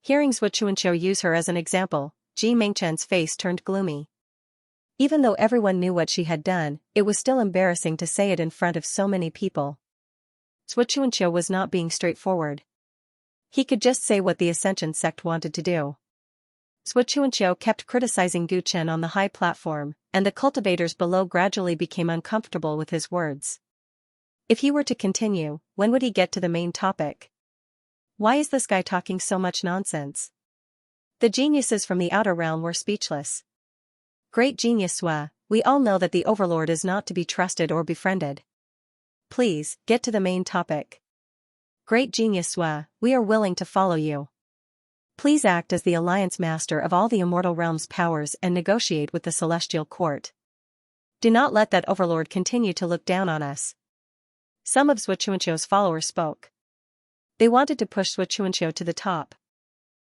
Hearing Xianxia use her as an example, Ji Mengchen's face turned gloomy. Even though everyone knew what she had done, it was still embarrassing to say it in front of so many people. Xianxia was not being straightforward. He could just say what the Ascension sect wanted to do. Xianxia kept criticizing Gu Chen on the high platform, and the cultivators below gradually became uncomfortable with his words. If he were to continue, when would he get to the main topic? Why is this guy talking so much nonsense? The geniuses from the outer realm were speechless. Great genius Sua, we all know that the overlord is not to be trusted or befriended. Please, get to the main topic. Great genius Sua, we are willing to follow you. Please act as the alliance master of all the immortal realm's powers and negotiate with the celestial court. Do not let that overlord continue to look down on us. Some of Xianxia's followers spoke. They wanted to push Xianxia to the top.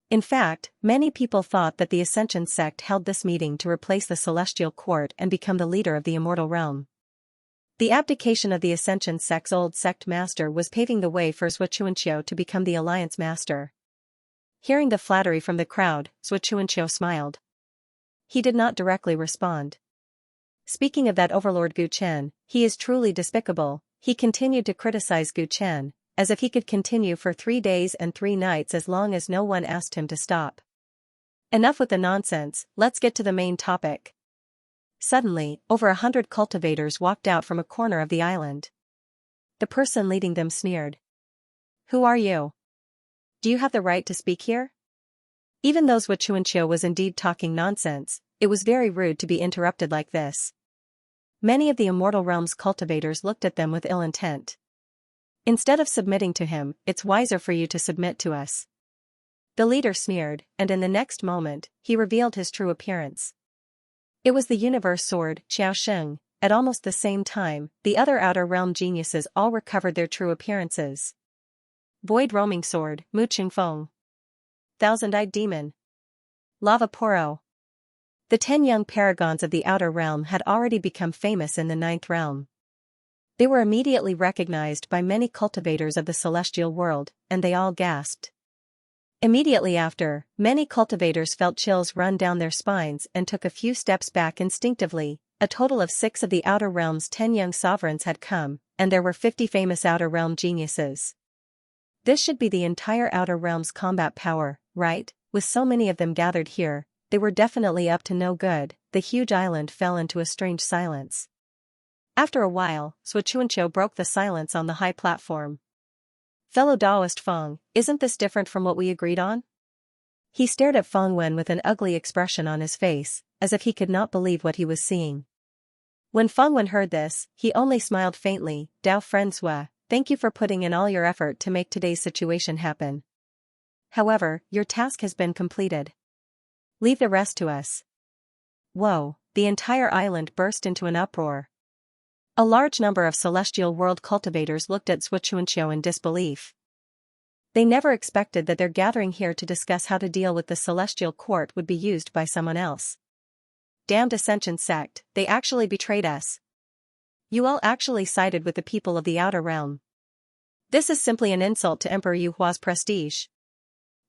In fact, many people thought that the Ascension sect held this meeting to replace the celestial court and become the leader of the immortal realm. The abdication of the Ascension sect's old sect master was paving the way for Xianxia to become the alliance master. Hearing the flattery from the crowd, Xianxia smiled. He did not directly respond. Speaking of that overlord Gu Chen, he is truly despicable. He continued to criticize Gu Chen, as if he could continue for 3 days and 3 nights as long as no one asked him to stop. Enough with the nonsense, let's get to the main topic. Suddenly, over 100 cultivators walked out from a corner of the island. The person leading them sneered. Who are you? Do you have the right to speak here? Even though Xianxia was indeed talking nonsense, it was very rude to be interrupted like this. Many of the immortal realm's cultivators looked at them with ill intent. Instead of submitting to him, it's wiser for you to submit to us. The leader sneered, and in the next moment, he revealed his true appearance. It was the universe sword, Xiaosheng. At almost the same time, the other outer realm geniuses all recovered their true appearances. Void roaming sword, Mu Qingfeng. Thousand-eyed demon. Lava Poro. The 10 young paragons of the outer realm had already become famous in the 9th realm. They were immediately recognized by many cultivators of the celestial world, and they all gasped. Immediately after, many cultivators felt chills run down their spines and took a few steps back instinctively. A total of 6 of the outer realm's 10 young sovereigns had come, and there were 50 famous outer realm geniuses. This should be the entire outer realm's combat power, right? With so many of them gathered here, they were definitely up to no good. The huge island fell into a strange silence. After a while, Xianxia broke the silence on the high platform. Fellow Daoist Feng, isn't this different from what we agreed on? He stared at Feng Wen with an ugly expression on his face, as if he could not believe what he was seeing. When Feng Wen heard this, he only smiled faintly. Dao friend Sua, thank you for putting in all your effort to make today's situation happen. However, your task has been completed. Leave the rest to us. Whoa, the entire island burst into an uproar. A large number of celestial world cultivators looked at Xianxia in disbelief. They never expected that their gathering here to discuss how to deal with the celestial court would be used by someone else. Damned Ascension sect, they actually betrayed us. You all actually sided with the people of the outer realm. This is simply an insult to Emperor Yu Hua's prestige.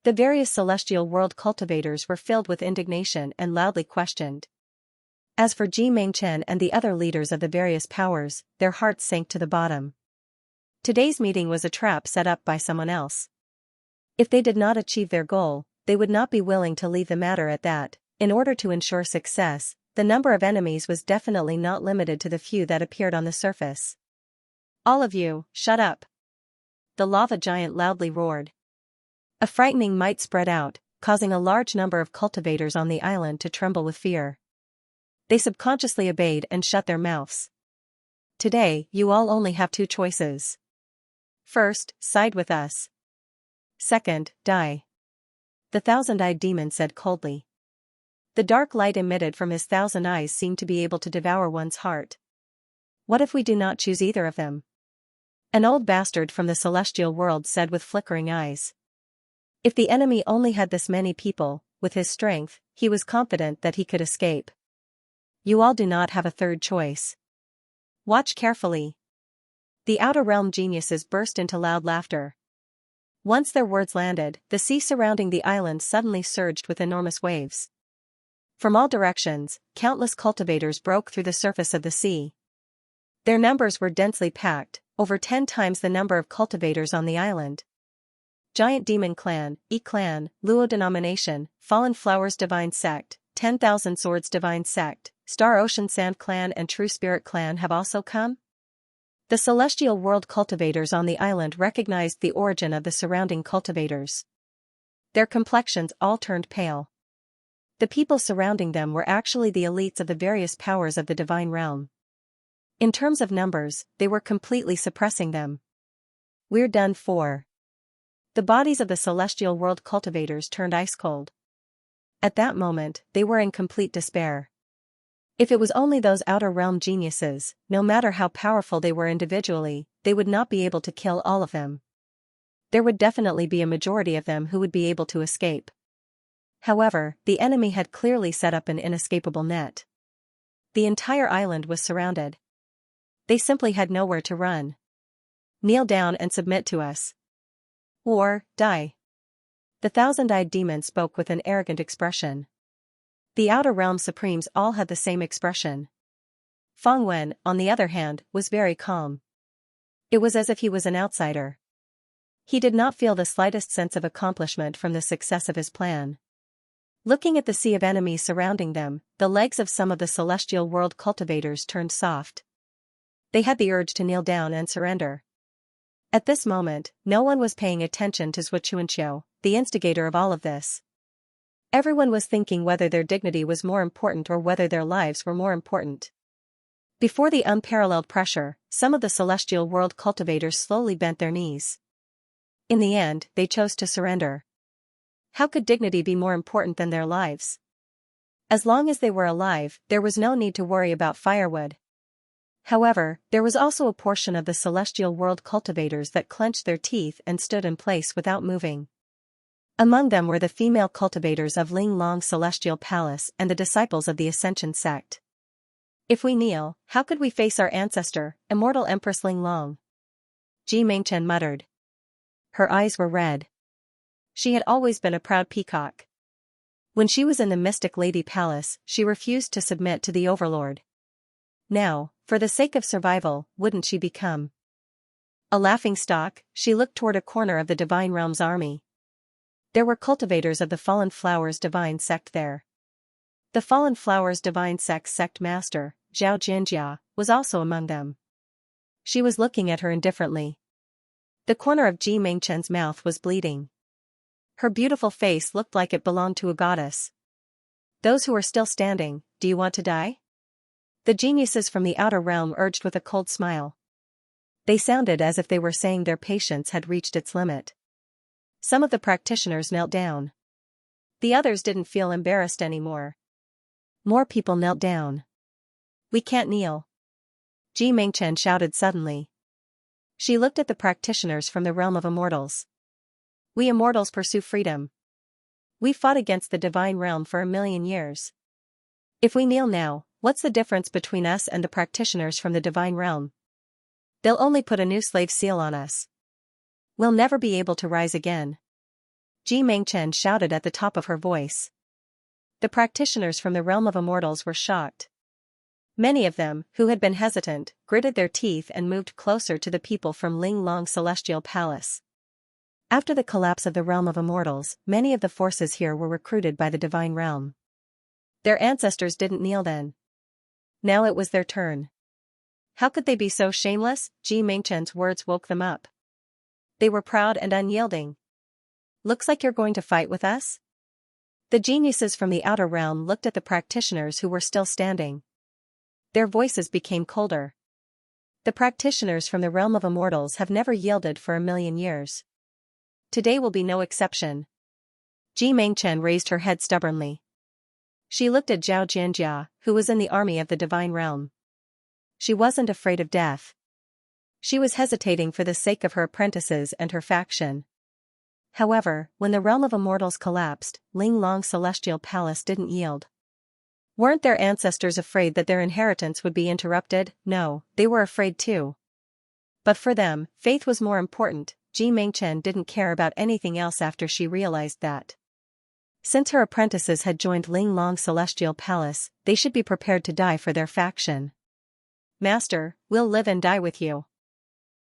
The various celestial world cultivators were filled with indignation and loudly questioned. As for Ji Mengchen and the other leaders of the various powers, their hearts sank to the bottom. Today's meeting was a trap set up by someone else. If they did not achieve their goal, they would not be willing to leave the matter at that. In order to ensure success, the number of enemies was definitely not limited to the few that appeared on the surface. All of you, shut up. The lava giant loudly roared. A frightening might spread out, causing a large number of cultivators on the island to tremble with fear. They subconsciously obeyed and shut their mouths. Today, you all only have two choices. First, side with us. Second, die. The thousand-eyed demon said coldly. The dark light emitted from his thousand eyes seemed to be able to devour one's heart. What if we do not choose either of them? An old bastard from the celestial world said with flickering eyes. If the enemy only had this many people, with his strength, he was confident that he could escape. You all do not have a third choice. Watch carefully. The Outer Realm geniuses burst into loud laughter. Once their words landed, the sea surrounding the island suddenly surged with enormous waves. From all directions, countless cultivators broke through the surface of the sea. Their numbers were densely packed, over 10 times the number of cultivators on the island. Giant Demon Clan, E-Clan, Luo Denomination, Fallen Flowers Divine Sect, 10,000 Swords Divine Sect, Star Ocean Sand Clan and True Spirit Clan have also come? The celestial world cultivators on the island recognized the origin of the surrounding cultivators. Their complexions all turned pale. The people surrounding them were actually the elites of the various powers of the divine realm. In terms of numbers, they were completely suppressing them. We're done for. The bodies of the celestial world cultivators turned ice cold. At that moment, they were in complete despair. If it was only those outer realm geniuses, no matter how powerful they were individually, they would not be able to kill all of them. There would definitely be a majority of them who would be able to escape. However, the enemy had clearly set up an inescapable net. The entire island was surrounded. They simply had nowhere to run. Kneel down and submit to us. Or, die. The thousand-eyed demon spoke with an arrogant expression. The Outer Realm Supremes all had the same expression. Feng Wen, on the other hand, was very calm. It was as if he was an outsider. He did not feel the slightest sense of accomplishment from the success of his plan. Looking at the sea of enemies surrounding them, the legs of some of the celestial world cultivators turned soft. They had the urge to kneel down and surrender. At this moment, no one was paying attention to Xianxia, the instigator of all of this. Everyone was thinking whether their dignity was more important or whether their lives were more important. Before the unparalleled pressure, some of the celestial world cultivators slowly bent their knees. In the end, they chose to surrender. How could dignity be more important than their lives? As long as they were alive, there was no need to worry about firewood. However, there was also a portion of the celestial world cultivators that clenched their teeth and stood in place without moving. Among them were the female cultivators of Ling Long Celestial Palace and the disciples of the Ascension sect. If we kneel, how could we face our ancestor, immortal Empress Ling Long? Ji Mingchen muttered. Her eyes were red. She had always been a proud peacock. When she was in the Mystic Lady Palace, she refused to submit to the Overlord. Now, for the sake of survival, wouldn't she become a laughingstock? She looked toward a corner of the Divine Realm's army. There were cultivators of the Fallen Flowers Divine Sect there. The Fallen Flowers Divine Sect Master, Xianxia, was also among them. She was looking at her indifferently. The corner of Ji Mingchen's mouth was bleeding. Her beautiful face looked like it belonged to a goddess. Those who were still standing, do you want to die? The geniuses from the outer realm urged with a cold smile. They sounded as if they were saying their patience had reached its limit. Some of the practitioners knelt down. The others didn't feel embarrassed anymore. More people knelt down. We can't kneel. Ji Mingchen shouted suddenly. She looked at the practitioners from the realm of immortals. We immortals pursue freedom. We fought against the divine realm for 1,000,000 years. If we kneel now, what's the difference between us and the practitioners from the divine realm? They'll only put a new slave seal on us. We'll never be able to rise again. Ji Mingchen shouted at the top of her voice. The practitioners from the realm of immortals were shocked. Many of them, who had been hesitant, gritted their teeth and moved closer to the people from Ling Long Celestial Palace. After the collapse of the realm of immortals, many of the forces here were recruited by the divine realm. Their ancestors didn't kneel then. Now it was their turn. How could they be so shameless? Ji Mingchen's words woke them up. They were proud and unyielding. Looks like you're going to fight with us? The geniuses from the outer realm looked at the practitioners who were still standing. Their voices became colder. The practitioners from the realm of immortals have never yielded for 1,000,000 years. Today will be no exception. Ji Mingchen raised her head stubbornly. She looked at Zhao Jianjia, who was in the army of the divine realm. She wasn't afraid of death. She was hesitating for the sake of her apprentices and her faction. However, when the realm of immortals collapsed, Ling Long's celestial palace didn't yield. Weren't their ancestors afraid that their inheritance would be interrupted? No, they were afraid too. But for them, faith was more important. Ji Mingchen didn't care about anything else after she realized that. Since her apprentices had joined Ling Long's celestial palace, they should be prepared to die for their faction. Master, we'll live and die with you.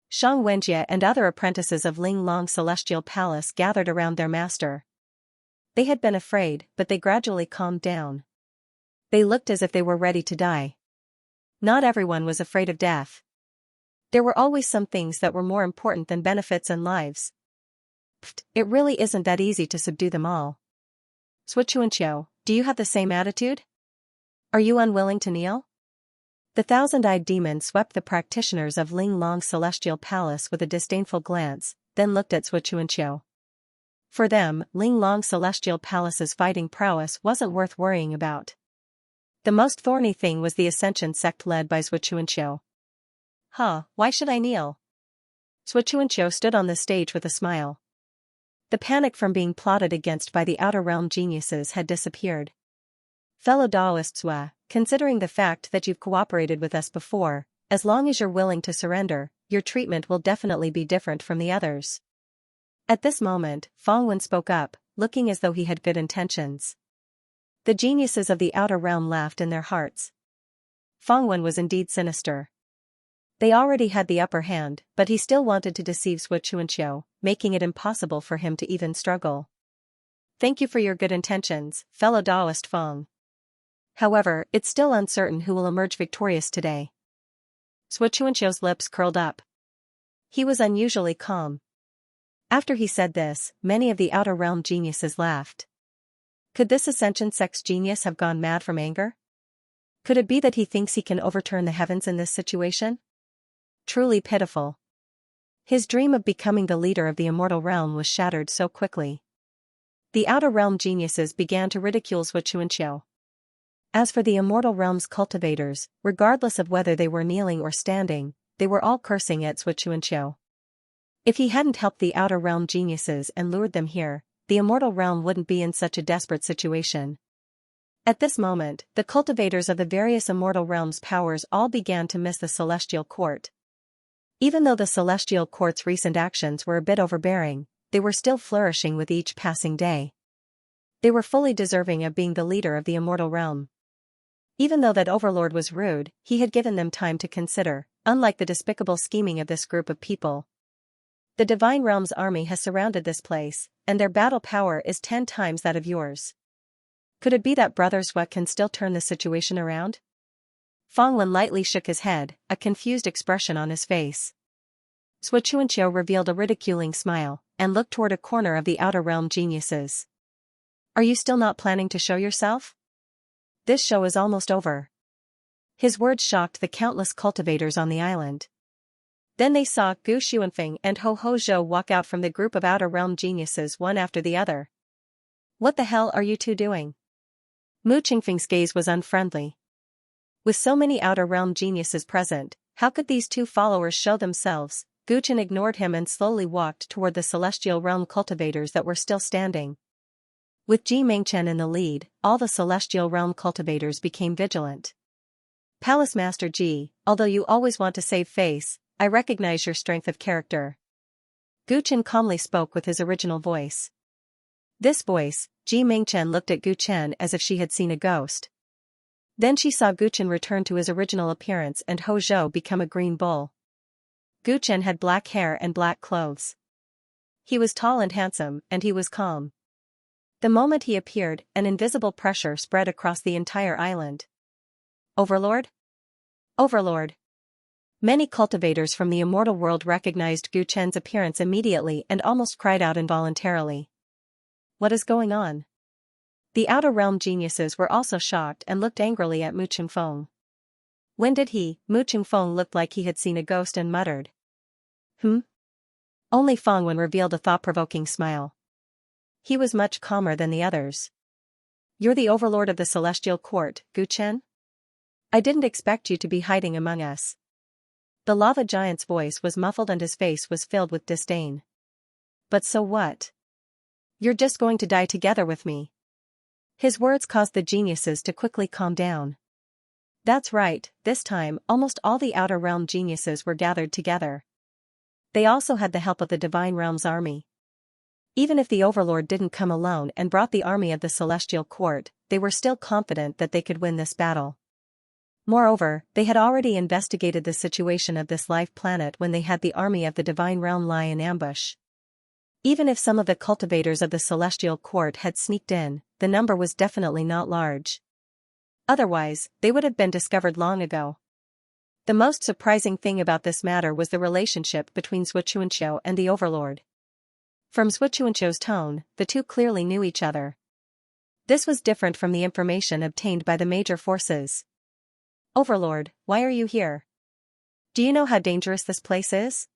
Shang Wenjie and other apprentices of Ling Long's celestial palace gathered around their master. They had been afraid, but they gradually calmed down. They looked as if they were ready to die. Not everyone was afraid of death. There were always some things that were more important than benefits and lives. It really isn't that easy to subdue them all. Suochuanqiu, do you have the same attitude? Are you unwilling to kneel? The thousand-eyed demon swept the practitioners of Ling Long's celestial palace with a disdainful glance, then looked at Suochuanqiu. For them, Ling Long's celestial palace's fighting prowess wasn't worth worrying about. The most thorny thing was the Ascension sect led by Suochuanqiu. Why should I kneel? Suochuanqiu stood on the stage with a smile. The panic from being plotted against by the outer realm geniuses had disappeared. Fellow Daoists, considering the fact that you've cooperated with us before, as long as you're willing to surrender, your treatment will definitely be different from the others. At this moment, Fang Wen spoke up, looking as though he had good intentions. The geniuses of the outer realm laughed in their hearts. Fang Wen was indeed sinister. They already had the upper hand, but he still wanted to deceive Suochuanqiu, making it impossible for him to even struggle. Thank you for your good intentions, fellow Daoist Fang. However, it's still uncertain who will emerge victorious today. Suochuanqiu's lips curled up. He was unusually calm. After he said this, many of the outer realm geniuses laughed. Could this Ascension sect's genius have gone mad from anger? Could it be that he thinks he can overturn the heavens in this situation? Truly pitiful. His dream of becoming the leader of the immortal realm was shattered so quickly. The outer realm geniuses began to ridicule Suochuanqiu. As for the immortal realm's cultivators, regardless of whether they were kneeling or standing, they were all cursing at Suochuanqiu. If he hadn't helped the outer realm geniuses and lured them here, the immortal realm wouldn't be in such a desperate situation. At this moment, the cultivators of the various immortal realms' powers all began to miss the celestial court. Even though the celestial court's recent actions were a bit overbearing, they were still flourishing with each passing day. They were fully deserving of being the leader of the immortal realm. Even though that overlord was rude, he had given them time to consider, unlike the despicable scheming of this group of people. The Divine Realm's army has surrounded this place, and their battle power is 10 times that of yours. Could it be that Brother Sweat can still turn the situation around? Fang Wen lightly shook his head, a confused expression on his face. Suochuanqiu revealed a ridiculing smile, and looked toward a corner of the outer realm geniuses. Are you still not planning to show yourself? This show is almost over. His words shocked the countless cultivators on the island. Then they saw Gu Xuanfeng and Ho Ho Zhou walk out from the group of outer realm geniuses one after the other. What the hell are you two doing? Mu Qingfeng's gaze was unfriendly. With so many outer realm geniuses present, how could these two followers show themselves? Gu Chen ignored him and slowly walked toward the celestial realm cultivators that were still standing. With Ji Mingchen in the lead, all the celestial realm cultivators became vigilant. Palace Master Ji, although you always want to save face, I recognize your strength of character. Gu Chen calmly spoke with his original voice. This voice, Ji Mingchen looked at Gu Chen as if she had seen a ghost. Then she saw Gu Chen return to his original appearance and Ho Zhou become a green bull. Gu Chen had black hair and black clothes. He was tall and handsome, and he was calm. The moment he appeared, an invisible pressure spread across the entire island. Overlord? Overlord! Many cultivators from the immortal world recognized Gu Chen's appearance immediately and almost cried out involuntarily. What is going on? The Outer Realm geniuses were also shocked and looked angrily at Mu Qingfeng. When did he? Mu Qingfeng looked like he had seen a ghost and muttered. Only Feng Wen revealed a thought-provoking smile. He was much calmer than the others. You're the overlord of the Celestial Court, Gu Chen? I didn't expect you to be hiding among us. The lava giant's voice was muffled and his face was filled with disdain. But so what? You're just going to die together with me. His words caused the geniuses to quickly calm down. That's right, this time, almost all the Outer Realm geniuses were gathered together. They also had the help of the Divine Realm's army. Even if the Overlord didn't come alone and brought the army of the Celestial Court, they were still confident that they could win this battle. Moreover, they had already investigated the situation of this life planet when they had the army of the Divine Realm lie in ambush. Even if some of the cultivators of the Celestial Court had sneaked in, the number was definitely not large. Otherwise, they would have been discovered long ago. The most surprising thing about this matter was the relationship between Xianxia and the Overlord. From Xianxia's tone, the two clearly knew each other. This was different from the information obtained by the major forces. Overlord, why are you here? Do you know how dangerous this place is?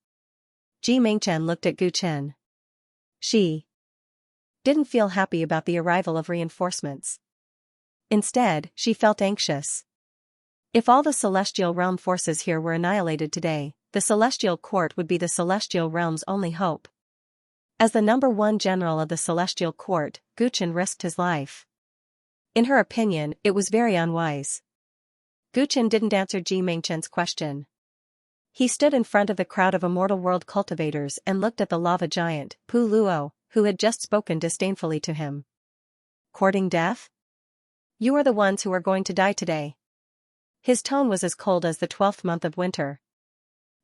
Ji Mingchen looked at Gu Chen. She didn't feel happy about the arrival of reinforcements. Instead, she felt anxious. If all the Celestial Realm forces here were annihilated today, the Celestial Court would be the Celestial Realm's only hope. As the #1 general of the Celestial Court, Gu Chen risked his life. In her opinion, it was very unwise. Gu Chen didn't answer Ji Mingchen's question. He stood in front of the crowd of immortal world cultivators and looked at the lava giant, Pu Luo, who had just spoken disdainfully to him. Courting death? You are the ones who are going to die today. His tone was as cold as the 12th month of winter.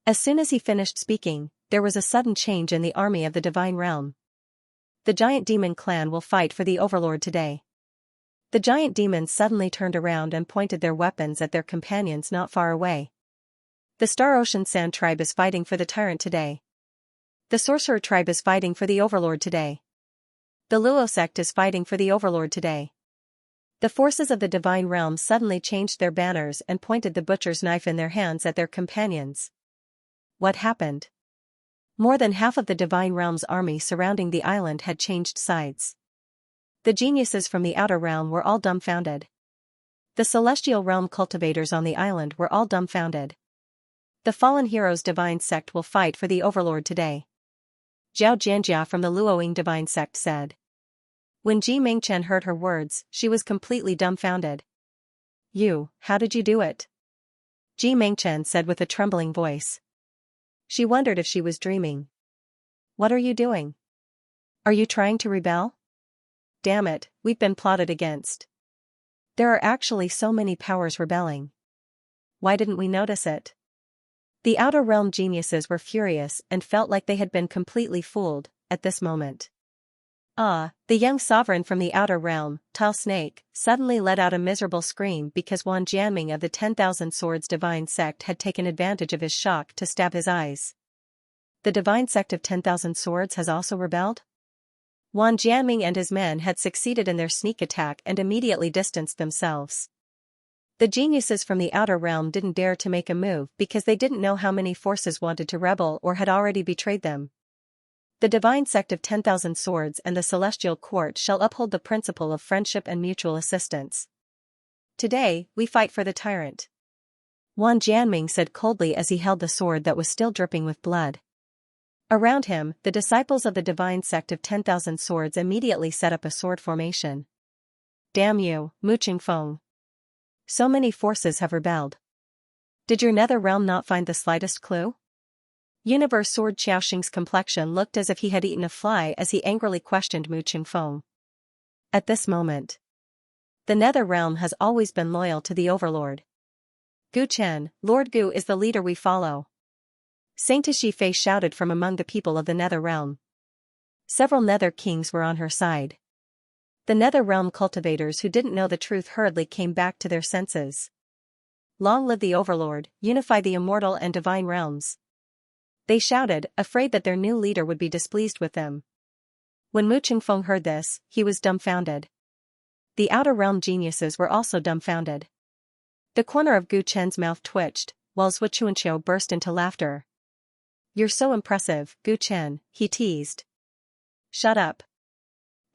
As soon as he finished speaking, there was a sudden change in the army of the Divine Realm. The giant demon clan will fight for the Overlord today. The giant demons suddenly turned around and pointed their weapons at their companions not far away. The Star Ocean Sand tribe is fighting for the Tyrant today. The Sorcerer tribe is fighting for the Overlord today. The Luo sect is fighting for the Overlord today. The forces of the Divine Realm suddenly changed their banners and pointed the butcher's knife in their hands at their companions. What happened? More than half of the Divine Realm's army surrounding the island had changed sides. The geniuses from the Outer Realm were all dumbfounded. The Celestial Realm cultivators on the island were all dumbfounded. The Fallen Heroes Divine Sect will fight for the Overlord today. Zhao Jianjia from the Luoying Divine Sect said. When Ji Mingchen heard her words, she was completely dumbfounded. How did you do it? Ji Mingchen said with a trembling voice. She wondered if she was dreaming. What are you doing? Are you trying to rebel? Damn it, we've been plotted against. There are actually so many powers rebelling. Why didn't we notice it? The Outer Realm geniuses were furious and felt like they had been completely fooled at this moment. The young sovereign from the Outer Realm, Tile Snake, suddenly let out a miserable scream because Wan Jianming of the 10,000 Swords Divine Sect had taken advantage of his shock to stab his eyes. The Divine Sect of 10,000 Swords has also rebelled? Wan Jianming and his men had succeeded in their sneak attack and immediately distanced themselves. The geniuses from the Outer Realm didn't dare to make a move because they didn't know how many forces wanted to rebel or had already betrayed them. The Divine Sect of 10,000 Swords and the Celestial Court shall uphold the principle of friendship and mutual assistance. Today, we fight for the Tyrant. Wan Jianming said coldly as he held the sword that was still dripping with blood. Around him, the disciples of the Divine Sect of 10,000 Swords immediately set up a sword formation. Damn you, Mu Qingfeng. So many forces have rebelled. Did your nether realm not find the slightest clue? Universe Sword Xiaoxing's complexion looked as if he had eaten a fly as he angrily questioned Mu Qingfeng. At this moment, the nether realm has always been loyal to the Overlord. Gu Chen, Lord Gu is the leader we follow. Saint Shifei shouted from among the people of the nether realm. Several nether kings were on her side. The nether realm cultivators who didn't know the truth hurriedly came back to their senses. long live the Overlord, unify the immortal and divine realms. They shouted, afraid that their new leader would be displeased with them. When Mu Qingfeng heard this, he was dumbfounded. The outer realm geniuses were also dumbfounded. The corner of Gu Chen's mouth twitched, while Zhuo Chuanqiu burst into laughter. You're so impressive, Gu Chen, he teased. Shut up.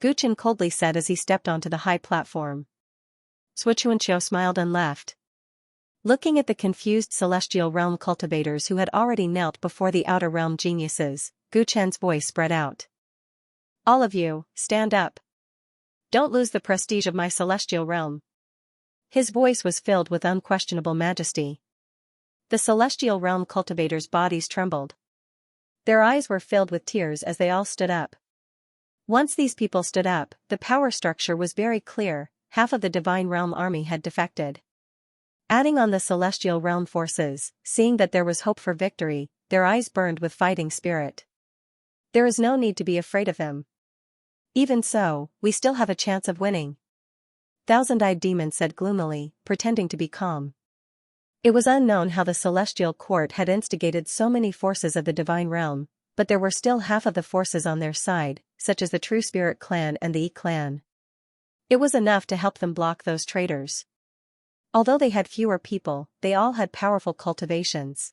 Gu Chen coldly said as he stepped onto the high platform. Zhuo Chuanqiu smiled and left. Looking at the confused celestial realm cultivators who had already knelt before the outer realm geniuses, Gu Chen's voice spread out. All of you, stand up. Don't lose the prestige of my celestial realm. His voice was filled with unquestionable majesty. The celestial realm cultivators' bodies trembled. Their eyes were filled with tears as they all stood up. Once these people stood up, the power structure was very clear: half of the divine realm army had defected. Adding on the celestial realm forces, seeing that there was hope for victory, their eyes burned with fighting spirit. There is no need to be afraid of him. Even so, we still have a chance of winning. Thousand-Eyed Demon said gloomily, pretending to be calm. It was unknown how the celestial court had instigated so many forces of the divine realm, but there were still half of the forces on their side, such as the True Spirit clan and the Yi clan. It was enough to help them block those traitors. Although they had fewer people, they all had powerful cultivations.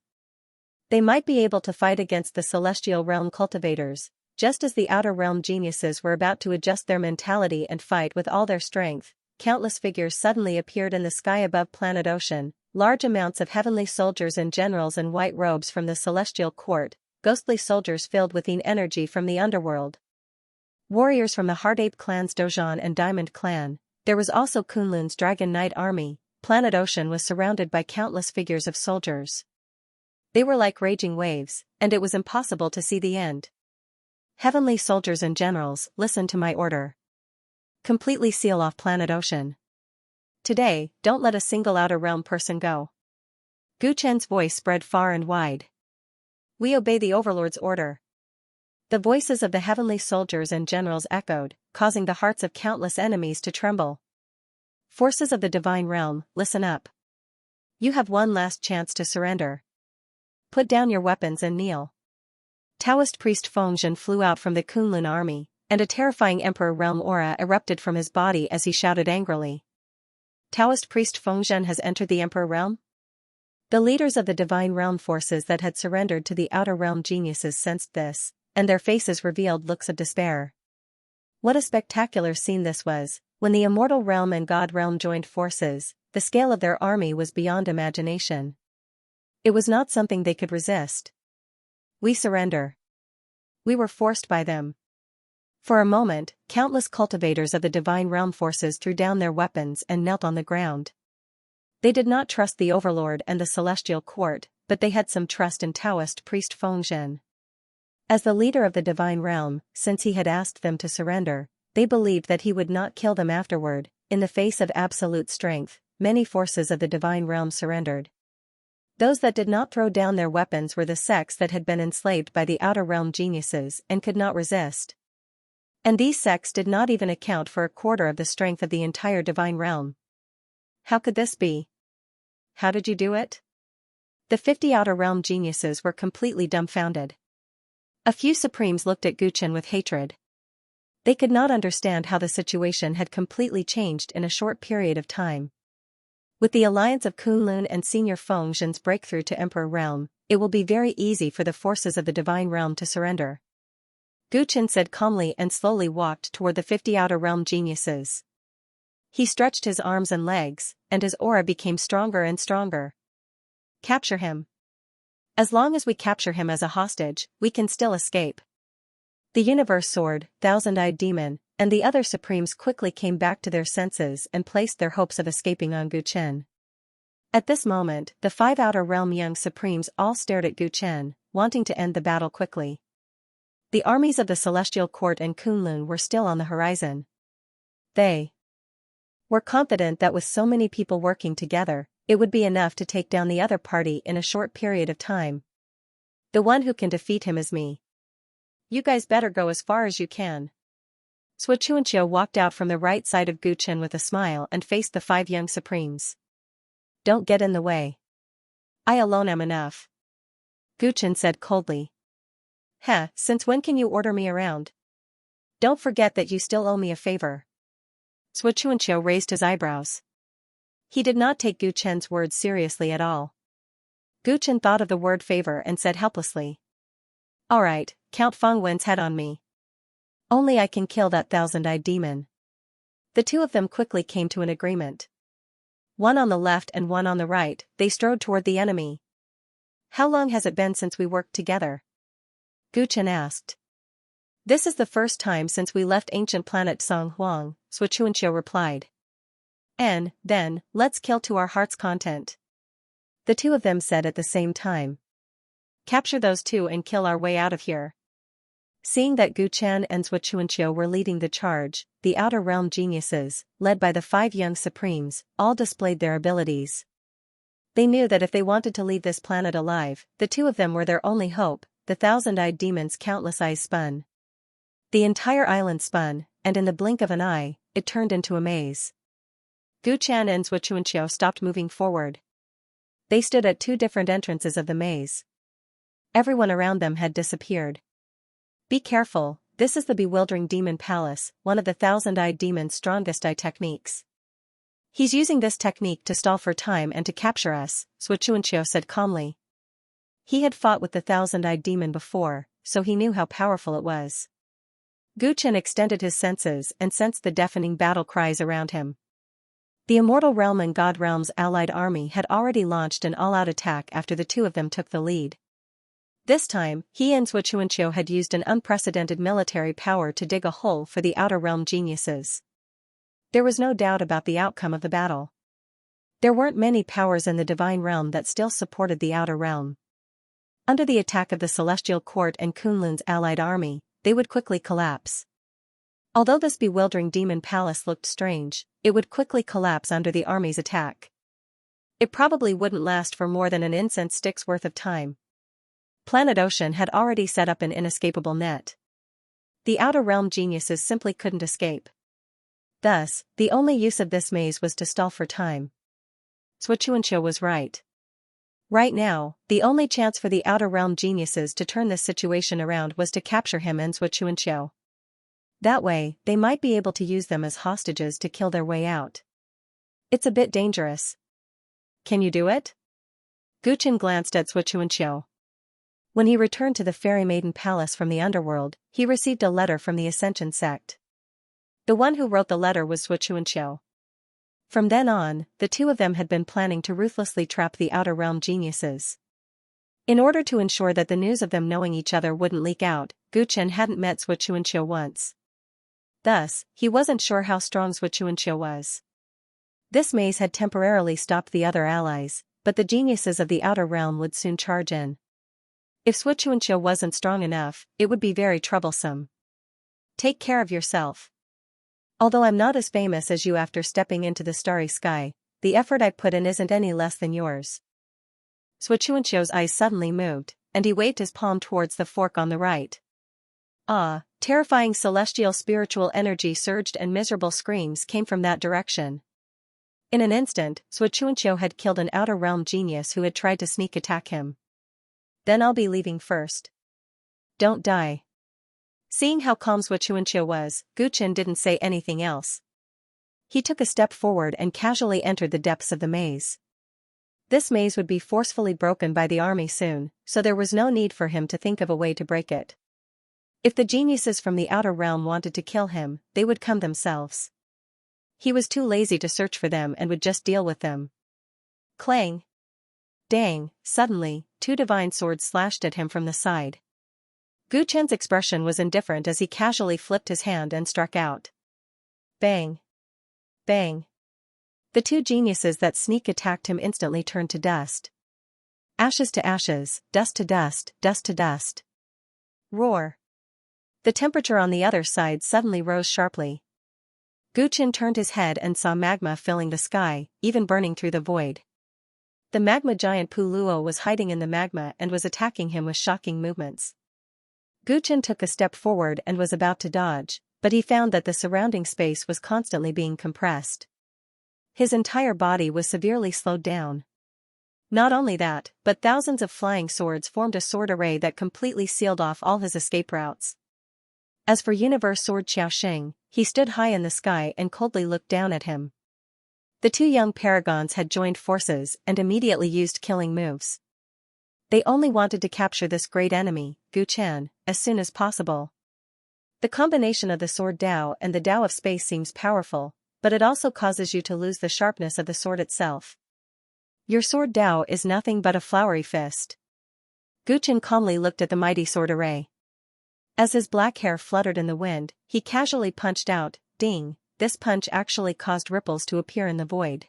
They might be able to fight against the celestial realm cultivators, just as the outer realm geniuses were about to adjust their mentality and fight with all their strength. Countless figures suddenly appeared in the sky above planet Ocean, large amounts of heavenly soldiers and generals in white robes from the celestial court, ghostly soldiers filled with energy from the underworld. Warriors from the Heart Ape clans Dozhan and Diamond clan. There was also Kunlun's Dragon Knight army. Planet Ocean was surrounded by countless figures of soldiers. They were like raging waves, and it was impossible to see the end. Heavenly soldiers and generals, listen to my order. Completely seal off Planet Ocean. Today, don't let a single outer realm person go. Gu Chen's voice spread far and wide. We obey the Overlord's order. The voices of the heavenly soldiers and generals echoed, causing the hearts of countless enemies to tremble. Forces of the divine realm, listen up. You have one last chance to surrender. Put down your weapons and kneel. Taoist priest Fengzhen flew out from the Kunlun army, and a terrifying Emperor realm aura erupted from his body as he shouted angrily. Taoist priest Fengzhen has entered the Emperor realm? The leaders of the divine realm forces that had surrendered to the outer realm geniuses sensed this, and their faces revealed looks of despair. What a spectacular scene this was! When the immortal realm and God realm joined forces, the scale of their army was beyond imagination. It was not something they could resist. We surrender. We were forced by them. For a moment, countless cultivators of the divine realm forces threw down their weapons and knelt on the ground. They did not trust the Overlord and the celestial court, but they had some trust in Taoist priest Fengzhen. As the leader of the divine realm, since he had asked them to surrender, they believed that he would not kill them afterward. In the face of absolute strength, many forces of the divine realm surrendered. Those that did not throw down their weapons were the sects that had been enslaved by the outer realm geniuses and could not resist. And these sects did not even account for a quarter of the strength of the entire divine realm. How could this be? How did you do it? The 50 outer realm geniuses were completely dumbfounded. A few supremes looked at Gu Chen with hatred. They could not understand how the situation had completely changed in a short period of time. With the alliance of Kunlun and Senior Fengzhen's breakthrough to Emperor Realm, it will be very easy for the forces of the Divine Realm to surrender. Gu Chen said calmly and slowly walked toward the 50 outer realm geniuses. He stretched his arms and legs, and his aura became stronger and stronger. Capture him. As long as we capture him as a hostage, we can still escape. The Universe Sword, Thousand-Eyed Demon, and the other Supremes quickly came back to their senses and placed their hopes of escaping on Gu Chen. At this moment, the 5 Outer Realm young Supremes all stared at Gu Chen, wanting to end the battle quickly. The armies of the Celestial Court and Kunlun were still on the horizon. They were confident that with so many people working together, it would be enough to take down the other party in a short period of time. The one who can defeat him is me. You guys better go as far as you can. Zhuo Chuanqiu walked out from the right side of Gu Chen with a smile and faced the 5 young Supremes. Don't get in the way. I alone am enough. Gu Chen said coldly. Heh, since when can you order me around? Don't forget that you still owe me a favor. Xianxia raised his eyebrows. He did not take Gu Chen's words seriously at all. Gu Chen thought of the word favor and said helplessly. Alright, Count Feng Wen's head on me. Only I can kill that thousand-eyed demon. The two of them quickly came to an agreement. One on the left and one on the right, they strode toward the enemy. How long has it been since we worked together? Gu Chen asked. This is the first time since we left ancient planet Song Huang, Xianxia replied. And, then, let's kill to our heart's content. The two of them said at the same time. Capture those two and kill our way out of here. Seeing that Gu Chen and Xianxia were leading the charge, the Outer Realm geniuses, led by the 5 young supremes, all displayed their abilities. They knew that if they wanted to leave this planet alive, the two of them were their only hope. The thousand-eyed demon's countless eyes spun. The entire island spun, and in the blink of an eye, it turned into a maze. Gu Chen and Xianxia stopped moving forward. They stood at 2 different entrances of the maze. Everyone around them had disappeared. Be careful, this is the bewildering demon palace, one of the thousand-eyed demon's strongest eye techniques. He's using this technique to stall for time and to capture us, Xianxia said calmly. He had fought with the thousand-eyed demon before, so he knew how powerful it was. Gu Chen extended his senses and sensed the deafening battle cries around him. The Immortal Realm and God Realm's allied army had already launched an all-out attack after the two of them took the lead. This time, he and Xianxia had used an unprecedented military power to dig a hole for the Outer Realm geniuses. There was no doubt about the outcome of the battle. There weren't many powers in the Divine Realm that still supported the Outer Realm. Under the attack of the Celestial Court and Kunlun's allied army, they would quickly collapse. Although this bewildering demon palace looked strange, it would quickly collapse under the army's attack. It probably wouldn't last for more than an incense stick's worth of time. Planet Ocean had already set up an inescapable net. The Outer Realm geniuses simply couldn't escape. Thus, the only use of this maze was to stall for time. Xianxia was right. Right now, the only chance for the Outer Realm geniuses to turn this situation around was to capture him and Xianxia. That way, they might be able to use them as hostages to kill their way out. It's a bit dangerous. Can you do it? Gu Chen glanced at Xianxia. When he returned to the Fairy Maiden Palace from the underworld, he received a letter from the Ascension sect. The one who wrote the letter was Xianxia. From then on, the two of them had been planning to ruthlessly trap the Outer Realm geniuses. In order to ensure that the news of them knowing each other wouldn't leak out, Gu Chen hadn't met Xianxia once. Thus, he wasn't sure how strong Xianxia was. This maze had temporarily stopped the other allies, but the geniuses of the Outer Realm would soon charge in. If Xianxia wasn't strong enough, it would be very troublesome. Take care of yourself. Although I'm not as famous as you after stepping into the starry sky, the effort I put in isn't any less than yours. Xianxia's eyes suddenly moved, and he waved his palm towards the fork on the right. Ah, terrifying celestial spiritual energy surged and miserable screams came from that direction. In an instant, Xianxia had killed an Outer Realm genius who had tried to sneak attack him. Then I'll be leaving first. Don't die. Seeing how calm Xianxia was, Gu Chen didn't say anything else. He took a step forward and casually entered the depths of the maze. This maze would be forcefully broken by the army soon, so there was no need for him to think of a way to break it. If the geniuses from the Outer Realm wanted to kill him, they would come themselves. He was too lazy to search for them and would just deal with them. Clang! Dang! Suddenly, 2 divine swords slashed at him from the side. Gu Chen's expression was indifferent as he casually flipped his hand and struck out. Bang! Bang! The 2 geniuses that sneak attacked him instantly turned to dust. Ashes to ashes, dust to dust, dust to dust. Roar! The temperature on the other side suddenly rose sharply. Gu Chen turned his head and saw magma filling the sky, even burning through the void. The magma giant Puluo was hiding in the magma and was attacking him with shocking movements. Gu Chen took a step forward and was about to dodge, but he found that the surrounding space was constantly being compressed. His entire body was severely slowed down. Not only that, but thousands of flying swords formed a sword array that completely sealed off all his escape routes. As for Universe Sword Xiaoxing, he stood high in the sky and coldly looked down at him. The two young paragons had joined forces and immediately used killing moves. They only wanted to capture this great enemy, Gu Chen, as soon as possible. The combination of the sword Dao and the Dao of space seems powerful, but it also causes you to lose the sharpness of the sword itself. Your sword Dao is nothing but a flowery fist. Gu Chen calmly looked at the mighty sword array. As his black hair fluttered in the wind, he casually punched out, ding. This punch actually caused ripples to appear in the void.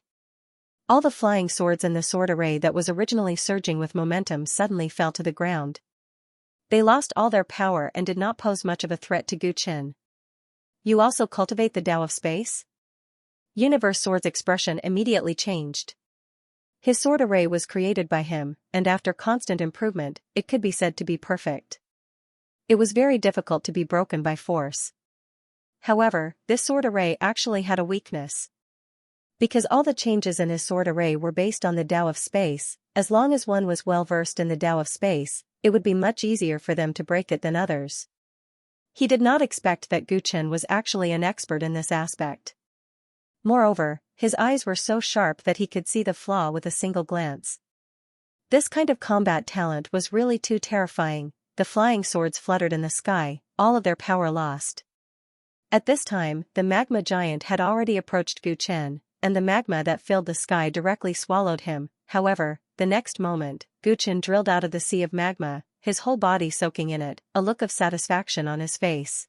All the flying swords in the sword array that was originally surging with momentum suddenly fell to the ground. They lost all their power and did not pose much of a threat to Gu Chen. You also cultivate the Dao of space? Universe Sword's expression immediately changed. His sword array was created by him, and after constant improvement, it could be said to be perfect. It was very difficult to be broken by force. However, this sword array actually had a weakness. Because all the changes in his sword array were based on the Dao of space, as long as one was well versed in the Dao of space, it would be much easier for them to break it than others. He did not expect that Gu Chen was actually an expert in this aspect. Moreover, his eyes were so sharp that he could see the flaw with a single glance. This kind of combat talent was really too terrifying. The flying swords fluttered in the sky, all of their power lost. At this time, the magma giant had already approached Gu Chen, and the magma that filled the sky directly swallowed him. However, the next moment, Gu Chen drilled out of the sea of magma, his whole body soaking in it, a look of satisfaction on his face.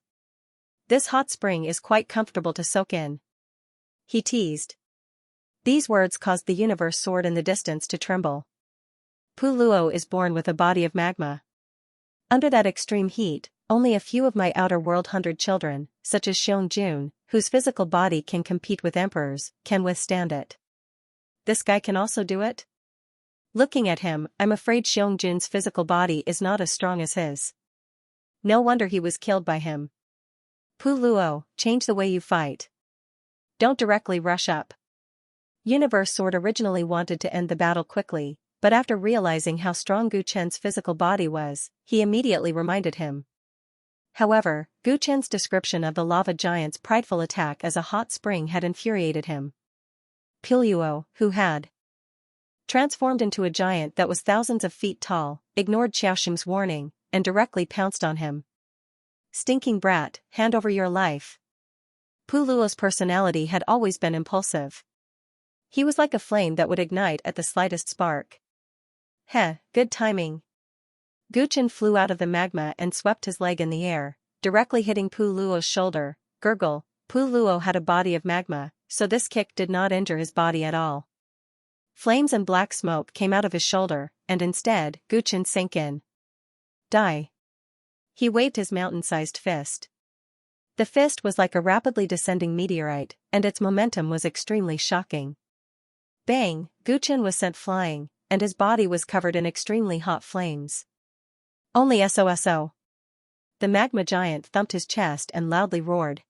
This hot spring is quite comfortable to soak in, he teased. These words caused the universe sword in the distance to tremble. Pu Luo is born with a body of magma. Under that extreme heat, only a few of my outer world 100 children, such as Xianxia, whose physical body can compete with emperors, can withstand it. This guy can also do it? Looking at him, I'm afraid Xianxia's physical body is not as strong as his. No wonder he was killed by him. Pu Luo, change the way you fight. Don't directly rush up. Universe Sword originally wanted to end the battle quickly, but after realizing how strong Gu Chen's physical body was, he immediately reminded him. However, Gu Chen's description of the lava giant's prideful attack as a hot spring had infuriated him. Pu Luo, who had transformed into a giant that was thousands of feet tall, ignored Xiaoxing's warning, and directly pounced on him. Stinking brat, hand over your life. Pu Luo's personality had always been impulsive. He was like a flame that would ignite at the slightest spark. Heh, good timing. Gu Chen flew out of the magma and swept his leg in the air, directly hitting Pu Luo's shoulder. Gurgle, Pu Luo had a body of magma, so this kick did not injure his body at all. Flames and black smoke came out of his shoulder, and instead, Gu Chen sank in. Die. He waved his mountain-sized fist. The fist was like a rapidly descending meteorite, and its momentum was extremely shocking. Bang, Gu Chen was sent flying, and his body was covered in extremely hot flames. Only SOSO. The magma giant thumped his chest and loudly roared.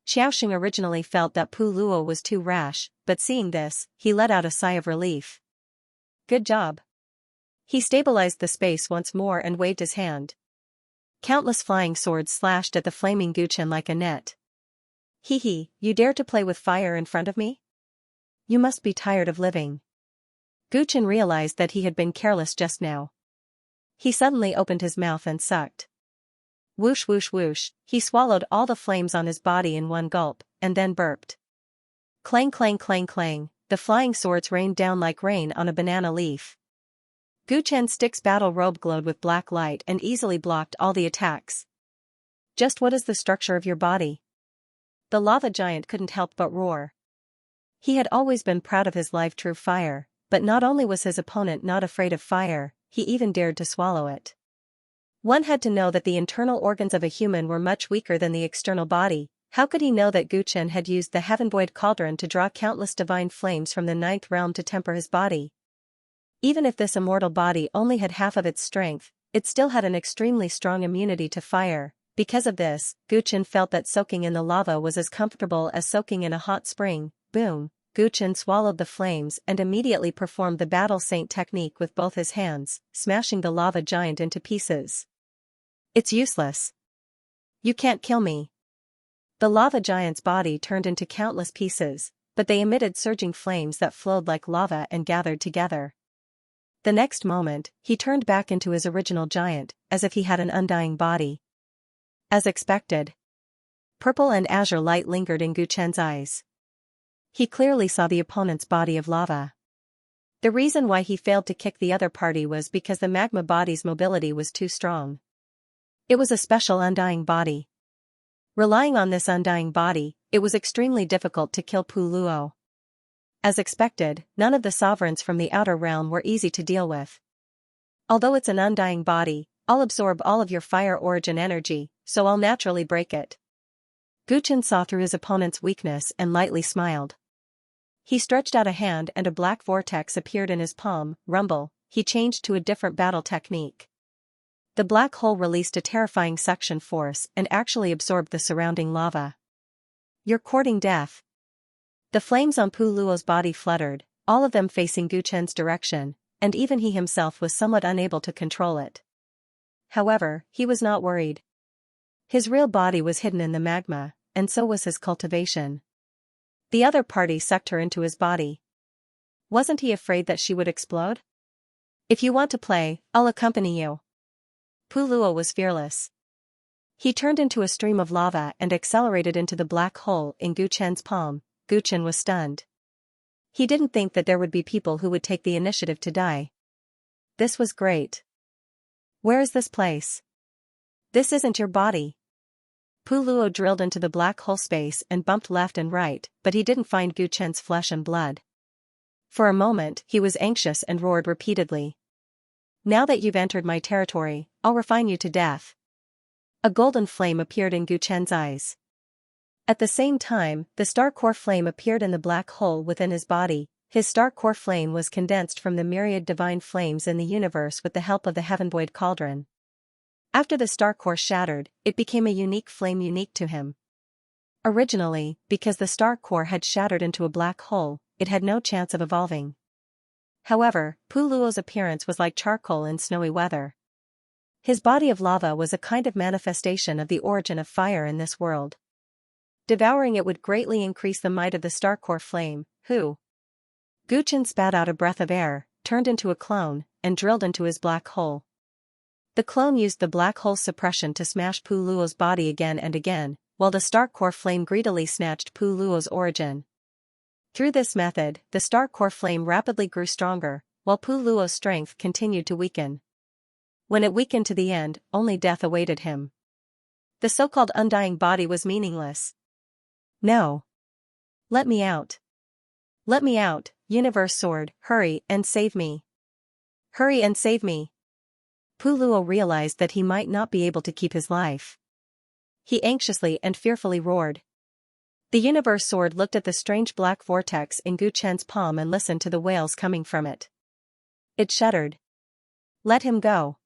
Xiaoxing originally felt that Pu Luo was too rash, but seeing this, he let out a sigh of relief. Good job. He stabilized the space once more and waved his hand. Countless flying swords slashed at the flaming Gu Chen like a net. Hee hee, you dare to play with fire in front of me? You must be tired of living. Gu Chen realized that he had been careless just now. He suddenly opened his mouth and sucked. Whoosh whoosh whoosh, he swallowed all the flames on his body in one gulp, and then burped. Clang clang clang clang, the flying swords rained down like rain on a banana leaf. Gu Chen's stick's battle robe glowed with black light and easily blocked all the attacks. Just what is the structure of your body? The lava giant couldn't help but roar. He had always been proud of his live true fire, but not only was his opponent not afraid of fire, he even dared to swallow it. One had to know that the internal organs of a human were much weaker than the external body. How could he know that Gu Chen had used the heaven-void cauldron to draw countless divine flames from the ninth realm to temper his body? Even if this immortal body only had half of its strength, it still had an extremely strong immunity to fire. Because of this, Gu Chen felt that soaking in the lava was as comfortable as soaking in a hot spring. Boom, Gu Chen swallowed the flames and immediately performed the battle saint technique with both his hands, smashing the lava giant into pieces. It's useless. You can't kill me. The lava giant's body turned into countless pieces, but they emitted surging flames that flowed like lava and gathered together. The next moment, he turned back into his original giant, as if he had an undying body. As expected, purple and azure light lingered in Gu Chen's eyes. He clearly saw the opponent's body of lava. The reason why he failed to kick the other party was because the magma body's mobility was too strong. It was a special undying body. Relying on this undying body, it was extremely difficult to kill Pu Luo. As expected, none of the sovereigns from the outer realm were easy to deal with. Although it's an undying body, I'll absorb all of your fire origin energy, so I'll naturally break it. Gu Chen saw through his opponent's weakness and lightly smiled. He stretched out a hand and a black vortex appeared in his palm. Rumble, he changed to a different battle technique. The black hole released a terrifying suction force and actually absorbed the surrounding lava. You're courting death. The flames on Pu Luo's body fluttered, all of them facing Gu Chen's direction, and even he himself was somewhat unable to control it. However, he was not worried. His real body was hidden in the magma, and so was his cultivation. The other party sucked her into his body. Wasn't he afraid that she would explode? If you want to play, I'll accompany you. Pu Luo was fearless. He turned into a stream of lava and accelerated into the black hole in Gu Chen's palm. Gu Chen was stunned. He didn't think that there would be people who would take the initiative to die. This was great. Where is this place? This isn't your body. Pu Luo drilled into the black hole space and bumped left and right, but he didn't find Gu Chen's flesh and blood. For a moment, he was anxious and roared repeatedly. Now that you've entered my territory, I'll refine you to death. A golden flame appeared in Gu Chen's eyes. At the same time, the star core flame appeared in the black hole within his body. His star core flame was condensed from the myriad divine flames in the universe with the help of the heavenvoid cauldron. After the star core shattered, it became a unique flame unique to him. Originally, because the star core had shattered into a black hole, it had no chance of evolving. However, Pu Luo's appearance was like charcoal in snowy weather. His body of lava was a kind of manifestation of the origin of fire in this world. Devouring it would greatly increase the might of the star core flame. Gu Chen spat out a breath of air, turned into a clone, and drilled into his black hole. The clone used the black hole's suppression to smash Pu Luo's body again and again, while the star core flame greedily snatched Pu Luo's origin. Through this method, the star core flame rapidly grew stronger, while Pu Luo's strength continued to weaken. When it weakened to the end, only death awaited him. The so-called undying body was meaningless. No. Let me out. Let me out, Universe Sword, hurry and save me. Hurry and save me. Pu Luo realized that he might not be able to keep his life. He anxiously and fearfully roared. The Universe Sword looked at the strange black vortex in Gu Chen's palm and listened to the wails coming from it. It shuddered. Let him go.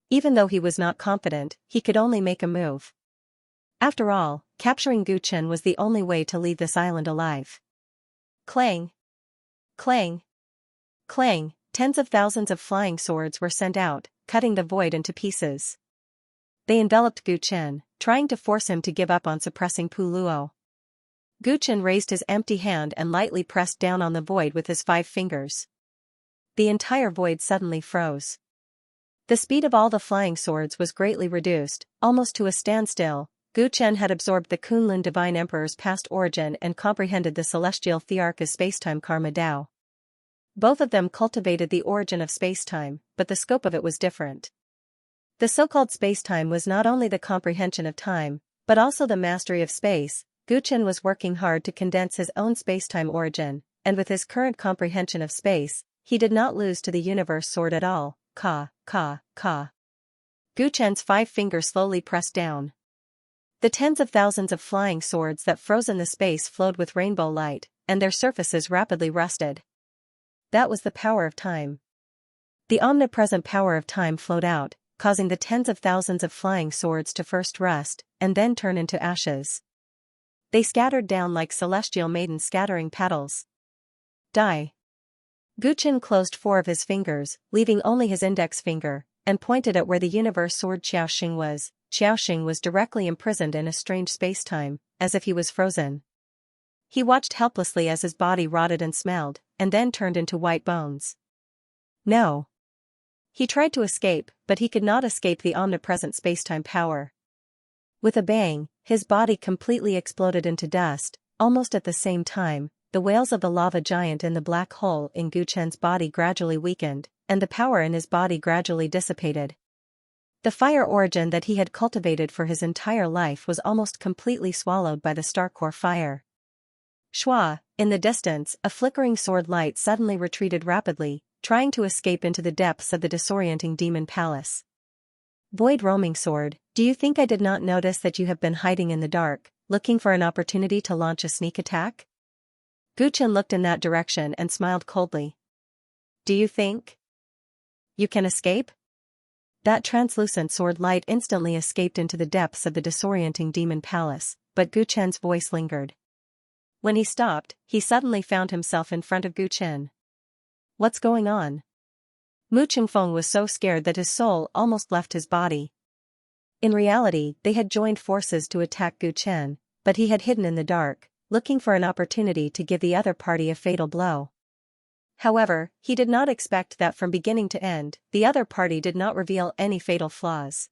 Even though he was not confident, he could only make a move. After all, capturing Gu Chen was the only way to leave this island alive. Clang! Clang! Clang! Tens of thousands of flying swords were sent out, cutting the void into pieces. They enveloped Gu Chen, trying to force him to give up on suppressing Pu Luo. Gu Chen raised his empty hand and lightly pressed down on the void with his 5 fingers. The entire void suddenly froze. The speed of all the flying swords was greatly reduced, almost to a standstill. Gu Chen had absorbed the Kunlun Divine Emperor's past origin and comprehended the celestial thearch's spacetime karma Dao. Both of them cultivated the origin of spacetime, but the scope of it was different. The so-called spacetime was not only the comprehension of time, but also the mastery of space. Gu Chen was working hard to condense his own spacetime origin, and with his current comprehension of space, he did not lose to the Universe Sword at all. Ka, ka, ka. Gu Chen's 5 fingers slowly pressed down. The tens of thousands of flying swords that froze in the space flowed with rainbow light, and their surfaces rapidly rusted. That was the power of time. The omnipresent power of time flowed out, causing the tens of thousands of flying swords to first rust, and then turn into ashes. They scattered down like celestial maidens scattering petals. Die. Guchen closed 4 of his fingers, leaving only his index finger, and pointed at where the universe sword Xiaoxing was. Xiaoxing was directly imprisoned in a strange space-time, as if he was frozen. He watched helplessly as his body rotted and smelled, and then turned into white bones. No. He tried to escape, but he could not escape the omnipresent space-time power. With a bang, his body completely exploded into dust. Almost at the same time, the whales of the lava giant in the black hole in Guchen's body gradually weakened, and the power in his body gradually dissipated. The fire origin that he had cultivated for his entire life was almost completely swallowed by the star core fire. Shua, in the distance, a flickering sword light suddenly retreated rapidly, trying to escape into the depths of the disorienting demon palace. Void roaming sword, do you think I did not notice that you have been hiding in the dark, looking for an opportunity to launch a sneak attack? Guchen looked in that direction and smiled coldly. Do you think you can escape? That translucent sword light instantly escaped into the depths of the disorienting demon palace, but Guchen's voice lingered. When he stopped, he suddenly found himself in front of Guchen. What's going on? Mu Qingfeng was so scared that his soul almost left his body. In reality, they had joined forces to attack Guchen, but he had hidden in the dark, looking for an opportunity to give the other party a fatal blow. However, he did not expect that from beginning to end, the other party did not reveal any fatal flaws.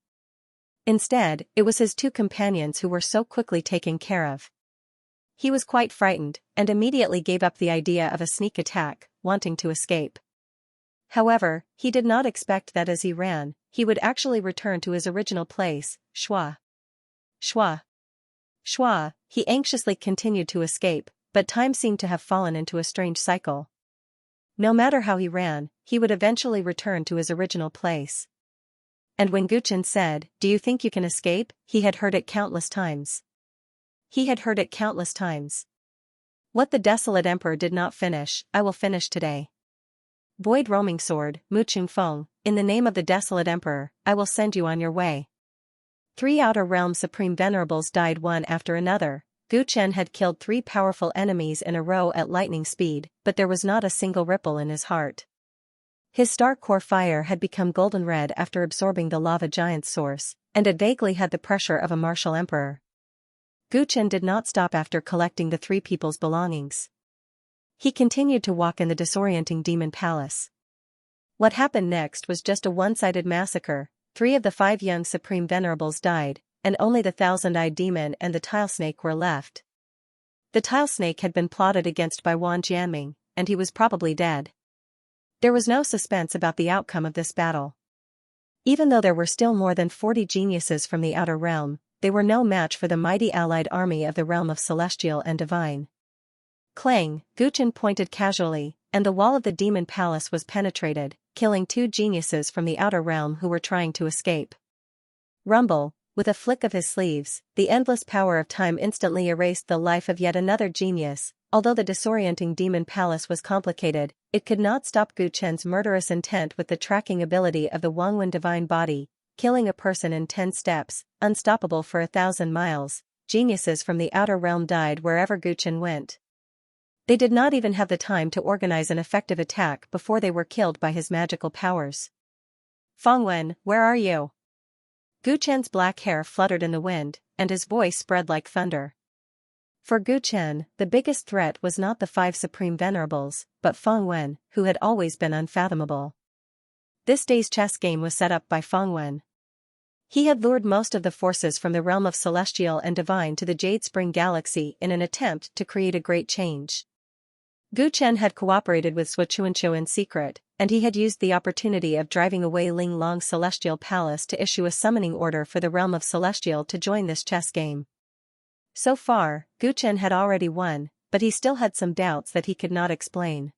Instead, it was his 2 companions who were so quickly taken care of. He was quite frightened, and immediately gave up the idea of a sneak attack, wanting to escape. However, he did not expect that as he ran, he would actually return to his original place, Shua. Shua. Shua, he anxiously continued to escape, but time seemed to have fallen into a strange cycle. No matter how he ran, he would eventually return to his original place. And when Guchen said, "Do you think you can escape?" he had heard it countless times. He had heard it countless times. What the desolate emperor did not finish, I will finish today. Void roaming sword, Mu Qingfeng, in the name of the desolate emperor, I will send you on your way. 3 outer realm supreme venerables died one after another. Guchen had killed 3 powerful enemies in a row at lightning speed, but there was not a single ripple in his heart. His star core fire had become golden red after absorbing the lava giant's source, and it vaguely had the pressure of a martial emperor. Guchen did not stop after collecting the 3 people's belongings. He continued to walk in the disorienting demon palace. What happened next was just a one-sided massacre. 3 of the 5 young supreme venerables died, and only the thousand-eyed demon and the tile snake were left. The tile snake had been plotted against by Wan Jianming, and he was probably dead. There was no suspense about the outcome of this battle. Even though there were still more than 40 geniuses from the outer realm, they were no match for the mighty allied army of the realm of celestial and divine. Clang, Guchen pointed casually, and the wall of the demon palace was penetrated, killing 2 geniuses from the outer realm who were trying to escape. Rumble, with a flick of his sleeves, the endless power of time instantly erased the life of yet another genius. Although the disorienting demon palace was complicated, it could not stop Guchen's murderous intent with the tracking ability of the Wangwen divine body, killing a person in 10 steps, unstoppable for 1,000 miles. Geniuses from the outer realm died wherever Guchen went. They did not even have the time to organize an effective attack before they were killed by his magical powers. Fangwen, where are you? Guchen's black hair fluttered in the wind, and his voice spread like thunder. For Guchen, the biggest threat was not the 5 supreme venerables, but Fangwen, who had always been unfathomable. This day's chess game was set up by Fangwen. He had lured most of the forces from the realm of celestial and divine to the Jade Spring Galaxy in an attempt to create a great change. Guchen had cooperated with Shuchuanqiu in secret, and he had used the opportunity of driving away Ling Long's celestial palace to issue a summoning order for the realm of celestial to join this chess game. So far, Guchen had already won, but he still had some doubts that he could not explain.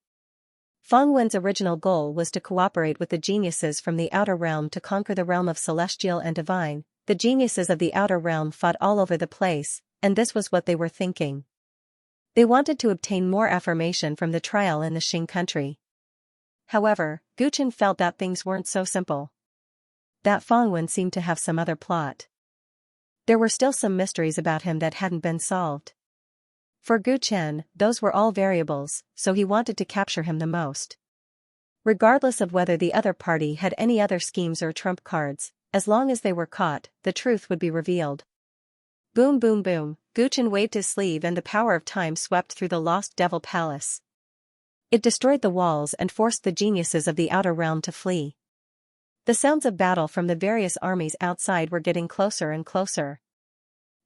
Fangwen's original goal was to cooperate with the geniuses from the outer realm to conquer the realm of celestial and divine. The geniuses of the outer realm fought all over the place, and this was what they were thinking. They wanted to obtain more affirmation from the trial in the Xing country. However, Guchen felt that things weren't so simple. That Fangwen seemed to have some other plot. There were still some mysteries about him that hadn't been solved. For Gu Chen, those were all variables, so he wanted to capture him the most. Regardless of whether the other party had any other schemes or trump cards, as long as they were caught, the truth would be revealed. Boom boom boom, Gu Chen waved his sleeve and the power of time swept through the lost devil palace. It destroyed the walls and forced the geniuses of the outer realm to flee. The sounds of battle from the various armies outside were getting closer and closer.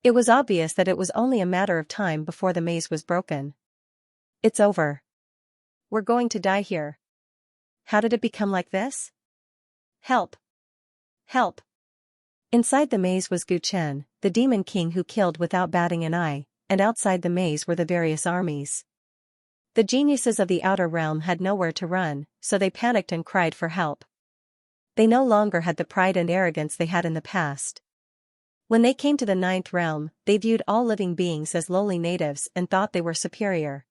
It was obvious that it was only a matter of time before the maze was broken. It's over. We're going to die here. How did it become like this? Help! Help! Inside the maze was Gu Chen, the demon king who killed without batting an eye, and outside the maze were the various armies. The geniuses of the outer realm had nowhere to run, so they panicked and cried for help. They no longer had the pride and arrogance they had in the past. When they came to the ninth realm, they viewed all living beings as lowly natives and thought they were superior.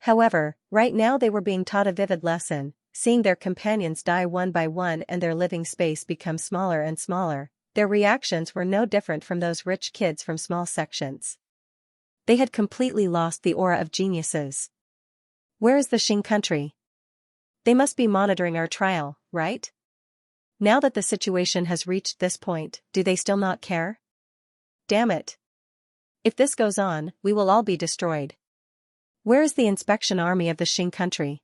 However, right now they were being taught a vivid lesson, seeing their companions die one by one and their living space become smaller and smaller. Their reactions were no different from those rich kids from small sections. They had completely lost the aura of geniuses. Where is the Xing country? They must be monitoring our trial, right? Now that the situation has reached this point, do they still not care? Damn it. If this goes on, we will all be destroyed. Where is the inspection army of the Xing country?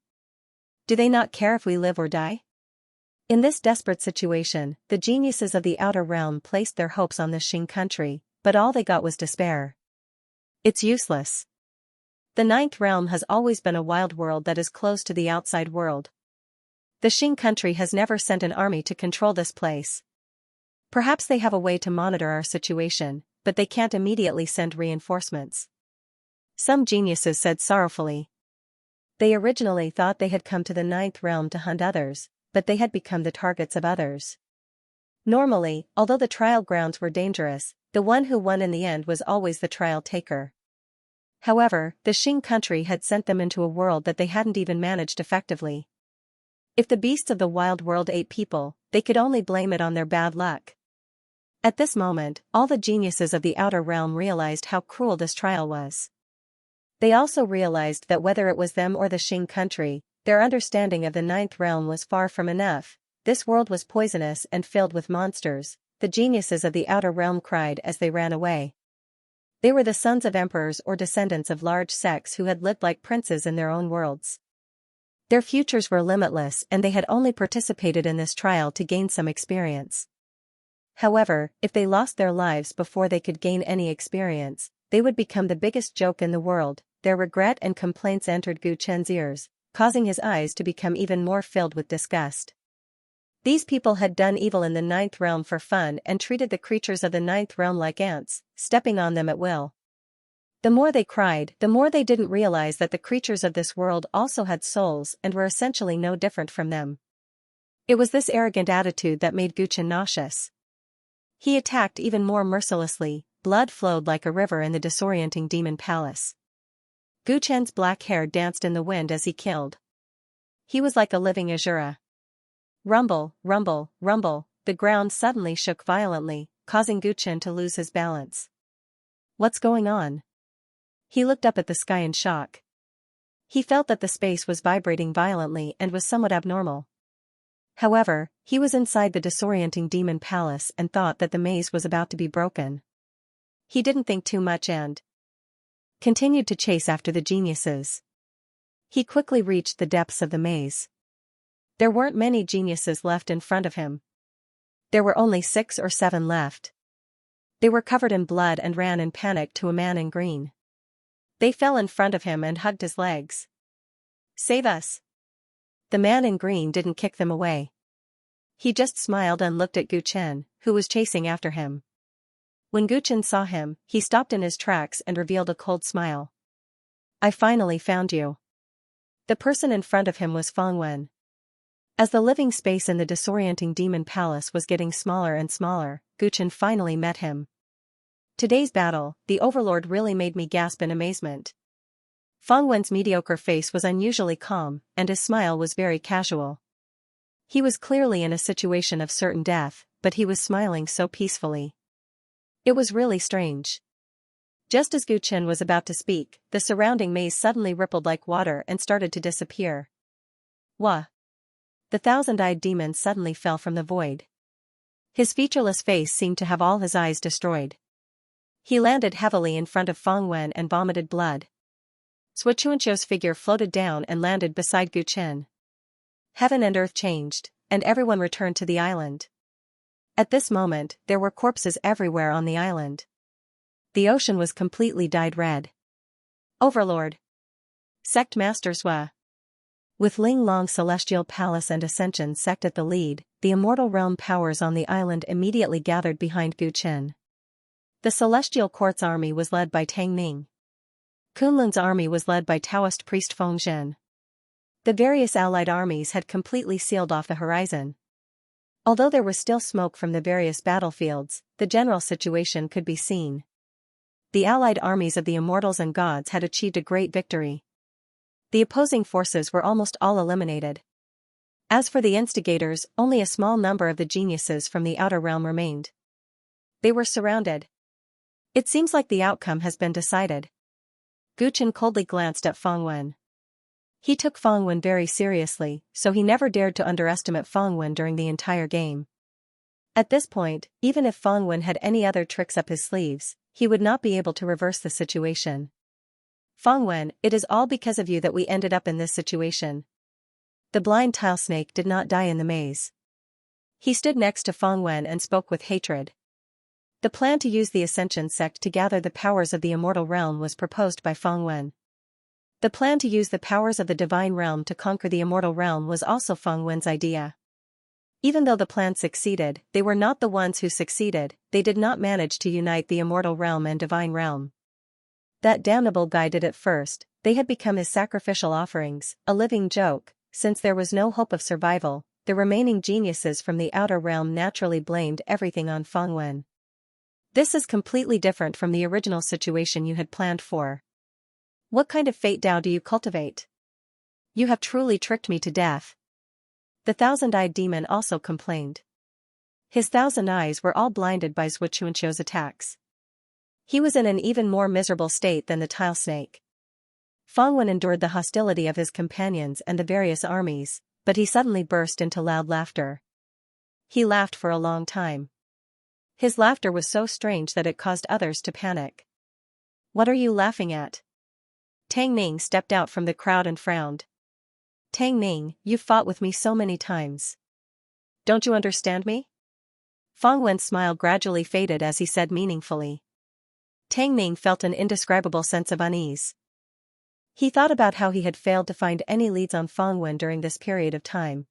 Do they not care if we live or die? In this desperate situation, the geniuses of the outer realm placed their hopes on the Xing country, but all they got was despair. It's useless. The ninth realm has always been a wild world that is close to the outside world. The Xing country has never sent an army to control this place. Perhaps they have a way to monitor our situation, but they can't immediately send reinforcements. Some geniuses said sorrowfully. They originally thought they had come to the ninth realm to hunt others, but they had become the targets of others. Normally, although the trial grounds were dangerous, the one who won in the end was always the trial taker. However, the Xing country had sent them into a world that they hadn't even managed effectively. If the beasts of the wild world ate people, they could only blame it on their bad luck. At this moment, all the geniuses of the outer realm realized how cruel this trial was. They also realized that whether it was them or the Xing country, their understanding of the ninth realm was far from enough. This world was poisonous and filled with monsters, the geniuses of the outer realm cried as they ran away. They were the sons of emperors or descendants of large sects who had lived like princes in their own worlds. Their futures were limitless and they had only participated in this trial to gain some experience. However, if they lost their lives before they could gain any experience, they would become the biggest joke in the world. Their regret and complaints entered Gu Chen's ears, causing his eyes to become even more filled with disgust. These people had done evil in the ninth realm for fun and treated the creatures of the ninth realm like ants, stepping on them at will. The more they cried, the more they didn't realize that the creatures of this world also had souls and were essentially no different from them. It was this arrogant attitude that made Gu Chen nauseous. He attacked even more mercilessly, blood flowed like a river in the disorienting demon palace. Gu Chen's black hair danced in the wind as he killed. He was like a living Azura. Rumble, rumble, rumble, the ground suddenly shook violently, causing Gu Chen to lose his balance. What's going on? He looked up at the sky in shock. He felt that the space was vibrating violently and was somewhat abnormal. However, he was inside the disorienting demon palace and thought that the maze was about to be broken. He didn't think too much and continued to chase after the geniuses. He quickly reached the depths of the maze. There weren't many geniuses left in front of him. There were only 6 or 7 left. They were covered in blood and ran in panic to a man in green. They fell in front of him and hugged his legs. Save us! The man in green didn't kick them away. He just smiled and looked at Gu Chen, who was chasing after him. When Gu Chen saw him, he stopped in his tracks and revealed a cold smile. I finally found you. The person in front of him was Feng Wen. As the living space in the disorienting demon palace was getting smaller and smaller, Gu Chen finally met him. Today's battle, the Overlord really made me gasp in amazement. Feng Wen's mediocre face was unusually calm, and his smile was very casual. He was clearly in a situation of certain death, but he was smiling so peacefully. It was really strange. Just as Gu Chen was about to speak, the surrounding maze suddenly rippled like water and started to disappear. Wah! The thousand-eyed demon suddenly fell from the void. His featureless face seemed to have all his eyes destroyed. He landed heavily in front of Feng Wen and vomited blood. Xianxia's figure floated down and landed beside Gu Chen. Heaven and earth changed, and everyone returned to the island. At this moment, there were corpses everywhere on the island. The ocean was completely dyed red. Overlord. Sect Master Xue. With Ling Long Celestial Palace and Ascension Sect at the lead, the immortal realm powers on the island immediately gathered behind Gu Chen. The Celestial Court's army was led by Tang Ning. Kunlun's army was led by Taoist priest Feng Zhen. The various allied armies had completely sealed off the horizon. Although there was still smoke from the various battlefields, the general situation could be seen. The allied armies of the immortals and gods had achieved a great victory. The opposing forces were almost all eliminated. As for the instigators, only a small number of the geniuses from the outer realm remained. They were surrounded. It seems like the outcome has been decided. Gu Chen coldly glanced at Feng Wen. He took Feng Wen very seriously, so he never dared to underestimate Feng Wen during the entire game. At this point, even if Feng Wen had any other tricks up his sleeves, he would not be able to reverse the situation. Feng Wen, it is all because of you that we ended up in this situation. The blind tile snake did not die in the maze. He stood next to Feng Wen and spoke with hatred. The plan to use the Ascension Sect to gather the powers of the immortal realm was proposed by Feng Wen. The plan to use the powers of the divine realm to conquer the immortal realm was also Feng Wen's idea. Even though the plan succeeded, they were not the ones who succeeded. They did not manage to unite the immortal realm and divine realm. That damnable guy did it first. They had become his sacrificial offerings, a living joke. Since there was no hope of survival, the remaining geniuses from the outer realm naturally blamed everything on Feng Wen. This is completely different from the original situation you had planned for. What kind of fate Dao do you cultivate? You have truly tricked me to death. The thousand-eyed demon also complained. His 1,000 eyes were all blinded by Xianxia's attacks. He was in an even more miserable state than the tile snake. Feng Wen endured the hostility of his companions and the various armies, but he suddenly burst into loud laughter. He laughed for a long time. His laughter was so strange that it caused others to panic. What are you laughing at? Tang Ning stepped out from the crowd and frowned. Tang Ning, you've fought with me so many times. Don't you understand me? Feng Wen's smile gradually faded as he said meaningfully. Tang Ning felt an indescribable sense of unease. He thought about how he had failed to find any leads on Feng Wen during this period of time.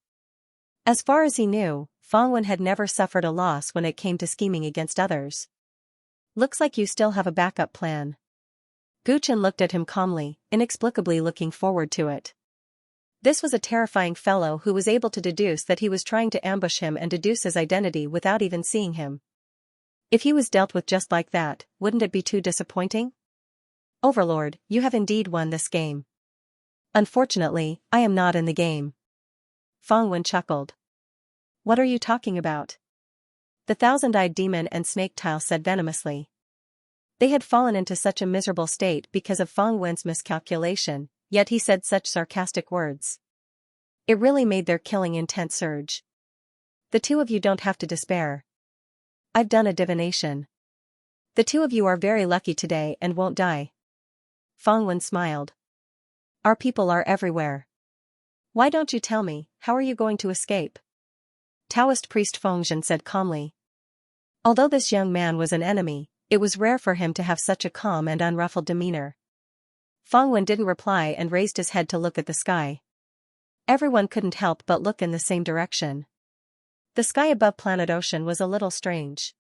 As far as he knew, Feng Wen had never suffered a loss when it came to scheming against others. Looks like you still have a backup plan. Gu Chen looked at him calmly, inexplicably looking forward to it. This was a terrifying fellow who was able to deduce that he was trying to ambush him and deduce his identity without even seeing him. If he was dealt with just like that, wouldn't it be too disappointing? Overlord, you have indeed won this game. Unfortunately, I am not in the game. Feng Wen chuckled. What are you talking about? The thousand-eyed demon and snake tile said venomously. They had fallen into such a miserable state because of Feng Wen's miscalculation, yet he said such sarcastic words. It really made their killing intent surge. The two of you don't have to despair. I've done a divination. The two of you are very lucky today and won't die. Feng Wen smiled. Our people are everywhere. Why don't you tell me, how are you going to escape? Taoist priest Feng Zhen said calmly. Although this young man was an enemy, it was rare for him to have such a calm and unruffled demeanor. Feng Wen didn't reply and raised his head to look at the sky. Everyone couldn't help but look in the same direction. The sky above planet Ocean was a little strange.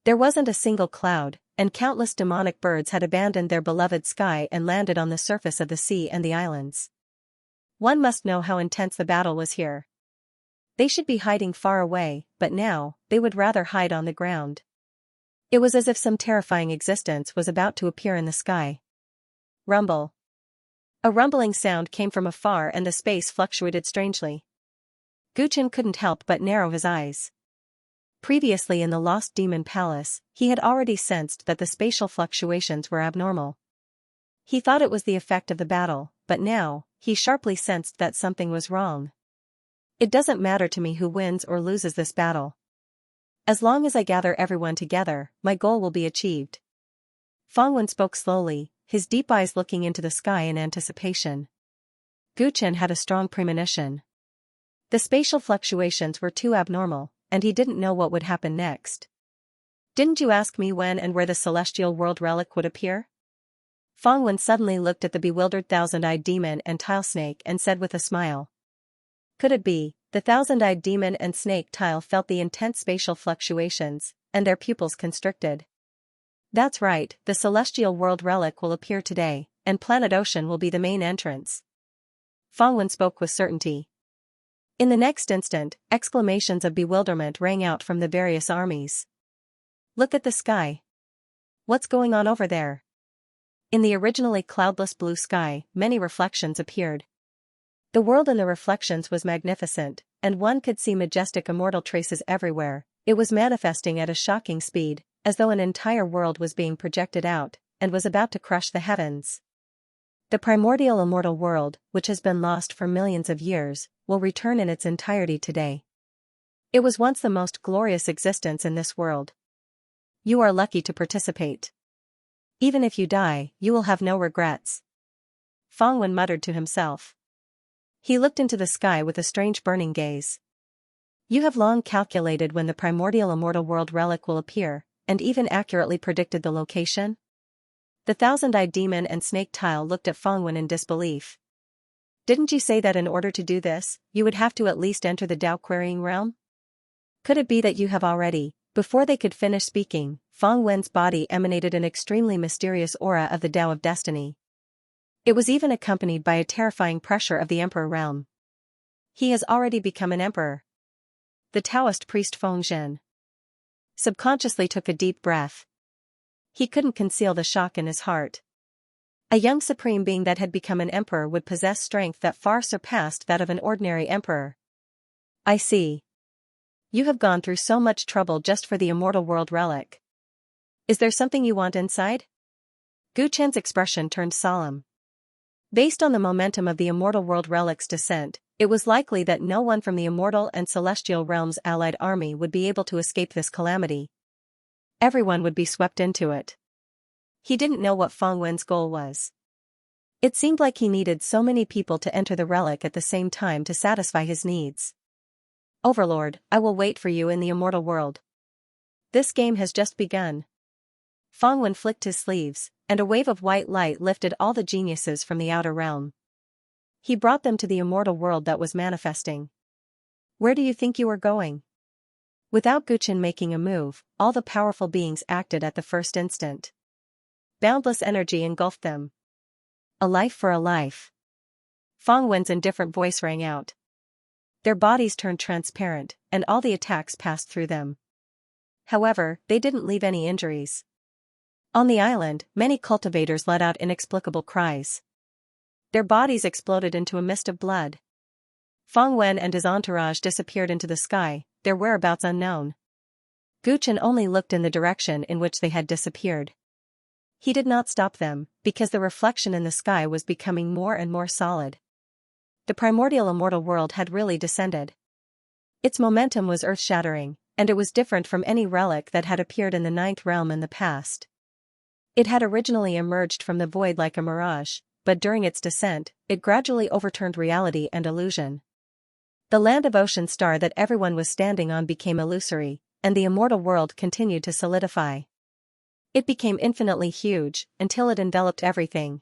There wasn't a single cloud, and countless demonic birds had abandoned their beloved sky and landed on the surface of the sea and the islands. One must know how intense the battle was here. They should be hiding far away, but now, they would rather hide on the ground. It was as if some terrifying existence was about to appear in the sky. Rumble. A rumbling sound came from afar and the space fluctuated strangely. Gu Chen couldn't help but narrow his eyes. Previously in the Lost Demon Palace, he had already sensed that the spatial fluctuations were abnormal. He thought it was the effect of the battle, but now, he sharply sensed that something was wrong. It doesn't matter to me who wins or loses this battle. As long as I gather everyone together, my goal will be achieved. Fangwen spoke slowly, his deep eyes looking into the sky in anticipation. Guchen had a strong premonition. The spatial fluctuations were too abnormal, and he didn't know what would happen next. Didn't you ask me when and where the celestial world relic would appear? Fangwen suddenly looked at the bewildered thousand-eyed demon and tile snake and said with a smile. Could it be? The thousand-eyed demon and snake tile felt the intense spatial fluctuations, and their pupils constricted. That's right, the celestial world relic will appear today, and planet Ocean will be the main entrance. Fangwen spoke with certainty. In the next instant, exclamations of bewilderment rang out from the various armies. Look at the sky. What's going on over there? In the originally cloudless blue sky, many reflections appeared. The world in the reflections was magnificent, and one could see majestic immortal traces everywhere. It was manifesting at a shocking speed, as though an entire world was being projected out, and was about to crush the heavens. The primordial immortal world, which has been lost for millions of years, will return in its entirety today. It was once the most glorious existence in this world. You are lucky to participate. Even if you die, you will have no regrets. Fangwen muttered to himself. He looked into the sky with a strange burning gaze. You have long calculated when the primordial immortal world relic will appear, and even accurately predicted the location? The thousand-eyed demon and snake tile looked at Fangwen in disbelief. Didn't you say that in order to do this, you would have to at least enter the Dao Quarrying Realm? Could it be that you have already? Before they could finish speaking, Fangwen's body emanated an extremely mysterious aura of the Dao of Destiny. It was even accompanied by a terrifying pressure of the Emperor realm. He has already become an emperor. The Taoist priest Feng Zhen subconsciously took a deep breath. He couldn't conceal the shock in his heart. A young supreme being that had become an emperor would possess strength that far surpassed that of an ordinary emperor. I see. You have gone through so much trouble just for the immortal world relic. Is there something you want inside? Gu Chen's expression turned solemn. Based on the momentum of the immortal world relic's descent, it was likely that no one from the immortal and celestial realms' allied army would be able to escape this calamity. Everyone would be swept into it. He didn't know what Fangwen's goal was. It seemed like he needed so many people to enter the relic at the same time to satisfy his needs. Overlord, I will wait for you in the immortal world. This game has just begun. Fangwen flicked his sleeves, and a wave of white light lifted all the geniuses from the outer realm. He brought them to the immortal world that was manifesting. Where do you think you are going? Without Guchen making a move, all the powerful beings acted at the first instant. Boundless energy engulfed them. A life for a life. Fangwen's indifferent voice rang out. Their bodies turned transparent, and all the attacks passed through them. However, they didn't leave any injuries. On the island, many cultivators let out inexplicable cries. Their bodies exploded into a mist of blood. Fangwen and his entourage disappeared into the sky, their whereabouts unknown. Guchen only looked in the direction in which they had disappeared. He did not stop them, because the reflection in the sky was becoming more and more solid. The primordial immortal world had really descended. Its momentum was earth-shattering, and it was different from any relic that had appeared in the ninth realm in the past. It had originally emerged from the void like a mirage, but during its descent, it gradually overturned reality and illusion. The land of Ocean Star that everyone was standing on became illusory, and the immortal world continued to solidify. It became infinitely huge, until it enveloped everything.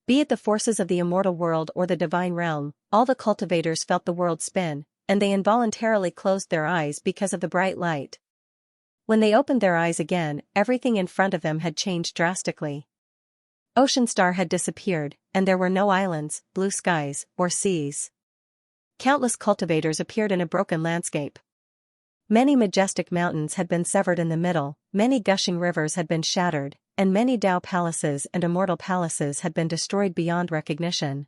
Be it the forces of the immortal world or the divine realm, all the cultivators felt the world spin, and they involuntarily closed their eyes because of the bright light. When they opened their eyes again, everything in front of them had changed drastically. Ocean Star had disappeared, and there were no islands, blue skies, or seas. Countless cultivators appeared in a broken landscape. Many majestic mountains had been severed in the middle, many gushing rivers had been shattered, and many Dao palaces and immortal palaces had been destroyed beyond recognition.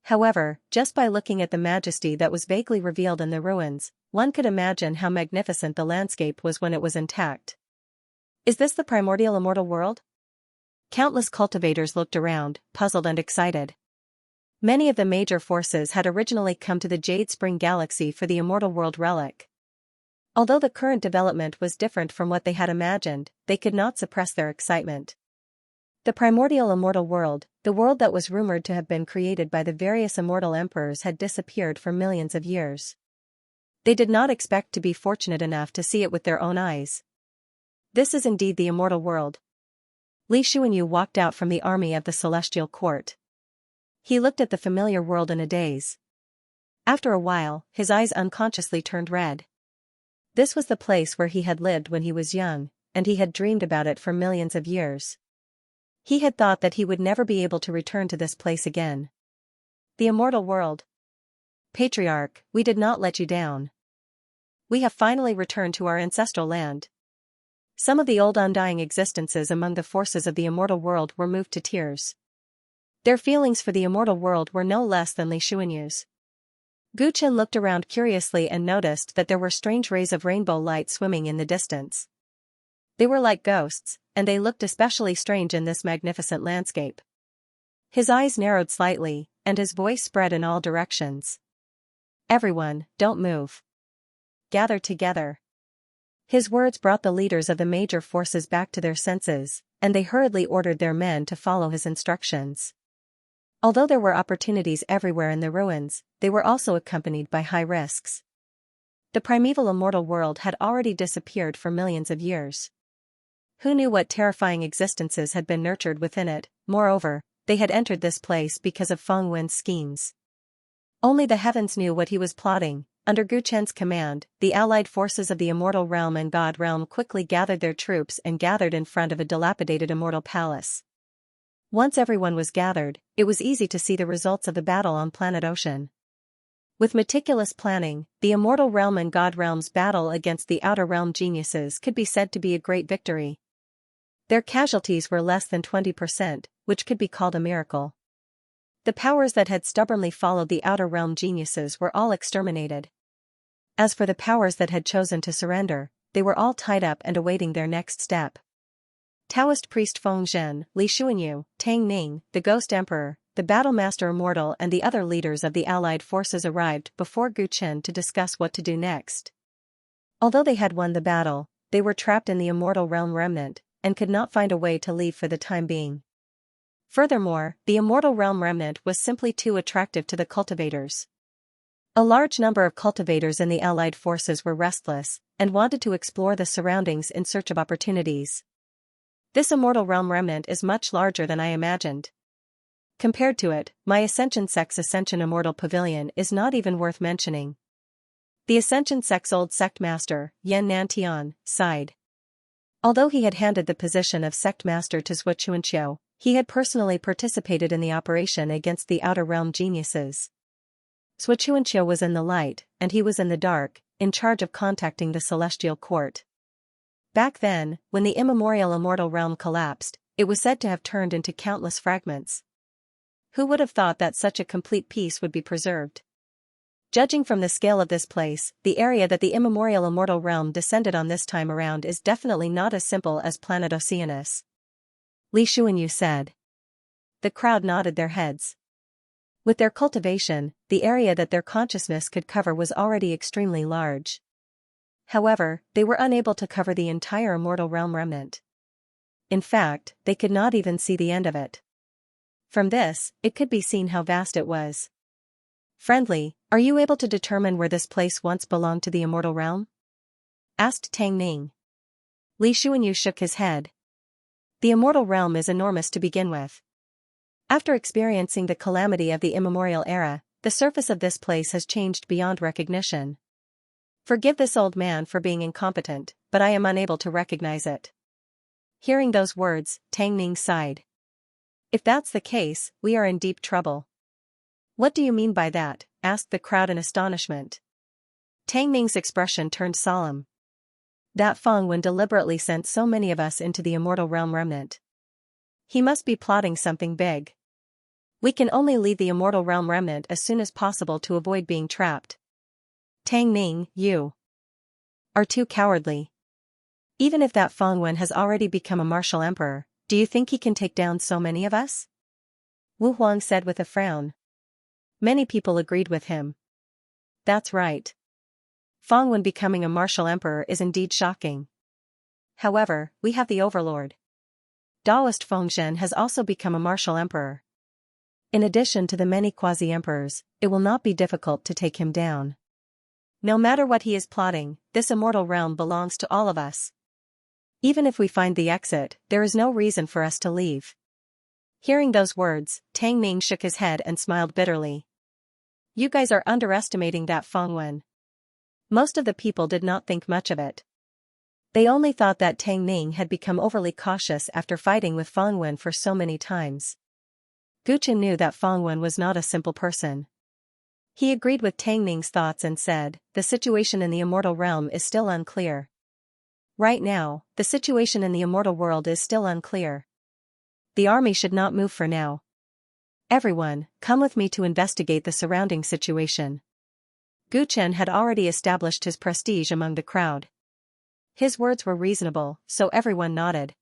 However, just by looking at the majesty that was vaguely revealed in the ruins, one could imagine how magnificent the landscape was when it was intact. Is this the primordial immortal world? Countless cultivators looked around, puzzled and excited. Many of the major forces had originally come to the Jade Spring Galaxy for the immortal world relic. Although the current development was different from what they had imagined, they could not suppress their excitement. The primordial immortal world, the world that was rumored to have been created by the various immortal emperors, had disappeared for millions of years. They did not expect to be fortunate enough to see it with their own eyes. This is indeed the immortal world. Li Xuanyu walked out from the army of the celestial court. He looked at the familiar world in a daze. After a while, his eyes unconsciously turned red. This was the place where he had lived when he was young, and he had dreamed about it for millions of years. He had thought that he would never be able to return to this place again. The immortal world. Patriarch, we did not let you down. We have finally returned to our ancestral land. Some of the old undying existences among the forces of the immortal world were moved to tears. Their feelings for the immortal world were no less than Li Xuanyu's. Gu Chen looked around curiously and noticed that there were strange rays of rainbow light swimming in the distance. They were like ghosts, and they looked especially strange in this magnificent landscape. His eyes narrowed slightly, and his voice spread in all directions. Everyone, don't move. Gather together. His words brought the leaders of the major forces back to their senses, and they hurriedly ordered their men to follow his instructions. Although there were opportunities everywhere in the ruins, they were also accompanied by high risks. The primeval immortal world had already disappeared for millions of years. Who knew what terrifying existences had been nurtured within it? Moreover, they had entered this place because of Feng Wen's schemes. Only the heavens knew what he was plotting. Under Gu Chen's command, the allied forces of the immortal realm and god realm quickly gathered their troops and gathered in front of a dilapidated immortal palace. Once everyone was gathered, it was easy to see the results of the battle on planet Ocean. With meticulous planning, the immortal realm and god realm's battle against the outer realm geniuses could be said to be a great victory. Their casualties were less than 20%, which could be called a miracle. The powers that had stubbornly followed the outer realm geniuses were all exterminated. As for the powers that had chosen to surrender, they were all tied up and awaiting their next step. Taoist priest Feng Zhen, Li Xuanyu, Tang Ning, the Ghost Emperor, the Battle Master Immortal and the other leaders of the allied forces arrived before Gu Chen to discuss what to do next. Although they had won the battle, they were trapped in the immortal realm remnant, and could not find a way to leave for the time being. Furthermore, the immortal realm remnant was simply too attractive to the cultivators. A large number of cultivators in the allied forces were restless, and wanted to explore the surroundings in search of opportunities. This immortal realm remnant is much larger than I imagined. Compared to it, my Ascension Sect's Ascension Immortal Pavilion is not even worth mentioning. The Ascension Sect's old sect master, Yan Nantian, sighed. Although he had handed the position of sect master to Xianxia, he had personally participated in the operation against the outer realm geniuses. Xianxia was in the light, and he was in the dark, in charge of contacting the celestial court. Back then, when the immemorial immortal realm collapsed, it was said to have turned into countless fragments. Who would have thought that such a complete piece would be preserved? Judging from the scale of this place, the area that the immemorial immortal realm descended on this time around is definitely not as simple as planet Oceanus. Li Xuanyu said. The crowd nodded their heads. With their cultivation, the area that their consciousness could cover was already extremely large. However, they were unable to cover the entire immortal realm remnant. In fact, they could not even see the end of it. From this, it could be seen how vast it was. Friendly, are you able to determine where this place once belonged to the immortal realm? Asked Tang Ning. Li Xuanyu shook his head. The immortal realm is enormous to begin with. After experiencing the calamity of the immemorial era, the surface of this place has changed beyond recognition. Forgive this old man for being incompetent, but I am unable to recognize it. Hearing those words, Tang Ning sighed. If that's the case, we are in deep trouble. What do you mean by that? Asked the crowd in astonishment. Tang Ning's expression turned solemn. That Feng Wen deliberately sent so many of us into the immortal realm remnant. He must be plotting something big. We can only leave the immortal realm remnant as soon as possible to avoid being trapped. Tang Ning, you are too cowardly. Even if that Feng Wen has already become a martial emperor, do you think he can take down so many of us? Wu Huang said with a frown. Many people agreed with him. That's right. Feng Wen becoming a martial emperor is indeed shocking. However, we have the overlord. Daoist Fengzhen has also become a martial emperor. In addition to the many quasi-emperors, it will not be difficult to take him down. No matter what he is plotting, this immortal realm belongs to all of us. Even if we find the exit, there is no reason for us to leave. Hearing those words, Tang Ning shook his head and smiled bitterly. You guys are underestimating that Feng Wen. Most of the people did not think much of it. They only thought that Tang Ning had become overly cautious after fighting with Feng Wen for so many times. Guchen knew that Feng Wen was not a simple person. He agreed with Tang Ning's thoughts and said, the situation in the immortal realm is still unclear. Right now, the situation in the immortal world is still unclear. The army should not move for now. Everyone, come with me to investigate the surrounding situation. Gu Chen had already established his prestige among the crowd. His words were reasonable, so everyone nodded.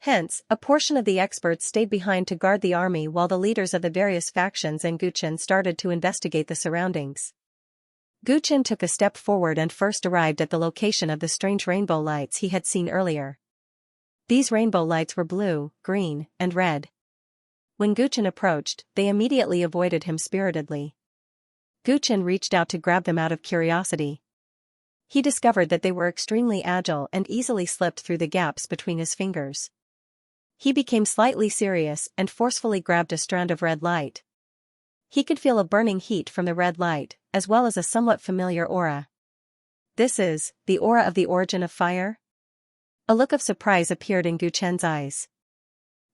Hence, a portion of the experts stayed behind to guard the army while the leaders of the various factions and Gu Chen started to investigate the surroundings. Gu Chen took a step forward and first arrived at the location of the strange rainbow lights he had seen earlier. These rainbow lights were blue, green, and red. When Gu Chen approached, they immediately avoided him spiritedly. Gu Chen reached out to grab them out of curiosity. He discovered that they were extremely agile and easily slipped through the gaps between his fingers. He became slightly serious and forcefully grabbed a strand of red light. He could feel a burning heat from the red light, as well as a somewhat familiar aura. This is the aura of the origin of fire? A look of surprise appeared in Gu Chen's eyes.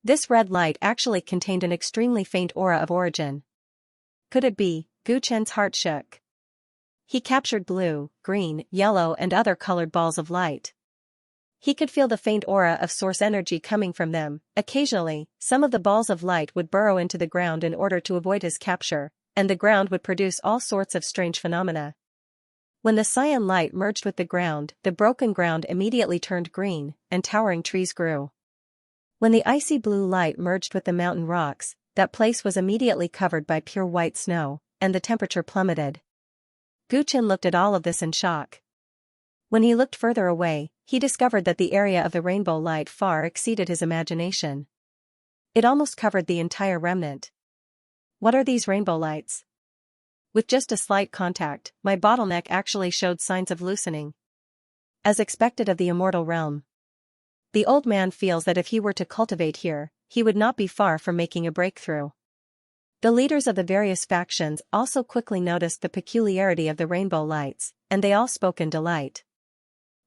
This red light actually contained an extremely faint aura of origin. Could it be? Gu Chen's heart shook. He captured blue, green, yellow and other colored balls of light. He could feel the faint aura of source energy coming from them. Occasionally, some of the balls of light would burrow into the ground in order to avoid his capture, and the ground would produce all sorts of strange phenomena. When the cyan light merged with the ground, the broken ground immediately turned green, and towering trees grew. When the icy blue light merged with the mountain rocks, that place was immediately covered by pure white snow, and the temperature plummeted. Gu Chen looked at all of this in shock. When he looked further away, he discovered that the area of the rainbow light far exceeded his imagination. It almost covered the entire remnant. What are these rainbow lights? With just a slight contact, my bottleneck actually showed signs of loosening. As expected of the immortal realm. The old man feels that if he were to cultivate here, he would not be far from making a breakthrough. The leaders of the various factions also quickly noticed the peculiarity of the rainbow lights, and they all spoke in delight.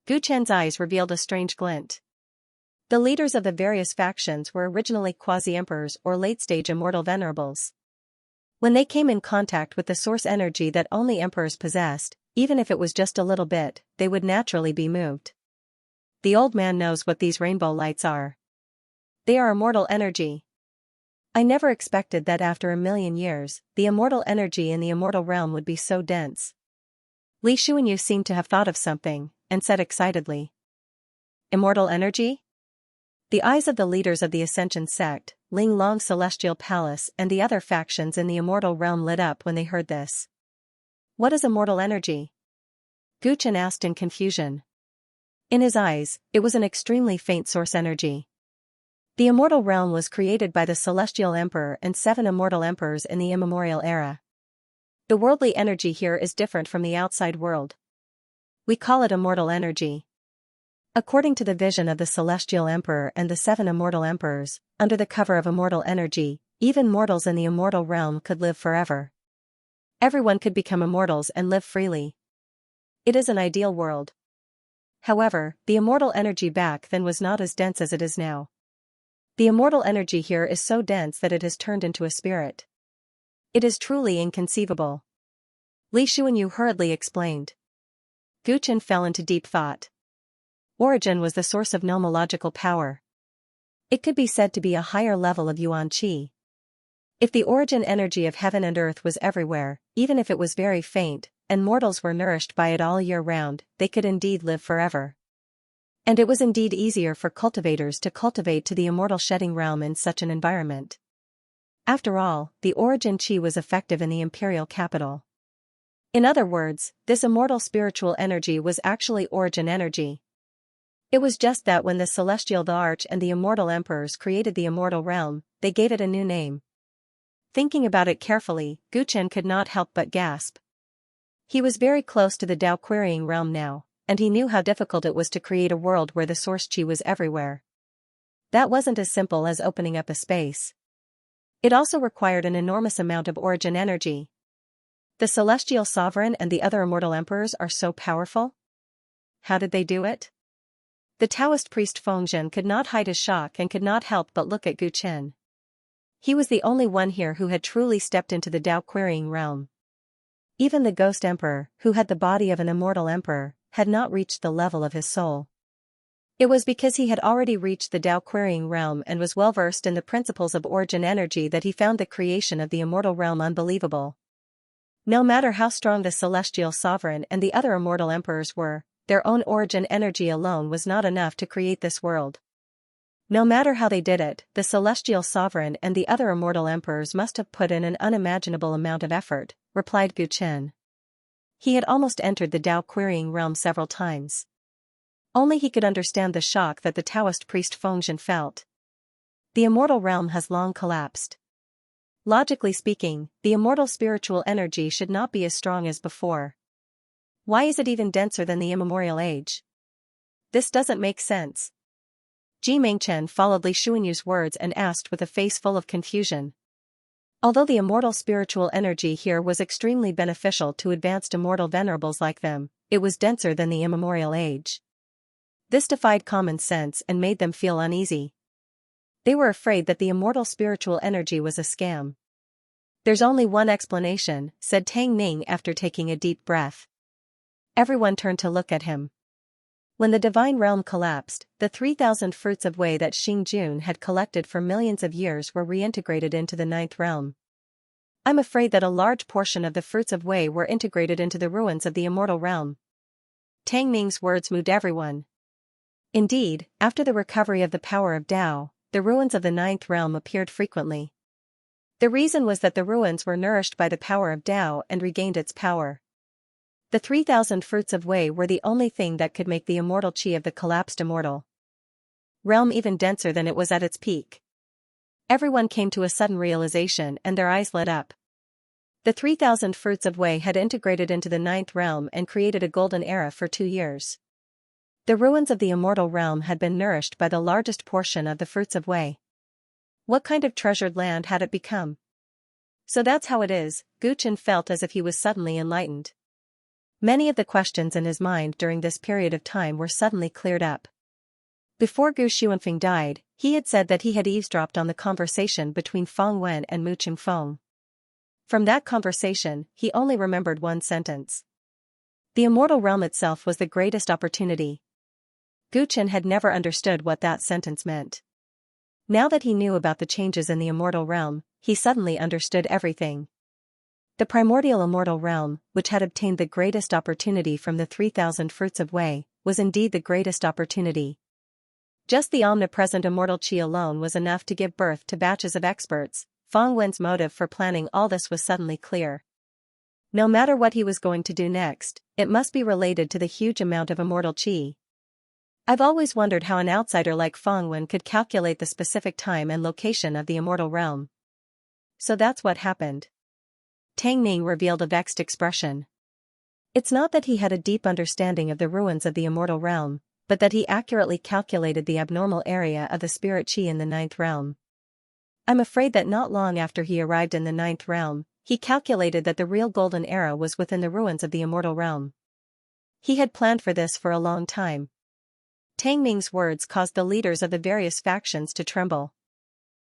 Gu Chen's eyes revealed a strange glint. The leaders of the various factions were originally quasi-emperors or late-stage immortal venerables. When they came in contact with the source energy that only emperors possessed, even if it was just a little bit, they would naturally be moved. The old man knows what these rainbow lights are. They are immortal energy. I never expected that after 1,000,000 years, the immortal energy in the immortal realm would be so dense. Li Xuanyu seemed to have thought of something, and said excitedly. Immortal energy? The eyes of the leaders of the Ascension sect, Ling Long's celestial palace and the other factions in the immortal realm lit up when they heard this. What is immortal energy? Gu Chen asked in confusion. In his eyes, it was an extremely faint source energy. The immortal realm was created by the Celestial Emperor and 7 immortal emperors in the immemorial era. The worldly energy here is different from the outside world. We call it immortal energy. According to the vision of the Celestial Emperor and the 7 immortal emperors, under the cover of immortal energy, even mortals in the immortal realm could live forever. Everyone could become immortals and live freely. It is an ideal world. However, the immortal energy back then was not as dense as it is now. The immortal energy here is so dense that it has turned into a spirit. It is truly inconceivable. Li Xuanyu hurriedly explained. Gu Chen fell into deep thought. Origin was the source of nomological power. It could be said to be a higher level of Yuan Qi. If the origin energy of heaven and earth was everywhere, even if it was very faint, and mortals were nourished by it all year round, they could indeed live forever. And it was indeed easier for cultivators to cultivate to the immortal shedding realm in such an environment. After all, the origin chi was effective in the imperial capital. In other words, this immortal spiritual energy was actually origin energy. It was just that when the celestial the arch and the immortal emperors created the immortal realm, they gave it a new name. Thinking about it carefully, Gu Chen could not help but gasp. He was very close to the Tao querying realm now, and he knew how difficult it was to create a world where the source chi was everywhere. That wasn't as simple as opening up a space. It also required an enormous amount of origin energy. The celestial sovereign and the other immortal emperors are so powerful? How did they do it? The Taoist priest Fengzhen could not hide his shock and could not help but look at Gu Chen. He was the only one here who had truly stepped into the Tao querying realm. Even the ghost emperor, who had the body of an immortal emperor, had not reached the level of his soul. It was because he had already reached the Tao querying realm and was well versed in the principles of origin energy that he found the creation of the immortal realm unbelievable. No matter how strong the celestial sovereign and the other immortal emperors were, their own origin energy alone was not enough to create this world. No matter how they did it, the celestial sovereign and the other immortal emperors must have put in an unimaginable amount of effort, replied Gu Chen. He had almost entered the Tao querying realm several times. Only he could understand the shock that the Taoist priest Fengzhen felt. The immortal realm has long collapsed. Logically speaking, the immortal spiritual energy should not be as strong as before. Why is it even denser than the immemorial age? This doesn't make sense. Ji Mingchen followed Li Xuanyu's words and asked with a face full of confusion. Although the immortal spiritual energy here was extremely beneficial to advanced immortal venerables like them, it was denser than the immemorial age. This defied common sense and made them feel uneasy. They were afraid that the immortal spiritual energy was a scam. There's only one explanation, said Tang Ning after taking a deep breath. Everyone turned to look at him. When the divine realm collapsed, the 3,000 fruits of Wei that Xing Jun had collected for millions of years were reintegrated into the ninth realm. I'm afraid that a large portion of the fruits of Wei were integrated into the ruins of the immortal realm. Tang Ning's words moved everyone. Indeed, after the recovery of the power of Tao, the ruins of the ninth realm appeared frequently. The reason was that the ruins were nourished by the power of Tao and regained its power. The 3,000 fruits of Wei were the only thing that could make the immortal chi of the collapsed immortal realm even denser than it was at its peak. Everyone came to a sudden realization and their eyes lit up. The 3,000 fruits of Wei had integrated into the ninth realm and created a golden era for 2 years. The ruins of the immortal realm had been nourished by the largest portion of the fruits of Wei. What kind of treasured land had it become? So that's how it is, Gu Chen felt as if he was suddenly enlightened. Many of the questions in his mind during this period of time were suddenly cleared up. Before Gu Xuanfeng died, he had said that he had eavesdropped on the conversation between Feng Wen and Mu Qingfeng. From that conversation, he only remembered one sentence. The immortal realm itself was the greatest opportunity. Gu Chen had never understood what that sentence meant. Now that he knew about the changes in the immortal realm, he suddenly understood everything. The primordial immortal realm, which had obtained the greatest opportunity from the 3,000 fruits of Wei, was indeed the greatest opportunity. Just the omnipresent immortal chi alone was enough to give birth to batches of experts. Feng Wen's motive for planning all this was suddenly clear. No matter what he was going to do next, it must be related to the huge amount of immortal chi. I've always wondered how an outsider like Feng Wen could calculate the specific time and location of the immortal realm. So that's what happened. Tang Ning revealed a vexed expression. It's not that he had a deep understanding of the ruins of the immortal realm, but that he accurately calculated the abnormal area of the spirit chi in the ninth realm. I'm afraid that not long after he arrived in the ninth realm, he calculated that the real golden era was within the ruins of the immortal realm. He had planned for this for a long time. Tang Ning's words caused the leaders of the various factions to tremble.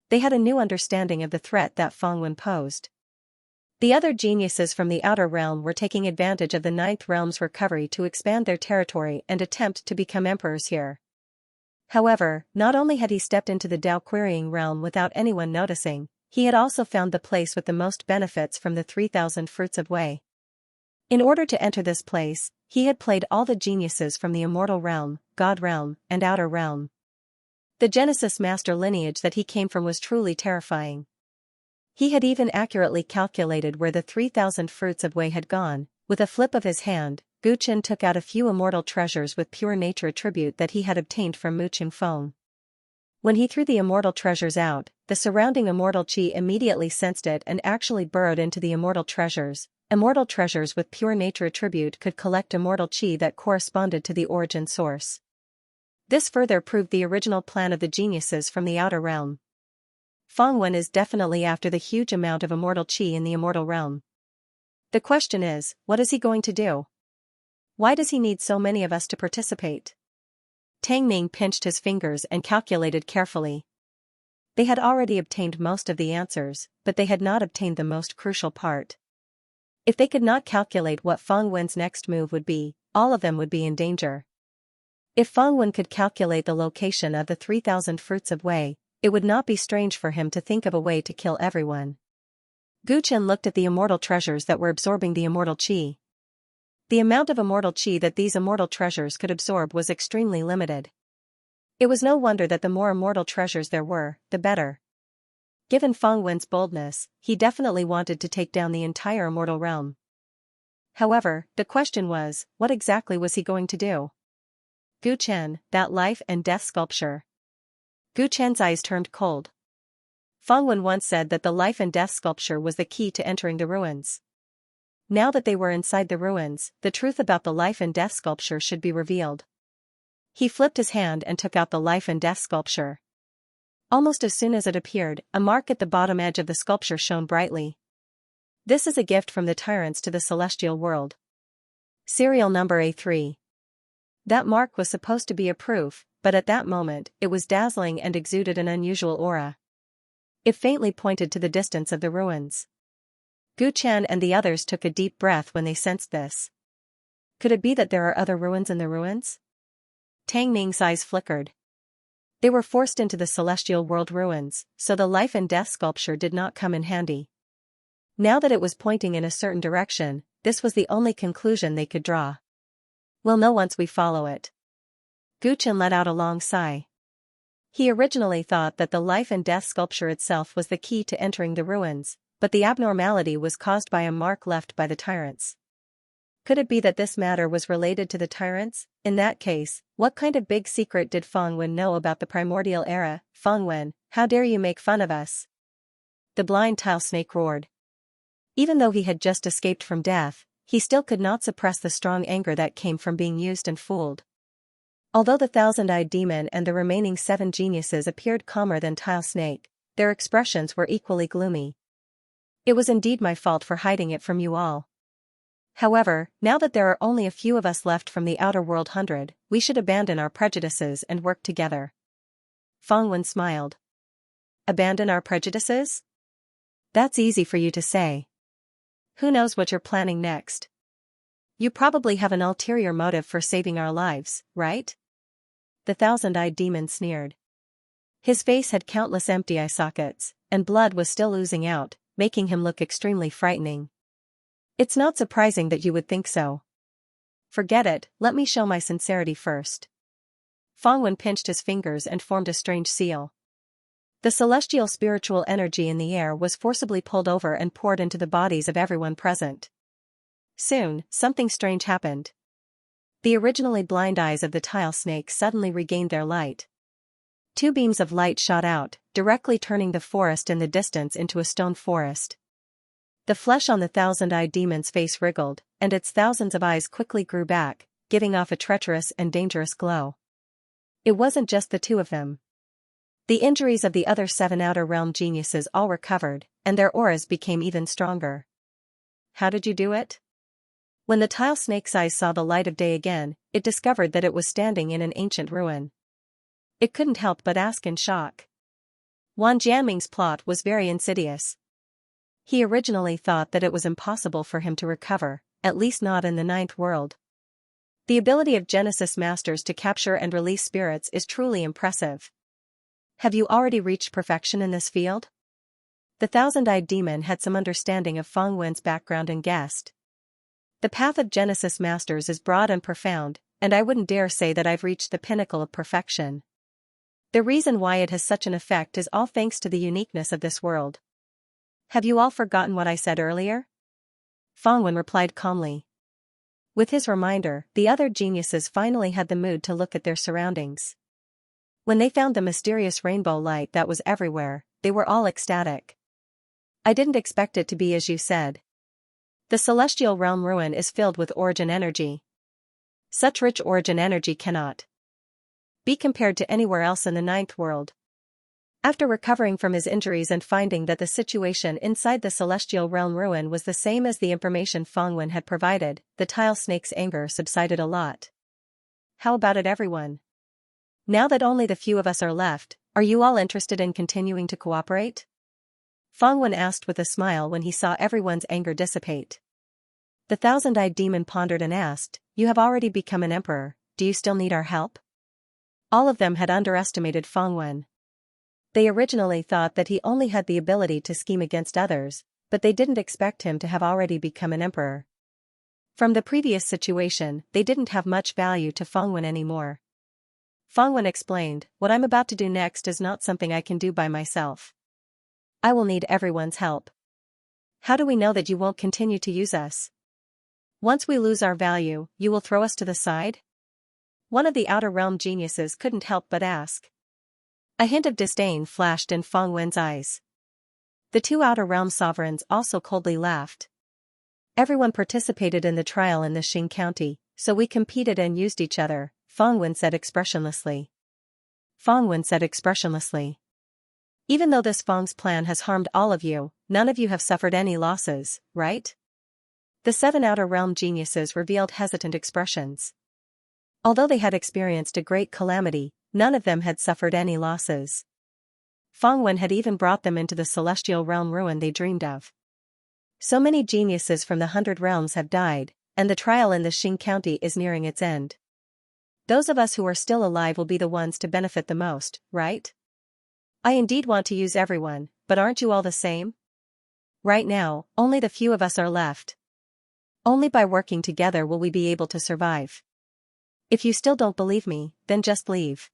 They had a new understanding of the threat that Feng Wen posed. The other geniuses from the outer realm were taking advantage of the ninth realm's recovery to expand their territory and attempt to become emperors here. However, not only had he stepped into the Tao querying realm without anyone noticing, He had also found the place with the most benefits from the 3,000 fruits of Wei. In order to enter this place, he had played all the geniuses from the immortal realm, God realm, and outer realm. The Genesis master lineage that he came from was truly terrifying. He had even accurately calculated where the 3,000 fruits of Wei had gone. With a flip of his hand, Gu Chen took out a few immortal treasures with pure nature attribute that he had obtained from Mu Qingfeng. When he threw the immortal treasures out, the surrounding immortal qi immediately sensed it and actually burrowed into the immortal treasures. Immortal treasures with pure nature attribute could collect immortal qi that corresponded to the origin source. This further proved the original plan of the geniuses from the outer realm. Feng Wen is definitely after the huge amount of immortal qi in the immortal realm. The question is, what is he going to do? Why does he need so many of us to participate? Tang Ning pinched his fingers and calculated carefully. They had already obtained most of the answers, but they had not obtained the most crucial part. If they could not calculate what Feng Wen's next move would be, all of them would be in danger. If Feng Wen could calculate the location of the 3,000 fruits of Wei, it would not be strange for him to think of a way to kill everyone. Gu Chen looked at the immortal treasures that were absorbing the immortal qi. The amount of immortal qi that these immortal treasures could absorb was extremely limited. It was no wonder that the more immortal treasures there were, the better. Given Feng Wen's boldness, he definitely wanted to take down the entire immortal realm. However, the question was, what exactly was he going to do? Gu Chen, that life and death sculpture. Gu Chen's eyes turned cold. Feng Wen once said that the life and death sculpture was the key to entering the ruins. Now that they were inside the ruins, the truth about the life and death sculpture should be revealed. He flipped his hand and took out the life and death sculpture. Almost as soon as it appeared, a mark at the bottom edge of the sculpture shone brightly. This is a gift from the Tyrants to the celestial world. Serial number A3. That mark was supposed to be a proof, but at that moment, it was dazzling and exuded an unusual aura. It faintly pointed to the distance of the ruins. Gu Chen and the others took a deep breath when they sensed this. Could it be that there are other ruins in the ruins? Tang Ning's eyes flickered. They were forced into the celestial world ruins, so the life and death sculpture did not come in handy. Now that it was pointing in a certain direction, this was the only conclusion they could draw. We'll know once we follow it. Gu Chen let out a long sigh. He originally thought that the life and death sculpture itself was the key to entering the ruins, but the abnormality was caused by a mark left by the Tyrants. Could it be that this matter was related to the Tyrants? In that case, what kind of big secret did Feng Wen know about the primordial era? Feng Wen, how dare you make fun of us? The blind tile snake roared. Even though he had just escaped from death, he still could not suppress the strong anger that came from being used and fooled. Although the thousand-eyed demon and the remaining 7 geniuses appeared calmer than Tile Snake, their expressions were equally gloomy. It was indeed my fault for hiding it from you all. However, now that there are only a few of us left from the Outer World 100, we should abandon our prejudices and work together. Feng Wen smiled. Abandon our prejudices? That's easy for you to say. Who knows what you're planning next? You probably have an ulterior motive for saving our lives, right? The thousand-eyed demon sneered. His face had countless empty eye sockets, and blood was still oozing out, making him look extremely frightening. It's not surprising that you would think so. Forget it, let me show my sincerity first. Feng Wen pinched his fingers and formed a strange seal. The celestial spiritual energy in the air was forcibly pulled over and poured into the bodies of everyone present. Soon, something strange happened. The originally blind eyes of the tile snake suddenly regained their light. 2 beams of light shot out, directly turning the forest in the distance into a stone forest. The flesh on the thousand-eyed demon's face wriggled, and its thousands of eyes quickly grew back, giving off a treacherous and dangerous glow. It wasn't just the 2 of them. The injuries of the other 7 Outer Realm geniuses all recovered, and their auras became even stronger. How did you do it? When the tile snake's eyes saw the light of day again, it discovered that it was standing in an ancient ruin. It couldn't help but ask in shock. Wan Jianming's plot was very insidious. He originally thought that it was impossible for him to recover, at least not in the 9th world. The ability of Genesis Masters to capture and release spirits is truly impressive. Have you already reached perfection in this field? The thousand-eyed demon had some understanding of Feng Wen's background and guessed. The path of Genesis Masters is broad and profound, and I wouldn't dare say that I've reached the pinnacle of perfection. The reason why it has such an effect is all thanks to the uniqueness of this world. Have you all forgotten what I said earlier? Feng Wen replied calmly. With his reminder, the other geniuses finally had the mood to look at their surroundings. When they found the mysterious rainbow light that was everywhere, they were all ecstatic. I didn't expect it to be as you said. The celestial realm ruin is filled with origin energy. Such rich origin energy cannot be compared to anywhere else in the ninth world. After recovering from his injuries and finding that the situation inside the celestial realm ruin was the same as the information Feng Wen had provided, the tile snake's anger subsided a lot. How about it, everyone? Now that only the few of us are left, are you all interested in continuing to cooperate? Feng Wen asked with a smile when he saw everyone's anger dissipate. The thousand-eyed demon pondered and asked, "You have already become an emperor, do you still need our help?" All of them had underestimated Feng Wen. They originally thought that he only had the ability to scheme against others, but they didn't expect him to have already become an emperor. From the previous situation, they didn't have much value to Feng Wen anymore. Feng Wen explained, "What I'm about to do next is not something I can do by myself. I will need everyone's help." "How do we know that you won't continue to use us? Once we lose our value, you will throw us to the side?" One of the Outer Realm geniuses couldn't help but ask. A hint of disdain flashed in Feng Wen's eyes. The two Outer Realm sovereigns also coldly laughed. "Everyone participated in the trial in the Xing County, so we competed and used each other," Feng Wen said expressionlessly. "Even though this Feng's plan has harmed all of you, none of you have suffered any losses, right?" The 7 Outer Realm geniuses revealed hesitant expressions. Although they had experienced a great calamity, none of them had suffered any losses. Feng Wen had even brought them into the celestial realm ruin they dreamed of. So many geniuses from the 100 realms have died, and the trial in the Xing County is nearing its end. Those of us who are still alive will be the ones to benefit the most, right? I indeed want to use everyone, but aren't you all the same? Right now, only the few of us are left. Only by working together will we be able to survive. If you still don't believe me, then just leave.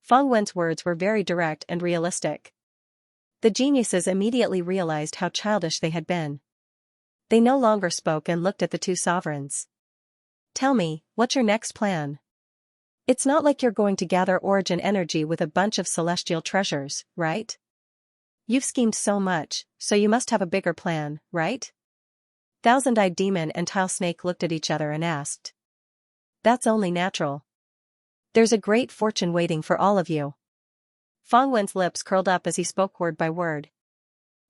Feng Wen's words were very direct and realistic. The geniuses immediately realized how childish they had been. They no longer spoke and looked at the two sovereigns. "Tell me, what's your next plan? It's not like you're going to gather origin energy with a bunch of celestial treasures, right? You've schemed so much, so you must have a bigger plan, right?" Thousand-eyed demon and tile snake looked at each other and asked. "That's only natural. There's a great fortune waiting for all of you." Feng Wen's lips curled up as he spoke word by word.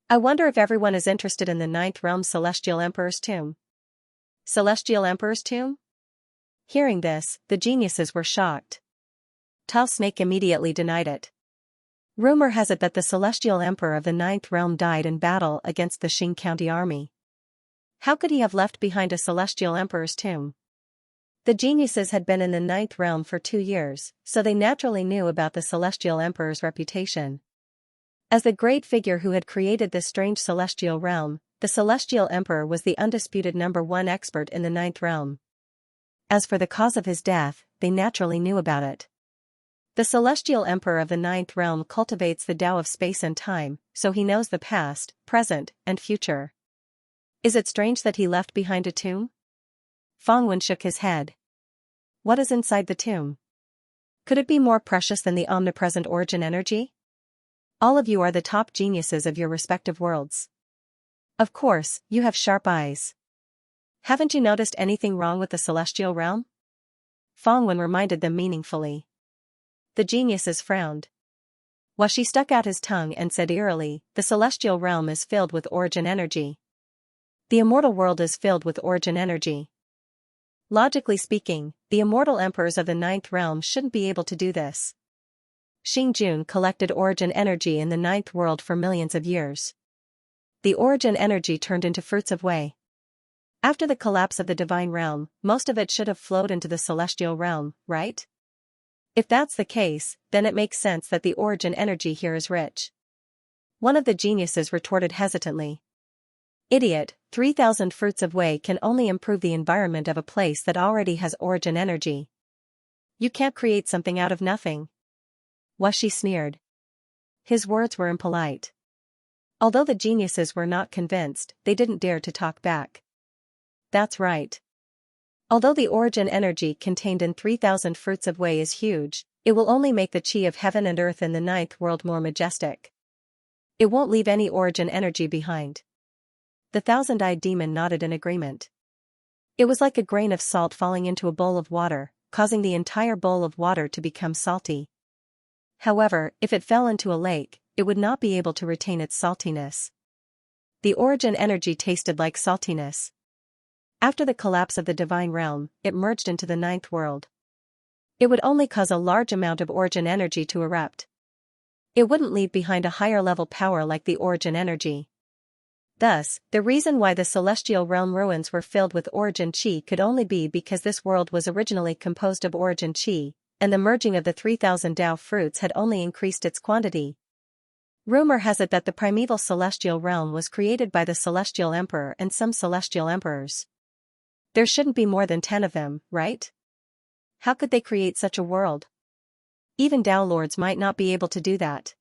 "I wonder if everyone is interested in the 9th Realm Celestial Emperor's tomb." Celestial Emperor's tomb? Hearing this, the geniuses were shocked. Tile Snake immediately denied it. Rumor has it that the Celestial Emperor of the 9th Realm died in battle against the Xing County army. How could he have left behind a Celestial Emperor's tomb? The geniuses had been in the 9th Realm for 2 years, so they naturally knew about the Celestial Emperor's reputation. As the great figure who had created this strange celestial realm, the Celestial Emperor was the undisputed #1 expert in the 9th Realm. As for the cause of his death, they naturally knew about it. The Celestial Emperor of the 9th Realm cultivates the Tao of space and time, so he knows the past, present, and future. Is it strange that he left behind a tomb? Feng Wen shook his head. What is inside the tomb? Could it be more precious than the omnipresent origin energy? All of you are the top geniuses of your respective worlds. Of course, you have sharp eyes. Haven't you noticed anything wrong with the celestial realm? Feng Wen reminded them meaningfully. The geniuses frowned. Washi stuck out his tongue and said eerily, "The celestial realm is filled with origin energy. The immortal world is filled with origin energy. Logically speaking, the immortal emperors of the 9th Realm shouldn't be able to do this. Xing Jun collected origin energy in the 9th world for millions of years. The origin energy turned into fruits of Wei. After the collapse of the divine realm, most of it should have flowed into the celestial realm, right? If that's the case, then it makes sense that the origin energy here is rich. One of the geniuses retorted hesitantly. Idiot, 3,000 fruits of whey can only improve the environment of a place that already has origin energy. You can't create something out of nothing. Washi sneered. His words were impolite. Although the geniuses were not convinced, they didn't dare to talk back. That's right. Although the origin energy contained in 3,000 fruits of whey is huge, it will only make the chi of heaven and earth in the ninth world more majestic. It won't leave any origin energy behind. The thousand-eyed demon nodded in agreement. It was like a grain of salt falling into a bowl of water, causing the entire bowl of water to become salty. However, if it fell into a lake, it would not be able to retain its saltiness. The origin energy tasted like saltiness. After the collapse of the divine realm, it merged into the ninth world. It would only cause a large amount of origin energy to erupt. It wouldn't leave behind a higher level power like the origin energy. Thus, the reason why the celestial realm ruins were filled with origin chi could only be because this world was originally composed of origin chi, and the merging of the 3,000 Tao fruits had only increased its quantity. Rumor has it that the primeval celestial realm was created by the celestial emperor and some celestial emperors. There shouldn't be more than 10 of them, right? How could they create such a world? Even Tao lords might not be able to do that.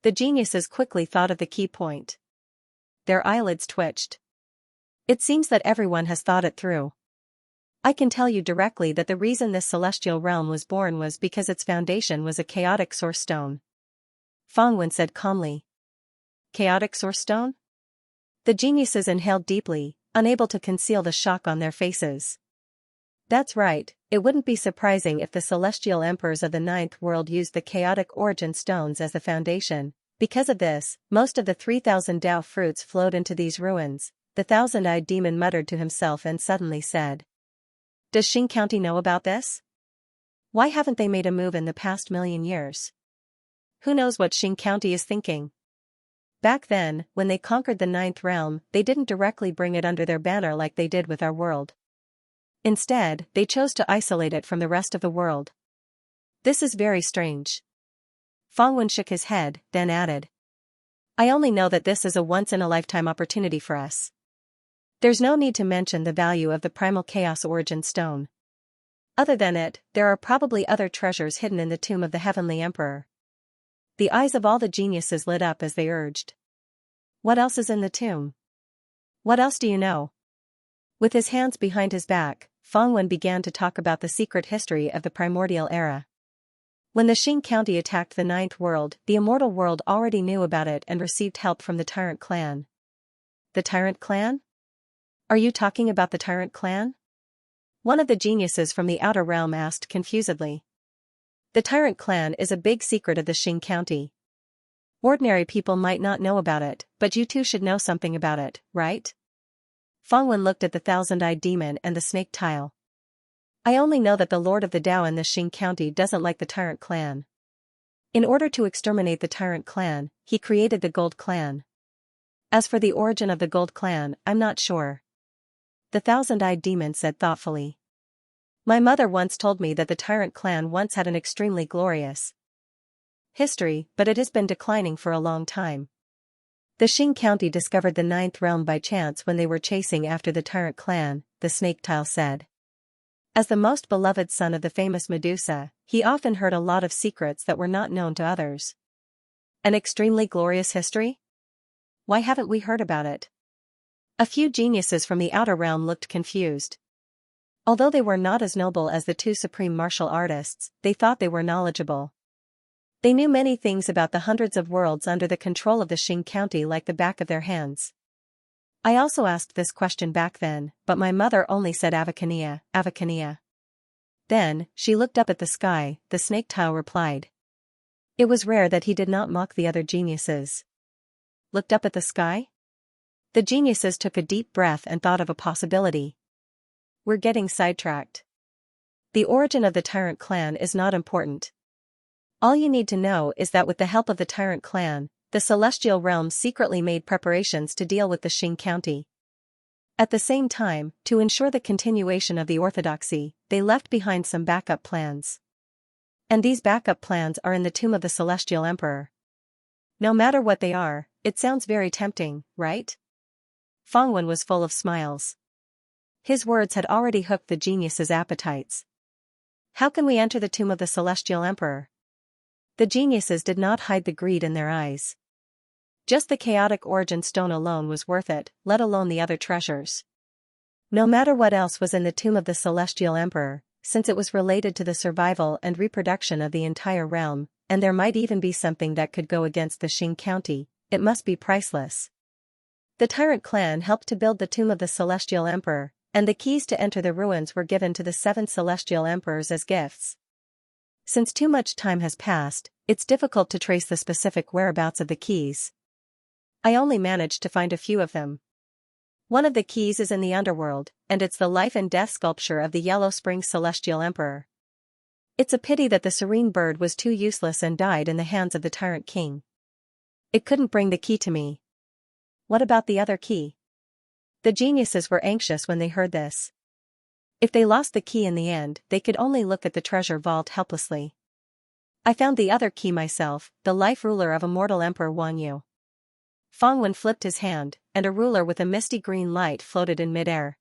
The geniuses quickly thought of the key point. Their eyelids twitched. It seems that everyone has thought it through. I can tell you directly that the reason this celestial realm was born was because its foundation was a chaotic source stone. Fang Wen said calmly. Chaotic source stone? The geniuses inhaled deeply, unable to conceal the shock on their faces. That's right, it wouldn't be surprising if the celestial emperors of the ninth world used the chaotic origin stones as the foundation. Because of this, most of the 3,000 Tao fruits flowed into these ruins, the thousand-eyed demon muttered to himself and suddenly said. Does Xing County know about this? Why haven't they made a move in the past million years? Who knows what Xing County is thinking? Back then, when they conquered the ninth realm, they didn't directly bring it under their banner like they did with our world. Instead, they chose to isolate it from the rest of the world. This is very strange. Fang Wen shook his head, then added. I only know that this is a once-in-a-lifetime opportunity for us. There's no need to mention the value of the primal chaos origin stone. Other than it, there are probably other treasures hidden in the tomb of the heavenly emperor. The eyes of all the geniuses lit up as they urged. What else is in the tomb? What else do you know? With his hands behind his back, Fang Wen began to talk about the secret history of the primordial era. When the Xing County attacked the ninth world, the immortal world already knew about it and received help from the Tyrant clan. The Tyrant clan? Are you talking about the Tyrant clan? One of the geniuses from the outer realm asked confusedly. The Tyrant clan is a big secret of the Xing County. Ordinary people might not know about it, but you too should know something about it, right? Fang Wen looked at the thousand-eyed demon and the snake tile. I only know that the Lord of the Tao in the Xing County doesn't like the Tyrant clan. In order to exterminate the Tyrant clan, he created the Gold clan. As for the origin of the Gold clan, I'm not sure. The thousand-eyed demon said thoughtfully. My mother once told me that the Tyrant clan once had an extremely glorious history, but it has been declining for a long time. The Xing County discovered the ninth realm by chance when they were chasing after the Tyrant clan, the snake tile said. As the most beloved son of the famous Medusa, he often heard a lot of secrets that were not known to others. An extremely glorious history? Why haven't we heard about it? A few geniuses from the outer realm looked confused. Although they were not as noble as the two supreme martial artists, they thought they were knowledgeable. They knew many things about the hundreds of worlds under the control of the Xing County like the back of their hands. I also asked this question back then, but my mother only said Avacania, Avacania. Then, she looked up at the sky, the snake tile replied. It was rare that he did not mock the other geniuses. Looked up at the sky? The geniuses took a deep breath and thought of a possibility. We're getting sidetracked. The origin of the Tyrant clan is not important. All you need to know is that with the help of the Tyrant clan, the celestial realm secretly made preparations to deal with the Xing County. At the same time, to ensure the continuation of the orthodoxy, they left behind some backup plans. And these backup plans are in the tomb of the celestial emperor. No matter what they are, it sounds very tempting, right? Fangwen was full of smiles. His words had already hooked the genius's appetites. How can we enter the tomb of the Celestial Emperor? The geniuses did not hide the greed in their eyes. Just the chaotic origin stone alone was worth it, let alone the other treasures. No matter what else was in the tomb of the Celestial Emperor, since it was related to the survival and reproduction of the entire realm, and there might even be something that could go against the Xing County, it must be priceless. The Tyrant clan helped to build the tomb of the Celestial Emperor, and the keys to enter the ruins were given to the 7 Celestial Emperors as gifts. Since too much time has passed, it's difficult to trace the specific whereabouts of the keys. I only managed to find a few of them. One of the keys is in the underworld, and it's the life and death sculpture of the Yellow Spring Celestial Emperor. It's a pity that the serene bird was too useless and died in the hands of the Tyrant King. It couldn't bring the key to me. What about the other key? The geniuses were anxious when they heard this. If they lost the key in the end, they could only look at the treasure vault helplessly. I found the other key myself, the life ruler of immortal Emperor Wanyu. Fangwen flipped his hand, and a ruler with a misty green light floated in midair.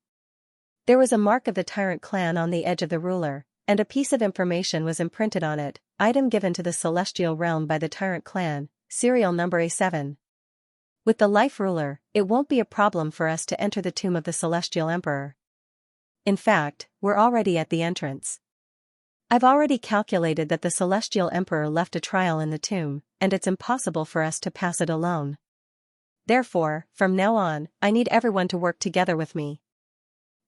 There was a mark of the Tyrant clan on the edge of the ruler, and a piece of information was imprinted on it, item given to the Celestial Realm by the Tyrant clan, serial number A7. With the life ruler, it won't be a problem for us to enter the tomb of the Celestial Emperor. In fact, we're already at the entrance. I've already calculated that the Celestial Emperor left a trial in the tomb, and it's impossible for us to pass it alone. Therefore, from now on, I need everyone to work together with me.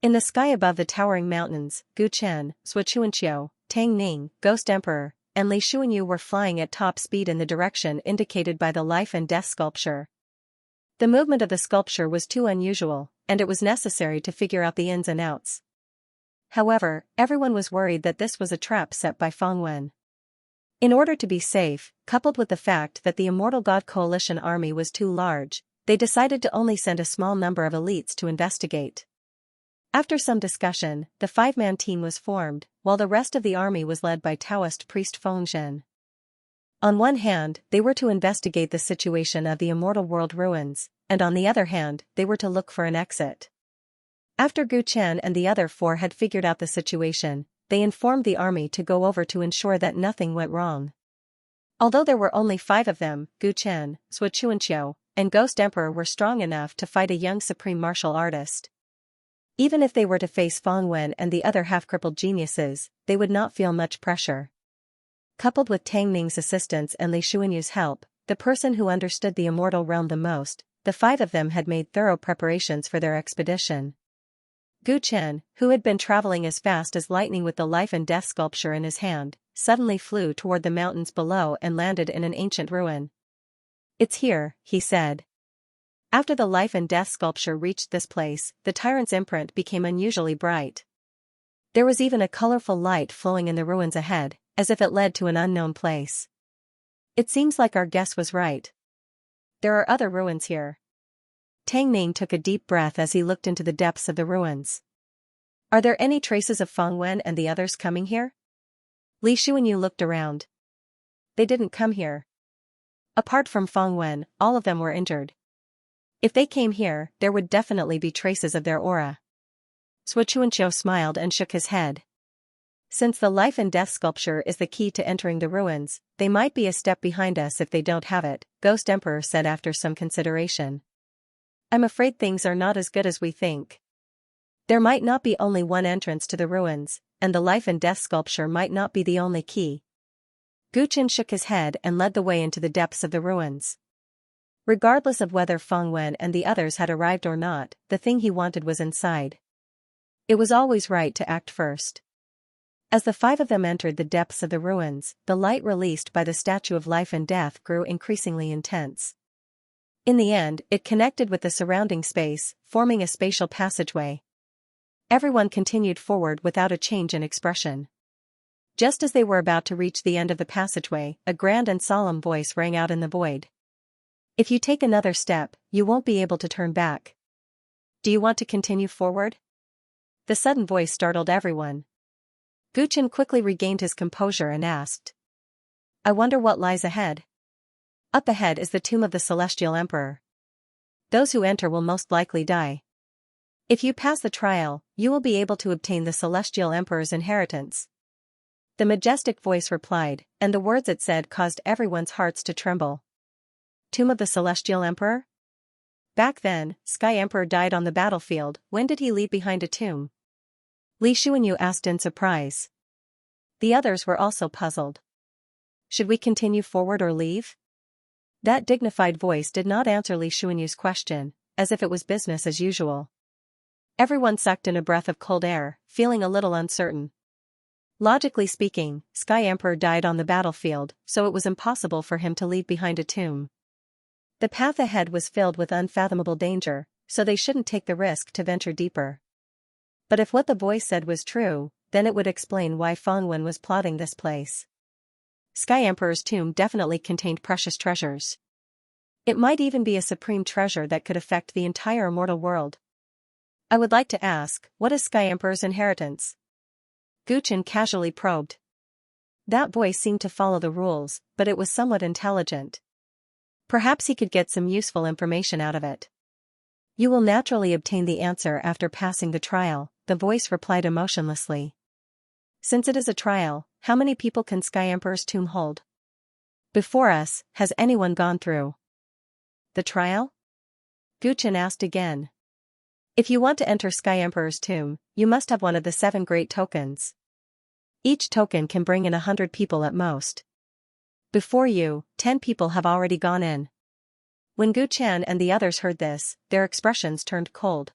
In the sky above the towering mountains, Gu Chen, Xianxia, Tang Ning, Ghost Emperor, and Li Xuanyu were flying at top speed in the direction indicated by the life and death sculpture. The movement of the sculpture was too unusual, and it was necessary to figure out the ins and outs. However, everyone was worried that this was a trap set by Fangwen. In order to be safe, coupled with the fact that the Immortal God Coalition army was too large, they decided to only send a small number of elites to investigate. After some discussion, the 5-man team was formed, while the rest of the army was led by Taoist priest Fengzhen. On one hand, they were to investigate the situation of the Immortal World ruins, and on the other hand, they were to look for an exit. After Gu Chen and the other 4 had figured out the situation, they informed the army to go over to ensure that nothing went wrong. Although there were only 5 of them, Gu Chen, Xianxia, and Ghost Emperor were strong enough to fight a young supreme martial artist. Even if they were to face Fangwen and the other half-crippled geniuses, they would not feel much pressure. Coupled with Tang Ning's assistance and Li Xuanyu's help, the person who understood the immortal realm the most, the 5 of them had made thorough preparations for their expedition. Gu Chen, who had been traveling as fast as lightning with the life and death sculpture in his hand, suddenly flew toward the mountains below and landed in an ancient ruin. "It's here," he said. After the life and death sculpture reached this place, the Tyrant's imprint became unusually bright. There was even a colorful light flowing in the ruins ahead, as if it led to an unknown place. It seems like our guess was right. There are other ruins here. Tang Ning took a deep breath as he looked into the depths of the ruins. Are there any traces of Fangwen and the others coming here? Li Xuanyu looked around. They didn't come here. Apart from Fangwen, all of them were injured. If they came here, there would definitely be traces of their aura. Xianxia smiled and shook his head. Since the life and death sculpture is the key to entering the ruins, they might be a step behind us if they don't have it, Ghost Emperor said after some consideration. I'm afraid things are not as good as we think. There might not be only one entrance to the ruins, and the life and death sculpture might not be the only key. Gu Chen shook his head and led the way into the depths of the ruins. Regardless of whether Fangwen and the others had arrived or not, the thing he wanted was inside. It was always right to act first. As the 5 of them entered the depths of the ruins, the light released by the statue of life and death grew increasingly intense. In the end, it connected with the surrounding space, forming a spatial passageway. Everyone continued forward without a change in expression. Just as they were about to reach the end of the passageway, a grand and solemn voice rang out in the void. If you take another step, you won't be able to turn back. Do you want to continue forward? The sudden voice startled everyone. Gu Chen quickly regained his composure and asked. I wonder what lies ahead. Up ahead is the tomb of the Celestial Emperor. Those who enter will most likely die. If you pass the trial, you will be able to obtain the Celestial Emperor's inheritance. The majestic voice replied, and the words it said caused everyone's hearts to tremble. Tomb of the Celestial Emperor? Back then, Sky Emperor died on the battlefield. When did he leave behind a tomb? Li Xuanyu asked in surprise. The others were also puzzled. Should we continue forward or leave? That dignified voice did not answer Li Xuanyu's question, as if it was business as usual. Everyone sucked in a breath of cold air, feeling a little uncertain. Logically speaking, Sky Emperor died on the battlefield, so it was impossible for him to leave behind a tomb. The path ahead was filled with unfathomable danger, so they shouldn't take the risk to venture deeper. But if what the voice said was true, then it would explain why Fengwen was plotting this place. Sky Emperor's tomb definitely contained precious treasures. It might even be a supreme treasure that could affect the entire immortal world. I would like to ask, what is Sky Emperor's inheritance? Guchen casually probed. That voice seemed to follow the rules, but it was somewhat intelligent. Perhaps he could get some useful information out of it. You will naturally obtain the answer after passing the trial, the voice replied emotionlessly. Since it is a trial, how many people can Sky Emperor's tomb hold? Before us, has anyone gone through the trial? Guchen asked again. If you want to enter Sky Emperor's tomb, you must have one of the 7 great tokens. Each token can bring in 100 people at most. Before you, 10 people have already gone in. When Gu Chen and the others heard this, their expressions turned cold.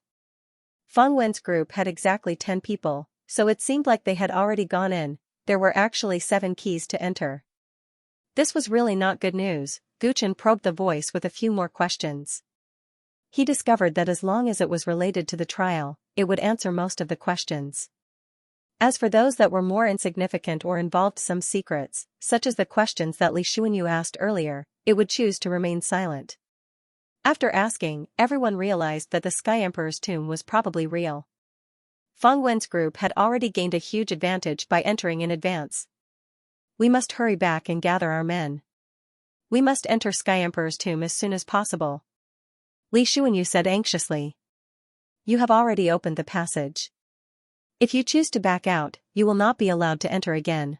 Fengwen's group had exactly 10 people, so it seemed like they had already gone in. There were actually 7 keys to enter. This was really not good news. Gu Chen probed the voice with a few more questions. He discovered that as long as it was related to the trial, it would answer most of the questions. As for those that were more insignificant or involved some secrets, such as the questions that Li Xuanyu asked earlier, it would choose to remain silent. After asking, everyone realized that the Sky Emperor's tomb was probably real. Fengwen's group had already gained a huge advantage by entering in advance. We must hurry back and gather our men. We must enter Sky Emperor's tomb as soon as possible. Li Xuanyu said anxiously. You have already opened the passage. If you choose to back out, you will not be allowed to enter again.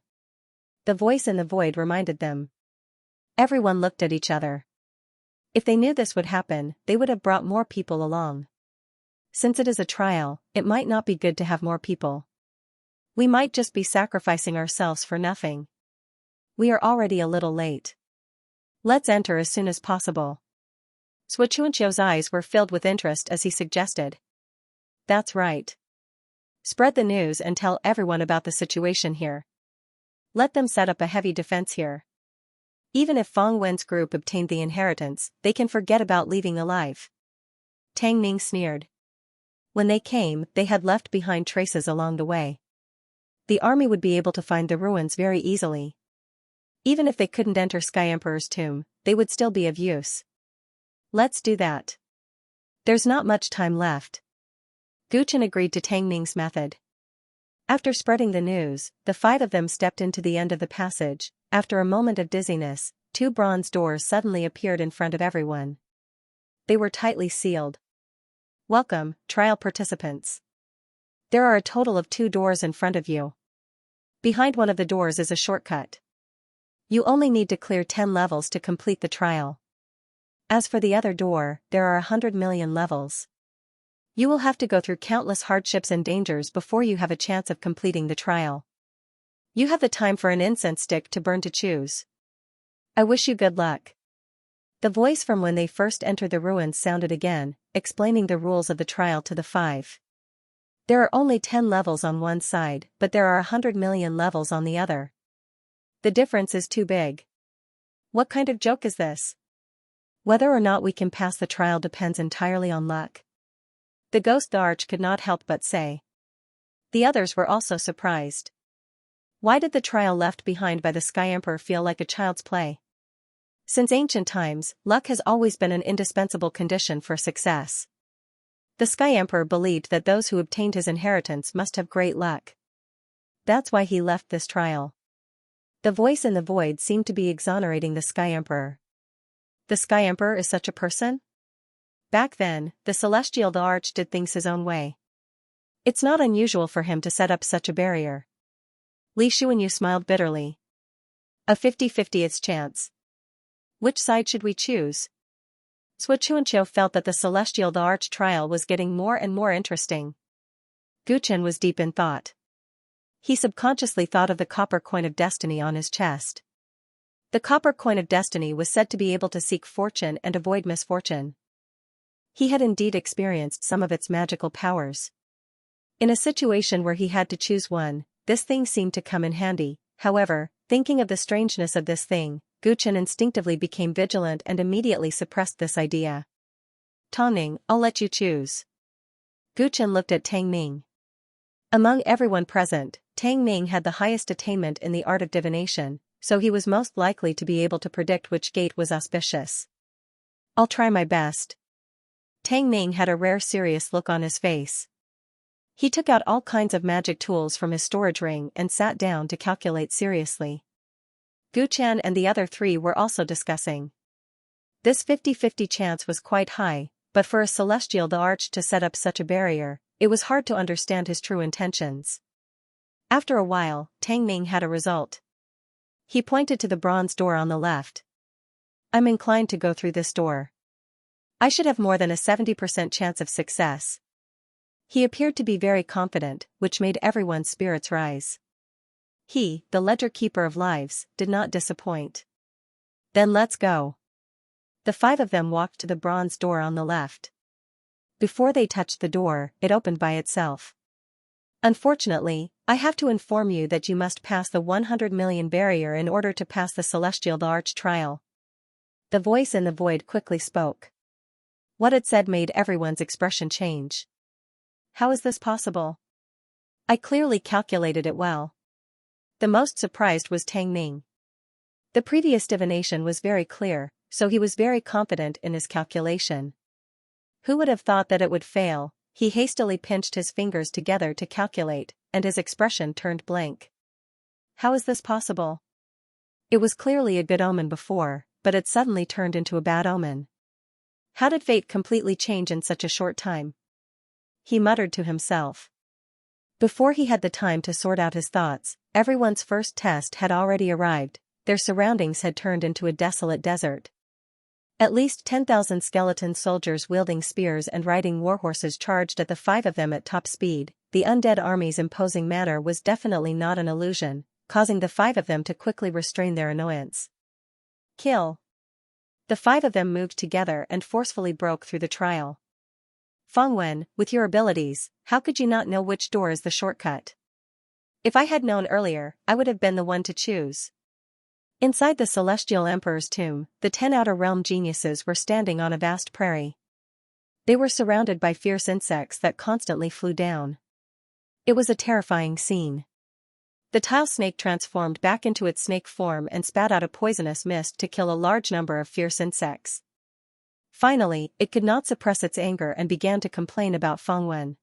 The voice in the void reminded them. Everyone looked at each other. If they knew this would happen, they would have brought more people along. Since it is a trial, it might not be good to have more people. We might just be sacrificing ourselves for nothing. We are already a little late. Let's enter as soon as possible. Sui Chuanqiu's eyes were filled with interest as he suggested. That's right. Spread the news and tell everyone about the situation here. Let them set up a heavy defense here. Even if Fengwen's group obtained the inheritance, they can forget about leaving alive. Tang Ning sneered. When they came, they had left behind traces along the way. The army would be able to find the ruins very easily. Even if they couldn't enter Sky Emperor's tomb, they would still be of use. Let's do that. There's not much time left. Gu Chen agreed to Tang Ning's method. After spreading the news, the 5 of them stepped into the end of the passage. After a moment of dizziness, 2 bronze doors suddenly appeared in front of everyone. They were tightly sealed. Welcome, trial participants. There are a total of 2 doors in front of you. Behind one of the doors is a shortcut. You only need to clear 10 levels to complete the trial. As for the other door, there are 100 million levels. You will have to go through countless hardships and dangers before you have a chance of completing the trial. You have the time for an incense stick to burn to choose. I wish you good luck. The voice from when they first entered the ruins sounded again, explaining the rules of the trial to the 5. There are only 10 levels on one side, but there are 100 million levels on the other. The difference is too big. What kind of joke is this? Whether or not we can pass the trial depends entirely on luck. The Ghost Arch could not help but say. The others were also surprised. Why did the trial left behind by the Sky Emperor feel like a child's play? Since ancient times, luck has always been an indispensable condition for success. The Sky Emperor believed that those who obtained his inheritance must have great luck. That's why he left this trial. The voice in the void seemed to be exonerating the Sky Emperor. The Sky Emperor is such a person? Back then, the Celestial the Arch did things his own way. It's not unusual for him to set up such a barrier. Li Xuanyu smiled bitterly. A 50-50th chance. Which side should we choose? Sui Chuanqiu felt that the Celestial the Arch trial was getting more and more interesting. Gu Chen was deep in thought. He subconsciously thought of the copper coin of destiny on his chest. The copper coin of destiny was said to be able to seek fortune and avoid misfortune. He had indeed experienced some of its magical powers. In a situation where he had to choose one, this thing seemed to come in handy. However, thinking of the strangeness of this thing, Gu Chen instinctively became vigilant and immediately suppressed this idea. Tongning, I'll let you choose. Gu Chen looked at Tang Ming. Among everyone present, Tang Ming had the highest attainment in the art of divination, so he was most likely to be able to predict which gate was auspicious. I'll try my best. Tang Ming had a rare serious look on his face. He took out all kinds of magic tools from his storage ring and sat down to calculate seriously. Gu Chen and the other three were also discussing. This 50-50 chance was quite high, but for a Celestial the Arch to set up such a barrier, it was hard to understand his true intentions. After a while, Tang Ming had a result. He pointed to the bronze door on the left. I'm inclined to go through this door. I should have more than a 70% chance of success. He appeared to be very confident, which made everyone's spirits rise. He, the ledger keeper of lives, did not disappoint. Then let's go. The five of them walked to the bronze door on the left. Before they touched the door, it opened by itself. Unfortunately, I have to inform you that you must pass the 100 million barrier in order to pass the Celestial the Arch trial. The voice in the void quickly spoke. What it said made everyone's expression change. How is this possible? I clearly calculated it well. The most surprised was Tang Ming. The previous divination was very clear, so he was very confident in his calculation. Who would have thought that it would fail? He hastily pinched his fingers together to calculate, and his expression turned blank. How is this possible? It was clearly a good omen before, but it suddenly turned into a bad omen. How did fate completely change in such a short time? He muttered to himself. Before he had the time to sort out his thoughts, everyone's first test had already arrived. Their surroundings had turned into a desolate desert. At least 10,000 skeleton soldiers wielding spears and riding warhorses charged at the five of them at top speed. The undead army's imposing manner was definitely not an illusion, causing the five of them to quickly restrain their annoyance. Kill. The five of them moved together and forcefully broke through the trial. Feng Wen, with your abilities, how could you not know which door is the shortcut? If I had known earlier, I would have been the one to choose. Inside the Celestial Emperor's tomb, the 10 Outer Realm geniuses were standing on a vast prairie. They were surrounded by fierce insects that constantly flew down. It was a terrifying scene. The tile snake transformed back into its snake form and spat out a poisonous mist to kill a large number of fierce insects. Finally, it could not suppress its anger and began to complain about Feng Wen.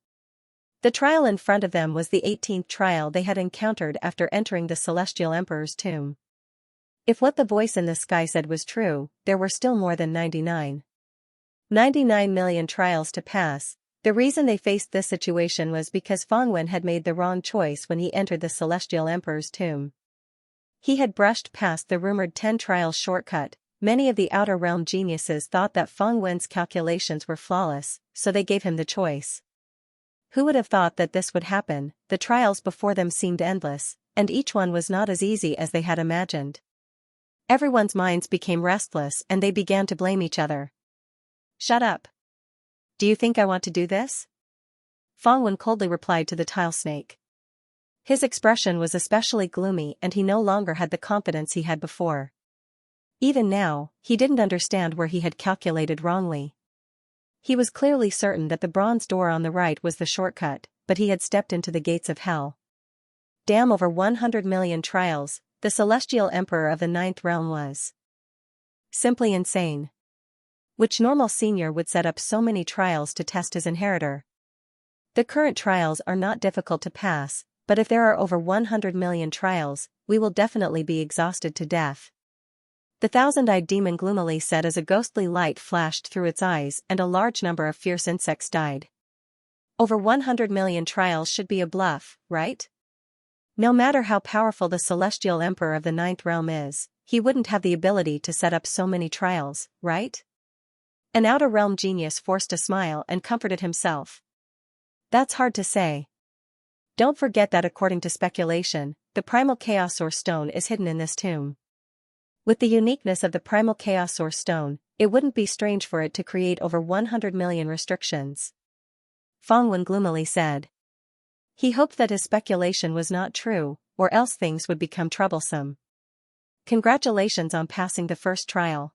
The trial in front of them was the 18th trial they had encountered after entering the Celestial Emperor's tomb. If what the voice in the sky said was true, there were still more than 99 million trials to pass. The reason they faced this situation was because Feng Wen had made the wrong choice when he entered the Celestial Emperor's tomb. He had brushed past the rumored 10 trials shortcut. Many of the Outer Realm geniuses thought that Feng Wen's calculations were flawless, so they gave him the choice. Who would have thought that this would happen? The trials before them seemed endless, and each one was not as easy as they had imagined. Everyone's minds became restless and they began to blame each other. Shut up. Do you think I want to do this? Feng Wen coldly replied to the tile snake. His expression was especially gloomy and he no longer had the confidence he had before. Even now, he didn't understand where he had calculated wrongly. He was clearly certain that the bronze door on the right was the shortcut, but he had stepped into the gates of hell. Damn, over 100 million trials, the Celestial Emperor of the 9th realm was simply insane. Which normal senior would set up so many trials to test his inheritor? The current trials are not difficult to pass, but if there are over 100 million trials, we will definitely be exhausted to death. The thousand-eyed demon gloomily said as a ghostly light flashed through its eyes and a large number of fierce insects died. Over 100 million trials should be a bluff, right? No matter how powerful the celestial emperor of the ninth realm is, he wouldn't have the ability to set up so many trials, right? An outer realm genius forced a smile and comforted himself. That's hard to say. Don't forget that according to speculation, the primal chaos source stone is hidden in this tomb. With the uniqueness of the primal chaos source stone, it wouldn't be strange for it to create over 100 million restrictions. Feng Wen gloomily said. He hoped that his speculation was not true, or else things would become troublesome. Congratulations on passing the first trial.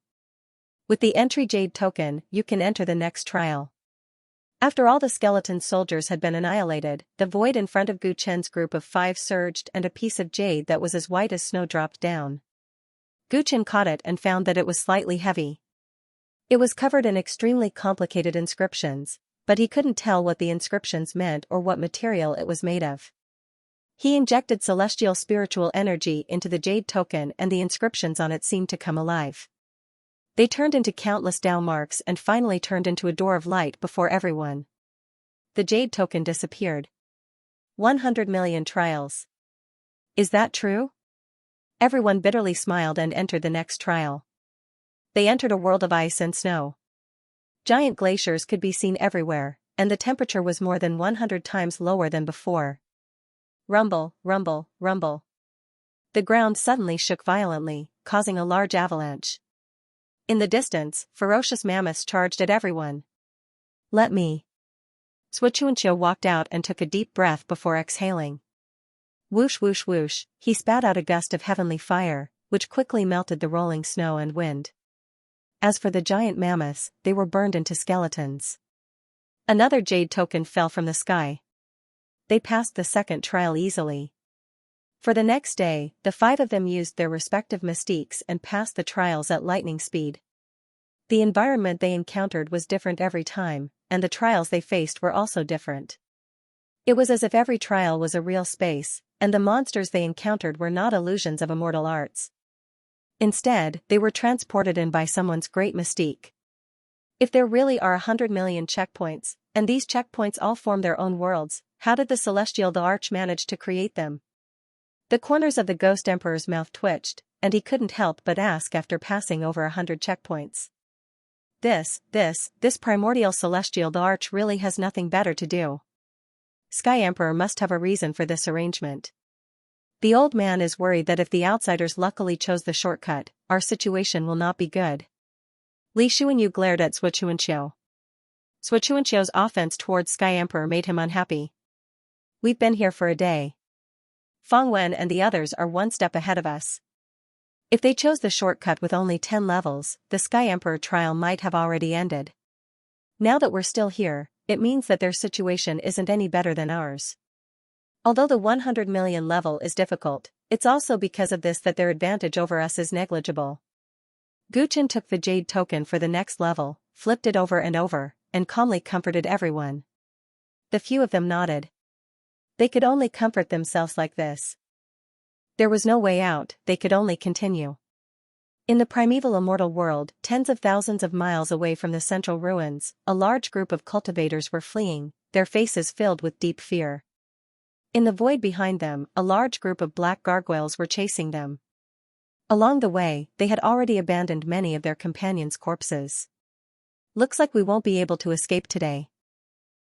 With the entry jade token, you can enter the next trial. After all the skeleton soldiers had been annihilated, the void in front of Gu Chen's group of 5 surged and a piece of jade that was as white as snow dropped down. Gu Chen caught it and found that it was slightly heavy. It was covered in extremely complicated inscriptions, but he couldn't tell what the inscriptions meant or what material it was made of. He injected celestial spiritual energy into the jade token and the inscriptions on it seemed to come alive. They turned into countless Dao marks and finally turned into a door of light before everyone. The jade token disappeared. 100 million trials. Is that true? Everyone bitterly smiled and entered the next trial. They entered a world of ice and snow. Giant glaciers could be seen everywhere, and the temperature was more than 100 times lower than before. Rumble, rumble, rumble. The ground suddenly shook violently, causing a large avalanche. In the distance, ferocious mammoths charged at everyone. Let me. Xianxia walked out and took a deep breath before exhaling. Whoosh whoosh whoosh, he spat out a gust of heavenly fire, which quickly melted the rolling snow and wind. As for the giant mammoths, they were burned into skeletons. Another jade token fell from the sky. They passed the second trial easily. For the next day, the 5 of them used their respective mystiques and passed the trials at lightning speed. The environment they encountered was different every time, and the trials they faced were also different. It was as if every trial was a real space, and the monsters they encountered were not illusions of immortal arts. Instead, they were transported in by someone's great mystique. If there really are 100 million checkpoints, and these checkpoints all form their own worlds, how did the Celestial the Arch manage to create them? The corners of the Ghost Emperor's mouth twitched, and he couldn't help but ask after passing over 100 checkpoints. This primordial Celestial the Arch really has nothing better to do. Sky Emperor must have a reason for this arrangement. The old man is worried that if the outsiders luckily chose the shortcut, our situation will not be good. Li Xuanyu glared at Xianxia. Xianxia's offense towards Sky Emperor made him unhappy. We've been here for a day. Feng Wen and the others are one step ahead of us. If they chose the shortcut with only 10 levels, the Sky Emperor trial might have already ended. Now that we're still here, it means that their situation isn't any better than ours. Although the 100 million level is difficult, it's also because of this that their advantage over us is negligible. Gu Chen took the jade token for the next level, flipped it over, and calmly comforted everyone. The few of them nodded. They could only comfort themselves like this. There was no way out, they could only continue. In the primeval immortal world, tens of thousands of miles away from the central ruins, a large group of cultivators were fleeing, their faces filled with deep fear. In the void behind them, a large group of black gargoyles were chasing them. Along the way, they had already abandoned many of their companions' corpses. Looks like we won't be able to escape today.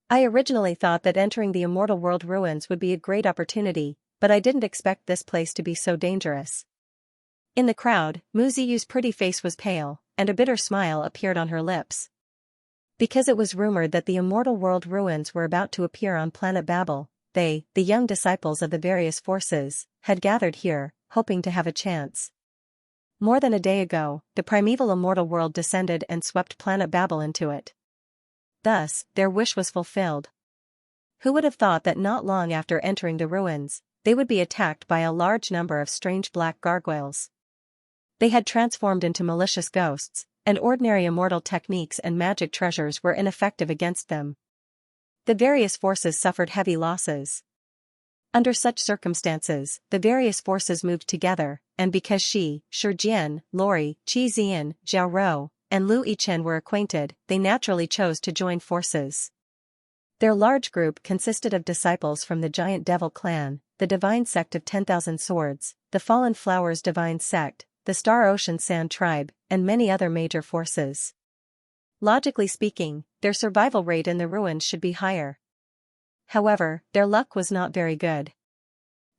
I originally thought that entering the immortal world ruins would be a great opportunity, but I didn't expect this place to be so dangerous. In the crowd, Mu Ziyu's pretty face was pale, and a bitter smile appeared on her lips. Because it was rumored that the immortal world ruins were about to appear on planet Babel, they, the young disciples of the various forces, had gathered here, hoping to have a chance. More than a day ago, the primeval immortal world descended and swept planet Babel into it. Thus, their wish was fulfilled. Who would have thought that not long after entering the ruins, they would be attacked by a large number of strange black gargoyles? They had transformed into malicious ghosts, and ordinary immortal techniques and magic treasures were ineffective against them. The various forces suffered heavy losses. Under such circumstances, the various forces moved together, and because Shi Jian, Lori, Qi Zian, Zhao Rou, and Lu Yichen were acquainted, they naturally chose to join forces. Their large group consisted of disciples from the Giant Devil clan, the Divine Sect of 10,000 Swords, the Fallen Flowers Divine Sect, the Star Ocean Sand Tribe, and many other major forces. Logically speaking, their survival rate in the ruins should be higher. However, their luck was not very good.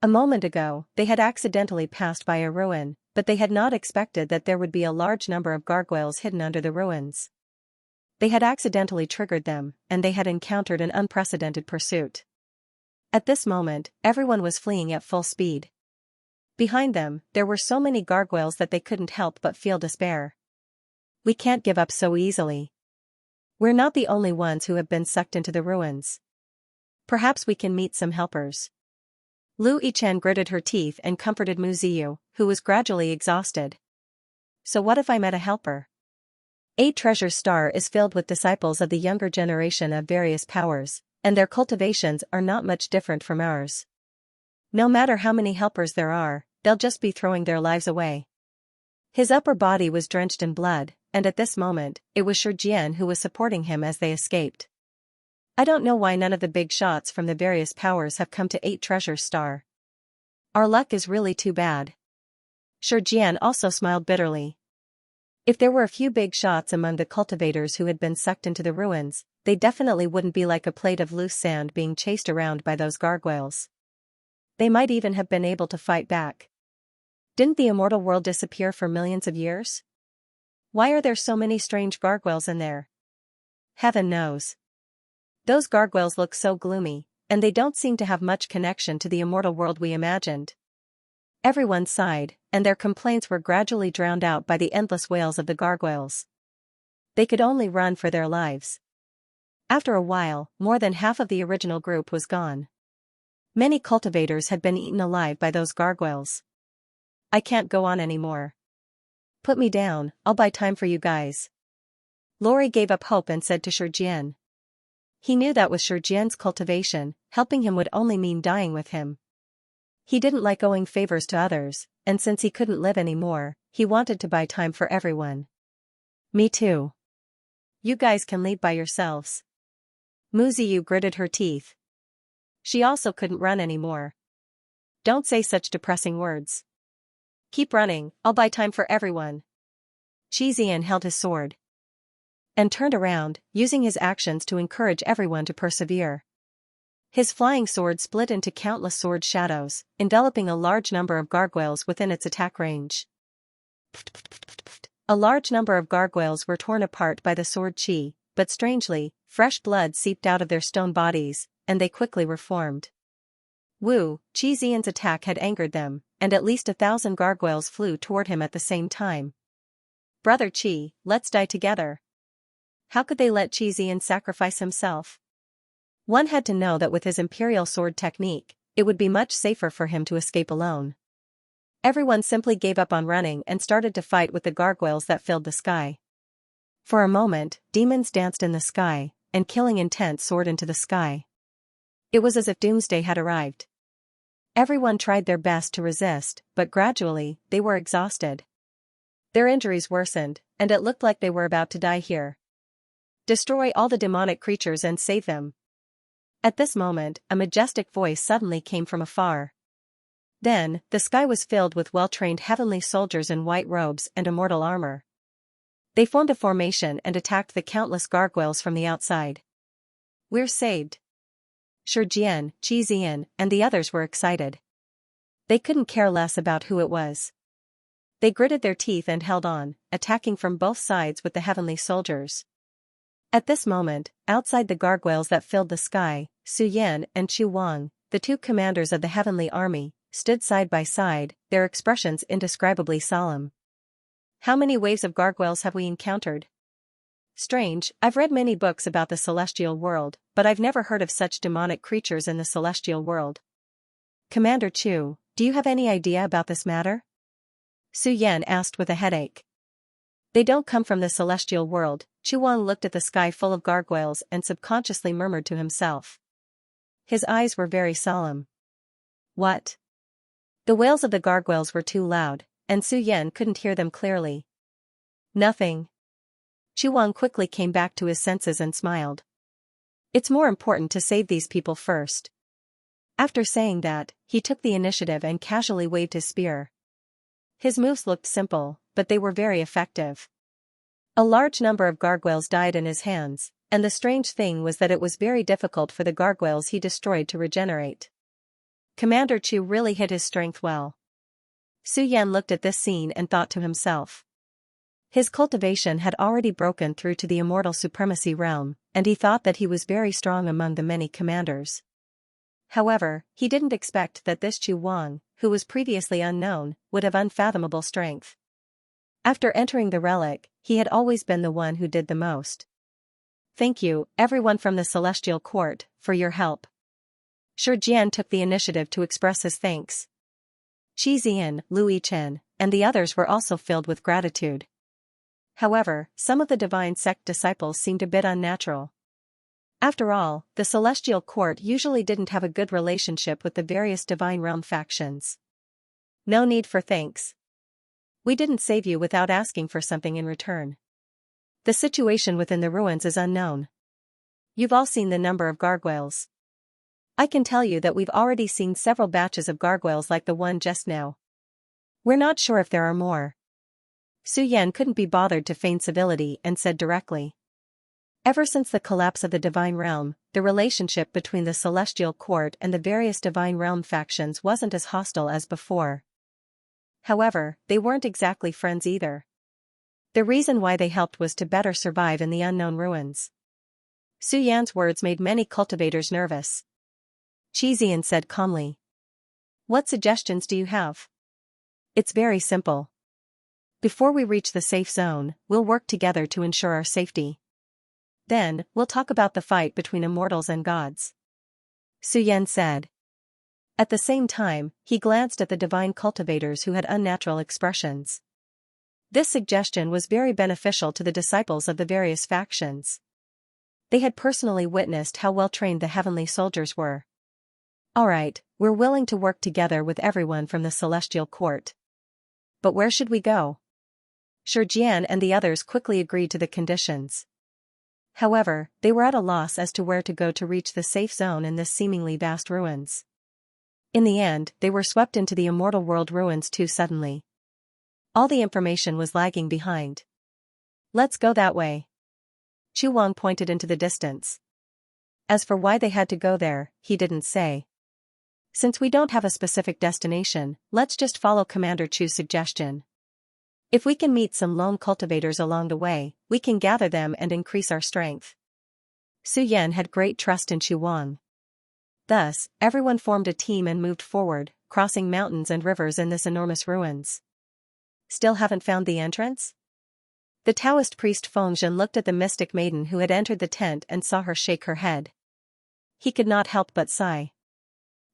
A moment ago, they had accidentally passed by a ruin, but they had not expected that there would be a large number of gargoyles hidden under the ruins. They had accidentally triggered them, and they had encountered an unprecedented pursuit. At this moment, everyone was fleeing at full speed. Behind them, there were so many gargoyles that they couldn't help but feel despair. We can't give up so easily. We're not the only ones who have been sucked into the ruins. Perhaps we can meet some helpers. Lu Yichen gritted her teeth and comforted Mu Ziyu, who was gradually exhausted. So what if I met a helper? 8 Treasures Star is filled with disciples of the younger generation of various powers, and their cultivations are not much different from ours. No matter how many helpers there are, they'll just be throwing their lives away. His upper body was drenched in blood, and at this moment, it was Shi Jian who was supporting him as they escaped. I don't know why none of the big shots from the various powers have come to 8 Treasures Star. Our luck is really too bad. Shi Jian also smiled bitterly. If there were a few big shots among the cultivators who had been sucked into the ruins, they definitely wouldn't be like a plate of loose sand being chased around by those gargoyles. They might even have been able to fight back. Didn't the immortal world disappear for millions of years? Why are there so many strange gargoyles in there? Heaven knows. Those gargoyles look so gloomy, and they don't seem to have much connection to the immortal world we imagined. Everyone sighed, and their complaints were gradually drowned out by the endless wails of the gargoyles. They could only run for their lives. After a while, more than half of the original group was gone. Many cultivators had been eaten alive by those gargoyles. I can't go on anymore. Put me down, I'll buy time for you guys. Lori gave up hope and said to Shi Jian. He knew that with Shi Jian's cultivation, helping him would only mean dying with him. He didn't like owing favors to others, and since he couldn't live anymore, he wanted to buy time for everyone. Me too. You guys can lead by yourselves. Mu Ziyu gritted her teeth. She also couldn't run anymore. Don't say such depressing words. Keep running, I'll buy time for everyone. Qi Zian held his sword and turned around, using his actions to encourage everyone to persevere. His flying sword split into countless sword shadows, enveloping a large number of gargoyles within its attack range. A large number of gargoyles were torn apart by the sword chi, but strangely, fresh blood seeped out of their stone bodies, and they quickly reformed. Qi Zian's attack had angered them, and at least 1,000 gargoyles flew toward him at the same time. Brother Qi, let's die together. How could they let Qi Zian sacrifice himself? One had to know that with his imperial sword technique, it would be much safer for him to escape alone. Everyone simply gave up on running and started to fight with the gargoyles that filled the sky. For a moment, demons danced in the sky, and killing intent soared into the sky. It was as if doomsday had arrived. Everyone tried their best to resist, but gradually, they were exhausted. Their injuries worsened, and it looked like they were about to die here. Destroy all the demonic creatures and save them. At this moment, a majestic voice suddenly came from afar. Then, the sky was filled with well-trained heavenly soldiers in white robes and immortal armor. They formed a formation and attacked the countless gargoyles from the outside. We're saved. Shi Jian, Qi Zian, and the others were excited. They couldn't care less about who it was. They gritted their teeth and held on, attacking from both sides with the heavenly soldiers. At this moment, outside the gargoyles that filled the sky, Su Yan and Chu Wang, the 2 commanders of the heavenly army, stood side by side, their expressions indescribably solemn. How many waves of gargoyles have we encountered? Strange, I've read many books about the celestial world, but I've never heard of such demonic creatures in the celestial world. Commander Chu, do you have any idea about this matter? Su Yan asked with a headache. They don't come from the celestial world. Chu Wang looked at the sky full of gargoyles and subconsciously murmured to himself. His eyes were very solemn. What? The wails of the gargoyles were too loud, and Su Yan couldn't hear them clearly. Nothing. Chu Wang quickly came back to his senses and smiled. It's more important to save these people first. After saying that, he took the initiative and casually waved his spear. His moves looked simple, but they were very effective. A large number of gargoyles died in his hands, and the strange thing was that it was very difficult for the gargoyles he destroyed to regenerate. Commander Chu really hit his strength well. Su Yan looked at this scene and thought to himself. His cultivation had already broken through to the immortal supremacy realm, and he thought that he was very strong among the many commanders. However, he didn't expect that this Chu Wang, who was previously unknown, would have unfathomable strength. After entering the relic, he had always been the one who did the most. Thank you, everyone from the Celestial Court, for your help. Shi Jian took the initiative to express his thanks. Qi Zian, Lu Yichen, and the others were also filled with gratitude. However, some of the divine sect disciples seemed a bit unnatural. After all, the Celestial Court usually didn't have a good relationship with the various Divine Realm factions. No need for thanks. We didn't save you without asking for something in return. The situation within the ruins is unknown. You've all seen the number of gargoyles. I can tell you that we've already seen several batches of gargoyles like the one just now. We're not sure if there are more. Su Yan couldn't be bothered to feign civility and said directly. Ever since the collapse of the Divine Realm, the relationship between the Celestial Court and the various Divine Realm factions wasn't as hostile as before. However, they weren't exactly friends either. The reason why they helped was to better survive in the unknown ruins. Su Yan's words made many cultivators nervous. Qi Zian said calmly. What suggestions do you have? It's very simple. Before we reach the safe zone, we'll work together to ensure our safety. Then, we'll talk about the fight between immortals and gods. Su Yan said. At the same time, he glanced at the divine cultivators who had unnatural expressions. This suggestion was very beneficial to the disciples of the various factions. They had personally witnessed how well-trained the heavenly soldiers were. Alright, we're willing to work together with everyone from the Celestial Court. But where should we go? Shi Jian and the others quickly agreed to the conditions. However, they were at a loss as to where to go to reach the safe zone in this seemingly vast ruins. In the end, they were swept into the immortal world ruins too suddenly. All the information was lagging behind. Let's go that way. Chu Wang pointed into the distance. As for why they had to go there, he didn't say. Since we don't have a specific destination, let's just follow Commander Chu's suggestion. If we can meet some lone cultivators along the way, we can gather them and increase our strength. Su Yan had great trust in Chu Wang. Thus, everyone formed a team and moved forward, crossing mountains and rivers in this enormous ruins. Still haven't found the entrance? The Taoist priest Fengzhen looked at the mystic maiden who had entered the tent and saw her shake her head. He could not help but sigh.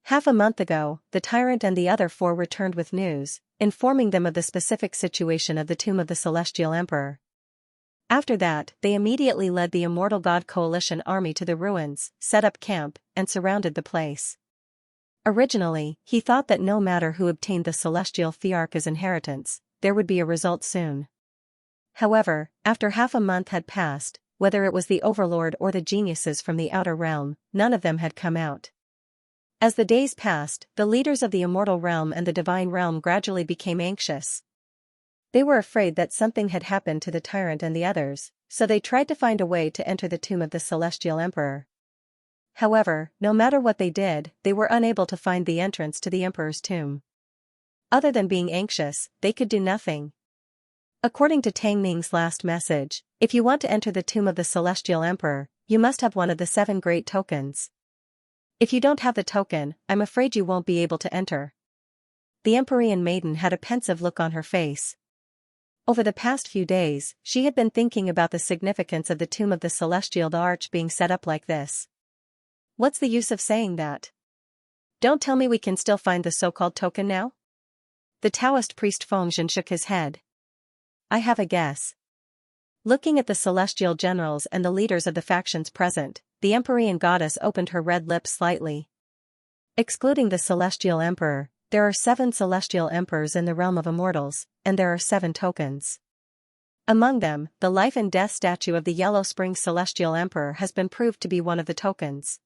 Half a month ago, the Tyrant and the other four returned with news, informing them of the specific situation of the tomb of the Celestial Emperor. After that, they immediately led the Immortal God Coalition army to the ruins, set up camp, and surrounded the place. Originally, he thought that no matter who obtained the Celestial Thearch as inheritance, there would be a result soon. However, after half a month had passed, whether it was the Overlord or the geniuses from the outer realm, none of them had come out. As the days passed, the leaders of the Immortal Realm and the Divine Realm gradually became anxious. They were afraid that something had happened to the Tyrant and the others, so they tried to find a way to enter the tomb of the Celestial Emperor. However, no matter what they did, they were unable to find the entrance to the Emperor's tomb. Other than being anxious, they could do nothing. According to Tang Ning's last message, if you want to enter the tomb of the Celestial Emperor, you must have one of the 7 great tokens. If you don't have the token, I'm afraid you won't be able to enter. The Empyrean maiden had a pensive look on her face. Over the past few days, she had been thinking about the significance of the tomb of the Celestial Arch being set up like this. What's the use of saying that? Don't tell me we can still find the so-called token now? The Taoist priest Fengzhen shook his head. I have a guess. Looking at the celestial generals and the leaders of the factions present, the Empyrean goddess opened her red lips slightly. Excluding the celestial emperor, there are 7 celestial emperors in the realm of immortals, and there are 7 tokens. Among them, the life and death statue of the Yellow Spring Celestial Emperor has been proved to be one of the tokens.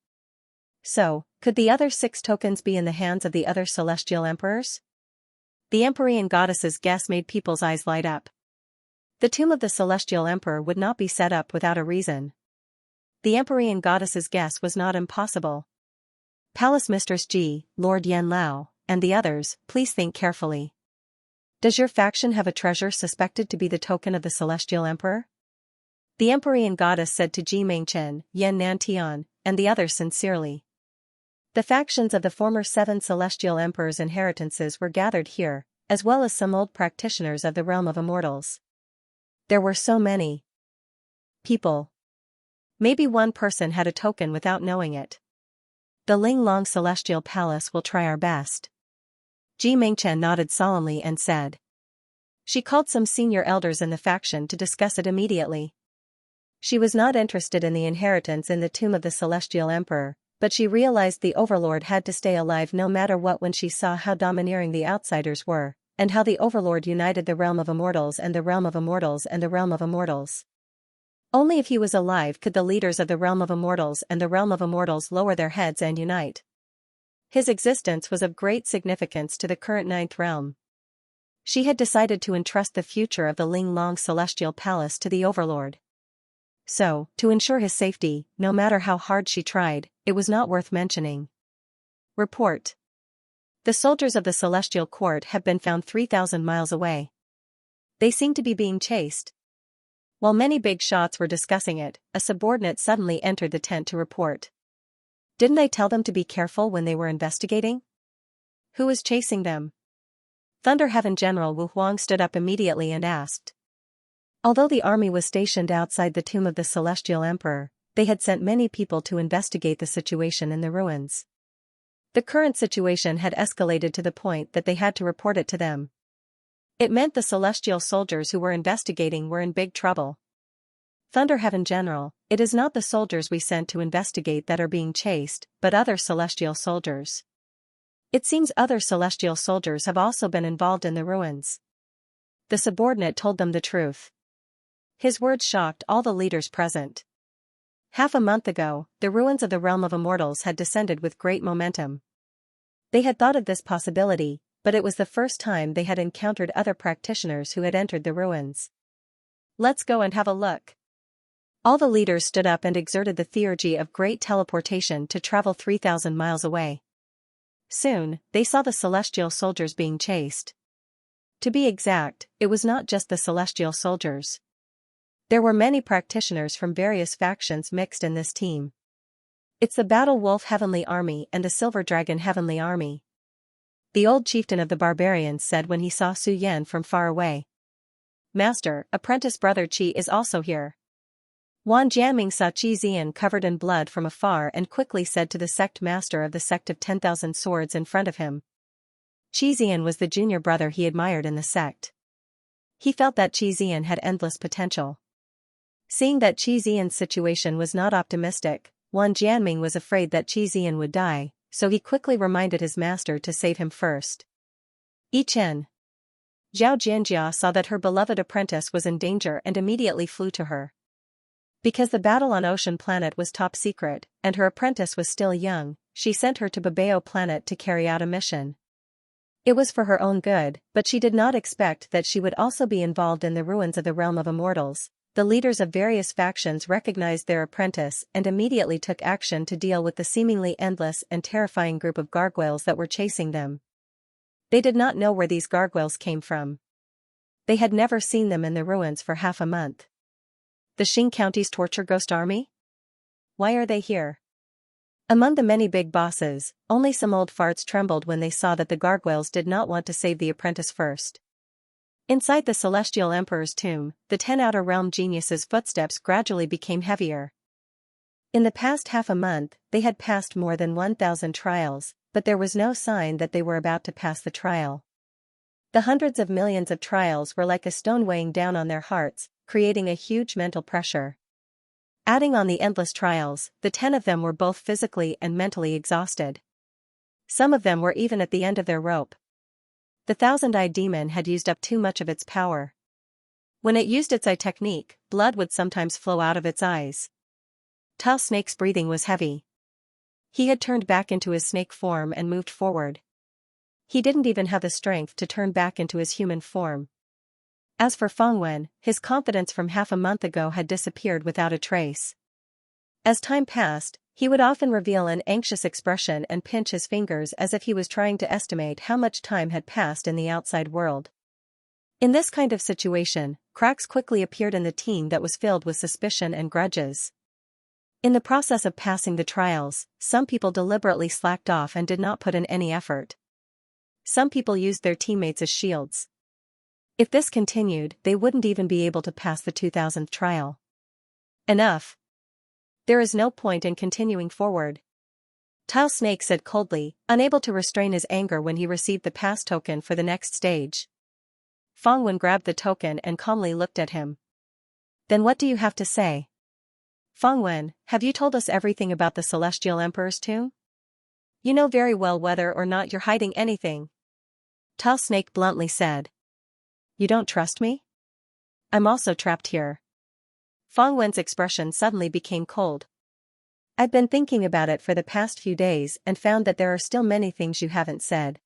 So, could the other 6 tokens be in the hands of the other celestial emperors? The Empyrean goddess's guess made people's eyes light up. The tomb of the celestial emperor would not be set up without a reason. The Empyrean goddess's guess was not impossible. Palace Mistress Ji, Lord Yen Lao, and the others, please think carefully. Does your faction have a treasure suspected to be the token of the celestial emperor? The Empyrean goddess said to Ji Mengchen, Yen Nantian, and the others sincerely. The factions of the former 7 celestial emperors' inheritances were gathered here, as well as some old practitioners of the realm of immortals. There were so many people. Maybe one person had a token without knowing it. The Ling Long Celestial Palace will try our best. Ji Mengchen nodded solemnly and said. She called some senior elders in the faction to discuss it immediately. She was not interested in the inheritance in the tomb of the celestial emperor, but she realized the overlord had to stay alive no matter what when she saw how domineering the outsiders were, and how the overlord united the realm of immortals and the realm of immortals and the realm of immortals. Only if he was alive could the leaders of the realm of immortals and the realm of immortals lower their heads and unite. His existence was of great significance to the current 9th realm. She had decided to entrust the future of the Ling Long Celestial Palace to the overlord. So, to ensure his safety, no matter how hard she tried, it was not worth mentioning. Report. The soldiers of the Celestial Court have been found 3,000 miles away. They seem to be being chased. While many big shots were discussing it, a subordinate suddenly entered the tent to report. Didn't I tell them to be careful when they were investigating? Who was chasing them? Thunder Heaven General Wu Huang stood up immediately and asked. Although the army was stationed outside the tomb of the Celestial Emperor, they had sent many people to investigate the situation in the ruins. The current situation had escalated to the point that they had to report it to them. It meant the celestial soldiers who were investigating were in big trouble. Thunder Heaven General, it is not the soldiers we sent to investigate that are being chased, but other celestial soldiers. It seems other celestial soldiers have also been involved in the ruins. The subordinate told them the truth. His words shocked all the leaders present. Half a month ago, the ruins of the realm of immortals had descended with great momentum. They had thought of this possibility, but it was the first time they had encountered other practitioners who had entered the ruins. Let's go and have a look. All the leaders stood up and exerted the theurgy of great teleportation to travel 3,000 miles away. Soon, they saw the celestial soldiers being chased. To be exact, it was not just the celestial soldiers. There were many practitioners from various factions mixed in this team. It's the Battle Wolf Heavenly Army and the Silver Dragon Heavenly Army. The old chieftain of the barbarians said when he saw Su Yan from far away. Master, apprentice brother Qi is also here. Wan Jianming saw Qi Zian covered in blood from afar and quickly said to the sect master of the sect of 10,000 swords in front of him. Qi Zian was the junior brother he admired in the sect. He felt that Qi Zian had endless potential. Seeing that Qi Zian's situation was not optimistic, Wan Jianming was afraid that Qi Zian would die, so he quickly reminded his master to save him first. Yi Chen. Zhao Jianjia saw that her beloved apprentice was in danger and immediately flew to her. Because the battle on Ocean Planet was top secret, and her apprentice was still young, she sent her to Babao Planet to carry out a mission. It was for her own good, but she did not expect that she would also be involved in the ruins of the realm of immortals. The leaders of various factions recognized their apprentice and immediately took action to deal with the seemingly endless and terrifying group of gargoyles that were chasing them. They did not know where these gargoyles came from. They had never seen them in the ruins for half a month. The Xing County's torture ghost army? Why are they here? Among the many big bosses, only some old farts trembled when they saw that the gargoyles did not want to save the apprentice first. Inside the Celestial Emperor's tomb, the 10 Outer Realm geniuses' footsteps gradually became heavier. In the past half a month, they had passed more than 1,000 trials, but there was no sign that they were about to pass the trial. The hundreds of millions of trials were like a stone weighing down on their hearts, creating a huge mental pressure. Adding on the endless trials, the 10 of them were both physically and mentally exhausted. Some of them were even at the end of their rope. The thousand-eyed demon had used up too much of its power. When it used its eye technique, blood would sometimes flow out of its eyes. Tall Snake's breathing was heavy. He had turned back into his snake form and moved forward. He didn't even have the strength to turn back into his human form. As for Fangwen, his confidence from half a month ago had disappeared without a trace. As time passed, he would often reveal an anxious expression and pinch his fingers as if he was trying to estimate how much time had passed in the outside world. In this kind of situation, cracks quickly appeared in the team that was filled with suspicion and grudges. In the process of passing the trials, some people deliberately slacked off and did not put in any effort. Some people used their teammates as shields. If this continued, they wouldn't even be able to pass the 2000th trial. Enough. There is no point in continuing forward. Tile Snake said coldly, unable to restrain his anger when he received the pass token for the next stage. Fangwen grabbed the token and calmly looked at him. Then what do you have to say? Fangwen, have you told us everything about the Celestial Emperor's tomb? You know very well whether or not you're hiding anything. Tile Snake bluntly said. You don't trust me? I'm also trapped here. Fangwen's expression suddenly became cold. I've been thinking about it for the past few days and found that there are still many things you haven't said.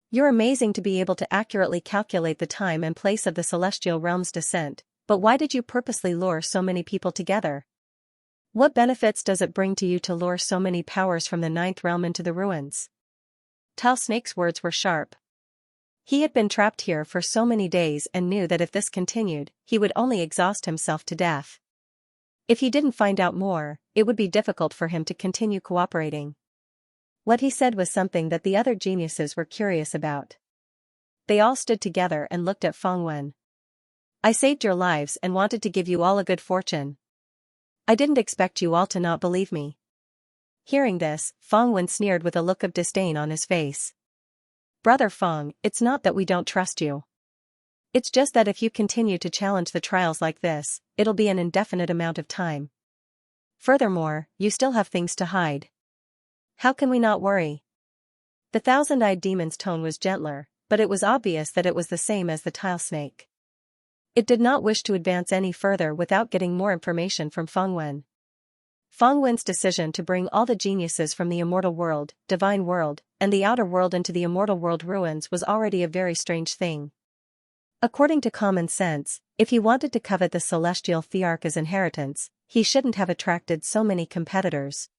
You're amazing to be able to accurately calculate the time and place of the celestial realm's descent, but why did you purposely lure so many people together? What benefits does it bring to you to lure so many powers from the 9th realm into the ruins? Tile Snake's words were sharp. He had been trapped here for so many days and knew that if this continued, he would only exhaust himself to death. If he didn't find out more, it would be difficult for him to continue cooperating. What he said was something that the other geniuses were curious about. They all stood together and looked at Fangwen. I saved your lives and wanted to give you all a good fortune. I didn't expect you all to not believe me. Hearing this, Fangwen sneered with a look of disdain on his face. Brother Fang, it's not that we don't trust you. It's just that if you continue to challenge the trials like this, it'll be an indefinite amount of time. Furthermore, you still have things to hide. How can we not worry? The thousand-eyed demon's tone was gentler, but it was obvious that it was the same as the tile snake. It did not wish to advance any further without getting more information from Fangwen. Fangwen's decision to bring all the geniuses from the immortal world, divine world, and the outer world into the immortal world ruins was already a very strange thing. According to common sense, if he wanted to covet the celestial thearch as inheritance, he shouldn't have attracted so many competitors.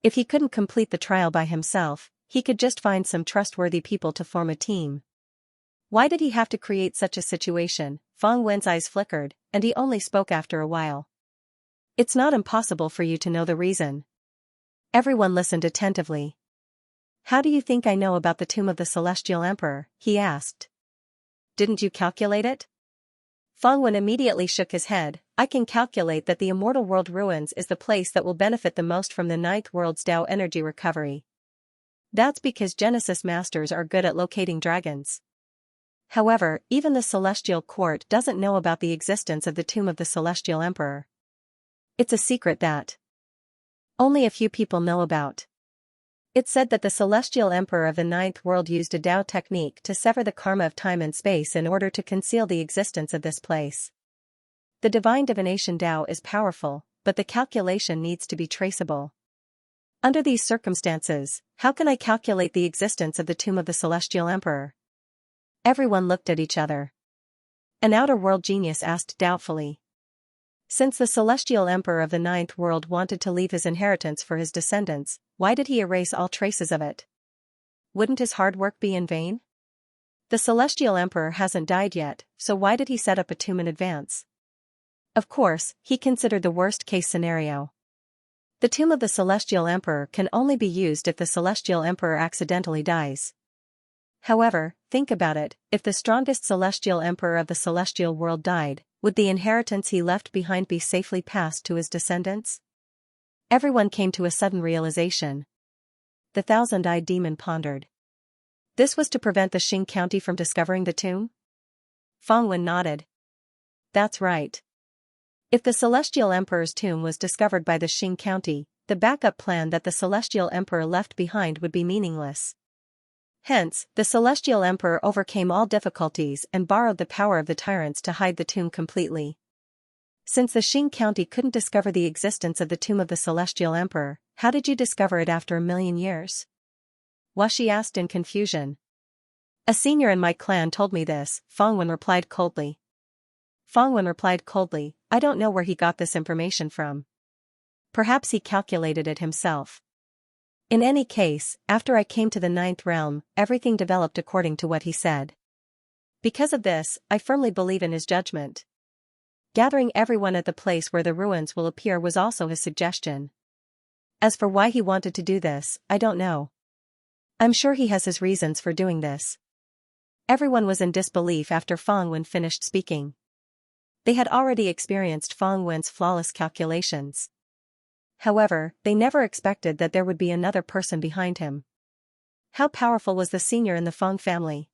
If he couldn't complete the trial by himself, he could just find some trustworthy people to form a team. Why did he have to create such a situation? Fangwen's eyes flickered, and he only spoke after a while. It's not impossible for you to know the reason. Everyone listened attentively. How do you think I know about the tomb of the Celestial Emperor? He asked. Didn't you calculate it? Fangwen immediately shook his head. I can calculate that the immortal world ruins is the place that will benefit the most from the 9th world's Tao energy recovery. That's because Genesis masters are good at locating dragons. However, even the Celestial Court doesn't know about the existence of the tomb of the Celestial Emperor. It's a secret that only a few people know about. It's said that the Celestial Emperor of the 9th world used a Tao technique to sever the karma of time and space in order to conceal the existence of this place. The divine divination Tao is powerful, but the calculation needs to be traceable. Under these circumstances, how can I calculate the existence of the tomb of the Celestial Emperor? Everyone looked at each other. An outer world genius asked doubtfully. Since the Celestial Emperor of the 9th world wanted to leave his inheritance for his descendants, why did he erase all traces of it? Wouldn't his hard work be in vain? The Celestial Emperor hasn't died yet, so why did he set up a tomb in advance? Of course, he considered the worst-case scenario. The tomb of the Celestial Emperor can only be used if the Celestial Emperor accidentally dies. However, think about it, if the strongest Celestial Emperor of the Celestial world died, would the inheritance he left behind be safely passed to his descendants? Everyone came to a sudden realization. The thousand-eyed demon pondered. This was to prevent the Xing County from discovering the tomb? Fangwen nodded. That's right. If the Celestial Emperor's tomb was discovered by the Xing County, the backup plan that the Celestial Emperor left behind would be meaningless. Hence, the Celestial Emperor overcame all difficulties and borrowed the power of the Tyrants to hide the tomb completely. Since the Xing County couldn't discover the existence of the tomb of the Celestial Emperor, how did you discover it after 1,000,000 years? Washi asked in confusion. A senior in my clan told me this, Fangwen replied coldly. I don't know where he got this information from. Perhaps he calculated it himself. In any case, after I came to the 9th realm, everything developed according to what he said. Because of this, I firmly believe in his judgment. Gathering everyone at the place where the ruins will appear was also his suggestion. As for why he wanted to do this, I don't know. I'm sure he has his reasons for doing this. Everyone was in disbelief after Fangwen finished speaking. They had already experienced Fangwen's flawless calculations. However, they never expected that there would be another person behind him. How powerful was the senior in the Fang family?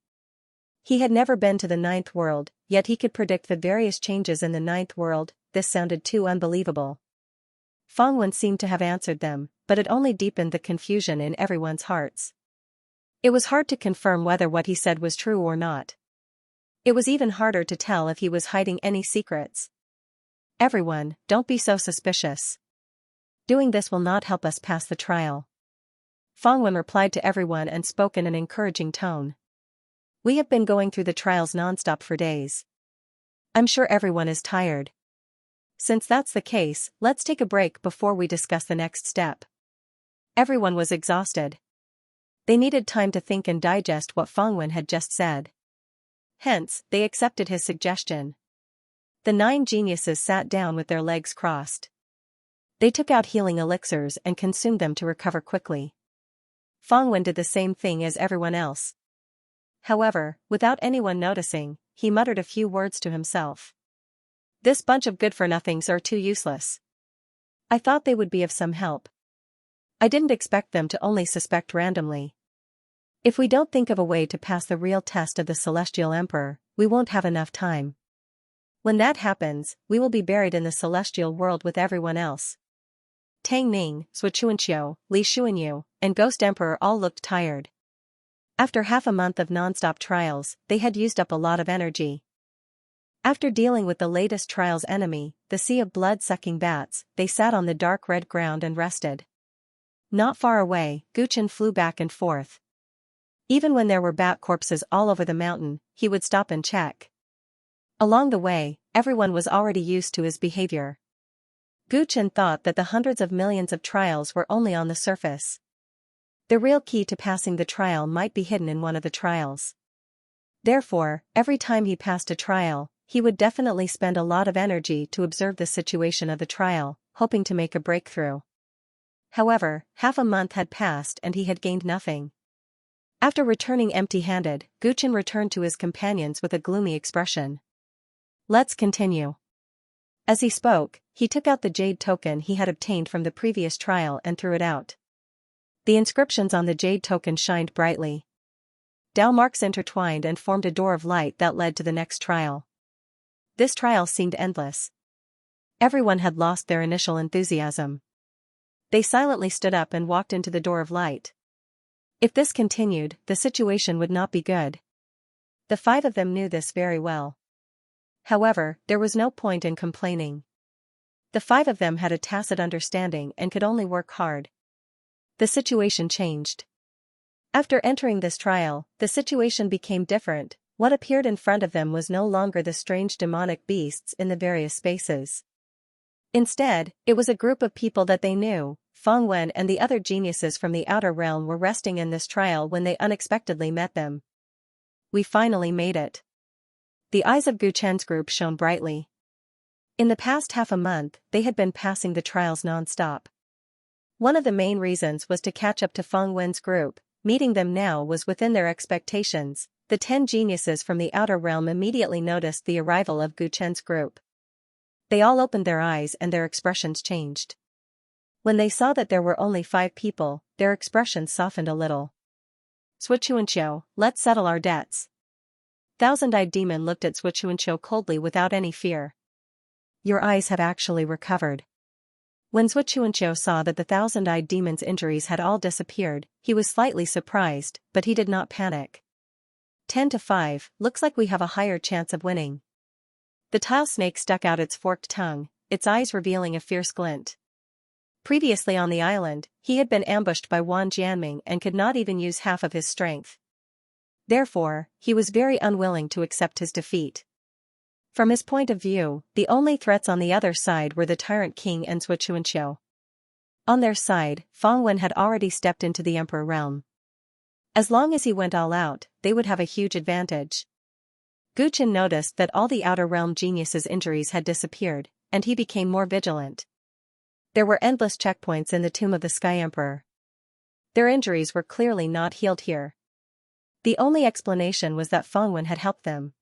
He had never been to the 9th world, yet he could predict the various changes in the 9th world. This sounded too unbelievable. Fangwen seemed to have answered them, but it only deepened the confusion in everyone's hearts. It was hard to confirm whether what he said was true or not. It was even harder to tell if he was hiding any secrets. Everyone, don't be so suspicious. Doing this will not help us pass the trial. Fangwen replied to everyone and spoke in an encouraging tone. We have been going through the trials non-stop for days. I'm sure everyone is tired. Since that's the case, let's take a break before we discuss the next step. Everyone was exhausted. They needed time to think and digest what Fangwen had just said. Hence, they accepted his suggestion. The 9 geniuses sat down with their legs crossed. They took out healing elixirs and consumed them to recover quickly. Fangwen did the same thing as everyone else. However, without anyone noticing, he muttered a few words to himself. This bunch of good-for-nothings are too useless. I thought they would be of some help. I didn't expect them to only suspect randomly. If we don't think of a way to pass the real test of the Celestial Emperor, we won't have enough time. When that happens, we will be buried in the celestial world with everyone else. Tang Ning, Xianxia, Li Xuanyu, and Ghost Emperor all looked tired. After half a month of non-stop trials, they had used up a lot of energy. After dealing with the latest trial's enemy, the sea of blood-sucking bats, they sat on the dark red ground and rested. Not far away, Guchen flew back and forth. Even when there were bat corpses all over the mountain, he would stop and check. Along the way, everyone was already used to his behavior. Guchen thought that the hundreds of millions of trials were only on the surface. The real key to passing the trial might be hidden in one of the trials. Therefore, every time he passed a trial, he would definitely spend a lot of energy to observe the situation of the trial, hoping to make a breakthrough. However, half a month had passed and he had gained nothing. After returning empty-handed, Guchen returned to his companions with a gloomy expression. Let's continue. As he spoke, he took out the jade token he had obtained from the previous trial and threw it out. The inscriptions on the jade token shined brightly. Dao marks intertwined and formed a door of light that led to the next trial. This trial seemed endless. Everyone had lost their initial enthusiasm. They silently stood up and walked into the door of light. If this continued, the situation would not be good. The 5 of them knew this very well. However, there was no point in complaining. The 5 of them had a tacit understanding and could only work hard. The situation changed. After entering this trial, the situation became different. What appeared in front of them was no longer the strange demonic beasts in the various spaces. Instead, it was a group of people that they knew. Fangwen and the other geniuses from the outer realm were resting in this trial when they unexpectedly met them. We finally made it. The eyes of Guchen's group shone brightly. In the past half a month, they had been passing the trials non-stop. One of the main reasons was to catch up to Fangwen's group. Meeting them now was within their expectations. The 10 geniuses from the outer realm immediately noticed the arrival of Guchen's group. They all opened their eyes and their expressions changed. When they saw that there were only 5 people, their expressions softened a little. Xianxia, let's settle our debts. Thousand-Eyed Demon looked at Xianxia coldly without any fear. Your eyes have actually recovered. When Xianxia saw that the thousand-eyed demon's injuries had all disappeared, he was slightly surprised, but he did not panic. 10-5, looks like we have a higher chance of winning. The tile snake stuck out its forked tongue, its eyes revealing a fierce glint. Previously on the island, he had been ambushed by Wan Jianming and could not even use half of his strength. Therefore, he was very unwilling to accept his defeat. From his point of view, the only threats on the other side were the Tyrant King and Xianxia. On their side, Fang Wen had already stepped into the Emperor realm. As long as he went all out, they would have a huge advantage. Gu Chen noticed that all the Outer Realm geniuses' injuries had disappeared, and he became more vigilant. There were endless checkpoints in the tomb of the Sky Emperor. Their injuries were clearly not healed here. The only explanation was that Fang Wen had helped them.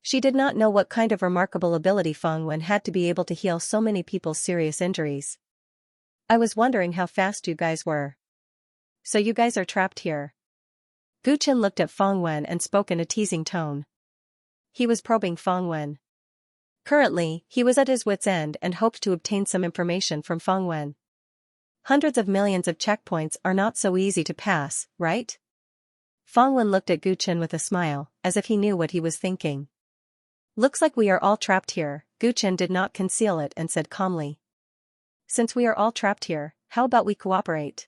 She did not know what kind of remarkable ability Fang Wen had to be able to heal so many people's serious injuries. I was wondering how fast you guys were. So you guys are trapped here. Gu Chen looked at Fang Wen and spoke in a teasing tone. He was probing Fang Wen. Currently, he was at his wit's end and hoped to obtain some information from Fang Wen. Hundreds of millions of checkpoints are not so easy to pass, right? Fang Wen looked at Gu Chen with a smile, as if he knew what he was thinking. Looks like we are all trapped here. Gu Chen did not conceal it and said calmly. Since we are all trapped here, how about we cooperate?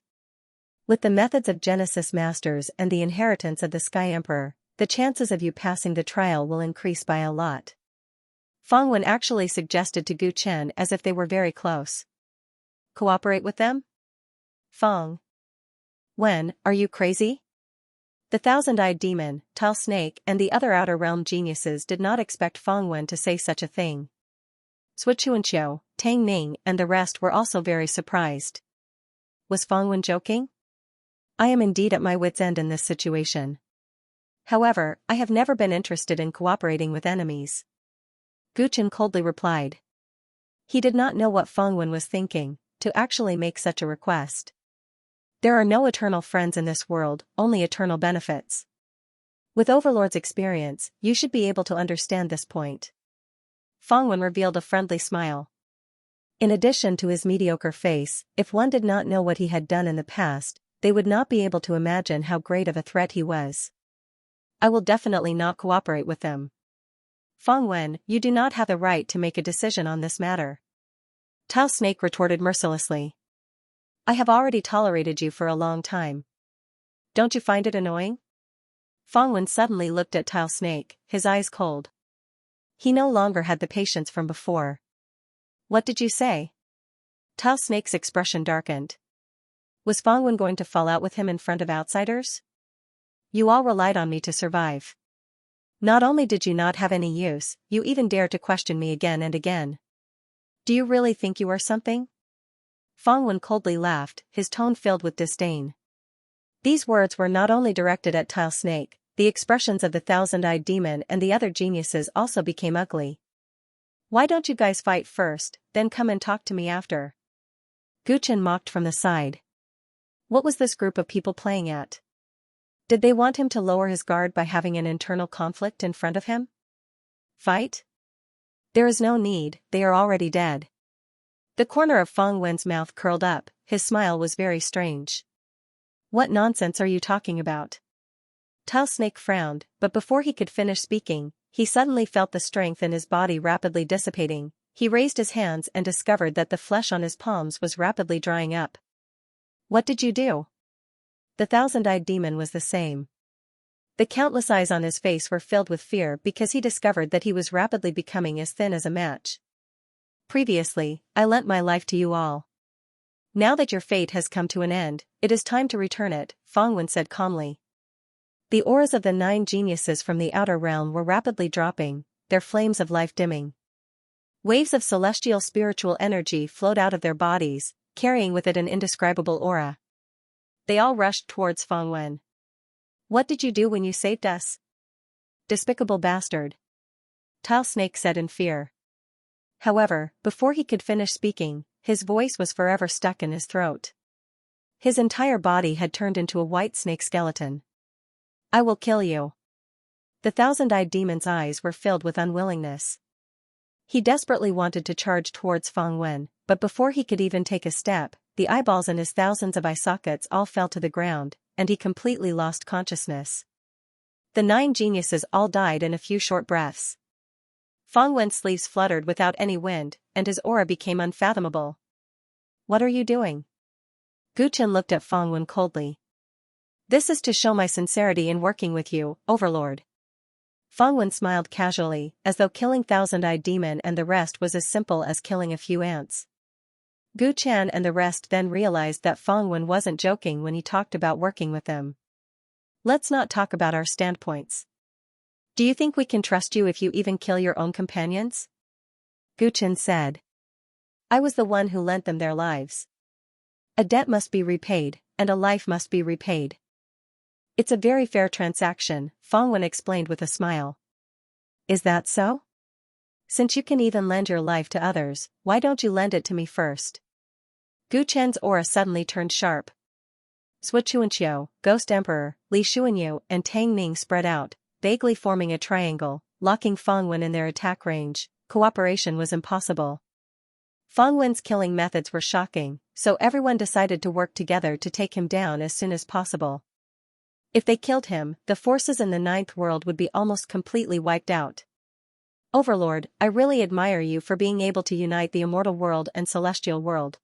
With the methods of Genesis Masters and the inheritance of the Sky Emperor, the chances of you passing the trial will increase by a lot. Fang Wen actually suggested to Gu Chen as if they were very close. Cooperate with them? Fang Wen, are you crazy? The thousand-eyed demon, Tile Snake and the other Outer Realm geniuses did not expect Fang Wen to say such a thing. Xianxia, Tang Ning and the rest were also very surprised. Was Fang Wen joking? I am indeed at my wit's end in this situation. However, I have never been interested in cooperating with enemies. Gu Chen coldly replied. He did not know what Fang Wen was thinking, to actually make such a request. There are no eternal friends in this world, only eternal benefits. With Overlord's experience, you should be able to understand this point. Fang Wen revealed a friendly smile. In addition to his mediocre face, if one did not know what he had done in the past, they would not be able to imagine how great of a threat he was. I will definitely not cooperate with them. Fang Wen, you do not have the right to make a decision on this matter. Tile Snake retorted mercilessly. I have already tolerated you for a long time. Don't you find it annoying? Fang Wen suddenly looked at Tile Snake, his eyes cold. He no longer had the patience from before. What did you say? Tile Snake's expression darkened. Was Fang Wen going to fall out with him in front of outsiders? You all relied on me to survive. Not only did you not have any use, you even dared to question me again and again. Do you really think you are something? Fang Wen coldly laughed, his tone filled with disdain. These words were not only directed at Tile Snake, the expressions of the thousand-eyed demon and the other geniuses also became ugly. Why don't you guys fight first, then come and talk to me after? Gu Chen mocked from the side. What was this group of people playing at? Did they want him to lower his guard by having an internal conflict in front of him? Fight? There is no need, they are already dead. The corner of Fang Wen's mouth curled up, his smile was very strange. What nonsense are you talking about? Tile Snake frowned, but before he could finish speaking, he suddenly felt the strength in his body rapidly dissipating. He raised his hands and discovered that the flesh on his palms was rapidly drying up. What did you do? The thousand-eyed demon was the same. The countless eyes on his face were filled with fear because he discovered that he was rapidly becoming as thin as a match. Previously, I lent my life to you all. Now that your fate has come to an end, it is time to return it, Fang Wen said calmly. The auras of the 9 geniuses from the outer realm were rapidly dropping, their flames of life dimming. Waves of celestial spiritual energy flowed out of their bodies, carrying with it an indescribable aura. They all rushed towards Fang Wen. What did you do when you saved us? Despicable bastard. Tile Snake said in fear. However, before he could finish speaking, his voice was forever stuck in his throat. His entire body had turned into a white snake skeleton. I will kill you. The thousand-eyed demon's eyes were filled with unwillingness. He desperately wanted to charge towards Fang Wen, but before he could even take a step, the eyeballs in his thousands of eye sockets all fell to the ground, and he completely lost consciousness. The 9 geniuses all died in a few short breaths. Feng Wen's sleeves fluttered without any wind, and his aura became unfathomable. "What are you doing?" Gu Chen looked at Feng Wen coldly. "This is to show my sincerity in working with you, Overlord." Feng Wen smiled casually, as though killing Thousand-Eyed Demon and the rest was as simple as killing a few ants. Gu Chen and the rest then realized that Feng Wen wasn't joking when he talked about working with them. "Let's not talk about our standpoints. Do you think we can trust you if you even kill your own companions?" Gu Chen said. "I was the one who lent them their lives. A debt must be repaid, and a life must be repaid. It's a very fair transaction," Feng Wen explained with a smile. "Is that so? Since you can even lend your life to others, why don't you lend it to me first?" Gu Chen's aura suddenly turned sharp. Sui Chuanqiu, Ghost Emperor, Li Xuanyu and Tang Ning spread out, vaguely forming a triangle, locking Feng Wen in their attack range. Cooperation was impossible. Feng Wen's killing methods were shocking, so everyone decided to work together to take him down as soon as possible. If they killed him, the forces in the 9th world would be almost completely wiped out. "Overlord, I really admire you for being able to unite the immortal world and celestial world.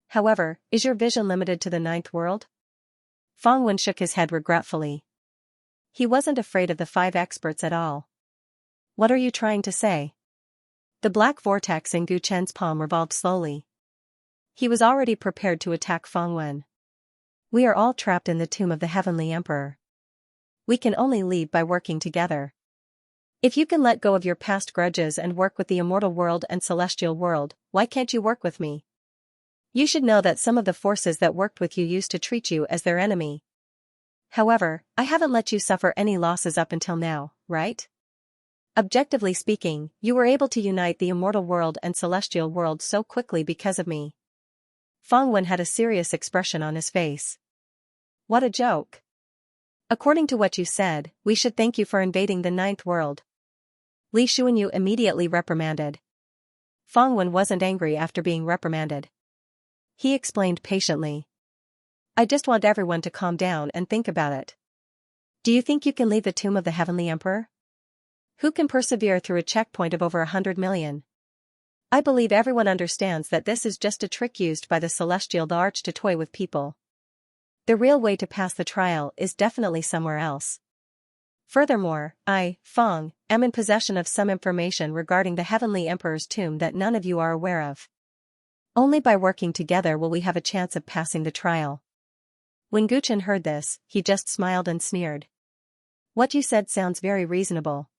However, is your vision limited to the 9th world?" Feng Wen shook his head regretfully. He wasn't afraid of the 5 experts at all. "What are you trying to say?" The black vortex in Gu Chen's palm revolved slowly. He was already prepared to attack Feng Wen. "We are all trapped in the tomb of the Heavenly Emperor. We can only leave by working together. If you can let go of your past grudges and work with the immortal world and celestial world, why can't you work with me? You should know that some of the forces that worked with you used to treat you as their enemy. However, I haven't let you suffer any losses up until now, right? Objectively speaking, you were able to unite the immortal world and celestial world so quickly because of me." Feng Wen had a serious expression on his face. "What a joke. According to what you said, we should thank you for invading the 9th world." Li Xuanyu immediately reprimanded. Feng Wen wasn't angry after being reprimanded. He explained patiently. "I just want everyone to calm down and think about it. Do you think you can leave the tomb of the Heavenly Emperor? Who can persevere through a checkpoint of over 100 million? I believe everyone understands that this is just a trick used by the Celestial the Arch to toy with people. The real way to pass the trial is definitely somewhere else. Furthermore, I, Feng, am in possession of some information regarding the Heavenly Emperor's tomb that none of you are aware of. Only by working together will we have a chance of passing the trial." When Gu Chen heard this, he just smiled and sneered. "What you said sounds very reasonable.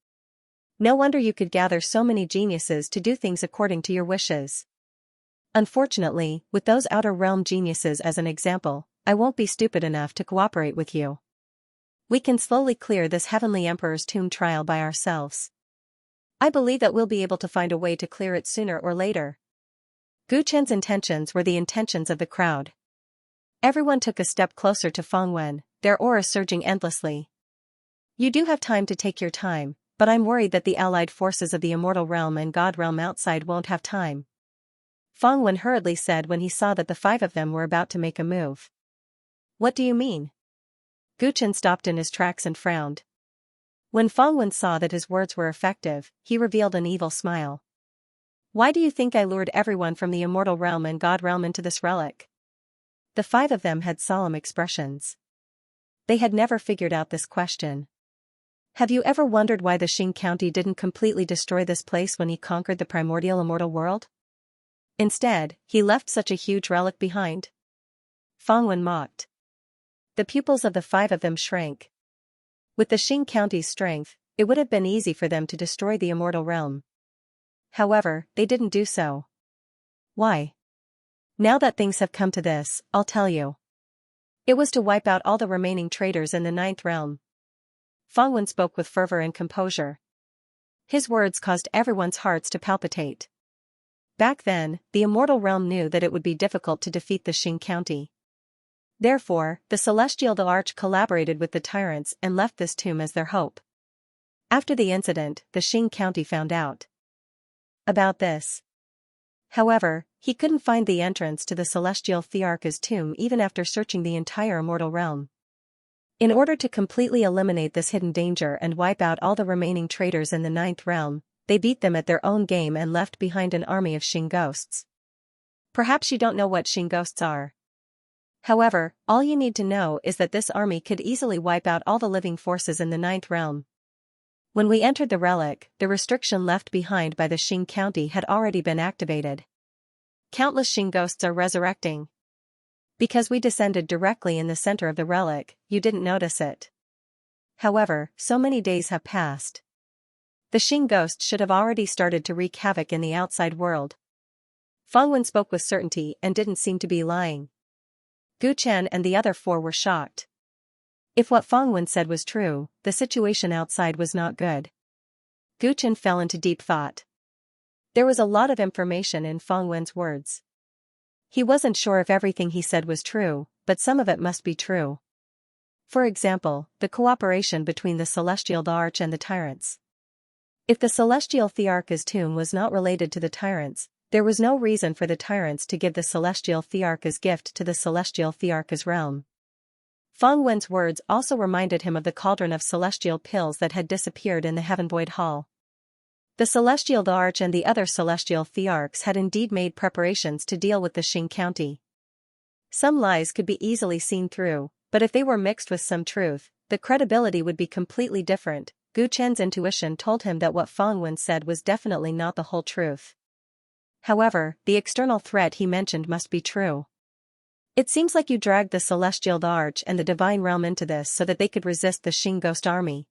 No wonder you could gather so many geniuses to do things according to your wishes. Unfortunately, with those outer realm geniuses as an example, I won't be stupid enough to cooperate with you. We can slowly clear this Heavenly Emperor's tomb trial by ourselves. I believe that we'll be able to find a way to clear it sooner or later." Gu Chen's intentions were the intentions of the crowd. Everyone took a step closer to Feng Wen, their auras surging endlessly. "You do have time to take your time, but I'm worried that the allied forces of the immortal realm and God realm outside won't have time," Feng Wen hurriedly said when he saw that the 5 of them were about to make a move. "What do you mean?" Gu Chen stopped in his tracks and frowned. When Feng Wen saw that his words were effective, he revealed an evil smile. "Why do you think I lured everyone from the immortal realm and God realm into this relic?" The 5 of them had solemn expressions. They had never figured out this question. Have you ever wondered why the Xing County didn't completely destroy this place when he conquered the primordial immortal world? Instead, he left such a huge relic behind. Feng Wen mocked. The pupils of the 5 of them shrank. With the Xing County's strength, it would have been easy for them to destroy the immortal realm. However, they didn't do so. Why? Now that things have come to this, I'll tell you. It was to wipe out all the remaining traitors in the 9th realm. Feng Wen spoke with fervor and composure. His words caused everyone's hearts to palpitate. Back then, the immortal realm knew that it would be difficult to defeat the Xing County. Therefore, the Celestial the Arch collaborated with the Tyrants and left this tomb as their hope. After the incident, the Xing County found out about this. However, He couldn't find the entrance to the celestial Thearch's tomb even after searching the entire immortal realm. In order to completely eliminate this hidden danger and wipe out all the remaining traitors in the ninth realm, they beat them at their own game and left behind an army of Xing ghosts. Perhaps you don't know what Xing ghosts are. However, all you need to know is that this army could easily wipe out all the living forces in the ninth realm. When we entered the relic, the restriction left behind by the Xing county had already been activated. Countless Xing ghosts are resurrecting. Because we descended directly in the center of the relic, you didn't notice it. However, so many days have passed. The Xing ghost should have already started to wreak havoc in the outside world. Feng Wen spoke with certainty and didn't seem to be lying. Gu Chen and the other four were shocked. If what Feng Wen said was true, the situation outside was not good. Gu Chen fell into deep thought. There was a lot of information in Feng Wen's words. He wasn't sure if everything he said was true, but some of it must be true. For example, the cooperation between the Celestial Arch and the Tyrants. If the Celestial Thearch's tomb was not related to the Tyrants, there was no reason for the Tyrants to give the Celestial Thearch's gift to the Celestial Thearch's realm. Feng Wen's words also reminded him of the cauldron of celestial pills that had disappeared in the Heaven Void Hall. The Celestial Arch and the other Celestial Thearchs had indeed made preparations to deal with the Xing county. Some lies could be easily seen through, but if they were mixed with some truth, the credibility would be completely different. Gu Chen's intuition told him that what Feng Wen said was definitely not the whole truth. However, the external threat he mentioned must be true. It seems like you dragged the Celestial Arch and the Divine Realm into this so that they could resist the Xing Ghost army.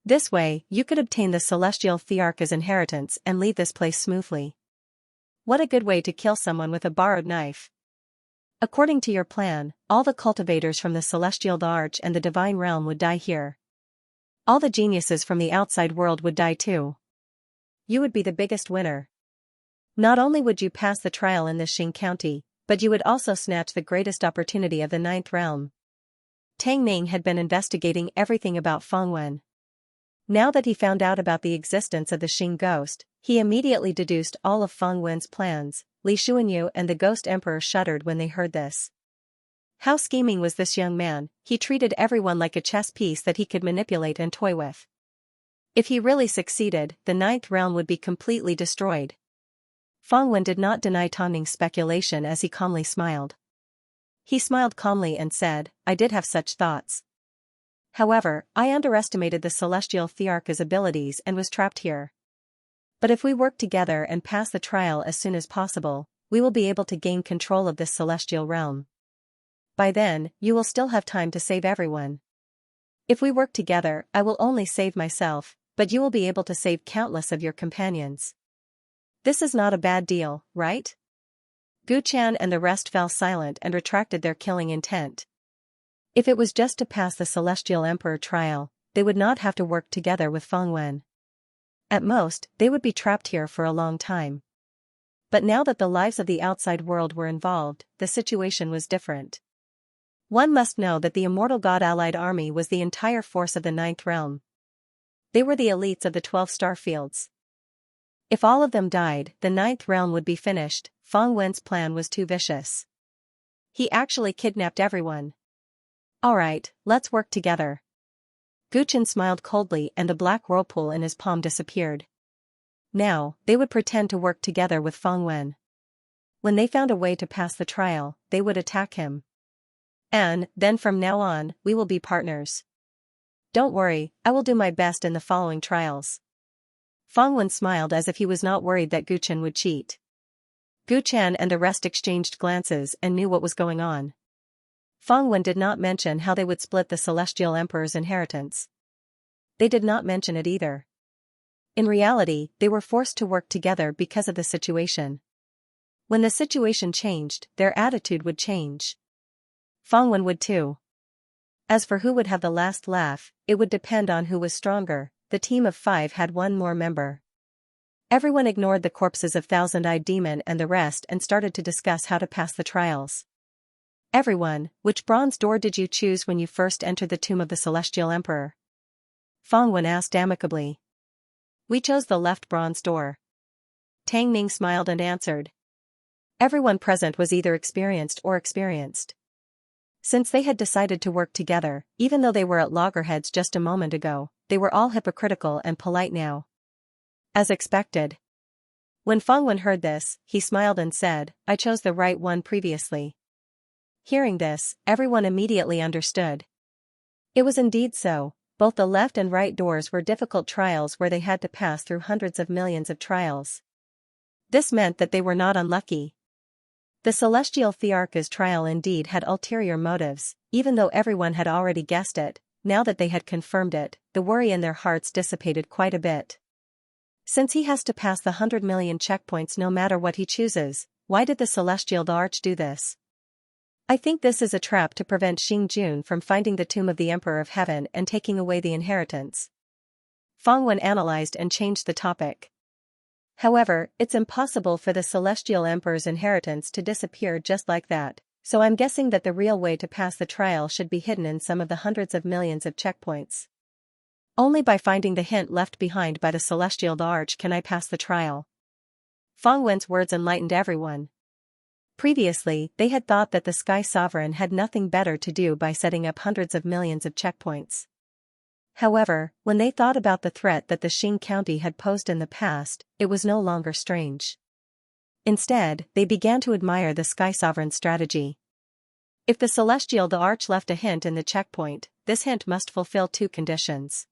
This way, you could obtain the Celestial Thearch's inheritance and leave this place smoothly. What a good way to kill someone with a borrowed knife. According to your plan, all the cultivators from the Celestial Arch and the Divine Realm would die here. All the geniuses from the outside world would die too. You would be the biggest winner. Not only would you pass the trial in this Xing county, but you would also snatch the greatest opportunity of the ninth realm. Tang Ning had been investigating everything about Feng Wen. Now that he found out about the existence of the Xing ghost, he immediately deduced all of Feng Wen's plans. Li Xuanyu and the Ghost Emperor shuddered when they heard this. How scheming was this young man? He treated everyone like a chess piece that he could manipulate and toy with. If he really succeeded, the ninth realm would be completely destroyed. Feng Wen did not deny Tang Ning's speculation as he calmly smiled. He smiled calmly and said, I did have such thoughts. However, I underestimated the Celestial Thearch's abilities and was trapped here. But if we work together and pass the trial as soon as possible, we will be able to gain control of this celestial realm. By then, you will still have time to save everyone. If we work together, I will only save myself, but you will be able to save countless of your companions. This is not a bad deal, right? Gu Chen and the rest fell silent and retracted their killing intent. If it was just to pass the Celestial Emperor trial, they would not have to work together with Feng Wen. At most, they would be trapped here for a long time. But now that the lives of the outside world were involved, the situation was different. One must know that the Immortal God-allied army was the entire force of the Ninth Realm. They were the elites of the 12 star fields. If all of them died, the Ninth Realm would be finished. Feng Wen's plan was too vicious. He actually kidnapped everyone. Alright, let's work together. Gu Chen smiled coldly and the black whirlpool in his palm disappeared. Now, they would pretend to work together with Feng Wen. When they found a way to pass the trial, they would attack him. And, then from now on, we will be partners. Don't worry, I will do my best in the following trials. Feng Wen smiled as if he was not worried that Gu Chen would cheat. Gu Chen and the rest exchanged glances and knew what was going on. Feng Wen did not mention how they would split the Celestial Emperor's inheritance. They did not mention it either. In reality, they were forced to work together because of the situation. When the situation changed, their attitude would change. Feng Wen would too. As for who would have the last laugh, it would depend on who was stronger. The team of 5 had one more member. Everyone ignored the corpses of Thousand-Eyed Demon and the rest and started to discuss how to pass the trials. Everyone, which bronze door did you choose when you first entered the tomb of the Celestial Emperor? Feng Wen asked amicably. We chose the left bronze door. Tang Ning smiled and answered. Everyone present was either experienced or experienced. Since they had decided to work together, even though they were at loggerheads just a moment ago, they were all hypocritical and polite now. As expected. When Feng Wen heard this, he smiled and said, "I chose the right one previously." Hearing this, everyone immediately understood. It was indeed so. Both the left and right doors were difficult trials where they had to pass through hundreds of millions of trials. This meant that they were not unlucky. The celestial Thearcha's trial indeed had ulterior motives, even though everyone had already guessed it. Now that they had confirmed it, the worry in their hearts dissipated quite a bit. Since he has to pass the 100 million checkpoints no matter what he chooses, why did the celestial Arch do this? I think this is a trap to prevent Xingjun from finding the tomb of the Emperor of Heaven and taking away the inheritance. Feng Wen analyzed and changed the topic. However, it's impossible for the Celestial Emperor's inheritance to disappear just like that, so I'm guessing that the real way to pass the trial should be hidden in some of the hundreds of millions of checkpoints. Only by finding the hint left behind by the Celestial Arch can I pass the trial. Feng Wen's words enlightened everyone. Previously, they had thought that the Sky Sovereign had nothing better to do by setting up hundreds of millions of checkpoints. However, when they thought about the threat that the Xing County had posed in the past, it was no longer strange. Instead, they began to admire the Sky Sovereign's strategy. If the Celestial Arch left a hint in the checkpoint, this hint must fulfill two conditions.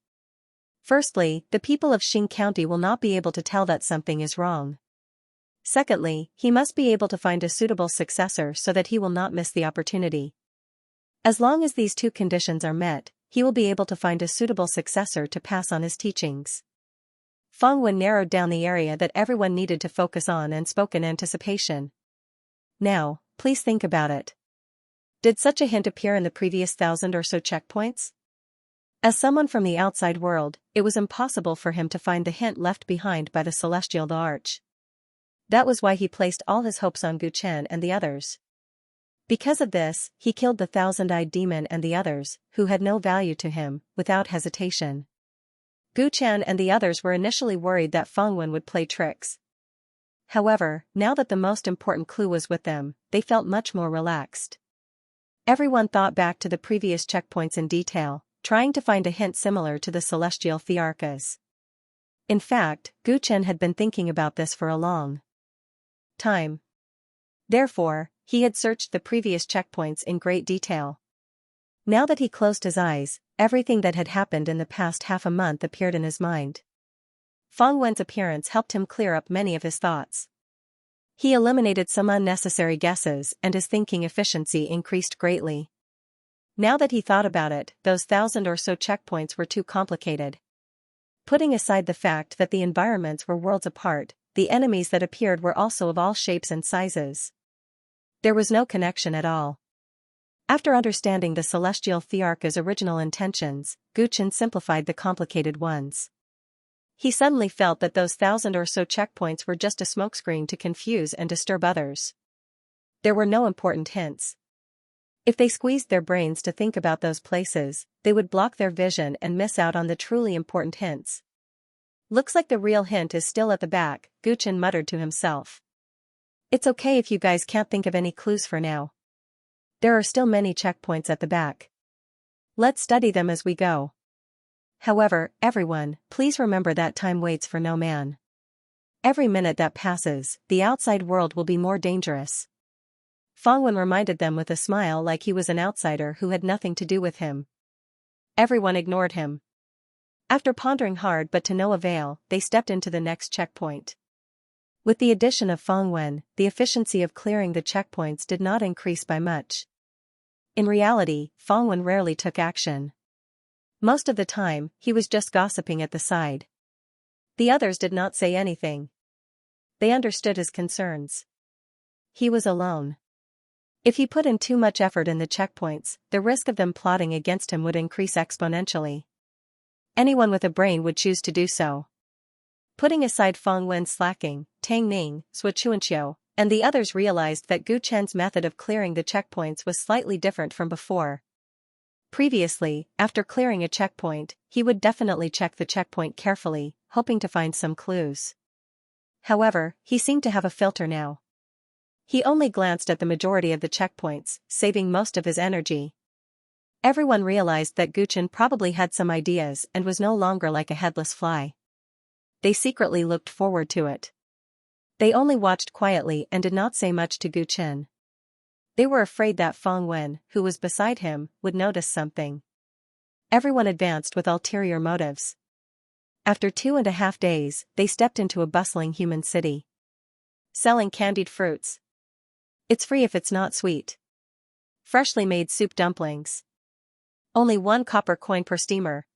Firstly, the people of Xing County will not be able to tell that something is wrong. Secondly, he must be able to find a suitable successor so that he will not miss the opportunity. As long as these two conditions are met, he will be able to find a suitable successor to pass on his teachings. Feng Wen narrowed down the area that everyone needed to focus on and spoke in anticipation. Now, please think about it. Did such a hint appear in the previous 1,000 or so checkpoints? As someone from the outside world, it was impossible for him to find the hint left behind by the Celestial Arch. That was why he placed all his hopes on Gu Chen and the others. Because of this, he killed the thousand-eyed demon and the others, who had no value to him, without hesitation. Gu Chen and the others were initially worried that Feng Wen would play tricks. However, now that the most important clue was with them, they felt much more relaxed. Everyone thought back to the previous checkpoints in detail, trying to find a hint similar to the celestial Thearcha's. In fact, Gu Chen had been thinking about this for a long time. Therefore, he had searched the previous checkpoints in great detail. Now that he closed his eyes, everything that had happened in the past half a month appeared in his mind. Feng Wen's appearance helped him clear up many of his thoughts. He eliminated some unnecessary guesses and his thinking efficiency increased greatly. Now that he thought about it, those 1,000 or so checkpoints were too complicated. Putting aside the fact that the environments were worlds apart, the enemies that appeared were also of all shapes and sizes. There was no connection at all. After understanding the celestial Thearcha's original intentions, Gu Chen simplified the complicated ones. He suddenly felt that those 1,000 or so checkpoints were just a smokescreen to confuse and disturb others. There were no important hints. If they squeezed their brains to think about those places, they would block their vision and miss out on the truly important hints. Looks like the real hint is still at the back, Gu Chen muttered to himself. It's okay if you guys can't think of any clues for now. There are still many checkpoints at the back. Let's study them as we go. However, everyone, please remember that time waits for no man. Every minute that passes, the outside world will be more dangerous. Feng Wen reminded them with a smile like he was an outsider who had nothing to do with him. Everyone ignored him. After pondering hard but to no avail, they stepped into the next checkpoint. With the addition of Feng Wen, the efficiency of clearing the checkpoints did not increase by much. In reality, Feng Wen rarely took action. Most of the time, he was just gossiping at the side. The others did not say anything. They understood his concerns. He was alone. If he put in too much effort in the checkpoints, the risk of them plotting against him would increase exponentially. Anyone with a brain would choose to do so. Putting aside Feng Wen's slacking, Tang Ning, Xianxia, and the others realized that Gu Chen's method of clearing the checkpoints was slightly different from before. Previously, after clearing a checkpoint, he would definitely check the checkpoint carefully, hoping to find some clues. However, he seemed to have a filter now. He only glanced at the majority of the checkpoints, saving most of his energy. Everyone realized that Guchen probably had some ideas and was no longer like a headless fly. They secretly looked forward to it. They only watched quietly and did not say much to Guchen. They were afraid that Feng Wen, who was beside him, would notice something. Everyone advanced with ulterior motives. After 2.5 days, they stepped into a bustling human city. Selling candied fruits. It's free if it's not sweet. Freshly made soup dumplings. Only 1 copper coin per steamer.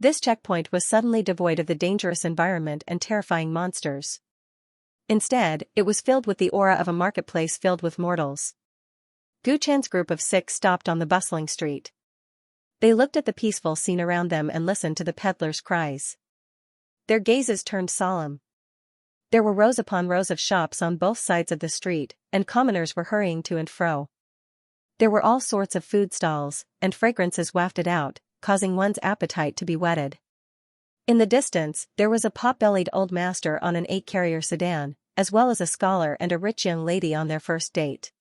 This checkpoint was suddenly devoid of the dangerous environment and terrifying monsters. Instead, it was filled with the aura of a marketplace filled with mortals. Guchen's group of 6 stopped on the bustling street. They looked at the peaceful scene around them and listened to the peddlers' cries. Their gazes turned solemn. There were rows upon rows of shops on both sides of the street, and commoners were hurrying to and fro. There were all sorts of food stalls, and fragrances wafted out, causing one's appetite to be whetted. In the distance, there was a pot-bellied old master on an 8-carrier sedan, as well as a scholar and a rich young lady on their first date.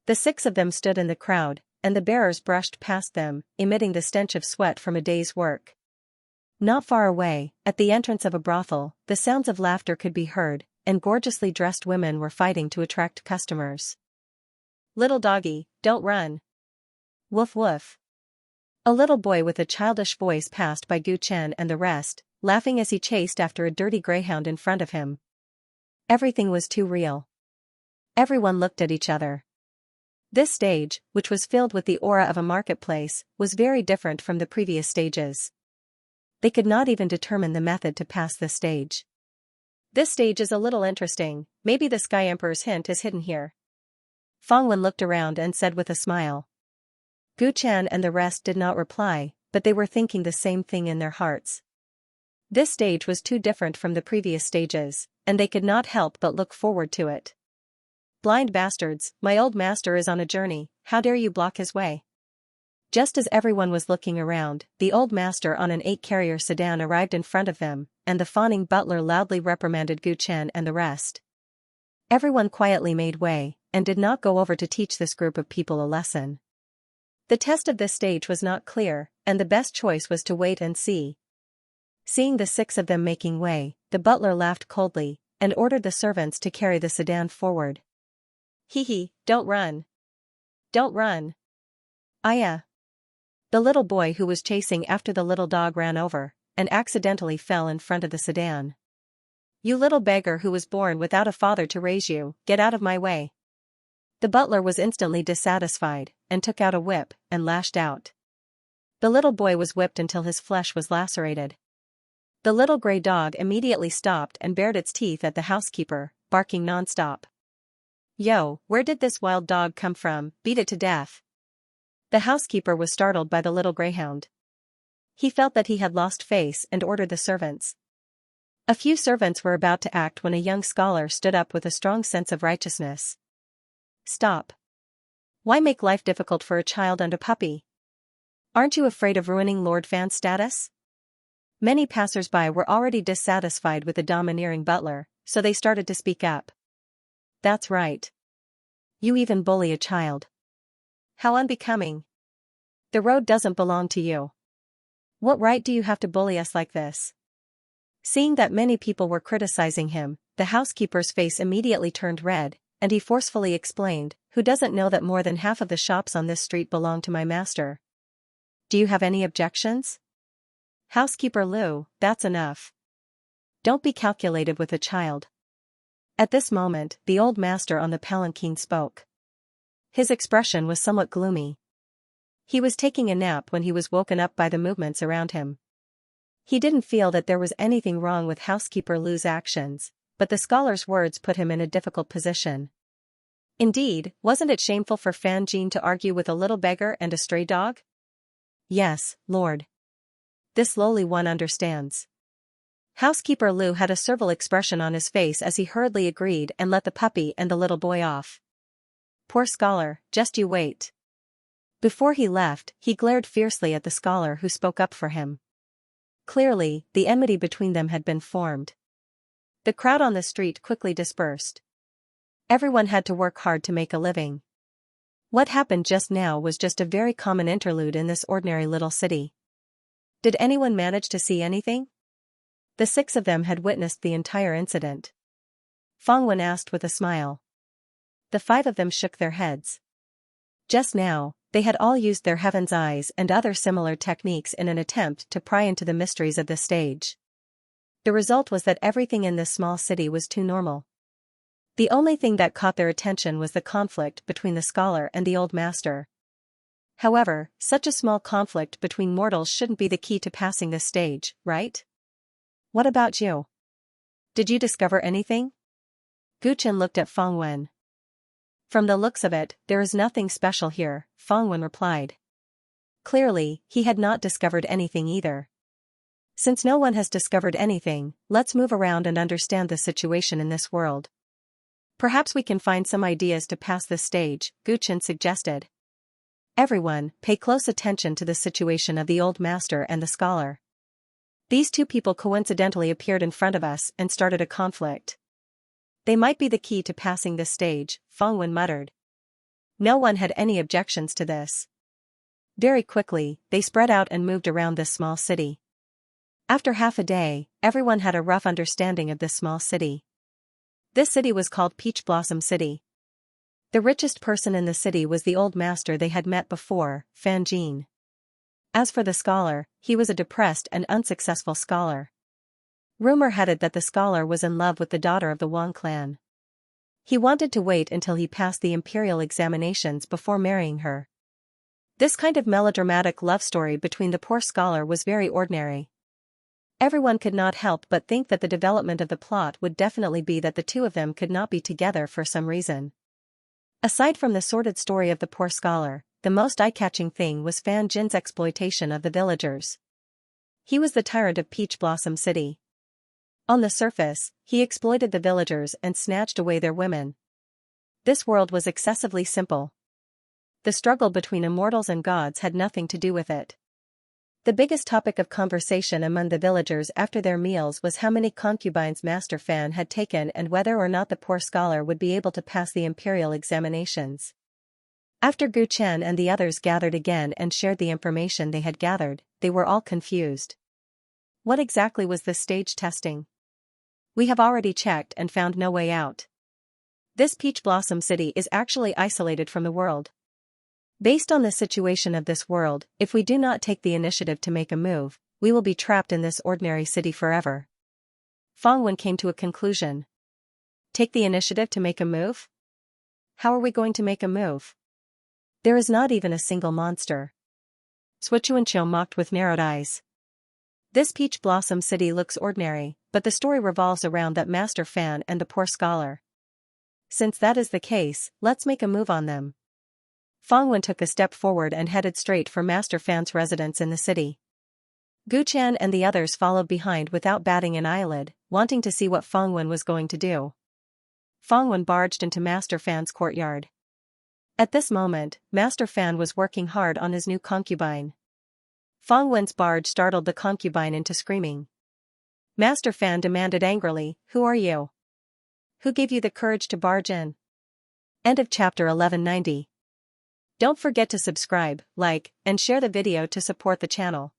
The 6 of them stood in the crowd, and the bearers brushed past them, emitting the stench of sweat from a day's work. Not far away, at the entrance of a brothel, the sounds of laughter could be heard, and gorgeously dressed women were fighting to attract customers. Little doggy, don't run. Woof woof. A little boy with a childish voice passed by Guchen and the rest, laughing as he chased after a dirty greyhound in front of him. Everything was too real. Everyone looked at each other. This stage, which was filled with the aura of a marketplace, was very different from the previous stages. They could not even determine the method to pass this stage. This stage is a little interesting, maybe the Sky Emperor's hint is hidden here. Feng Wen looked around and said with a smile. Guchen and the rest did not reply, but they were thinking the same thing in their hearts. This stage was too different from the previous stages, and they could not help but look forward to it. Blind bastards, my old master is on a journey, how dare you block his way? Just as everyone was looking around, the old master on an 8-carrier sedan arrived in front of them, and the fawning butler loudly reprimanded Guchen and the rest. Everyone quietly made way, and did not go over to teach this group of people a lesson. The test of this stage was not clear, and the best choice was to wait and see. Seeing the 6 of them making way, the butler laughed coldly, and ordered the servants to carry the sedan forward. Hee hee, don't run. Don't run. Aya. The little boy who was chasing after the little dog ran over, and accidentally fell in front of the sedan. You little beggar who was born without a father to raise you, get out of my way. The butler was instantly dissatisfied, and took out a whip, and lashed out. The little boy was whipped until his flesh was lacerated. The little gray dog immediately stopped and bared its teeth at the housekeeper, barking nonstop. Yo, where did this wild dog come from? Beat it to death. The housekeeper was startled by the little greyhound. He felt that he had lost face and ordered the servants. A few servants were about to act when a young scholar stood up with a strong sense of righteousness. Stop. Why make life difficult for a child and a puppy? Aren't you afraid of ruining Lord Fan's status? Many passers-by were already dissatisfied with the domineering butler, so they started to speak up. That's right. You even bully a child. How unbecoming. The road doesn't belong to you. What right do you have to bully us like this? Seeing that many people were criticizing him, the housekeeper's face immediately turned red, and he forcefully explained, who doesn't know that more than half of the shops on this street belong to my master? Do you have any objections? Housekeeper Liu, that's enough. Don't be calculated with a child. At this moment, the old master on the palanquin spoke. His expression was somewhat gloomy. He was taking a nap when he was woken up by the movements around him. He didn't feel that there was anything wrong with housekeeper Liu's actions, but the scholar's words put him in a difficult position. Indeed, wasn't it shameful for Fan Jin to argue with a little beggar and a stray dog? Yes, Lord. This lowly one understands. Housekeeper Liu had a servile expression on his face as he hurriedly agreed and let the puppy and the little boy off. Poor scholar, just you wait. Before he left, he glared fiercely at the scholar who spoke up for him. Clearly, the enmity between them had been formed. The crowd on the street quickly dispersed. Everyone had to work hard to make a living. What happened just now was just a very common interlude in this ordinary little city. Did anyone manage to see anything? The 6 of them had witnessed the entire incident. Fang Wen asked with a smile. The 5 of them shook their heads. Just now, they had all used their heaven's eyes and other similar techniques in an attempt to pry into the mysteries of this stage. The result was that everything in this small city was too normal. The only thing that caught their attention was the conflict between the scholar and the old master. However, such a small conflict between mortals shouldn't be the key to passing this stage, right? What about you? Did you discover anything? Gu Chen looked at Fang Wen. From the looks of it, there is nothing special here, Fang Wen replied. Clearly, he had not discovered anything either. Since no one has discovered anything, let's move around and understand the situation in this world. Perhaps we can find some ideas to pass this stage, Gu Chen suggested. Everyone, pay close attention to the situation of the old master and the scholar. These 2 people coincidentally appeared in front of us and started a conflict. They might be the key to passing this stage, Fang Wen muttered. No one had any objections to this. Very quickly, they spread out and moved around this small city. After half a day, everyone had a rough understanding of this small city. This city was called Peach Blossom City. The richest person in the city was the old master they had met before, Fan Jin. As for the scholar, he was a depressed and unsuccessful scholar. Rumor had it that the scholar was in love with the daughter of the Wang clan. He wanted to wait until he passed the imperial examinations before marrying her. This kind of melodramatic love story between the poor scholar was very ordinary. Everyone could not help but think that the development of the plot would definitely be that the 2 of them could not be together for some reason. Aside from the sordid story of the poor scholar, the most eye-catching thing was Fan Jin's exploitation of the villagers. He was the tyrant of Peach Blossom City. On the surface, he exploited the villagers and snatched away their women. This world was excessively simple. The struggle between immortals and gods had nothing to do with it. The biggest topic of conversation among the villagers after their meals was how many concubines Master Fan had taken and whether or not the poor scholar would be able to pass the imperial examinations. After Gu Chen and the others gathered again and shared the information they had gathered, they were all confused. What exactly was this stage testing? We have already checked and found no way out. This Peach Blossom City is actually isolated from the world. Based on the situation of this world, if we do not take the initiative to make a move, we will be trapped in this ordinary city forever. Fang Wen came to a conclusion. Take the initiative to make a move? How are we going to make a move? There is not even a single monster. Suochuanqiu mocked with narrowed eyes. This Peach Blossom City looks ordinary, but the story revolves around that Master Fan and the poor scholar. Since that is the case, let's make a move on them. Fang Wen took a step forward and headed straight for Master Fan's residence in the city. Gu Chen and the others followed behind without batting an eyelid, wanting to see what Fang Wen was going to do. Fang Wen barged into Master Fan's courtyard. At this moment, Master Fan was working hard on his new concubine. Fang Wen's barge startled the concubine into screaming. Master Fan demanded angrily, "Who are you? Who gave you the courage to barge in?" End of chapter 1190. Don't forget to subscribe, like, and share the video to support the channel.